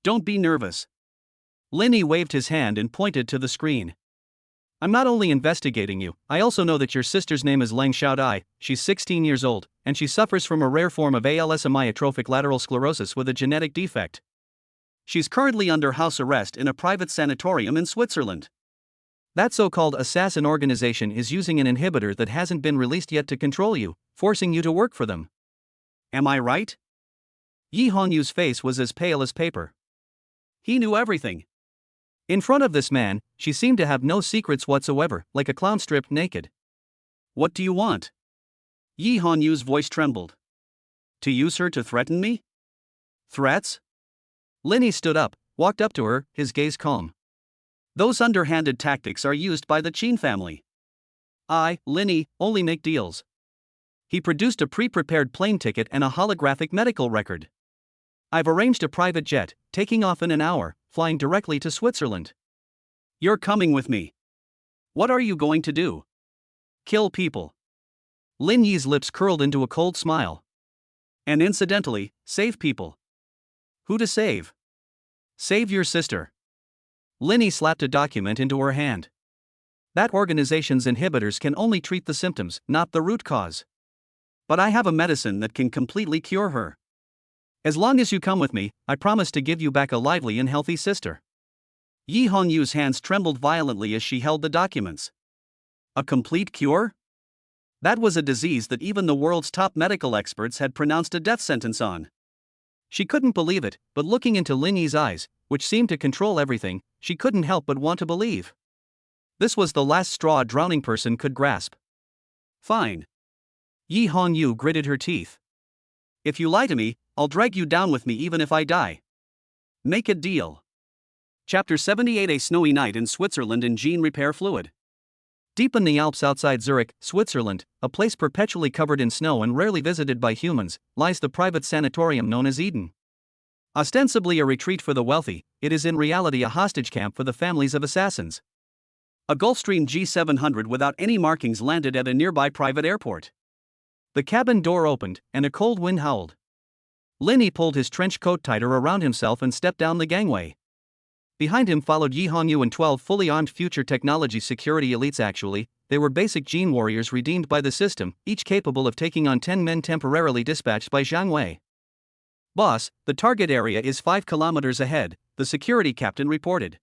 Don't be nervous. Lin Yi waved his hand and pointed to the screen. I'm not only investigating you, I also know that your sister's name is Lang Xiaodai. She's 16 years old, and she suffers from a rare form of ALS, amyotrophic lateral sclerosis with a genetic defect. She's currently under house arrest in a private sanatorium in Switzerland. That so-called assassin organization is using an inhibitor that hasn't been released yet to control you, forcing you to work for them. Am I right? Yi Hongyu's face was as pale as paper. He knew everything. In front of this man, she seemed to have no secrets whatsoever, like a clown stripped naked. What do you want? Yi Honyu's voice trembled. To use her to threaten me? Threats? Lin Yi stood up, walked up to her, his gaze calm. Those underhanded tactics are used by the Qin family. I, Lin Yi, only make deals. He produced a pre-prepared plane ticket and a holographic medical record. I've arranged a private jet, taking off in an hour, flying directly to Switzerland. You're coming with me. What are you going to do? Kill people. Lin Yi's lips curled into a cold smile. And incidentally, save people. Who to save? Save your sister. Lin Yi slapped a document into her hand. That organization's inhibitors can only treat the symptoms, not the root cause. But I have a medicine that can completely cure her. As long as you come with me, I promise to give you back a lively and healthy sister. Yi Hongyu's hands trembled violently as she held the documents. A complete cure? That was a disease that even the world's top medical experts had pronounced a death sentence on. She couldn't believe it, but looking into Lin Yi's eyes, which seemed to control everything, she couldn't help but want to believe. This was the last straw a drowning person could grasp. Fine. Yi Hongyu gritted her teeth. If you lie to me, I'll drag you down with me even if I die. Make a deal. Chapter 78: A snowy night in Switzerland in gene repair fluid. Deep in the Alps outside Zurich, Switzerland, a place perpetually covered in snow and rarely visited by humans, lies the private sanatorium known as Eden. Ostensibly a retreat for the wealthy, it is in reality a hostage camp for the families of assassins. A Gulfstream G700 without any markings landed at a nearby private airport. The cabin door opened, and a cold wind howled. Linny pulled his trench coat tighter around himself and stepped down the gangway. Behind him followed Yi Hongyu and 12 fully armed future technology security elites. Actually, they were basic gene warriors redeemed by the system, each capable of taking on 10 men temporarily dispatched by Zhang Wei. Boss, the target area is 5 kilometers ahead, the security captain reported.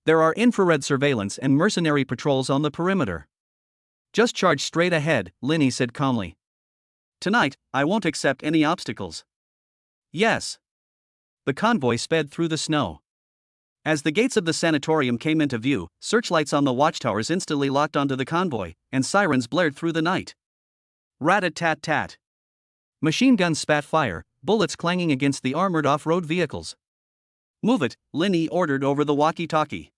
There are infrared surveillance and mercenary patrols on the perimeter. Just charge straight ahead, Linny said calmly. Tonight, I won't accept any obstacles. Yes. The convoy sped through the snow. As the gates of the sanatorium came into view, searchlights on the watchtowers instantly locked onto the convoy, and sirens blared through the night. Rat-a-tat-tat. Machine guns spat fire, bullets clanging against the armored off-road vehicles. Move it, Linny ordered over the walkie-talkie.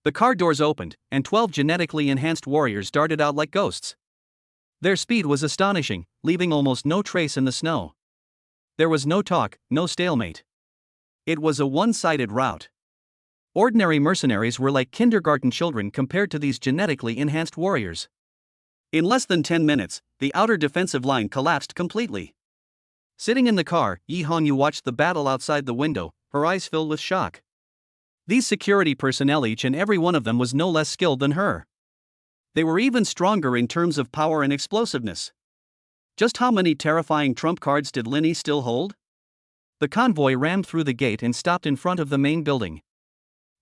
The car doors opened, and 12 genetically enhanced warriors darted out like ghosts. Their speed was astonishing, leaving almost no trace in the snow. There was no talk, no stalemate. It was a one-sided rout. Ordinary mercenaries were like kindergarten children compared to these genetically enhanced warriors. In less than 10 minutes, the outer defensive line collapsed completely. Sitting in the car, Yi Hongyu watched the battle outside the window, her eyes filled with shock. These security personnel, each and every one of them, was no less skilled than her. They were even stronger in terms of power and explosiveness. Just how many terrifying trump cards did Linny still hold? The convoy rammed through the gate and stopped in front of the main building.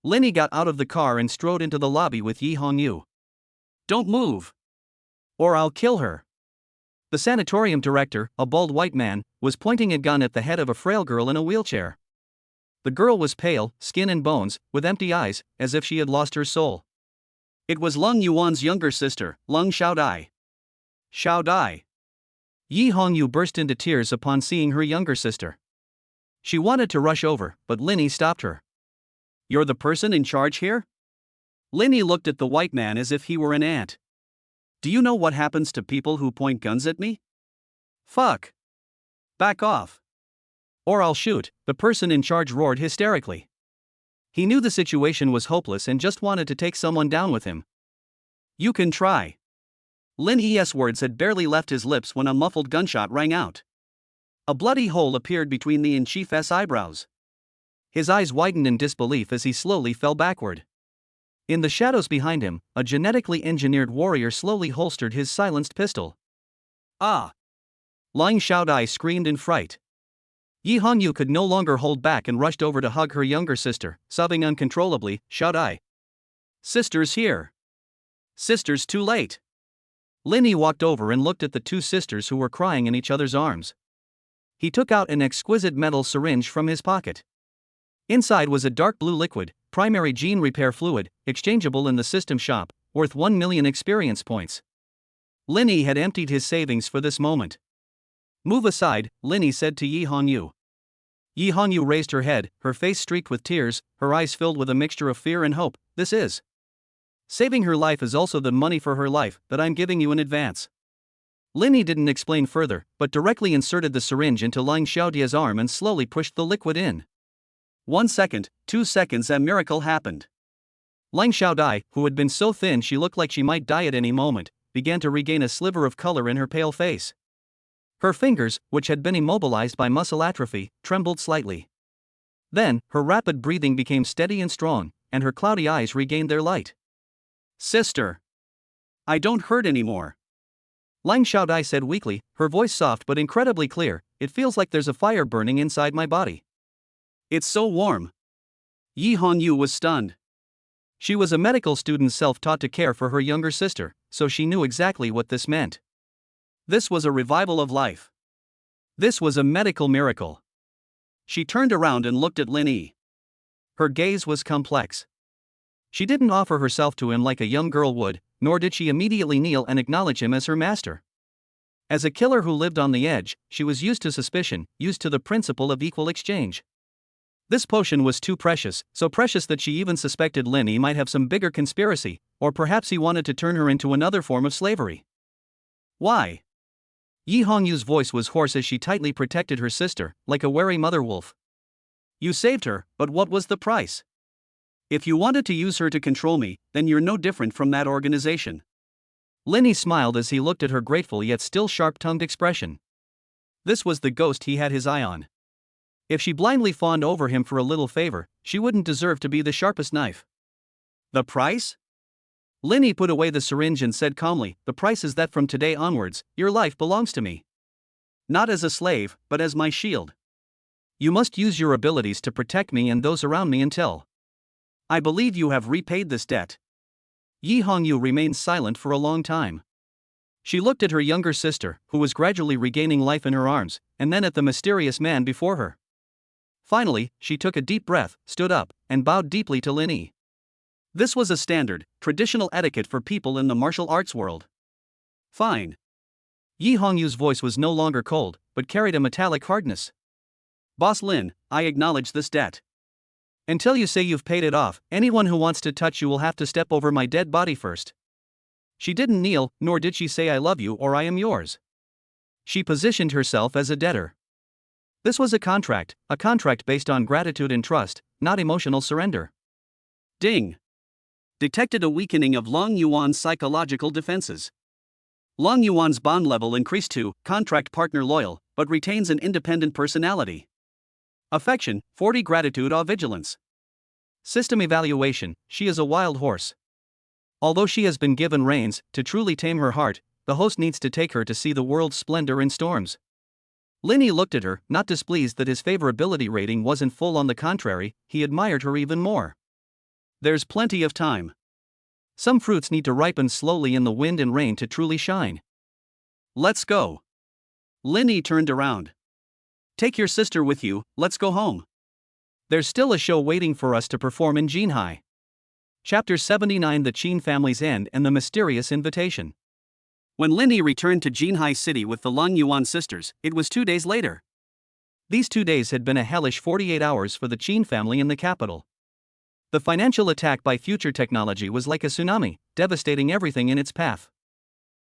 Linny got out of the car and strode into the lobby with Yi Hongyu. Don't move, or I'll kill her. The sanatorium director, a bald white man, was pointing a gun at the head of a frail girl in a wheelchair. The girl was pale, skin and bones, with empty eyes, as if she had lost her soul. It was Lung Yuan's younger sister, Lung Xiaodai. Xiaodai. Yi Hongyu burst into tears upon seeing her younger sister. She wanted to rush over, but Linny stopped her. You're the person in charge here? Linny looked at the white man as if he were an ant. Do you know what happens to people who point guns at me? Fuck. Back off. Or I'll shoot, the person in charge roared hysterically. He knew the situation was hopeless and just wanted to take someone down with him. You can try. Lin Yi's words had barely left his lips when a muffled gunshot rang out. A bloody hole appeared between the in-chief's eyebrows. His eyes widened in disbelief as he slowly fell backward. In the shadows behind him, a genetically engineered warrior slowly holstered his silenced pistol. Ah! Lung Xiaodai screamed in fright. Yi Hongyu could no longer hold back and rushed over to hug her younger sister, sobbing uncontrollably, Xiaodai. Sister's here. Sister's too late. Linny walked over and looked at the two sisters who were crying in each other's arms. He took out an exquisite metal syringe from his pocket. Inside was a dark blue liquid, primary gene repair fluid, exchangeable in the system shop, worth 1 million experience points. Linny had emptied his savings for this moment. Move aside, Linny said to Yi Hongyu. Yi Hongyu raised her head, her face streaked with tears, her eyes filled with a mixture of fear and hope. This is. Saving her life is also the money for her life that I'm giving you in advance. Linny didn't explain further, but directly inserted the syringe into Lung Xiaodia's arm and slowly pushed the liquid in. 1 second, 2 seconds, a miracle happened. Lung Xiaodai, who had been so thin she looked like she might die at any moment, began to regain a sliver of color in her pale face. Her fingers, which had been immobilized by muscle atrophy, trembled slightly. Then, her rapid breathing became steady and strong, and her cloudy eyes regained their light. Sister! I don't hurt anymore. Lung Xiaodai said weakly, her voice soft but incredibly clear. it feels like there's a fire burning inside my body. It's so warm. Yi Hongyu was stunned. She was a medical student self-taught to care for her younger sister, so she knew exactly what this meant. This was a revival of life. This was a medical miracle. She turned around and looked at Lin Yi. Her gaze was complex. She didn't offer herself to him like a young girl would, nor did she immediately kneel and acknowledge him as her master. As a killer who lived on the edge, she was used to suspicion, used to the principle of equal exchange. This potion was too precious, so precious that she even suspected Lin Yi might have some bigger conspiracy, or perhaps he wanted to turn her into another form of slavery. Why? Yi Hongyu's voice was hoarse as she tightly protected her sister, like a wary mother wolf. You saved her, but what was the price? If you wanted to use her to control me, then you're no different from that organization. Lin Yi smiled as he looked at her grateful yet still sharp-tongued expression. This was the ghost he had his eye on. If she blindly fawned over him for a little favor, she wouldn't deserve to be the sharpest knife. The price? Lin Yi put away the syringe and said calmly, the price is that from today onwards, your life belongs to me. Not as a slave, but as my shield. You must use your abilities to protect me and those around me until I believe you have repaid this debt. Yi Hongyu remained silent for a long time. She looked at her younger sister, who was gradually regaining life in her arms, and then at the mysterious man before her. Finally, she took a deep breath, stood up, and bowed deeply to Lin Yi. This was a standard, traditional etiquette for people in the martial arts world. Fine. Yi Hongyu's voice was no longer cold, but carried a metallic hardness. Boss Lin, I acknowledge this debt. Until you say you've paid it off, anyone who wants to touch you will have to step over my dead body first. She didn't kneel, nor did she say I love you or I am yours. She positioned herself as a debtor. This was a contract based on gratitude and trust, not emotional surrender. Ding. Detected a weakening of Long Yuan's psychological defenses. Long Yuan's bond level increased to contract partner loyal, but retains an independent personality. Affection, 40 gratitude or vigilance. System evaluation, she is a wild horse. Although she has been given reins, to truly tame her heart, the host needs to take her to see the world's splendor in storms. Lin Yi looked at her, not displeased that his favorability rating wasn't full. On the contrary, he admired her even more. There's plenty of time. Some fruits need to ripen slowly in the wind and rain to truly shine. Let's go. Lin Yi turned around. Take your sister with you, let's go home. There's still a show waiting for us to perform in Jinhai. Chapter 79: The Qin Family's End and the Mysterious Invitation. When Lin Yi returned to Jinhai City with the Long Yuan sisters, it was 2 days later. These 2 days had been a hellish 48 hours for the Qin family in the capital. The financial attack by future technology was like a tsunami, devastating everything in its path.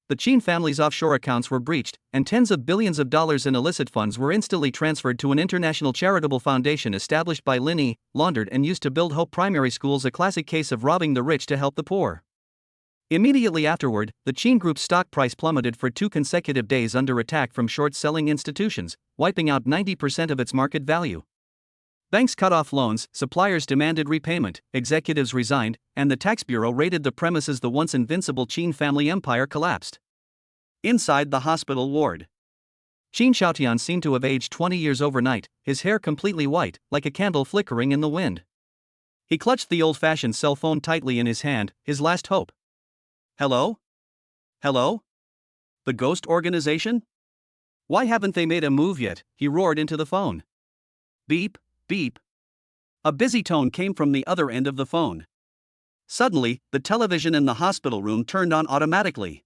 The Qin family's offshore accounts were breached, and tens of billions of dollars in illicit funds were instantly transferred to an international charitable foundation established by Lin Yi, laundered and used to build Hope Primary Schools, a classic case of robbing the rich to help the poor. Immediately afterward, the Qin Group's stock price plummeted for 2 consecutive days under attack from short-selling institutions, wiping out 90% of its market value. Banks cut off loans, suppliers demanded repayment, executives resigned, and the tax bureau raided the premises. The once invincible Qin family empire collapsed. Inside the hospital ward, Qin Xiaotian seemed to have aged 20 years overnight, his hair completely white, like a candle flickering in the wind. He clutched the old-fashioned cell phone tightly in his hand, his last hope. Hello? Hello? The ghost organization? Why haven't they made a move yet? He roared into the phone. Beep. Beep. A busy tone came from the other end of the phone. Suddenly, the television in the hospital room turned on automatically.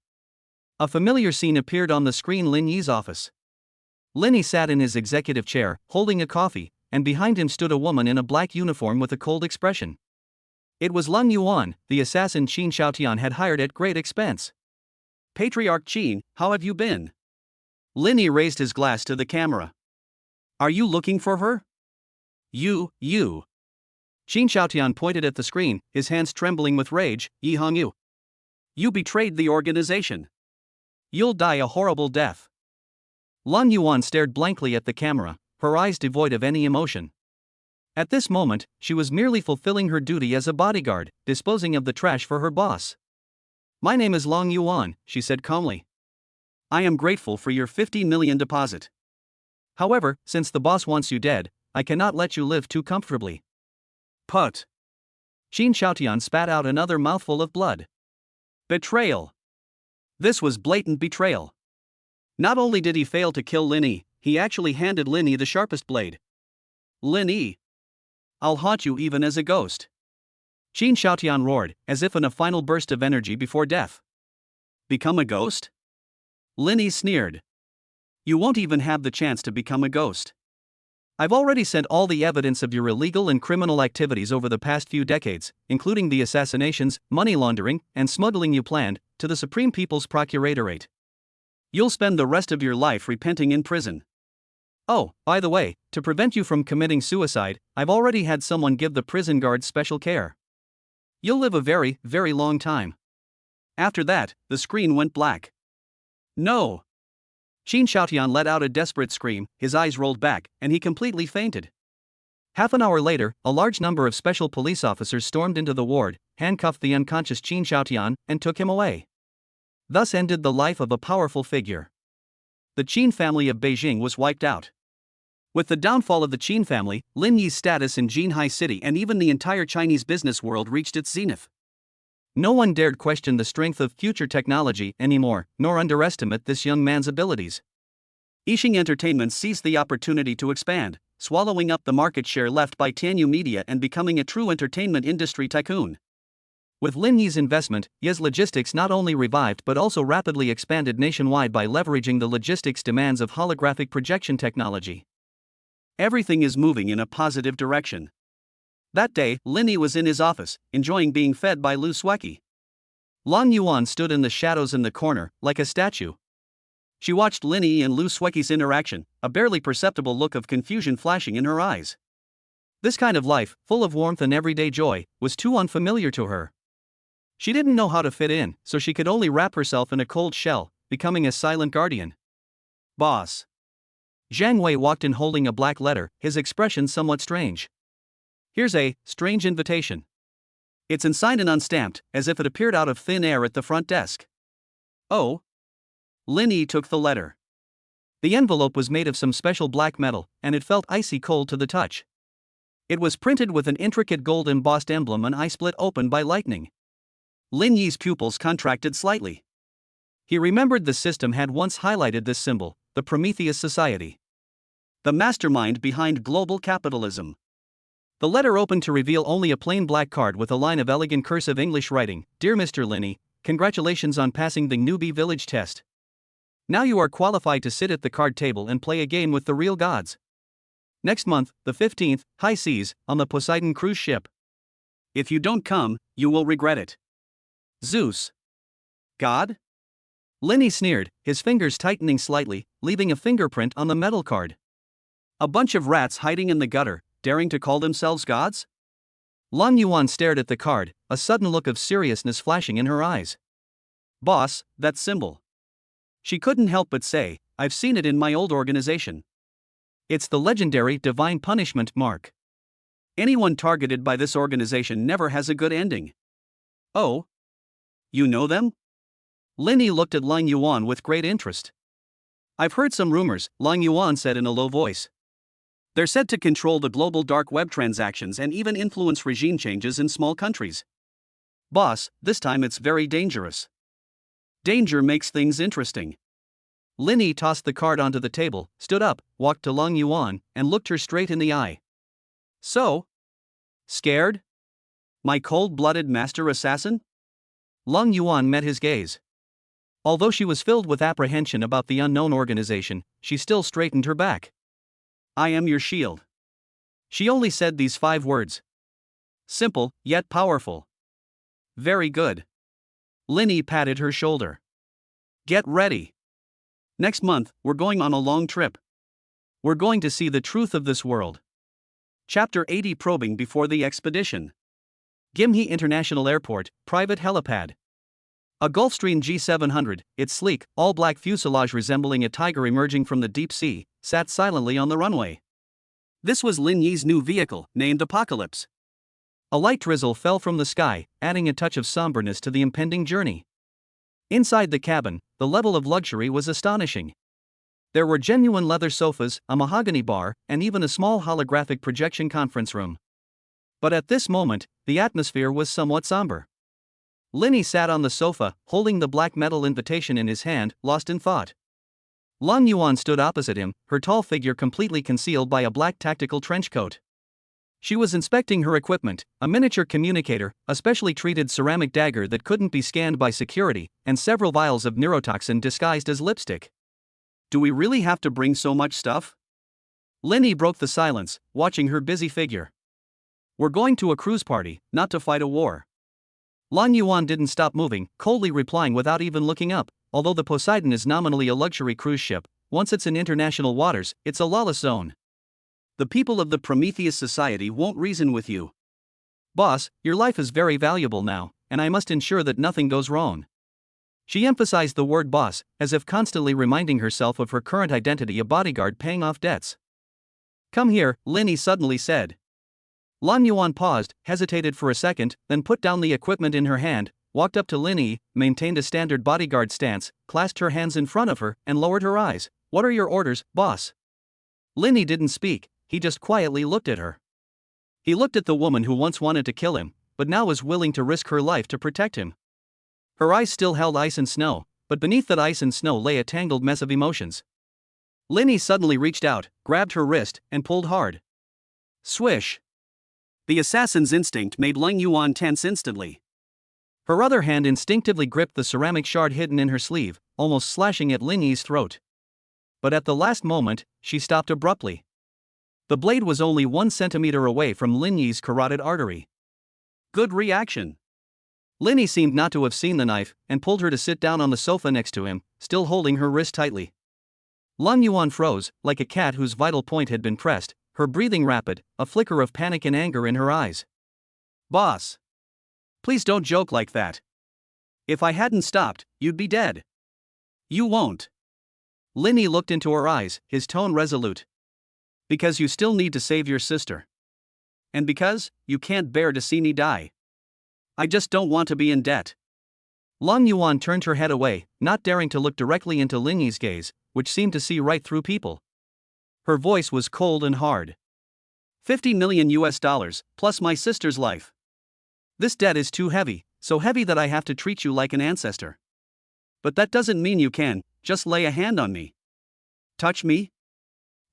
A familiar scene appeared on the screen: Lin Yi's office. Lin Yi sat in his executive chair, holding a coffee, and behind him stood a woman in a black uniform with a cold expression. It was Long Yuan, the assassin Qin Xiaotian had hired at great expense. Patriarch Qin, how have you been? Lin Yi raised his glass to the camera. Are you looking for her? You. Qin Xiaotian pointed at the screen, his hands trembling with rage. Yi Hongyu. You betrayed the organization. You'll die a horrible death. Long Yuan stared blankly at the camera, her eyes devoid of any emotion. At this moment, she was merely fulfilling her duty as a bodyguard, disposing of the trash for her boss. My name is Long Yuan, she said calmly. I am grateful for your 50 million deposit. However, since the boss wants you dead, I cannot let you live too comfortably. Put. Qin Xiaotian spat out another mouthful of blood. Betrayal. This was blatant betrayal. Not only did he fail to kill Lin Yi, he actually handed Lin Yi the sharpest blade. Lin Yi. I'll haunt you even as a ghost. Qin Xiaotian roared, as if in a final burst of energy before death. Become a ghost? Lin Yi sneered. You won't even have the chance to become a ghost. I've already sent all the evidence of your illegal and criminal activities over the past few decades, including the assassinations, money laundering, and smuggling you planned, to the Supreme People's Procuratorate. You'll spend the rest of your life repenting in prison. Oh, by the way, to prevent you from committing suicide, I've already had someone give the prison guards special care. You'll live a very, very long time. After that, the screen went black. No! Qin Xiaotian let out a desperate scream, his eyes rolled back, and he completely fainted. Half an hour later, a large number of special police officers stormed into the ward, handcuffed the unconscious Qin Xiaotian, and took him away. Thus ended the life of a powerful figure. The Qin family of Beijing was wiped out. With the downfall of the Qin family, Lin Yi's status in Jinhai City and even the entire Chinese business world reached its zenith. No one dared question the strength of future technology anymore, nor underestimate this young man's abilities. Yixing Entertainment seized the opportunity to expand, swallowing up the market share left by Tianyu Media and becoming a true entertainment industry tycoon. With Lin Yi's investment, Ye's Logistics not only revived but also rapidly expanded nationwide by leveraging the logistics demands of holographic projection technology. Everything is moving in a positive direction. That day, Lin Yi was in his office, enjoying being fed by Lu Sueki. Long Yuan stood in the shadows in the corner, like a statue. She watched Lin Yi and Lu Sueki's interaction, a barely perceptible look of confusion flashing in her eyes. This kind of life, full of warmth and everyday joy, was too unfamiliar to her. She didn't know how to fit in, so she could only wrap herself in a cold shell, becoming a silent guardian. Boss. Zhang Wei walked in holding a black letter, his expression somewhat strange. Here's a strange invitation. It's unsigned and unstamped, as if it appeared out of thin air at the front desk. Oh. Lin Yi took the letter. The envelope was made of some special black metal, and it felt icy cold to the touch. It was printed with an intricate gold embossed emblem, an eye split open by lightning. Lin Yi's pupils contracted slightly. He remembered the system had once highlighted this symbol, the Prometheus Society. The mastermind behind global capitalism. The letter opened to reveal only a plain black card with a line of elegant cursive English writing. Dear Mr. Lin Yi, congratulations on passing the newbie village test. Now you are qualified to sit at the card table and play a game with the real gods. Next month, the 15th, high seas, on the Poseidon cruise ship. If you don't come, you will regret it. Zeus. God? Lin Yi sneered, his fingers tightening slightly, leaving a fingerprint on the metal card. A bunch of rats hiding in the gutter, daring to call themselves gods? Long Yuan stared at the card, a sudden look of seriousness flashing in her eyes. Boss, that symbol. She couldn't help but say, I've seen it in my old organization. It's the legendary divine punishment mark. Anyone targeted by this organization never has a good ending. Oh? You know them? Lin Yi looked at Lang Yuan with great interest. I've heard some rumors, Lang Yuan said in a low voice. They're said to control the global dark web transactions and even influence regime changes in small countries. Boss, this time it's very dangerous. Danger makes things interesting. Lin Yi tossed the card onto the table, stood up, walked to Lang Yuan, and looked her straight in the eye. So? Scared? My cold-blooded master assassin? Lang Yuan met his gaze. Although she was filled with apprehension about the unknown organization, she still straightened her back. I am your shield. She only said these 5 words. Simple, yet powerful. Very good. Lin Yi patted her shoulder. Get ready. Next month, we're going on a long trip. We're going to see the truth of this world. Chapter 80, Probing before the expedition. Gimhe International Airport, private helipad. A Gulfstream G700, its sleek, all-black fuselage resembling a tiger emerging from the deep sea, sat silently on the runway. This was Lin Yi's new vehicle, named Apocalypse. A light drizzle fell from the sky, adding a touch of somberness to the impending journey. Inside the cabin, the level of luxury was astonishing. There were genuine leather sofas, a mahogany bar, and even a small holographic projection conference room. But at this moment, the atmosphere was somewhat somber. Linny sat on the sofa, holding the black metal invitation in his hand, lost in thought. Lang Yuan stood opposite him, her tall figure completely concealed by a black tactical trench coat. She was inspecting her equipment, a miniature communicator, a specially treated ceramic dagger that couldn't be scanned by security, and several vials of neurotoxin disguised as lipstick. Do we really have to bring so much stuff? Linny broke the silence, watching her busy figure. We're going to a cruise party, not to fight a war. Lang Yuan didn't stop moving, coldly replying without even looking up. Although the Poseidon is nominally a luxury cruise ship, once it's in international waters, it's a lawless zone. The people of the Prometheus Society won't reason with you. Boss, your life is very valuable now, and I must ensure that nothing goes wrong. She emphasized the word boss, as if constantly reminding herself of her current identity, a bodyguard paying off debts. Come here, Linny suddenly said. Lang Yuan paused, hesitated for a second, then put down the equipment in her hand, walked up to Linny, maintained a standard bodyguard stance, clasped her hands in front of her, and lowered her eyes. What are your orders, boss? Linny didn't speak, he just quietly looked at her. He looked at the woman who once wanted to kill him, but now was willing to risk her life to protect him. Her eyes still held ice and snow, but beneath that ice and snow lay a tangled mess of emotions. Linny suddenly reached out, grabbed her wrist, and pulled hard. Swish! The assassin's instinct made Lang Yuan tense instantly. Her other hand instinctively gripped the ceramic shard hidden in her sleeve, almost slashing at Linny's throat. But at the last moment, she stopped abruptly. The blade was only 1 centimeter away from Linny's carotid artery. Good reaction. Linny seemed not to have seen the knife, and pulled her to sit down on the sofa next to him, still holding her wrist tightly. Lang Yuan froze, like a cat whose vital point had been pressed, her breathing rapid, a flicker of panic and anger in her eyes. Boss! Please don't joke like that. If I hadn't stopped, you'd be dead. You won't. Linny looked into her eyes, his tone resolute. Because you still need to save your sister. And because you can't bear to see me die. I just don't want to be in debt. Lang Yuan turned her head away, not daring to look directly into Linny's gaze, which seemed to see right through people. Her voice was cold and hard. $50 million, plus my sister's life. This debt is too heavy, so heavy that I have to treat you like an ancestor. But that doesn't mean you can just lay a hand on me. Touch me?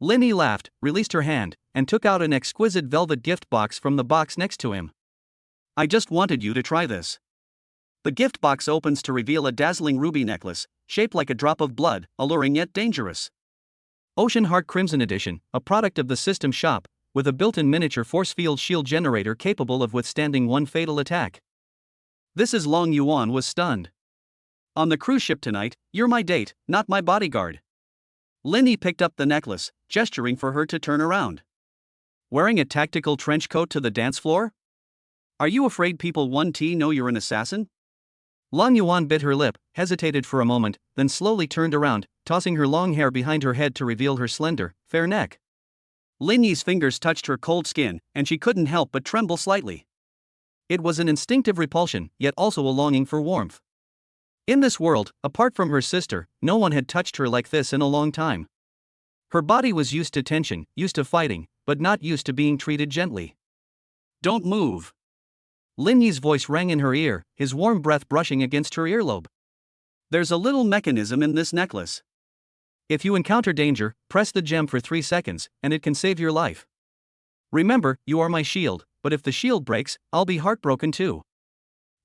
Linny laughed, released her hand, and took out an exquisite velvet gift box from the box next to him. I just wanted you to try this. The gift box opens to reveal a dazzling ruby necklace, shaped like a drop of blood, alluring yet dangerous. Ocean Heart Crimson Edition, a product of the System Shop, with a built-in miniature force field shield generator capable of withstanding one fatal attack. This is Lang Yuan was stunned. On the cruise ship tonight, you're my date, not my bodyguard. Linny picked up the necklace, gesturing for her to turn around. Wearing a tactical trench coat to the dance floor? Are you afraid people 1T know you're an assassin? Lang Yuan bit her lip, hesitated for a moment, then slowly turned around, tossing her long hair behind her head to reveal her slender, fair neck. Linny's fingers touched her cold skin, and she couldn't help but tremble slightly. It was an instinctive repulsion, yet also a longing for warmth. In this world, apart from her sister, no one had touched her like this in a long time. Her body was used to tension, used to fighting, but not used to being treated gently. Don't move. Linny's voice rang in her ear, his warm breath brushing against her earlobe. There's a little mechanism in this necklace. If you encounter danger, press the gem for 3 seconds, and it can save your life. Remember, you are my shield, but if the shield breaks, I'll be heartbroken too.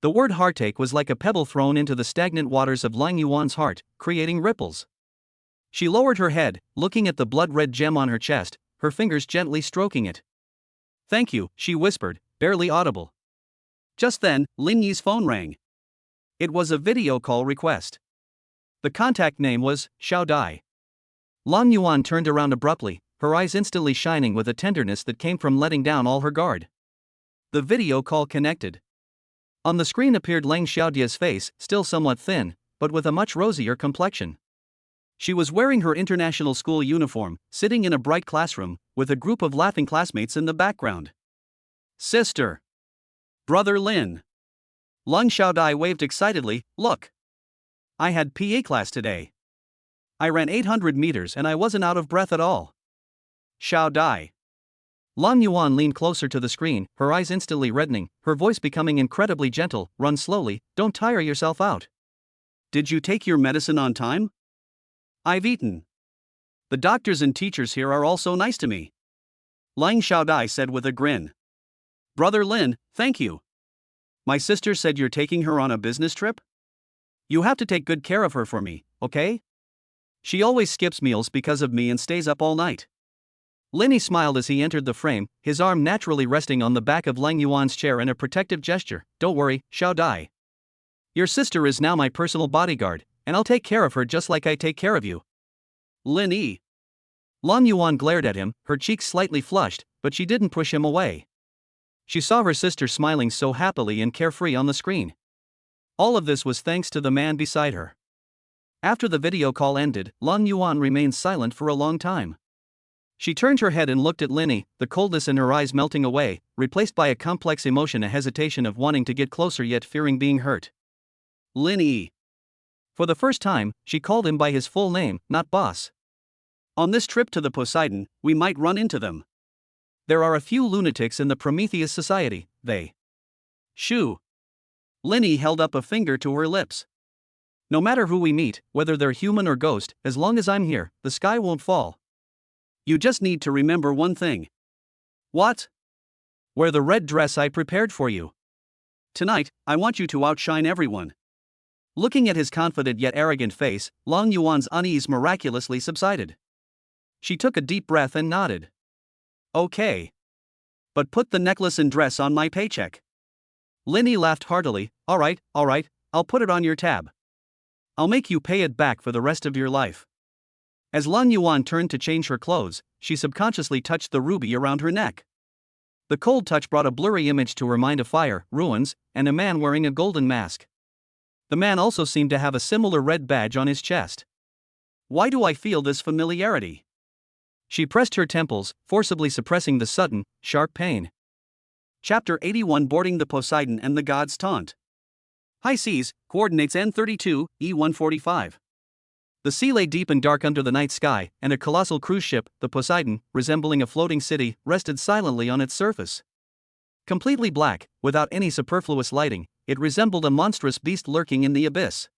The word heartache was like a pebble thrown into the stagnant waters of Lang Yuan's heart, creating ripples. She lowered her head, looking at the blood-red gem on her chest, her fingers gently stroking it. Thank you, she whispered, barely audible. Just then, Linny's phone rang. It was a video call request. The contact name was Xiao Dai. Lang Yuan turned around abruptly, her eyes instantly shining with a tenderness that came from letting down all her guard. The video call connected. On the screen appeared Lang Xiaodia's face, still somewhat thin, but with a much rosier complexion. She was wearing her international school uniform, sitting in a bright classroom, with a group of laughing classmates in the background. Sister! Brother Lin! Lang Xiaodai waved excitedly, look! I had PA class today. I ran 800 meters and I wasn't out of breath at all. Xiao Dai. Lang Yuan leaned closer to the screen, her eyes instantly reddening, her voice becoming incredibly gentle. Run slowly, don't tire yourself out. Did you take your medicine on time? I've eaten. The doctors and teachers here are all so nice to me. Lang Xiaodai said with a grin. Brother Lin, thank you. My sister said you're taking her on a business trip? You have to take good care of her for me, okay? She always skips meals because of me and stays up all night. Linny smiled as he entered the frame, his arm naturally resting on the back of Lang Yuan's chair in a protective gesture. Don't worry, Xiao Dai. Your sister is now my personal bodyguard, and I'll take care of her just like I take care of you. Lin Yi. Lang Yuan glared at him, her cheeks slightly flushed, but she didn't push him away. She saw her sister smiling so happily and carefree on the screen. All of this was thanks to the man beside her. After the video call ended, Lang Yuan remained silent for a long time. She turned her head and looked at Linny, the coldness in her eyes melting away, replaced by a complex emotion, a hesitation of wanting to get closer yet fearing being hurt. Linny. For the first time, she called him by his full name, not boss. On this trip to the Poseidon, we might run into them. There are a few lunatics in the Prometheus Society, they. Shoo. Linny held up a finger to her lips. No matter who we meet, whether they're human or ghost, as long as I'm here, the sky won't fall. You just need to remember one thing. What? Wear the red dress I prepared for you. Tonight, I want you to outshine everyone. Looking at his confident yet arrogant face, Lang Yuan's unease miraculously subsided. She took a deep breath and nodded. Okay. But put the necklace and dress on my paycheck. Linny laughed heartily. Alright, I'll put it on your tab. I'll make you pay it back for the rest of your life. As Lang Yuan turned to change her clothes, she subconsciously touched the ruby around her neck. The cold touch brought a blurry image to her mind of fire, ruins, and a man wearing a golden mask. The man also seemed to have a similar red badge on his chest. Why do I feel this familiarity? She pressed her temples, forcibly suppressing the sudden, sharp pain. Chapter 81, Boarding the Poseidon and the Gods Taunt. High seas, coordinates N32, E145. The sea lay deep and dark under the night sky, and a colossal cruise ship, the Poseidon, resembling a floating city, rested silently on its surface. Completely black, without any superfluous lighting, it resembled a monstrous beast lurking in the abyss.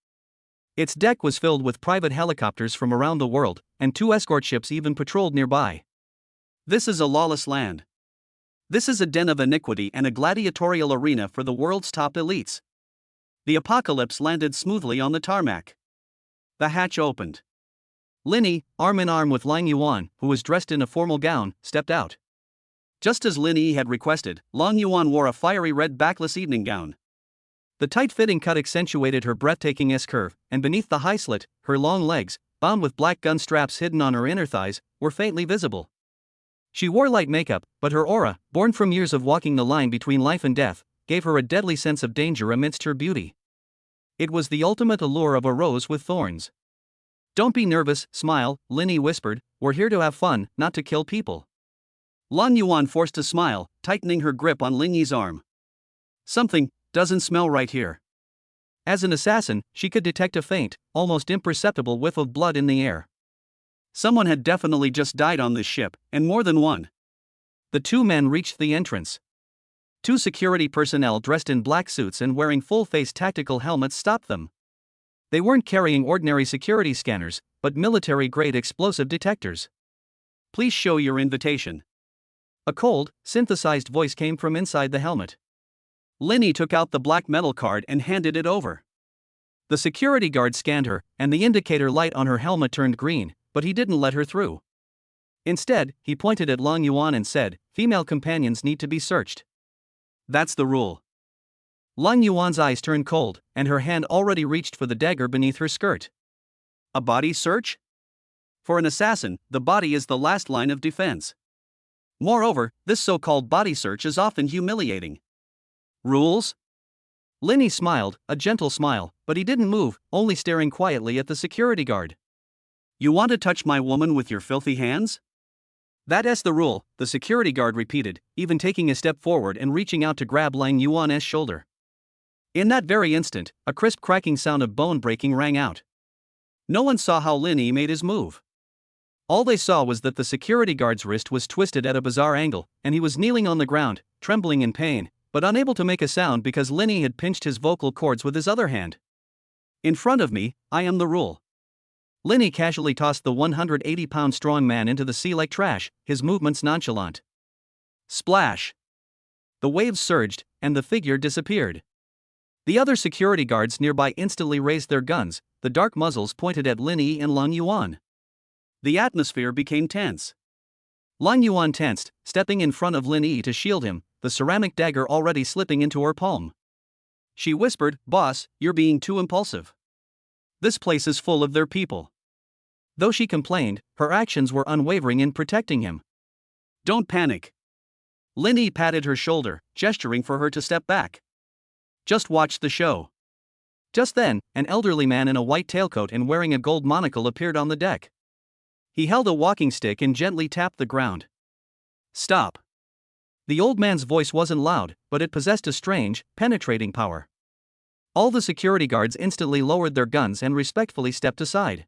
Its deck was filled with private helicopters from around the world, and 2 escort ships even patrolled nearby. This is a lawless land. This is a den of iniquity and a gladiatorial arena for the world's top elites. The apocalypse landed smoothly on the tarmac. The hatch opened. Linny, arm in arm with Lang Yuan, who was dressed in a formal gown, stepped out. Just as Linny had requested, Lang Yuan wore a fiery red backless evening gown. The tight-fitting cut accentuated her breathtaking S-curve, and beneath the high slit, her long legs, bound with black gun straps hidden on her inner thighs, were faintly visible. She wore light makeup, but her aura, born from years of walking the line between life and death, gave her a deadly sense of danger amidst her beauty. It was the ultimate allure of a rose with thorns. Don't be nervous, smile, Linny whispered, we're here to have fun, not to kill people. Lang Yuan forced a smile, tightening her grip on Linny's arm. Something doesn't smell right here. As an assassin, she could detect a faint, almost imperceptible whiff of blood in the air. Someone had definitely just died on this ship, and more than one. The 2 men reached the entrance. 2 security personnel dressed in black suits and wearing full-face tactical helmets stopped them. They weren't carrying ordinary security scanners, but military-grade explosive detectors. Please show your invitation. A cold, synthesized voice came from inside the helmet. Linny took out the black metal card and handed it over. The security guard scanned her, and the indicator light on her helmet turned green, but he didn't let her through. Instead, he pointed at Lang Yuan and said, female companions need to be searched. That's the rule. Lang Yuan's eyes turned cold, and her hand already reached for the dagger beneath her skirt. A body search? For an assassin, the body is the last line of defense. Moreover, this so-called body search is often humiliating. Rules? Linny smiled, a gentle smile, but he didn't move, only staring quietly at the security guard. You want to touch my woman with your filthy hands? That's the rule, the security guard repeated, even taking a step forward and reaching out to grab Lang Yuan's shoulder. In that very instant, a crisp cracking sound of bone breaking rang out. No one saw how Lin Yi made his move. All they saw was that the security guard's wrist was twisted at a bizarre angle, and he was kneeling on the ground, trembling in pain, but unable to make a sound because Lin Yi had pinched his vocal cords with his other hand. In front of me, I am the rule. Lin Yi casually tossed the 180-pound strong man into the sea like trash, his movements nonchalant. Splash! The waves surged, and the figure disappeared. The other security guards nearby instantly raised their guns, the dark muzzles pointed at Lin Yi and Lang Yuan. The atmosphere became tense. Lang Yuan tensed, stepping in front of Lin Yi to shield him, the ceramic dagger already slipping into her palm. She whispered, "Boss, you're being too impulsive. This place is full of their people." Though she complained, her actions were unwavering in protecting him. "Don't panic." Lin Yi patted her shoulder, gesturing for her to step back. "Just watch the show." Just then, an elderly man in a white tailcoat and wearing a gold monocle appeared on the deck. He held a walking stick and gently tapped the ground. "Stop." The old man's voice wasn't loud, but it possessed a strange, penetrating power. All the security guards instantly lowered their guns and respectfully stepped aside.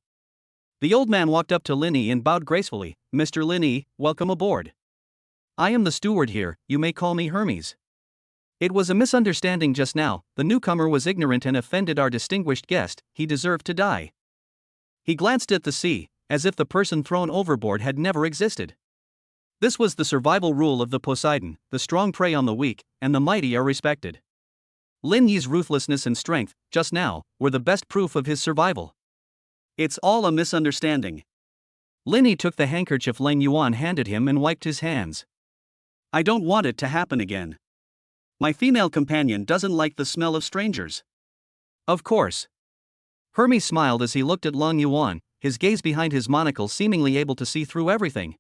The old man walked up to Lin Yi and bowed gracefully. "Mr. Lin Yi, welcome aboard. I am the steward here, you may call me Hermes." It was a misunderstanding just now, the newcomer was ignorant and offended our distinguished guest, he deserved to die. He glanced at the sea, as if the person thrown overboard had never existed. This was the survival rule of the Poseidon, the strong prey on the weak, and the mighty are respected. Lin Yi's ruthlessness and strength, just now, were the best proof of his survival. "It's all a misunderstanding." Lin Yi took the handkerchief Lang Yuan handed him and wiped his hands. "I don't want it to happen again. My female companion doesn't like the smell of strangers." "Of course." Hermes smiled as he looked at Lang Yuan, his gaze behind his monocle seemingly able to see through everything.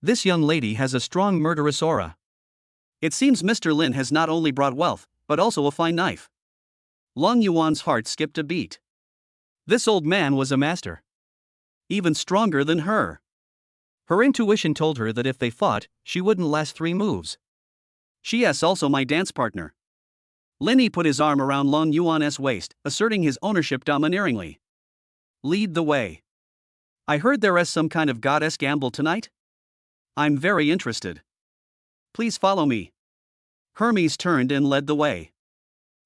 "This young lady has a strong murderous aura. It seems Mr. Lin has not only brought wealth, but also a fine knife." Lang Yuan's heart skipped a beat. This old man was a master. Even stronger than her. Her intuition told her that if they fought, she wouldn't last 3 moves. "She is also my dance partner." Lin Yi put his arm around Lang Yuan's waist, asserting his ownership domineeringly. "Lead the way. I heard there is some kind of goddess gamble tonight? I'm very interested. Please follow me." Hermes turned and led the way.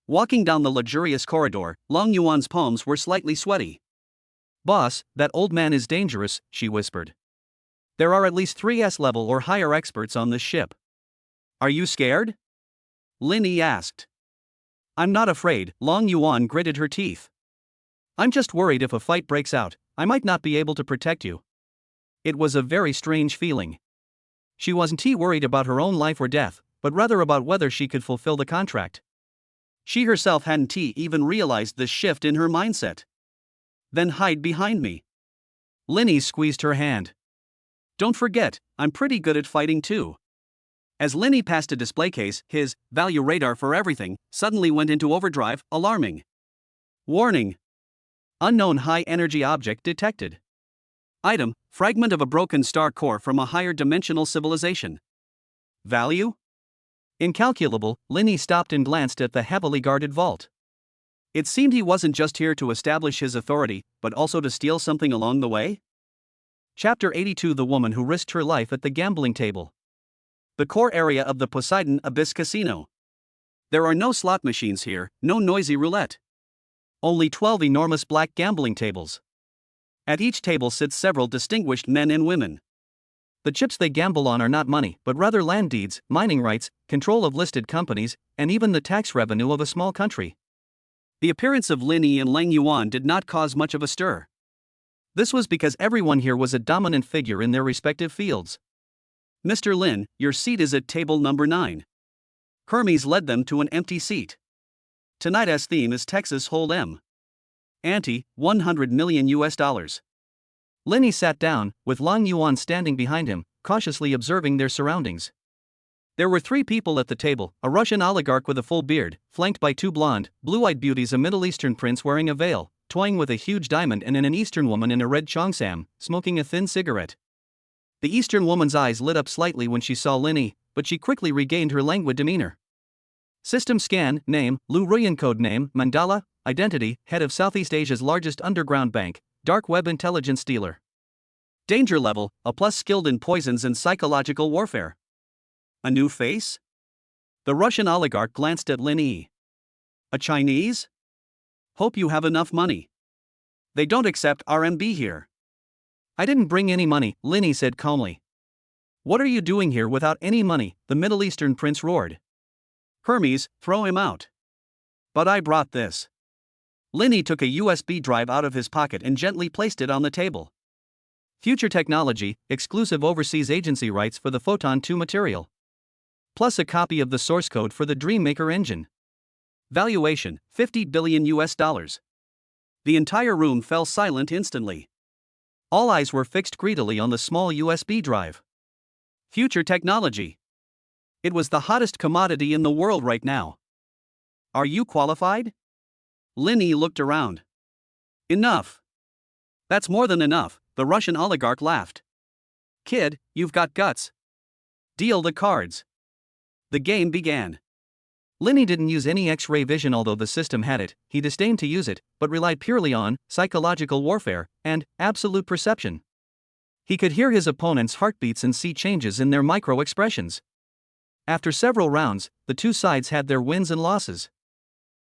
Walking down the luxurious corridor, Lang Yuan's palms were slightly sweaty. "Boss, that old man is dangerous," she whispered. "There are at least 3 S-level or higher experts on this ship." "Are you scared?" Lin Yi asked. "I'm not afraid," Lang Yuan gritted her teeth. "I'm just worried if a fight breaks out, I might not be able to protect you." It was a very strange feeling. She wasn't worried about her own life or death, but rather about whether she could fulfill the contract. She herself hadn't even realized the shift in her mindset. "Then hide behind me." Lin Yi squeezed her hand. "Don't forget, I'm pretty good at fighting too." As Lin Yi passed a display case, his value radar for everything suddenly went into overdrive, alarming. "Warning! Unknown high-energy object detected. Item, fragment of a broken star core from a higher dimensional civilization. Value? Incalculable." Lin Yi stopped and glanced at the heavily guarded vault. It seemed he wasn't just here to establish his authority, but also to steal something along the way. Chapter 82: The woman who risked her life at the gambling table. The core area of the Poseidon Abyss Casino. There are no slot machines here, no noisy roulette. Only 12 enormous black gambling tables. At each table sit several distinguished men and women. The chips they gamble on are not money, but rather land deeds, mining rights, control of listed companies, and even the tax revenue of a small country. The appearance of Lin Yi and Lang Yuan did not cause much of a stir. This was because everyone here was a dominant figure in their respective fields. "Mr. Lin, your seat is at table number 9. Hermes led them to an empty seat. Tonight's theme is Texas Hold'em. Ante, $100 million. Lin Yi sat down, with Lang Yuan standing behind him, cautiously observing their surroundings. There were 3 people at the table: a Russian oligarch with a full beard, flanked by 2 blonde, blue-eyed beauties, a Middle Eastern prince wearing a veil, toying with a huge diamond, and an Eastern woman in a red cheongsam, smoking a thin cigarette. The Eastern woman's eyes lit up slightly when she saw Lin Yi, but she quickly regained her languid demeanor. System scan, name, Lu Ruyan, code name, Mandala, identity, head of Southeast Asia's largest underground bank, dark web intelligence dealer. Danger level, a plus skilled in poisons and psychological warfare. A new face? The Russian oligarch glanced at Lin Yi. A Chinese? Hope you have enough money. They don't accept RMB here. I didn't bring any money, Lin Yi said calmly. What are you doing here without any money? The Middle Eastern prince roared. Hermes, throw him out. But I brought this. Lin Yi took a USB drive out of his pocket and gently placed it on the table. Future technology, exclusive overseas agency rights for the Photon 2 material. Plus a copy of the source code for the Dreammaker engine. Valuation, $50 billion. The entire room fell silent instantly. All eyes were fixed greedily on the small USB drive. Future technology. It was the hottest commodity in the world right now. Are you qualified? Lin Yi looked around. Enough. That's more than enough, the Russian oligarch laughed. Kid, you've got guts. Deal the cards. The game began. Lin Yi didn't use any X-ray vision although the system had it, he disdained to use it, but relied purely on psychological warfare and absolute perception. He could hear his opponent's heartbeats and see changes in their micro-expressions. After several rounds, the two sides had their wins and losses.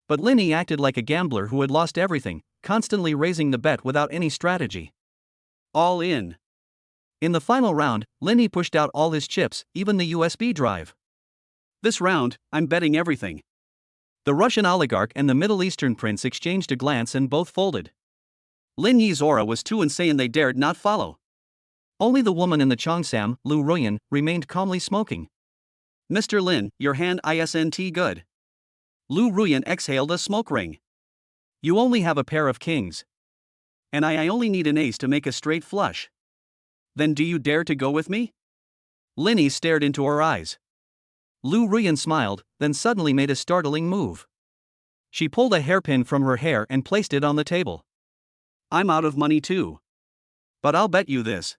But Lin Yi acted like a gambler who had lost everything, constantly raising the bet without any strategy. All in. In the final round, Lin Yi pushed out all his chips, even the USB drive. This round, I'm betting everything. The Russian oligarch and the Middle Eastern prince exchanged a glance and both folded. Lin Yi's aura was too insane they dared not follow. Only the woman in the cheongsam, Lu Ruyan, remained calmly smoking. Mr. Lin, your hand isn't good. Lu Ruyan exhaled a smoke ring. You only have a pair of kings. And I only need an ace to make a straight flush. Then do you dare to go with me? Lin Yi stared into her eyes. Lu Ruyan smiled, then suddenly made a startling move. She pulled a hairpin from her hair and placed it on the table. I'm out of money too. But I'll bet you this.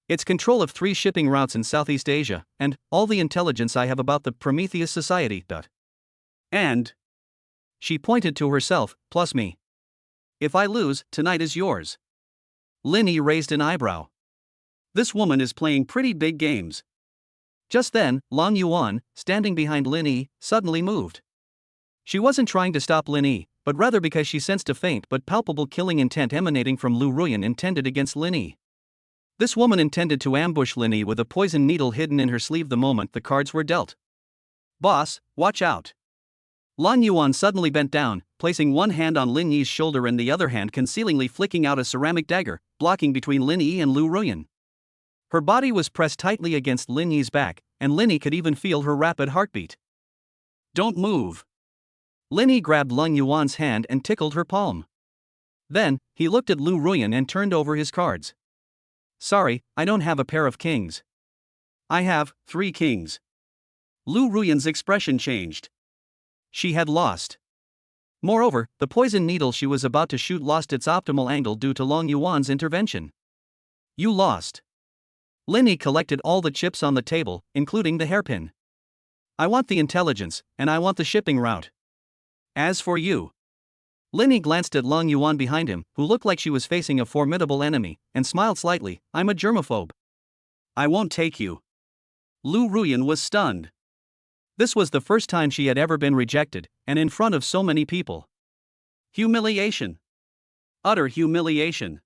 It's control of 3 shipping routes in Southeast Asia, and all the intelligence I have about the Prometheus Society. And she pointed to herself, plus me. If I lose, tonight is yours. Lin Yi raised an eyebrow. This woman is playing pretty big games. Just then, Long Yuan, standing behind Lin Yi, suddenly moved. She wasn't trying to stop Lin Yi, but rather because she sensed a faint but palpable killing intent emanating from Lu Ruyan intended against Lin Yi. This woman intended to ambush Lin Yi with a poison needle hidden in her sleeve the moment the cards were dealt. Boss, watch out. Long Yuan suddenly bent down, placing one hand on Lin Yi's shoulder and the other hand concealingly flicking out a ceramic dagger, blocking between Lin Yi and Lu Ruyan. Her body was pressed tightly against Lin Yi's back, and Lin Yi could even feel her rapid heartbeat. Don't move. Lin Yi grabbed Long Yuan's hand and tickled her palm. Then, he looked at Lu Ruyan and turned over his cards. Sorry, I don't have a pair of kings. I have 3 kings. Lu Ruyan's expression changed. She had lost. Moreover, the poison needle she was about to shoot lost its optimal angle due to Long Yuan's intervention. You lost. Lin Yi collected all the chips on the table, including the hairpin. I want the intelligence, and I want the shipping route. As for you. Lin Yi glanced at Long Yuan behind him, who looked like she was facing a formidable enemy, and smiled slightly. I'm a germaphobe. I won't take you. Lu Ruyan was stunned. This was the first time she had ever been rejected, and in front of so many people. Humiliation. Utter humiliation.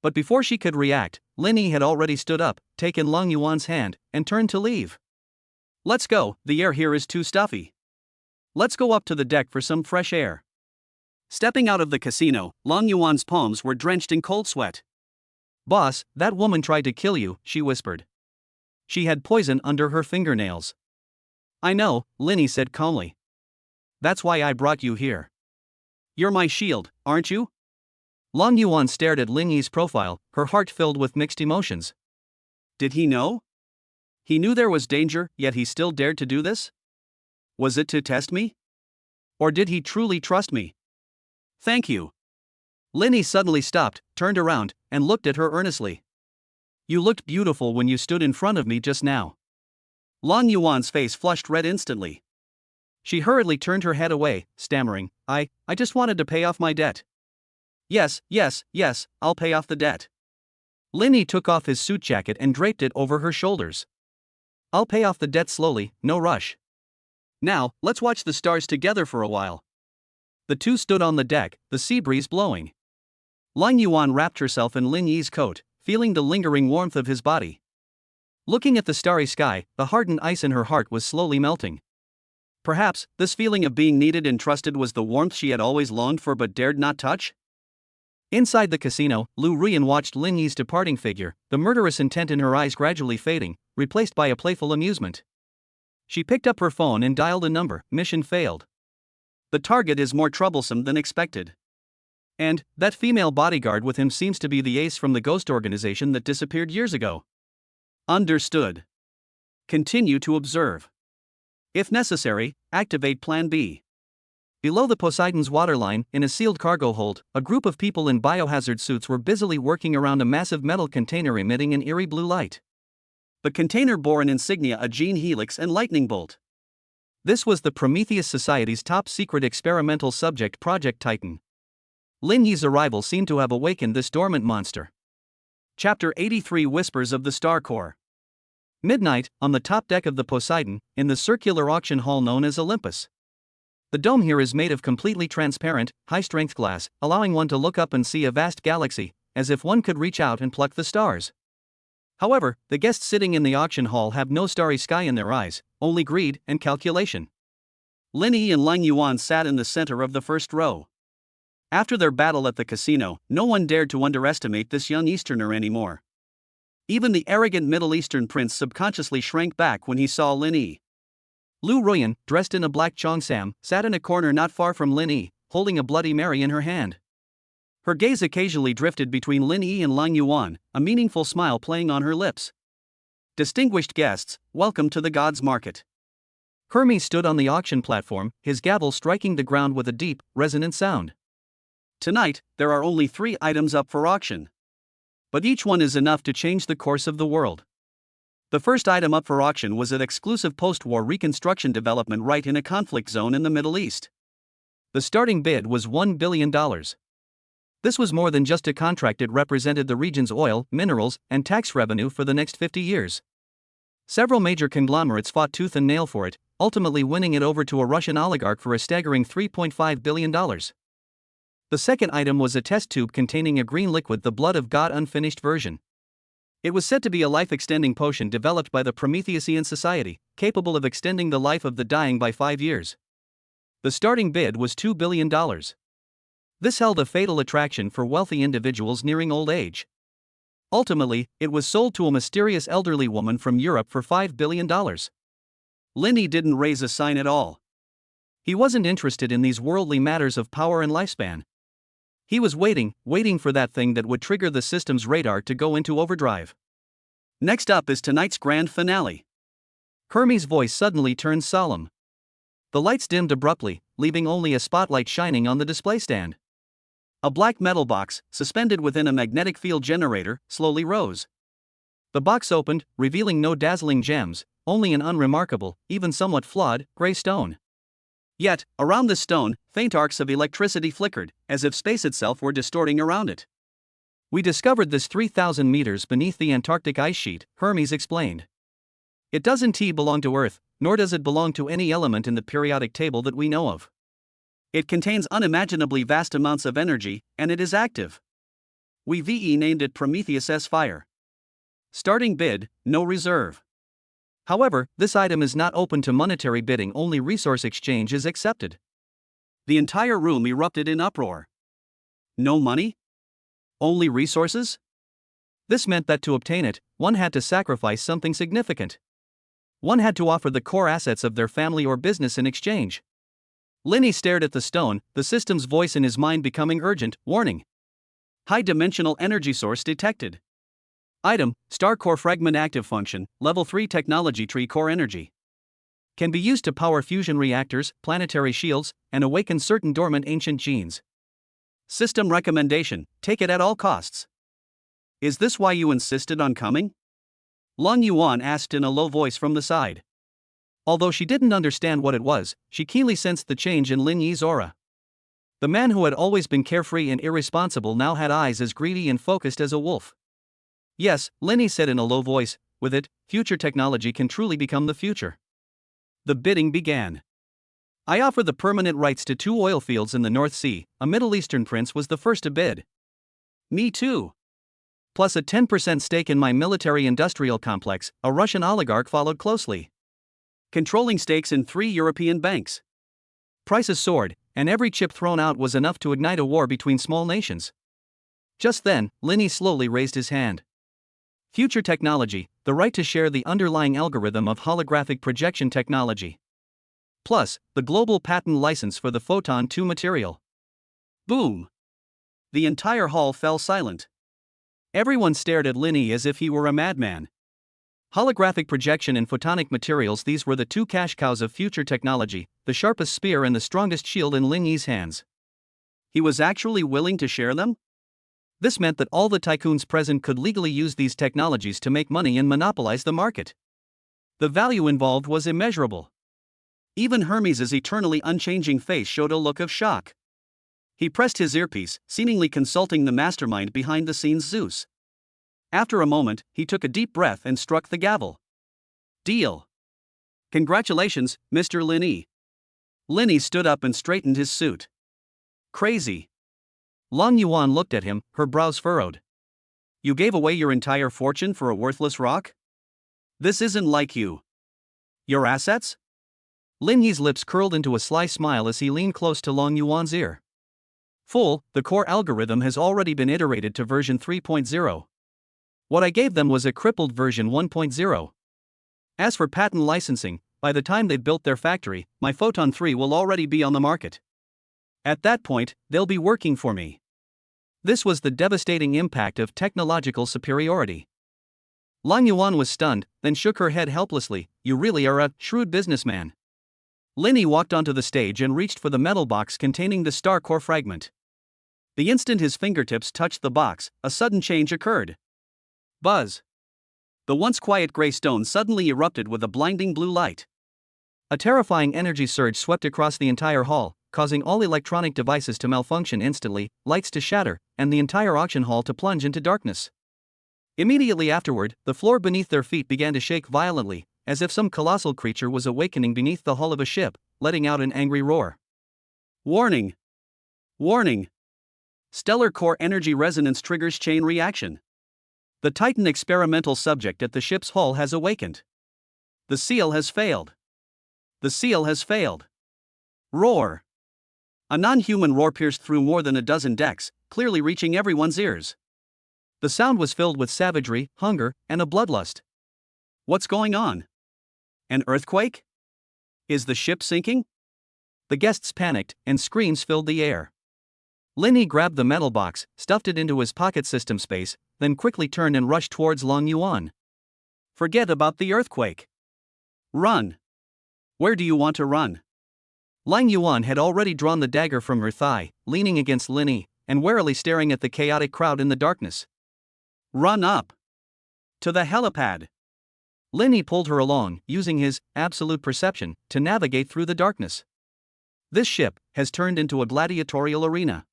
But before she could react, Lin Yi had already stood up, taken Long Yuan's hand, and turned to leave. Let's go, the air here is too stuffy. Let's go up to the deck for some fresh air. Stepping out of the casino, Long Yuan's palms were drenched in cold sweat. Boss, that woman tried to kill you, she whispered. She had poison under her fingernails. I know, Lin Yi said calmly. That's why I brought you here. You're my shield, aren't you? Long Yuan stared at Lin Yi's profile, her heart filled with mixed emotions. Did he know? He knew there was danger, yet he still dared to do this? Was it to test me? Or did he truly trust me? Thank you. Lin Yi suddenly stopped, turned around, and looked at her earnestly. You looked beautiful when you stood in front of me just now. Long Yuan's face flushed red instantly. She hurriedly turned her head away, stammering, I just wanted to pay off my debt. Yes, yes, yes, I'll pay off the debt. Lin Yi took off his suit jacket and draped it over her shoulders. I'll pay off the debt slowly, no rush. Now, let's watch the stars together for a while. The two stood on the deck, the sea breeze blowing. Lang Yuan wrapped herself in Lin Yi's coat, feeling the lingering warmth of his body. Looking at the starry sky, the hardened ice in her heart was slowly melting. Perhaps, this feeling of being needed and trusted was the warmth she had always longed for but dared not touch? Inside the casino, Lu Ruyan watched Lin Yi's departing figure, the murderous intent in her eyes gradually fading, replaced by a playful amusement. She picked up her phone and dialed a number. Mission failed. The target is more troublesome than expected. And that female bodyguard with him seems to be the ace from the ghost organization that disappeared years ago. Understood. Continue to observe. If necessary, activate Plan B. Below the Poseidon's waterline, in a sealed cargo hold, a group of people in biohazard suits were busily working around a massive metal container emitting an eerie blue light. The container bore an insignia, a gene helix and lightning bolt. This was the Prometheus Society's top-secret experimental subject, Project Titan. Lin Yi's arrival seemed to have awakened this dormant monster. Chapter 83: Whispers of the Star Core. Midnight, on the top deck of the Poseidon, in the circular auction hall known as Olympus. The dome here is made of completely transparent, high-strength glass, allowing one to look up and see a vast galaxy, as if one could reach out and pluck the stars. However, the guests sitting in the auction hall have no starry sky in their eyes, only greed and calculation. Lin Yi and Lang Yuan sat in the center of the first row. After their battle at the casino, no one dared to underestimate this young Easterner anymore. Even the arrogant Middle Eastern prince subconsciously shrank back when he saw Lin Yi. Lu Ruyan, dressed in a black cheongsam, sat in a corner not far from Lin Yi, holding a Bloody Mary in her hand. Her gaze occasionally drifted between Lin Yi and Lang Yuan, a meaningful smile playing on her lips. Distinguished guests, welcome to the Gods Market. Hermes stood on the auction platform, his gavel striking the ground with a deep, resonant sound. Tonight, there are only 3 items up for auction. But each one is enough to change the course of the world. The first item up for auction was an exclusive post-war reconstruction development right in a conflict zone in the Middle East. The starting bid was $1 billion. This was more than just a contract, it represented the region's oil, minerals, and tax revenue for the next 50 years. Several major conglomerates fought tooth and nail for it, ultimately winning it over to a Russian oligarch for a staggering $3.5 billion. The second item was a test tube containing a green liquid, the blood of God unfinished version. It was said to be a life-extending potion developed by the Prometheusian Society, capable of extending the life of the dying by 5 years. The starting bid was $2 billion. This held a fatal attraction for wealthy individuals nearing old age. Ultimately, it was sold to a mysterious elderly woman from Europe for $5 billion. Lin Yi didn't raise a sign at all. He wasn't interested in these worldly matters of power and lifespan. He was waiting for that thing that would trigger the system's radar to go into overdrive. Next up is tonight's grand finale. Hermes' voice suddenly turned solemn. The lights dimmed abruptly, leaving only a spotlight shining on the display stand. A black metal box, suspended within a magnetic field generator, slowly rose. The box opened, revealing no dazzling gems, only an unremarkable, even somewhat flawed, gray stone. Yet, around the stone, faint arcs of electricity flickered, as if space itself were distorting around it. We discovered this 3,000 meters beneath the Antarctic ice sheet, Hermes explained. It doesn't belong to Earth, nor does it belong to any element in the periodic table that we know of. It contains unimaginably vast amounts of energy, and it is active. We named it Prometheus S Fire. Starting bid, no reserve. However, this item is not open to monetary bidding, only resource exchange is accepted. The entire room erupted in uproar. No money? Only resources? This meant that to obtain it, one had to sacrifice something significant. One had to offer the core assets of their family or business in exchange. Lin Yi stared at the stone, the system's voice in his mind becoming urgent, warning. High-dimensional energy source detected. Item, Star Core Fragment Active Function, Level 3 Technology Tree Core Energy. Can be used to power fusion reactors, planetary shields, and awaken certain dormant ancient genes. System recommendation, take it at all costs. Is this why you insisted on coming? Lang Yuan asked in a low voice from the side. Although she didn't understand what it was, she keenly sensed the change in Lin Yi's aura. The man who had always been carefree and irresponsible now had eyes as greedy and focused as a wolf. Yes, Lenny said in a low voice, with it, future technology can truly become the future. The bidding began. I offer the permanent rights to 2 oil fields in the North Sea. A Middle Eastern prince was the first to bid. Me too. Plus a 10% stake in my military-industrial complex. A Russian oligarch followed closely, controlling stakes in 3 European banks. Prices soared, and every chip thrown out was enough to ignite a war between small nations. Just then, Lenny slowly raised his hand. Future technology, the right to share the underlying algorithm of holographic projection technology. Plus, the global patent license for the Photon 2 material. Boom! The entire hall fell silent. Everyone stared at Lenny as if he were a madman. Holographic projection and photonic materials, these were the 2 cash cows of future technology, the sharpest spear and the strongest shield in Lenny's hands. He was actually willing to share them? This meant that all the tycoons present could legally use these technologies to make money and monopolize the market. The value involved was immeasurable. Even Hermes' eternally unchanging face showed a look of shock. He pressed his earpiece, seemingly consulting the mastermind behind the scenes, Zeus. After a moment, he took a deep breath and struck the gavel. Deal. Congratulations, Mr. Lenny. Lenny stood up and straightened his suit. Crazy. Long Yuan looked at him, her brows furrowed. You gave away your entire fortune for a worthless rock? This isn't like you. Your assets? Lin Yi's lips curled into a sly smile as he leaned close to Long Yuan's ear. Fool, the core algorithm has already been iterated to version 3.0. What I gave them was a crippled version 1.0. As for patent licensing, by the time they've built their factory, my Photon 3 will already be on the market. At that point, they'll be working for me. This was the devastating impact of technological superiority. Long Yuan was stunned, then shook her head helplessly. You really are a shrewd businessman. Lenny walked onto the stage and reached for the metal box containing the star core fragment. The instant his fingertips touched the box, a sudden change occurred. Buzz. The once quiet gray stone suddenly erupted with a blinding blue light. A terrifying energy surge swept across the entire hall, causing all electronic devices to malfunction instantly, lights to shatter, and the entire auction hall to plunge into darkness. Immediately afterward, the floor beneath their feet began to shake violently, as if some colossal creature was awakening beneath the hull of a ship, letting out an angry roar. Warning! Warning! Stellar core energy resonance triggers chain reaction. The Titan experimental subject at the ship's hull has awakened. The seal has failed. The seal has failed. Roar! A non-human roar pierced through more than a dozen decks, clearly reaching everyone's ears. The sound was filled with savagery, hunger, and a bloodlust. What's going on? An earthquake? Is the ship sinking? The guests panicked, and screams filled the air. Lenny grabbed the metal box, stuffed it into his pocket system space, then quickly turned and rushed towards Long Yuan. Forget about the earthquake. Run. Where do you want to run? Long Yuan had already drawn the dagger from her thigh, leaning against Lenny, and warily staring at the chaotic crowd in the darkness. Run up. To the helipad. Lenny pulled her along, using his absolute perception to navigate through the darkness. This ship has turned into a gladiatorial arena.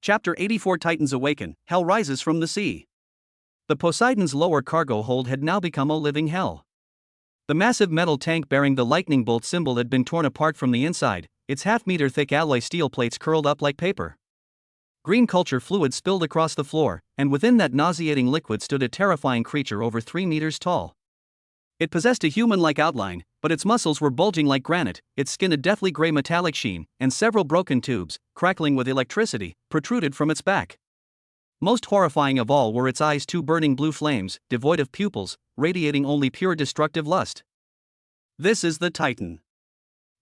Chapter 84 Titans Awaken, Hell Rises from the Sea. The Poseidon's lower cargo hold had now become a living hell. The massive metal tank bearing the lightning bolt symbol had been torn apart from the inside, its half-meter thick alloy steel plates curled up like paper. Green culture fluid spilled across the floor, and within that nauseating liquid stood a terrifying creature over 3 meters tall. It possessed a human-like outline, but its muscles were bulging like granite, its skin a deathly gray metallic sheen, and several broken tubes, crackling with electricity, protruded from its back. Most horrifying of all were its eyes, 2 burning blue flames, devoid of pupils, radiating only pure destructive lust. This is the Titan.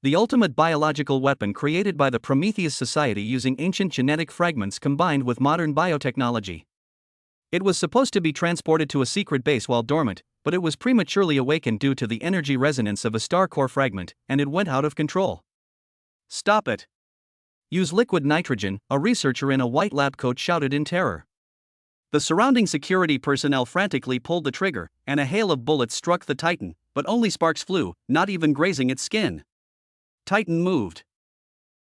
The ultimate biological weapon created by the Prometheus Society using ancient genetic fragments combined with modern biotechnology. It was supposed to be transported to a secret base while dormant, but it was prematurely awakened due to the energy resonance of a star core fragment, and it went out of control. Stop it. Use liquid nitrogen, a researcher in a white lab coat shouted in terror. The surrounding security personnel frantically pulled the trigger, and a hail of bullets struck the Titan, but only sparks flew, not even grazing its skin. Titan moved.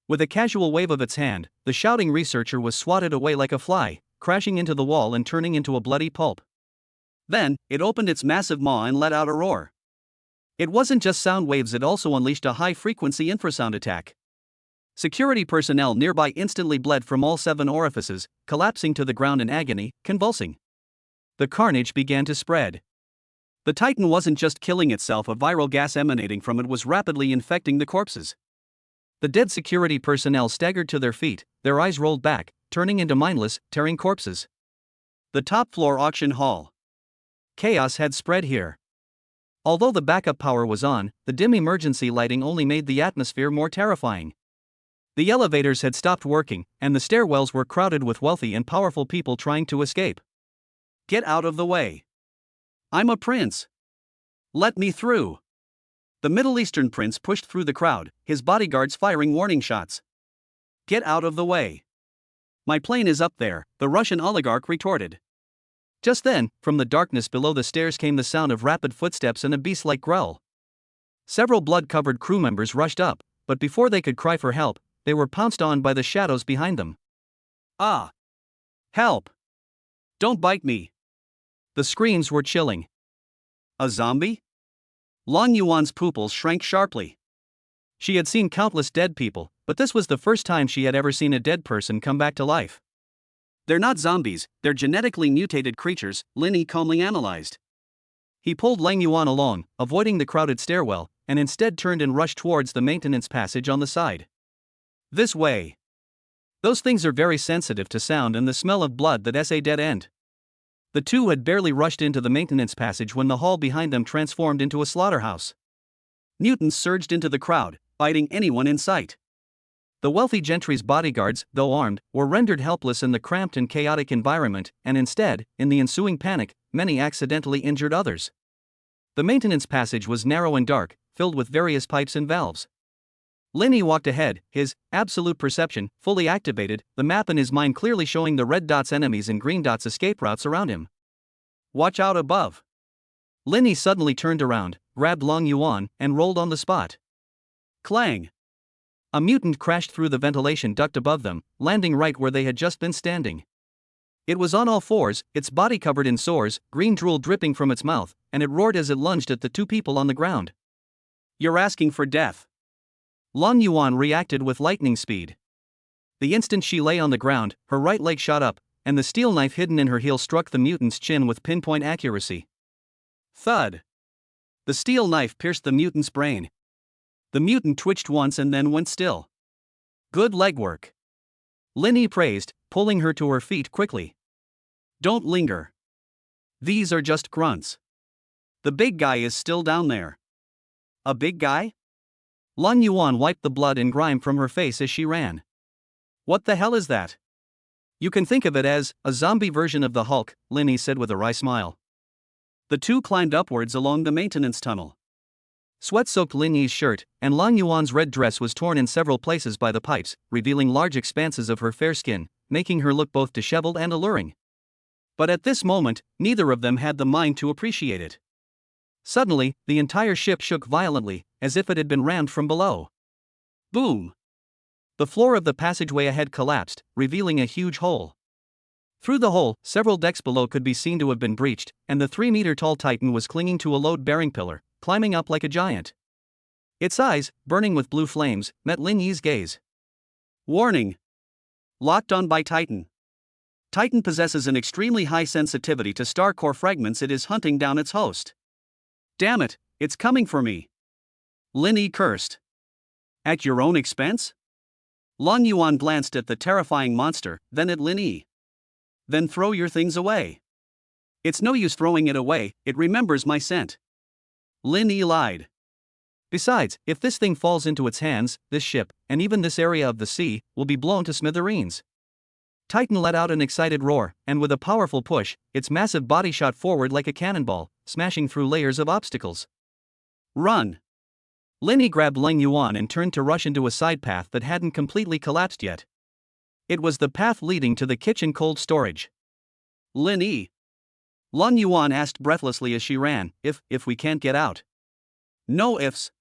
With a casual wave of its hand, the shouting researcher was swatted away like a fly, crashing into the wall and turning into a bloody pulp. Then, it opened its massive maw and let out a roar. It wasn't just sound waves, it also unleashed a high-frequency infrasound attack. Security personnel nearby instantly bled from all 7 orifices, collapsing to the ground in agony, convulsing. The carnage began to spread. The Titan wasn't just killing itself, a viral gas emanating from it was rapidly infecting the corpses. The dead security personnel staggered to their feet, their eyes rolled back, turning into mindless, tearing corpses. The top-floor auction hall. Chaos had spread here. Although the backup power was on, the dim emergency lighting only made the atmosphere more terrifying. The elevators had stopped working, and the stairwells were crowded with wealthy and powerful people trying to escape. Get out of the way. I'm a prince. Let me through. The Middle Eastern prince pushed through the crowd, his bodyguards firing warning shots. Get out of the way. My plane is up there, the Russian oligarch retorted. Just then, from the darkness below the stairs came the sound of rapid footsteps and a beast-like growl. Several blood-covered crew members rushed up, but before they could cry for help, they were pounced on by the shadows behind them. Ah! Help! Don't bite me! The screams were chilling. A zombie? Long Yuan's pupils shrank sharply. She had seen countless dead people, but this was the first time she had ever seen a dead person come back to life. They're not zombies, they're genetically mutated creatures, Lin Yi calmly analyzed. He pulled Lang Yuan along, avoiding the crowded stairwell, and instead turned and rushed towards the maintenance passage on the side. This way. Those things are very sensitive to sound and the smell of blood that's a dead end. The two had barely rushed into the maintenance passage when the hall behind them transformed into a slaughterhouse. Mutants surged into the crowd, biting anyone in sight. The wealthy gentry's bodyguards, though armed, were rendered helpless in the cramped and chaotic environment, and instead, in the ensuing panic, many accidentally injured others. The maintenance passage was narrow and dark, filled with various pipes and valves. Lin Yi walked ahead, his absolute perception fully activated, the map in his mind clearly showing the red dots enemies and green dots escape routes around him. Watch out above. Lin Yi suddenly turned around, grabbed Long Yuan, and rolled on the spot. Clang! A mutant crashed through the ventilation duct above them, landing right where they had just been standing. It was on all fours, its body covered in sores, green drool dripping from its mouth, and it roared as it lunged at the 2 people on the ground. You're asking for death. Long Yuan reacted with lightning speed. The instant she lay on the ground, her right leg shot up, and the steel knife hidden in her heel struck the mutant's chin with pinpoint accuracy. Thud! The steel knife pierced the mutant's brain. The mutant twitched once and then went still. Good legwork. Lin Yi praised, pulling her to her feet quickly. Don't linger. These are just grunts. The big guy is still down there. A big guy? Long Yuan wiped the blood and grime from her face as she ran. What the hell is that? You can think of it as a zombie version of the Hulk, Lin Yi said with a wry smile. The two climbed upwards along the maintenance tunnel. Sweat soaked Lin Yi's shirt, and Long Yuan's red dress was torn in several places by the pipes, revealing large expanses of her fair skin, making her look both disheveled and alluring. But at this moment, neither of them had the mind to appreciate it. Suddenly, the entire ship shook violently, as if it had been rammed from below. Boom! The floor of the passageway ahead collapsed, revealing a huge hole. Through the hole, several decks below could be seen to have been breached, and the 3-meter-tall Titan was clinging to a load-bearing pillar, climbing up like a giant. Its eyes, burning with blue flames, met Lin Yi's gaze. Warning! Locked on by Titan. Titan possesses an extremely high sensitivity to star core fragments. It is hunting down its host. Damn it, it's coming for me. Lin Yi cursed. At your own expense? Long Yuan glanced at the terrifying monster, then at Lin Yi. Then throw your things away. It's no use throwing it away, it remembers my scent. Lin Yi lied. Besides, if this thing falls into its hands, this ship, and even this area of the sea, will be blown to smithereens. Titan let out an excited roar, and with a powerful push, its massive body shot forward like a cannonball, smashing through layers of obstacles. Run! Lin Yi grabbed Lang Yuan and turned to rush into a side path that hadn't completely collapsed yet. It was the path leading to the kitchen cold storage. Lin Yi. Lang Yuan asked breathlessly as she ran, if we can't get out. No ifs.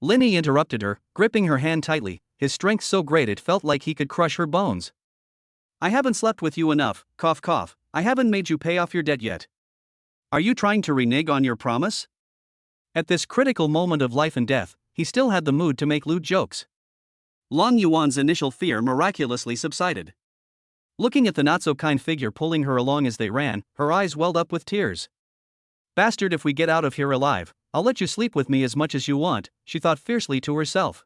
Lin Yi interrupted her, gripping her hand tightly, his strength so great it felt like he could crush her bones. I haven't slept with you enough, cough cough, I haven't made you pay off your debt yet. Are you trying to renege on your promise? At this critical moment of life and death, he still had the mood to make lewd jokes. Long Yuan's initial fear miraculously subsided. Looking at the not-so-kind figure pulling her along as they ran, her eyes welled up with tears. Bastard, if we get out of here alive, I'll let you sleep with me as much as you want, she thought fiercely to herself.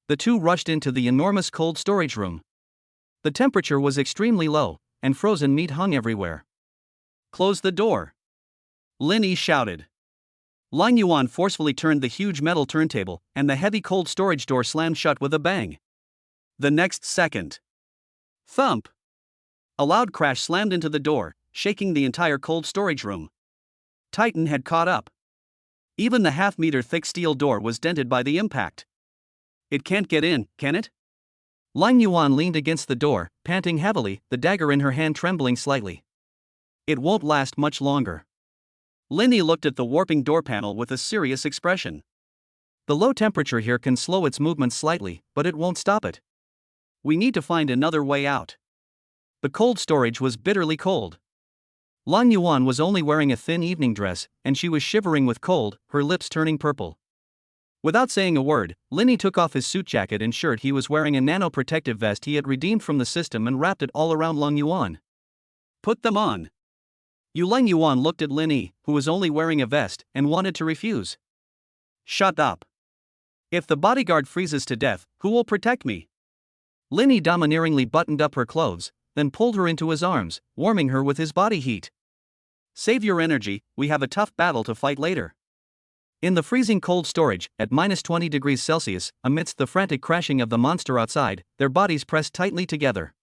The two rushed into the enormous cold storage room. The temperature was extremely low, and frozen meat hung everywhere. Close the door, Linny shouted. Lang Yuan forcefully turned the huge metal turntable, and the heavy cold storage door slammed shut with a bang. The next second, thump! A loud crash slammed into the door, shaking the entire cold storage room. Titan had caught up. Even the half-meter thick steel door was dented by the impact. It can't get in, can it? Lang Yuan leaned against the door, panting heavily, the dagger in her hand trembling slightly. It won't last much longer. Linny looked at the warping door panel with a serious expression. The low temperature here can slow its movements slightly, but it won't stop it. We need to find another way out. The cold storage was bitterly cold. Lang Yuan was only wearing a thin evening dress, and she was shivering with cold, her lips turning purple. Without saying a word, Linny took off his suit jacket and shirt. He was wearing a nano-protective vest he had redeemed from the system and wrapped it all around Lang Yuan. Put them on. Lang Yuan looked at Linny, who was only wearing a vest, and wanted to refuse. Shut up. If the bodyguard freezes to death, who will protect me? Linny domineeringly buttoned up her clothes, then pulled her into his arms, warming her with his body heat. Save your energy, we have a tough battle to fight later. In the freezing cold storage, at -20 degrees Celsius, amidst the frantic crashing of the monster outside, their bodies pressed tightly together.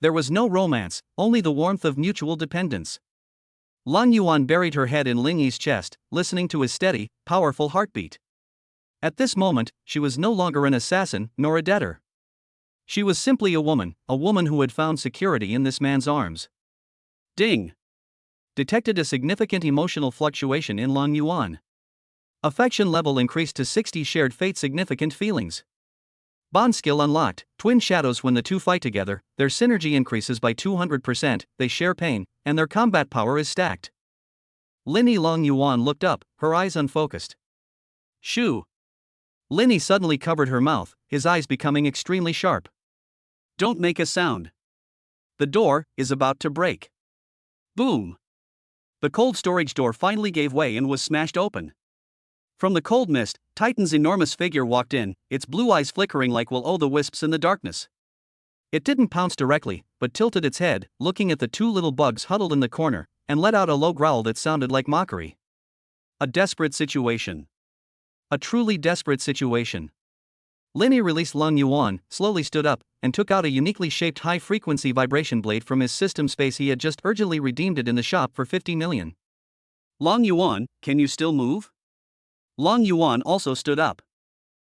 There was no romance, only the warmth of mutual dependence. Lang Yuan buried her head in Lingy's chest, listening to his steady, powerful heartbeat. At this moment, she was no longer an assassin, nor a debtor. She was simply a woman who had found security in this man's arms. Ding! Detected a significant emotional fluctuation in Lang Yuan. Affection level increased to 60. Shared fate. Significant feelings. Bond skill unlocked. Twin shadows. When the two fight together, their synergy increases by 200%, they share pain, and their combat power is stacked. Linny. Lang Yuan looked up, her eyes unfocused. Shoo! Linny suddenly covered her mouth, his eyes becoming extremely sharp. Don't make a sound. The door is about to break. Boom! The cold storage door finally gave way and was smashed open. From the cold mist, Titan's enormous figure walked in, its blue eyes flickering like will-o'-the-wisps in the darkness. It didn't pounce directly, but tilted its head, looking at the two little bugs huddled in the corner, and let out a low growl that sounded like mockery. A desperate situation. A truly desperate situation. Linny released Lang Yuan, slowly stood up, and took out a uniquely shaped high-frequency vibration blade from his system space. He had just urgently redeemed it in the shop for 50 million. Lang Yuan, can you still move? Lang Yuan also stood up.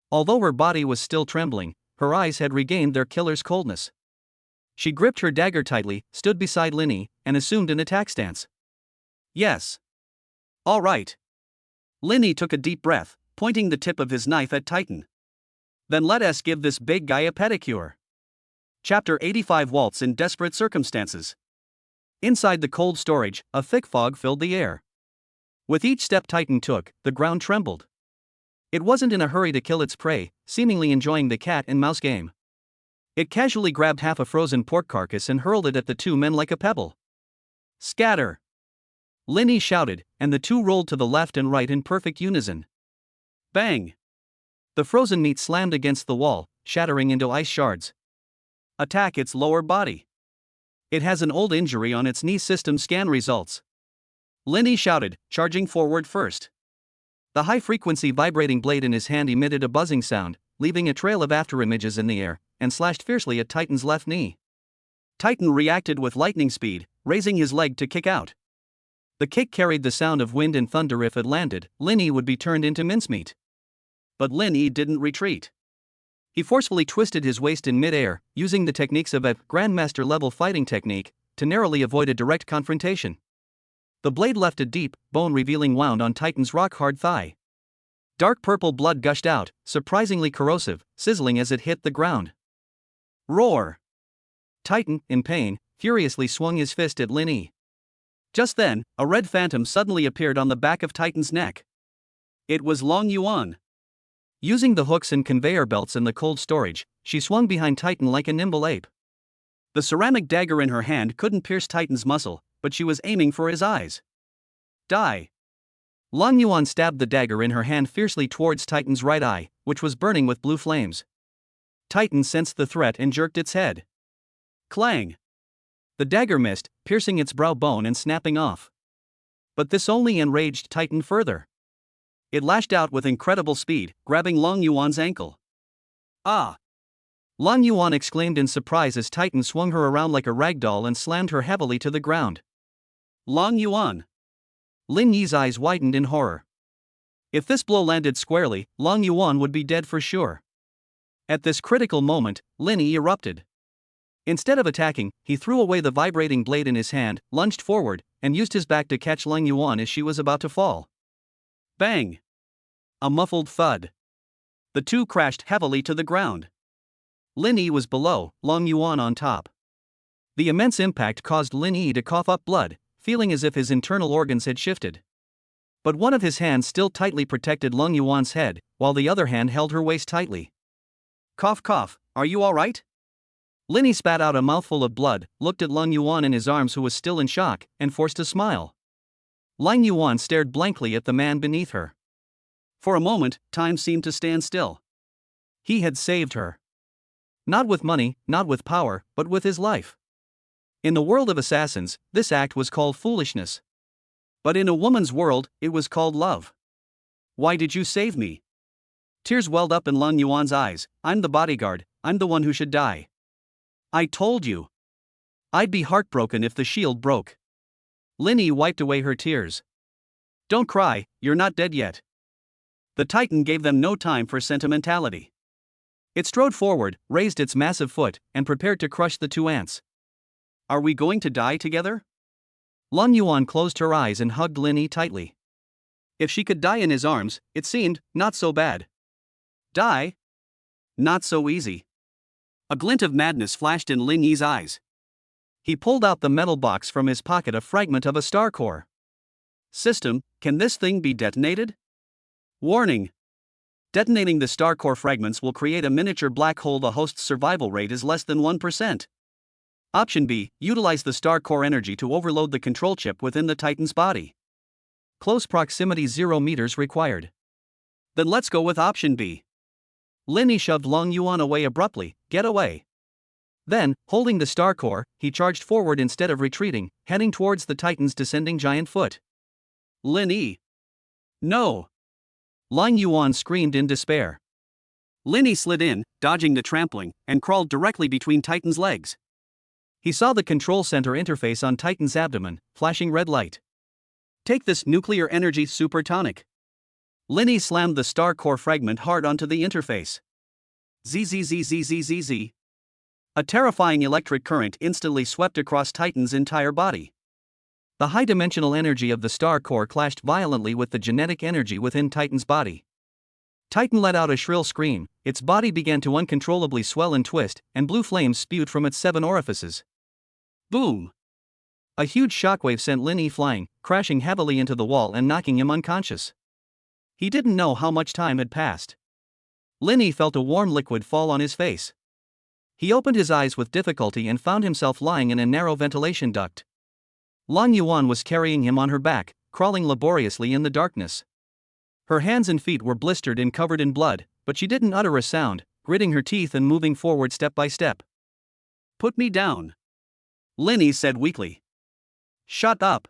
Although her body was still trembling, her eyes had regained their killer's coldness. She gripped her dagger tightly, stood beside Linny, and assumed an attack stance. Yes. All right. Linny took a deep breath, pointing the tip of his knife at Titan. Then let us give this big guy a pedicure. Chapter 85. Waltz in desperate circumstances. Inside the cold storage, a thick fog filled the air. With each step Titan took, the ground trembled. It wasn't in a hurry to kill its prey, seemingly enjoying the cat and mouse game. It casually grabbed half a frozen pork carcass and hurled it at the two men like a pebble. Scatter! Linny shouted, and the two rolled to the left and right in perfect unison. Bang! The frozen meat slammed against the wall, shattering into ice shards. Attack its lower body. It has an old injury on its knee. System scan results. Linny shouted, charging forward first. The high-frequency vibrating blade in his hand emitted a buzzing sound, leaving a trail of afterimages in the air, and slashed fiercely at Titan's left knee. Titan reacted with lightning speed, raising his leg to kick out. The kick carried the sound of wind and thunder. If it landed, Linny would be turned into mincemeat. But Linny didn't retreat. He forcefully twisted his waist in mid-air, using the techniques of a Grandmaster-level fighting technique, to narrowly avoid a direct confrontation. The blade left a deep, bone-revealing wound on Titan's rock-hard thigh. Dark purple blood gushed out, surprisingly corrosive, sizzling as it hit the ground. Roar! Titan, in pain, furiously swung his fist at Lin Yi. Just then, a red phantom suddenly appeared on the back of Titan's neck. It was Long Yuan. Using the hooks and conveyor belts in the cold storage, she swung behind Titan like a nimble ape. The ceramic dagger in her hand couldn't pierce Titan's muscle, but she was aiming for his eyes. Die! Long Yuan stabbed the dagger in her hand fiercely towards Titan's right eye, which was burning with blue flames. Titan sensed the threat and jerked its head. Clang! The dagger missed, piercing its brow bone and snapping off. But this only enraged Titan further. It lashed out with incredible speed, grabbing Long Yuan's ankle. Ah! Long Yuan exclaimed in surprise as Titan swung her around like a rag doll and slammed her heavily to the ground. Long Yuan! Lin Yi's eyes widened in horror. If this blow landed squarely, Long Yuan would be dead for sure. At this critical moment, Lin Yi erupted. Instead of attacking, he threw away the vibrating blade in his hand, lunged forward, and used his back to catch Long Yuan as she was about to fall. Bang! A muffled thud. The two crashed heavily to the ground. Lin Yi was below, Long Yuan on top. The immense impact caused Lin Yi to cough up blood, feeling as if his internal organs had shifted. But one of his hands still tightly protected Long Yuan's head, while the other hand held her waist tightly. Cough cough, are you alright? Lin Yi spat out a mouthful of blood, looked at Long Yuan in his arms who was still in shock, and forced a smile. Long Yuan stared blankly at the man beneath her. For a moment, time seemed to stand still. He had saved her. Not with money, not with power, but with his life. In the world of assassins, this act was called foolishness. But in a woman's world, it was called love. Why did you save me? Tears welled up in Long Yuan's eyes. I'm the bodyguard, I'm the one who should die. I told you. I'd be heartbroken if the shield broke. Lin Yi wiped away her tears. Don't cry, you're not dead yet. The Titan gave them no time for sentimentality. It strode forward, raised its massive foot, and prepared to crush the two ants. Are we going to die together? Long Yuan closed her eyes and hugged Lin Yi tightly. If she could die in his arms, it seemed not so bad. Die? Not so easy. A glint of madness flashed in Lin Yi's eyes. He pulled out the metal box from his pocket, a fragment of a star core. System, can this thing be detonated? Warning. Detonating the star core fragments will create a miniature black hole. The host's survival rate is less than 1%. Option B, utilize the star core energy to overload the control chip within the Titan's body. Close proximity 0 meters required. Then let's go with option B. Lin Yi shoved Long Yuan away abruptly. Get away. Then, holding the star core, he charged forward instead of retreating, heading towards the Titan's descending giant foot. Lin Yi. No. Long Yuan screamed in despair. Lin Yi slid in, dodging the trampling, and crawled directly between Titan's legs. He saw the control center interface on Titan's abdomen, flashing red light. Take this nuclear energy super tonic. Lin Yi slammed the star core fragment hard onto the interface. Zzzzzzzzz. A terrifying electric current instantly swept across Titan's entire body. The high-dimensional energy of the star core clashed violently with the genetic energy within Titan's body. Titan let out a shrill scream, its body began to uncontrollably swell and twist, and blue flames spewed from its 7 orifices. Boom! A huge shockwave sent Lin Yi flying, crashing heavily into the wall and knocking him unconscious. He didn't know how much time had passed. Lin Yi felt a warm liquid fall on his face. He opened his eyes with difficulty and found himself lying in a narrow ventilation duct. Long Yuan was carrying him on her back, crawling laboriously in the darkness. Her hands and feet were blistered and covered in blood, but she didn't utter a sound, gritting her teeth and moving forward step by step. Put me down. Lin Yi said weakly. Shut up.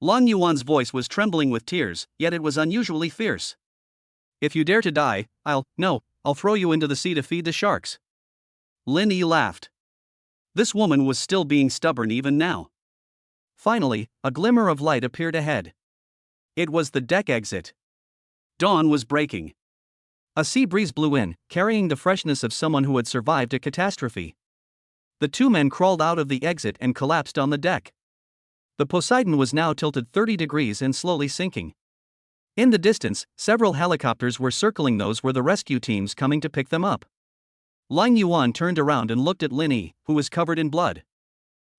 Long Yuan's voice was trembling with tears, yet it was unusually fierce. If you dare to die, I'll throw you into the sea to feed the sharks. Lin Yi laughed. This woman was still being stubborn even now. Finally, a glimmer of light appeared ahead. It was the deck exit. Dawn was breaking. A sea breeze blew in, carrying the freshness of someone who had survived a catastrophe. The two men crawled out of the exit and collapsed on the deck. The Poseidon was now tilted 30 degrees and slowly sinking. In the distance, several helicopters were circling. Those were the rescue teams coming to pick them up. Lang Yuan turned around and looked at Lin Yi, who was covered in blood.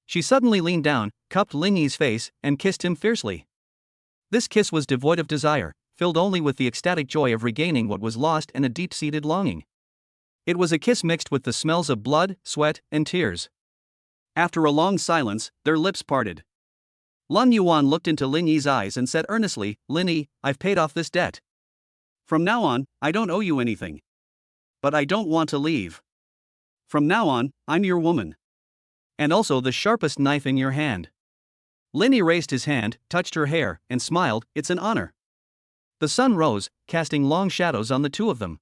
She suddenly leaned down, cupped Lin Yi's face, and kissed him fiercely. This kiss was devoid of desire, filled only with the ecstatic joy of regaining what was lost and a deep-seated longing. It was a kiss mixed with the smells of blood, sweat, and tears. After a long silence, their lips parted. Lang Yuan looked into Lin Yi's eyes and said earnestly, "Lin Yi, I've paid off this debt. From now on, I don't owe you anything. But I don't want to leave. From now on, I'm your woman. And also the sharpest knife in your hand." Lin Yi raised his hand, touched her hair, and smiled. "It's an honor." The sun rose, casting long shadows on the two of them.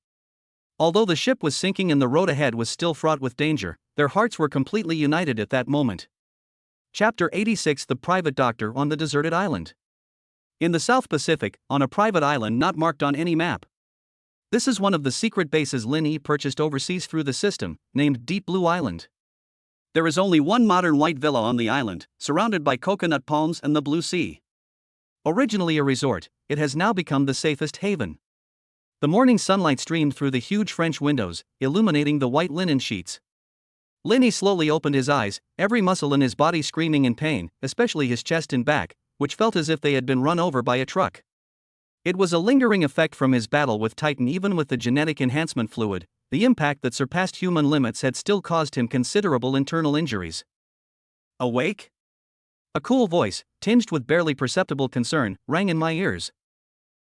Although the ship was sinking and the road ahead was still fraught with danger, their hearts were completely united at that moment. Chapter 86: The Private Doctor on the Deserted Island. In the South Pacific, on a private island not marked on any map. This is one of the secret bases Lin Yi purchased overseas through the system, named Deep Blue Island. There is only one modern white villa on the island, surrounded by coconut palms and the blue sea. Originally a resort, it has now become the safest haven. The morning sunlight streamed through the huge French windows, illuminating the white linen sheets. Lin Yi slowly opened his eyes, every muscle in his body screaming in pain, especially his chest and back, which felt as if they had been run over by a truck. It was a lingering effect from his battle with Titan. Even with the genetic enhancement fluid, the impact that surpassed human limits had still caused him considerable internal injuries. "Awake?" A cool voice, tinged with barely perceptible concern, rang in my ears.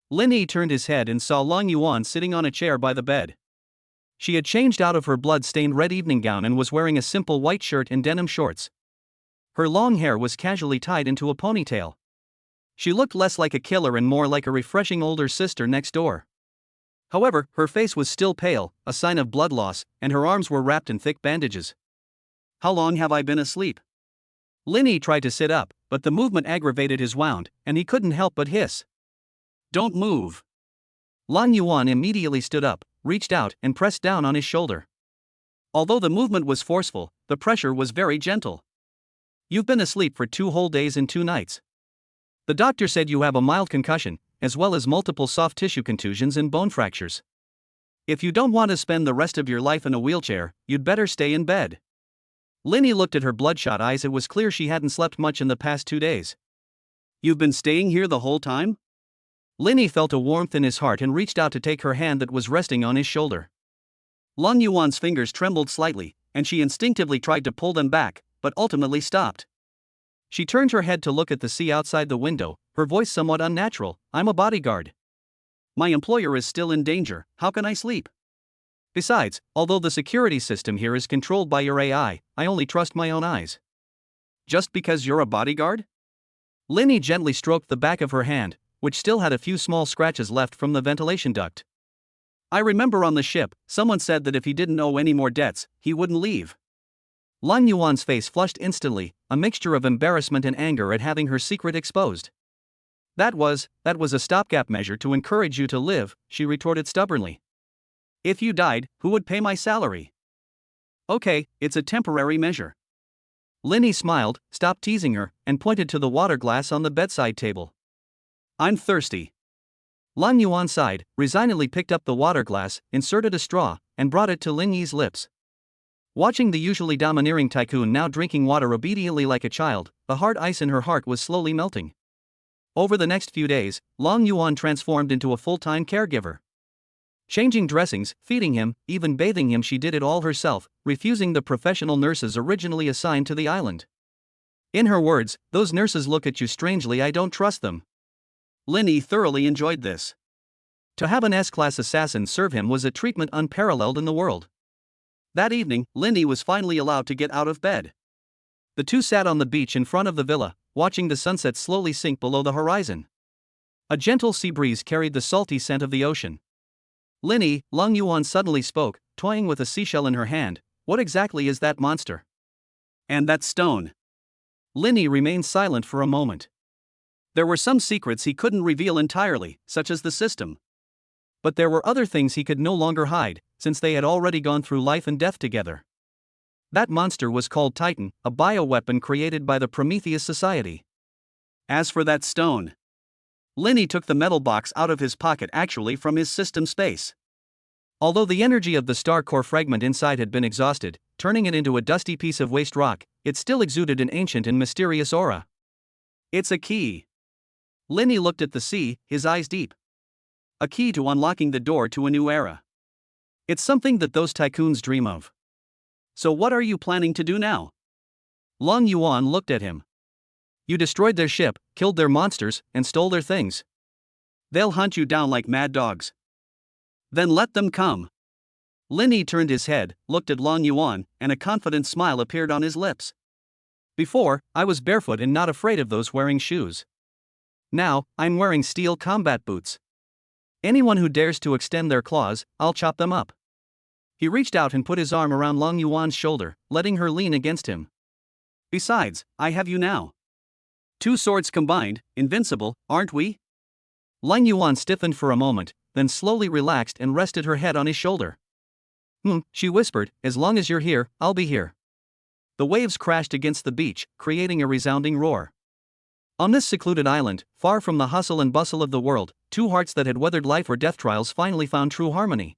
Lin Yi turned his head and saw Lang Yuan sitting on a chair by the bed. She had changed out of her blood-stained red evening gown and was wearing a simple white shirt and denim shorts. Her long hair was casually tied into a ponytail. She looked less like a killer and more like a refreshing older sister next door. However, her face was still pale, a sign of blood loss, and her arms were wrapped in thick bandages. "How long have I been asleep?" Lin Yi tried to sit up, but the movement aggravated his wound, and he couldn't help but hiss. "Don't move." Lang Yuan immediately stood up, reached out, and pressed down on his shoulder. Although the movement was forceful, the pressure was very gentle. "You've been asleep for 2 whole days and 2 nights. The doctor said you have a mild concussion, as well as multiple soft tissue contusions and bone fractures. If you don't want to spend the rest of your life in a wheelchair, you'd better stay in bed." Lin Yi looked at her bloodshot eyes. It was clear she hadn't slept much in the past 2 days. "You've been staying here the whole time?" Lin Yi felt a warmth in his heart and reached out to take her hand that was resting on his shoulder. Lang Yuan's fingers trembled slightly, and she instinctively tried to pull them back, but ultimately stopped. She turned her head to look at the sea outside the window, her voice somewhat unnatural. "I'm a bodyguard. My employer is still in danger, how can I sleep? Besides, although the security system here is controlled by your AI, I only trust my own eyes." "Just because you're a bodyguard?" Lin Yi gently stroked the back of her hand, which still had a few small scratches left from the ventilation duct. "I remember on the ship, someone said that if he didn't owe any more debts, he wouldn't leave." Lang Yuan's face flushed instantly, a mixture of embarrassment and anger at having her secret exposed. That was a stopgap measure to encourage you to live," she retorted stubbornly. "If you died, who would pay my salary?" "Okay, it's a temporary measure." Lin Yi smiled, stopped teasing her, and pointed to the water glass on the bedside table. "I'm thirsty." Lang Yuan sighed, resignedly picked up the water glass, inserted a straw, and brought it to Lin Yi's lips. Watching the usually domineering tycoon now drinking water obediently like a child, the hard ice in her heart was slowly melting. Over the next few days, Lang Yuan transformed into a full-time caregiver. Changing dressings, feeding him, even bathing him, she did it all herself, refusing the professional nurses originally assigned to the island. In her words, "Those nurses look at you strangely, I don't trust them." Lin Yi thoroughly enjoyed this. To have an S-class assassin serve him was a treatment unparalleled in the world. That evening, Lin Yi was finally allowed to get out of bed. The two sat on the beach in front of the villa, watching the sunset slowly sink below the horizon. A gentle sea breeze carried the salty scent of the ocean. "Lin Yi," Lang Yuan suddenly spoke, toying with a seashell in her hand, "what exactly is that monster? And that stone?" Lin Yi remained silent for a moment. There were some secrets he couldn't reveal entirely, such as the system. But there were other things he could no longer hide, since they had already gone through life and death together. That monster was called Titan, a bioweapon created by the Prometheus Society. As for that stone, Linny took the metal box out of his pocket, actually from his system space. Although the energy of the star core fragment inside had been exhausted, turning it into a dusty piece of waste rock, it still exuded an ancient and mysterious aura. It's a key. Linny looked at the sea, his eyes deep. A key to unlocking the door to a new era. It's something that those tycoons dream of. So what are you planning to do now? Long Yuan looked at him. You destroyed their ship, killed their monsters, and stole their things. They'll hunt you down like mad dogs. Then let them come. Linny turned his head, looked at Long Yuan, and a confident smile appeared on his lips. Before, I was barefoot and not afraid of those wearing shoes. Now, I'm wearing steel combat boots. Anyone who dares to extend their claws, I'll chop them up. He reached out and put his arm around Long Yuan's shoulder, letting her lean against him. Besides, I have you now. 2 swords combined, invincible, aren't we? Long Yuan stiffened for a moment, then slowly relaxed and rested her head on his shoulder. She whispered, as long as you're here, I'll be here. The waves crashed against the beach, creating a resounding roar. On this secluded island, far from the hustle and bustle of the world, 2 hearts that had weathered life or death trials finally found true harmony.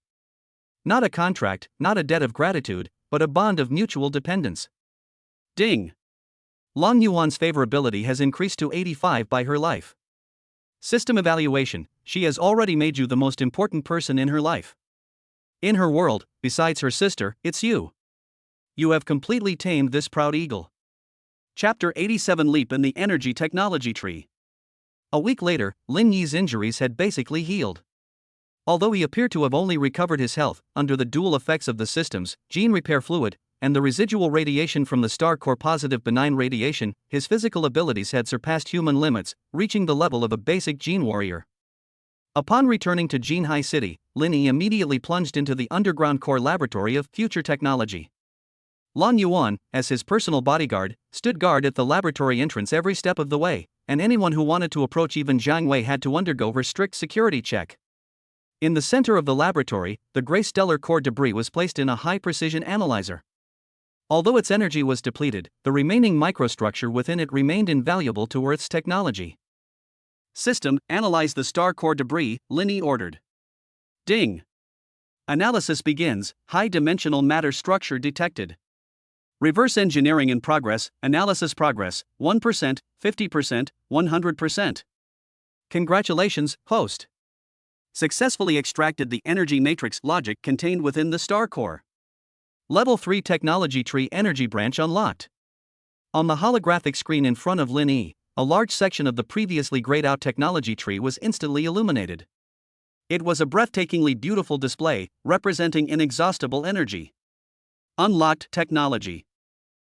Not a contract, not a debt of gratitude, but a bond of mutual dependence. Ding! Long Yuan's favorability has increased to 85 by her life. System evaluation, she has already made you the most important person in her life. In her world, besides her sister, it's you. You have completely tamed this proud eagle. Chapter 87: Leap in the Energy Technology Tree. A week later, Lin Yi's injuries had basically healed. Although he appeared to have only recovered his health, under the dual effects of the system's gene repair fluid, and the residual radiation from the star core positive benign radiation, his physical abilities had surpassed human limits, reaching the level of a basic gene warrior. Upon returning to Jinhai City, Lin Yi immediately plunged into the underground core laboratory of future technology. Long Yuan, as his personal bodyguard, stood guard at the laboratory entrance every step of the way, and anyone who wanted to approach even Zhang Wei had to undergo her strict security check. In the center of the laboratory, the gray stellar core debris was placed in a high-precision analyzer. Although its energy was depleted, the remaining microstructure within it remained invaluable to Earth's technology. System, analyze the star core debris, Lin Yi ordered. Ding! Analysis begins, high-dimensional matter structure detected. Reverse engineering in progress, analysis progress, 1%, 50%, 100%. Congratulations, host. Successfully extracted the energy matrix logic contained within the star core. Level 3 Technology Tree Energy Branch unlocked. On the holographic screen in front of Lin Yi, a large section of the previously grayed out technology tree was instantly illuminated. It was a breathtakingly beautiful display, representing inexhaustible energy. Unlocked technology.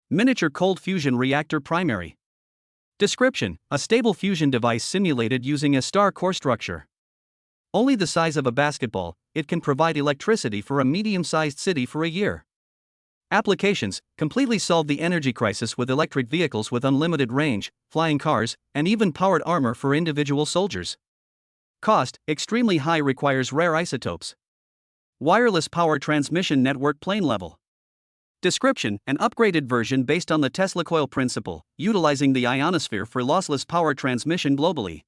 Miniature cold fusion reactor primary. Description: a stable fusion device simulated using a star core structure. Only the size of a basketball, it can provide electricity for a medium-sized city for a year. Applications: completely solve the energy crisis with electric vehicles with unlimited range, flying cars, and even powered armor for individual soldiers. Cost: extremely high, requires rare isotopes. Wireless power transmission network plane level. Description: an upgraded version based on the Tesla coil principle, utilizing the ionosphere for lossless power transmission globally.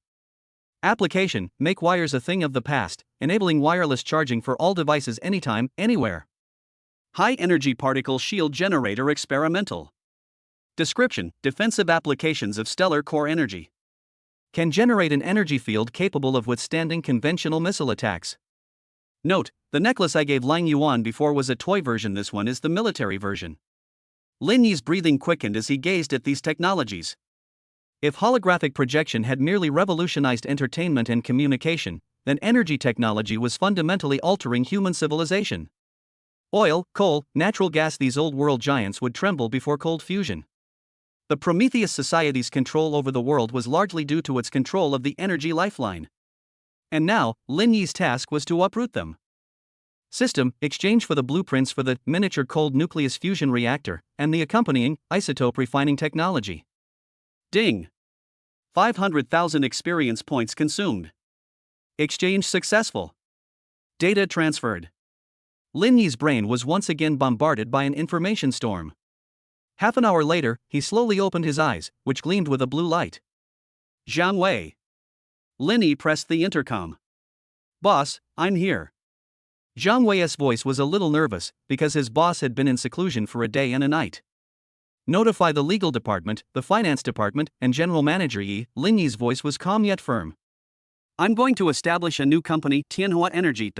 Application: make wires a thing of the past, enabling wireless charging for all devices anytime, anywhere. High energy particle shield generator experimental. Description: defensive applications of stellar core energy. Can generate an energy field capable of withstanding conventional missile attacks. Note: the necklace I gave Long Yuan before was a toy version, this one is the military version. Lin Yi's breathing quickened as he gazed at these technologies. If holographic projection had merely revolutionized entertainment and communication, then energy technology was fundamentally altering human civilization. Oil, coal, natural gas, these old world giants would tremble before cold fusion. The Prometheus Society's control over the world was largely due to its control of the energy lifeline. And now, Lin Yi's task was to uproot them. System: exchange for the blueprints for the miniature cold nucleus fusion reactor and the accompanying isotope refining technology. Ding! 500,000 experience points consumed. Exchange successful. Data transferred. Lin Yi's brain was once again bombarded by an information storm. Half an hour later, he slowly opened his eyes, which gleamed with a blue light. Zhang Wei. Lin Yi pressed the intercom. "Boss, I'm here." Zhang Wei's voice was a little nervous, because his boss had been in seclusion for a day and a night. "Notify the legal department, the finance department, and general manager Yi." Lin Yi's voice was calm yet firm. "I'm going to establish a new company, Tianhua Energy.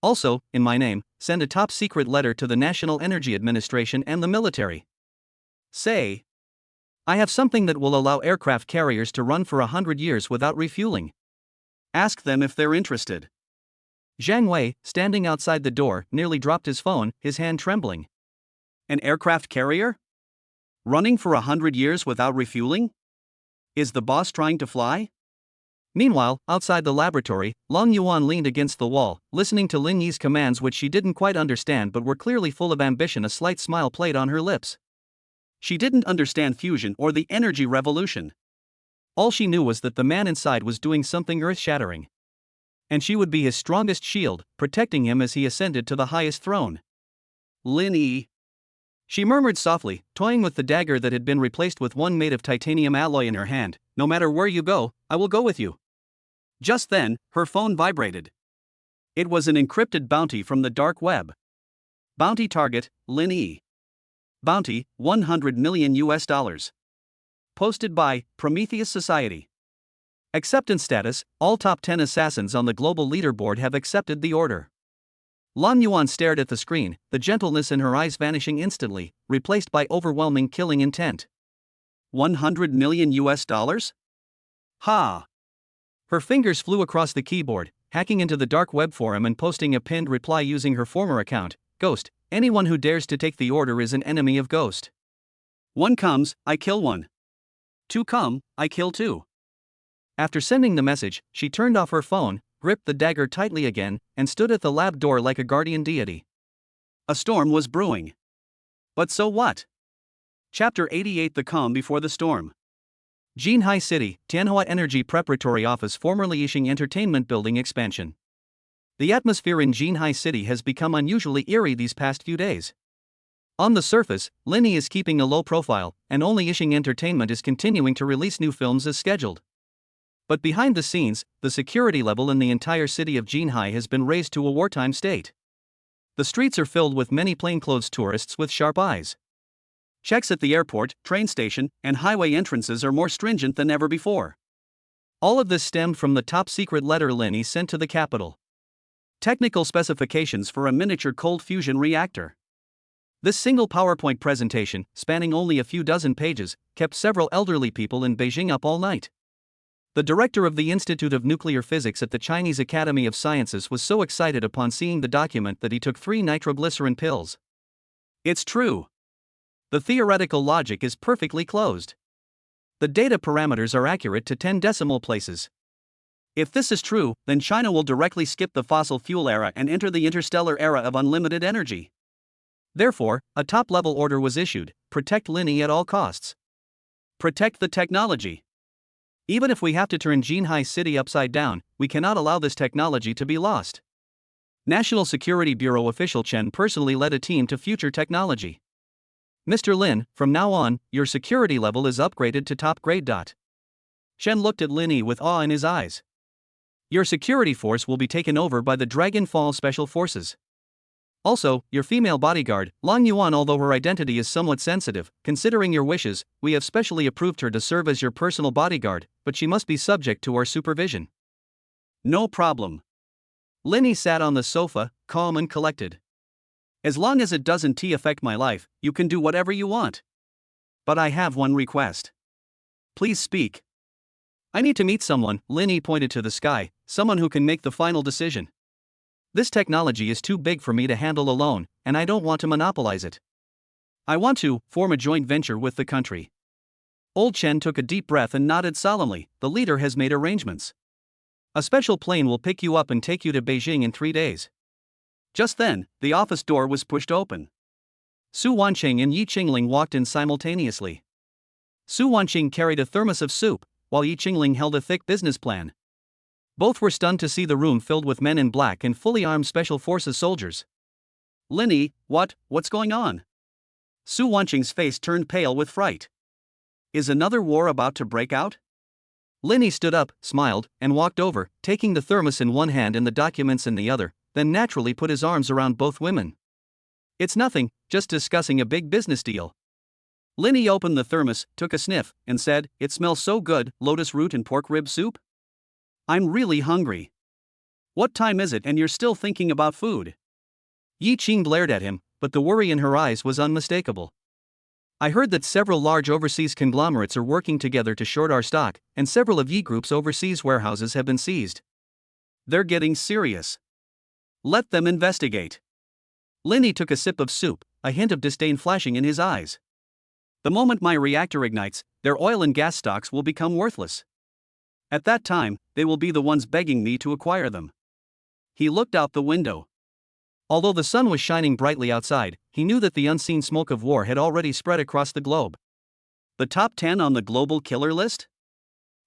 Also, in my name, send a top-secret letter to the National Energy Administration and the military. Say, I have something that will allow aircraft carriers to run for 100 years without refueling. Ask them if they're interested." Zhang Wei, standing outside the door, nearly dropped his phone, his hand trembling. "An aircraft carrier? Running for 100 years without refueling? Is the boss trying to fly?" Meanwhile, outside the laboratory, Long Yuan leaned against the wall, listening to Lin Yi's commands which she didn't quite understand but were clearly full of ambition. A slight smile played on her lips. She didn't understand fusion or the energy revolution. All she knew was that the man inside was doing something earth-shattering. And she would be his strongest shield, protecting him as he ascended to the highest throne. "Lin Yi," she murmured softly, toying with the dagger that had been replaced with one made of titanium alloy in her hand. "No matter where you go, I will go with you." Just then, her phone vibrated. It was an encrypted bounty from the dark web. Bounty target, Lin Yi. Bounty, $100 million. Posted by Prometheus Society. Acceptance status: all top 10 assassins on the global leaderboard have accepted the order. Lan Yuan stared at the screen, the gentleness in her eyes vanishing instantly, replaced by overwhelming killing intent. $100 million? Ha! Her fingers flew across the keyboard, hacking into the dark web forum and posting a pinned reply using her former account. "Ghost, anyone who dares to take the order is an enemy of Ghost. 1 comes, I kill 1. 2 come, I kill 2. After sending the message, she turned off her phone, gripped the dagger tightly again, and stood at the lab door like a guardian deity. A storm was brewing. But so what? Chapter 88: The Calm Before the Storm. Jinhai City, Tianhua Energy Preparatory Office, formerly Yixing Entertainment Building expansion. The atmosphere in Jinhai City has become unusually eerie these past few days. On the surface, Lin Yi is keeping a low profile, and only Yixing Entertainment is continuing to release new films as scheduled. But behind the scenes, the security level in the entire city of Jinhai has been raised to a wartime state. The streets are filled with many plainclothes tourists with sharp eyes. Checks at the airport, train station, and highway entrances are more stringent than ever before. All of this stemmed from the top-secret letter Lin Yi sent to the capital. Technical specifications for a miniature cold fusion reactor. This single PowerPoint presentation, spanning only a few dozen pages, kept several elderly people in Beijing up all night. The director of the Institute of Nuclear Physics at the Chinese Academy of Sciences was so excited upon seeing the document that he took 3 nitroglycerin pills. It's true. The theoretical logic is perfectly closed. The data parameters are accurate to 10 decimal places. If this is true, then China will directly skip the fossil fuel era and enter the interstellar era of unlimited energy. Therefore, a top-level order was issued: protect Lin Yi at all costs. Protect the technology. Even if we have to turn Jinhai City upside down, we cannot allow this technology to be lost. National Security Bureau official Chen personally led a team to future technology. Mr. Lin, from now on, your security level is upgraded to top grade. Chen looked at Lin Yi with awe in his eyes. Your security force will be taken over by the Dragon Fall Special Forces. Also, your female bodyguard, Long Yuan, although her identity is somewhat sensitive, considering your wishes, we have specially approved her to serve as your personal bodyguard, but she must be subject to our supervision. No problem. Lin Yi sat on the sofa, calm and collected. As long as it doesn't affect my life, you can do whatever you want. But I have one request. Please speak. I need to meet someone. Lin Yi pointed to the sky, someone who can make the final decision. This technology is too big for me to handle alone, and I don't want to monopolize it. I want to form a joint venture with the country. Old Chen took a deep breath and nodded solemnly. The leader has made arrangements. A special plane will pick you up and take you to Beijing in 3 days. Just then, the office door was pushed open. Su Wanqing and Yi Qingling walked in simultaneously. Su Wanqing carried a thermos of soup, while Yi Qingling held a thick business plan. Both were stunned to see the room filled with men in black and fully armed Special Forces soldiers. Lin Yi, what's going on? Su Wanqing's face turned pale with fright. Is another war about to break out? Linny stood up, smiled, and walked over, taking the thermos in one hand and the documents in the other, then naturally put his arms around both women. It's nothing, just discussing a big business deal. Linny opened the thermos, took a sniff, and said, "It smells so good, lotus root and pork rib soup? I'm really hungry. What time is it and you're still thinking about food?" Yi Qing glared at him, but the worry in her eyes was unmistakable. "I heard that several large overseas conglomerates are working together to short our stock, and several of Yi Group's overseas warehouses have been seized. They're getting serious. Let them investigate." Linny took a sip of soup, a hint of disdain flashing in his eyes. "The moment my reactor ignites, their oil and gas stocks will become worthless. At that time, they will be the ones begging me to acquire them." He looked out the window. Although the sun was shining brightly outside, he knew that the unseen smoke of war had already spread across the globe. The top 10 on the global killer list?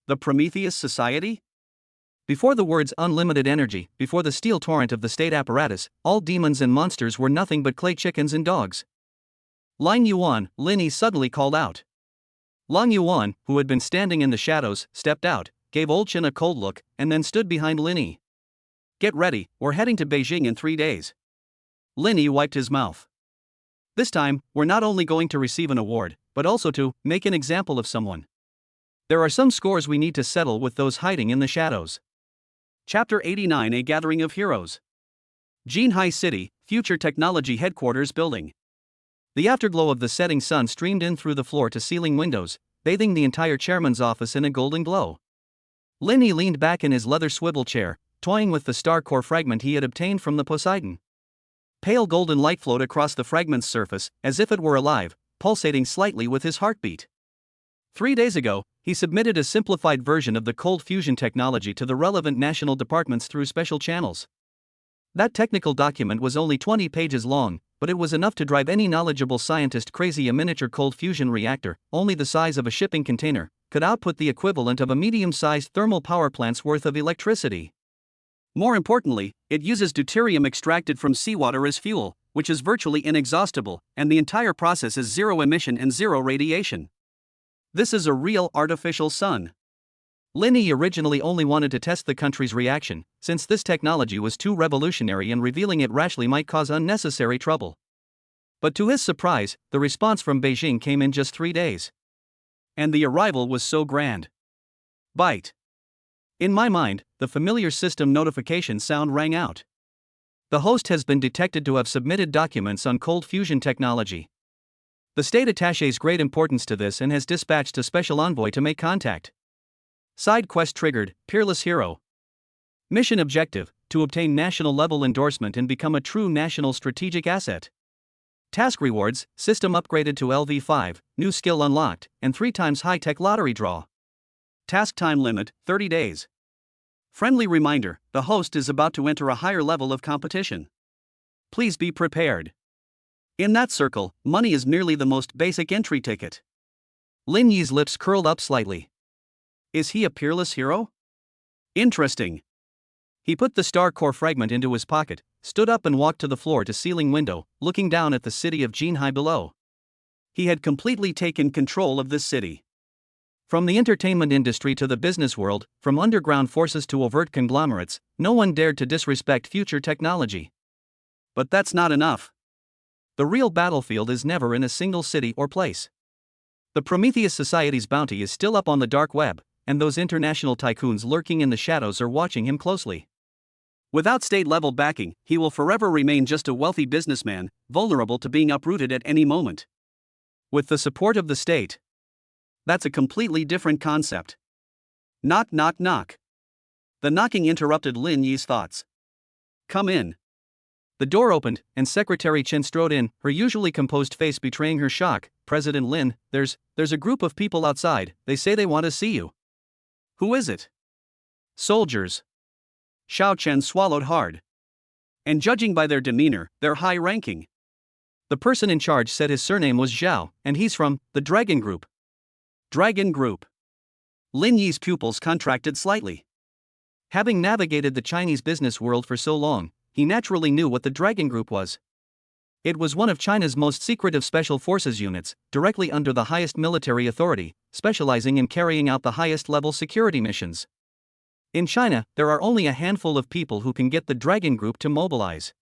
The Prometheus Society? Before the words unlimited energy, before the steel torrent of the state apparatus, all demons and monsters were nothing but clay chickens and dogs. "Lang Yuan," Linny suddenly called out. Lang Yuan, who had been standing in the shadows, stepped out, gave Old Chen a cold look, and then stood behind Linny. "Get ready, we're heading to Beijing in 3 days." Linny wiped his mouth. "This time, we're not only going to receive an award, but also to make an example of someone. There are some scores we need to settle with those hiding in the shadows." Chapter 89: A Gathering of Heroes. Jinhai City, Future Technology Headquarters Building. The afterglow of the setting sun streamed in through the floor-to-ceiling windows, bathing the entire chairman's office in a golden glow. Linny leaned back in his leather swivel chair, toying with the star core fragment he had obtained from the Poseidon. Pale golden light flowed across the fragment's surface, as if it were alive, pulsating slightly with his heartbeat. 3 days ago, he submitted a simplified version of the cold fusion technology to the relevant national departments through special channels. That technical document was only 20 pages long, but it was enough to drive any knowledgeable scientist crazy. A miniature cold fusion reactor, only the size of a shipping container, could output the equivalent of a medium-sized thermal power plant's worth of electricity. More importantly, it uses deuterium extracted from seawater as fuel, which is virtually inexhaustible, and the entire process is zero emission and zero radiation. This is a real artificial sun. Linny originally only wanted to test the country's reaction, since this technology was too revolutionary and revealing it rashly might cause unnecessary trouble. But to his surprise, the response from Beijing came in just 3 days. And the arrival was so grand. Byte. In my mind, the familiar system notification sound rang out. The host has been detected to have submitted documents on cold fusion technology. The state attaches great importance to this and has dispatched a special envoy to make contact. Side quest triggered, Peerless Hero. Mission objective: to obtain national-level endorsement and become a true national strategic asset. Task rewards: system upgraded to LV5, new skill unlocked, and 3 times high-tech lottery draw. Task time limit: 30 days. Friendly reminder: the host is about to enter a higher level of competition. Please be prepared. In that circle, money is merely the most basic entry ticket. Lin Yi's lips curled up slightly. Is he a peerless hero? Interesting. He put the star core fragment into his pocket, stood up and walked to the floor-to-ceiling window, looking down at the city of Jinhai below. He had completely taken control of this city. From the entertainment industry to the business world, from underground forces to overt conglomerates, no one dared to disrespect future technology. But that's not enough. The real battlefield is never in a single city or place. The Prometheus Society's bounty is still up on the dark web, and those international tycoons lurking in the shadows are watching him closely. Without state-level backing, he will forever remain just a wealthy businessman, vulnerable to being uprooted at any moment. With the support of the state, that's a completely different concept. Knock, knock, knock. The knocking interrupted Lin Yi's thoughts. Come in. The door opened, and Secretary Chen strode in, her usually composed face betraying her shock. President Lin, there's a group of people outside, they say they want to see you. Who is it? Soldiers. Xiao Chen swallowed hard. And judging by their demeanor, they're high-ranking. The person in charge said his surname was Zhao, and he's from the Dragon Group. Dragon Group. Lin Yi's pupils contracted slightly. Having navigated the Chinese business world for so long, he naturally knew what the Dragon Group was. It was one of China's most secretive special forces units, directly under the highest military authority, specializing in carrying out the highest-level security missions. In China, there are only a handful of people who can get the Dragon Group to mobilize.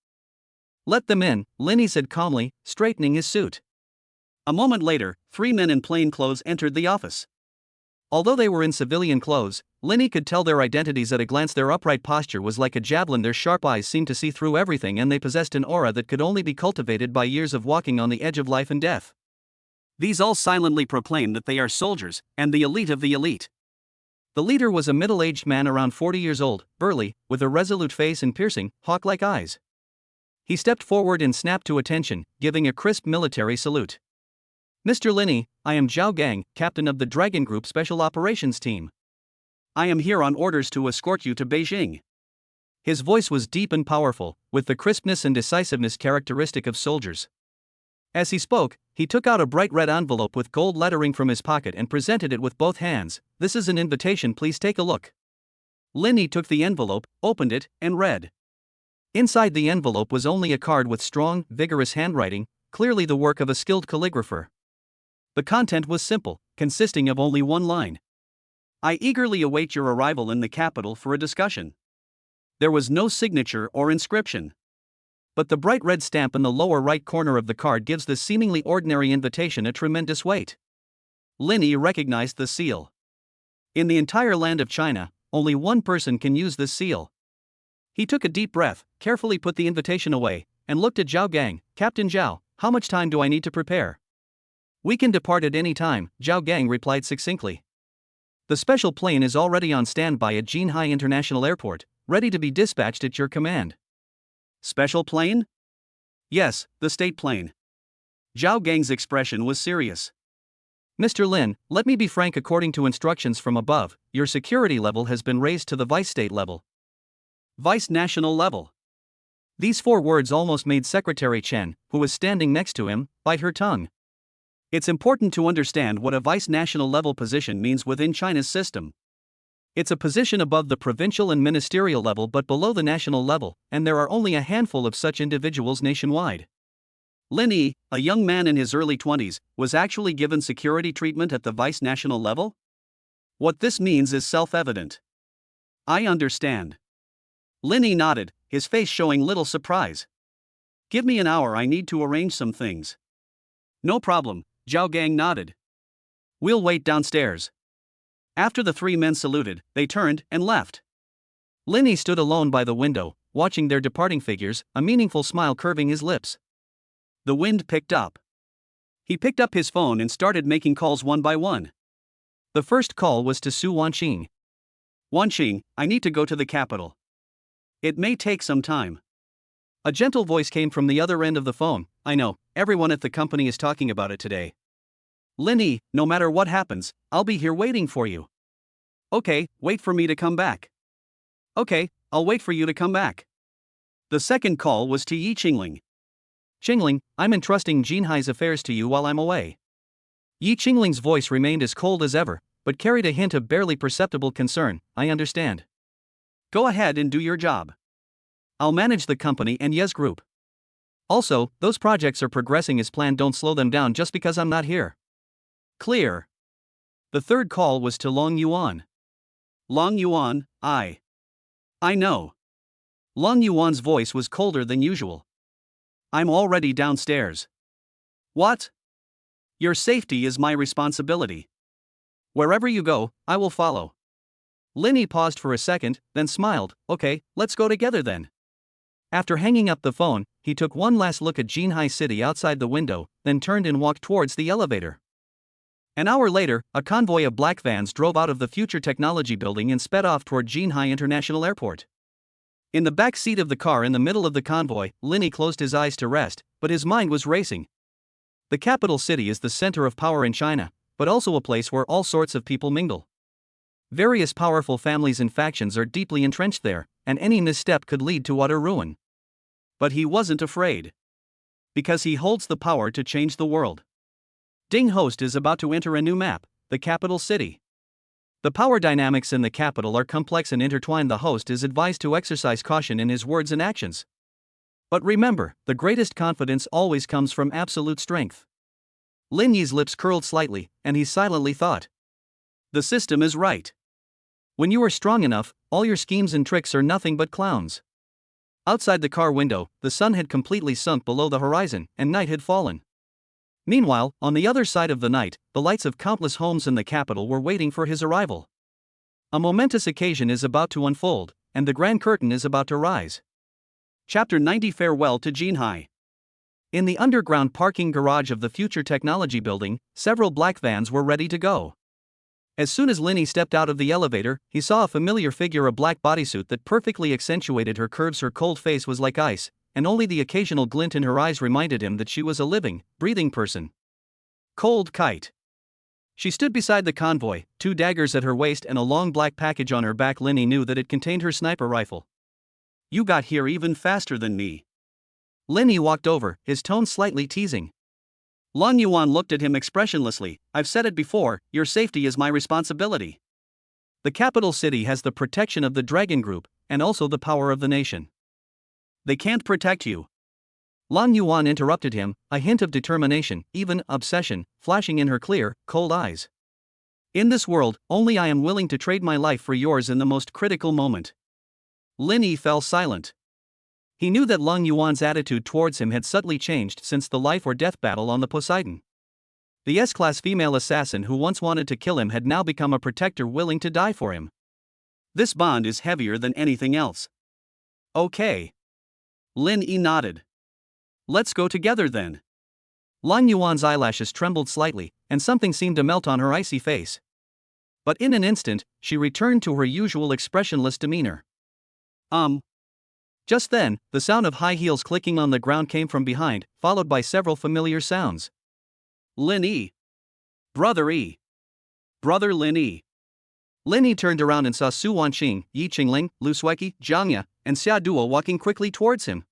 "Let them in," Linny said calmly, straightening his suit. A moment later, 3 men in plain clothes entered the office. Although they were in civilian clothes, Linny could tell their identities at a glance. Their upright posture was like a javelin. Their sharp eyes seemed to see through everything, and they possessed an aura that could only be cultivated by years of walking on the edge of life and death. These all silently proclaim that they are soldiers, and the elite of the elite. The leader was a middle-aged man around 40 years old, burly, with a resolute face and piercing, hawk-like eyes. He stepped forward and snapped to attention, giving a crisp military salute. "Mr. Linny, I am Zhao Gang, captain of the Dragon Group Special Operations Team. I am here on orders to escort you to Beijing." His voice was deep and powerful, with the crispness and decisiveness characteristic of soldiers. As he spoke, he took out a bright red envelope with gold lettering from his pocket and presented it with both hands. "This is an invitation, please take a look." Linny took the envelope, opened it, and read. Inside the envelope was only a card with strong, vigorous handwriting, clearly the work of a skilled calligrapher. The content was simple, consisting of only one line. "I eagerly await your arrival in the capital for a discussion." There was no signature or inscription. But the bright red stamp in the lower right corner of the card gives this seemingly ordinary invitation a tremendous weight. Linny recognized the seal. In the entire land of China, only one person can use this seal. He took a deep breath, carefully put the invitation away, and looked at Zhao Gang. "Captain Zhao, how much time do I need to prepare?" "We can depart at any time," Zhao Gang replied succinctly. "The special plane is already on standby at Jinhai International Airport, ready to be dispatched at your command." "Special plane?" "Yes, the state plane." Zhao Gang's expression was serious. "Mr. Lin, let me be frank. According to instructions from above, your security level has been raised to the vice-state level." "Vice-national level." These 4 words almost made Secretary Chen, who was standing next to him, bite her tongue. It's important to understand what a vice-national level position means within China's system. It's a position above the provincial and ministerial level but below the national level, and there are only a handful of such individuals nationwide. Linny, a young man in his early 20s, was actually given security treatment at the vice-national level? What this means is self-evident. "I understand." Linny nodded, his face showing little surprise. "Give me an hour, I need to arrange some things." "No problem," Zhao Gang nodded. "We'll wait downstairs." After the 3 men saluted, they turned and left. Linny stood alone by the window, watching their departing figures, a meaningful smile curving his lips. The wind picked up. He picked up his phone and started making calls one by one. The first call was to Su Wanqing. "Wanqing, I need to go to the capital. It may take some time." A gentle voice came from the other end of the phone. "I know, everyone at the company is talking about it today. Linny, no matter what happens, I'll be here waiting for you." "Okay, wait for me to come back." "Okay, I'll wait for you to come back." The second call was to Yi Qingling. "Qingling, I'm entrusting Jinhai's affairs to you while I'm away." Yi Qingling's voice remained as cold as ever, but carried a hint of barely perceptible concern. "I understand. Go ahead and do your job. I'll manage the company and Yes Group. Also, those projects are progressing as planned. Don't slow them down just because I'm not here." "Clear." The third call was to Long Yuan. "Long Yuan, I know." Long Yuan's voice was colder than usual. "I'm already downstairs." "What?" "Your safety is my responsibility. Wherever you go, I will follow." Linny paused for a second, then smiled. "Okay, let's go together then." After hanging up the phone, he took one last look at Jinhai City outside the window, then turned and walked towards the elevator. An hour later, a convoy of black vans drove out of the Future Technology Building and sped off toward Jinhai International Airport. In the back seat of the car in the middle of the convoy, Linny closed his eyes to rest, but his mind was racing. The capital city is the center of power in China, but also a place where all sorts of people mingle. Various powerful families and factions are deeply entrenched there, and any misstep could lead to utter ruin. But he wasn't afraid. Because he holds the power to change the world. Ding Host is about to enter a new map, the capital city. The power dynamics in the capital are complex and intertwined. The host is advised to exercise caution in his words and actions. But remember, the greatest confidence always comes from absolute strength. Lin Yi's lips curled slightly, and he silently thought. The system is right. When you are strong enough, all your schemes and tricks are nothing but clowns. Outside the car window, the sun had completely sunk below the horizon, and night had fallen. Meanwhile, on the other side of the night, the lights of countless homes in the capital were waiting for his arrival. A momentous occasion is about to unfold, and the grand curtain is about to rise. Chapter 90 Farewell to Jinhai. In the underground parking garage of the future technology building, several black vans were ready to go. As soon as Lin Yi stepped out of the elevator, he saw a familiar figure, a black bodysuit that perfectly accentuated her curves. Her cold face was like ice, and only the occasional glint in her eyes reminded him that she was a living, breathing person. Cold Kite. She stood beside the convoy, 2 daggers at her waist and a long black package on her back. Lin Yi knew that it contained her sniper rifle. You got here even faster than me. Lin Yi walked over, his tone slightly teasing. Lan Yuan looked at him expressionlessly. I've said it before, your safety is my responsibility. The capital city has the protection of the Dragon Group, and also the power of the nation. They can't protect you. Lan Yuan interrupted him, a hint of determination, even obsession, flashing in her clear, cold eyes. In this world, only I am willing to trade my life for yours in the most critical moment. Lin Yi fell silent. He knew that Lan Yuan's attitude towards him had subtly changed since the life or death battle on the Poseidon. The S-class female assassin who once wanted to kill him had now become a protector willing to die for him. This bond is heavier than anything else. Okay. Lin Yi nodded. Let's go together then. Lan Yuan's eyelashes trembled slightly, and something seemed to melt on her icy face. But in an instant, she returned to her usual expressionless demeanor. Just then, the sound of high heels clicking on the ground came from behind, followed by several familiar sounds. Lin Yi. Brother Yi. Brother Lin Yi. Lin Yi turned around and saw Su Wanqing, Yi Qingling, Lu Sueki, Jiang Ye, and Xia Duo walking quickly towards him.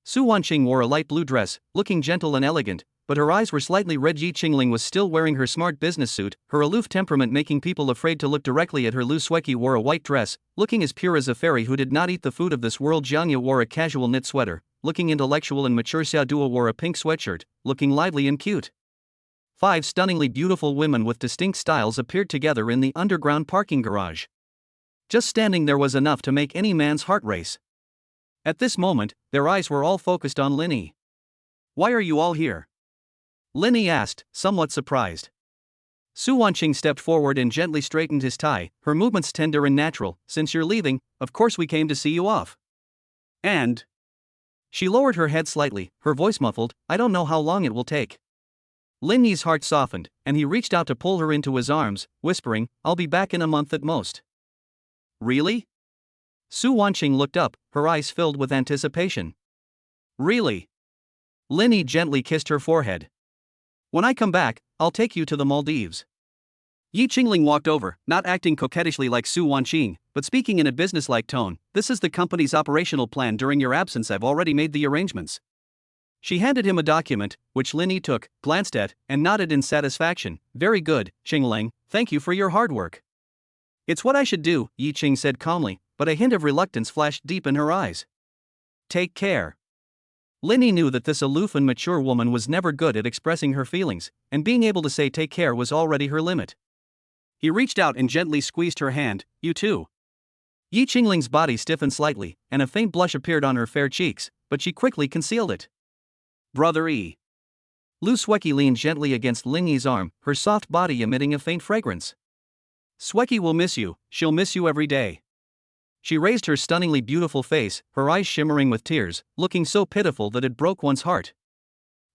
Su Wanqing wore a light blue dress, looking gentle and elegant, but her eyes were slightly red. Yi Qingling was still wearing her smart business suit, her aloof temperament making people afraid to look directly at her. Lu Sueki wore a white dress, looking as pure as a fairy who did not eat the food of this world. Jiang Ye wore a casual knit sweater, looking intellectual and mature. Xia Duo wore a pink sweatshirt, looking lively and cute. 5 stunningly beautiful women with distinct styles appeared together in the underground parking garage. Just standing there was enough to make any man's heart race. At this moment, their eyes were all focused on Lin Yi. Why are you all here? Lin Yi asked, somewhat surprised. Su Wanqing stepped forward and gently straightened his tie, her movements tender and natural. Since you're leaving, of course we came to see you off. And? She lowered her head slightly, her voice muffled, I don't know how long it will take. Lin Yi's heart softened, and he reached out to pull her into his arms, whispering, I'll be back in a month at most. Really? Su Wanqing looked up, her eyes filled with anticipation. Really? Lin Yi gently kissed her forehead. When I come back, I'll take you to the Maldives. Yi Qingling walked over, not acting coquettishly like Su Wanqing, but speaking in a businesslike tone. This is the company's operational plan during your absence. I've already made the arrangements. She handed him a document, which Lin Yi took, glanced at, and nodded in satisfaction. Very good, Qingling, thank you for your hard work. It's what I should do, Yi Qing said calmly, but a hint of reluctance flashed deep in her eyes. Take care. Lin Yi knew that this aloof and mature woman was never good at expressing her feelings, and being able to say take care was already her limit. He reached out and gently squeezed her hand. You too. Yi Qingling's body stiffened slightly, and a faint blush appeared on her fair cheeks, but she quickly concealed it. Brother Yi. Lu Sueki leaned gently against Lin Yi's arm, her soft body emitting a faint fragrance. Sueki will miss you, she'll miss you every day. She raised her stunningly beautiful face, her eyes shimmering with tears, looking so pitiful that it broke one's heart.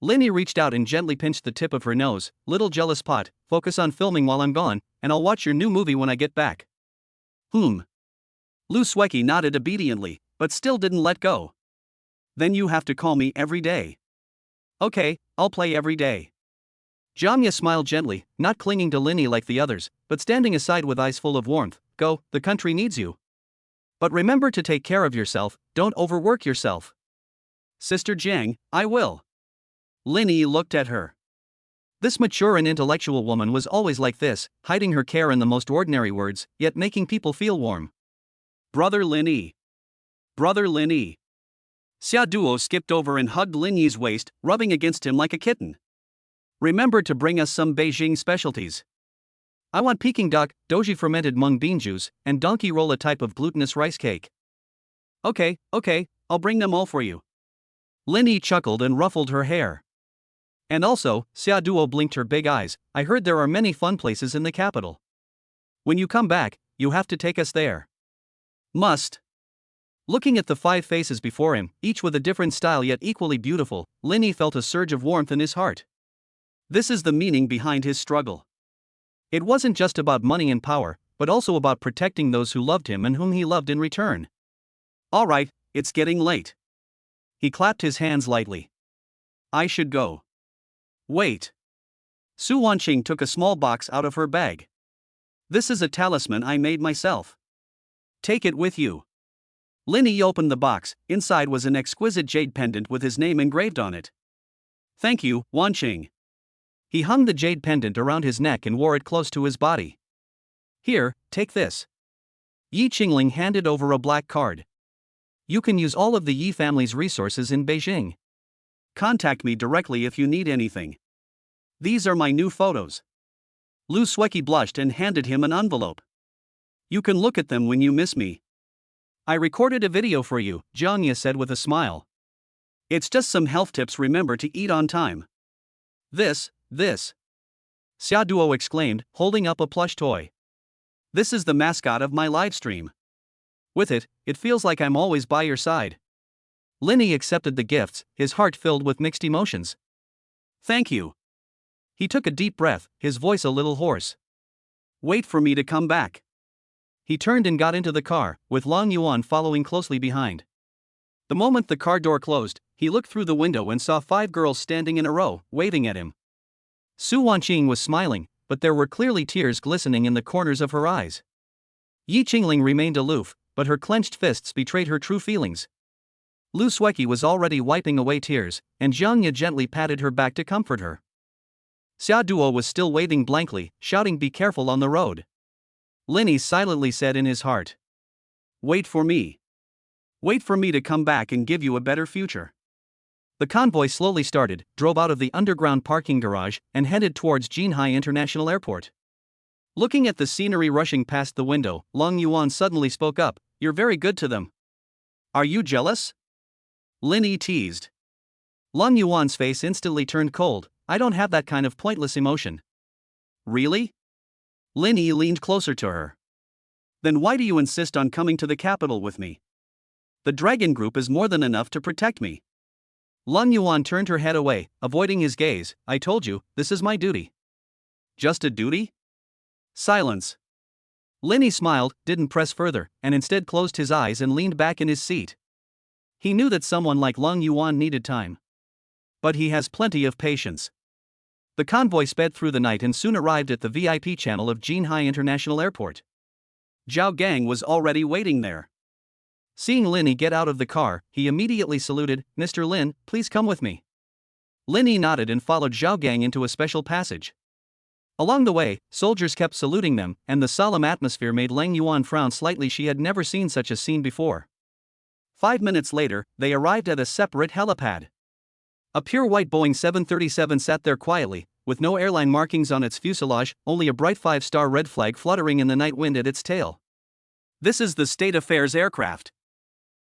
Lin Yi reached out and gently pinched the tip of her nose. Little jealous pot, focus on filming while I'm gone, and I'll watch your new movie when I get back. Lu Sueki nodded obediently, but still didn't let go. Then you have to call me every day. Okay, I'll play every day. Jiang Ye smiled gently, not clinging to Lin Yi like the others, but standing aside with eyes full of warmth. Go, the country needs you. But remember to take care of yourself, don't overwork yourself. Sister Jiang, I will. Lin Yi looked at her. This mature and intellectual woman was always like this, hiding her care in the most ordinary words, yet making people feel warm. Brother Lin Yi. Brother Lin Yi. Xia Duo skipped over and hugged Lin Yi's waist, rubbing against him like a kitten. Remember to bring us some Beijing specialties. I want Peking duck, doji fermented mung bean juice, and donkey roll, a type of glutinous rice cake. Okay, I'll bring them all for you. Lin Yi chuckled and ruffled her hair. And also, Xia Duo blinked her big eyes, I heard there are many fun places in the capital. When you come back, you have to take us there. Must. Looking at the 5 faces before him, each with a different style yet equally beautiful, Lin Yi felt a surge of warmth in his heart. This is the meaning behind his struggle. It wasn't just about money and power, but also about protecting those who loved him and whom he loved in return. All right, it's getting late. He clapped his hands lightly. I should go. Wait. Su Wanqing took a small box out of her bag. This is a talisman I made myself. Take it with you. Lin Yi opened the box. Inside was an exquisite jade pendant with his name engraved on it. Thank you, Wanqing. He hung the jade pendant around his neck and wore it close to his body. Here, take this. Yi Qingling handed over a black card. You can use all of the Yi family's resources in Beijing. Contact me directly if you need anything. These are my new photos. Lu Sueki blushed and handed him an envelope. You can look at them when you miss me. I recorded a video for you, Jiang Ye said with a smile. It's just some health tips. Remember to eat on time. This. Xia Duo exclaimed, holding up a plush toy. This is the mascot of my livestream. With it, it feels like I'm always by your side. Lin Yi accepted the gifts, his heart filled with mixed emotions. Thank you. He took a deep breath, his voice a little hoarse. Wait for me to come back. He turned and got into the car, with Long Yuan following closely behind. The moment the car door closed, he looked through the window and saw 5 girls standing in a row, waving at him. Su Wanqing was smiling, but there were clearly tears glistening in the corners of her eyes. Yi Qingling remained aloof, but her clenched fists betrayed her true feelings. Lu Sueki was already wiping away tears, and Jiang Ye gently patted her back to comfort her. Xia Duo was still waving blankly, shouting, "Be careful on the road." Lin Yi silently said in his heart. Wait for me. Wait for me to come back and give you a better future. The convoy slowly started, drove out of the underground parking garage, and headed towards Jinhai International Airport. Looking at the scenery rushing past the window, Long Yuan suddenly spoke up, "You're very good to them. Are you jealous?" Lin Yi teased. Long Yuan's face instantly turned cold. I don't have that kind of pointless emotion. Really? Lin Yi leaned closer to her. Then why do you insist on coming to the capital with me? The dragon group is more than enough to protect me. Long Yuan turned her head away, avoiding his gaze. I told you, this is my duty. Just a duty? Silence. Lin Yi smiled, didn't press further, and instead closed his eyes and leaned back in his seat. He knew that someone like Long Yuan needed time. But he has plenty of patience. The convoy sped through the night and soon arrived at the VIP channel of Jinhai International Airport. Zhao Gang was already waiting there. Seeing Lin Yi get out of the car, he immediately saluted, "Mr. Lin, please come with me." Lin Yi nodded and followed Zhao Gang into a special passage. Along the way, soldiers kept saluting them, and the solemn atmosphere made Lang Yuan frown slightly. She had never seen such a scene before. 5 minutes later, they arrived at a separate helipad. A pure white Boeing 737 sat there quietly, with no airline markings on its fuselage, only a bright 5-star red flag fluttering in the night wind at its tail. This is the State Affairs aircraft.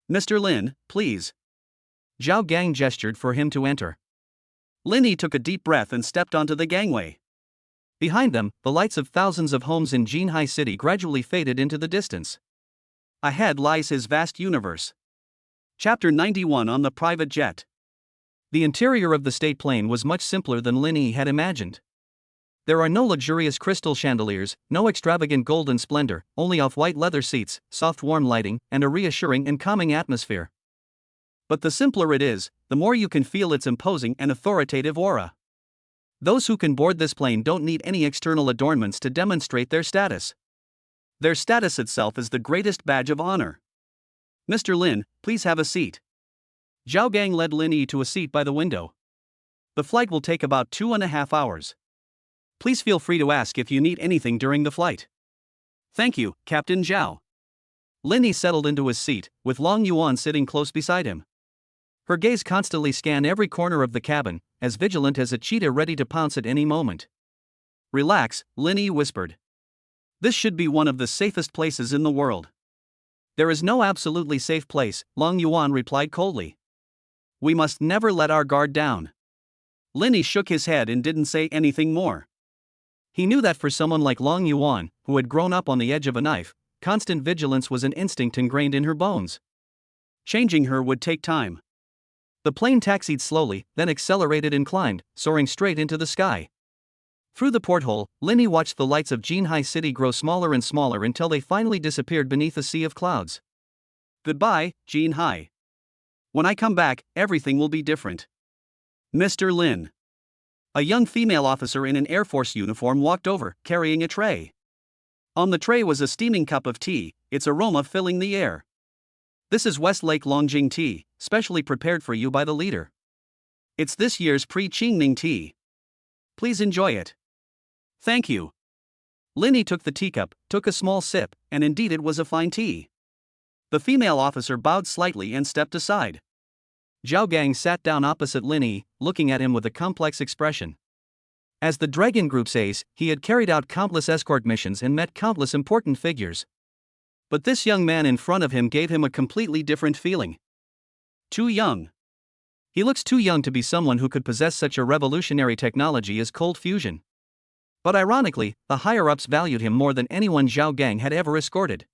Mr. Lin, please. Zhao Gang gestured for him to enter. Lin Yi took a deep breath and stepped onto the gangway. Behind them, the lights of thousands of homes in Jinhai City gradually faded into the distance. Ahead lies his vast universe. Chapter 91 on the private jet. The interior of the state plane was much simpler than Lin Yi had imagined. There are no luxurious crystal chandeliers, no extravagant golden splendor, only off-white leather seats, soft warm lighting, and a reassuring and calming atmosphere. But the simpler it is, the more you can feel its imposing and authoritative aura. Those who can board this plane don't need any external adornments to demonstrate their status. Their status itself is the greatest badge of honor. Mr. Lin, please have a seat. Zhao Gang led Lin Yi to a seat by the window. The flight will take about 2.5 hours. Please feel free to ask if you need anything during the flight. Thank you, Captain Zhao. Lin Yi settled into his seat, with Long Yuan sitting close beside him. Her gaze constantly scanned every corner of the cabin, as vigilant as a cheetah ready to pounce at any moment. "Relax," Linny whispered. "This should be one of the safest places in the world." "There is no absolutely safe place," Long Yuan replied coldly. "We must never let our guard down." Linny shook his head and didn't say anything more. He knew that for someone like Long Yuan, who had grown up on the edge of a knife, constant vigilance was an instinct ingrained in her bones. Changing her would take time. The plane taxied slowly, then accelerated and climbed, soaring straight into the sky. Through the porthole, Linny watched the lights of Jinhai City grow smaller and smaller until they finally disappeared beneath a sea of clouds. "Goodbye, Jinhai. When I come back, everything will be different." "Mr. Lin." A young female officer in an Air Force uniform walked over, carrying a tray. On the tray was a steaming cup of tea, its aroma filling the air. "This is Westlake Longjing tea, specially prepared for you by the leader. It's this year's pre-Qingming tea. Please enjoy it." "Thank you." Linny took the teacup, took a small sip, and indeed it was a fine tea. The female officer bowed slightly and stepped aside. Zhao Gang sat down opposite Linny, looking at him with a complex expression. As the Dragon Group's ace, he had carried out countless escort missions and met countless important figures. But this young man in front of him gave him a completely different feeling. Too young. He looks too young to be someone who could possess such a revolutionary technology as cold fusion. But ironically, the higher-ups valued him more than anyone Zhao Gang had ever escorted.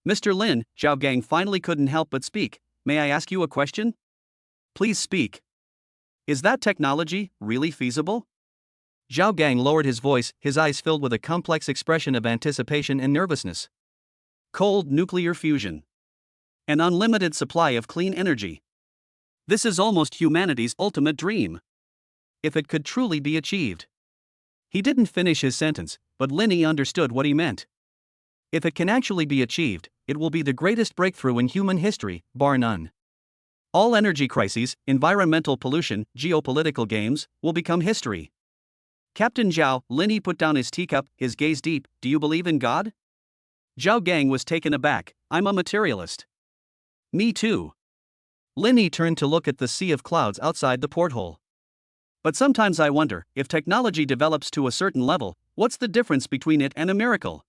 "Mr. Lin," Zhao Gang finally couldn't help but speak, "may I ask you a question?" "Please speak." "Is that technology really feasible?" Zhao Gang lowered his voice, his eyes filled with a complex expression of anticipation and nervousness. "Cold nuclear fusion. An unlimited supply of clean energy. This is almost humanity's ultimate dream. If it could truly be achieved." He didn't finish his sentence, but Linny understood what he meant. If it can actually be achieved, it will be the greatest breakthrough in human history, bar none. All energy crises, environmental pollution, geopolitical games, will become history. "Captain Zhao," Linny put down his teacup, his gaze deep, "do you believe in God?" Zhao Gang was taken aback. "I'm a materialist." "Me too." Linny turned to look at the sea of clouds outside the porthole. "But sometimes I wonder, if technology develops to a certain level, what's the difference between it and a miracle?"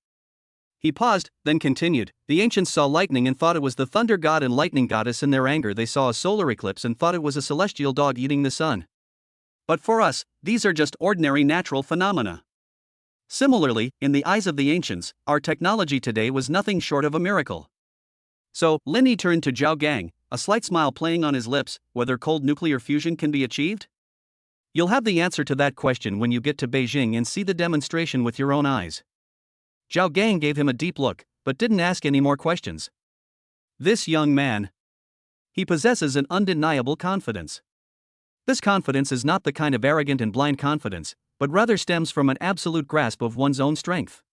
He paused, then continued, "The ancients saw lightning and thought it was the thunder god and lightning goddess. In their anger they saw a solar eclipse and thought it was a celestial dog eating the sun. But for us, these are just ordinary natural phenomena. Similarly, in the eyes of the ancients, our technology today was nothing short of a miracle." So, Linny turned to Zhao Gang, a slight smile playing on his lips, "Whether cold nuclear fusion can be achieved? You'll have the answer to that question when you get to Beijing and see the demonstration with your own eyes." Zhao Gang gave him a deep look, but didn't ask any more questions. This young man. He possesses an undeniable confidence. This confidence is not the kind of arrogant and blind confidence, but rather stems from an absolute grasp of one's own strength.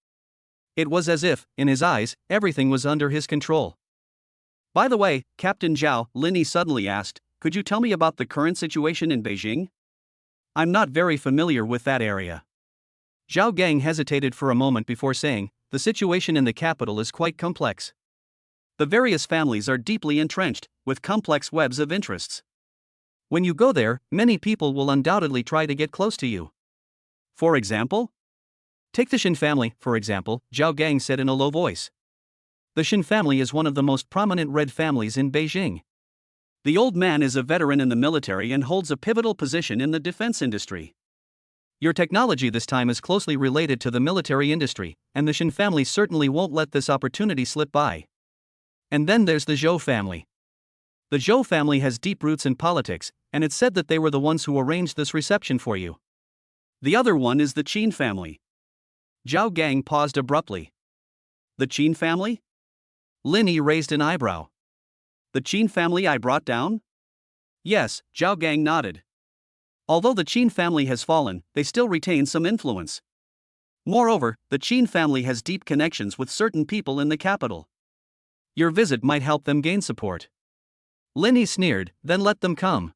It was as if, in his eyes, everything was under his control. "By the way, Captain Zhao," Linny suddenly asked, "could you tell me about the current situation in Beijing? I'm not very familiar with that area." Zhao Gang hesitated for a moment before saying, "The situation in the capital is quite complex. The various families are deeply entrenched, with complex webs of interests. When you go there, many people will undoubtedly try to get close to you." "For example?" "Take the Shin family, for example," Zhao Gang said in a low voice. "The Shin family is one of the most prominent red families in Beijing. The old man is a veteran in the military and holds a pivotal position in the defense industry. Your technology this time is closely related to the military industry, and the Shin family certainly won't let this opportunity slip by. And then there's the Zhou family. The Zhou family has deep roots in politics, and it's said that they were the ones who arranged this reception for you. The other one is the Qin family." Zhao Gang paused abruptly. "The Qin family?" Linny raised an eyebrow. "The Qin family I brought down?" "Yes," Zhao Gang nodded. "Although the Qin family has fallen, they still retain some influence. Moreover, the Qin family has deep connections with certain people in the capital. Your visit might help them gain support." Linny sneered, "Then let them come."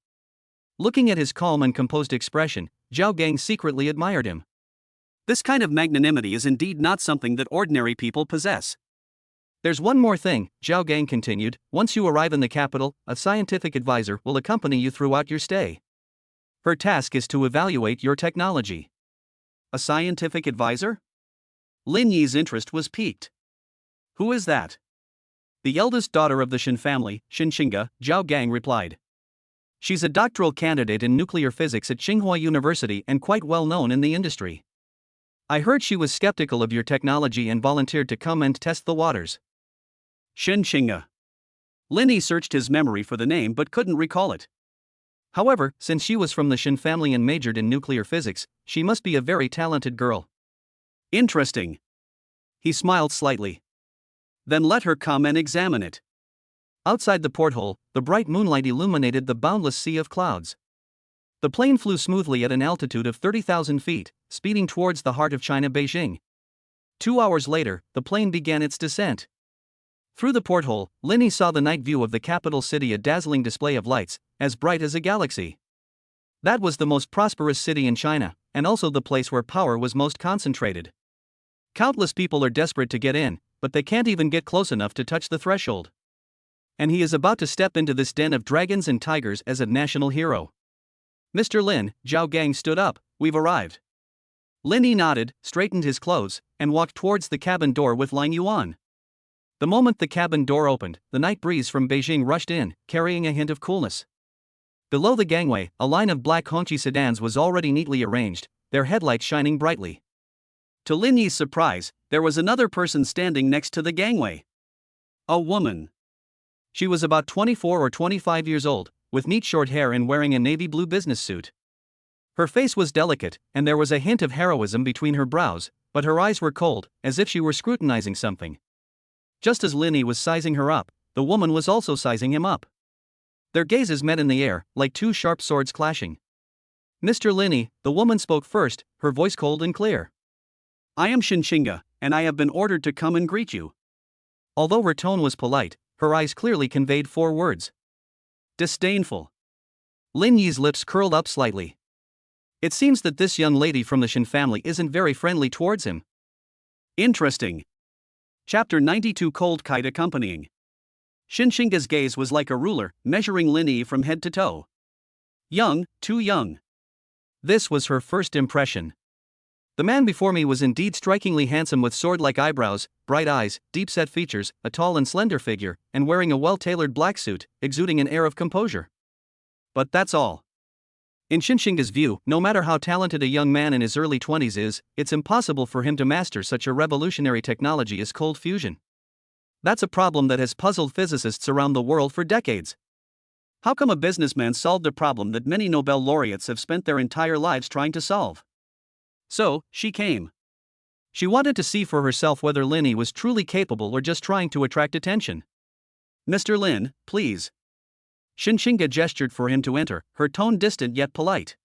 Looking at his calm and composed expression, Zhao Gang secretly admired him. This kind of magnanimity is indeed not something that ordinary people possess. There's one more thing, Zhao Gang continued. Once you arrive in the capital, a scientific advisor will accompany you throughout your stay. Her task is to evaluate your technology. A scientific advisor? Lin Yi's interest was piqued. Who is that? The eldest daughter of the Shen family, Xinxinga, Zhao Gang replied. She's a doctoral candidate in nuclear physics at Tsinghua University and quite well known in the industry. I heard she was skeptical of your technology and volunteered to come and test the waters. Xinxinga. Lin Yi searched his memory for the name but couldn't recall it. However, since she was from the Shen family and majored in nuclear physics, she must be a very talented girl. Interesting. He smiled slightly. Then let her come and examine it. Outside the porthole, the bright moonlight illuminated the boundless sea of clouds. The plane flew smoothly at an altitude of 30,000 feet, speeding towards the heart of China, Beijing. 2 hours later, the plane began its descent. Through the porthole, Lin Yi saw the night view of the capital city, a dazzling display of lights, as bright as a galaxy. That was the most prosperous city in China, and also the place where power was most concentrated. Countless people are desperate to get in, but they can't even get close enough to touch the threshold. And he is about to step into this den of dragons and tigers as a national hero. Mr. Lin, Zhao Gang stood up. We've arrived. Lin Yi nodded, straightened his clothes, and walked towards the cabin door with Lang Yuan. The moment the cabin door opened, the night breeze from Beijing rushed in, carrying a hint of coolness. Below the gangway, a line of black Hongqi sedans was already neatly arranged, their headlights shining brightly. To Lin Yi's surprise, there was another person standing next to the gangway. A woman. She was about 24 or 25 years old, with neat short hair and wearing a navy blue business suit. Her face was delicate, and there was a hint of heroism between her brows, but her eyes were cold, as if she were scrutinizing something. Just as Lin Yi was sizing her up, the woman was also sizing him up. Their gazes met in the air, like two sharp swords clashing. Mr. Lin Yi, the woman spoke first, her voice cold and clear. I am Xinxinga, and I have been ordered to come and greet you. Although her tone was polite, her eyes clearly conveyed 4 words. Disdainful. Lin Yi's lips curled up slightly. It seems that this young lady from the Shen family isn't very friendly towards him. Interesting. Chapter 92, Cold Kite accompanying. Xinxinga's gaze was like a ruler, measuring Lin Yi from head to toe. Young, too young. This was her first impression. The man before me was indeed strikingly handsome, with sword-like eyebrows, bright eyes, deep-set features, a tall and slender figure, and wearing a well-tailored black suit, exuding an air of composure. But that's all. In Xinxinga's view, no matter how talented a young man in his early 20s is, it's impossible for him to master such a revolutionary technology as cold fusion. That's a problem that has puzzled physicists around the world for decades. How come a businessman solved a problem that many Nobel laureates have spent their entire lives trying to solve? So, she came. She wanted to see for herself whether Lin Yi was truly capable or just trying to attract attention. Mr. Lin, please. Xinxinga gestured for him to enter, her tone distant yet polite.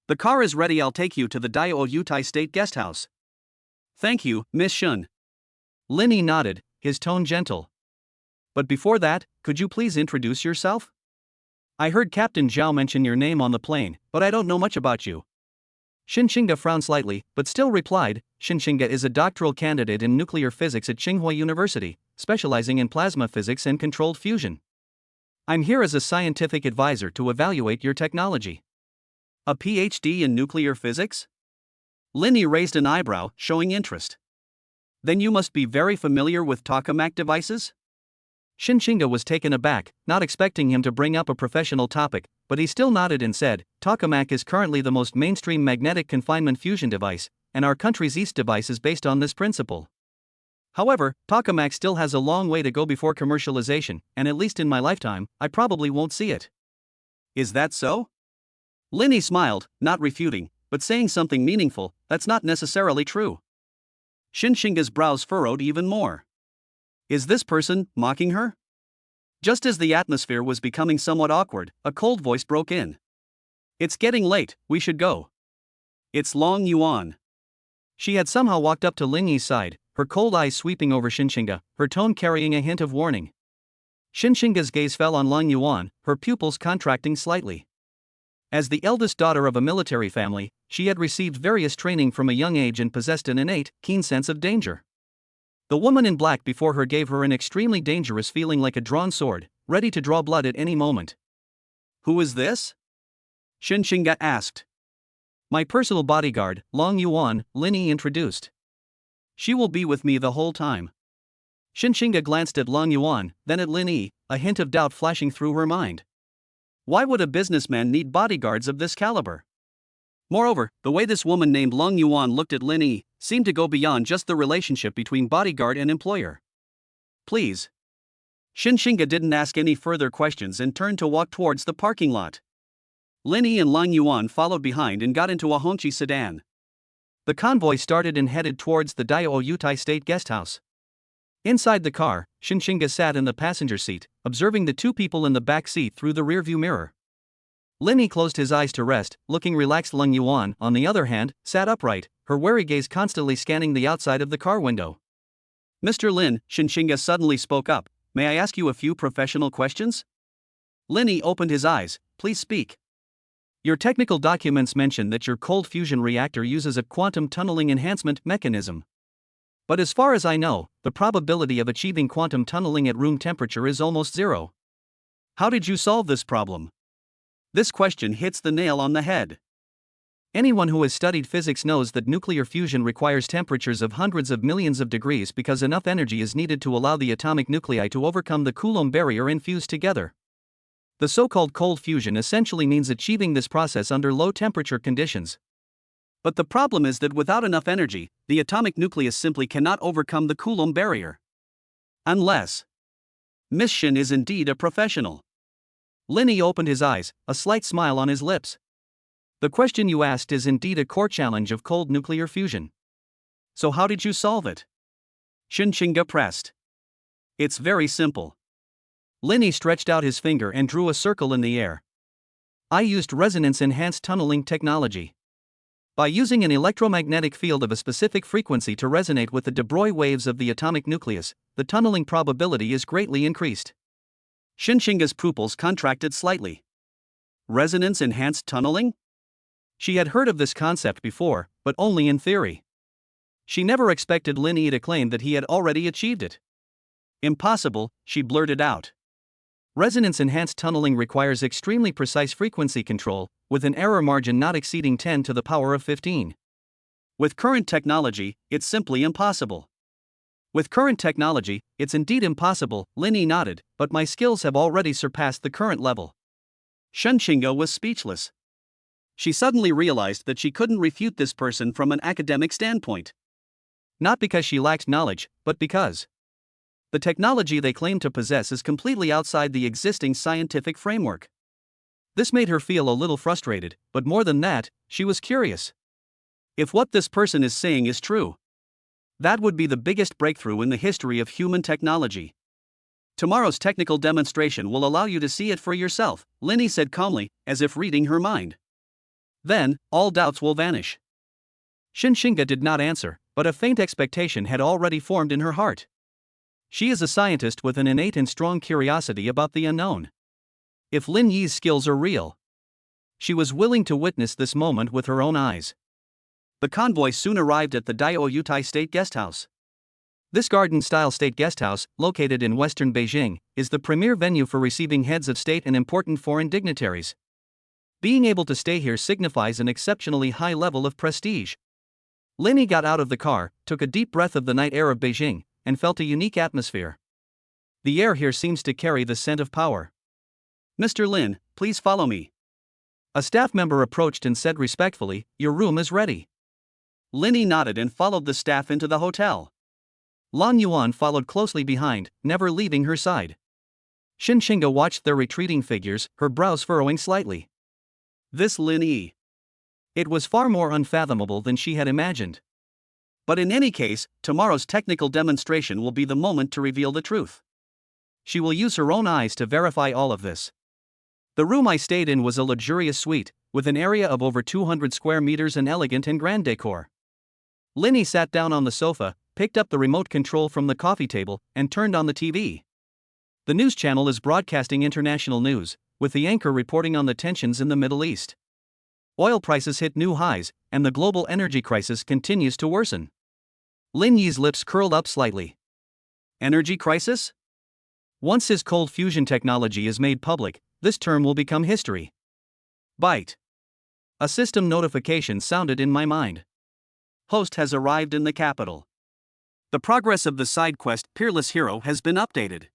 The car is ready, I'll take you to the Daiao Yutai State Guest House. Thank you, Miss Shun. Lin Yi nodded, his tone gentle. But before that, could you please introduce yourself? I heard Captain Zhao mention your name on the plane, but I don't know much about you. Xinxinga frowned slightly, but still replied. Xinxinga is a doctoral candidate in nuclear physics at Tsinghua University, specializing in plasma physics and controlled fusion. I'm here as a scientific advisor to evaluate your technology. A PhD in nuclear physics? Lin Yi raised an eyebrow, showing interest. Then you must be very familiar with tokamak devices? Xinxinga was taken aback, not expecting him to bring up a professional topic, but he still nodded and said, Tokamak is currently the most mainstream magnetic confinement fusion device, and our country's East device is based on this principle. However, tokamak still has a long way to go before commercialization, and at least in my lifetime, I probably won't see it. Is that so? Lin Yi smiled, not refuting, but saying something meaningful. That's not necessarily true. Xinxinga's brows furrowed even more. Is this person mocking her? Just as the atmosphere was becoming somewhat awkward, a cold voice broke in. It's getting late, we should go. It's Lang Yuan. She had somehow walked up to Lin Yi's side, her cold eyes sweeping over Xinxinga, her tone carrying a hint of warning. Xinxinga's gaze fell on Lang Yuan, her pupils contracting slightly. As the eldest daughter of a military family, she had received various training from a young age and possessed an innate, keen sense of danger. The woman in black before her gave her an extremely dangerous feeling, like a drawn sword, ready to draw blood at any moment. "Who is this?" Xinxinga asked. "My personal bodyguard, Long Yuan," Lin Yi introduced. "She will be with me the whole time." Xinxinga glanced at Long Yuan, then at Lin Yi, a hint of doubt flashing through her mind. Why would a businessman need bodyguards of this caliber? Moreover, the way this woman named Long Yuan looked at Lin Yi seemed to go beyond just the relationship between bodyguard and employer. "Please." Xinxinga didn't ask any further questions and turned to walk towards the parking lot. Lin Yi and Long Yuan followed behind and got into a Hongqi sedan. The convoy started and headed towards the Diaoyutai State Guesthouse. Inside the car, Xinxinga sat in the passenger seat, observing the two people in the back seat through the rearview mirror. Lin Yi closed his eyes to rest, looking relaxed. Long Yuan, on the other hand, sat upright, her wary gaze constantly scanning the outside of the car window. "Mr. Lin," Xinxinga suddenly spoke up, "may I ask you a few professional questions?" Lin Yi opened his eyes. "Please speak." "Your technical documents mention that your cold fusion reactor uses a quantum tunneling enhancement mechanism. But as far as I know, the probability of achieving quantum tunneling at room temperature is almost zero. How did you solve this problem?" This question hits the nail on the head. Anyone who has studied physics knows that nuclear fusion requires temperatures of hundreds of millions of degrees because enough energy is needed to allow the atomic nuclei to overcome the Coulomb barrier and fuse together. The so-called cold fusion essentially means achieving this process under low temperature conditions. But the problem is that without enough energy, the atomic nucleus simply cannot overcome the Coulomb barrier. Unless Miss Shin is indeed a professional. Lin Yi opened his eyes, a slight smile on his lips. "The question you asked is indeed a core challenge of cold nuclear fusion. So how did you solve it?" Xinxinga pressed. "It's very simple." Lin Yi stretched out his finger and drew a circle in the air. "I used resonance-enhanced tunneling technology. By using an electromagnetic field of a specific frequency to resonate with the de Broglie waves of the atomic nucleus, the tunneling probability is greatly increased." Xinxinga's pupils contracted slightly. Resonance-enhanced tunneling? She had heard of this concept before, but only in theory. She never expected Lin Yi to claim that he had already achieved it. "Impossible," she blurted out. "Resonance-enhanced tunneling requires extremely precise frequency control, with an error margin not exceeding 10 to the power of 15. With current technology, it's simply impossible." "With current technology, it's indeed impossible," Lin Yi nodded, "but my skills have already surpassed the current level." Xinxinga was speechless. She suddenly realized that she couldn't refute this person from an academic standpoint. Not because she lacked knowledge, but because the technology they claim to possess is completely outside the existing scientific framework. This made her feel a little frustrated, but more than that, she was curious. If what this person is saying is true, that would be the biggest breakthrough in the history of human technology. "Tomorrow's technical demonstration will allow you to see it for yourself," Lin Yi said calmly, as if reading her mind. "Then, all doubts will vanish." Xinxinga did not answer, but a faint expectation had already formed in her heart. She is a scientist with an innate and strong curiosity about the unknown. If Lin Yi's skills are real, she was willing to witness this moment with her own eyes. The convoy soon arrived at the Diaoyutai State Guesthouse. This garden-style state guesthouse, located in western Beijing, is the premier venue for receiving heads of state and important foreign dignitaries. Being able to stay here signifies an exceptionally high level of prestige. Lin Yi got out of the car, took a deep breath of the night air of Beijing, and felt a unique atmosphere. The air here seems to carry the scent of power. "Mr. Lin, please follow me." A staff member approached and said respectfully, "Your room is ready." Lin Yi nodded and followed the staff into the hotel. Long Yuan followed closely behind, never leaving her side. Xinxinga watched their retreating figures, her brows furrowing slightly. This Lin Yi. It was far more unfathomable than she had imagined. But in any case, tomorrow's technical demonstration will be the moment to reveal the truth. She will use her own eyes to verify all of this. The room I stayed in was a luxurious suite, with an area of over 200 square meters and elegant and grand decor. Lin Yi sat down on the sofa, picked up the remote control from the coffee table, and turned on the TV. The news channel is broadcasting international news, with the anchor reporting on the tensions in the Middle East. Oil prices hit new highs, and the global energy crisis continues to worsen. Lin Yi's lips curled up slightly. Energy crisis? Once his cold fusion technology is made public, this term will become history. Byte. A system notification sounded in my mind. Host has arrived in the capital. The progress of the side quest Peerless Hero has been updated.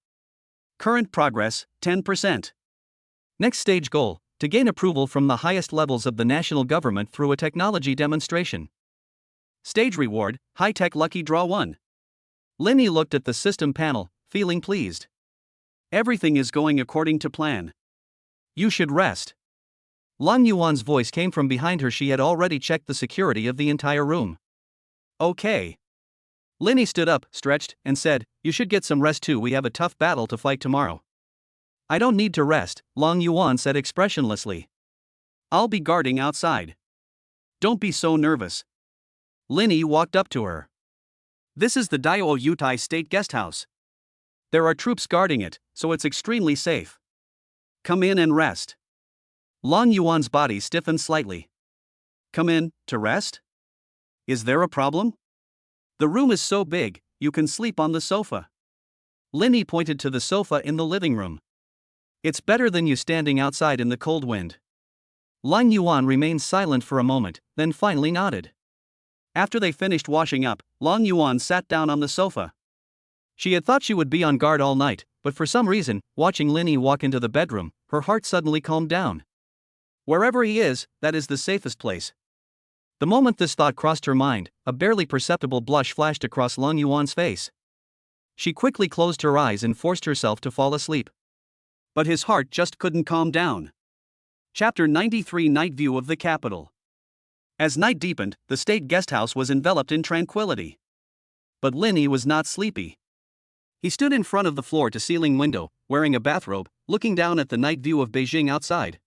Current progress, 10%. Next stage goal, to gain approval from the highest levels of the national government through a technology demonstration. Stage reward, high-tech lucky draw 1. Linny looked at the system panel, feeling pleased. Everything is going according to plan. You should rest. Lang Yuan's voice came from behind her. She had already checked the security of the entire room. Okay. Linny stood up, stretched, and said, "You should get some rest too. We have a tough battle to fight tomorrow." "I don't need to rest," Lang Yuan said expressionlessly. "I'll be guarding outside." "Don't be so nervous." Linny walked up to her. "This is the Daiwo Yutai State Guest House. There are troops guarding it, so it's extremely safe. Come in and rest." Lang Yuan's body stiffened slightly. "Come in, to rest? Is there a problem? The room is so big, you can sleep on the sofa." Linny pointed to the sofa in the living room. "It's better than you standing outside in the cold wind." Lang Yuan remained silent for a moment, then finally nodded. After they finished washing up, Lang Yuan sat down on the sofa. She had thought she would be on guard all night, but for some reason, watching Linny walk into the bedroom, her heart suddenly calmed down. Wherever he is, that is the safest place. The moment this thought crossed her mind, a barely perceptible blush flashed across Lang Yuan's face. She quickly closed her eyes and forced herself to fall asleep. But his heart just couldn't calm down. Chapter 93 Night View of the Capital. As night deepened, the state guest house was enveloped in tranquility. But Linny was not sleepy. He stood in front of the floor-to-ceiling window, wearing a bathrobe, looking down at the night view of Beijing outside.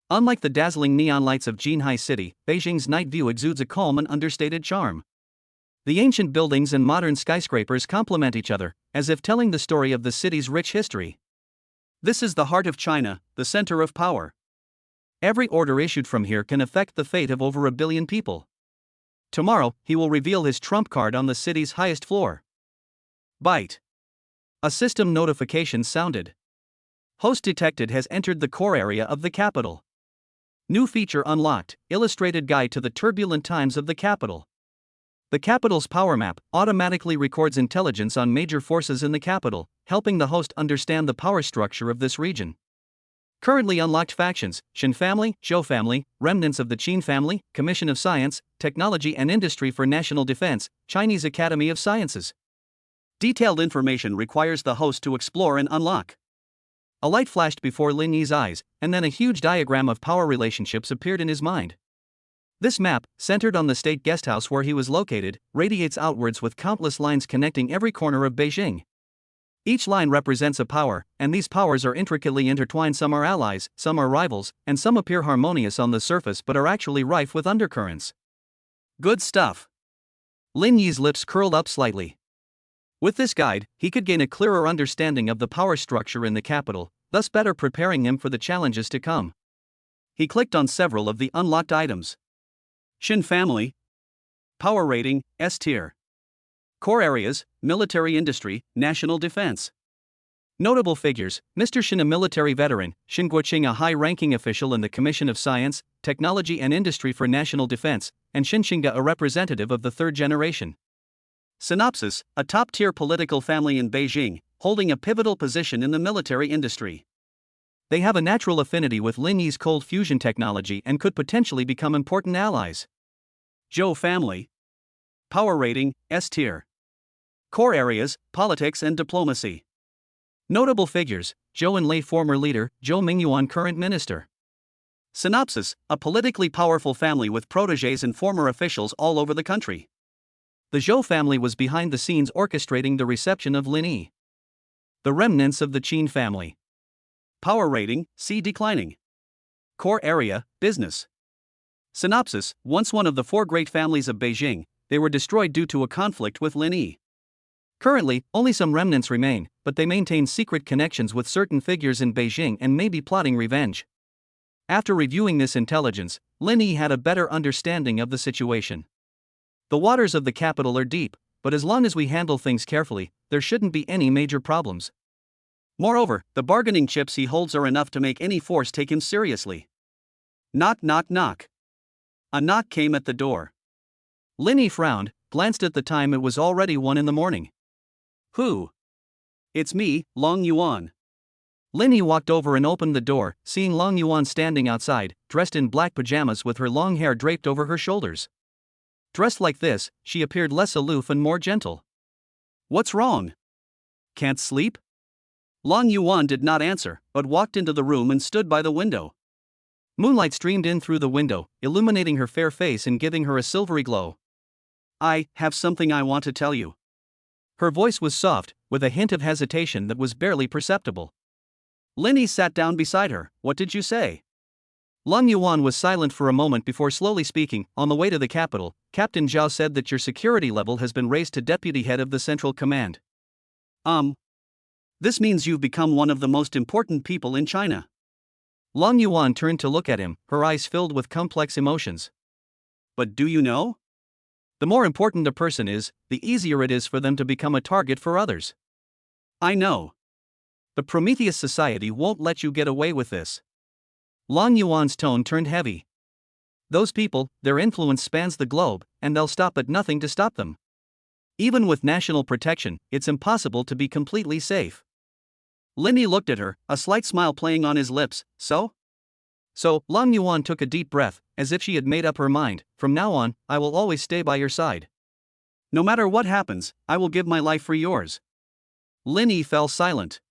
Unlike the dazzling neon lights of Jinhai City, Beijing's night view exudes a calm and understated charm. The ancient buildings and modern skyscrapers complement each other, as if telling the story of the city's rich history. This is the heart of China, the center of power. Every order issued from here can affect the fate of over 1 billion people. Tomorrow, he will reveal his trump card on the city's highest floor. Byte. A system notification sounded. Host detected has entered the core area of the capital. New feature unlocked, illustrated guide to the turbulent times of the capital. The capital's power map automatically records intelligence on major forces in the capital, helping the host understand the power structure of this region. Currently unlocked factions: Shin family, Zhou family, remnants of the Qin family, Commission of Science, Technology and Industry for National Defense, Chinese Academy of Sciences. Detailed information requires the host to explore and unlock. A light flashed before Lin Yi's eyes, and then a huge diagram of power relationships appeared in his mind. This map, centered on the state guesthouse where he was located, radiates outwards with countless lines connecting every corner of Beijing. Each line represents a power, and these powers are intricately intertwined. Some are allies, some are rivals, and some appear harmonious on the surface but are actually rife with undercurrents. Good stuff. Lin Yi's lips curled up slightly. With this guide, he could gain a clearer understanding of the power structure in the capital, thus better preparing him for the challenges to come. He clicked on several of the unlocked items. Shin family. Power rating, S tier. Core areas, military industry, national defense. Notable figures: Mr. Shin, a military veteran; Shin Guoqing, a high-ranking official in the Commission of Science, Technology and Industry for National Defense, and Shin Xingge, a representative of the third generation. Synopsis: a top-tier political family in Beijing, holding a pivotal position in the military industry. They have a natural affinity with Lin Yi's cold fusion technology and could potentially become important allies. Zhou family. Power rating, S tier. Core areas, politics and diplomacy. Notable figures: Zhou Enlai, former leader; Zhou Mingyuan, current minister. Synopsis: a politically powerful family with protégés and former officials all over the country. The Zhou family was behind the scenes orchestrating the reception of Lin Yi. The remnants of the Qin family. Power rating, C declining. Core area, business. Synopsis: once one of the four great families of Beijing, they were destroyed due to a conflict with Lin Yi. Currently, only some remnants remain, but they maintain secret connections with certain figures in Beijing and may be plotting revenge. After reviewing this intelligence, Lin Yi had a better understanding of the situation. The waters of the capital are deep, but as long as we handle things carefully, there shouldn't be any major problems. Moreover, the bargaining chips he holds are enough to make any force take him seriously. Knock, knock, knock. A knock came at the door. Linny frowned, glanced at the time. It was already 1 in the morning. Who? It's me, Long Yuan. Linny walked over and opened the door, seeing Long Yuan standing outside, dressed in black pajamas with her long hair draped over her shoulders. Dressed like this, she appeared less aloof and more gentle. What's wrong? Can't sleep? Long Yuan did not answer, but walked into the room and stood by the window. Moonlight streamed in through the window, illuminating her fair face and giving her a silvery glow. I have something I want to tell you. Her voice was soft, with a hint of hesitation that was barely perceptible. Linny sat down beside her. What did you say? Long Yuan was silent for a moment before slowly speaking. On the way to the capital, Captain Zhao said that your security level has been raised to deputy head of the Central Command. This means you've become one of the most important people in China. Long Yuan turned to look at him, her eyes filled with complex emotions. But do you know? The more important a person is, the easier it is for them to become a target for others. I know. The Prometheus Society won't let you get away with this. Long Yuan's tone turned heavy. Those people, their influence spans the globe, and they'll stop at nothing to stop them. Even with national protection, it's impossible to be completely safe. Linny looked at her, a slight smile playing on his lips. So, Long Yuan took a deep breath, as if she had made up her mind. From now on, I will always stay by your side. No matter what happens, I will give my life for yours. Linny fell silent.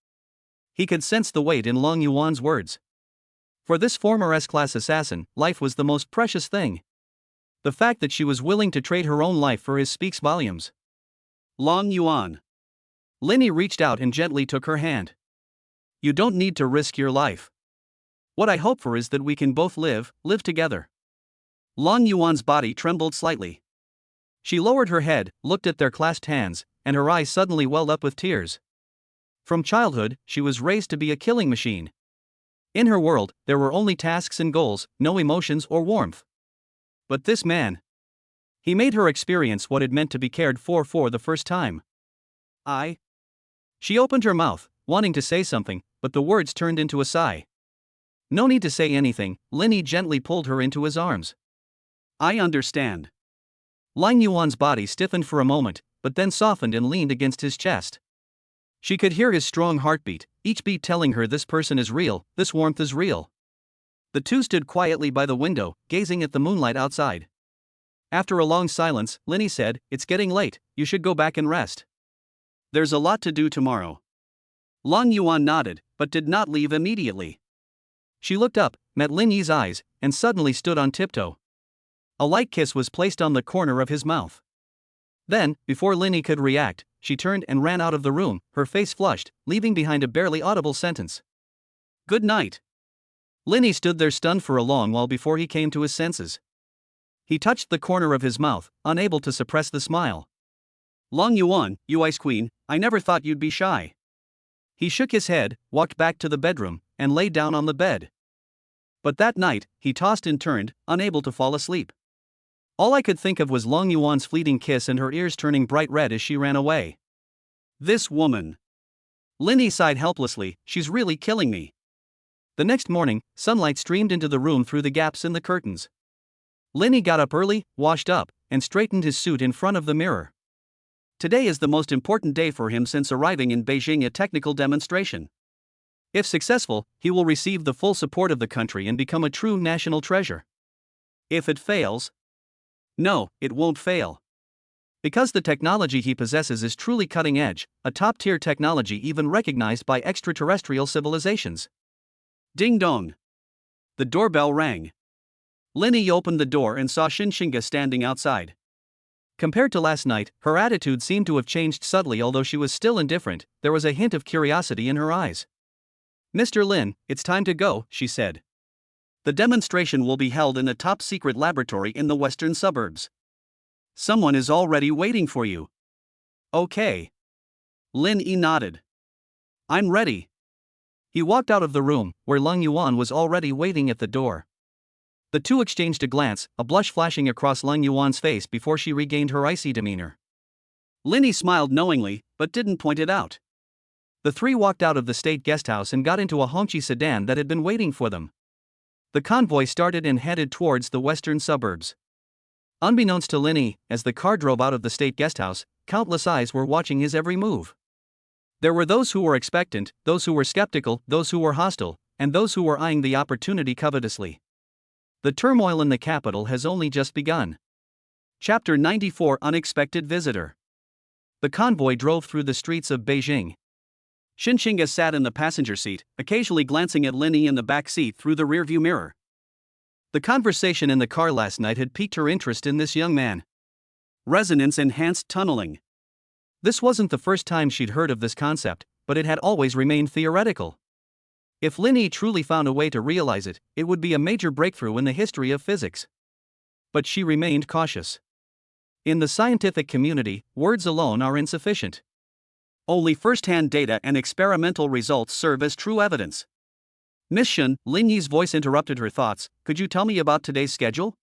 He could sense the weight in Long Yuan's words. For this former S-class assassin, life was the most precious thing. The fact that she was willing to trade her own life for his speaks volumes. Long Yuan. Linny reached out and gently took her hand. You don't need to risk your life. What I hope for is that we can both live together. Long Yuan's body trembled slightly. She lowered her head, looked at their clasped hands, and her eyes suddenly welled up with tears. From childhood, she was raised to be a killing machine. In her world, there were only tasks and goals, no emotions or warmth. But this man. He made her experience what it meant to be cared for the first time. She opened her mouth, wanting to say something, but the words turned into a sigh. No need to say anything, Linny gently pulled her into his arms. I understand. Long Yuan's body stiffened for a moment, but then softened and leaned against his chest. She could hear his strong heartbeat, each beat telling her this person is real, this warmth is real. The two stood quietly by the window, gazing at the moonlight outside. After a long silence, Linny said, It's getting late, you should go back and rest. There's a lot to do tomorrow. Long Yuan nodded, but did not leave immediately. She looked up, met Linny's eyes, and suddenly stood on tiptoe. A light kiss was placed on the corner of his mouth. Then, before Linny could react, she turned and ran out of the room, her face flushed, leaving behind a barely audible sentence. Good night. Linny stood there stunned for a long while before he came to his senses. He touched the corner of his mouth, unable to suppress the smile. Long Yuan, you ice queen, I never thought you'd be shy. He shook his head, walked back to the bedroom, and lay down on the bed. But that night, he tossed and turned, unable to fall asleep. All I could think of was Long Yuan's fleeting kiss and her ears turning bright red as she ran away. This woman. Linny sighed helplessly, she's really killing me. The next morning, sunlight streamed into the room through the gaps in the curtains. Linny got up early, washed up, and straightened his suit in front of the mirror. Today is the most important day for him since arriving in Beijing, a technical demonstration. If successful, he will receive the full support of the country and become a true national treasure. If it fails, no, it won't fail. Because the technology he possesses is truly cutting edge, a top-tier technology even recognized by extraterrestrial civilizations. Ding dong. The doorbell rang. Linny opened the door and saw Shinshinga standing outside. Compared to last night, her attitude seemed to have changed subtly. Although she was still indifferent, there was a hint of curiosity in her eyes. Mr. Lin, it's time to go, she said. The demonstration will be held in a top-secret laboratory in the western suburbs. Someone is already waiting for you. Okay. Lin Yi nodded. I'm ready. He walked out of the room, where Long Yuan was already waiting at the door. The two exchanged a glance, a blush flashing across Long Yuan's face before she regained her icy demeanor. Linny smiled knowingly, but didn't point it out. The three walked out of the state guesthouse and got into a Hongqi sedan that had been waiting for them. The convoy started and headed towards the western suburbs. Unbeknownst to Linny, as the car drove out of the state guesthouse, countless eyes were watching his every move. There were those who were expectant, those who were skeptical, those who were hostile, and those who were eyeing the opportunity covetously. The turmoil in the capital has only just begun. Chapter 94: Unexpected Visitor. The convoy drove through the streets of Beijing. Xinxinga sat in the passenger seat, occasionally glancing at Linny in the back seat through the rearview mirror. The conversation in the car last night had piqued her interest in this young man. Resonance-enhanced tunneling. This wasn't the first time she'd heard of this concept, but it had always remained theoretical. If Linny truly found a way to realize it, it would be a major breakthrough in the history of physics. But she remained cautious. In the scientific community, words alone are insufficient. Only first-hand data and experimental results serve as true evidence. Miss Shun, Lin Yi's voice interrupted her thoughts. Could you tell me about today's schedule?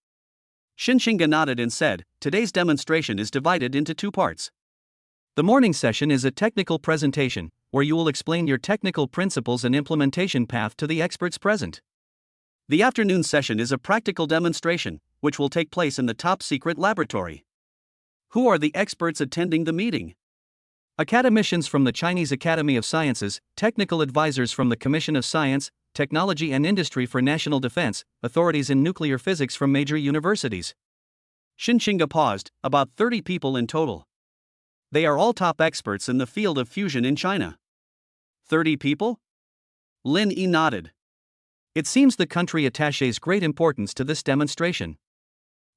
Xinxinga nodded and said, today's demonstration is divided into two parts. The morning session is a technical presentation, where you will explain your technical principles and implementation path to the experts present. The afternoon session is a practical demonstration, which will take place in the top-secret laboratory. Who are the experts attending the meeting? Academicians from the Chinese Academy of Sciences, technical advisors from the Commission of Science, Technology and Industry for National Defense, authorities in nuclear physics from major universities. Xinxinga paused, about 30 people in total. They are all top experts in the field of fusion in China. 30 people? Lin Yi nodded. It seems the country attaches great importance to this demonstration.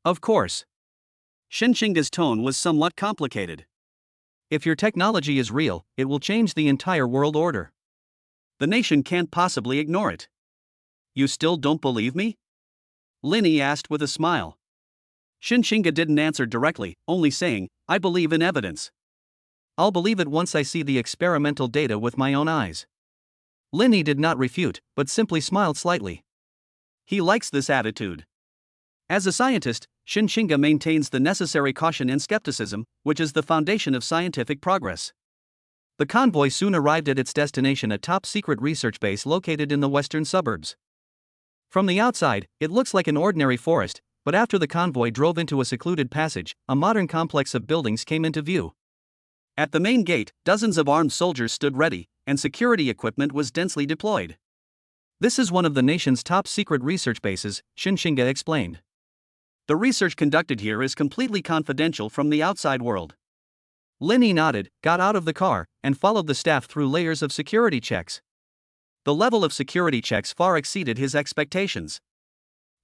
Of course. Xinxinga's tone was somewhat complicated. If your technology is real, it will change the entire world order. The nation can't possibly ignore it. You still don't believe me? Lin Yi asked with a smile. Xinxinga didn't answer directly, only saying, I believe in evidence. I'll believe it once I see the experimental data with my own eyes. Lin Yi did not refute, but simply smiled slightly. He likes this attitude. As a scientist, Xinxinga maintains the necessary caution and skepticism, which is the foundation of scientific progress. The convoy soon arrived at its destination, a top-secret research base located in the western suburbs. From the outside, it looks like an ordinary forest, but after the convoy drove into a secluded passage, a modern complex of buildings came into view. At the main gate, dozens of armed soldiers stood ready, and security equipment was densely deployed. This is one of the nation's top-secret research bases, Xinxinga explained. The research conducted here is completely confidential from the outside world. Lin Yi nodded, got out of the car, and followed the staff through layers of security checks. The level of security checks far exceeded his expectations.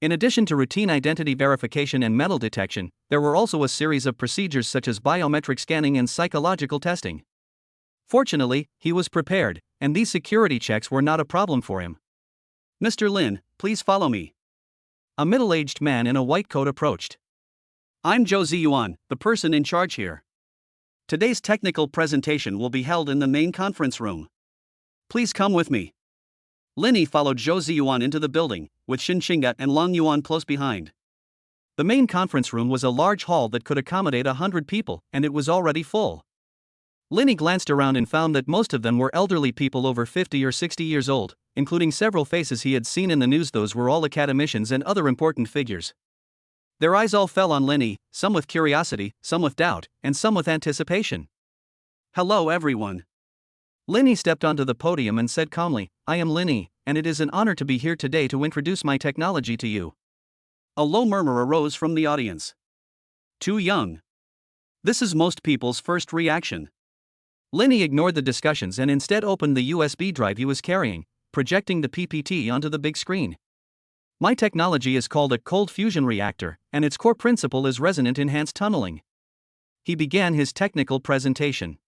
In addition to routine identity verification and metal detection, there were also a series of procedures such as biometric scanning and psychological testing. Fortunately, he was prepared, and these security checks were not a problem for him. Mr. Lin, please follow me. A middle-aged man in a white coat approached. I'm Zhou Ziyuan, the person in charge here. Today's technical presentation will be held in the main conference room. Please come with me. Lin Yi followed Zhou Ziyuan into the building, with Xinxinga and Long Yuan close behind. The main conference room was a large hall that could accommodate 100 people, and it was already full. Lin Yi glanced around and found that most of them were elderly people over 50 or 60 years old, including several faces he had seen in the news. Those were all academicians and other important figures. Their eyes all fell on Lin Yi, some with curiosity, some with doubt, and some with anticipation. Hello everyone. Lin Yi stepped onto the podium and said calmly, I am Lin Yi, and it is an honor to be here today to introduce my technology to you. A low murmur arose from the audience. Too young. This is most people's first reaction. Lin Yi ignored the discussions and instead opened the USB drive he was carrying, projecting the PPT onto the big screen. My technology is called a cold fusion reactor, and its core principle is resonance-enhanced tunneling. He began his technical presentation.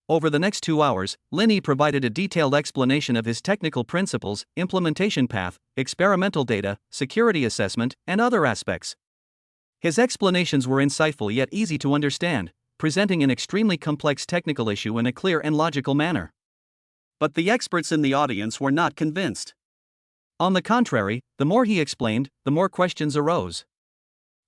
Over the next 2 hours, Lin Yi provided a detailed explanation of his technical principles, implementation path, experimental data, security assessment, and other aspects. His explanations were insightful yet easy to understand, presenting an extremely complex technical issue in a clear and logical manner. But the experts in the audience were not convinced. On the contrary, the more he explained, the more questions arose.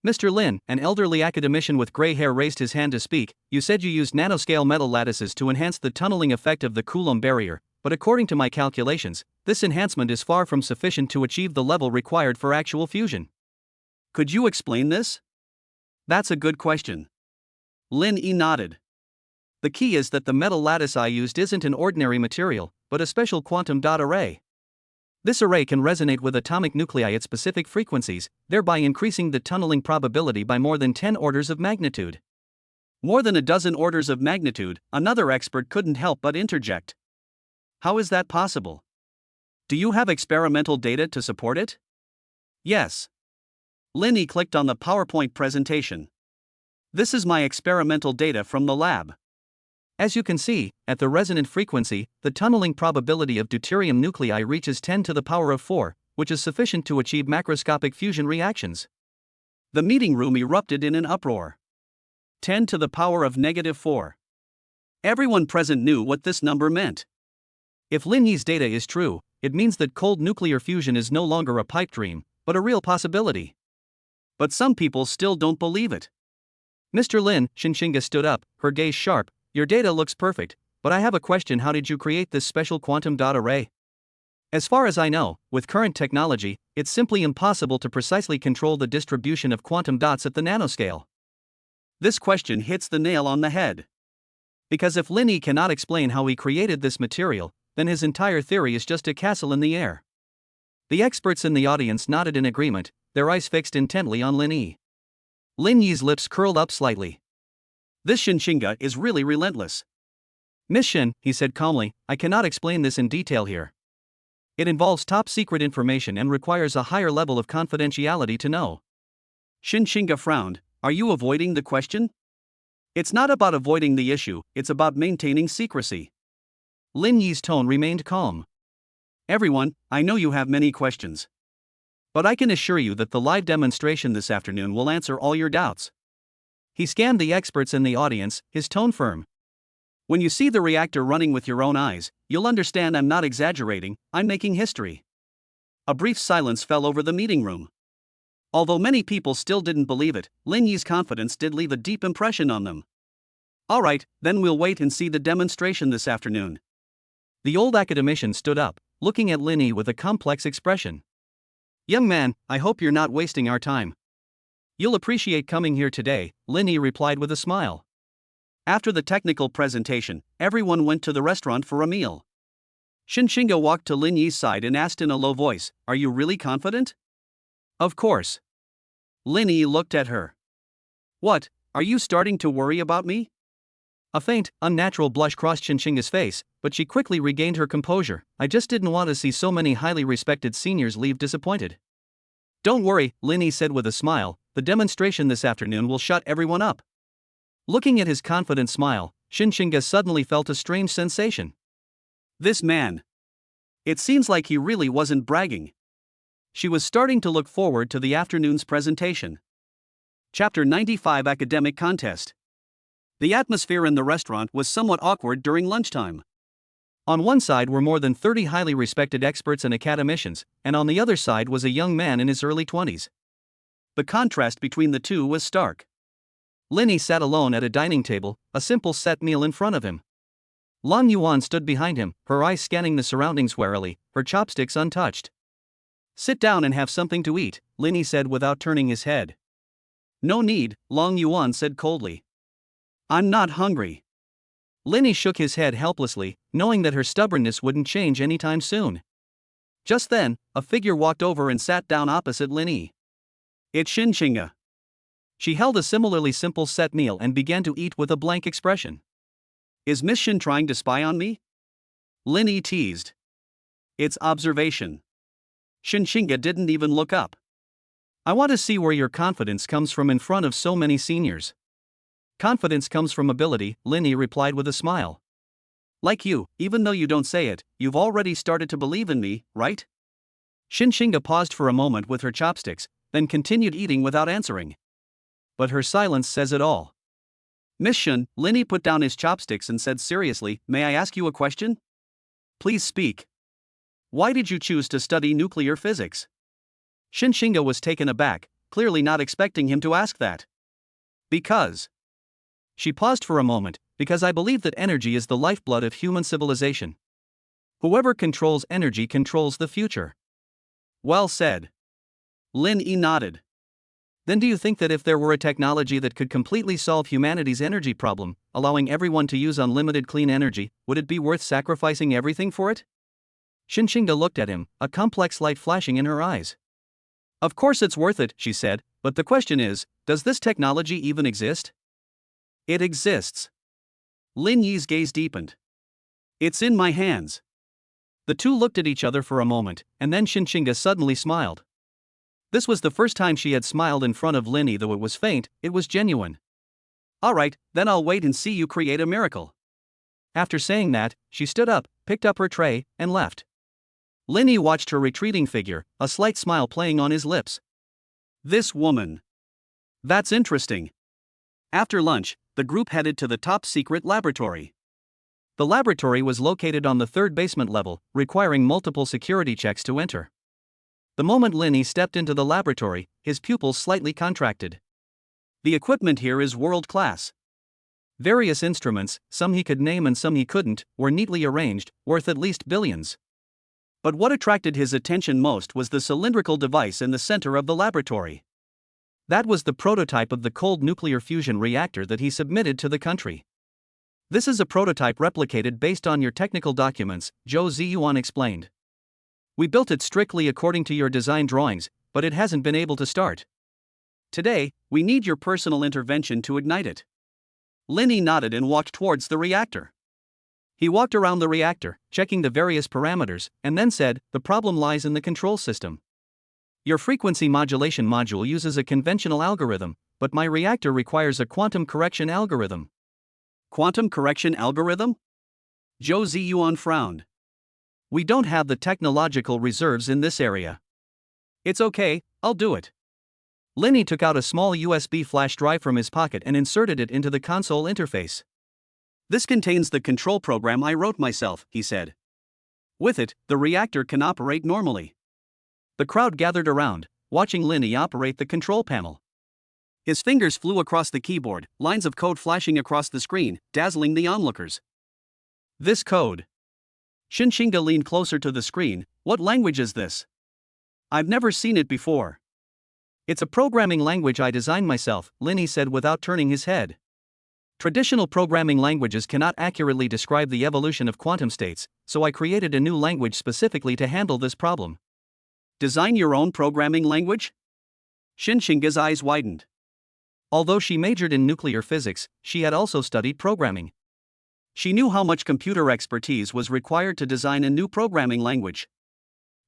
Mr. Lin, an elderly academician with gray hair, raised his hand to speak. You said you used nanoscale metal lattices to enhance the tunneling effect of the Coulomb barrier, but according to my calculations, this enhancement is far from sufficient to achieve the level required for actual fusion. Could you explain this? That's a good question. Lin Yi nodded. The key is that the metal lattice I used isn't an ordinary material, but a special quantum dot array. This array can resonate with atomic nuclei at specific frequencies, thereby increasing the tunneling probability by more than 10 orders of magnitude. More than a dozen orders of magnitude, another expert couldn't help but interject. How is that possible? Do you have experimental data to support it? Yes. Lin Yi clicked on the PowerPoint presentation. This is my experimental data from the lab. As you can see, at the resonant frequency, the tunneling probability of deuterium nuclei reaches 10 to the power of 4, which is sufficient to achieve macroscopic fusion reactions. The meeting room erupted in an uproar. 10 to the power of -4. Everyone present knew what this number meant. If Lin Yi's data is true, it means that cold nuclear fusion is no longer a pipe dream, but a real possibility. But some people still don't believe it. Mr. Lin, Shinshinga stood up, her gaze sharp. Your data looks perfect, but I have a question. How did you create this special quantum dot array? As far as I know, with current technology, it's simply impossible to precisely control the distribution of quantum dots at the nanoscale. This question hits the nail on the head. Because if Lin Yi cannot explain how he created this material, then his entire theory is just a castle in the air. The experts in the audience nodded in agreement, their eyes fixed intently on Lin Yi. Lin Yi's lips curled up slightly. This Shinshinga is really relentless. Miss Shin, he said calmly, I cannot explain this in detail here. It involves top secret information and requires a higher level of confidentiality to know. Shinshinga frowned. Are you avoiding the question? It's not about avoiding the issue, it's about maintaining secrecy. Lin Yi's tone remained calm. Everyone, I know you have many questions. But I can assure you that the live demonstration this afternoon will answer all your doubts. He scanned the experts in the audience, his tone firm. When you see the reactor running with your own eyes, you'll understand I'm not exaggerating, I'm making history. A brief silence fell over the meeting room. Although many people still didn't believe it, Lin Yi's confidence did leave a deep impression on them. Alright, then we'll wait and see the demonstration this afternoon. The old academician stood up, looking at Lin Yi with a complex expression. Young man, I hope you're not wasting our time. You'll appreciate coming here today, Lin Yi replied with a smile. After the technical presentation, everyone went to the restaurant for a meal. Shinshinga walked to Lin Yi's side and asked in a low voice, Are you really confident? Of course. Lin Yi looked at her. What, are you starting to worry about me? A faint, unnatural blush crossed Shinshinga's face, but she quickly regained her composure. I just didn't want to see so many highly respected seniors leave disappointed. Don't worry, Lin Yi said with a smile, the demonstration this afternoon will shut everyone up. Looking at his confident smile, Shinshinga suddenly felt a strange sensation. This man. It seems like he really wasn't bragging. She was starting to look forward to the afternoon's presentation. Chapter 95 Academic Contest. The atmosphere in the restaurant was somewhat awkward during lunchtime. On one side were more than 30 highly respected experts and academicians, and on the other side was a young man in his early 20s. The contrast between the two was stark. Lin Yi sat alone at a dining table, a simple set meal in front of him. Long Yuan stood behind him, her eyes scanning the surroundings warily, her chopsticks untouched. Sit down and have something to eat, Lin Yi said without turning his head. No need, Long Yuan said coldly. I'm not hungry. Lin Yi shook his head helplessly, knowing that her stubbornness wouldn't change anytime soon. Just then, a figure walked over and sat down opposite Lin Yi. It's Shinshinga. She held a similarly simple set meal and began to eat with a blank expression. Is Miss Shin trying to spy on me? Lin Yi teased. It's observation. Shinshinga didn't even look up. I want to see where your confidence comes from in front of so many seniors. Confidence comes from ability, Lin Yi replied with a smile. Like you, even though you don't say it, you've already started to believe in me, right? Shinshinga paused for a moment with her chopsticks, then continued eating without answering. But her silence says it all. Miss Shin, Lin Yi put down his chopsticks and said seriously, May I ask you a question? Please speak. Why did you choose to study nuclear physics? Shinshinga was taken aback, clearly not expecting him to ask that. Because. She paused for a moment, because I believe that energy is the lifeblood of human civilization. Whoever controls energy controls the future. Well said. Lin Yi nodded. Then do you think that if there were a technology that could completely solve humanity's energy problem, allowing everyone to use unlimited clean energy, would it be worth sacrificing everything for it? Xinxinga looked at him, a complex light flashing in her eyes. Of course it's worth it, she said, but the question is, does this technology even exist? It exists. Lin Yi's gaze deepened. It's in my hands. The two looked at each other for a moment, and then Xinxinga suddenly smiled. This was the first time she had smiled in front of Lin Yi, though it was faint, it was genuine. Alright, then I'll wait and see you create a miracle. After saying that, she stood up, picked up her tray, and left. Lin Yi watched her retreating figure, a slight smile playing on his lips. This woman. That's interesting. After lunch, the group headed to the top-secret laboratory. The laboratory was located on the third basement level, requiring multiple security checks to enter. The moment Lin Yi stepped into the laboratory, his pupils slightly contracted. The equipment here is world-class. Various instruments, some he could name and some he couldn't, were neatly arranged, worth at least billions. But what attracted his attention most was the cylindrical device in the center of the laboratory. That was the prototype of the cold nuclear fusion reactor that he submitted to the country. This is a prototype replicated based on your technical documents, Zhou Ziyuan explained. We built it strictly according to your design drawings, but it hasn't been able to start. Today, we need your personal intervention to ignite it. Lin Yi nodded and walked towards the reactor. He walked around the reactor, checking the various parameters, and then said, the problem lies in the control system. Your frequency modulation module uses a conventional algorithm, but my reactor requires a quantum correction algorithm. Quantum correction algorithm? Zhou Ziyuan frowned. We don't have the technological reserves in this area. It's okay, I'll do it. Lin Yi took out a small USB flash drive from his pocket and inserted it into the console interface. This contains the control program I wrote myself, he said. With it, the reactor can operate normally. The crowd gathered around, watching Lin Yi operate the control panel. His fingers flew across the keyboard, lines of code flashing across the screen, dazzling the onlookers. This code. Xinxinga leaned closer to the screen. What language is this? I've never seen it before. It's a programming language I designed myself, Lin Yi said without turning his head. Traditional programming languages cannot accurately describe the evolution of quantum states, so I created a new language specifically to handle this problem. Design your own programming language? Xinxinga's eyes widened. Although she majored in nuclear physics, she had also studied programming. She knew how much computer expertise was required to design a new programming language.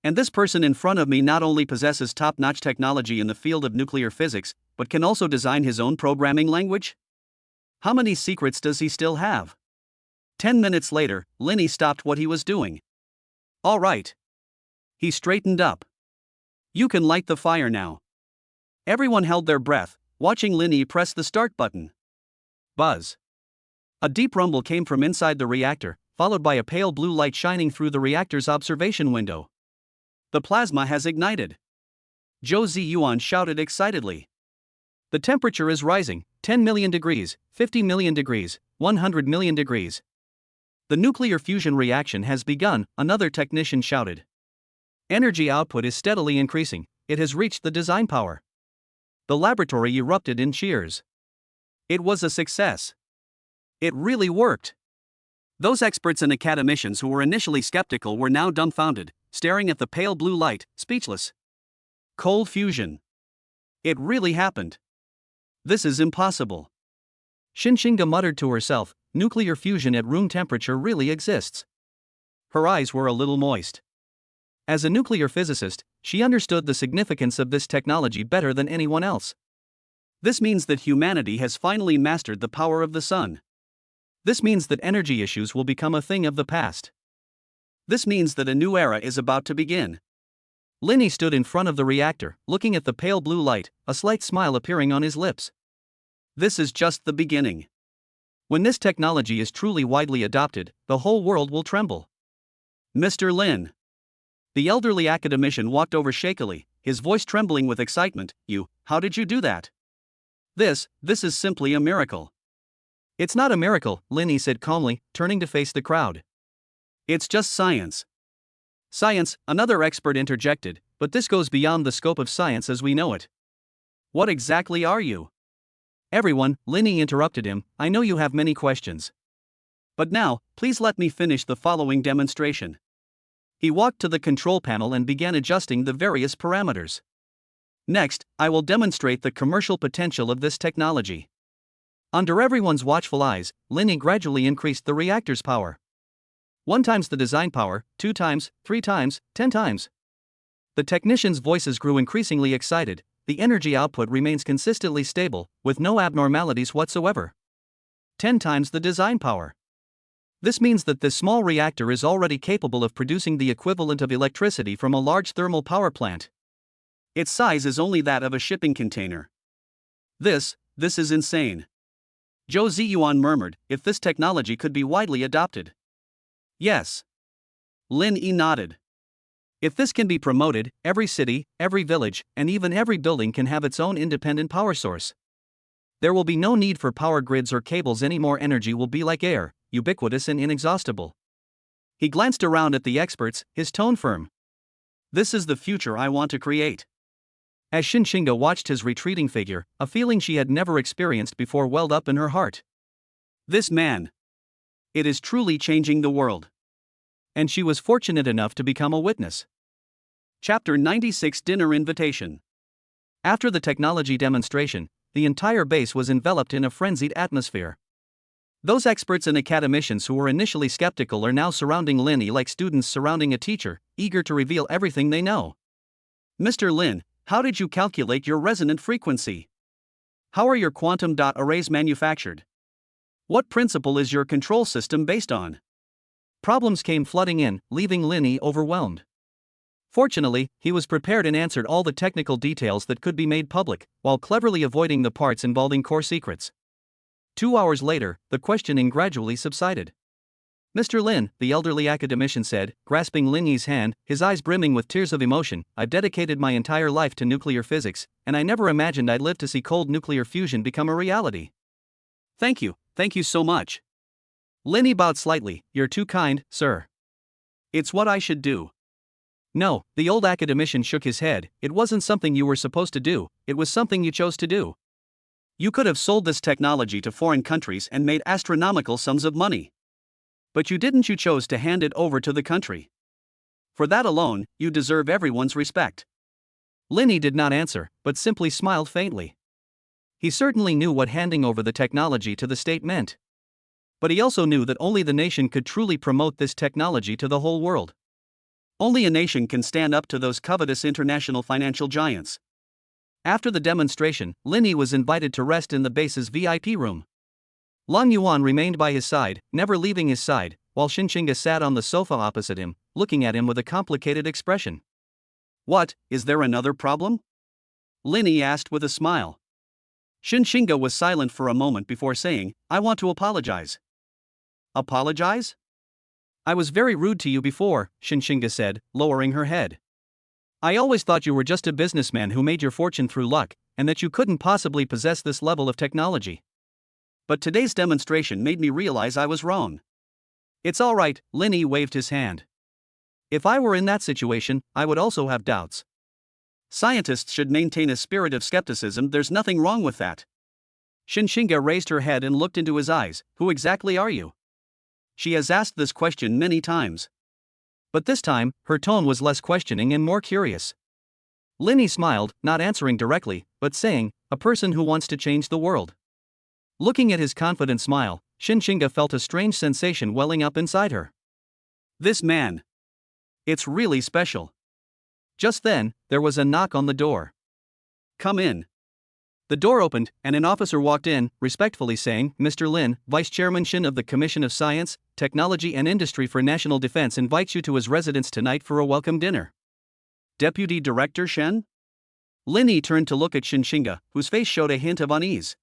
And this person in front of me not only possesses top-notch technology in the field of nuclear physics, but can also design his own programming language? How many secrets does he still have? 10 minutes later, Lin Yi stopped what he was doing. All right. He straightened up. You can light the fire now. Everyone held their breath, watching Lin Yi press the start button. Buzz. A deep rumble came from inside the reactor, followed by a pale blue light shining through the reactor's observation window. The plasma has ignited. Zhou Ziyuan shouted excitedly. The temperature is rising, 10 million degrees, 50 million degrees, 100 million degrees. The nuclear fusion reaction has begun, another technician shouted. Energy output is steadily increasing, it has reached the design power. The laboratory erupted in cheers. It was a success. It really worked. Those experts and academicians who were initially skeptical were now dumbfounded, staring at the pale blue light, speechless. Cold fusion. It really happened. This is impossible. Xinxinga muttered to herself, nuclear fusion at room temperature really exists. Her eyes were a little moist. As a nuclear physicist, she understood the significance of this technology better than anyone else. This means that humanity has finally mastered the power of the sun. This means that energy issues will become a thing of the past. This means that a new era is about to begin. Lin Yi stood in front of the reactor, looking at the pale blue light, a slight smile appearing on his lips. This is just the beginning. When this technology is truly widely adopted, the whole world will tremble. Mr. Lin. The elderly academician walked over shakily, his voice trembling with excitement. How did you do that? This is simply a miracle. It's not a miracle, Linny said calmly, turning to face the crowd. It's just science. Science, another expert interjected, but this goes beyond the scope of science as we know it. What exactly are you? Everyone, Linny interrupted him, I know you have many questions. But now, please let me finish the following demonstration. He walked to the control panel and began adjusting the various parameters. Next, I will demonstrate the commercial potential of this technology. Under everyone's watchful eyes, Linny gradually increased the reactor's power. 1 times the design power, 2 times, 3 times, 10 times. The technicians' voices grew increasingly excited. The energy output remains consistently stable, with no abnormalities whatsoever. 10 times the design power. This means that this small reactor is already capable of producing the equivalent of electricity from a large thermal power plant. Its size is only that of a shipping container. This is insane. Zhou Ziyuan murmured, if this technology could be widely adopted. Yes. Lin Yi nodded. If this can be promoted, every city, every village, and even every building can have its own independent power source. There will be no need for power grids or cables anymore. Energy will be like air, ubiquitous and inexhaustible. He glanced around at the experts, his tone firm. This is the future I want to create. As Xinxinga watched his retreating figure, a feeling she had never experienced before welled up in her heart. This man. It is truly changing the world. And she was fortunate enough to become a witness. Chapter 96 Dinner Invitation. After the technology demonstration, the entire base was enveloped in a frenzied atmosphere. Those experts and academicians who were initially skeptical are now surrounding Linny like students surrounding a teacher, eager to reveal everything they know. Mr. Lin, how did you calculate your resonant frequency? How are your quantum dot arrays manufactured? What principle is your control system based on? Problems came flooding in, leaving Linny overwhelmed. Fortunately, he was prepared and answered all the technical details that could be made public, while cleverly avoiding the parts involving core secrets. 2 hours later, the questioning gradually subsided. Mr. Lin, the elderly academician said, grasping Linny's hand, his eyes brimming with tears of emotion, I've dedicated my entire life to nuclear physics, and I never imagined I'd live to see cold nuclear fusion become a reality. Thank you so much. Linny bowed slightly. You're too kind, sir. It's what I should do. No, the old academician shook his head. It wasn't something you were supposed to do, it was something you chose to do. You could have sold this technology to foreign countries and made astronomical sums of money. But you didn't. You chose to hand it over to the country. For that alone, you deserve everyone's respect. Linny did not answer, but simply smiled faintly. He certainly knew what handing over the technology to the state meant. But he also knew that only the nation could truly promote this technology to the whole world. Only a nation can stand up to those covetous international financial giants. After the demonstration, Linny was invited to rest in the base's VIP room. Lang Yuan remained by his side, never leaving his side, while Xinxinga sat on the sofa opposite him, looking at him with a complicated expression. What, is there another problem? Linny asked with a smile. Xinxinga was silent for a moment before saying, I want to apologize. Apologize? I was very rude to you before, Xinxinga said, lowering her head. I always thought you were just a businessman who made your fortune through luck, and that you couldn't possibly possess this level of technology. But today's demonstration made me realize I was wrong. It's all right, Linny waved his hand. If I were in that situation, I would also have doubts. Scientists should maintain a spirit of skepticism. There's nothing wrong with that. Xinxinga raised her head and looked into his eyes. Who exactly are you? She has asked this question many times. But this time, her tone was less questioning and more curious. Linny smiled, not answering directly, but saying, a person who wants to change the world. Looking at his confident smile, Xinxinga felt a strange sensation welling up inside her. This man. It's really special. Just then, there was a knock on the door. Come in. The door opened, and an officer walked in, respectfully saying, Mr. Lin, Vice Chairman Shin of the Commission of Science, Technology and Industry for National Defense invites you to his residence tonight for a welcome dinner. Deputy Director Shen? Linny turned to look at Xinxinga, whose face showed a hint of unease.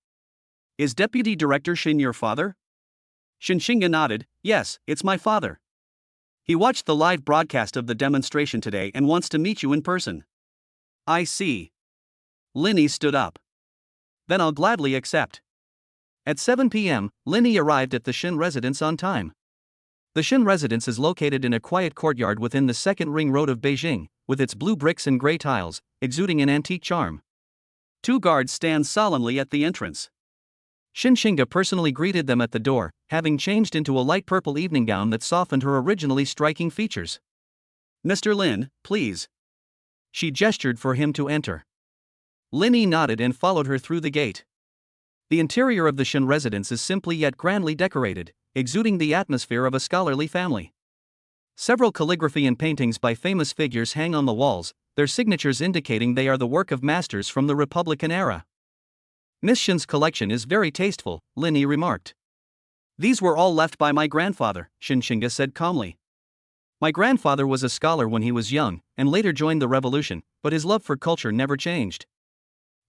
Is Deputy Director Shin your father? Xinxinga nodded, yes, it's my father. He watched the live broadcast of the demonstration today and wants to meet you in person. I see. Linny stood up. Then I'll gladly accept. At 7 p.m., Linny arrived at the Shin residence on time. The Shin residence is located in a quiet courtyard within the second ring road of Beijing, with its blue bricks and gray tiles, exuding an antique charm. 2 guards stand solemnly at the entrance. Shin Xinga personally greeted them at the door, having changed into a light purple evening gown that softened her originally striking features. Mr. Lin, please. She gestured for him to enter. Linny nodded and followed her through the gate. The interior of the Shin residence is simply yet grandly decorated, exuding the atmosphere of a scholarly family. Several calligraphy and paintings by famous figures hang on the walls, their signatures indicating they are the work of masters from the Republican era. Miss Shin's collection is very tasteful, Linny remarked. These were all left by my grandfather, Shin Xinga said calmly. My grandfather was a scholar when he was young, and later joined the revolution, but his love for culture never changed.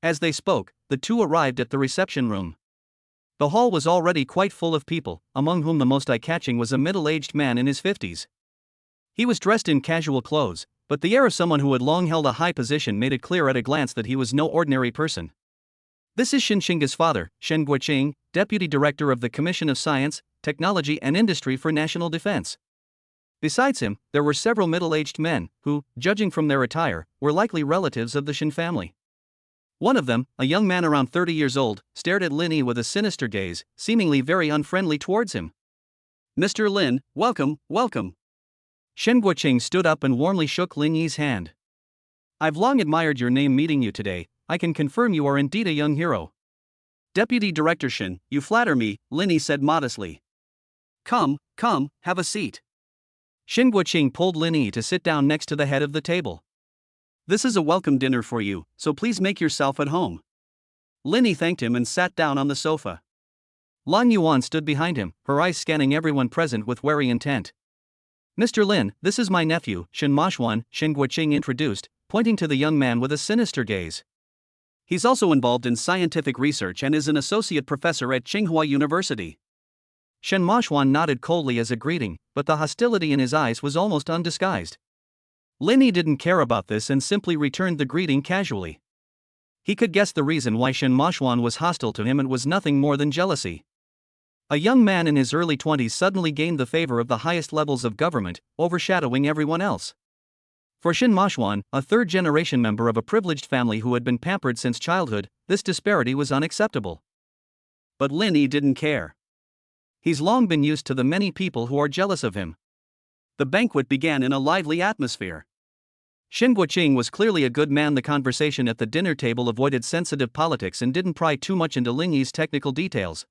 As they spoke, the two arrived at the reception room. The hall was already quite full of people, among whom the most eye-catching was a middle-aged man in his 50s. He was dressed in casual clothes, but the air of someone who had long held a high position made it clear at a glance that he was no ordinary person. This is Shin Xinga's father, Shen Guoqing, Deputy Director of the Commission of Science, Technology and Industry for National Defense. Besides him, there were several middle-aged men, who, judging from their attire, were likely relatives of the Shin family. One of them, a young man around 30 years old, stared at Linny with a sinister gaze, seemingly very unfriendly towards him. Mr. Lin, welcome, welcome. Shen Guoqing stood up and warmly shook Linny's hand. I've long admired your name. Meeting you today, I can confirm you are indeed a young hero. Deputy Director Shin, you flatter me, Linny said modestly. Come, have a seat. Shen Guoqing pulled Linny to sit down next to the head of the table. This is a welcome dinner for you, so please make yourself at home. Linny thanked him and sat down on the sofa. Lan Yuan stood behind him, her eyes scanning everyone present with wary intent. Mr. Lin, this is my nephew, Shen Mashuan, Shen Guoqing introduced, pointing to the young man with a sinister gaze. He's also involved in scientific research and is an associate professor at Tsinghua University. Shen Mashuan nodded coldly as a greeting, but the hostility in his eyes was almost undisguised. Linny didn't care about this and simply returned the greeting casually. He could guess the reason why Shen Mashuan was hostile to him, and was nothing more than jealousy. A young man in his early 20s suddenly gained the favor of the highest levels of government, overshadowing everyone else. For Shen Mashuan, a third-generation member of a privileged family who had been pampered since childhood, this disparity was unacceptable. But Linny didn't care. He's long been used to the many people who are jealous of him. The banquet began in a lively atmosphere. Shen Guoqing was clearly a good man. The conversation at the dinner table avoided sensitive politics and didn't pry too much into Linny's technical details.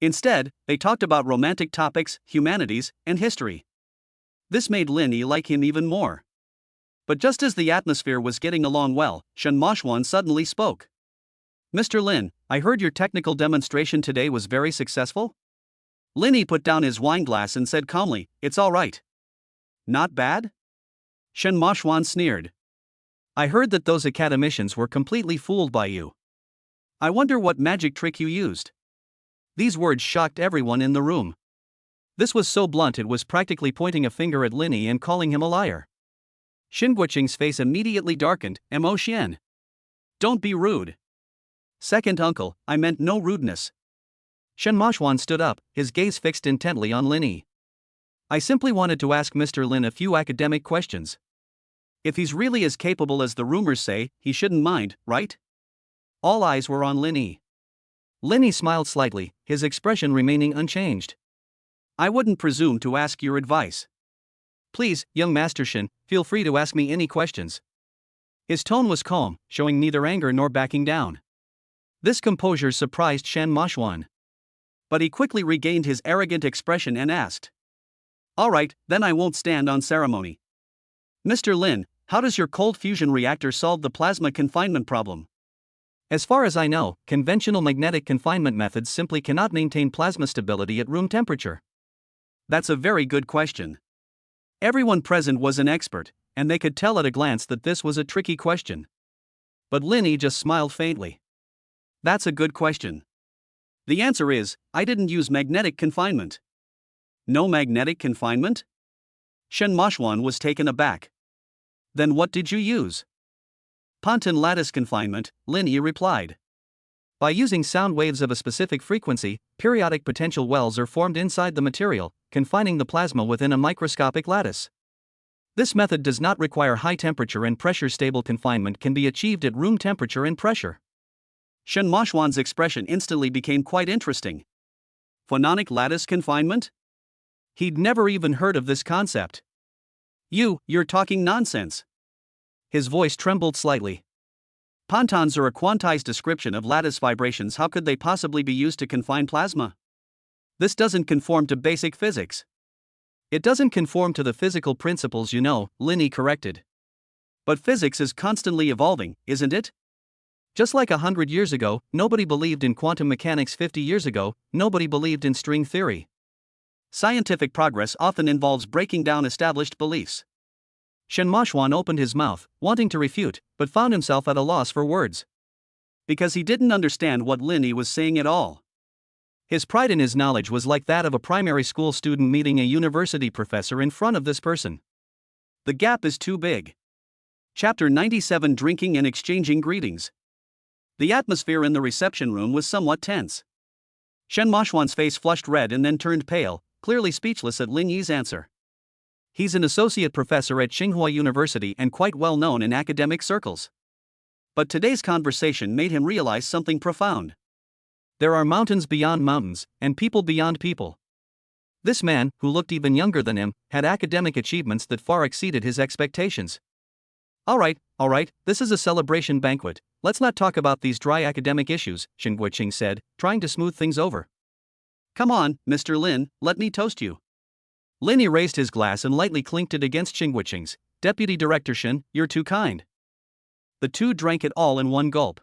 Instead, they talked about romantic topics, humanities, and history. This made Linny like him even more. But just as the atmosphere was getting along well, Shen Mashuan suddenly spoke. Mr. Lin, I heard your technical demonstration today was very successful? Linny put down his wineglass and said calmly, it's all right. Not bad? Shen Mashuan sneered. I heard that those academicians were completely fooled by you. I wonder what magic trick you used. These words shocked everyone in the room. This was so blunt it was practically pointing a finger at Linny and calling him a liar. Shen Guoqing's face immediately darkened. Mo Xian. Don't be rude. Second uncle, I meant no rudeness. Shen Mashuan stood up, his gaze fixed intently on Linny. I simply wanted to ask Mr. Lin a few academic questions. If he's really as capable as the rumors say, he shouldn't mind, right? All eyes were on Linny. Linny smiled slightly, his expression remaining unchanged. I wouldn't presume to ask your advice. Please, young Master Shen, feel free to ask me any questions. His tone was calm, showing neither anger nor backing down. This composure surprised Shen Mashuan. But he quickly regained his arrogant expression and asked. All right, then I won't stand on ceremony. Mr. Lin, how does your cold fusion reactor solve the plasma confinement problem? As far as I know, conventional magnetic confinement methods simply cannot maintain plasma stability at room temperature. That's a very good question. Everyone present was an expert, and they could tell at a glance that this was a tricky question. But Linny just smiled faintly. That's a good question. The answer is, I didn't use magnetic confinement. No magnetic confinement? Shen Mashuan was taken aback. Then what did you use? Ponton lattice confinement, Linny replied. By using sound waves of a specific frequency, periodic potential wells are formed inside the material, confining the plasma within a microscopic lattice. This method does not require high temperature and pressure. Stable confinement can be achieved at room temperature and pressure. Shen Moshwan's expression instantly became quite interesting. Phononic lattice confinement? He'd never even heard of this concept. You're talking nonsense. His voice trembled slightly. Pontons are a quantized description of lattice vibrations. How could they possibly be used to confine plasma? This doesn't conform to basic physics. It doesn't conform to the physical principles, Linny corrected. But physics is constantly evolving, isn't it? Just like 100 years ago, nobody believed in quantum mechanics. 50 years ago, nobody believed in string theory. Scientific progress often involves breaking down established beliefs. Shen Moshwan opened his mouth, wanting to refute, but found himself at a loss for words. Because he didn't understand what Linny was saying at all. His pride in his knowledge was like that of a primary school student meeting a university professor in front of this person. The gap is too big. Chapter 97: Drinking and Exchanging Greetings. The atmosphere in the reception room was somewhat tense. Shen Moshwan's face flushed red and then turned pale, clearly speechless at Lin Yi's answer. He's an associate professor at Tsinghua University and quite well known in academic circles. But today's conversation made him realize something profound. There are mountains beyond mountains, and people beyond people. This man, who looked even younger than him, had academic achievements that far exceeded his expectations. All right, this is a celebration banquet. Let's not talk about these dry academic issues, Shen Guoqing said, trying to smooth things over. Come on, Mr. Lin, let me toast you. Linny raised his glass and lightly clinked it against Shen Guoqing's. Deputy Director Shen, you're too kind. The two drank it all in one gulp.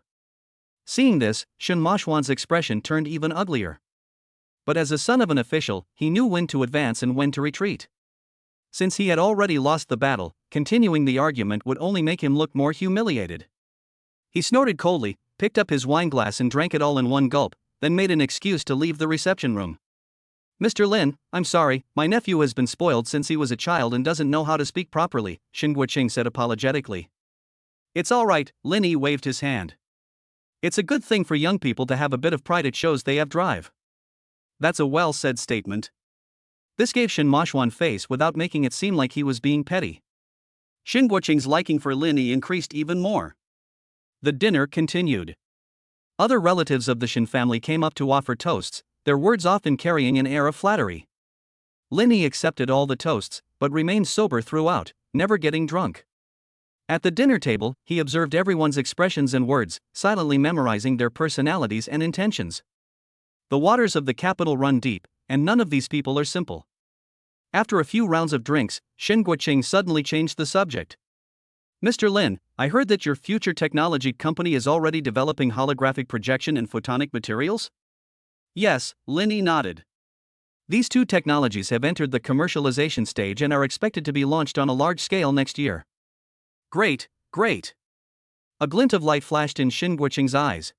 Seeing this, Shen Moshwan's expression turned even uglier. But as a son of an official, he knew when to advance and when to retreat. Since he had already lost the battle, continuing the argument would only make him look more humiliated. He snorted coldly, picked up his wineglass and drank it all in one gulp, then made an excuse to leave the reception room. Mr. Lin, I'm sorry, my nephew has been spoiled since he was a child and doesn't know how to speak properly, Shen Guoqing said apologetically. It's all right, Linny waved his hand. It's a good thing for young people to have a bit of pride. It shows they have drive. That's a well-said statement. This gave Shen Moshwan face without making it seem like he was being petty. Shen Guoqing's liking for Linny increased even more. The dinner continued. Other relatives of the Shen family came up to offer toasts, their words often carrying an air of flattery. Linny accepted all the toasts, but remained sober throughout, never getting drunk. At the dinner table, he observed everyone's expressions and words, silently memorizing their personalities and intentions. The waters of the capital run deep, and none of these people are simple. After a few rounds of drinks, Shen Guoqing suddenly changed the subject. Mr. Lin, I heard that your future technology company is already developing holographic projection and photonic materials? Yes, Linny nodded. These two technologies have entered the commercialization stage and are expected to be launched on a large scale next year. Great. A glint of light flashed in Shen Guoqing's eyes.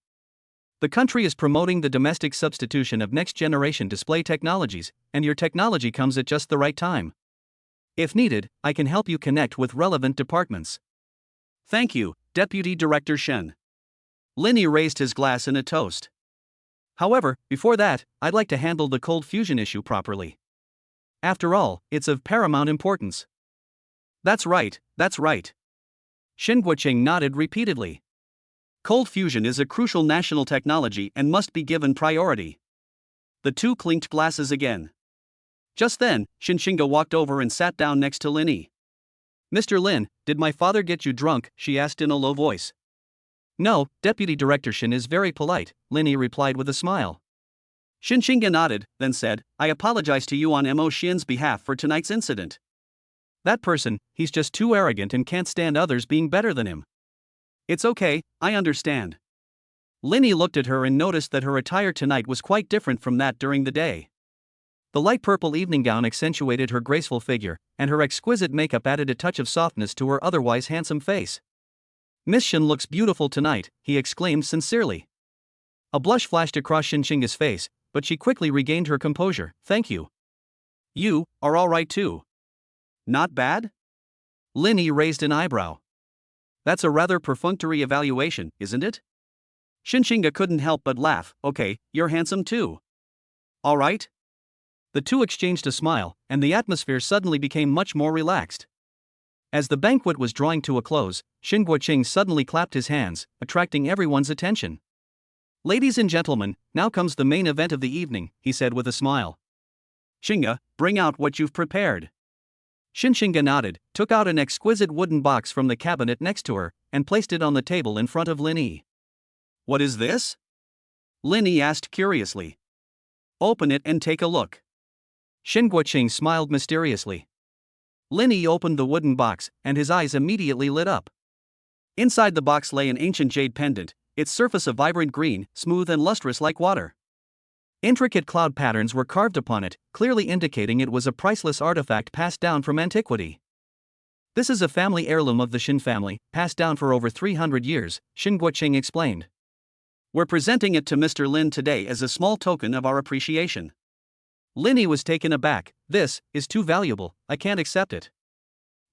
The country is promoting the domestic substitution of next-generation display technologies, and your technology comes at just the right time. If needed, I can help you connect with relevant departments. Thank you, Deputy Director Shen. Linny raised his glass in a toast. However, before that, I'd like to handle the cold fusion issue properly. After all, it's of paramount importance. That's right. Shen Guoqing nodded repeatedly. Cold fusion is a crucial national technology and must be given priority. The two clinked glasses again. Just then, Shinshinga walked over and sat down next to Linny. Mr. Lin, did my father get you drunk? She asked in a low voice. No, Deputy Director Shen is very polite, Linny replied with a smile. Shinshinga nodded, then said, I apologize to you on Mo Xian's behalf for tonight's incident. That person, he's just too arrogant and can't stand others being better than him. It's okay, I understand. Linny looked at her and noticed that her attire tonight was quite different from that during the day. The light purple evening gown accentuated her graceful figure, and her exquisite makeup added a touch of softness to her otherwise handsome face. Miss Shen looks beautiful tonight, he exclaimed sincerely. A blush flashed across Shinshinga's face, but she quickly regained her composure. Thank you. You are all right too. Not bad? Linny raised an eyebrow. That's a rather perfunctory evaluation, isn't it? Shinshinga couldn't help but laugh. Okay, you're handsome too. All right? The two exchanged a smile, and the atmosphere suddenly became much more relaxed. As the banquet was drawing to a close, Shin Guoqing suddenly clapped his hands, attracting everyone's attention. "Ladies and gentlemen, now comes the main event of the evening," he said with a smile. Shinga, bring out what you've prepared. Shinshinga nodded, took out an exquisite wooden box from the cabinet next to her, and placed it on the table in front of Lin Yi. What is this? Lin Yi asked curiously. Open it and take a look. Shin Guoqing smiled mysteriously. Lin Yi opened the wooden box, and his eyes immediately lit up. Inside the box lay an ancient jade pendant, its surface a vibrant green, smooth and lustrous like water. Intricate cloud patterns were carved upon it, clearly indicating it was a priceless artifact passed down from antiquity. "This is a family heirloom of the Shin family, passed down for over 300 years, Shin Guoqing explained. We're presenting it to Mr. Lin today as a small token of our appreciation." Lin Yi was taken aback. "This is too valuable, I can't accept it."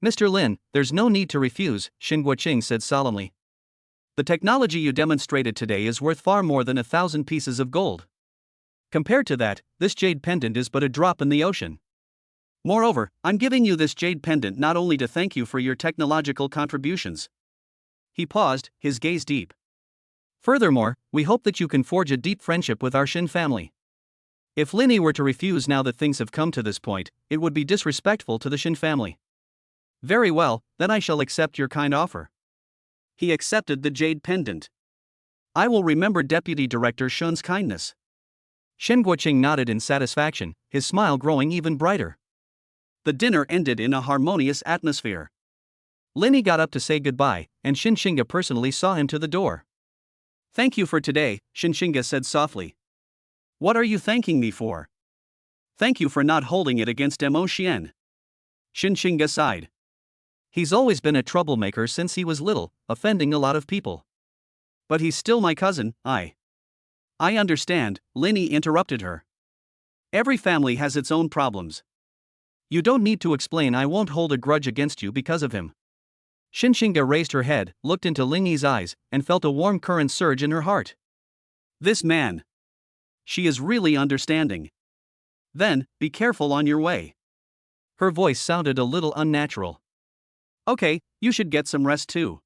"Mr. Lin, there's no need to refuse," Shin Guoqing said solemnly. "The technology you demonstrated today is worth far more than 1,000 pieces of gold. Compared to that, this jade pendant is but a drop in the ocean. Moreover, I'm giving you this jade pendant not only to thank you for your technological contributions." He paused, his gaze deep. "Furthermore, we hope that you can forge a deep friendship with our Shin family." If Lin Yi were to refuse now that things have come to this point, it would be disrespectful to the Shin family. "Very well, then I shall accept your kind offer." He accepted the jade pendant. "I will remember Deputy Director Shun's kindness." Shin Guoqing nodded in satisfaction, his smile growing even brighter. The dinner ended in a harmonious atmosphere. Lin Yi got up to say goodbye, and Shinshinga personally saw him to the door. "Thank you for today," Shinshinga said softly. "What are you thanking me for?" "Thank you for not holding it against Mo Xian." Shinshinga sighed. "He's always been a troublemaker since he was little, offending a lot of people." "But he's still my cousin, I understand," Lin Yi interrupted her. "Every family has its own problems." "You don't need to explain. I won't hold a grudge against you because of him." Shinshinga raised her head, looked into Lin Yi's eyes, and felt a warm current surge in her heart. This man. She is really understanding. "Then, be careful on your way." Her voice sounded a little unnatural. "Okay, you should get some rest too."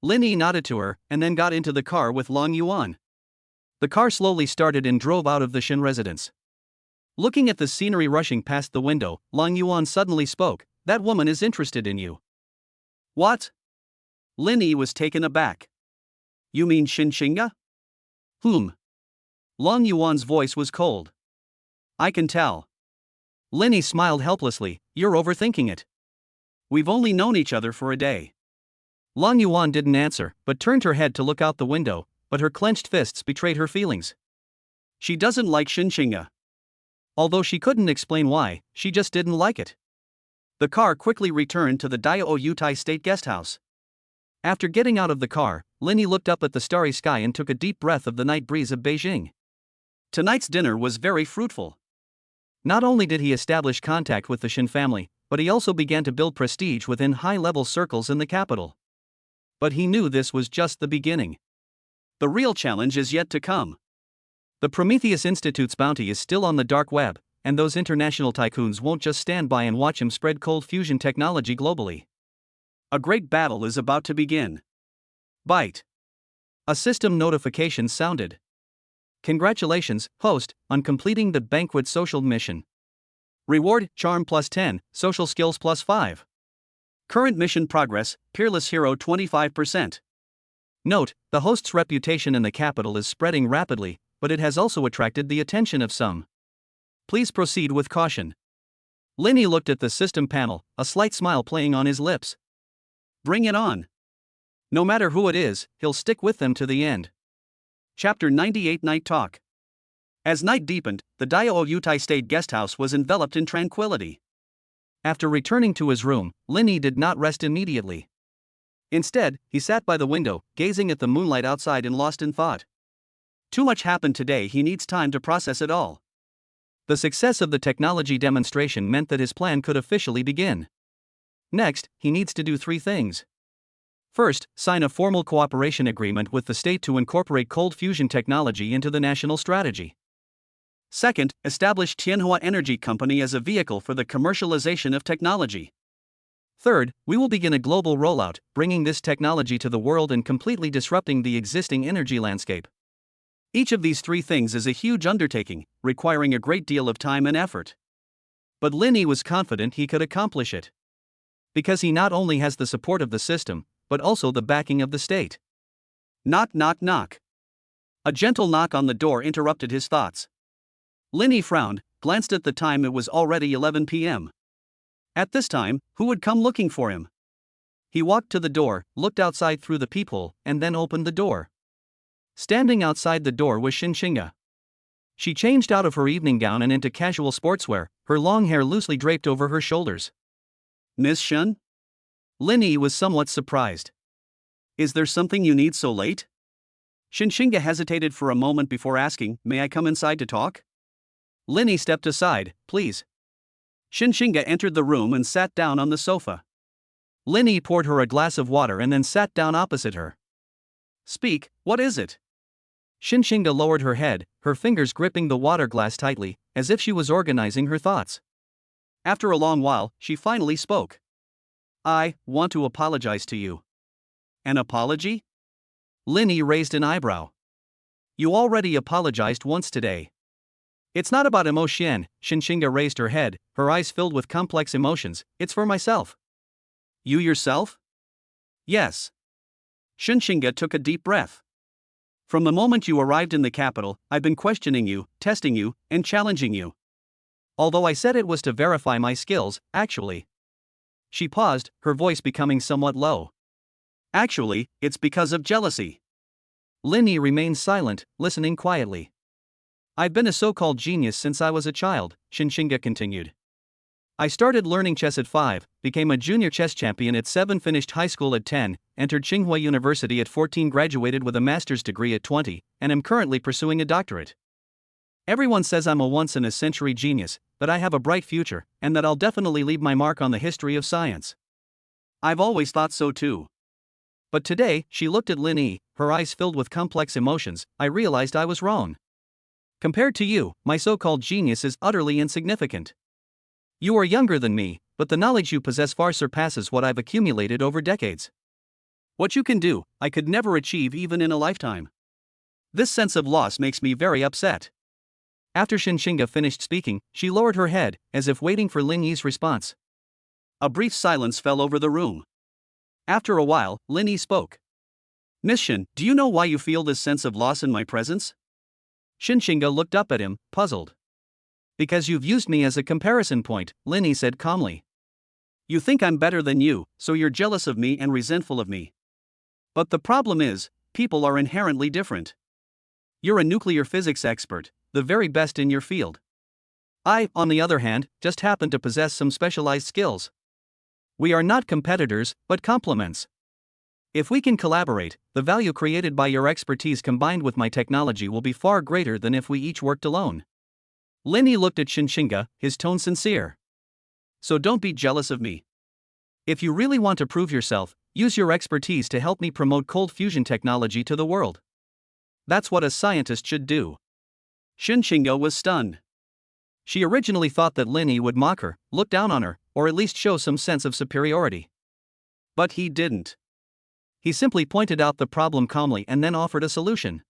Lin Yi nodded to her, and then got into the car with Long Yuan. The car slowly started and drove out of the Shin residence. Looking at the scenery rushing past the window, Long Yuan suddenly spoke. "That woman is interested in you." "What?" Lin Yi was taken aback. "You mean Shinshinga?" "Whom?" Long Yuan's voice was cold. "I can tell." Lin Yi smiled helplessly. "You're overthinking it." "We've only known each other for a day." Long Yuan didn't answer, but turned her head to look out the window, but her clenched fists betrayed her feelings. She doesn't like Shinshinga. Although she couldn't explain why, she just didn't like it. The car quickly returned to the Dao Yutai State Guesthouse. After getting out of the car, Lin Yi looked up at the starry sky and took a deep breath of the night breeze of Beijing. Tonight's dinner was very fruitful. Not only did he establish contact with the Shin family, but he also began to build prestige within high-level circles in the capital. But he knew this was just the beginning. The real challenge is yet to come. The Prometheus Institute's bounty is still on the dark web, and those international tycoons won't just stand by and watch him spread cold fusion technology globally. A great battle is about to begin. Byte. A system notification sounded. "Congratulations, host, on completing the banquet social mission. Reward, charm +10, social skills +5. Current mission progress, peerless hero 25%. Note, the host's reputation in the capital is spreading rapidly, but it has also attracted the attention of some. Please proceed with caution." Lin Yi looked at the system panel, a slight smile playing on his lips. Bring it on. No matter who it is, he'll stick with them to the end. Chapter 98 Night Talk. As night deepened, the Dao Yutai State Guesthouse was enveloped in tranquility. After returning to his room, Lin Yi did not rest immediately. Instead, he sat by the window, gazing at the moonlight outside and lost in thought. Too much happened today, he needs time to process it all. The success of the technology demonstration meant that his plan could officially begin. Next, he needs to do 3 things. First, sign a formal cooperation agreement with the state to incorporate cold fusion technology into the national strategy. Second, establish Tianhua Energy Company as a vehicle for the commercialization of technology. Third, we will begin a global rollout, bringing this technology to the world and completely disrupting the existing energy landscape. Each of these three things is a huge undertaking, requiring a great deal of time and effort. But Lin Yi was confident he could accomplish it. Because he not only has the support of the system, but also the backing of the state. Knock, knock, knock. A gentle knock on the door interrupted his thoughts. Lin Yi frowned, glanced at the time. It was already 11 p.m. At this time, who would come looking for him? He walked to the door, looked outside through the peephole, and then opened the door. Standing outside the door was Xinxinga. She changed out of her evening gown and into casual sportswear, her long hair loosely draped over her shoulders. Miss Shen? Lin Yi was somewhat surprised. Is there something you need so late? Xinxinga hesitated for a moment before asking, may I come inside to talk? Lin Yi stepped aside, please. Xinxinga entered the room and sat down on the sofa. Lin Yi poured her a glass of water and then sat down opposite her. Speak, what is it? Xinxinga lowered her head, her fingers gripping the water glass tightly, as if she was organizing her thoughts. After a long while, she finally spoke. I want to apologize to you. An apology? Lin Yi raised an eyebrow. You already apologized once today. It's not about emotion, Xinxinga raised her head, her eyes filled with complex emotions. It's for myself. You yourself? Yes. Xinxinga took a deep breath. From the moment you arrived in the capital, I've been questioning you, testing you, and challenging you. Although I said it was to verify my skills, actually. She paused, her voice becoming somewhat low. Actually, it's because of jealousy. Lin Yi remained silent, listening quietly. I've been a so-called genius since I was a child, Xinxinga continued. I started learning chess at 5, became a junior chess champion at 7, finished high school at 10, entered Tsinghua University at 14, graduated with a master's degree at 20, and am currently pursuing a doctorate. Everyone says I'm a once-in-a-century genius, that I have a bright future, and that I'll definitely leave my mark on the history of science. I've always thought so too. But today, she looked at Lin Yi, her eyes filled with complex emotions. I realized I was wrong. Compared to you, my so-called genius is utterly insignificant. You are younger than me, but the knowledge you possess far surpasses what I've accumulated over decades. What you can do, I could never achieve even in a lifetime. This sense of loss makes me very upset. After Xinxinga finished speaking, she lowered her head, as if waiting for Lin Yi's response. A brief silence fell over the room. After a while, Lin Yi spoke. Miss Shen, do you know why you feel this sense of loss in my presence? Xinxinga looked up at him, puzzled. Because you've used me as a comparison point, Lin Yi said calmly. You think I'm better than you, so you're jealous of me and resentful of me. But the problem is, people are inherently different. You're a nuclear physics expert, the very best in your field. I, on the other hand, just happen to possess some specialized skills. We are not competitors, but complements. If we can collaborate, the value created by your expertise combined with my technology will be far greater than if we each worked alone. Lin Yi looked at Xinxinga, his tone sincere. So don't be jealous of me. If you really want to prove yourself, use your expertise to help me promote cold fusion technology to the world. That's what a scientist should do. Xinxinga was stunned. She originally thought that Lin Yi would mock her, look down on her, or at least show some sense of superiority. But he didn't. He simply pointed out the problem calmly and then offered a solution.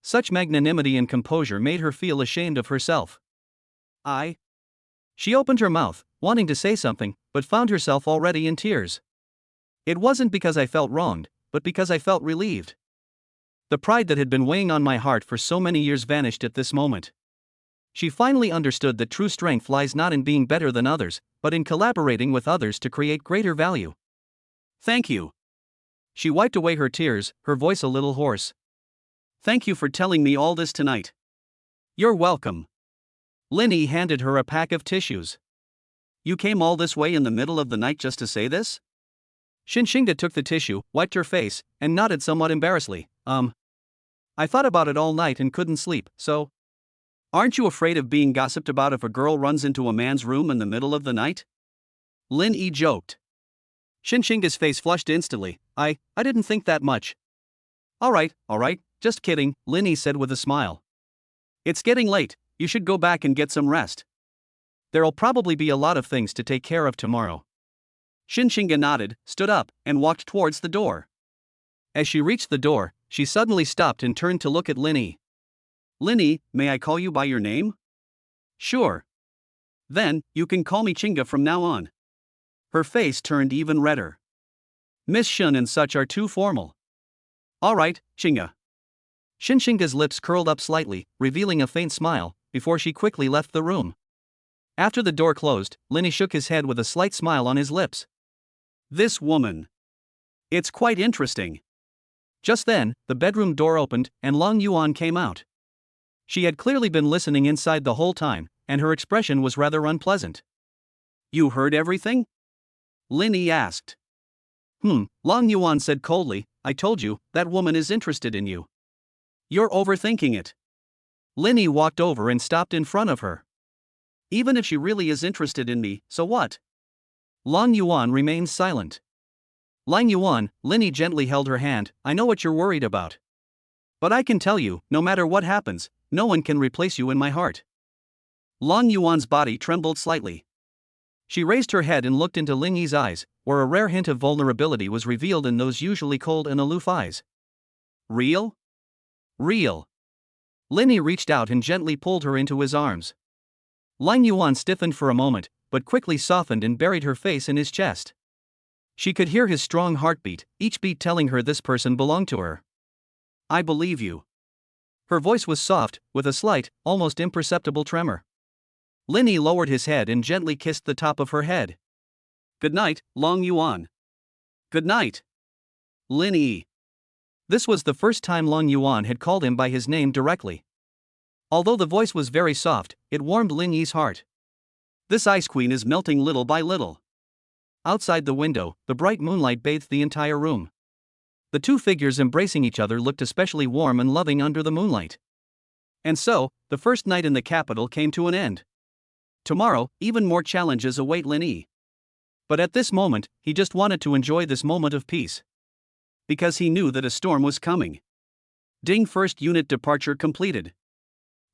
Such magnanimity and composure made her feel ashamed of herself. She opened her mouth, wanting to say something, but found herself already in tears. It wasn't because I felt wronged, but because I felt relieved. The pride that had been weighing on my heart for so many years vanished at this moment. She finally understood that true strength lies not in being better than others, but in collaborating with others to create greater value. Thank you. She wiped away her tears, her voice a little hoarse. Thank you for telling me all this tonight. You're welcome. Lin Yi handed her a pack of tissues. You came all this way in the middle of the night just to say this? Xinxinga took the tissue, wiped her face, and nodded somewhat embarrassedly. I thought about it all night and couldn't sleep, so. Aren't you afraid of being gossiped about if a girl runs into a man's room in the middle of the night? Lin Yi joked. Shinshinga's face flushed instantly. I didn't think that much. All right, just kidding, Linny said with a smile. It's getting late, you should go back and get some rest. There'll probably be a lot of things to take care of tomorrow. Shinshinga nodded, stood up, and walked towards the door. As she reached the door, she suddenly stopped and turned to look at Linny. Linny, may I call you by your name? Sure. Then, you can call me Chinga from now on. Her face turned even redder. Miss Shun and such are too formal. All right, Chinga. Shinshinga's lips curled up slightly, revealing a faint smile, before she quickly left the room. After the door closed, Linny shook his head with a slight smile on his lips. This woman. It's quite interesting. Just then, the bedroom door opened, and Long Yuan came out. She had clearly been listening inside the whole time, and her expression was rather unpleasant. You heard everything? Linny asked. Long Yuan said coldly, I told you, that woman is interested in you. You're overthinking it. Linny walked over and stopped in front of her. Even if she really is interested in me, so what? Long Yuan remained silent. Lang Yuan, Linny gently held her hand, I know what you're worried about. But I can tell you, no matter what happens, no one can replace you in my heart. Long Yuan's body trembled slightly. She raised her head and looked into Ling Yi's eyes, where a rare hint of vulnerability was revealed in those usually cold and aloof eyes. Real? Real. Linny reached out and gently pulled her into his arms. Lang Yuan stiffened for a moment, but quickly softened and buried her face in his chest. She could hear his strong heartbeat, each beat telling her this person belonged to her. I believe you. Her voice was soft, with a slight, almost imperceptible tremor. Linny lowered his head and gently kissed the top of her head. Good night, Long Yuan. Good night. Linny. This was the first time Long Yuan had called him by his name directly. Although the voice was very soft, it warmed Ling Yi's heart. This ice queen is melting little by little. Outside the window, the bright moonlight bathed the entire room. The two figures embracing each other looked especially warm and loving under the moonlight. And so, the first night in the capital came to an end. Tomorrow, even more challenges await Lin Yi. But at this moment, he just wanted to enjoy this moment of peace. Because he knew that a storm was coming. Ding first unit departure completed.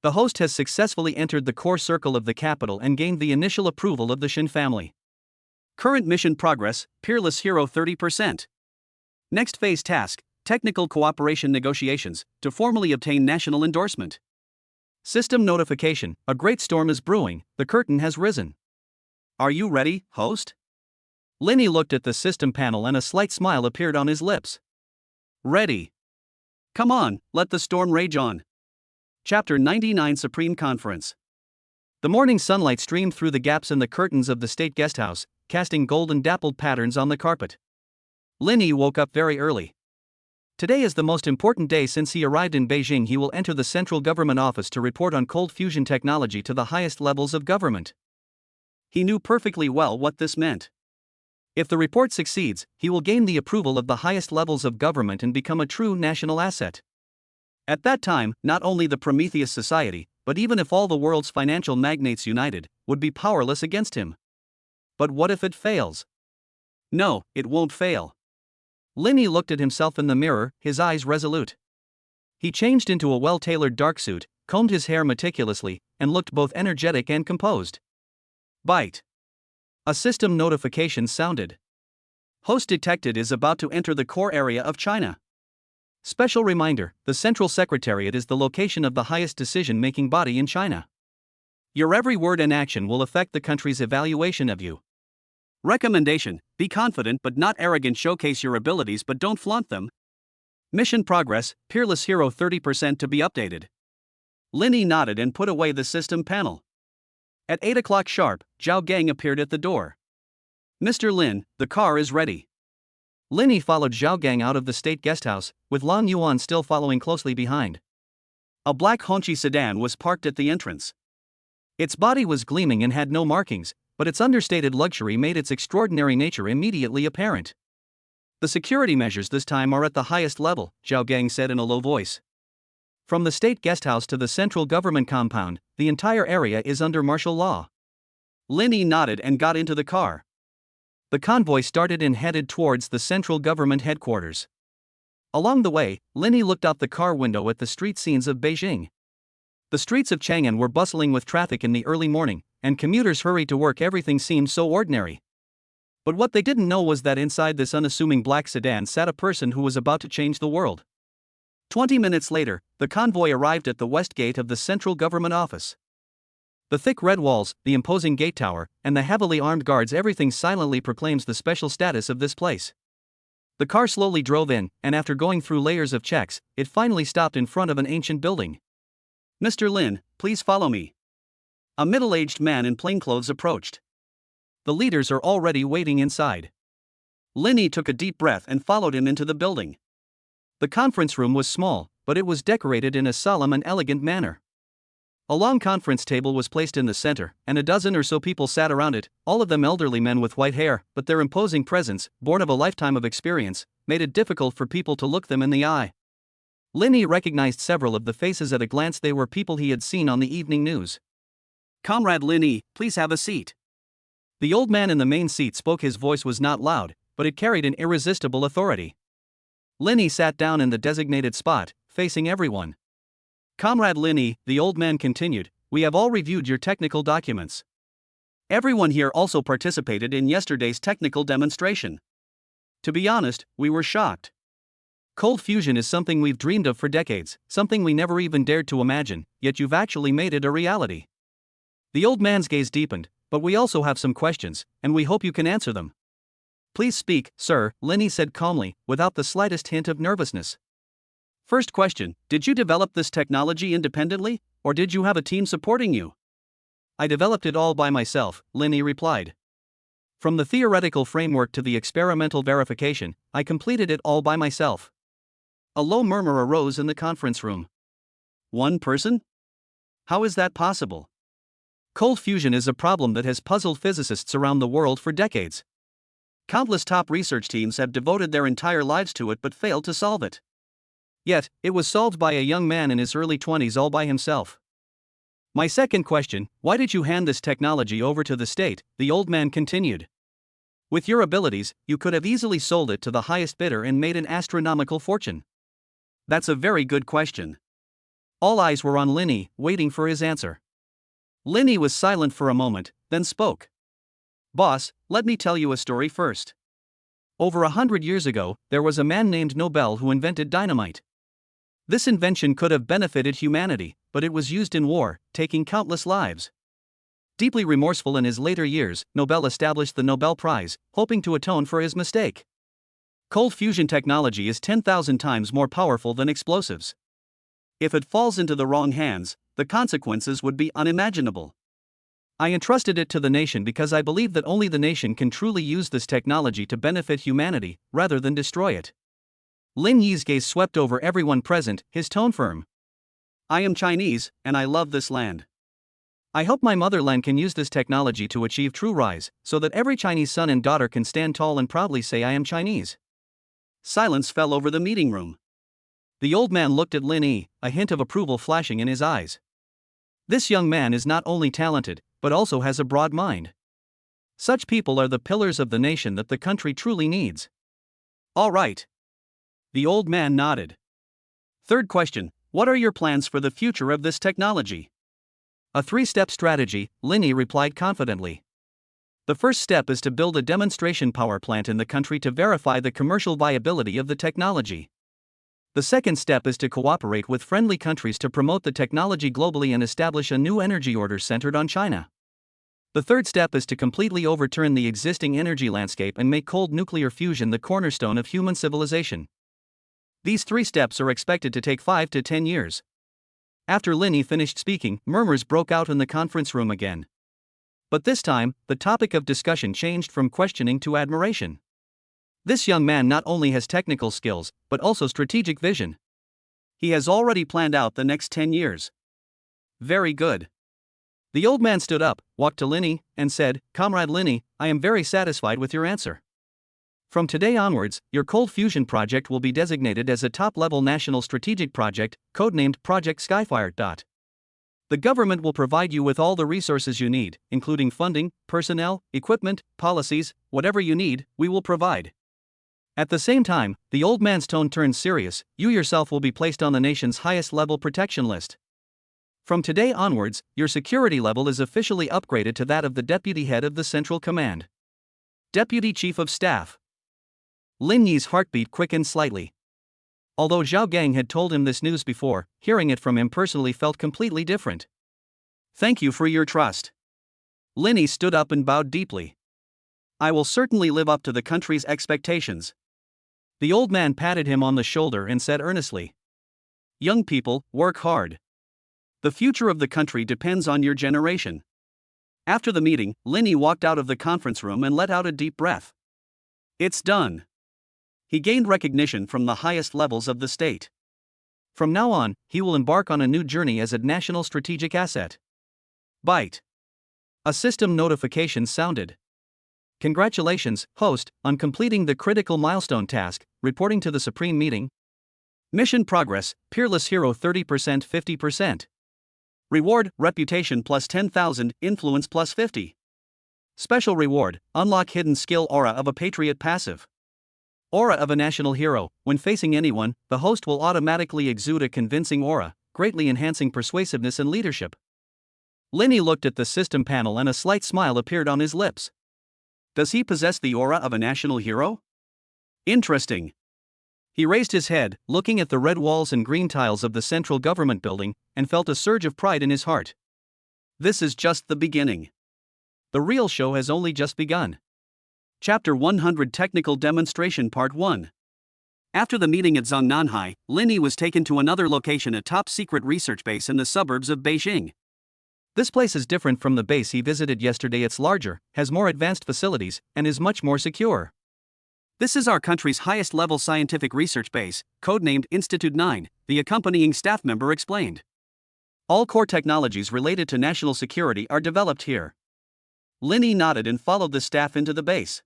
The host has successfully entered the core circle of the capital and gained the initial approval of the Shin family. Current mission progress, Peerless Hero 30%. Next phase task, Technical Cooperation Negotiations, to formally obtain national endorsement. System notification, a great storm is brewing, the curtain has risen. Are you ready, host? Linny looked at the system panel and a slight smile appeared on his lips. Ready. Come on, let the storm rage on. Chapter 99 Supreme Conference. The morning sunlight streamed through the gaps in the curtains of the state guesthouse, casting golden dappled patterns on the carpet. Linny woke up very early. Today is the most important day since he arrived in Beijing. He will enter the central government office to report on cold fusion technology to the highest levels of government. He knew perfectly well what this meant. If the report succeeds, he will gain the approval of the highest levels of government and become a true national asset. At that time, not only the Prometheus Society, but even if all the world's financial magnates united, would be powerless against him. But what if it fails? No, it won't fail. Linny looked at himself in the mirror, his eyes resolute. He changed into a well-tailored dark suit, combed his hair meticulously, and looked both energetic and composed. Bite. A system notification sounded. Host detected is about to enter the core area of China. Special reminder, the Central Secretariat is the location of the highest decision-making body in China. Your every word and action will affect the country's evaluation of you. Recommendation, be confident but not arrogant, showcase your abilities but don't flaunt them. Mission progress, Peerless Hero 30% to be updated. Linny nodded and put away the system panel. At 8 o'clock sharp, Zhao Gang appeared at the door. Mr. Lin, the car is ready. Linny followed Zhao Gang out of the state guesthouse, with Long Yuan still following closely behind. A black Hongqi sedan was parked at the entrance. Its body was gleaming and had no markings, but its understated luxury made its extraordinary nature immediately apparent. The security measures this time are at the highest level, Zhao Gang said in a low voice. From the state guesthouse to the central government compound, the entire area is under martial law. Linny nodded and got into the car. The convoy started and headed towards the central government headquarters. Along the way, Linny looked out the car window at the street scenes of Beijing. The streets of Chang'an were bustling with traffic in the early morning, and commuters hurried to work. Everything seemed so ordinary. But what they didn't know was that inside this unassuming black sedan sat a person who was about to change the world. 20 minutes later, the convoy arrived at the west gate of the central government office. The thick red walls, the imposing gate tower, and the heavily armed guards, everything silently proclaims the special status of this place. The car slowly drove in, and after going through layers of checks, it finally stopped in front of an ancient building. Mr. Lin, please follow me. A middle-aged man in plainclothes approached. The leaders are already waiting inside. Linny took a deep breath and followed him into the building. The conference room was small, but it was decorated in a solemn and elegant manner. A long conference table was placed in the center, and a dozen or so people sat around it, all of them elderly men with white hair, but their imposing presence, born of a lifetime of experience, made it difficult for people to look them in the eye. Linny recognized several of the faces at a glance. They were people he had seen on the evening news. Comrade Linny, please have a seat. The old man in the main seat spoke. His voice was not loud, but it carried an irresistible authority. Linny sat down in the designated spot, facing everyone. Comrade Linny, the old man continued, we have all reviewed your technical documents. Everyone here also participated in yesterday's technical demonstration. To be honest, we were shocked. Cold fusion is something we've dreamed of for decades, something we never even dared to imagine, yet you've actually made it a reality. The old man's gaze deepened, but we also have some questions, and we hope you can answer them. Please speak, sir, Linny said calmly, without the slightest hint of nervousness. First question, did you develop this technology independently, or did you have a team supporting you? I developed it all by myself, Linny replied. From the theoretical framework to the experimental verification, I completed it all by myself. A low murmur arose in the conference room. One person? How is that possible? Cold fusion is a problem that has puzzled physicists around the world for decades. Countless top research teams have devoted their entire lives to it but failed to solve it. Yet, it was solved by a young man in his early 20s all by himself. My second question, why did you hand this technology over to the state? The old man continued. With your abilities, you could have easily sold it to the highest bidder and made an astronomical fortune. That's a very good question. All eyes were on Linny, waiting for his answer. Linny was silent for a moment, then spoke. Boss, let me tell you a story first. Over 100 years ago, there was a man named Nobel who invented dynamite. This invention could have benefited humanity, but it was used in war, taking countless lives. Deeply remorseful in his later years, Nobel established the Nobel Prize, hoping to atone for his mistake. Cold fusion technology is 10,000 times more powerful than explosives. If it falls into the wrong hands, the consequences would be unimaginable. I entrusted it to the nation because I believe that only the nation can truly use this technology to benefit humanity, rather than destroy it. Lin Yi's gaze swept over everyone present, his tone firm. I am Chinese, and I love this land. I hope my motherland can use this technology to achieve true rise, so that every Chinese son and daughter can stand tall and proudly say I am Chinese. Silence fell over the meeting room. The old man looked at Lin Yi, a hint of approval flashing in his eyes. This young man is not only talented, but also has a broad mind. Such people are the pillars of the nation that the country truly needs. All right. The old man nodded. Third question, what are your plans for the future of this technology? A 3-step strategy, Lin Yi replied confidently. The first step is to build a demonstration power plant in the country to verify the commercial viability of the technology. The second step is to cooperate with friendly countries to promote the technology globally and establish a new energy order centered on China. The third step is to completely overturn the existing energy landscape and make cold nuclear fusion the cornerstone of human civilization. These 3 steps are expected to take 5 to 10 years. After Lin Yi finished speaking, murmurs broke out in the conference room again. But this time, the topic of discussion changed from questioning to admiration. This young man not only has technical skills, but also strategic vision. He has already planned out the next 10 years. Very good. The old man stood up, walked to Lin Yi, and said, Comrade Lin Yi, I am very satisfied with your answer. From today onwards, your cold fusion project will be designated as a top-level national strategic project, codenamed Project Skyfire. The government will provide you with all the resources you need, including funding, personnel, equipment, policies, whatever you need, we will provide. At the same time, the old man's tone turned serious. You yourself will be placed on the nation's highest level protection list. From today onwards, your security level is officially upgraded to that of the deputy head of the Central Command. Deputy Chief of Staff. Lin Yi's heartbeat quickened slightly. Although Zhao Gang had told him this news before, hearing it from him personally felt completely different. Thank you for your trust. Lin Yi stood up and bowed deeply. I will certainly live up to the country's expectations. The old man patted him on the shoulder and said earnestly, Young people, work hard. The future of the country depends on your generation. After the meeting, Lin Yi walked out of the conference room and let out a deep breath. It's done. He gained recognition from the highest levels of the state. From now on, he will embark on a new journey as a national strategic asset. Byte. A system notification sounded. Congratulations, host, on completing the critical milestone task, reporting to the Supreme Meeting. Mission progress, Peerless Hero 30% 50%. Reward, Reputation plus 10,000, Influence plus 50. Special reward, unlock hidden skill Aura of a Patriot passive. Aura of a national hero. When facing anyone, the host will automatically exude a convincing aura, greatly enhancing persuasiveness and leadership. Lin Yi looked at the system panel and a slight smile appeared on his lips. Does he possess the aura of a national hero? Interesting. He raised his head, looking at the red walls and green tiles of the central government building, and felt a surge of pride in his heart. This is just the beginning. The real show has only just begun. Chapter 100 Technical Demonstration Part 1. After the meeting at Zongnanhai, Lin Yi was taken to another location, a top-secret research base in the suburbs of Beijing. This place is different from the base he visited yesterday. It's larger, has more advanced facilities, and is much more secure. This is our country's highest-level scientific research base, codenamed Institute 9, the accompanying staff member explained. All core technologies related to national security are developed here. Lin Yi nodded and followed the staff into the base.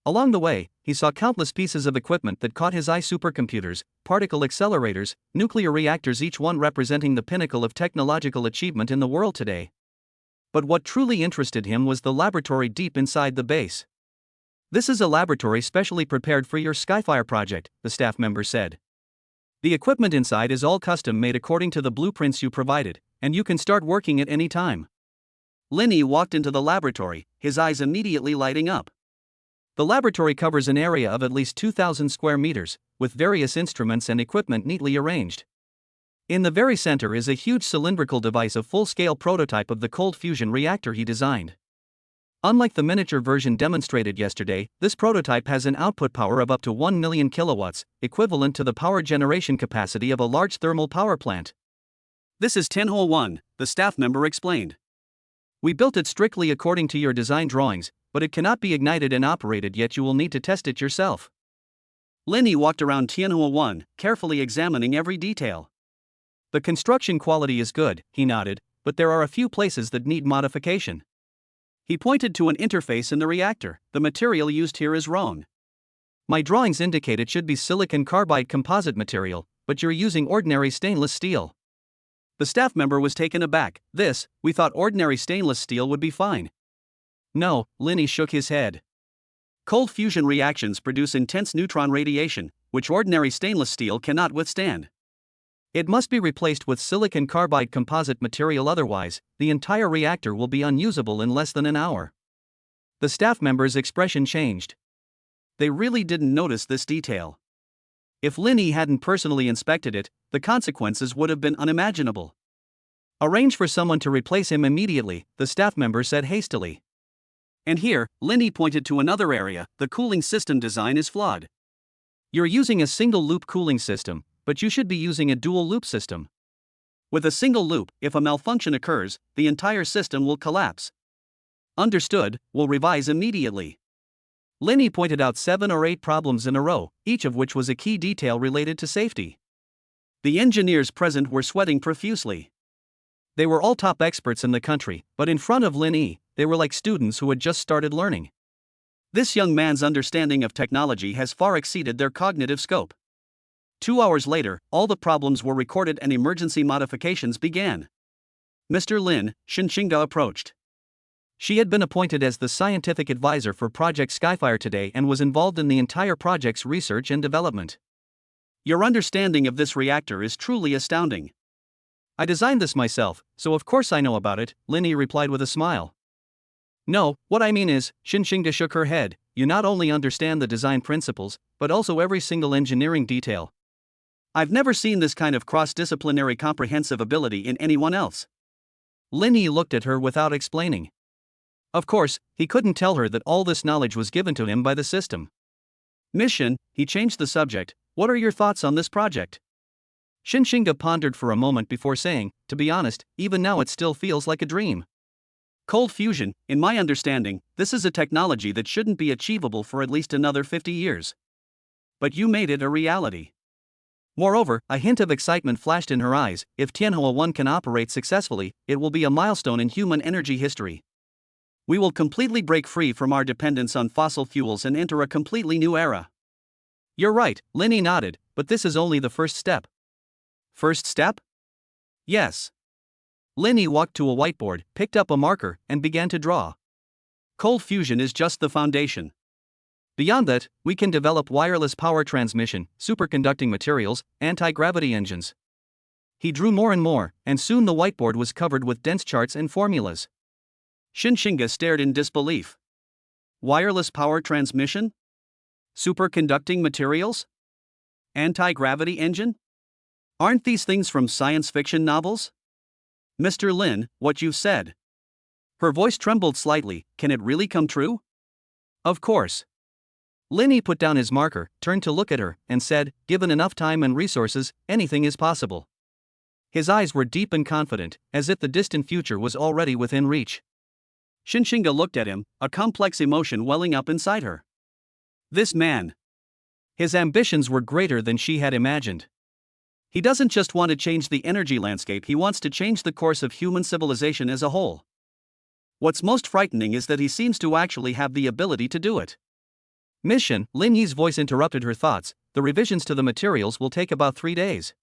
Along the way, he saw countless pieces of equipment that caught his eye: supercomputers, particle accelerators, nuclear reactors, each one representing the pinnacle of technological achievement in the world today. But what truly interested him was the laboratory deep inside the base. This is a laboratory specially prepared for your Skyfire project, the staff member said. The equipment inside is all custom made according to the blueprints you provided, and you can start working at any time. Lin Yi walked into the laboratory, his eyes immediately lighting up. The laboratory covers an area of at least 2,000 square meters, with various instruments and equipment neatly arranged. In the very center is a huge cylindrical device, a full-scale prototype of the cold fusion reactor he designed. Unlike the miniature version demonstrated yesterday, this prototype has an output power of up to 1 million kilowatts, equivalent to the power generation capacity of a large thermal power plant. This is Tianhou 1, the staff member explained. We built it strictly according to your design drawings, but it cannot be ignited and operated yet. You will need to test it yourself. Lin Yi walked around Tianhou 1, carefully examining every detail. The construction quality is good, he nodded, but there are a few places that need modification. He pointed to an interface in the reactor. The material used here is wrong. My drawings indicate it should be silicon carbide composite material, but you're using ordinary stainless steel. The staff member was taken aback. We thought ordinary stainless steel would be fine. No, Lin Yi shook his head. Cold fusion reactions produce intense neutron radiation, which ordinary stainless steel cannot withstand. It must be replaced with silicon carbide composite material, otherwise, the entire reactor will be unusable in less than an hour. The staff member's expression changed. They really didn't notice this detail. If Lin Yi hadn't personally inspected it, the consequences would have been unimaginable. Arrange for someone to replace him immediately, the staff member said hastily. And here, Lin Yi pointed to another area. The cooling system design is flawed. You're using a single-loop cooling system, but you should be using a dual-loop system. With a single loop, if a malfunction occurs, the entire system will collapse. Understood, we'll revise immediately. Lin Yi pointed out 7 or 8 problems in a row, each of which was a key detail related to safety. The engineers present were sweating profusely. They were all top experts in the country, but in front of Lin Yi, they were like students who had just started learning. This young man's understanding of technology has far exceeded their cognitive scope. 2 hours later, all the problems were recorded and emergency modifications began. Mr. Lin, Shinshinga approached. She had been appointed as the scientific advisor for Project Skyfire today and was involved in the entire project's research and development. Your understanding of this reactor is truly astounding. I designed this myself, so of course I know about it, Linny replied with a smile. No, what I mean is, Shinshinga shook her head, you not only understand the design principles, but also every single engineering detail. I've never seen this kind of cross-disciplinary comprehensive ability in anyone else. Linny looked at her without explaining. Of course, he couldn't tell her that all this knowledge was given to him by the system. Mission, he changed the subject, what are your thoughts on this project? Shinshinga pondered for a moment before saying, to be honest, even now it still feels like a dream. Cold fusion, in my understanding, this is a technology that shouldn't be achievable for at least another 50 years. But you made it a reality. Moreover, a hint of excitement flashed in her eyes, if Tianhua 1 can operate successfully, it will be a milestone in human energy history. We will completely break free from our dependence on fossil fuels and enter a completely new era. You're right, Linny nodded, but this is only the first step. First step? Yes. Linny walked to a whiteboard, picked up a marker, and began to draw. Cold fusion is just the foundation. Beyond that, we can develop wireless power transmission, superconducting materials, anti-gravity engines. He drew more and more, and soon the whiteboard was covered with dense charts and formulas. Shinshinga stared in disbelief. Wireless power transmission? Superconducting materials? Anti-gravity engine? Aren't these things from science fiction novels? Mr. Lin, what you've said. Her voice trembled slightly, can it really come true? Of course. Linny put down his marker, turned to look at her, and said, given enough time and resources, anything is possible. His eyes were deep and confident, as if the distant future was already within reach. Shinshinga looked at him, a complex emotion welling up inside her. This man. His ambitions were greater than she had imagined. He doesn't just want to change the energy landscape, he wants to change the course of human civilization as a whole. What's most frightening is that he seems to actually have the ability to do it. Mission, Lin Yi's voice interrupted her thoughts, the revisions to the materials will take about 3 days.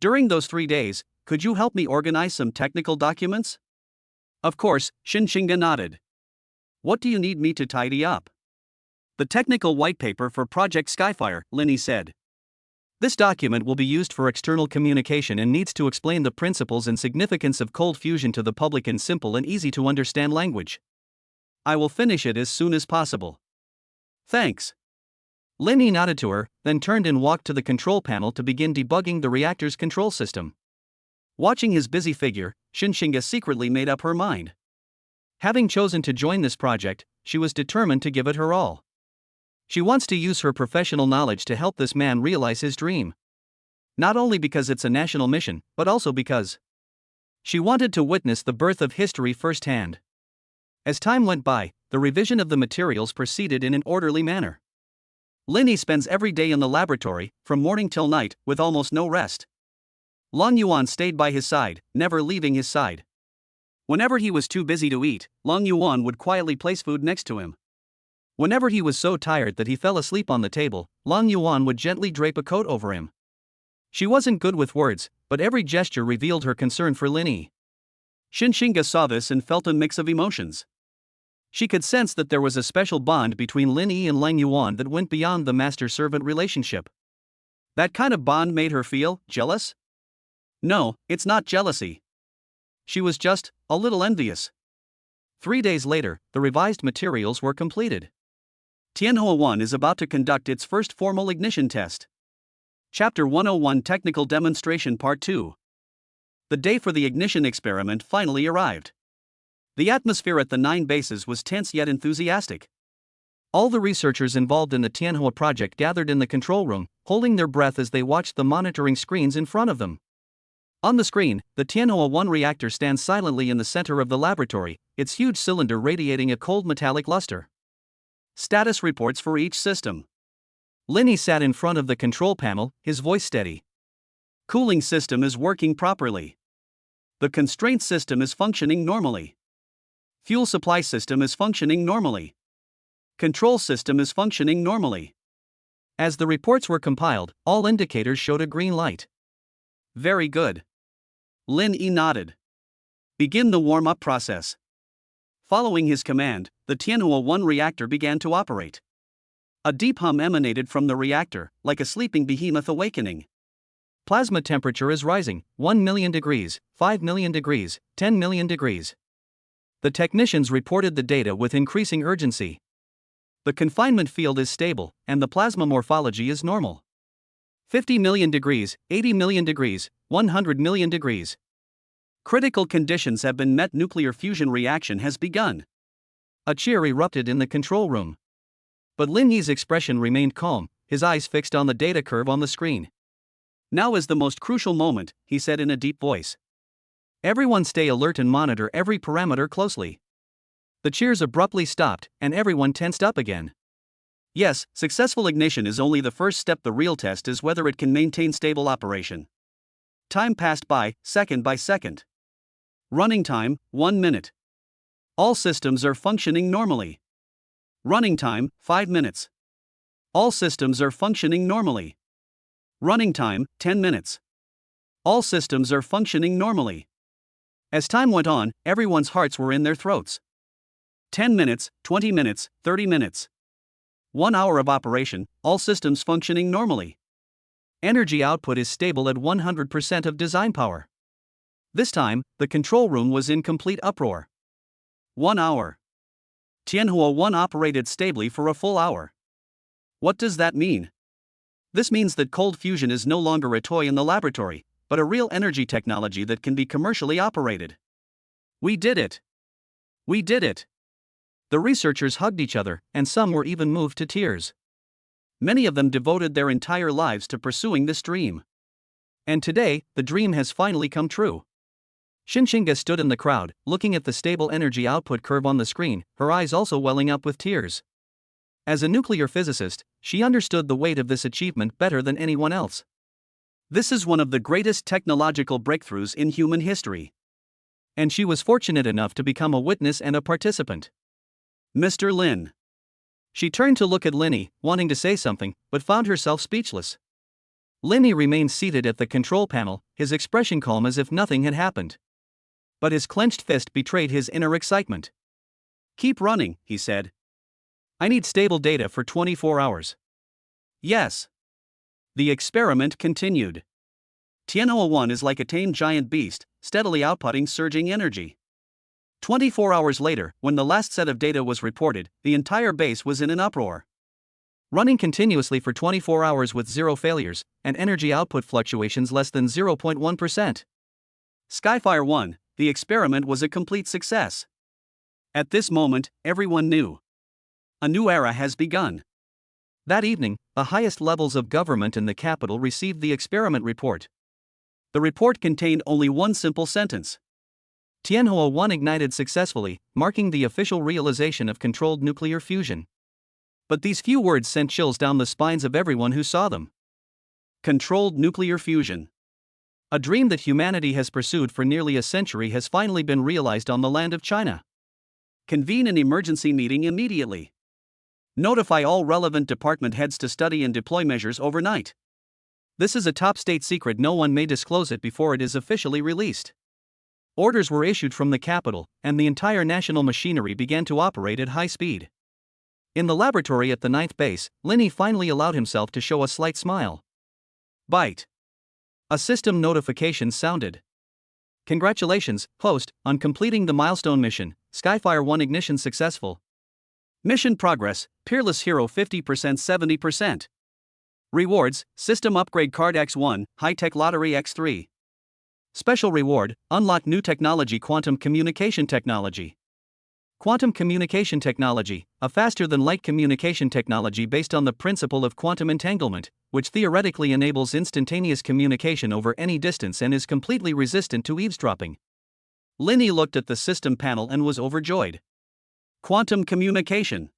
During those 3 days, could you help me organize some technical documents? Of course, Shinshinga nodded. What do you need me to tidy up? The technical white paper for Project Skyfire, Linny said. This document will be used for external communication and needs to explain the principles and significance of cold fusion to the public in simple and easy to understand language. I will finish it as soon as possible. Thanks. Linny nodded to her, then turned and walked to the control panel to begin debugging the reactor's control system. Watching his busy figure, Shinshinga secretly made up her mind. Having chosen to join this project, she was determined to give it her all. She wants to use her professional knowledge to help this man realize his dream. Not only because it's a national mission, but also because she wanted to witness the birth of history firsthand. As time went by, the revision of the materials proceeded in an orderly manner. Linny spends every day in the laboratory, from morning till night, with almost no rest. Long Yuan stayed by his side, never leaving his side. Whenever he was too busy to eat, Long Yuan would quietly place food next to him. Whenever he was so tired that he fell asleep on the table, Long Yuan would gently drape a coat over him. She wasn't good with words, but every gesture revealed her concern for Linny. Shinshinga saw this and felt a mix of emotions. She could sense that there was a special bond between Linny and Lang Yuan that went beyond the master-servant relationship. That kind of bond made her feel jealous? No, it's not jealousy. She was just a little envious. 3 days later, the revised materials were completed. Tianhua 1 is about to conduct its first formal ignition test. Chapter 101 Technical Demonstration Part 2. The day for the ignition experiment finally arrived. The atmosphere at the 9 bases was tense yet enthusiastic. All the researchers involved in the Tianhua project gathered in the control room, holding their breath as they watched the monitoring screens in front of them. On the screen, the Tianhua 1 reactor stands silently in the center of the laboratory, its huge cylinder radiating a cold metallic luster. Status reports for each system. Linny sat in front of the control panel, his voice steady. Cooling system is working properly. The constraint system is functioning normally. Fuel supply system is functioning normally. Control system is functioning normally. As the reports were compiled, all indicators showed a green light. Very good. Lin Yi nodded. Begin the warm-up process. Following his command, the Tianhua 1 reactor began to operate. A deep hum emanated from the reactor, like a sleeping behemoth awakening. Plasma temperature is rising, 1 million degrees, 5 million degrees, 10 million degrees. The technicians reported the data with increasing urgency. The confinement field is stable, and the plasma morphology is normal. 50 million degrees, 80 million degrees, 100 million degrees. Critical conditions have been met. Nuclear fusion reaction has begun. A cheer erupted in the control room. But Lin Yi's expression remained calm, his eyes fixed on the data curve on the screen. Now is the most crucial moment, he said in a deep voice. Everyone stay alert and monitor every parameter closely. The cheers abruptly stopped, and everyone tensed up again. Yes, successful ignition is only the first step. The real test is whether it can maintain stable operation. Time passed by, second by second. Running time, 1 minute. All systems are functioning normally. Running time, 5 minutes. All systems are functioning normally. Running time, 10 minutes. All systems are functioning normally. As time went on, everyone's hearts were in their throats. 10 minutes, 20 minutes, 30 minutes. 1 hour of operation, all systems functioning normally. Energy output is stable at 100% of design power. This time, the control room was in complete uproar. 1 hour. Tianhua 1 operated stably for a full hour. What does that mean? This means that cold fusion is no longer a toy in the laboratory, but a real energy technology that can be commercially operated. We did it! We did it! The researchers hugged each other, and some were even moved to tears. Many of them devoted their entire lives to pursuing this dream. And today, the dream has finally come true. Xinxinga stood in the crowd, looking at the stable energy output curve on the screen, her eyes also welling up with tears. As a nuclear physicist, she understood the weight of this achievement better than anyone else. This is one of the greatest technological breakthroughs in human history. And she was fortunate enough to become a witness and a participant. Mr. Lin. She turned to look at Linny, wanting to say something, but found herself speechless. Linny remained seated at the control panel, his expression calm as if nothing had happened. But his clenched fist betrayed his inner excitement. Keep running, he said. I need stable data for 24 hours. Yes. The experiment continued. Tianhua 1 is like a tame giant beast, steadily outputting surging energy. 24 hours later, when the last set of data was reported, the entire base was in an uproar. Running continuously for 24 hours with 0 failures, and energy output fluctuations less than 0.1%. Skyfire 1, the experiment was a complete success. At this moment, everyone knew. A new era has begun. That evening, the highest levels of government in the capital received the experiment report. The report contained only one simple sentence. Tianhua 1 ignited successfully, marking the official realization of controlled nuclear fusion. But these few words sent chills down the spines of everyone who saw them. Controlled nuclear fusion. A dream that humanity has pursued for nearly a century has finally been realized on the land of China. Convene an emergency meeting immediately. Notify all relevant department heads to study and deploy measures overnight. This is a top state secret. No one may disclose it before it is officially released. Orders were issued from the capital, and the entire national machinery began to operate at high speed. In the laboratory at the 9th base, Linny finally allowed himself to show a slight smile. Bite. A system notification sounded. Congratulations, host, on completing the milestone mission, Skyfire 1 ignition successful. Mission progress, Peerless Hero 50% 70%. Rewards, System Upgrade Card X1, High-Tech Lottery X3. Special reward, Unlock New Technology Quantum Communication Technology. Quantum communication technology, a faster-than-light communication technology based on the principle of quantum entanglement, which theoretically enables instantaneous communication over any distance and is completely resistant to eavesdropping. Linny looked at the system panel and was overjoyed. Quantum communication.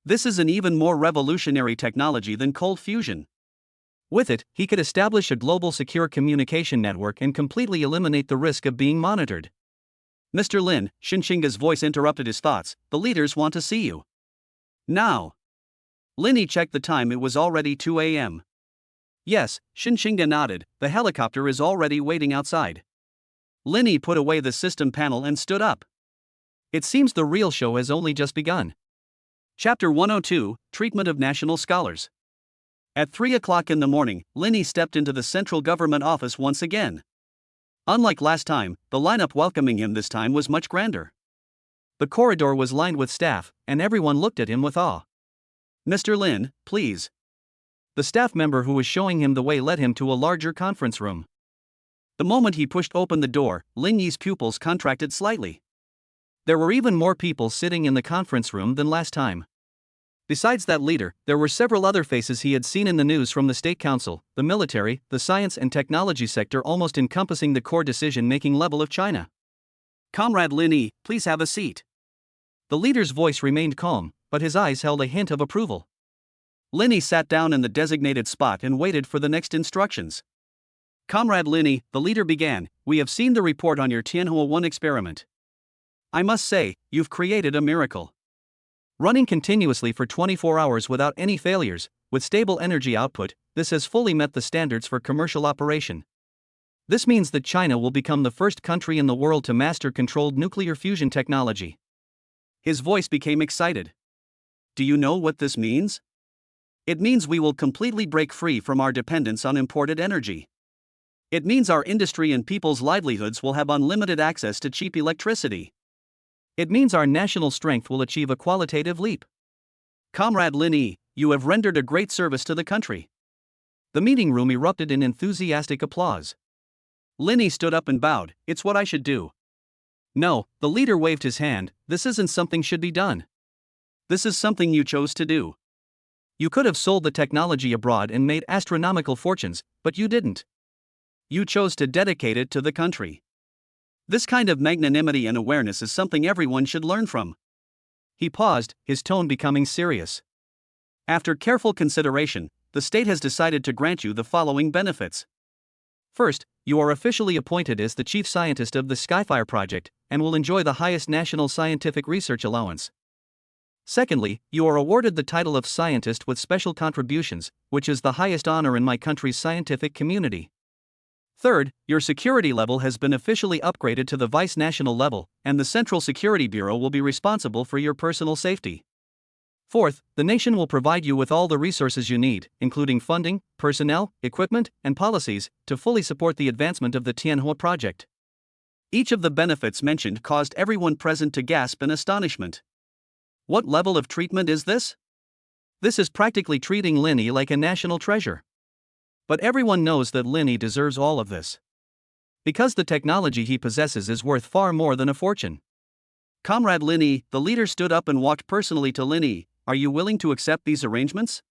This is an even more revolutionary technology than cold fusion. With it, he could establish a global secure communication network and completely eliminate the risk of being monitored. Mr. Lin, Xinxinga's voice interrupted his thoughts. The leaders want to see you. Now. Linny checked the time. It was already 2 a.m. Yes, Xinxinga nodded. The helicopter is already waiting outside. Linny put away the system panel and stood up. It seems the real show has only just begun. Chapter 102, Treatment of National Scholars. At 3 o'clock in the morning, Linny stepped into the central government office once again. Unlike last time, the lineup welcoming him this time was much grander. The corridor was lined with staff, and everyone looked at him with awe. "Mr. Lin, please." The staff member who was showing him the way led him to a larger conference room. The moment he pushed open the door, Lin Yi's pupils contracted slightly. There were even more people sitting in the conference room than last time. Besides that leader, there were several other faces he had seen in the news from the State Council, the military, the science and technology sector, almost encompassing the core decision-making level of China. "Comrade Lin Yi, please have a seat." The leader's voice remained calm, but his eyes held a hint of approval. Lin Yi sat down in the designated spot and waited for the next instructions. "Comrade Lin Yi," the leader began, "we have seen the report on your Tianhua 1 experiment. I must say, you've created a miracle. Running continuously for 24 hours without any failures, with stable energy output, this has fully met the standards for commercial operation. This means that China will become the first country in the world to master controlled nuclear fusion technology." His voice became excited. "Do you know what this means? It means we will completely break free from our dependence on imported energy. It means our industry and people's livelihoods will have unlimited access to cheap electricity. It means our national strength will achieve a qualitative leap. Comrade Lin Yi, you have rendered a great service to the country." The meeting room erupted in enthusiastic applause. Lin Yi stood up and bowed. "It's what I should do." "No," the leader waved his hand, "this isn't something should be done. This is something you chose to do. You could have sold the technology abroad and made astronomical fortunes, but you didn't. You chose to dedicate it to the country. This kind of magnanimity and awareness is something everyone should learn from." He paused, his tone becoming serious. "After careful consideration, the state has decided to grant you the following benefits. First, you are officially appointed as the chief scientist of the Skyfire project, and will enjoy the highest national scientific research allowance. Secondly, you are awarded the title of Scientist with Special Contributions, which is the highest honor in my country's scientific community. Third, your security level has been officially upgraded to the vice national level, and the Central Security Bureau will be responsible for your personal safety. Fourth, the nation will provide you with all the resources you need, including funding, personnel, equipment, and policies, to fully support the advancement of the Tianhua project." Each of the benefits mentioned caused everyone present to gasp in astonishment. What level of treatment is this? This is practically treating Lin Yi like a national treasure. But everyone knows that Lin Yi deserves all of this. Because the technology he possesses is worth far more than a fortune. "Comrade Lin Yi," the leader stood up and walked personally to Lin Yi, "are you willing to accept these arrangements?"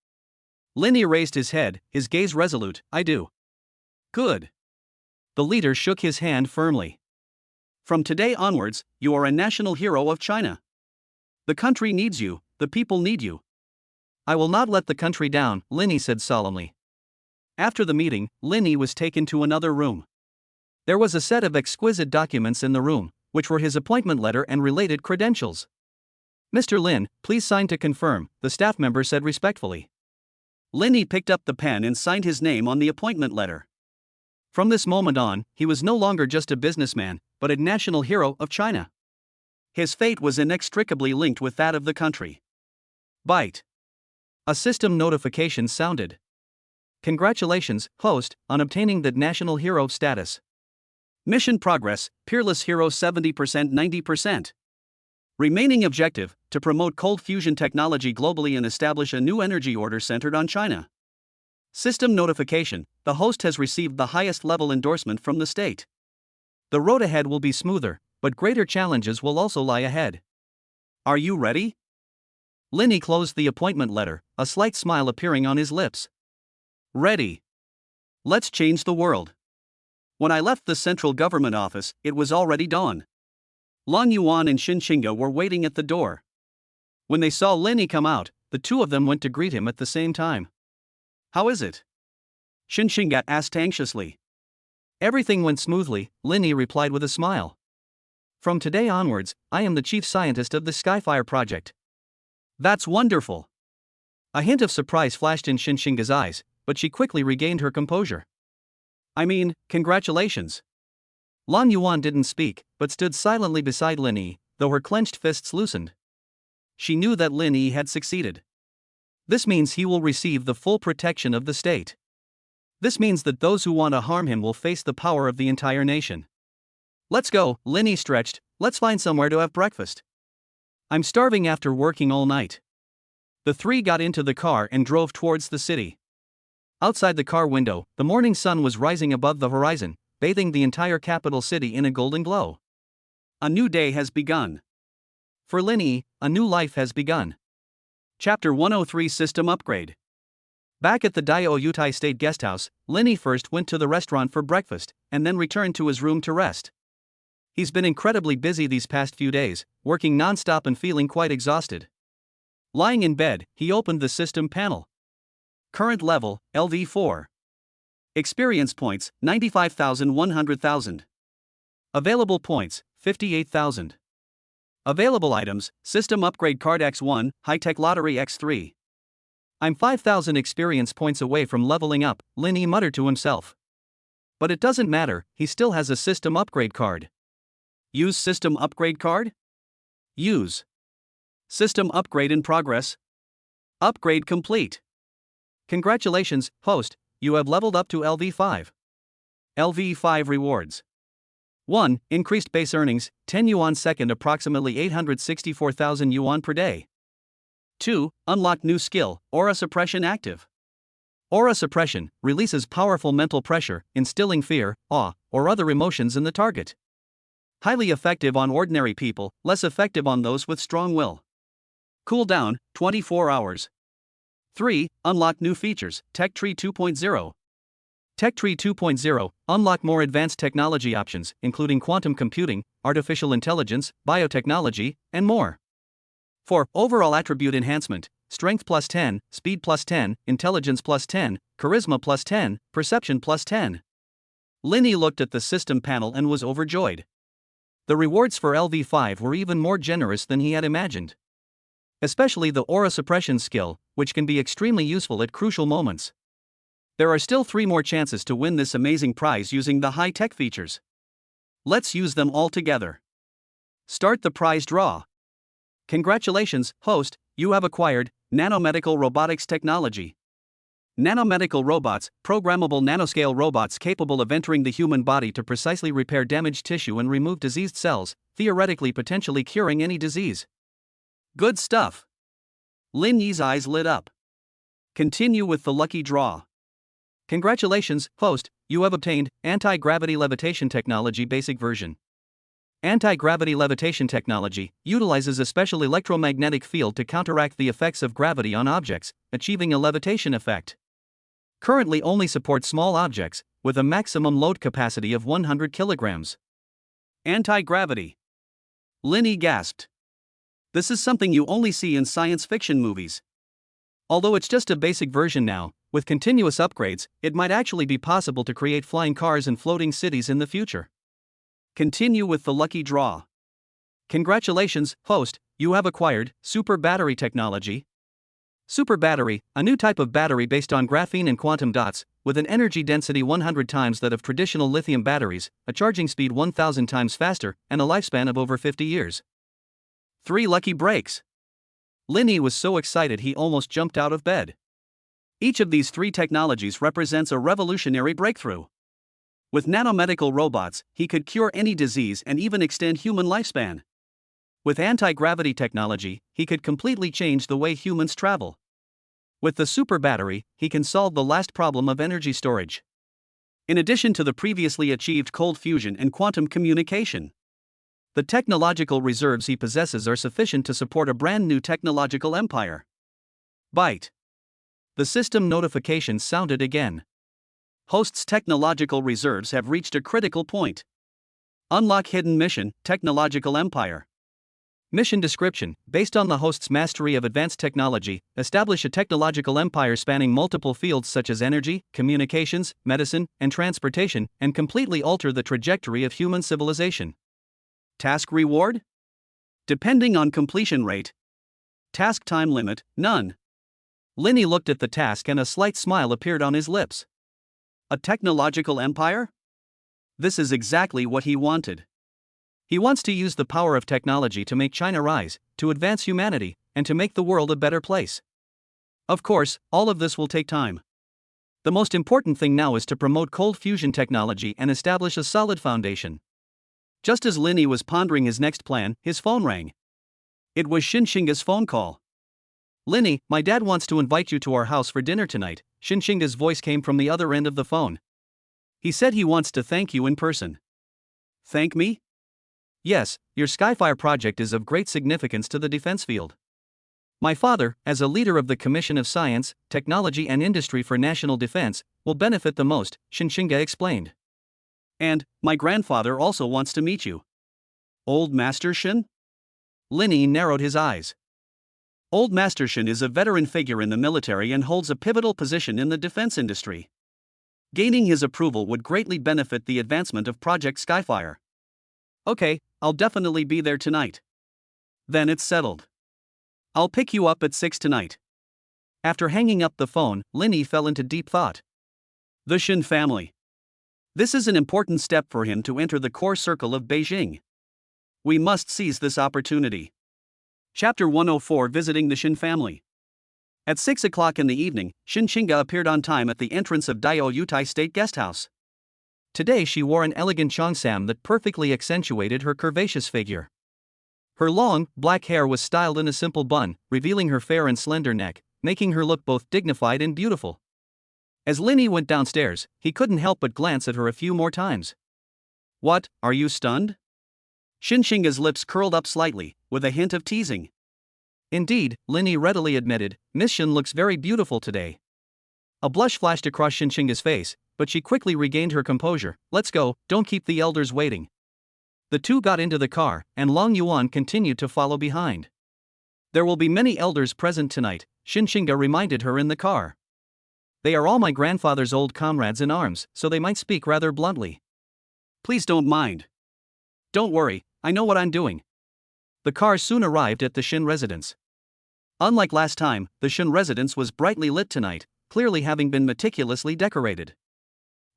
Lin Yi raised his head, his gaze resolute. "I do." "Good." The leader shook his hand firmly. "From today onwards, you are a national hero of China. The country needs you, the people need you." "I will not let the country down," Lin Yi said solemnly. After the meeting, Lin Yi was taken to another room. There was a set of exquisite documents in the room, which were his appointment letter and related credentials. "Mr. Lin, please sign to confirm," the staff member said respectfully. Lin Yi picked up the pen and signed his name on the appointment letter. From this moment on, he was no longer just a businessman, but a national hero of China. His fate was inextricably linked with that of the country. Byte. A system notification sounded. "Congratulations, host, on obtaining the national hero status. Mission progress, Peerless Hero 70% 90%. Remaining objective, to promote cold fusion technology globally and establish a new energy order centered on China. System notification, the host has received the highest level endorsement from the state. The road ahead will be smoother, but greater challenges will also lie ahead. Are you ready?" Lin Yi closed the appointment letter, a slight smile appearing on his lips. "Ready. Let's change the world." When I left the central government office, it was already dawn. Long Yuan and Xin Xinga were waiting at the door. When they saw Lin Yi come out, the two of them went to greet him at the same time. "How is it?" Xin Xinga asked anxiously. "Everything went smoothly," Lin Yi replied with a smile. "From today onwards, I am the chief scientist of the Skyfire project." "That's wonderful." A hint of surprise flashed in Xin Xinga's eyes, but she quickly regained her composure. "I mean, congratulations." Lan Yuan didn't speak, but stood silently beside Lin Yi, though her clenched fists loosened. She knew that Lin Yi had succeeded. This means he will receive the full protection of the state. This means that those who want to harm him will face the power of the entire nation. Let's go, Lin Yi stretched. Let's find somewhere to have breakfast. I'm starving after working all night. The three got into the car and drove towards the city. Outside the car window, the morning sun was rising above the horizon, bathing the entire capital city in a golden glow. A new day has begun. For Lin Yi, a new life has begun. Chapter 103 System Upgrade. Back at the Daio Yutai State Guesthouse, Lin Yi first went to the restaurant for breakfast, and then returned to his room to rest. He's been incredibly busy these past few days, working non-stop and feeling quite exhausted. Lying in bed, he opened the system panel. Current level, LV4. Experience points, 95,100,000. Available points, 58,000. Available items, System Upgrade Card X1, High-Tech Lottery X3. I'm 5,000 experience points away from leveling up, Lin Yi muttered to himself. But it doesn't matter, he still has a System Upgrade card. Use System Upgrade Card? Use. System Upgrade in progress. Upgrade complete. Congratulations, host, you have leveled up to LV5. LV5 rewards. 1. Increased base earnings, 10 yuan second, approximately 864,000 yuan per day. 2. Unlock new skill, Aura Suppression active. Aura Suppression releases powerful mental pressure, instilling fear, awe, or other emotions in the target. Highly effective on ordinary people, less effective on those with strong will. Cooldown, 24 hours. 3. Unlock new features, Tech Tree 2.0. Tech Tree 2.0, unlock more advanced technology options, including quantum computing, artificial intelligence, biotechnology, and more. 4. Overall attribute enhancement, strength plus 10, speed plus 10, intelligence plus 10, charisma plus 10, perception plus 10. Lin Yi looked at the system panel and was overjoyed. The rewards for LV5 were even more generous than he had imagined. Especially the Aura Suppression skill, which can be extremely useful at crucial moments. There are still 3 more chances to win this amazing prize using the high-tech features. Let's use them all together. Start the prize draw. Congratulations, host, you have acquired Nanomedical Robotics Technology. Nanomedical robots, programmable nanoscale robots capable of entering the human body to precisely repair damaged tissue and remove diseased cells, theoretically potentially curing any disease. Good stuff. Lin Yi's eyes lit up. Continue with the lucky draw. Congratulations, host, you have obtained Anti-Gravity Levitation Technology Basic Version. Anti-gravity levitation technology utilizes a special electromagnetic field to counteract the effects of gravity on objects, achieving a levitation effect. Currently only supports small objects, with a maximum load capacity of 100 kilograms. Anti-gravity. Lin Yi gasped. This is something you only see in science fiction movies. Although it's just a basic version now, with continuous upgrades, it might actually be possible to create flying cars and floating cities in the future. Continue with the lucky draw. Congratulations, host, you have acquired Super Battery Technology. Super Battery, a new type of battery based on graphene and quantum dots, with an energy density 100 times that of traditional lithium batteries, a charging speed 1,000 times faster, and a lifespan of over 50 years. 3 lucky breaks. Lin Yi was so excited he almost jumped out of bed. Each of these 3 technologies represents a revolutionary breakthrough. With nanomedical robots, he could cure any disease and even extend human lifespan. With anti-gravity technology, he could completely change the way humans travel. With the super battery, he can solve the last problem of energy storage. In addition to the previously achieved cold fusion and quantum communication, the technological reserves he possesses are sufficient to support a brand new technological empire. Byte. The system notification sounded again. Host's technological reserves have reached a critical point. Unlock hidden mission, Technological Empire. Mission description: based on the host's mastery of advanced technology, establish a technological empire spanning multiple fields such as energy, communications, medicine, and transportation, and completely alter the trajectory of human civilization. Task reward? Depending on completion rate. Task time limit, none. Lin Yi looked at the task and a slight smile appeared on his lips. A technological empire? This is exactly what he wanted. He wants to use the power of technology to make China rise, to advance humanity, and to make the world a better place. Of course, all of this will take time. The most important thing now is to promote cold fusion technology and establish a solid foundation. Just as Linny was pondering his next plan, his phone rang. It was Shinshinga's phone call. Linny, my dad wants to invite you to our house for dinner tonight. Shinshinga's voice came from the other end of the phone. He said he wants to thank you in person. Thank me? Yes, your Skyfire project is of great significance to the defense field. My father, as a leader of the Commission of Science, Technology and Industry for National Defense, will benefit the most, Shinshinga explained. And, my grandfather also wants to meet you. Old Master Shin? Linny narrowed his eyes. Old Master Shin is a veteran figure in the military and holds a pivotal position in the defense industry. Gaining his approval would greatly benefit the advancement of Project Skyfire. Okay, I'll definitely be there tonight. Then it's settled. I'll pick you up at 6 tonight. After hanging up the phone, Linny fell into deep thought. The Shin family. This is an important step for him to enter the core circle of Beijing. We must seize this opportunity. Chapter 104: Visiting the Shin family. At 6 o'clock in the evening, Shinshinga appeared on time at the entrance of Dao Yutai State Guesthouse. Today she wore an elegant cheongsam that perfectly accentuated her curvaceous figure. Her long, black hair was styled in a simple bun, revealing her fair and slender neck, making her look both dignified and beautiful. As Linny went downstairs, he couldn't help but glance at her a few more times. What, are you stunned? Shinshinga's lips curled up slightly, with a hint of teasing. Indeed, Linny readily admitted, Miss Shin looks very beautiful today. A blush flashed across Shinshinga's face, but she quickly regained her composure. Let's go, don't keep the elders waiting. The two got into the car, and Long Yuan continued to follow behind. There will be many elders present tonight, Shinshinga reminded her in the car. They are all my grandfather's old comrades in arms, so they might speak rather bluntly. Please don't mind. Don't worry, I know what I'm doing. The car soon arrived at the Shin residence. Unlike last time, the Shin residence was brightly lit tonight, clearly having been meticulously decorated.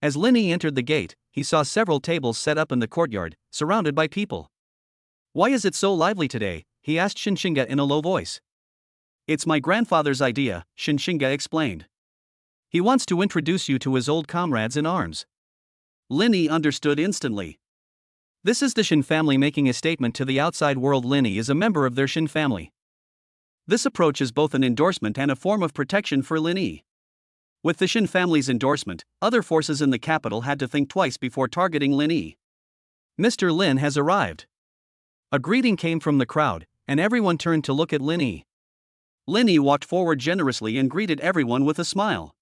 As Linny entered the gate, he saw several tables set up in the courtyard, surrounded by people. Why is it so lively today? He asked Shinshinga in a low voice. It's my grandfather's idea, Shinshinga explained. He wants to introduce you to his old comrades in arms. Linny understood instantly. This is the Shin family making a statement to the outside world. Linny is a member of their Shin family. This approach is both an endorsement and a form of protection for Linny. With the Shin family's endorsement, other forces in the capital had to think twice before targeting Linny. Mr. Lin has arrived. A greeting came from the crowd, and everyone turned to look at Linny. Linny walked forward generously and greeted everyone with a smile.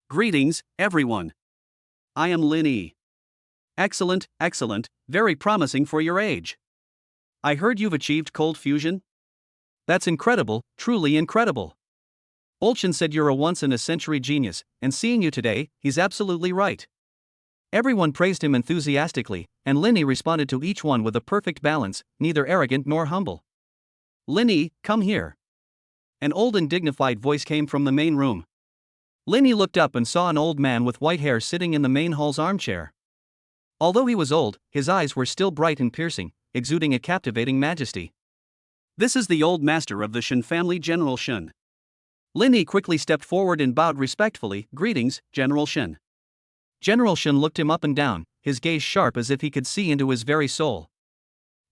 Greetings, everyone. I am Linny. Excellent, excellent, very promising for your age. I heard you've achieved cold fusion? That's incredible, truly incredible. Olshin said you're a once-in-a-century genius, and seeing you today, he's absolutely right. Everyone praised him enthusiastically, and Linny responded to each one with a perfect balance, neither arrogant nor humble. Linny, come here. An old and dignified voice came from the main room. Linny looked up and saw an old man with white hair sitting in the main hall's armchair. Although he was old, his eyes were still bright and piercing, exuding a captivating majesty. This is the old master of the Shin family, General Shin. Linny quickly stepped forward and bowed respectfully. Greetings, General Shin. General Shin looked him up and down, his gaze sharp as if he could see into his very soul.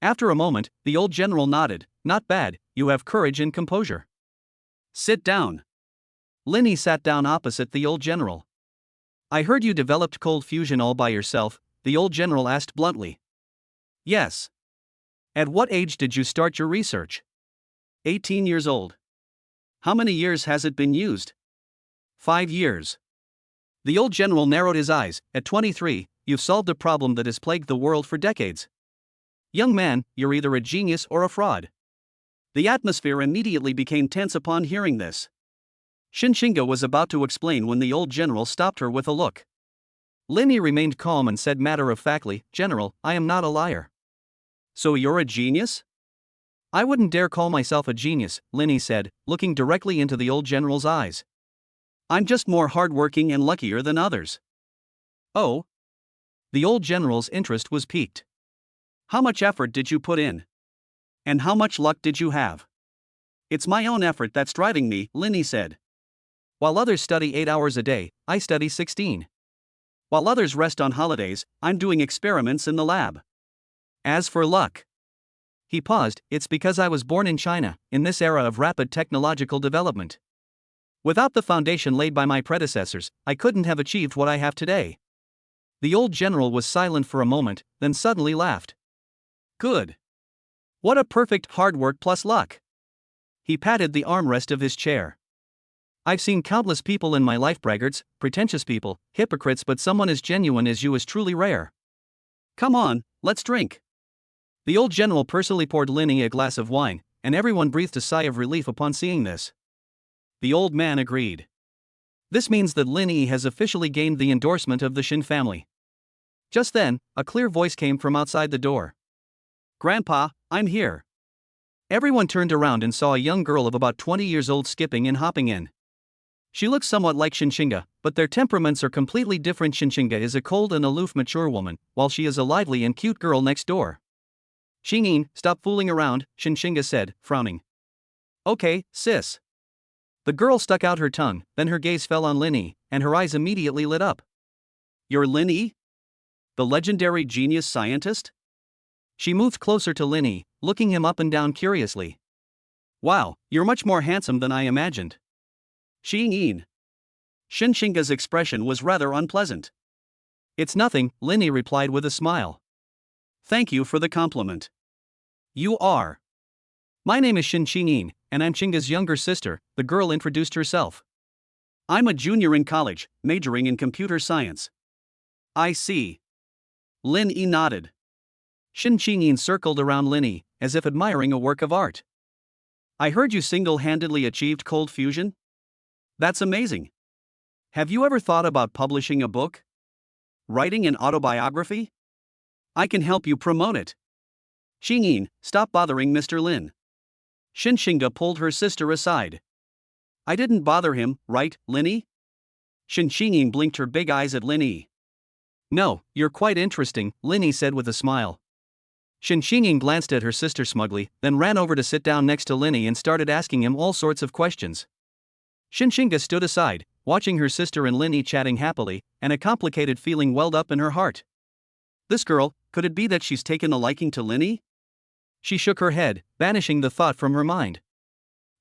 After a moment, the old general nodded. Not bad, you have courage and composure. Sit down. Linny sat down opposite the old general. I heard you developed cold fusion all by yourself, the old general asked bluntly. Yes. At what age did you start your research? 18 years old. How many years has it been used? 5 years. The old general narrowed his eyes. At 23, you've solved a problem that has plagued the world for decades. Young man, you're either a genius or a fraud. The atmosphere immediately became tense upon hearing this. Shinshinga was about to explain when the old general stopped her with a look. Linny remained calm and said matter-of-factly, General, I am not a liar. So you're a genius? I wouldn't dare call myself a genius, Linny said, looking directly into the old general's eyes. I'm just more hardworking and luckier than others. Oh? The old general's interest was piqued. How much effort did you put in? And how much luck did you have? It's my own effort that's driving me, Linny said. While others study 8 hours a day, I study 16. While others rest on holidays, I'm doing experiments in the lab. As for luck. He paused. It's because I was born in China, in this era of rapid technological development. Without the foundation laid by my predecessors, I couldn't have achieved what I have today. The old general was silent for a moment, then suddenly laughed. Good. What a perfect hard work plus luck. He patted the armrest of his chair. I've seen countless people in my life, braggarts, pretentious people, hypocrites, but someone as genuine as you is truly rare. Come on, let's drink. The old general personally poured Linny a glass of wine, and everyone breathed a sigh of relief upon seeing this. The old man agreed. This means that Linny has officially gained the endorsement of the Shin family. Just then, a clear voice came from outside the door. Grandpa, I'm here. Everyone turned around and saw a young girl of about 20 years old skipping and hopping in. She looks somewhat like Shinshinga, but their temperaments are completely different. Shinshinga is a cold and aloof mature woman, while she is a lively and cute girl next door. Xingyin, stop fooling around, Shinshinga said, frowning. Okay, sis. The girl stuck out her tongue, then her gaze fell on Linny, and her eyes immediately lit up. You're Linny? The legendary genius scientist? She moved closer to Linny, looking him up and down curiously. Wow, you're much more handsome than I imagined. Xingyin. Shinshinga's expression was rather unpleasant. It's nothing, Linny replied with a smile. Thank you for the compliment. You are. My name is Xingyin, and I'm Chinga's younger sister, the girl introduced herself. I'm a junior in college, majoring in computer science. I see. Linny nodded. Xingyin circled around Linny, as if admiring a work of art. I heard you single-handedly achieved cold fusion? That's amazing. Have you ever thought about publishing a book? Writing an autobiography? I can help you promote it. Xingyin, stop bothering Mr. Lin. Shinshinga pulled her sister aside. I didn't bother him, right, Linny? Xingyin blinked her big eyes at Linny. No, you're quite interesting, Linny said with a smile. Xingyin glanced at her sister smugly, then ran over to sit down next to Linny and started asking him all sorts of questions. Shinshinga stood aside, watching her sister and Linny chatting happily, and a complicated feeling welled up in her heart. This girl, could it be that she's taken a liking to Linny? She shook her head, banishing the thought from her mind.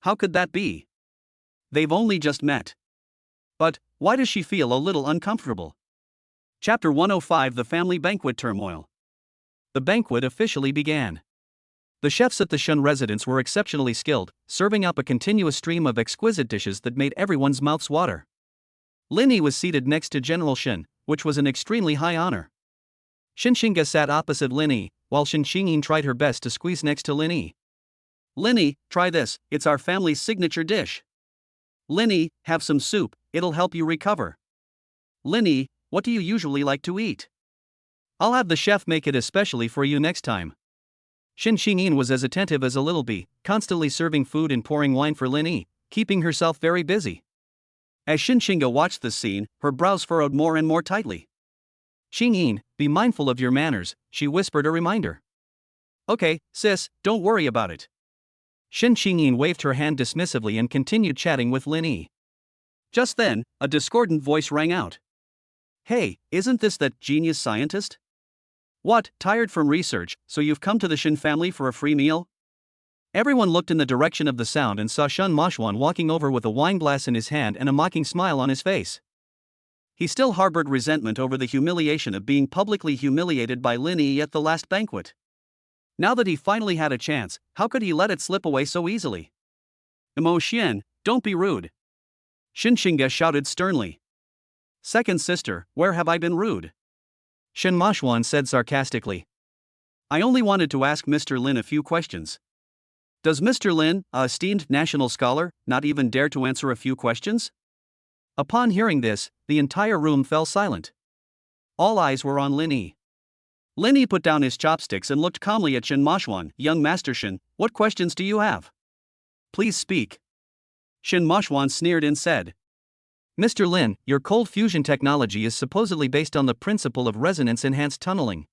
How could that be? They've only just met. But, why does she feel a little uncomfortable? Chapter 105: The Family Banquet Turmoil. The banquet officially began. The chefs at the Shun residence were exceptionally skilled, serving up a continuous stream of exquisite dishes that made everyone's mouths water. Linny was seated next to General Shin, which was an extremely high honor. Shinshinga sat opposite Linny, while Xingyin tried her best to squeeze next to Linny. Linny, try this, it's our family's signature dish. Linny, have some soup, it'll help you recover. Linny, what do you usually like to eat? I'll have the chef make it especially for you next time. Xingyin was as attentive as a little bee, constantly serving food and pouring wine for Linny, keeping herself very busy. As Shinshinga watched the scene, her brows furrowed more and more tightly. Xingyin, be mindful of your manners, she whispered a reminder. Okay, sis, don't worry about it. Xingyin waved her hand dismissively and continued chatting with Linny. Just then, a discordant voice rang out. Hey, isn't this that genius scientist? What, tired from research, so you've come to the Shin family for a free meal? Everyone looked in the direction of the sound and saw Shun Mashwan walking over with a wine glass in his hand and a mocking smile on his face. He still harbored resentment over the humiliation of being publicly humiliated by Linny at the last banquet. Now that he finally had a chance, how could he let it slip away so easily? Mo Xian, don't be rude. Shinshinga shouted sternly. Second sister, where have I been rude? Shin Mashwan said sarcastically. I only wanted to ask Mr. Lin a few questions. Does Mr. Lin, a esteemed national scholar, not even dare to answer a few questions? Upon hearing this, the entire room fell silent. All eyes were on Linny. Linny put down his chopsticks and looked calmly at Shin Mashwan. Young Master Shin, what questions do you have? Please speak. Shin Mashwan sneered and said. Mr. Lin, your cold fusion technology is supposedly based on the principle of resonance-enhanced tunneling.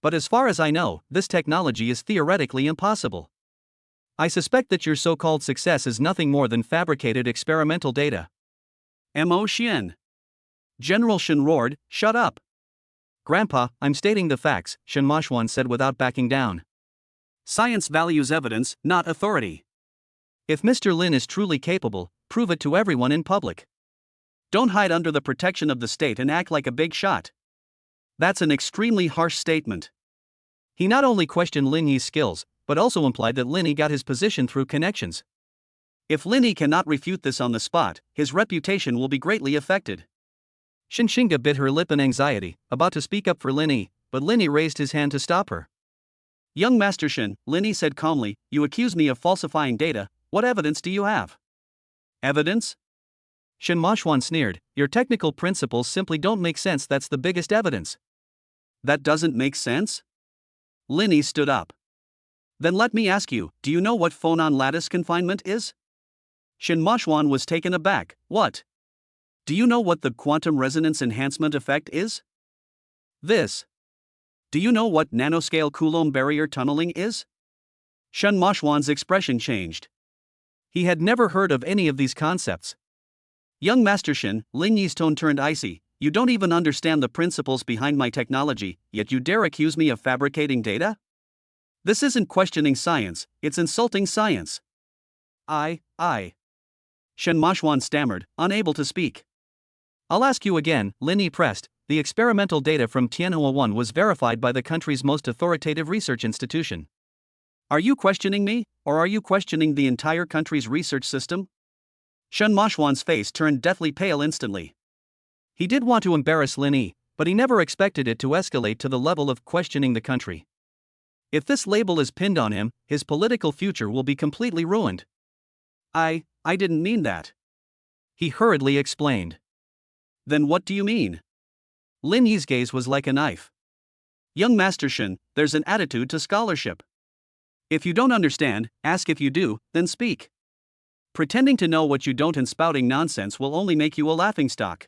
But as far as I know, this technology is theoretically impossible. I suspect that your so-called success is nothing more than fabricated experimental data. Mo Xian. General Shen roared, "Shut up." Grandpa, I'm stating the facts, Shen Mashuan said without backing down. Science values evidence, not authority. If Mr. Lin is truly capable, prove it to everyone in public. Don't hide under the protection of the state and act like a big shot. That's an extremely harsh statement. He not only questioned Lin Yi's skills, but also implied that Lin Yi got his position through connections. If Lin Yi cannot refute this on the spot, his reputation will be greatly affected. Xinxinga bit her lip in anxiety, about to speak up for Lin Yi, but Lin Yi raised his hand to stop her. Young Master Shen, Lin Yi said calmly, you accuse me of falsifying data. What evidence do you have? Evidence? Shen Mashuan sneered, your technical principles simply don't make sense. That's the biggest evidence. That doesn't make sense? Lin Yi stood up. Then let me ask you, do you know what phonon lattice confinement is? Shen Mashuan was taken aback. What? Do you know what the quantum resonance enhancement effect is? This. Do you know what nanoscale Coulomb barrier tunneling is? Shen Mashuan's expression changed. He had never heard of any of these concepts. Young Master Shen, Lin Yi's tone turned icy. You don't even understand the principles behind my technology, yet you dare accuse me of fabricating data? This isn't questioning science, it's insulting science. I. Shen Mashuan stammered, unable to speak. I'll ask you again, Lin Yi pressed. The experimental data from Tianhua 1 was verified by the country's most authoritative research institution. Are you questioning me, or are you questioning the entire country's research system? Shen Mashuan's face turned deathly pale instantly. He did want to embarrass Lin Yi, but he never expected it to escalate to the level of questioning the country. If this label is pinned on him, his political future will be completely ruined. I didn't mean that. He hurriedly explained. Then what do you mean? Lin Yi's gaze was like a knife. Young Master Shen, there's an attitude to scholarship. If you don't understand, ask. If you do, then speak. Pretending to know what you don't and spouting nonsense will only make you a laughingstock.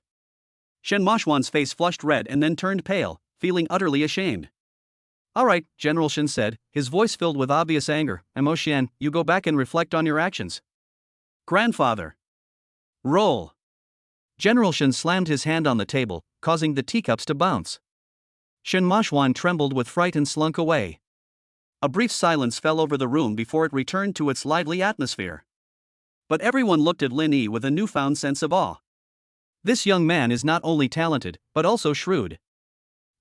Shen Mashuan's face flushed red and then turned pale, feeling utterly ashamed. All right, General Shen said, his voice filled with obvious anger. Mo Xian, you go back and reflect on your actions. Grandfather. Roll. General Shen slammed his hand on the table, causing the teacups to bounce. Shen Mashuan trembled with fright and slunk away. A brief silence fell over the room before it returned to its lively atmosphere. But everyone looked at Lin Yi with a newfound sense of awe. This young man is not only talented, but also shrewd.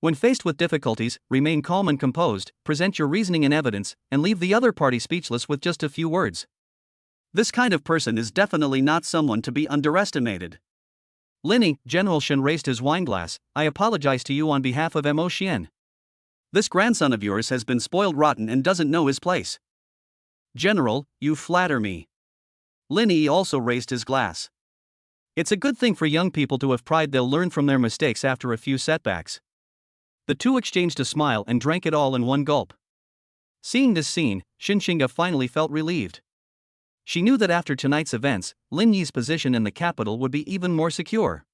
When faced with difficulties, remain calm and composed, present your reasoning and evidence, and leave the other party speechless with just a few words. This kind of person is definitely not someone to be underestimated. Lin Yi, General Shen raised his wineglass. I apologize to you on behalf of Mo Xian. This grandson of yours has been spoiled rotten and doesn't know his place. General, you flatter me. Lin Yi also raised his glass. It's a good thing for young people to have pride. They'll learn from their mistakes after a few setbacks. The two exchanged a smile and drank it all in one gulp. Seeing this scene, Xinxinga finally felt relieved. She knew that after tonight's events, Lin Yi's position in the capital would be even more secure.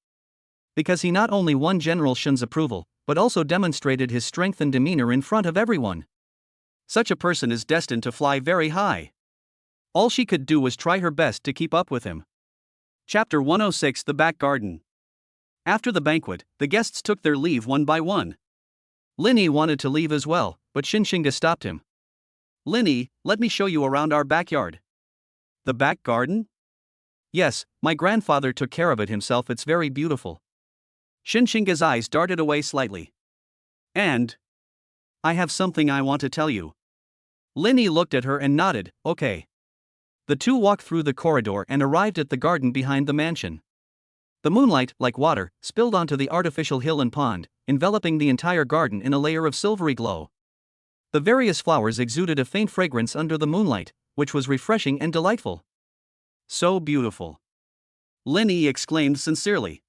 Because he not only won General Shen's approval, but also demonstrated his strength and demeanor in front of everyone. Such a person is destined to fly very high. All she could do was try her best to keep up with him. Chapter 106: The Back Garden. After the banquet, the guests took their leave one by one. Lin Yi wanted to leave as well, but Xinxinga stopped him. Lin Yi, let me show you around our backyard. The back garden? Yes, my grandfather took care of it himself. It's very beautiful. Xinxinga's eyes darted away slightly. And I have something I want to tell you. Lin Yi looked at her and nodded, okay. The two walked through the corridor and arrived at the garden behind the mansion. The moonlight, like water, spilled onto the artificial hill and pond, enveloping the entire garden in a layer of silvery glow. The various flowers exuded a faint fragrance under the moonlight, which was refreshing and delightful. So beautiful. Lin Yi exclaimed sincerely.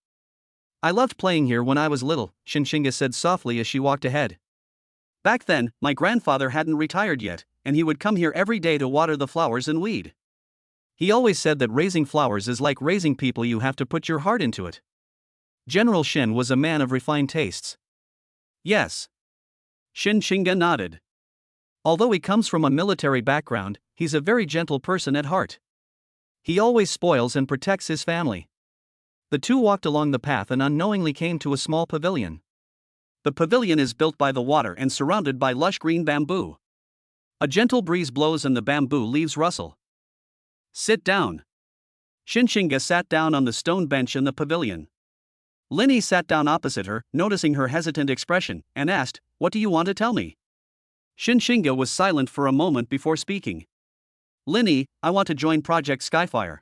I loved playing here when I was little, Xinxinga said softly as she walked ahead. Back then, my grandfather hadn't retired yet, and he would come here every day to water the flowers and weed. He always said that raising flowers is like raising people, you have to put your heart into it. General Shin was a man of refined tastes. Yes. Shin Shinga nodded. Although he comes from a military background, he's a very gentle person at heart. He always spoils and protects his family. The two walked along the path and unknowingly came to a small pavilion. The pavilion is built by the water and surrounded by lush green bamboo. A gentle breeze blows and the bamboo leaves rustle. Sit down. Shin Shinga sat down on the stone bench in the pavilion. Linny sat down opposite her, noticing her hesitant expression, and asked, "What do you want to tell me?" Shin Shinga was silent for a moment before speaking. "Linny, I want to join Project Skyfire."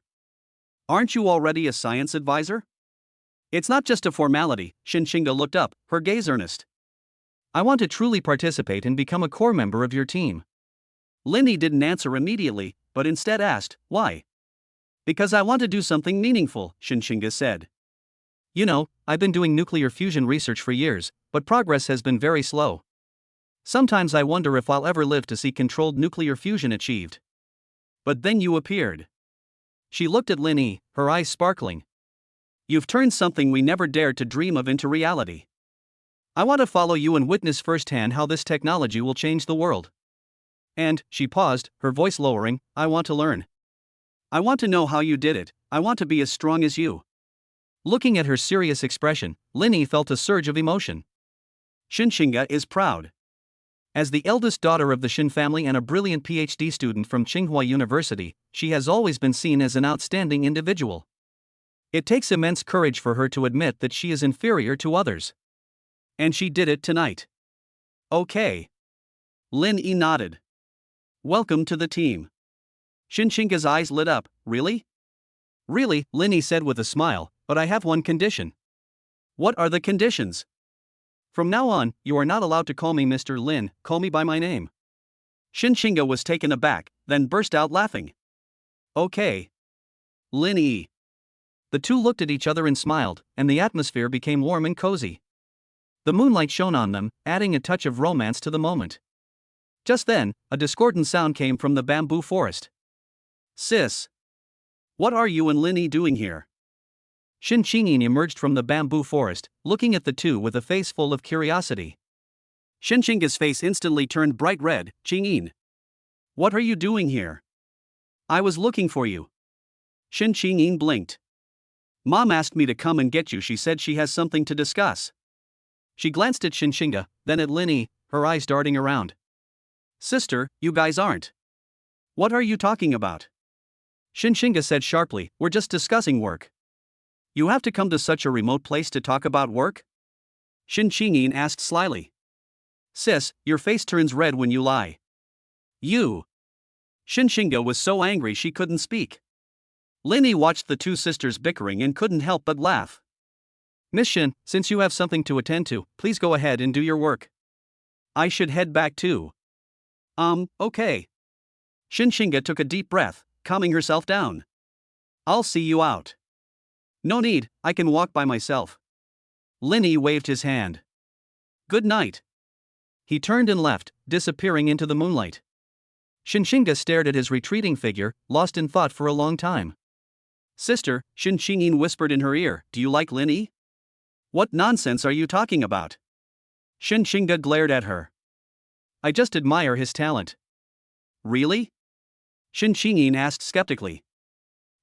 "Aren't you already a science advisor?" "It's not just a formality." Shin Shinga looked up, her gaze earnest. "I want to truly participate and become a core member of your team." Linny didn't answer immediately, but instead asked, "Why?" "Because I want to do something meaningful," Shin Shinga said. "You know, I've been doing nuclear fusion research for years, but progress has been very slow. Sometimes I wonder if I'll ever live to see controlled nuclear fusion achieved." "But then you appeared." She looked at Linny, her eyes sparkling. "You've turned something we never dared to dream of into reality. I want to follow you and witness firsthand how this technology will change the world. And," she paused, her voice lowering, "I want to learn. I want to know how you did it. I want to be as strong as you." Looking at her serious expression, Linny felt a surge of emotion. Shin Shinga is proud. As the eldest daughter of the Shin family and a brilliant PhD student from Tsinghua University, she has always been seen as an outstanding individual. It takes immense courage for her to admit that she is inferior to others. And she did it tonight. "Okay." Lin Yi nodded. "Welcome to the team." Shin Shinga's eyes lit up. "Really?" "Really," Linny said with a smile, "but I have one condition." "What are the conditions?" "From now on, you are not allowed to call me Mr. Lin, call me by my name." Shin Shinga was taken aback, then burst out laughing. "Okay. Lin Yi." The two looked at each other and smiled, and the atmosphere became warm and cozy. The moonlight shone on them, adding a touch of romance to the moment. Just then, a discordant sound came from the bamboo forest. "Sis. What are you and Lin Yi doing here?" Shin Qingyin emerged from the bamboo forest, looking at the two with a face full of curiosity. Shin Shinga's face instantly turned bright red. "Qingyin. What are you doing here?" "I was looking for you." Shin Qingyin blinked. "Mom asked me to come and get you. She said she has something to discuss." She glanced at Shin Shinga, then at Linny, her eyes darting around. "Sister, you guys aren't. What are you talking about?" Shin Shinga said sharply, "We're just discussing work." "You have to come to such a remote place to talk about work?" Shin Qingyin asked slyly. "Sis, your face turns red when you lie." "You." Shin Shinga was so angry she couldn't speak. Linny watched the two sisters bickering and couldn't help but laugh. "Miss Shin, since you have something to attend to, please go ahead and do your work." "I should head back too." Okay." Shin Shinga took a deep breath, calming herself down. "I'll see you out." "No need, I can walk by myself." Linny waved his hand. "Good night." He turned and left, disappearing into the moonlight. Shin Shinga stared at his retreating figure, lost in thought for a long time. "Sister," Shin Qingyin whispered in her ear, "do you like Lin Yi?" "What nonsense are you talking about?" Shin Shinga glared at her. "I just admire his talent." "Really?" Shin Qingyin asked skeptically.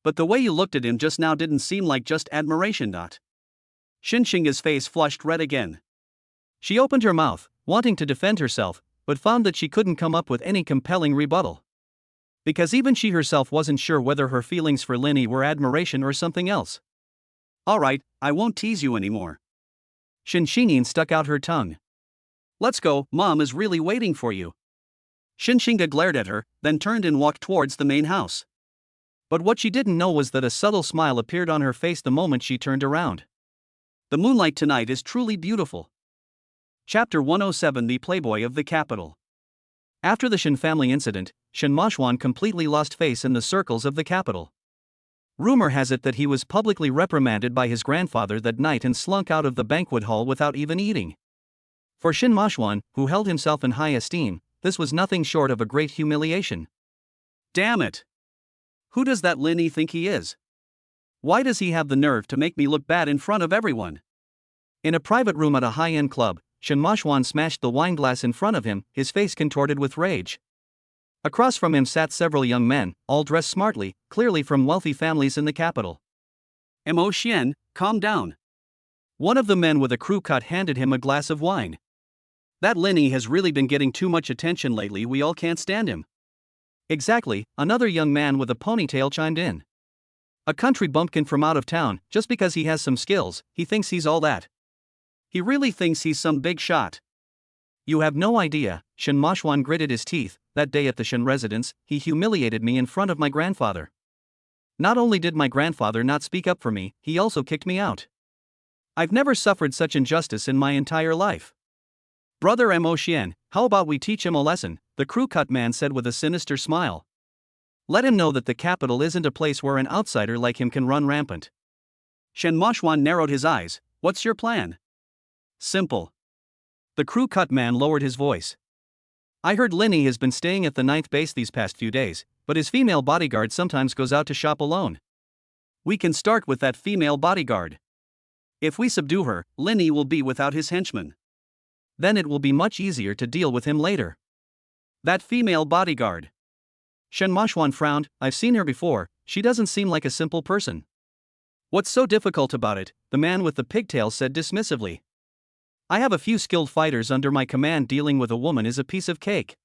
"But the way you looked at him just now didn't seem like just admiration." Shin Shinga's face flushed red again. She opened her mouth, wanting to defend herself, but found that she couldn't come up with any compelling rebuttal. Because even she herself wasn't sure whether her feelings for Linny were admiration or something else. "All right, I won't tease you anymore." Shin Qingyin stuck out her tongue. "Let's go, Mom is really waiting for you." Shin Shinga glared at her, then turned and walked towards the main house. But what she didn't know was that a subtle smile appeared on her face the moment she turned around. "The moonlight tonight is truly beautiful." Chapter 107: The Playboy of the Capital. After the Shin family incident, Shin Moshwan completely lost face in the circles of the capital. Rumor has it that he was publicly reprimanded by his grandfather that night and slunk out of the banquet hall without even eating. For Shin Moshwan, who held himself in high esteem, this was nothing short of a great humiliation. "Damn it! Who does that Linny think he is? Why does he have the nerve to make me look bad in front of everyone? In a private room at a high-end club, Shen Mashwan smashed the wine glass in front of him, his face contorted with rage. Across from him sat several young men, all dressed smartly, clearly from wealthy families in the capital. Mo Xian, calm down. One of the men with a crew cut handed him a glass of wine. That Linny has really been getting too much attention lately, we all can't stand him. Exactly, another young man with a ponytail chimed in. A country bumpkin from out of town, just because he has some skills, he thinks he's all that. He really thinks he's some big shot. You have no idea, Shen Mashwan gritted his teeth. That day at the Shen residence, he humiliated me in front of my grandfather. Not only did my grandfather not speak up for me, he also kicked me out. I've never suffered such injustice in my entire life. Brother Mo Xian, how about we teach him a lesson, the crew cut man said with a sinister smile. Let him know that the capital isn't a place where an outsider like him can run rampant. Shen Mashwan narrowed his eyes. What's your plan? Simple. The crew cut man lowered his voice. I heard Linny has been staying at the 9th base these past few days, but his female bodyguard sometimes goes out to shop alone. We can start with that female bodyguard. If we subdue her, Linny will be without his henchmen. Then it will be much easier to deal with him later. That female bodyguard. Shen Mashwan frowned. I've seen her before, she doesn't seem like a simple person. What's so difficult about it? The man with the pigtail said dismissively. I have a few skilled fighters under my command. Dealing with a woman is a piece of cake.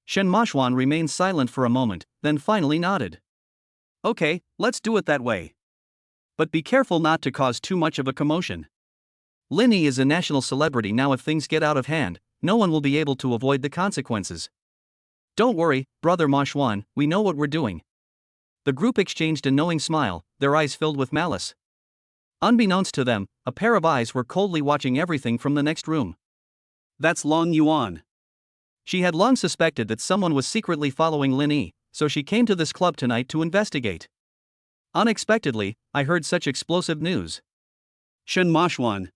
Shen Mashwan remained silent for a moment, then finally nodded. Okay, let's do it that way. But be careful not to cause too much of a commotion. Linny is a national celebrity now. If things get out of hand, no one will be able to avoid the consequences. Don't worry, Brother Mashwan, we know what we're doing. The group exchanged a knowing smile, their eyes filled with malice. Unbeknownst to them, a pair of eyes were coldly watching everything from the next room. That's Long Yuan. She had long suspected that someone was secretly following Linny, so she came to this club tonight to investigate. Unexpectedly, I heard such explosive news. Shen Mashwan.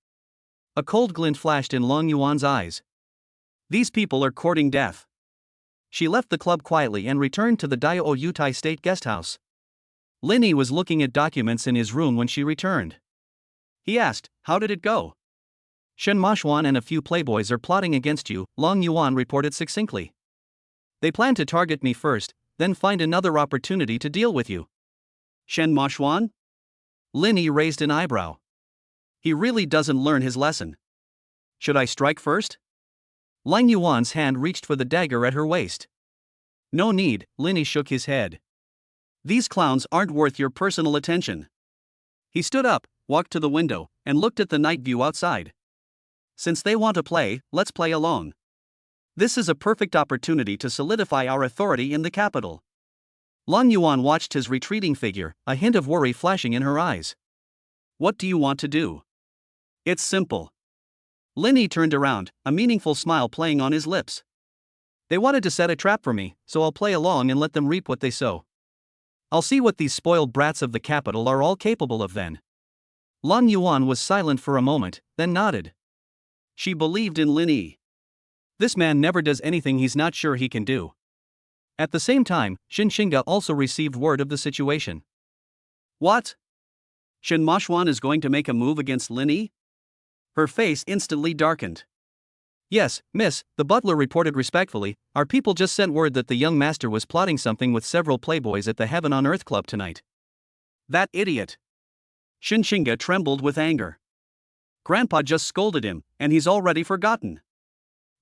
A cold glint flashed in Long Yuan's eyes. These people are courting death. She left the club quietly and returned to the Dao Yutai State Guest House. Linny was looking at documents in his room when she returned. He asked, how did it go? Shen Mashwan and a few playboys are plotting against you, Long Yuan reported succinctly. They plan to target me first, then find another opportunity to deal with you. Shen Mashwan? Linny raised an eyebrow. He really doesn't learn his lesson. Should I strike first? Long Yuan's hand reached for the dagger at her waist. No need, Linny shook his head. These clowns aren't worth your personal attention. He stood up, walked to the window, and looked at the night view outside. Since they want to play, let's play along. This is a perfect opportunity to solidify our authority in the capital. Long Yuan watched his retreating figure, a hint of worry flashing in her eyes. What do you want to do? It's simple. Linny turned around, a meaningful smile playing on his lips. They wanted to set a trap for me, so I'll play along and let them reap what they sow. I'll see what these spoiled brats of the capital are all capable of then. Long Yuan was silent for a moment, then nodded. She believed in Linny. This man never does anything he's not sure he can do. At the same time, Xinxinga also received word of the situation. What? Shen Mashwan is going to make a move against Linny? Her face instantly darkened. Yes, miss, the butler reported respectfully. Our people just sent word that the young master was plotting something with several playboys at the Heaven on Earth Club tonight. That idiot. Xinxinga trembled with anger. Grandpa just scolded him, and he's already forgotten.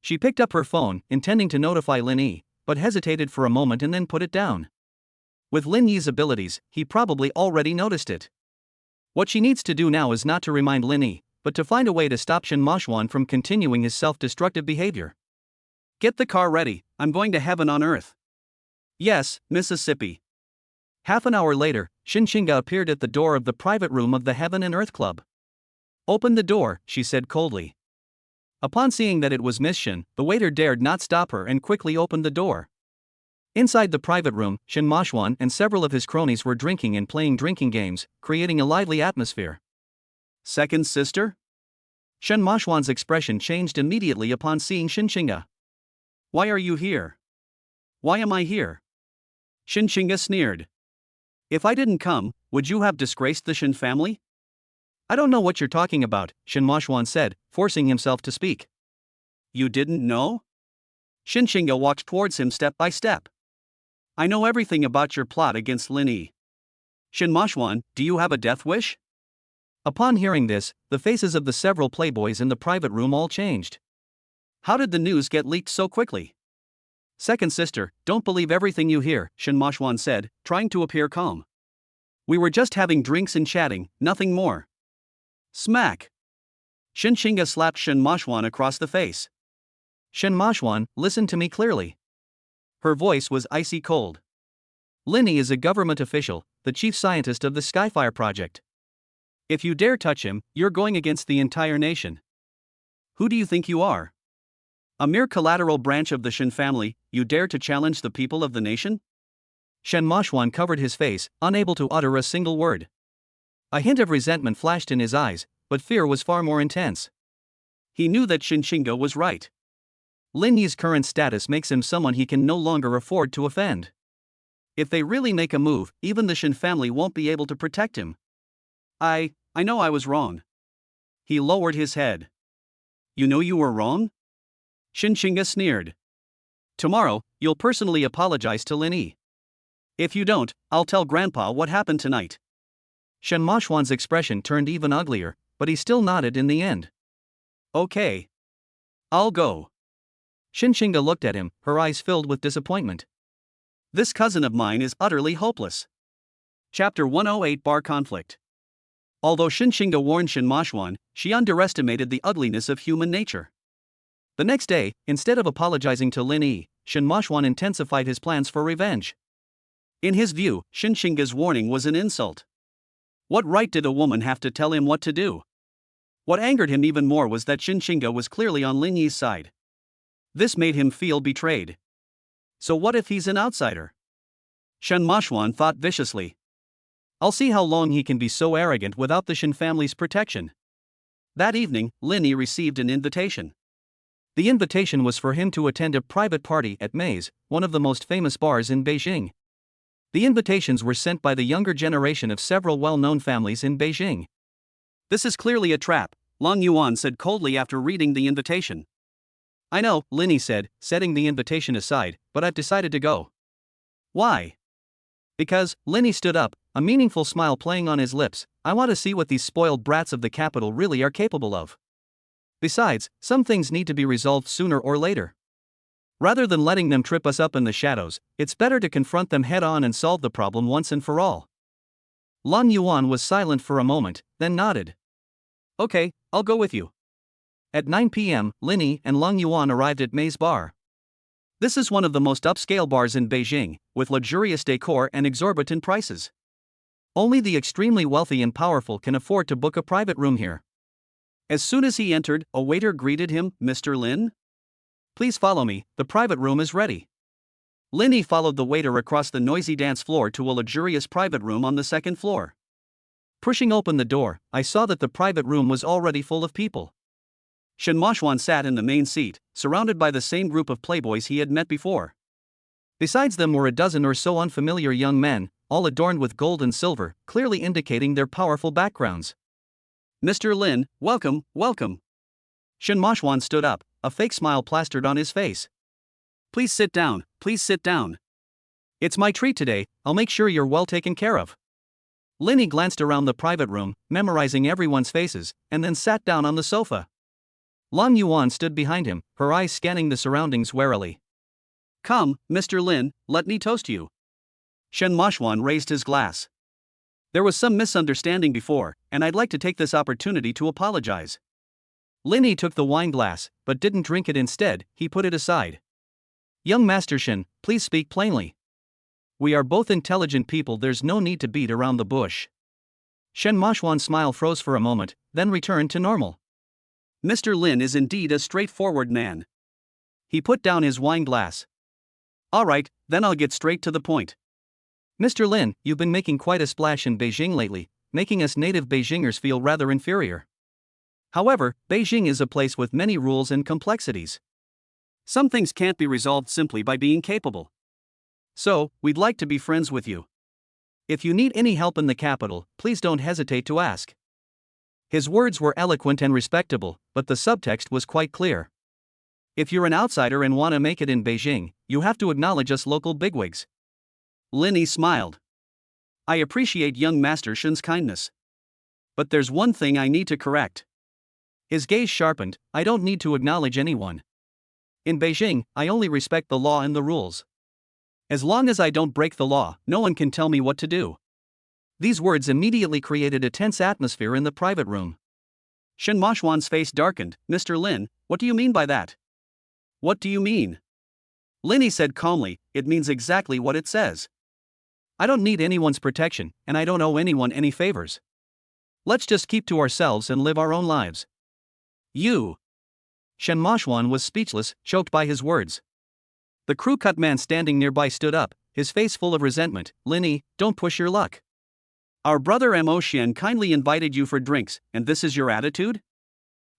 She picked up her phone, intending to notify Linny, but hesitated for a moment and then put it down. With Linny's abilities, he probably already noticed it. What she needs to do now is not to remind Linny, but to find a way to stop Shen Mashwan from continuing his self-destructive behavior. Get the car ready, I'm going to Heaven on Earth. Yes, Mississippi. Half an hour later, Xinxinga appeared at the door of the private room of the Heaven and Earth Club. Open the door, she said coldly. Upon seeing that it was Miss Shen, the waiter dared not stop her and quickly opened the door. Inside the private room, Shen Mashwan and several of his cronies were drinking and playing drinking games, creating a lively atmosphere. Second sister? Shen Mashwan's expression changed immediately upon seeing Xinxinga. Why are you here? Why am I here? Xinxinga sneered. If I didn't come, would you have disgraced the Shin family? I don't know what you're talking about, Shin Moshwan said, forcing himself to speak. You didn't know? Shin Shinga walked towards him step by step. I know everything about your plot against Lin Yi. Shin Moshwan, do you have a death wish? Upon hearing this, the faces of the several playboys in the private room all changed. How did the news get leaked so quickly? Second sister, don't believe everything you hear, Shin Moshwan said, trying to appear calm. We were just having drinks and chatting, nothing more. Smack! Shin Shinga slapped Shin Moshwan across the face. Shin Moshwan, listen to me clearly. Her voice was icy cold. Lin Yi is a government official, the chief scientist of the Skyfire project. If you dare touch him, you're going against the entire nation. Who do you think you are? A mere collateral branch of the Shin family, you dare to challenge the people of the nation? Shin Moshwan covered his face, unable to utter a single word. A hint of resentment flashed in his eyes, but fear was far more intense. He knew that Shin Shinga was right. Lin Yi's current status makes him someone he can no longer afford to offend. If they really make a move, even the Shin family won't be able to protect him. I know I was wrong. He lowered his head. You know you were wrong? Shin Shinga sneered. Tomorrow, you'll personally apologize to Lin Yi. If you don't, I'll tell Grandpa what happened tonight. Shin Moshwan's expression turned even uglier, but he still nodded in the end. Okay. I'll go. Shin Shinga looked at him, her eyes filled with disappointment. This cousin of mine is utterly hopeless. Chapter 108 Bar Conflict. Although Shin Shinga warned Shin Moshwan, she underestimated the ugliness of human nature. The next day, instead of apologizing to Lin Yi, Shin Moshwan intensified his plans for revenge. In his view, Shin Shinga's warning was an insult. What right did a woman have to tell him what to do? What angered him even more was that Shin Shinga was clearly on Lin Yi's side. This made him feel betrayed. So what if he's an outsider? Shin Moshwan thought viciously. I'll see how long he can be so arrogant without the Shin family's protection. That evening, Lin Yi received an invitation. The invitation was for him to attend a private party at Maze, one of the most famous bars in Beijing. The invitations were sent by the younger generation of several well-known families in Beijing. This is clearly a trap, Long Yuan said coldly after reading the invitation. I know, Lin Yi said, setting the invitation aside, but I've decided to go. Why? Because, Lin Yi stood up, a meaningful smile playing on his lips, I want to see what these spoiled brats of the capital really are capable of. Besides, some things need to be resolved sooner or later. Rather than letting them trip us up in the shadows, it's better to confront them head-on and solve the problem once and for all. Long Yuan was silent for a moment, then nodded. Okay, I'll go with you. At 9 p.m., Lin Yi and Long Yuan arrived at Maze Bar. This is one of the most upscale bars in Beijing, with luxurious decor and exorbitant prices. Only the extremely wealthy and powerful can afford to book a private room here. As soon as he entered, a waiter greeted him, Mr. Lin? Please follow me, the private room is ready. Lin Yi followed the waiter across the noisy dance floor to a luxurious private room on the second floor. Pushing open the door, I saw that the private room was already full of people. Shin Moshwan sat in the main seat, surrounded by the same group of playboys he had met before. Besides them were a dozen or so unfamiliar young men, all adorned with gold and silver, clearly indicating their powerful backgrounds. Mr. Lin, welcome, welcome. Shin Moshwan stood up, a fake smile plastered on his face. Please sit down, please sit down. It's my treat today, I'll make sure you're well taken care of. Lin Yi glanced around the private room, memorizing everyone's faces, and then sat down on the sofa. Long Yuan stood behind him, her eyes scanning the surroundings warily. Come, Mr. Lin, let me toast you. Shin Moshwan raised his glass. There was some misunderstanding before, and I'd like to take this opportunity to apologize. Lin Yi took the wine glass, but didn't drink it instead, he put it aside. Young Master Shin, please speak plainly. We are both intelligent people, there's no need to beat around the bush. Shin Moshwan's smile froze for a moment, then returned to normal. Mr. Lin is indeed a straightforward man. He put down his wine glass. All right, then I'll get straight to the point. Mr. Lin, you've been making quite a splash in Beijing lately, making us native Beijingers feel rather inferior. However, Beijing is a place with many rules and complexities. Some things can't be resolved simply by being capable. So, we'd like to be friends with you. If you need any help in the capital, please don't hesitate to ask. His words were eloquent and respectable, but the subtext was quite clear. If you're an outsider and want to make it in Beijing, you have to acknowledge us local bigwigs. Linny smiled. I appreciate young Master Shen's kindness. But there's one thing I need to correct. His gaze sharpened. I don't need to acknowledge anyone. In Beijing, I only respect the law and the rules. As long as I don't break the law, no one can tell me what to do. These words immediately created a tense atmosphere in the private room. Shen Moshuan's face darkened. Mr. Lin, what do you mean by that? What do you mean? Linny said calmly, it means exactly what it says. I don't need anyone's protection, and I don't owe anyone any favors. Let's just keep to ourselves and live our own lives. You. Shen Moshuan was speechless, choked by his words. The crew cut man standing nearby stood up, his face full of resentment. Linny, don't push your luck. Our brother Mo Xian kindly invited you for drinks, and this is your attitude?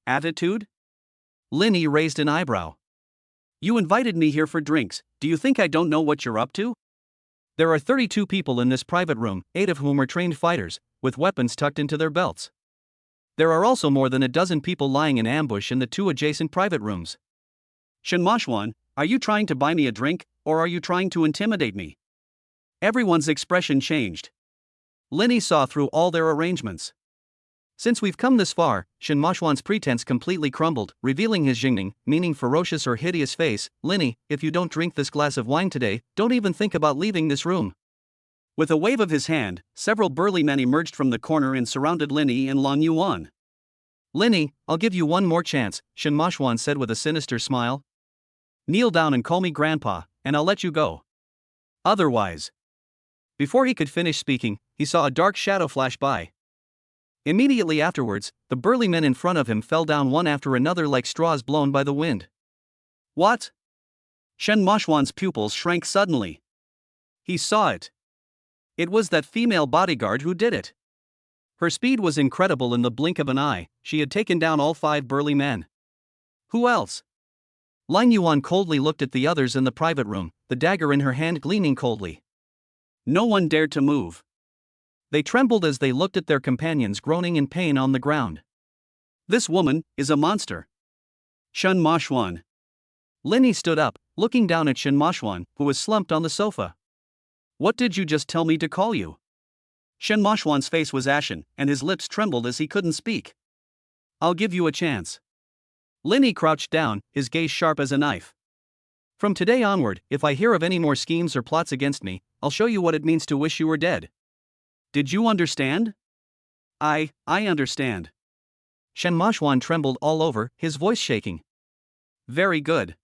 Attitude? Linny raised an eyebrow. You invited me here for drinks, do you think I don't know what you're up to? There are 32 people in this private room, 8 of whom are trained fighters, with weapons tucked into their belts. There are also more than a dozen people lying in ambush in the 2 adjacent private rooms. Shen Moshuan, are you trying to buy me a drink, or are you trying to intimidate me? Everyone's expression changed. Linny saw through all their arrangements. Since we've come this far, Shen Moshuan's pretense completely crumbled, revealing his jingning, meaning ferocious or hideous face. Linny, if you don't drink this glass of wine today, don't even think about leaving this room. With a wave of his hand, several burly men emerged from the corner and surrounded Linny and Long Yuan. Linny, I'll give you one more chance, Shen Moshuan said with a sinister smile. Kneel down and call me grandpa, and I'll let you go. Otherwise. Before he could finish speaking, he saw a dark shadow flash by. Immediately afterwards, the burly men in front of him fell down one after another like straws blown by the wind. What? Shen Moshuan's pupils shrank suddenly. He saw it. It was that female bodyguard who did it. Her speed was incredible. In the blink of an eye, she had taken down all 5 burly men. Who else? Long Yuan coldly looked at the others in the private room, the dagger in her hand gleaming coldly. No one dared to move. They trembled as they looked at their companions groaning in pain on the ground. This woman is a monster. Shen Moshuan. Linny stood up, looking down at Shen Moshuan, who was slumped on the sofa. What did you just tell me to call you? Shen Moshuan's face was ashen, and his lips trembled as he couldn't speak. I'll give you a chance. Linny crouched down, his gaze sharp as a knife. From today onward, if I hear of any more schemes or plots against me, I'll show you what it means to wish you were dead. Did you understand? I understand. Shen Moshuan trembled all over, his voice shaking. Very good.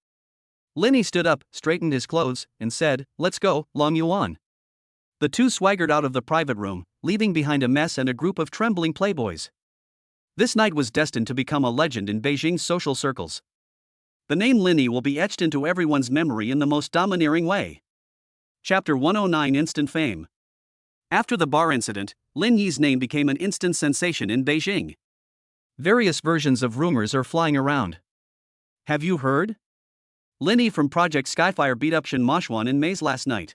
Linny stood up, straightened his clothes, and said, Let's go, Long Yuan. The 2 swaggered out of the private room, leaving behind a mess and a group of trembling playboys. This night was destined to become a legend in Beijing's social circles. The name Linny will be etched into everyone's memory in the most domineering way. Chapter 109 Instant Fame. After the bar incident, Lin Yi's name became an instant sensation in Beijing. Various versions of rumors are flying around. Have you heard? Linny from Project Skyfire beat up Shen Moshuan in Maze last night.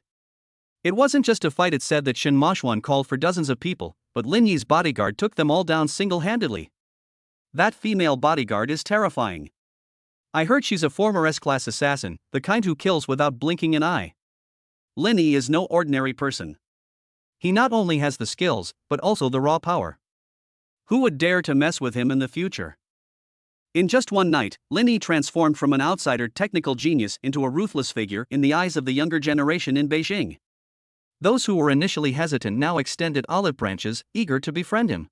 It wasn't just a fight. It said that Shen Moshuan called for dozens of people, but Lin Yi's bodyguard took them all down single-handedly. That female bodyguard is terrifying. I heard she's a former S-class assassin, the kind who kills without blinking an eye. Linny is no ordinary person. He not only has the skills, but also the raw power. Who would dare to mess with him in the future? In just one night, Linny transformed from an outsider technical genius into a ruthless figure in the eyes of the younger generation in Beijing. Those who were initially hesitant now extended olive branches, eager to befriend him.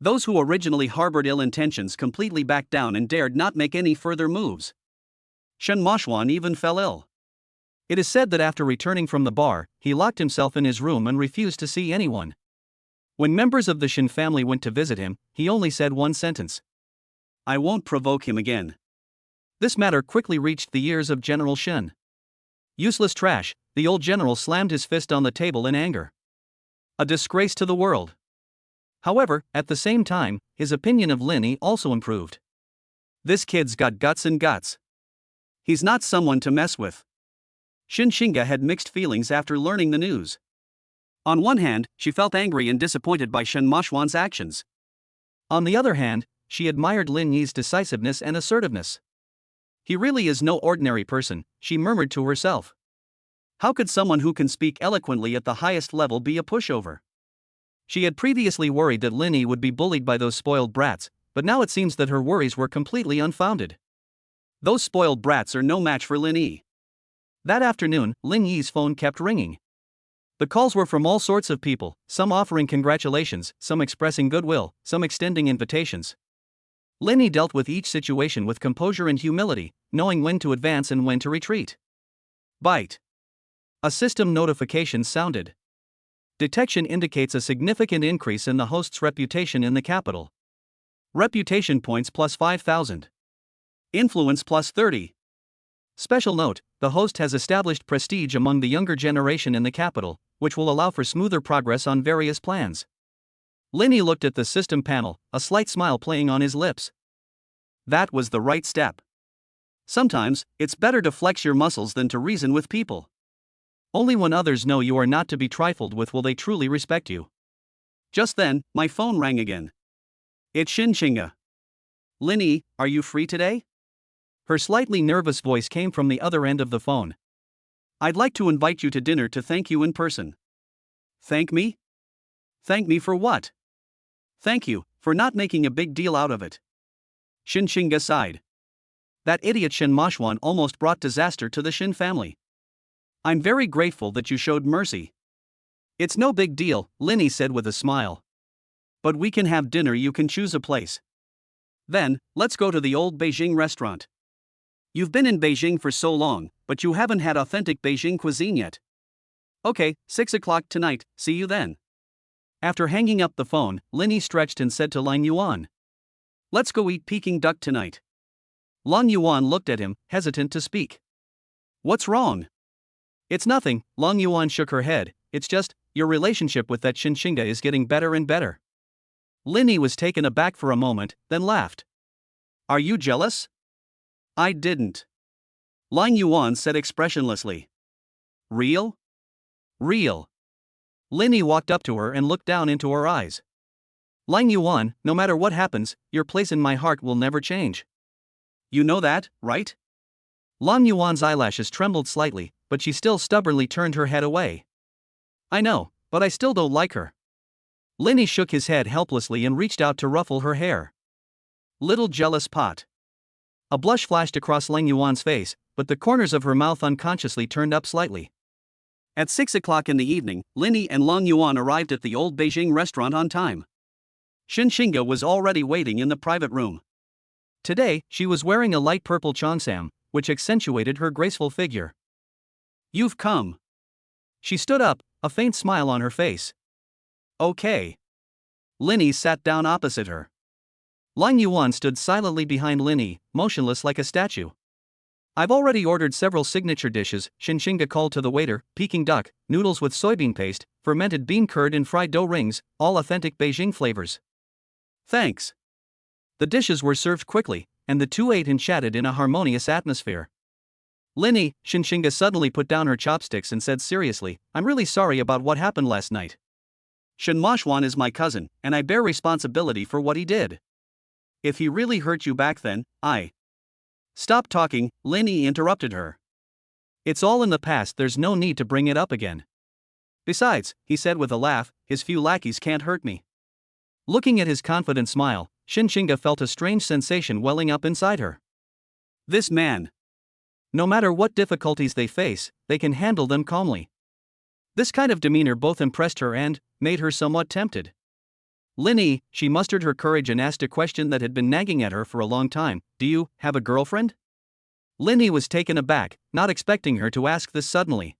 Those who originally harbored ill intentions completely backed down and dared not make any further moves. Shen Moshuan even fell ill. It is said that after returning from the bar, he locked himself in his room and refused to see anyone. When members of the Shen family went to visit him, he only said one sentence. I won't provoke him again. This matter quickly reached the ears of General Shen. Useless trash, the old general slammed his fist on the table in anger. A disgrace to the world. However, at the same time, his opinion of Linny also improved. This kid's got guts and guts. He's not someone to mess with. Shin Shinga had mixed feelings after learning the news. On one hand, she felt angry and disappointed by Shen Moshuan's actions. On the other hand, she admired Lin Yi's decisiveness and assertiveness. He really is no ordinary person, she murmured to herself. How could someone who can speak eloquently at the highest level be a pushover? She had previously worried that Lin Yi would be bullied by those spoiled brats, but now it seems that her worries were completely unfounded. Those spoiled brats are no match for Lin Yi. That afternoon, Lin Yi's phone kept ringing. The calls were from all sorts of people, some offering congratulations, some expressing goodwill, some extending invitations. Lin Yi dealt with each situation with composure and humility, knowing when to advance and when to retreat. Bite. A system notification sounded. Detection indicates a significant increase in the host's reputation in the capital. Reputation points plus 5,000. Influence plus 30. Special note, the host has established prestige among the younger generation in the capital, which will allow for smoother progress on various plans. Lin Yi looked at the system panel, a slight smile playing on his lips. That was the right step. Sometimes, it's better to flex your muscles than to reason with people. Only when others know you are not to be trifled with will they truly respect you. Just then, my phone rang again. It's Xinxinga. Lin Yi, are you free today? Her slightly nervous voice came from the other end of the phone. I'd like to invite you to dinner to thank you in person. Thank me? Thank me for what? Thank you, for not making a big deal out of it. Xinxinga sighed. That idiot Shen Moshuan almost brought disaster to the Shin family. I'm very grateful that you showed mercy. It's no big deal, Lin Yi said with a smile. But we can have dinner, you can choose a place. Then, let's go to the old Beijing restaurant. You've been in Beijing for so long, but you haven't had authentic Beijing cuisine yet. Okay, 6 o'clock tonight, see you then. After hanging up the phone, Lin Yi stretched and said to Lang Yuan. Let's go eat Peking duck tonight. Lang Yuan looked at him, hesitant to speak. What's wrong? It's nothing, Lang Yuan shook her head, it's just, your relationship with that Xinxinga is getting better and better. Lin Yi was taken aback for a moment, then laughed. Are you jealous? I didn't. Lang Yuan said expressionlessly. Real? Real. Lin Yi walked up to her and looked down into her eyes. Lang Yuan, no matter what happens, your place in my heart will never change. You know that, right? Lang Yuan's eyelashes trembled slightly, but she still stubbornly turned her head away. I know, but I still don't like her. Lin Yi shook his head helplessly and reached out to ruffle her hair. Little jealous pot. A blush flashed across Lang Yuan's face, but the corners of her mouth unconsciously turned up slightly. At 6 o'clock in the evening, Lin Yi and Lang Yuan arrived at the old Beijing restaurant on time. Xinxinga was already waiting in the private room. Today, she was wearing a light purple cheongsam, which accentuated her graceful figure. You've come. She stood up, a faint smile on her face. Okay. Lin Yi sat down opposite her. Lang Yuan stood silently behind Lin Yi, motionless like a statue. I've already ordered several signature dishes, Xinxinga called to the waiter, Peking duck, noodles with soybean paste, fermented bean curd and fried dough rings, all authentic Beijing flavors. Thanks. The dishes were served quickly, and the two ate and chatted in a harmonious atmosphere. Lin Yi, Xinxinga suddenly put down her chopsticks and said seriously, I'm really sorry about what happened last night. Shen Moshuan is my cousin, and I bear responsibility for what he did. If he really hurt you back then, Stop talking, Lin Yi interrupted her. It's all in the past, there's no need to bring it up again. Besides, he said with a laugh, his few lackeys can't hurt me. Looking at his confident smile, Xinxinga felt a strange sensation welling up inside her. This man. No matter what difficulties they face, they can handle them calmly. This kind of demeanor both impressed her and made her somewhat tempted. Lin Yi, she mustered her courage and asked a question that had been nagging at her for a long time, do you have a girlfriend? Lin Yi was taken aback, not expecting her to ask this suddenly.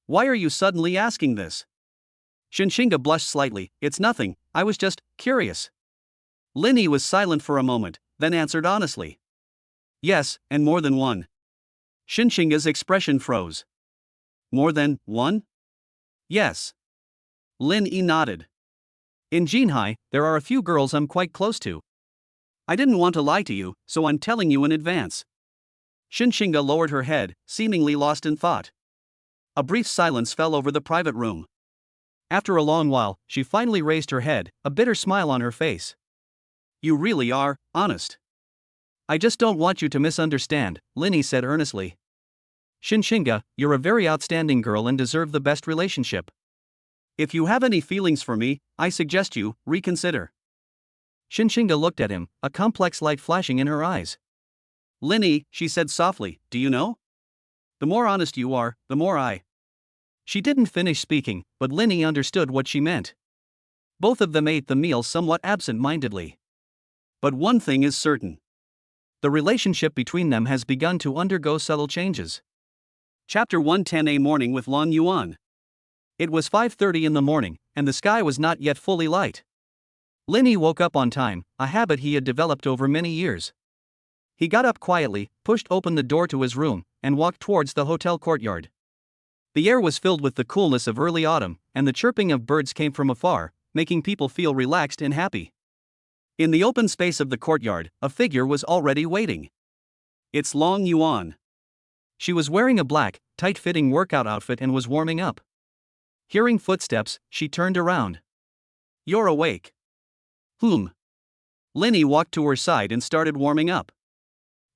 Why are you suddenly asking this? Xinxinga blushed slightly, it's nothing, I was just curious. Lin Yi was silent for a moment, then answered honestly. Yes, and more than one. Xinxinga's expression froze. More than one? Yes. Lin Yi nodded. In Jinhai, there are a few girls I'm quite close to. I didn't want to lie to you, so I'm telling you in advance. Xinxinga lowered her head, seemingly lost in thought. A brief silence fell over the private room. After a long while, she finally raised her head, a bitter smile on her face. You really are honest. I just don't want you to misunderstand, Linny said earnestly. Shinshinga, you're a very outstanding girl and deserve the best relationship. If you have any feelings for me, I suggest you reconsider. Shinshinga looked at him, a complex light flashing in her eyes. Linny, she said softly, do you know? The more honest you are, the more I. She didn't finish speaking, but Linny understood what she meant. Both of them ate the meal somewhat absent-mindedly. But one thing is certain. The relationship between them has begun to undergo subtle changes. Chapter 110. A morning with Long Yuan. It was 5:30 in the morning, and the sky was not yet fully light. Linny woke up on time, a habit he had developed over many years. He got up quietly, pushed open the door to his room, and walked towards the hotel courtyard. The air was filled with the coolness of early autumn, and the chirping of birds came from afar, making people feel relaxed and happy. In the open space of the courtyard, a figure was already waiting. It's Long Yuan. She was wearing a black, tight-fitting workout outfit and was warming up. Hearing footsteps, she turned around. You're awake. Linny walked to her side and started warming up.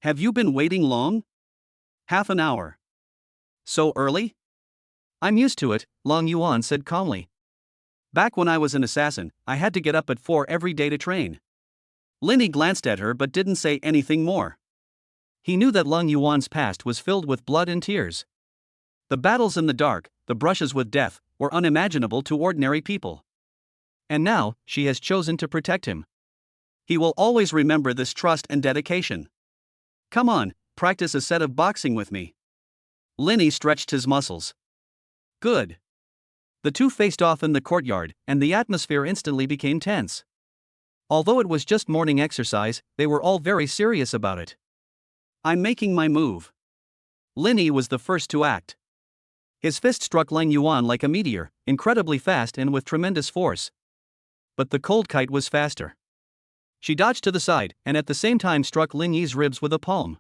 Have you been waiting long? Half an hour. So early? I'm used to it, Long Yuan said calmly. Back when I was an assassin, I had to get up at 4 every day to train. Linny glanced at her but didn't say anything more. He knew that Long Yuan's past was filled with blood and tears. The battles in the dark, the brushes with death, were unimaginable to ordinary people. And now, she has chosen to protect him. He will always remember this trust and dedication. Come on, practice a set of boxing with me. Linny stretched his muscles. Good. The two faced off in the courtyard, and the atmosphere instantly became tense. Although it was just morning exercise, they were all very serious about it. I'm making my move. Linny was the first to act. His fist struck Long Yuan like a meteor, incredibly fast and with tremendous force. But the cold kite was faster. She dodged to the side, and at the same time struck Lin Yi's ribs with a palm.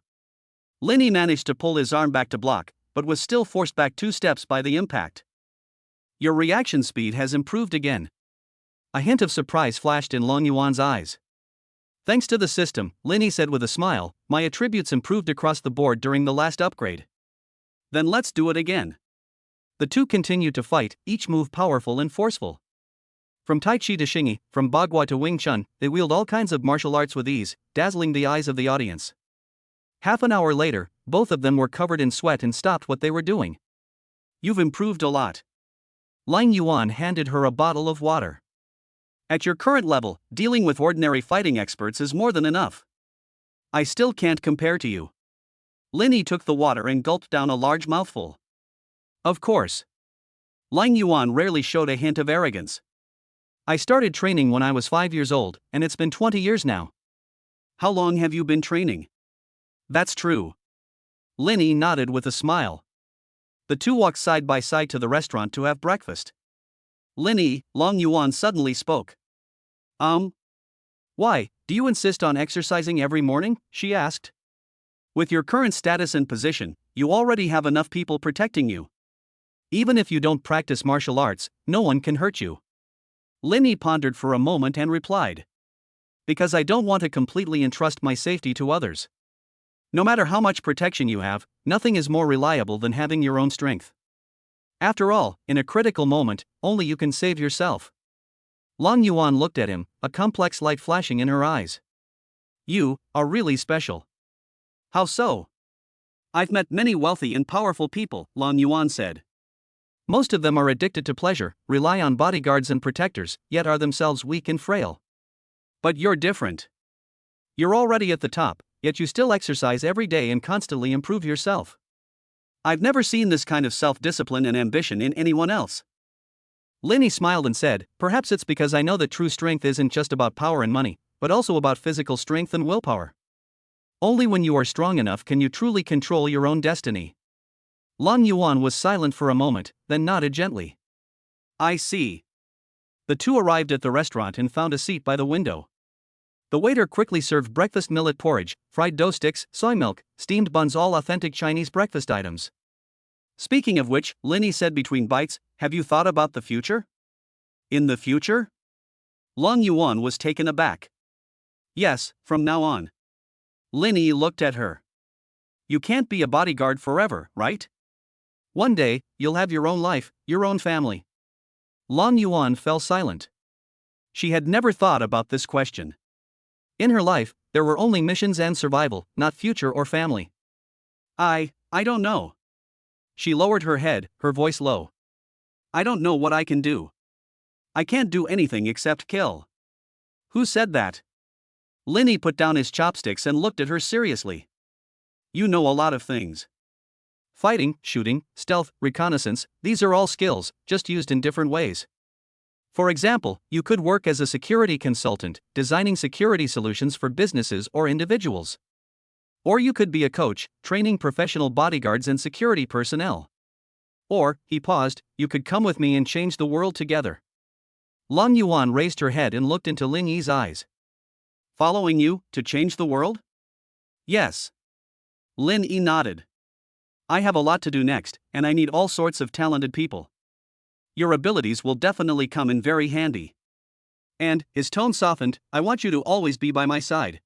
Linny managed to pull his arm back to block, but was still forced back 2 steps by the impact. Your reaction speed has improved again. A hint of surprise flashed in Long Yuan's eyes. Thanks to the system, Linny said with a smile, my attributes improved across the board during the last upgrade. Then let's do it again. The two continued to fight, each move powerful and forceful. From Tai Chi to Xingyi, from Bagua to Wing Chun, they wield all kinds of martial arts with ease, dazzling the eyes of the audience. Half an hour later, both of them were covered in sweat and stopped what they were doing. You've improved a lot. Long Yuan handed her a bottle of water. At your current level, dealing with ordinary fighting experts is more than enough. I still can't compare to you. Linny took the water and gulped down a large mouthful. Of course. Long Yuan rarely showed a hint of arrogance. I started training when I was 5 years old, and it's been 20 years now. How long have you been training? That's true. Linny nodded with a smile. The two walked side by side to the restaurant to have breakfast. Linny, Long Yuan suddenly spoke. Why, do you insist on exercising every morning? She asked. With your current status and position, you already have enough people protecting you. Even if you don't practice martial arts, no one can hurt you. Linny pondered for a moment and replied. Because I don't want to completely entrust my safety to others. No matter how much protection you have, nothing is more reliable than having your own strength. After all, in a critical moment, only you can save yourself. Long Yuan looked at him, a complex light flashing in her eyes. You are really special. How so? I've met many wealthy and powerful people, Long Yuan said. Most of them are addicted to pleasure, rely on bodyguards and protectors, yet are themselves weak and frail. But you're different. You're already at the top, yet you still exercise every day and constantly improve yourself. I've never seen this kind of self-discipline and ambition in anyone else. Linny smiled and said, perhaps it's because I know that true strength isn't just about power and money, but also about physical strength and willpower. Only when you are strong enough can you truly control your own destiny. Long Yuan was silent for a moment, then nodded gently. I see. The two arrived at the restaurant and found a seat by the window. The waiter quickly served breakfast millet porridge, fried dough sticks, soy milk, steamed buns, all authentic Chinese breakfast items. Speaking of which, Linny said between bites, have you thought about the future? In the future? Long Yuan was taken aback. Yes, from now on. Lin Yi looked at her. You can't be a bodyguard forever, right? One day, you'll have your own life, your own family. Long Yuan fell silent. She had never thought about this question. In her life, there were only missions and survival, not future or family. I don't know. She lowered her head, her voice low. I don't know what I can do. I can't do anything except kill. Who said that? Lin Yi put down his chopsticks and looked at her seriously. You know a lot of things. Fighting, shooting, stealth, reconnaissance, these are all skills, just used in different ways. For example, you could work as a security consultant, designing security solutions for businesses or individuals. Or you could be a coach, training professional bodyguards and security personnel. Or, he paused, you could come with me and change the world together. Long Yuan raised her head and looked into Lin Yi's eyes. Following you, to change the world? Yes. Lin Yi nodded. I have a lot to do next, and I need all sorts of talented people. Your abilities will definitely come in very handy. And, his tone softened, I want you to always be by my side.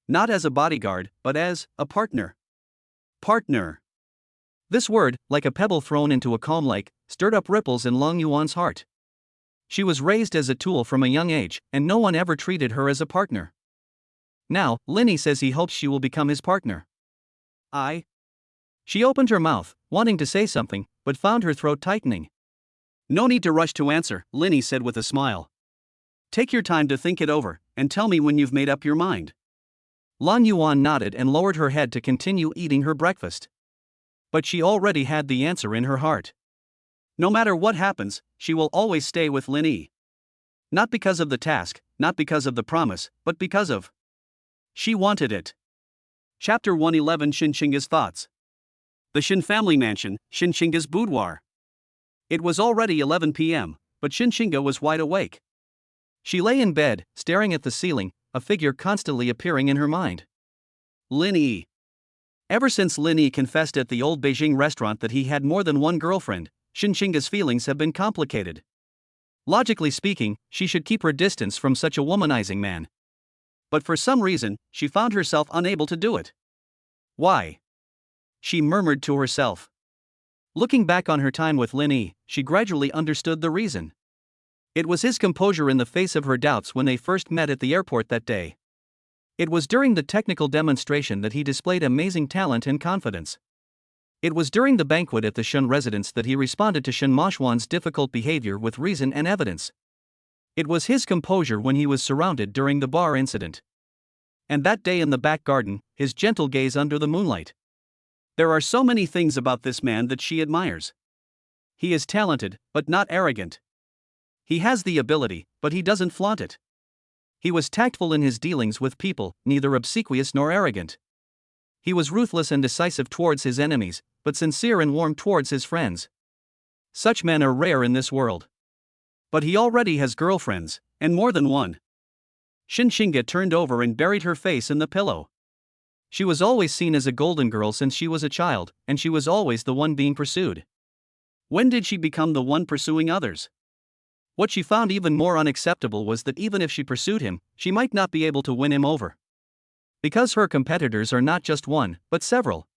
Not as a bodyguard, but as a partner. Partner. This word, like a pebble thrown into a calm lake, stirred up ripples in Long Yuan's heart. She was raised as a tool from a young age, and no one ever treated her as a partner. Now, Lin Yi says he hopes she will become his partner. She opened her mouth, wanting to say something, but found her throat tightening. No need to rush to answer, Lin Yi said with a smile. Take your time to think it over, and tell me when you've made up your mind. Long Yuan nodded and lowered her head to continue eating her breakfast. But she already had the answer in her heart. No matter what happens, she will always stay with Lin Yi. Not because of the task, not because of the promise, but because of. She wanted it. Chapter 111 Xinxinga's Thoughts. The Xin family mansion, Xinxinga's boudoir. It was already 11 p.m., but Xinxinga was wide awake. She lay in bed, staring at the ceiling, a figure constantly appearing in her mind. Lin Yi. Ever since Lin Yi confessed at the old Beijing restaurant that he had more than one girlfriend, Xinxinga's feelings have been complicated. Logically speaking, she should keep her distance from such a womanizing man. But for some reason, she found herself unable to do it. Why? She murmured to herself. Looking back on her time with Lin Yi, she gradually understood the reason. It was his composure in the face of her doubts when they first met at the airport that day. It was during the technical demonstration that he displayed amazing talent and confidence. It was during the banquet at the Shun residence that he responded to Shen Moshuan's difficult behavior with reason and evidence. It was his composure when he was surrounded during the bar incident. And that day in the back garden, his gentle gaze under the moonlight. There are so many things about this man that she admires. He is talented, but not arrogant. He has the ability, but he doesn't flaunt it. He was tactful in his dealings with people, neither obsequious nor arrogant. He was ruthless and decisive towards his enemies, but sincere and warm towards his friends. Such men are rare in this world. But he already has girlfriends, and more than one. Xinxinga turned over and buried her face in the pillow. She was always seen as a golden girl since she was a child, and she was always the one being pursued. When did she become the one pursuing others? What she found even more unacceptable was that even if she pursued him, she might not be able to win him over. Because her competitors are not just one, but several.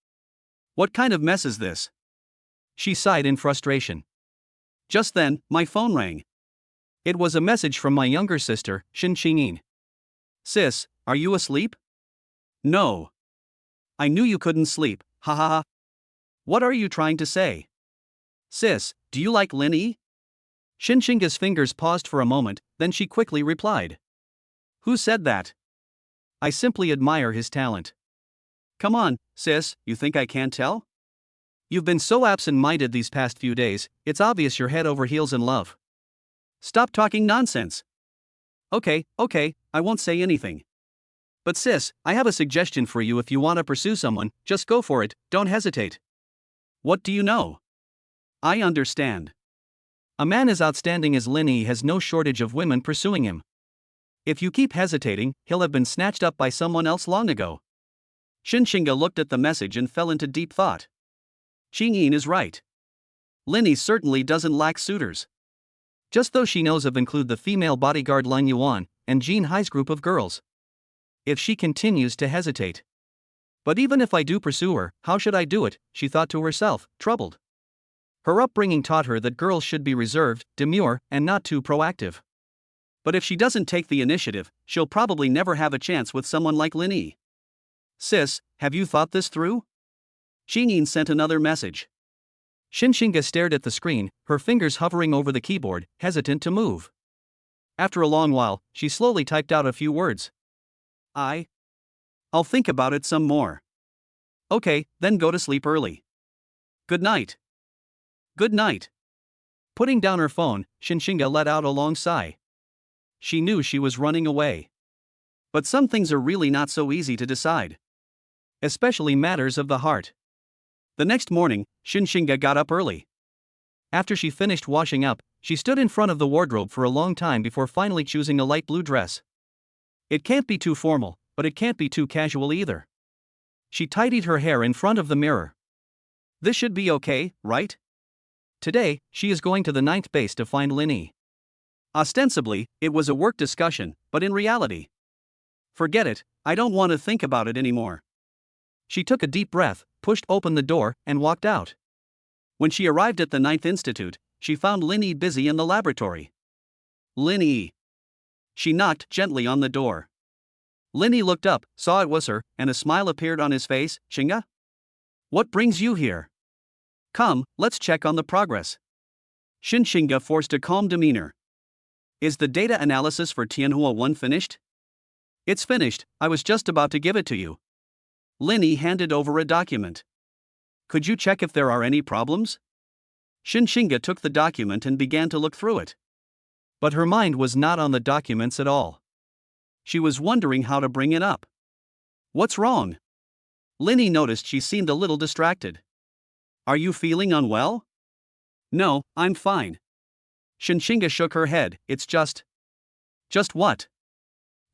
What kind of mess is this? She sighed in frustration. Just then, my phone rang. It was a message from my younger sister, Xinxingyin. Sis, are you asleep? No. I knew you couldn't sleep, ha ha ha. What are you trying to say? Sis, do you like Lin Yi? Xinxinga's fingers paused for a moment, then she quickly replied. Who said that? I simply admire his talent. Come on, sis, you think I can't tell? You've been so absent-minded these past few days, it's obvious you're head over heels in love. Stop talking nonsense. Okay, I won't say anything. But sis, I have a suggestion for you. If you want to pursue someone, just go for it, don't hesitate. What do you know? I understand. A man as outstanding as Lin Yi has no shortage of women pursuing him. If you keep hesitating, he'll have been snatched up by someone else long ago. Xinxinga looked at the message and fell into deep thought. Qingyin is right. Lin Yi certainly doesn't lack suitors. Just though she knows of include the female bodyguard Lang Yuan and Jean Hai's group of girls. If she continues to hesitate. But even if I do pursue her, how should I do it, she thought to herself, troubled. Her upbringing taught her that girls should be reserved, demure, and not too proactive. But if she doesn't take the initiative, she'll probably never have a chance with someone like Lin Yi. Sis, have you thought this through? Xingyin sent another message. Xinxinga stared at the screen, her fingers hovering over the keyboard, hesitant to move. After a long while, she slowly typed out a few words. I'll think about it some more. Okay, then go to sleep early. Good night. Good night. Putting down her phone, Xinxinga let out a long sigh. She knew she was running away. But some things are really not so easy to decide. Especially matters of the heart. The next morning, Xinxinga got up early. After she finished washing up, she stood in front of the wardrobe for a long time before finally choosing a light blue dress. It can't be too formal, but it can't be too casual either. She tidied her hair in front of the mirror. This should be okay, right? Today, she is going to the 9th base to find Lin Yi. Ostensibly, it was a work discussion, but in reality, forget it, I don't want to think about it anymore. She took a deep breath, pushed open the door, and walked out. When she arrived at the 9th Institute, she found Lin Yi busy in the laboratory. Lin Yi. She knocked gently on the door. Lin Yi looked up, saw it was her, and a smile appeared on his face. Xinga? What brings you here? Come, let's check on the progress. Xinxinga forced a calm demeanor. Is the data analysis for Tianhua 1 finished? It's finished, I was just about to give it to you. Lin Yi handed over a document. Could you check if there are any problems? Xinxinga took the document and began to look through it. But her mind was not on the documents at all. She was wondering how to bring it up. What's wrong? Lin Yi noticed she seemed a little distracted. Are you feeling unwell? No, I'm fine. Xinxinga shook her head, it's just. Just what?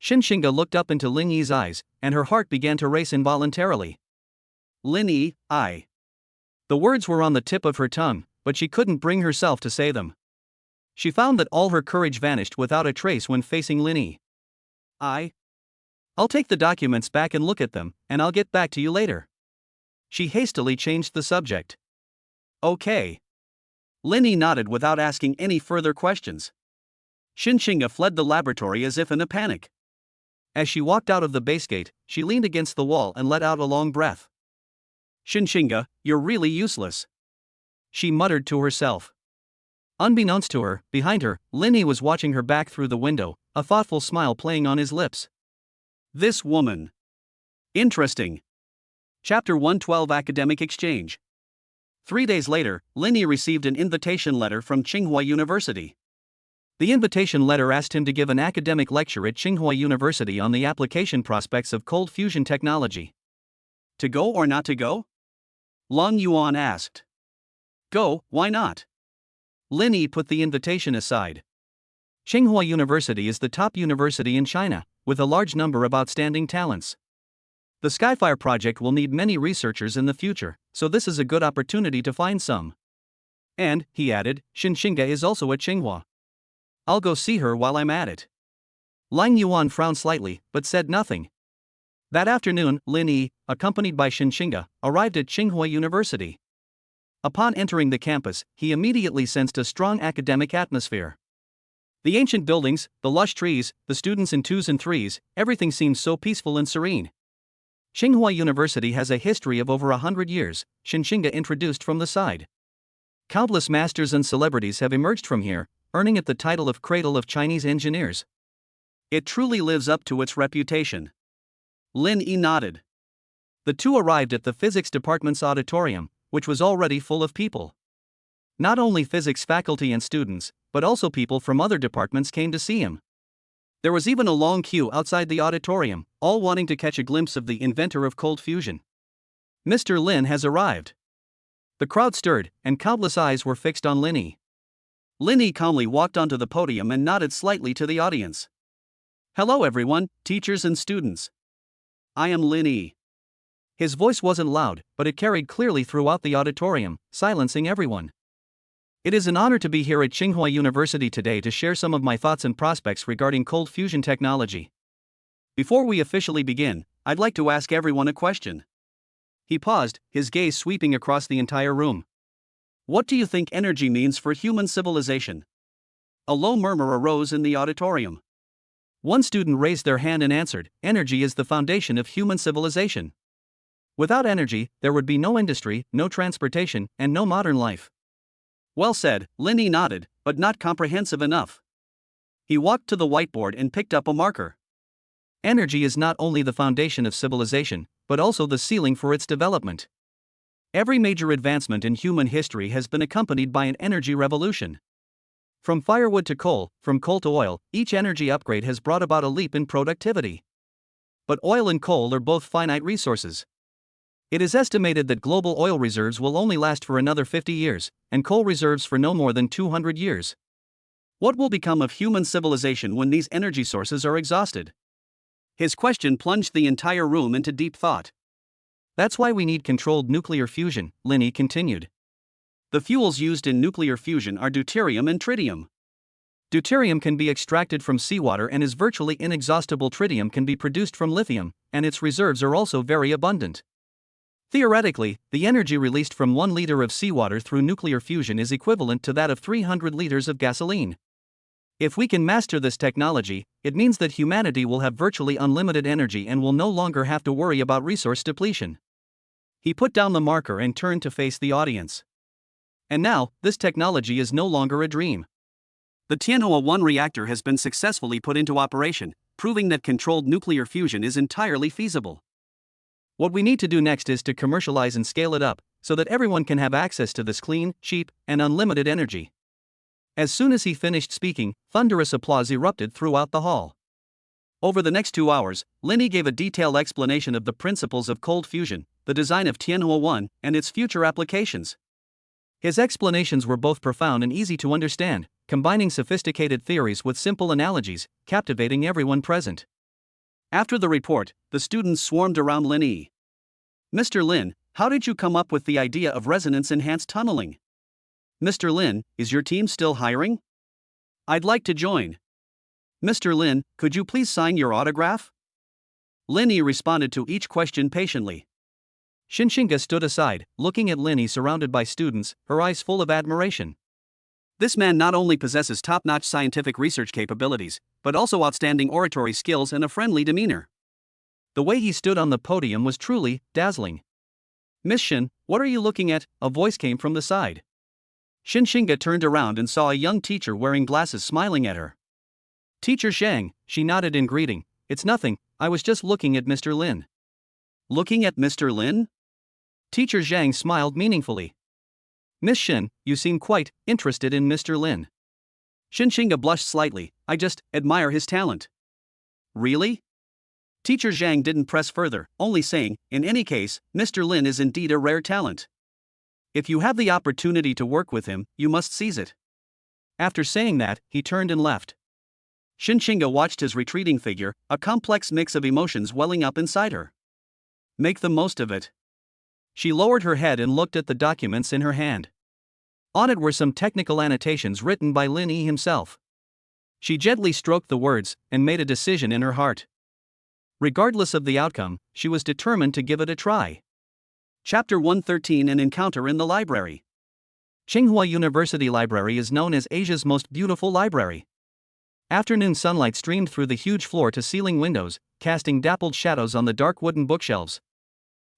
Xinxinga looked up into Lin Yi's eyes, and her heart began to race involuntarily. Lin Yi, I. The words were on the tip of her tongue, but she couldn't bring herself to say them. She found that all her courage vanished without a trace when facing Lin Yi. I'll take the documents back and look at them, and I'll get back to you later. She hastily changed the subject. Okay. Lin Yi nodded without asking any further questions. Xinxinga fled the laboratory as if in a panic. As she walked out of the base gate, she leaned against the wall and let out a long breath. Xinxinga, you're really useless. She muttered to herself. Unbeknownst to her, behind her, Lin Yi was watching her back through the window, a thoughtful smile playing on his lips. This woman. Interesting. Chapter 112 Academic Exchange. 3 days later, Lin Yi received an invitation letter from Tsinghua University. The invitation letter asked him to give an academic lecture at Tsinghua University on the application prospects of cold fusion technology. To go or not to go? Lang Yuan asked. Go, why not? Lin Yi put the invitation aside. Tsinghua University is the top university in China, with a large number of outstanding talents. The Skyfire project will need many researchers in the future, so this is a good opportunity to find some. And, he added, Xinxinga is also at Tsinghua. I'll go see her while I'm at it. Lang Yuan frowned slightly, but said nothing. That afternoon, Lin Yi, accompanied by Xinxinga, arrived at Tsinghua University. Upon entering the campus, he immediately sensed a strong academic atmosphere. The ancient buildings, the lush trees, the students in 2s and 3s, everything seemed so peaceful and serene. Tsinghua University has a history of over 100 years, Xinxinga introduced from the side. Countless masters and celebrities have emerged from here, earning it the title of Cradle of Chinese Engineers. It truly lives up to its reputation. Lin Yi nodded. The two arrived at the physics department's auditorium, which was already full of people. Not only physics faculty and students, but also people from other departments came to see him. There was even a long queue outside the auditorium, all wanting to catch a glimpse of the inventor of cold fusion. Mr. Lin has arrived. The crowd stirred, and countless eyes were fixed on Lin Yi. Lin Yi calmly walked onto the podium and nodded slightly to the audience. Hello everyone, teachers and students. I am Lin Yi. His voice wasn't loud, but it carried clearly throughout the auditorium, silencing everyone. It is an honor to be here at Tsinghua University today to share some of my thoughts and prospects regarding cold fusion technology. Before we officially begin, I'd like to ask everyone a question. He paused, his gaze sweeping across the entire room. What do you think energy means for human civilization? A low murmur arose in the auditorium. One student raised their hand and answered, energy is the foundation of human civilization. Without energy, there would be no industry, no transportation, and no modern life. Well said, Linny nodded, but not comprehensive enough. He walked to the whiteboard and picked up a marker. Energy is not only the foundation of civilization, but also the ceiling for its development. Every major advancement in human history has been accompanied by an energy revolution. From firewood to coal, from coal to oil, each energy upgrade has brought about a leap in productivity. But oil and coal are both finite resources. It is estimated that global oil reserves will only last for another 50 years, and coal reserves for no more than 200 years. What will become of human civilization when these energy sources are exhausted? His question plunged the entire room into deep thought. That's why we need controlled nuclear fusion, Linny continued. The fuels used in nuclear fusion are deuterium and tritium. Deuterium can be extracted from seawater and is virtually inexhaustible. Tritium can be produced from lithium, and its reserves are also very abundant. Theoretically, the energy released from 1 liter of seawater through nuclear fusion is equivalent to that of 300 liters of gasoline. If we can master this technology, it means that humanity will have virtually unlimited energy and will no longer have to worry about resource depletion. He put down the marker and turned to face the audience. And now, this technology is no longer a dream. The Tianhua 1 reactor has been successfully put into operation, proving that controlled nuclear fusion is entirely feasible. What we need to do next is to commercialize and scale it up, so that everyone can have access to this clean, cheap, and unlimited energy. As soon as he finished speaking, thunderous applause erupted throughout the hall. Over the next 2 hours, Linny gave a detailed explanation of the principles of cold fusion, the design of Tianhua 1, and its future applications. His explanations were both profound and easy to understand, combining sophisticated theories with simple analogies, captivating everyone present. After the report, the students swarmed around Linny. Mr. Lin, how did you come up with the idea of resonance-enhanced tunneling? Mr. Lin, is your team still hiring? I'd like to join. Mr. Lin, could you please sign your autograph? Linny responded to each question patiently. Shinshinga stood aside, looking at Linny surrounded by students, her eyes full of admiration. This man not only possesses top-notch scientific research capabilities, but also outstanding oratory skills and a friendly demeanor. The way he stood on the podium was truly dazzling. Miss Shin, what are you looking at? A voice came from the side. Shinshinga turned around and saw a young teacher wearing glasses smiling at her. Teacher Zhang, she nodded in greeting. It's nothing, I was just looking at Mr. Lin. Looking at Mr. Lin? Teacher Zhang smiled meaningfully. Miss Shin, you seem quite interested in Mr. Lin. Shinshinga blushed slightly. I just admire his talent. Really? Teacher Zhang didn't press further, only saying, in any case, Mr. Lin is indeed a rare talent. If you have the opportunity to work with him, you must seize it. After saying that, he turned and left. Shinshinga watched his retreating figure, a complex mix of emotions welling up inside her. Make the most of it. She lowered her head and looked at the documents in her hand. On it were some technical annotations written by Lin Yi himself. She gently stroked the words and made a decision in her heart. Regardless of the outcome, she was determined to give it a try. Chapter 113: An Encounter in the Library. Tsinghua University Library is known as Asia's most beautiful library. Afternoon sunlight streamed through the huge floor-to-ceiling windows, casting dappled shadows on the dark wooden bookshelves.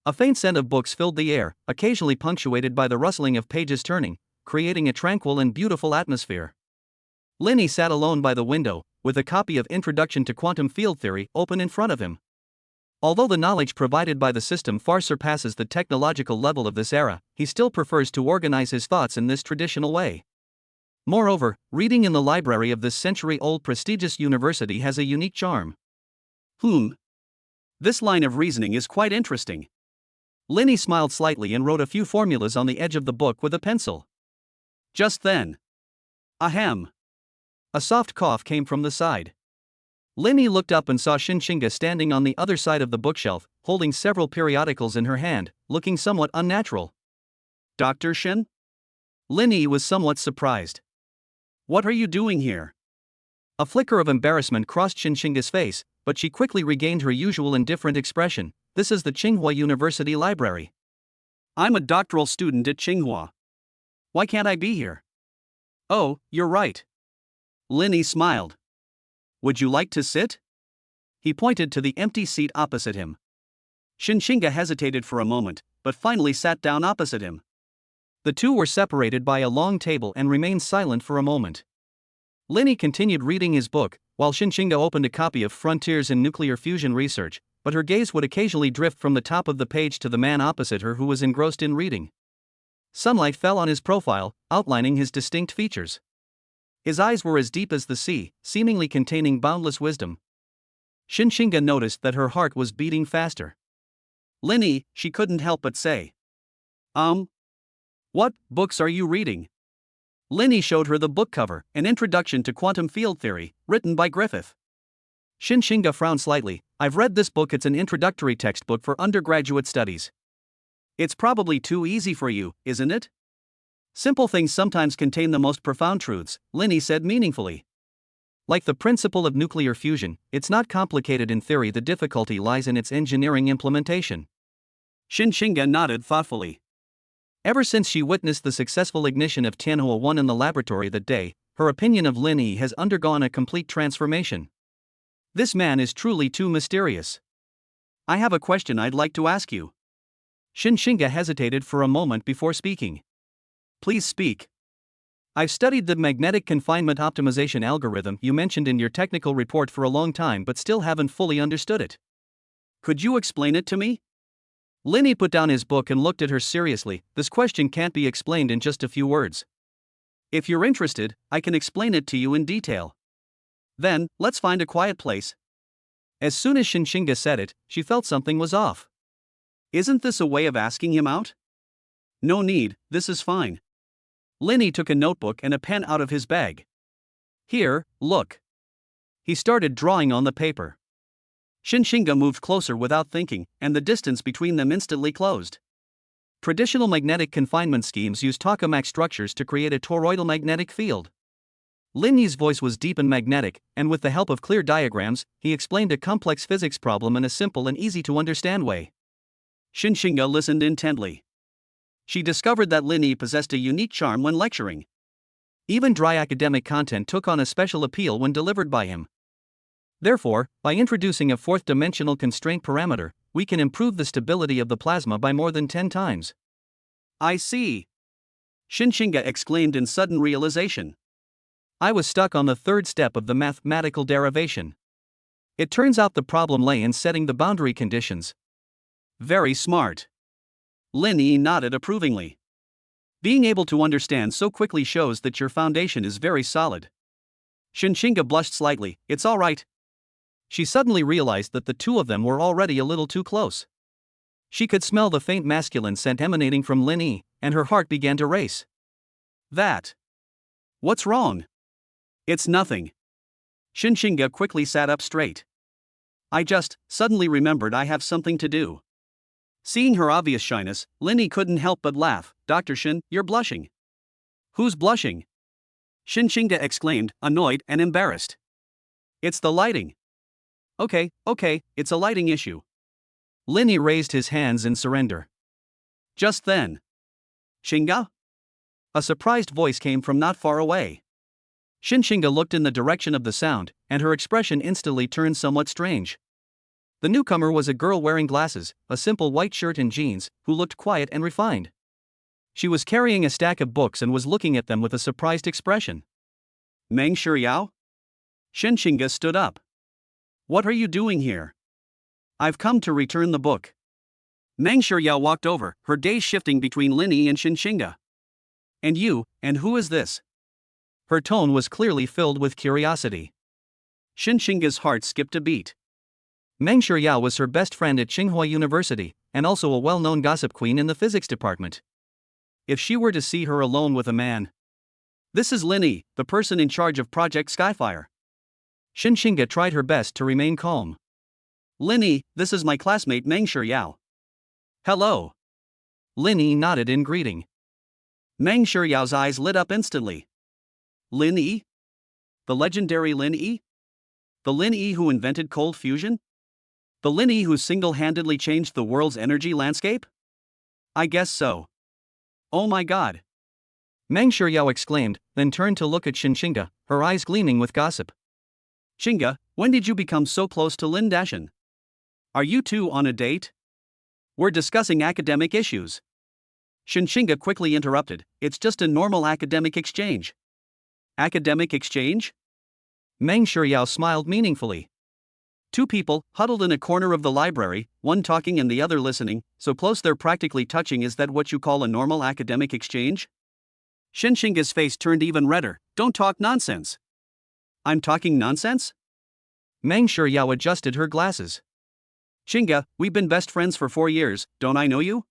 A faint scent of books filled the air, occasionally punctuated by the rustling of pages turning, creating a tranquil and beautiful atmosphere. Linny sat alone by the window, with a copy of Introduction to Quantum Field Theory open in front of him. Although the knowledge provided by the system far surpasses the technological level of this era, he still prefers to organize his thoughts in this traditional way. Moreover, reading in the library of this century-old prestigious university has a unique charm. This line of reasoning is quite interesting. Linny smiled slightly and wrote a few formulas on the edge of the book with a pencil. Just then, ahem! A soft cough came from the side. Linny looked up and saw Shinshinga standing on the other side of the bookshelf, holding several periodicals in her hand, looking somewhat unnatural. Dr. Shin? Linny was somewhat surprised. What are you doing here? A flicker of embarrassment crossed Xinshinga's face, but she quickly regained her usual indifferent expression. This is the Tsinghua University Library. I'm a doctoral student at Tsinghua. Why can't I be here? Oh, you're right. Linny smiled. Would you like to sit? He pointed to the empty seat opposite him. Xinshinga hesitated for a moment, but finally sat down opposite him. The two were separated by a long table and remained silent for a moment. Linny continued reading his book, while Xinshinga opened a copy of Frontiers in Nuclear Fusion Research, but her gaze would occasionally drift from the top of the page to the man opposite her who was engrossed in reading. Sunlight fell on his profile, outlining his distinct features. His eyes were as deep as the sea, seemingly containing boundless wisdom. Xinshinga noticed that her heart was beating faster. Linny, she couldn't help but say. What books are you reading? Linny showed her the book cover, An Introduction to Quantum Field Theory, written by Griffith. Xinshinga frowned slightly. I've read this book, it's an introductory textbook for undergraduate studies. It's probably too easy for you, isn't it? Simple things sometimes contain the most profound truths, Linny said meaningfully. Like the principle of nuclear fusion, it's not complicated in theory, the difficulty lies in its engineering implementation. Xinshinga nodded thoughtfully. Ever since she witnessed the successful ignition of Tianhua 1 in the laboratory that day, her opinion of Linny has undergone a complete transformation. This man is truly too mysterious. I have a question I'd like to ask you. Xinshinga hesitated for a moment before speaking. Please speak. I've studied the magnetic confinement optimization algorithm you mentioned in your technical report for a long time but still haven't fully understood it. Could you explain it to me? Linny put down his book and looked at her seriously. This question can't be explained in just a few words. If you're interested, I can explain it to you in detail. Then, let's find a quiet place. As soon as Xinshinga said it, she felt something was off. Isn't this a way of asking him out? No need, this is fine. Linny took a notebook and a pen out of his bag. Here, look. He started drawing on the paper. Xinshinga moved closer without thinking, and the distance between them instantly closed. Traditional magnetic confinement schemes use tokamak structures to create a toroidal magnetic field. Linny's voice was deep and magnetic, and with the help of clear diagrams, he explained a complex physics problem in a simple and easy-to-understand way. Xinshinga listened intently. She discovered that Linny possessed a unique charm when lecturing. Even dry academic content took on a special appeal when delivered by him. Therefore, by introducing a fourth-dimensional constraint parameter, we can improve the stability of the plasma by more than 10 times. I see. Xinshinga exclaimed in sudden realization. I was stuck on the third step of the mathematical derivation. It turns out the problem lay in setting the boundary conditions. Very smart. Linny nodded approvingly. Being able to understand so quickly shows that your foundation is very solid. Xinshinga blushed slightly. It's all right. She suddenly realized that the two of them were already a little too close. She could smell the faint masculine scent emanating from Linny, and her heart began to race. What's wrong? It's nothing. Xinshinga quickly sat up straight. I just suddenly remembered I have something to do. Seeing her obvious shyness, Linny couldn't help but laugh. Dr. Shin, you're blushing. Who's blushing? Xinshinga exclaimed, annoyed and embarrassed. It's the lighting. Okay, it's a lighting issue. Linny raised his hands in surrender. Just then. Shinga? A surprised voice came from not far away. Xinshinga looked in the direction of the sound, and her expression instantly turned somewhat strange. The newcomer was a girl wearing glasses, a simple white shirt and jeans, who looked quiet and refined. She was carrying a stack of books and was looking at them with a surprised expression. Meng Shiyao? Xinshinga stood up. What are you doing here? I've come to return the book. Meng Shiyao walked over, her gaze shifting between Linny and Xinshinga. And who is this? Her tone was clearly filled with curiosity. Xinshinga's heart skipped a beat. Meng Shiyao was her best friend at Tsinghua University, and also a well-known gossip queen in the physics department. If she were to see her alone with a man. This is Linny, the person in charge of Project Skyfire. Xinshinga tried her best to remain calm. Linny, this is my classmate Meng Shiyao. Hello. Linny nodded in greeting. Meng Shiyao's eyes lit up instantly. Lin Yi? The legendary Lin Yi? The Lin Yi who invented cold fusion? The Lin Yi who single-handedly changed the world's energy landscape? I guess so. Oh my god. Meng Shiryao exclaimed, then turned to look at Xinxinga, her eyes gleaming with gossip. Xinga, when did you become so close to Lin Dashan? Are you two on a date? We're discussing academic issues. Xinxinga quickly interrupted, it's just a normal academic exchange. Academic exchange? Meng Shiryao smiled meaningfully. Two people, huddled in a corner of the library, one talking and the other listening, so close they're practically touching. Is that what you call a normal academic exchange? Xinxinga's face turned even redder. Don't talk nonsense. I'm talking nonsense? Meng Shiryao adjusted her glasses. Xinga, we've been best friends for 4 years, don't I know you?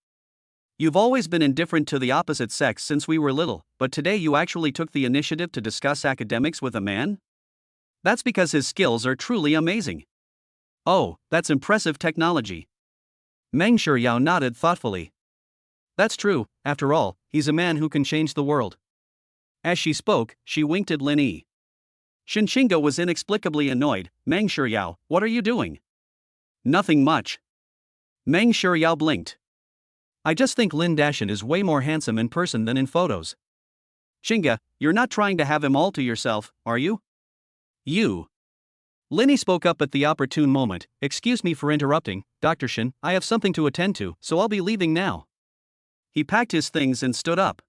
You've always been indifferent to the opposite sex since we were little, but today you actually took the initiative to discuss academics with a man? That's because his skills are truly amazing. Oh, that's impressive technology. Meng Shiryao nodded thoughtfully. That's true, after all, he's a man who can change the world. As she spoke, she winked at Lin Yi. Xinxinga was inexplicably annoyed. Meng Shiryao, what are you doing? Nothing much. Meng Shiryao blinked. I just think Lin Dashan is way more handsome in person than in photos. Xinga, you're not trying to have him all to yourself, are you? You. Lin Yi spoke up at the opportune moment. Excuse me for interrupting, Dr. Shin, I have something to attend to, so I'll be leaving now. He packed his things and stood up.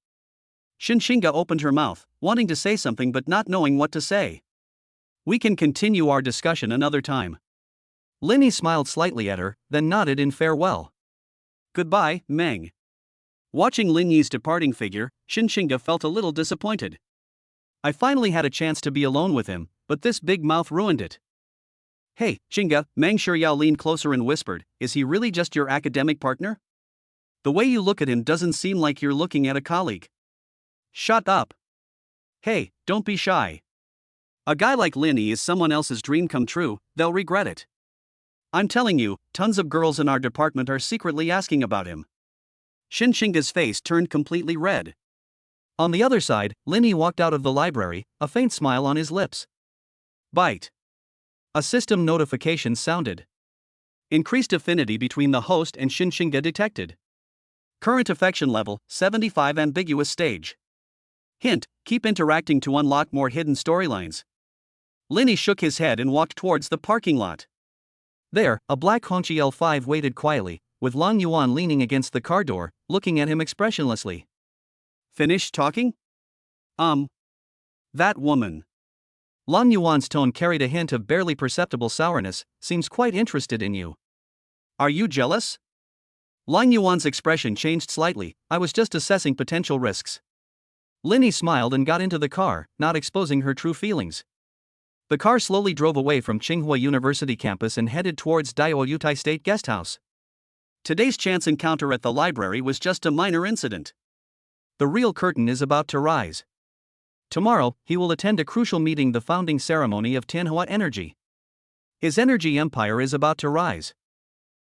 Xinxinga opened her mouth, wanting to say something but not knowing what to say. We can continue our discussion another time. Lin Yi smiled slightly at her, then nodded in farewell. Goodbye, Meng. Watching Lin Yi's departing figure, Xinxinga felt a little disappointed. I finally had a chance to be alone with him, but this big mouth ruined it. Hey, Xinga, Meng Shiryao leaned closer and whispered, is he really just your academic partner? The way you look at him doesn't seem like you're looking at a colleague. Shut up. Hey, don't be shy. A guy like Lin Yi is someone else's dream come true, they'll regret it. I'm telling you, tons of girls in our department are secretly asking about him. Xinxinga's face turned completely red. On the other side, Lin Yi walked out of the library, a faint smile on his lips. Bite. A system notification sounded. Increased affinity between the host and Xinxinga detected. Current affection level, 75 ambiguous stage. Hint, keep interacting to unlock more hidden storylines. Lin Yi shook his head and walked towards the parking lot. There, a black Hongqi L5 waited quietly, with Lang Yuan leaning against the car door, looking at him expressionlessly. Finished talking? That woman. Lang Yuan's tone carried a hint of barely perceptible sourness, seems quite interested in you. Are you jealous? Lang Yuan's expression changed slightly, I was just assessing potential risks. Lin Yi smiled and got into the car, not exposing her true feelings. The car slowly drove away from Tsinghua University campus and headed towards Daiyutai State Guesthouse. Today's chance encounter at the library was just a minor incident. The real curtain is about to rise. Tomorrow, he will attend a crucial meeting, the founding ceremony of Tianhua Energy. His energy empire is about to rise.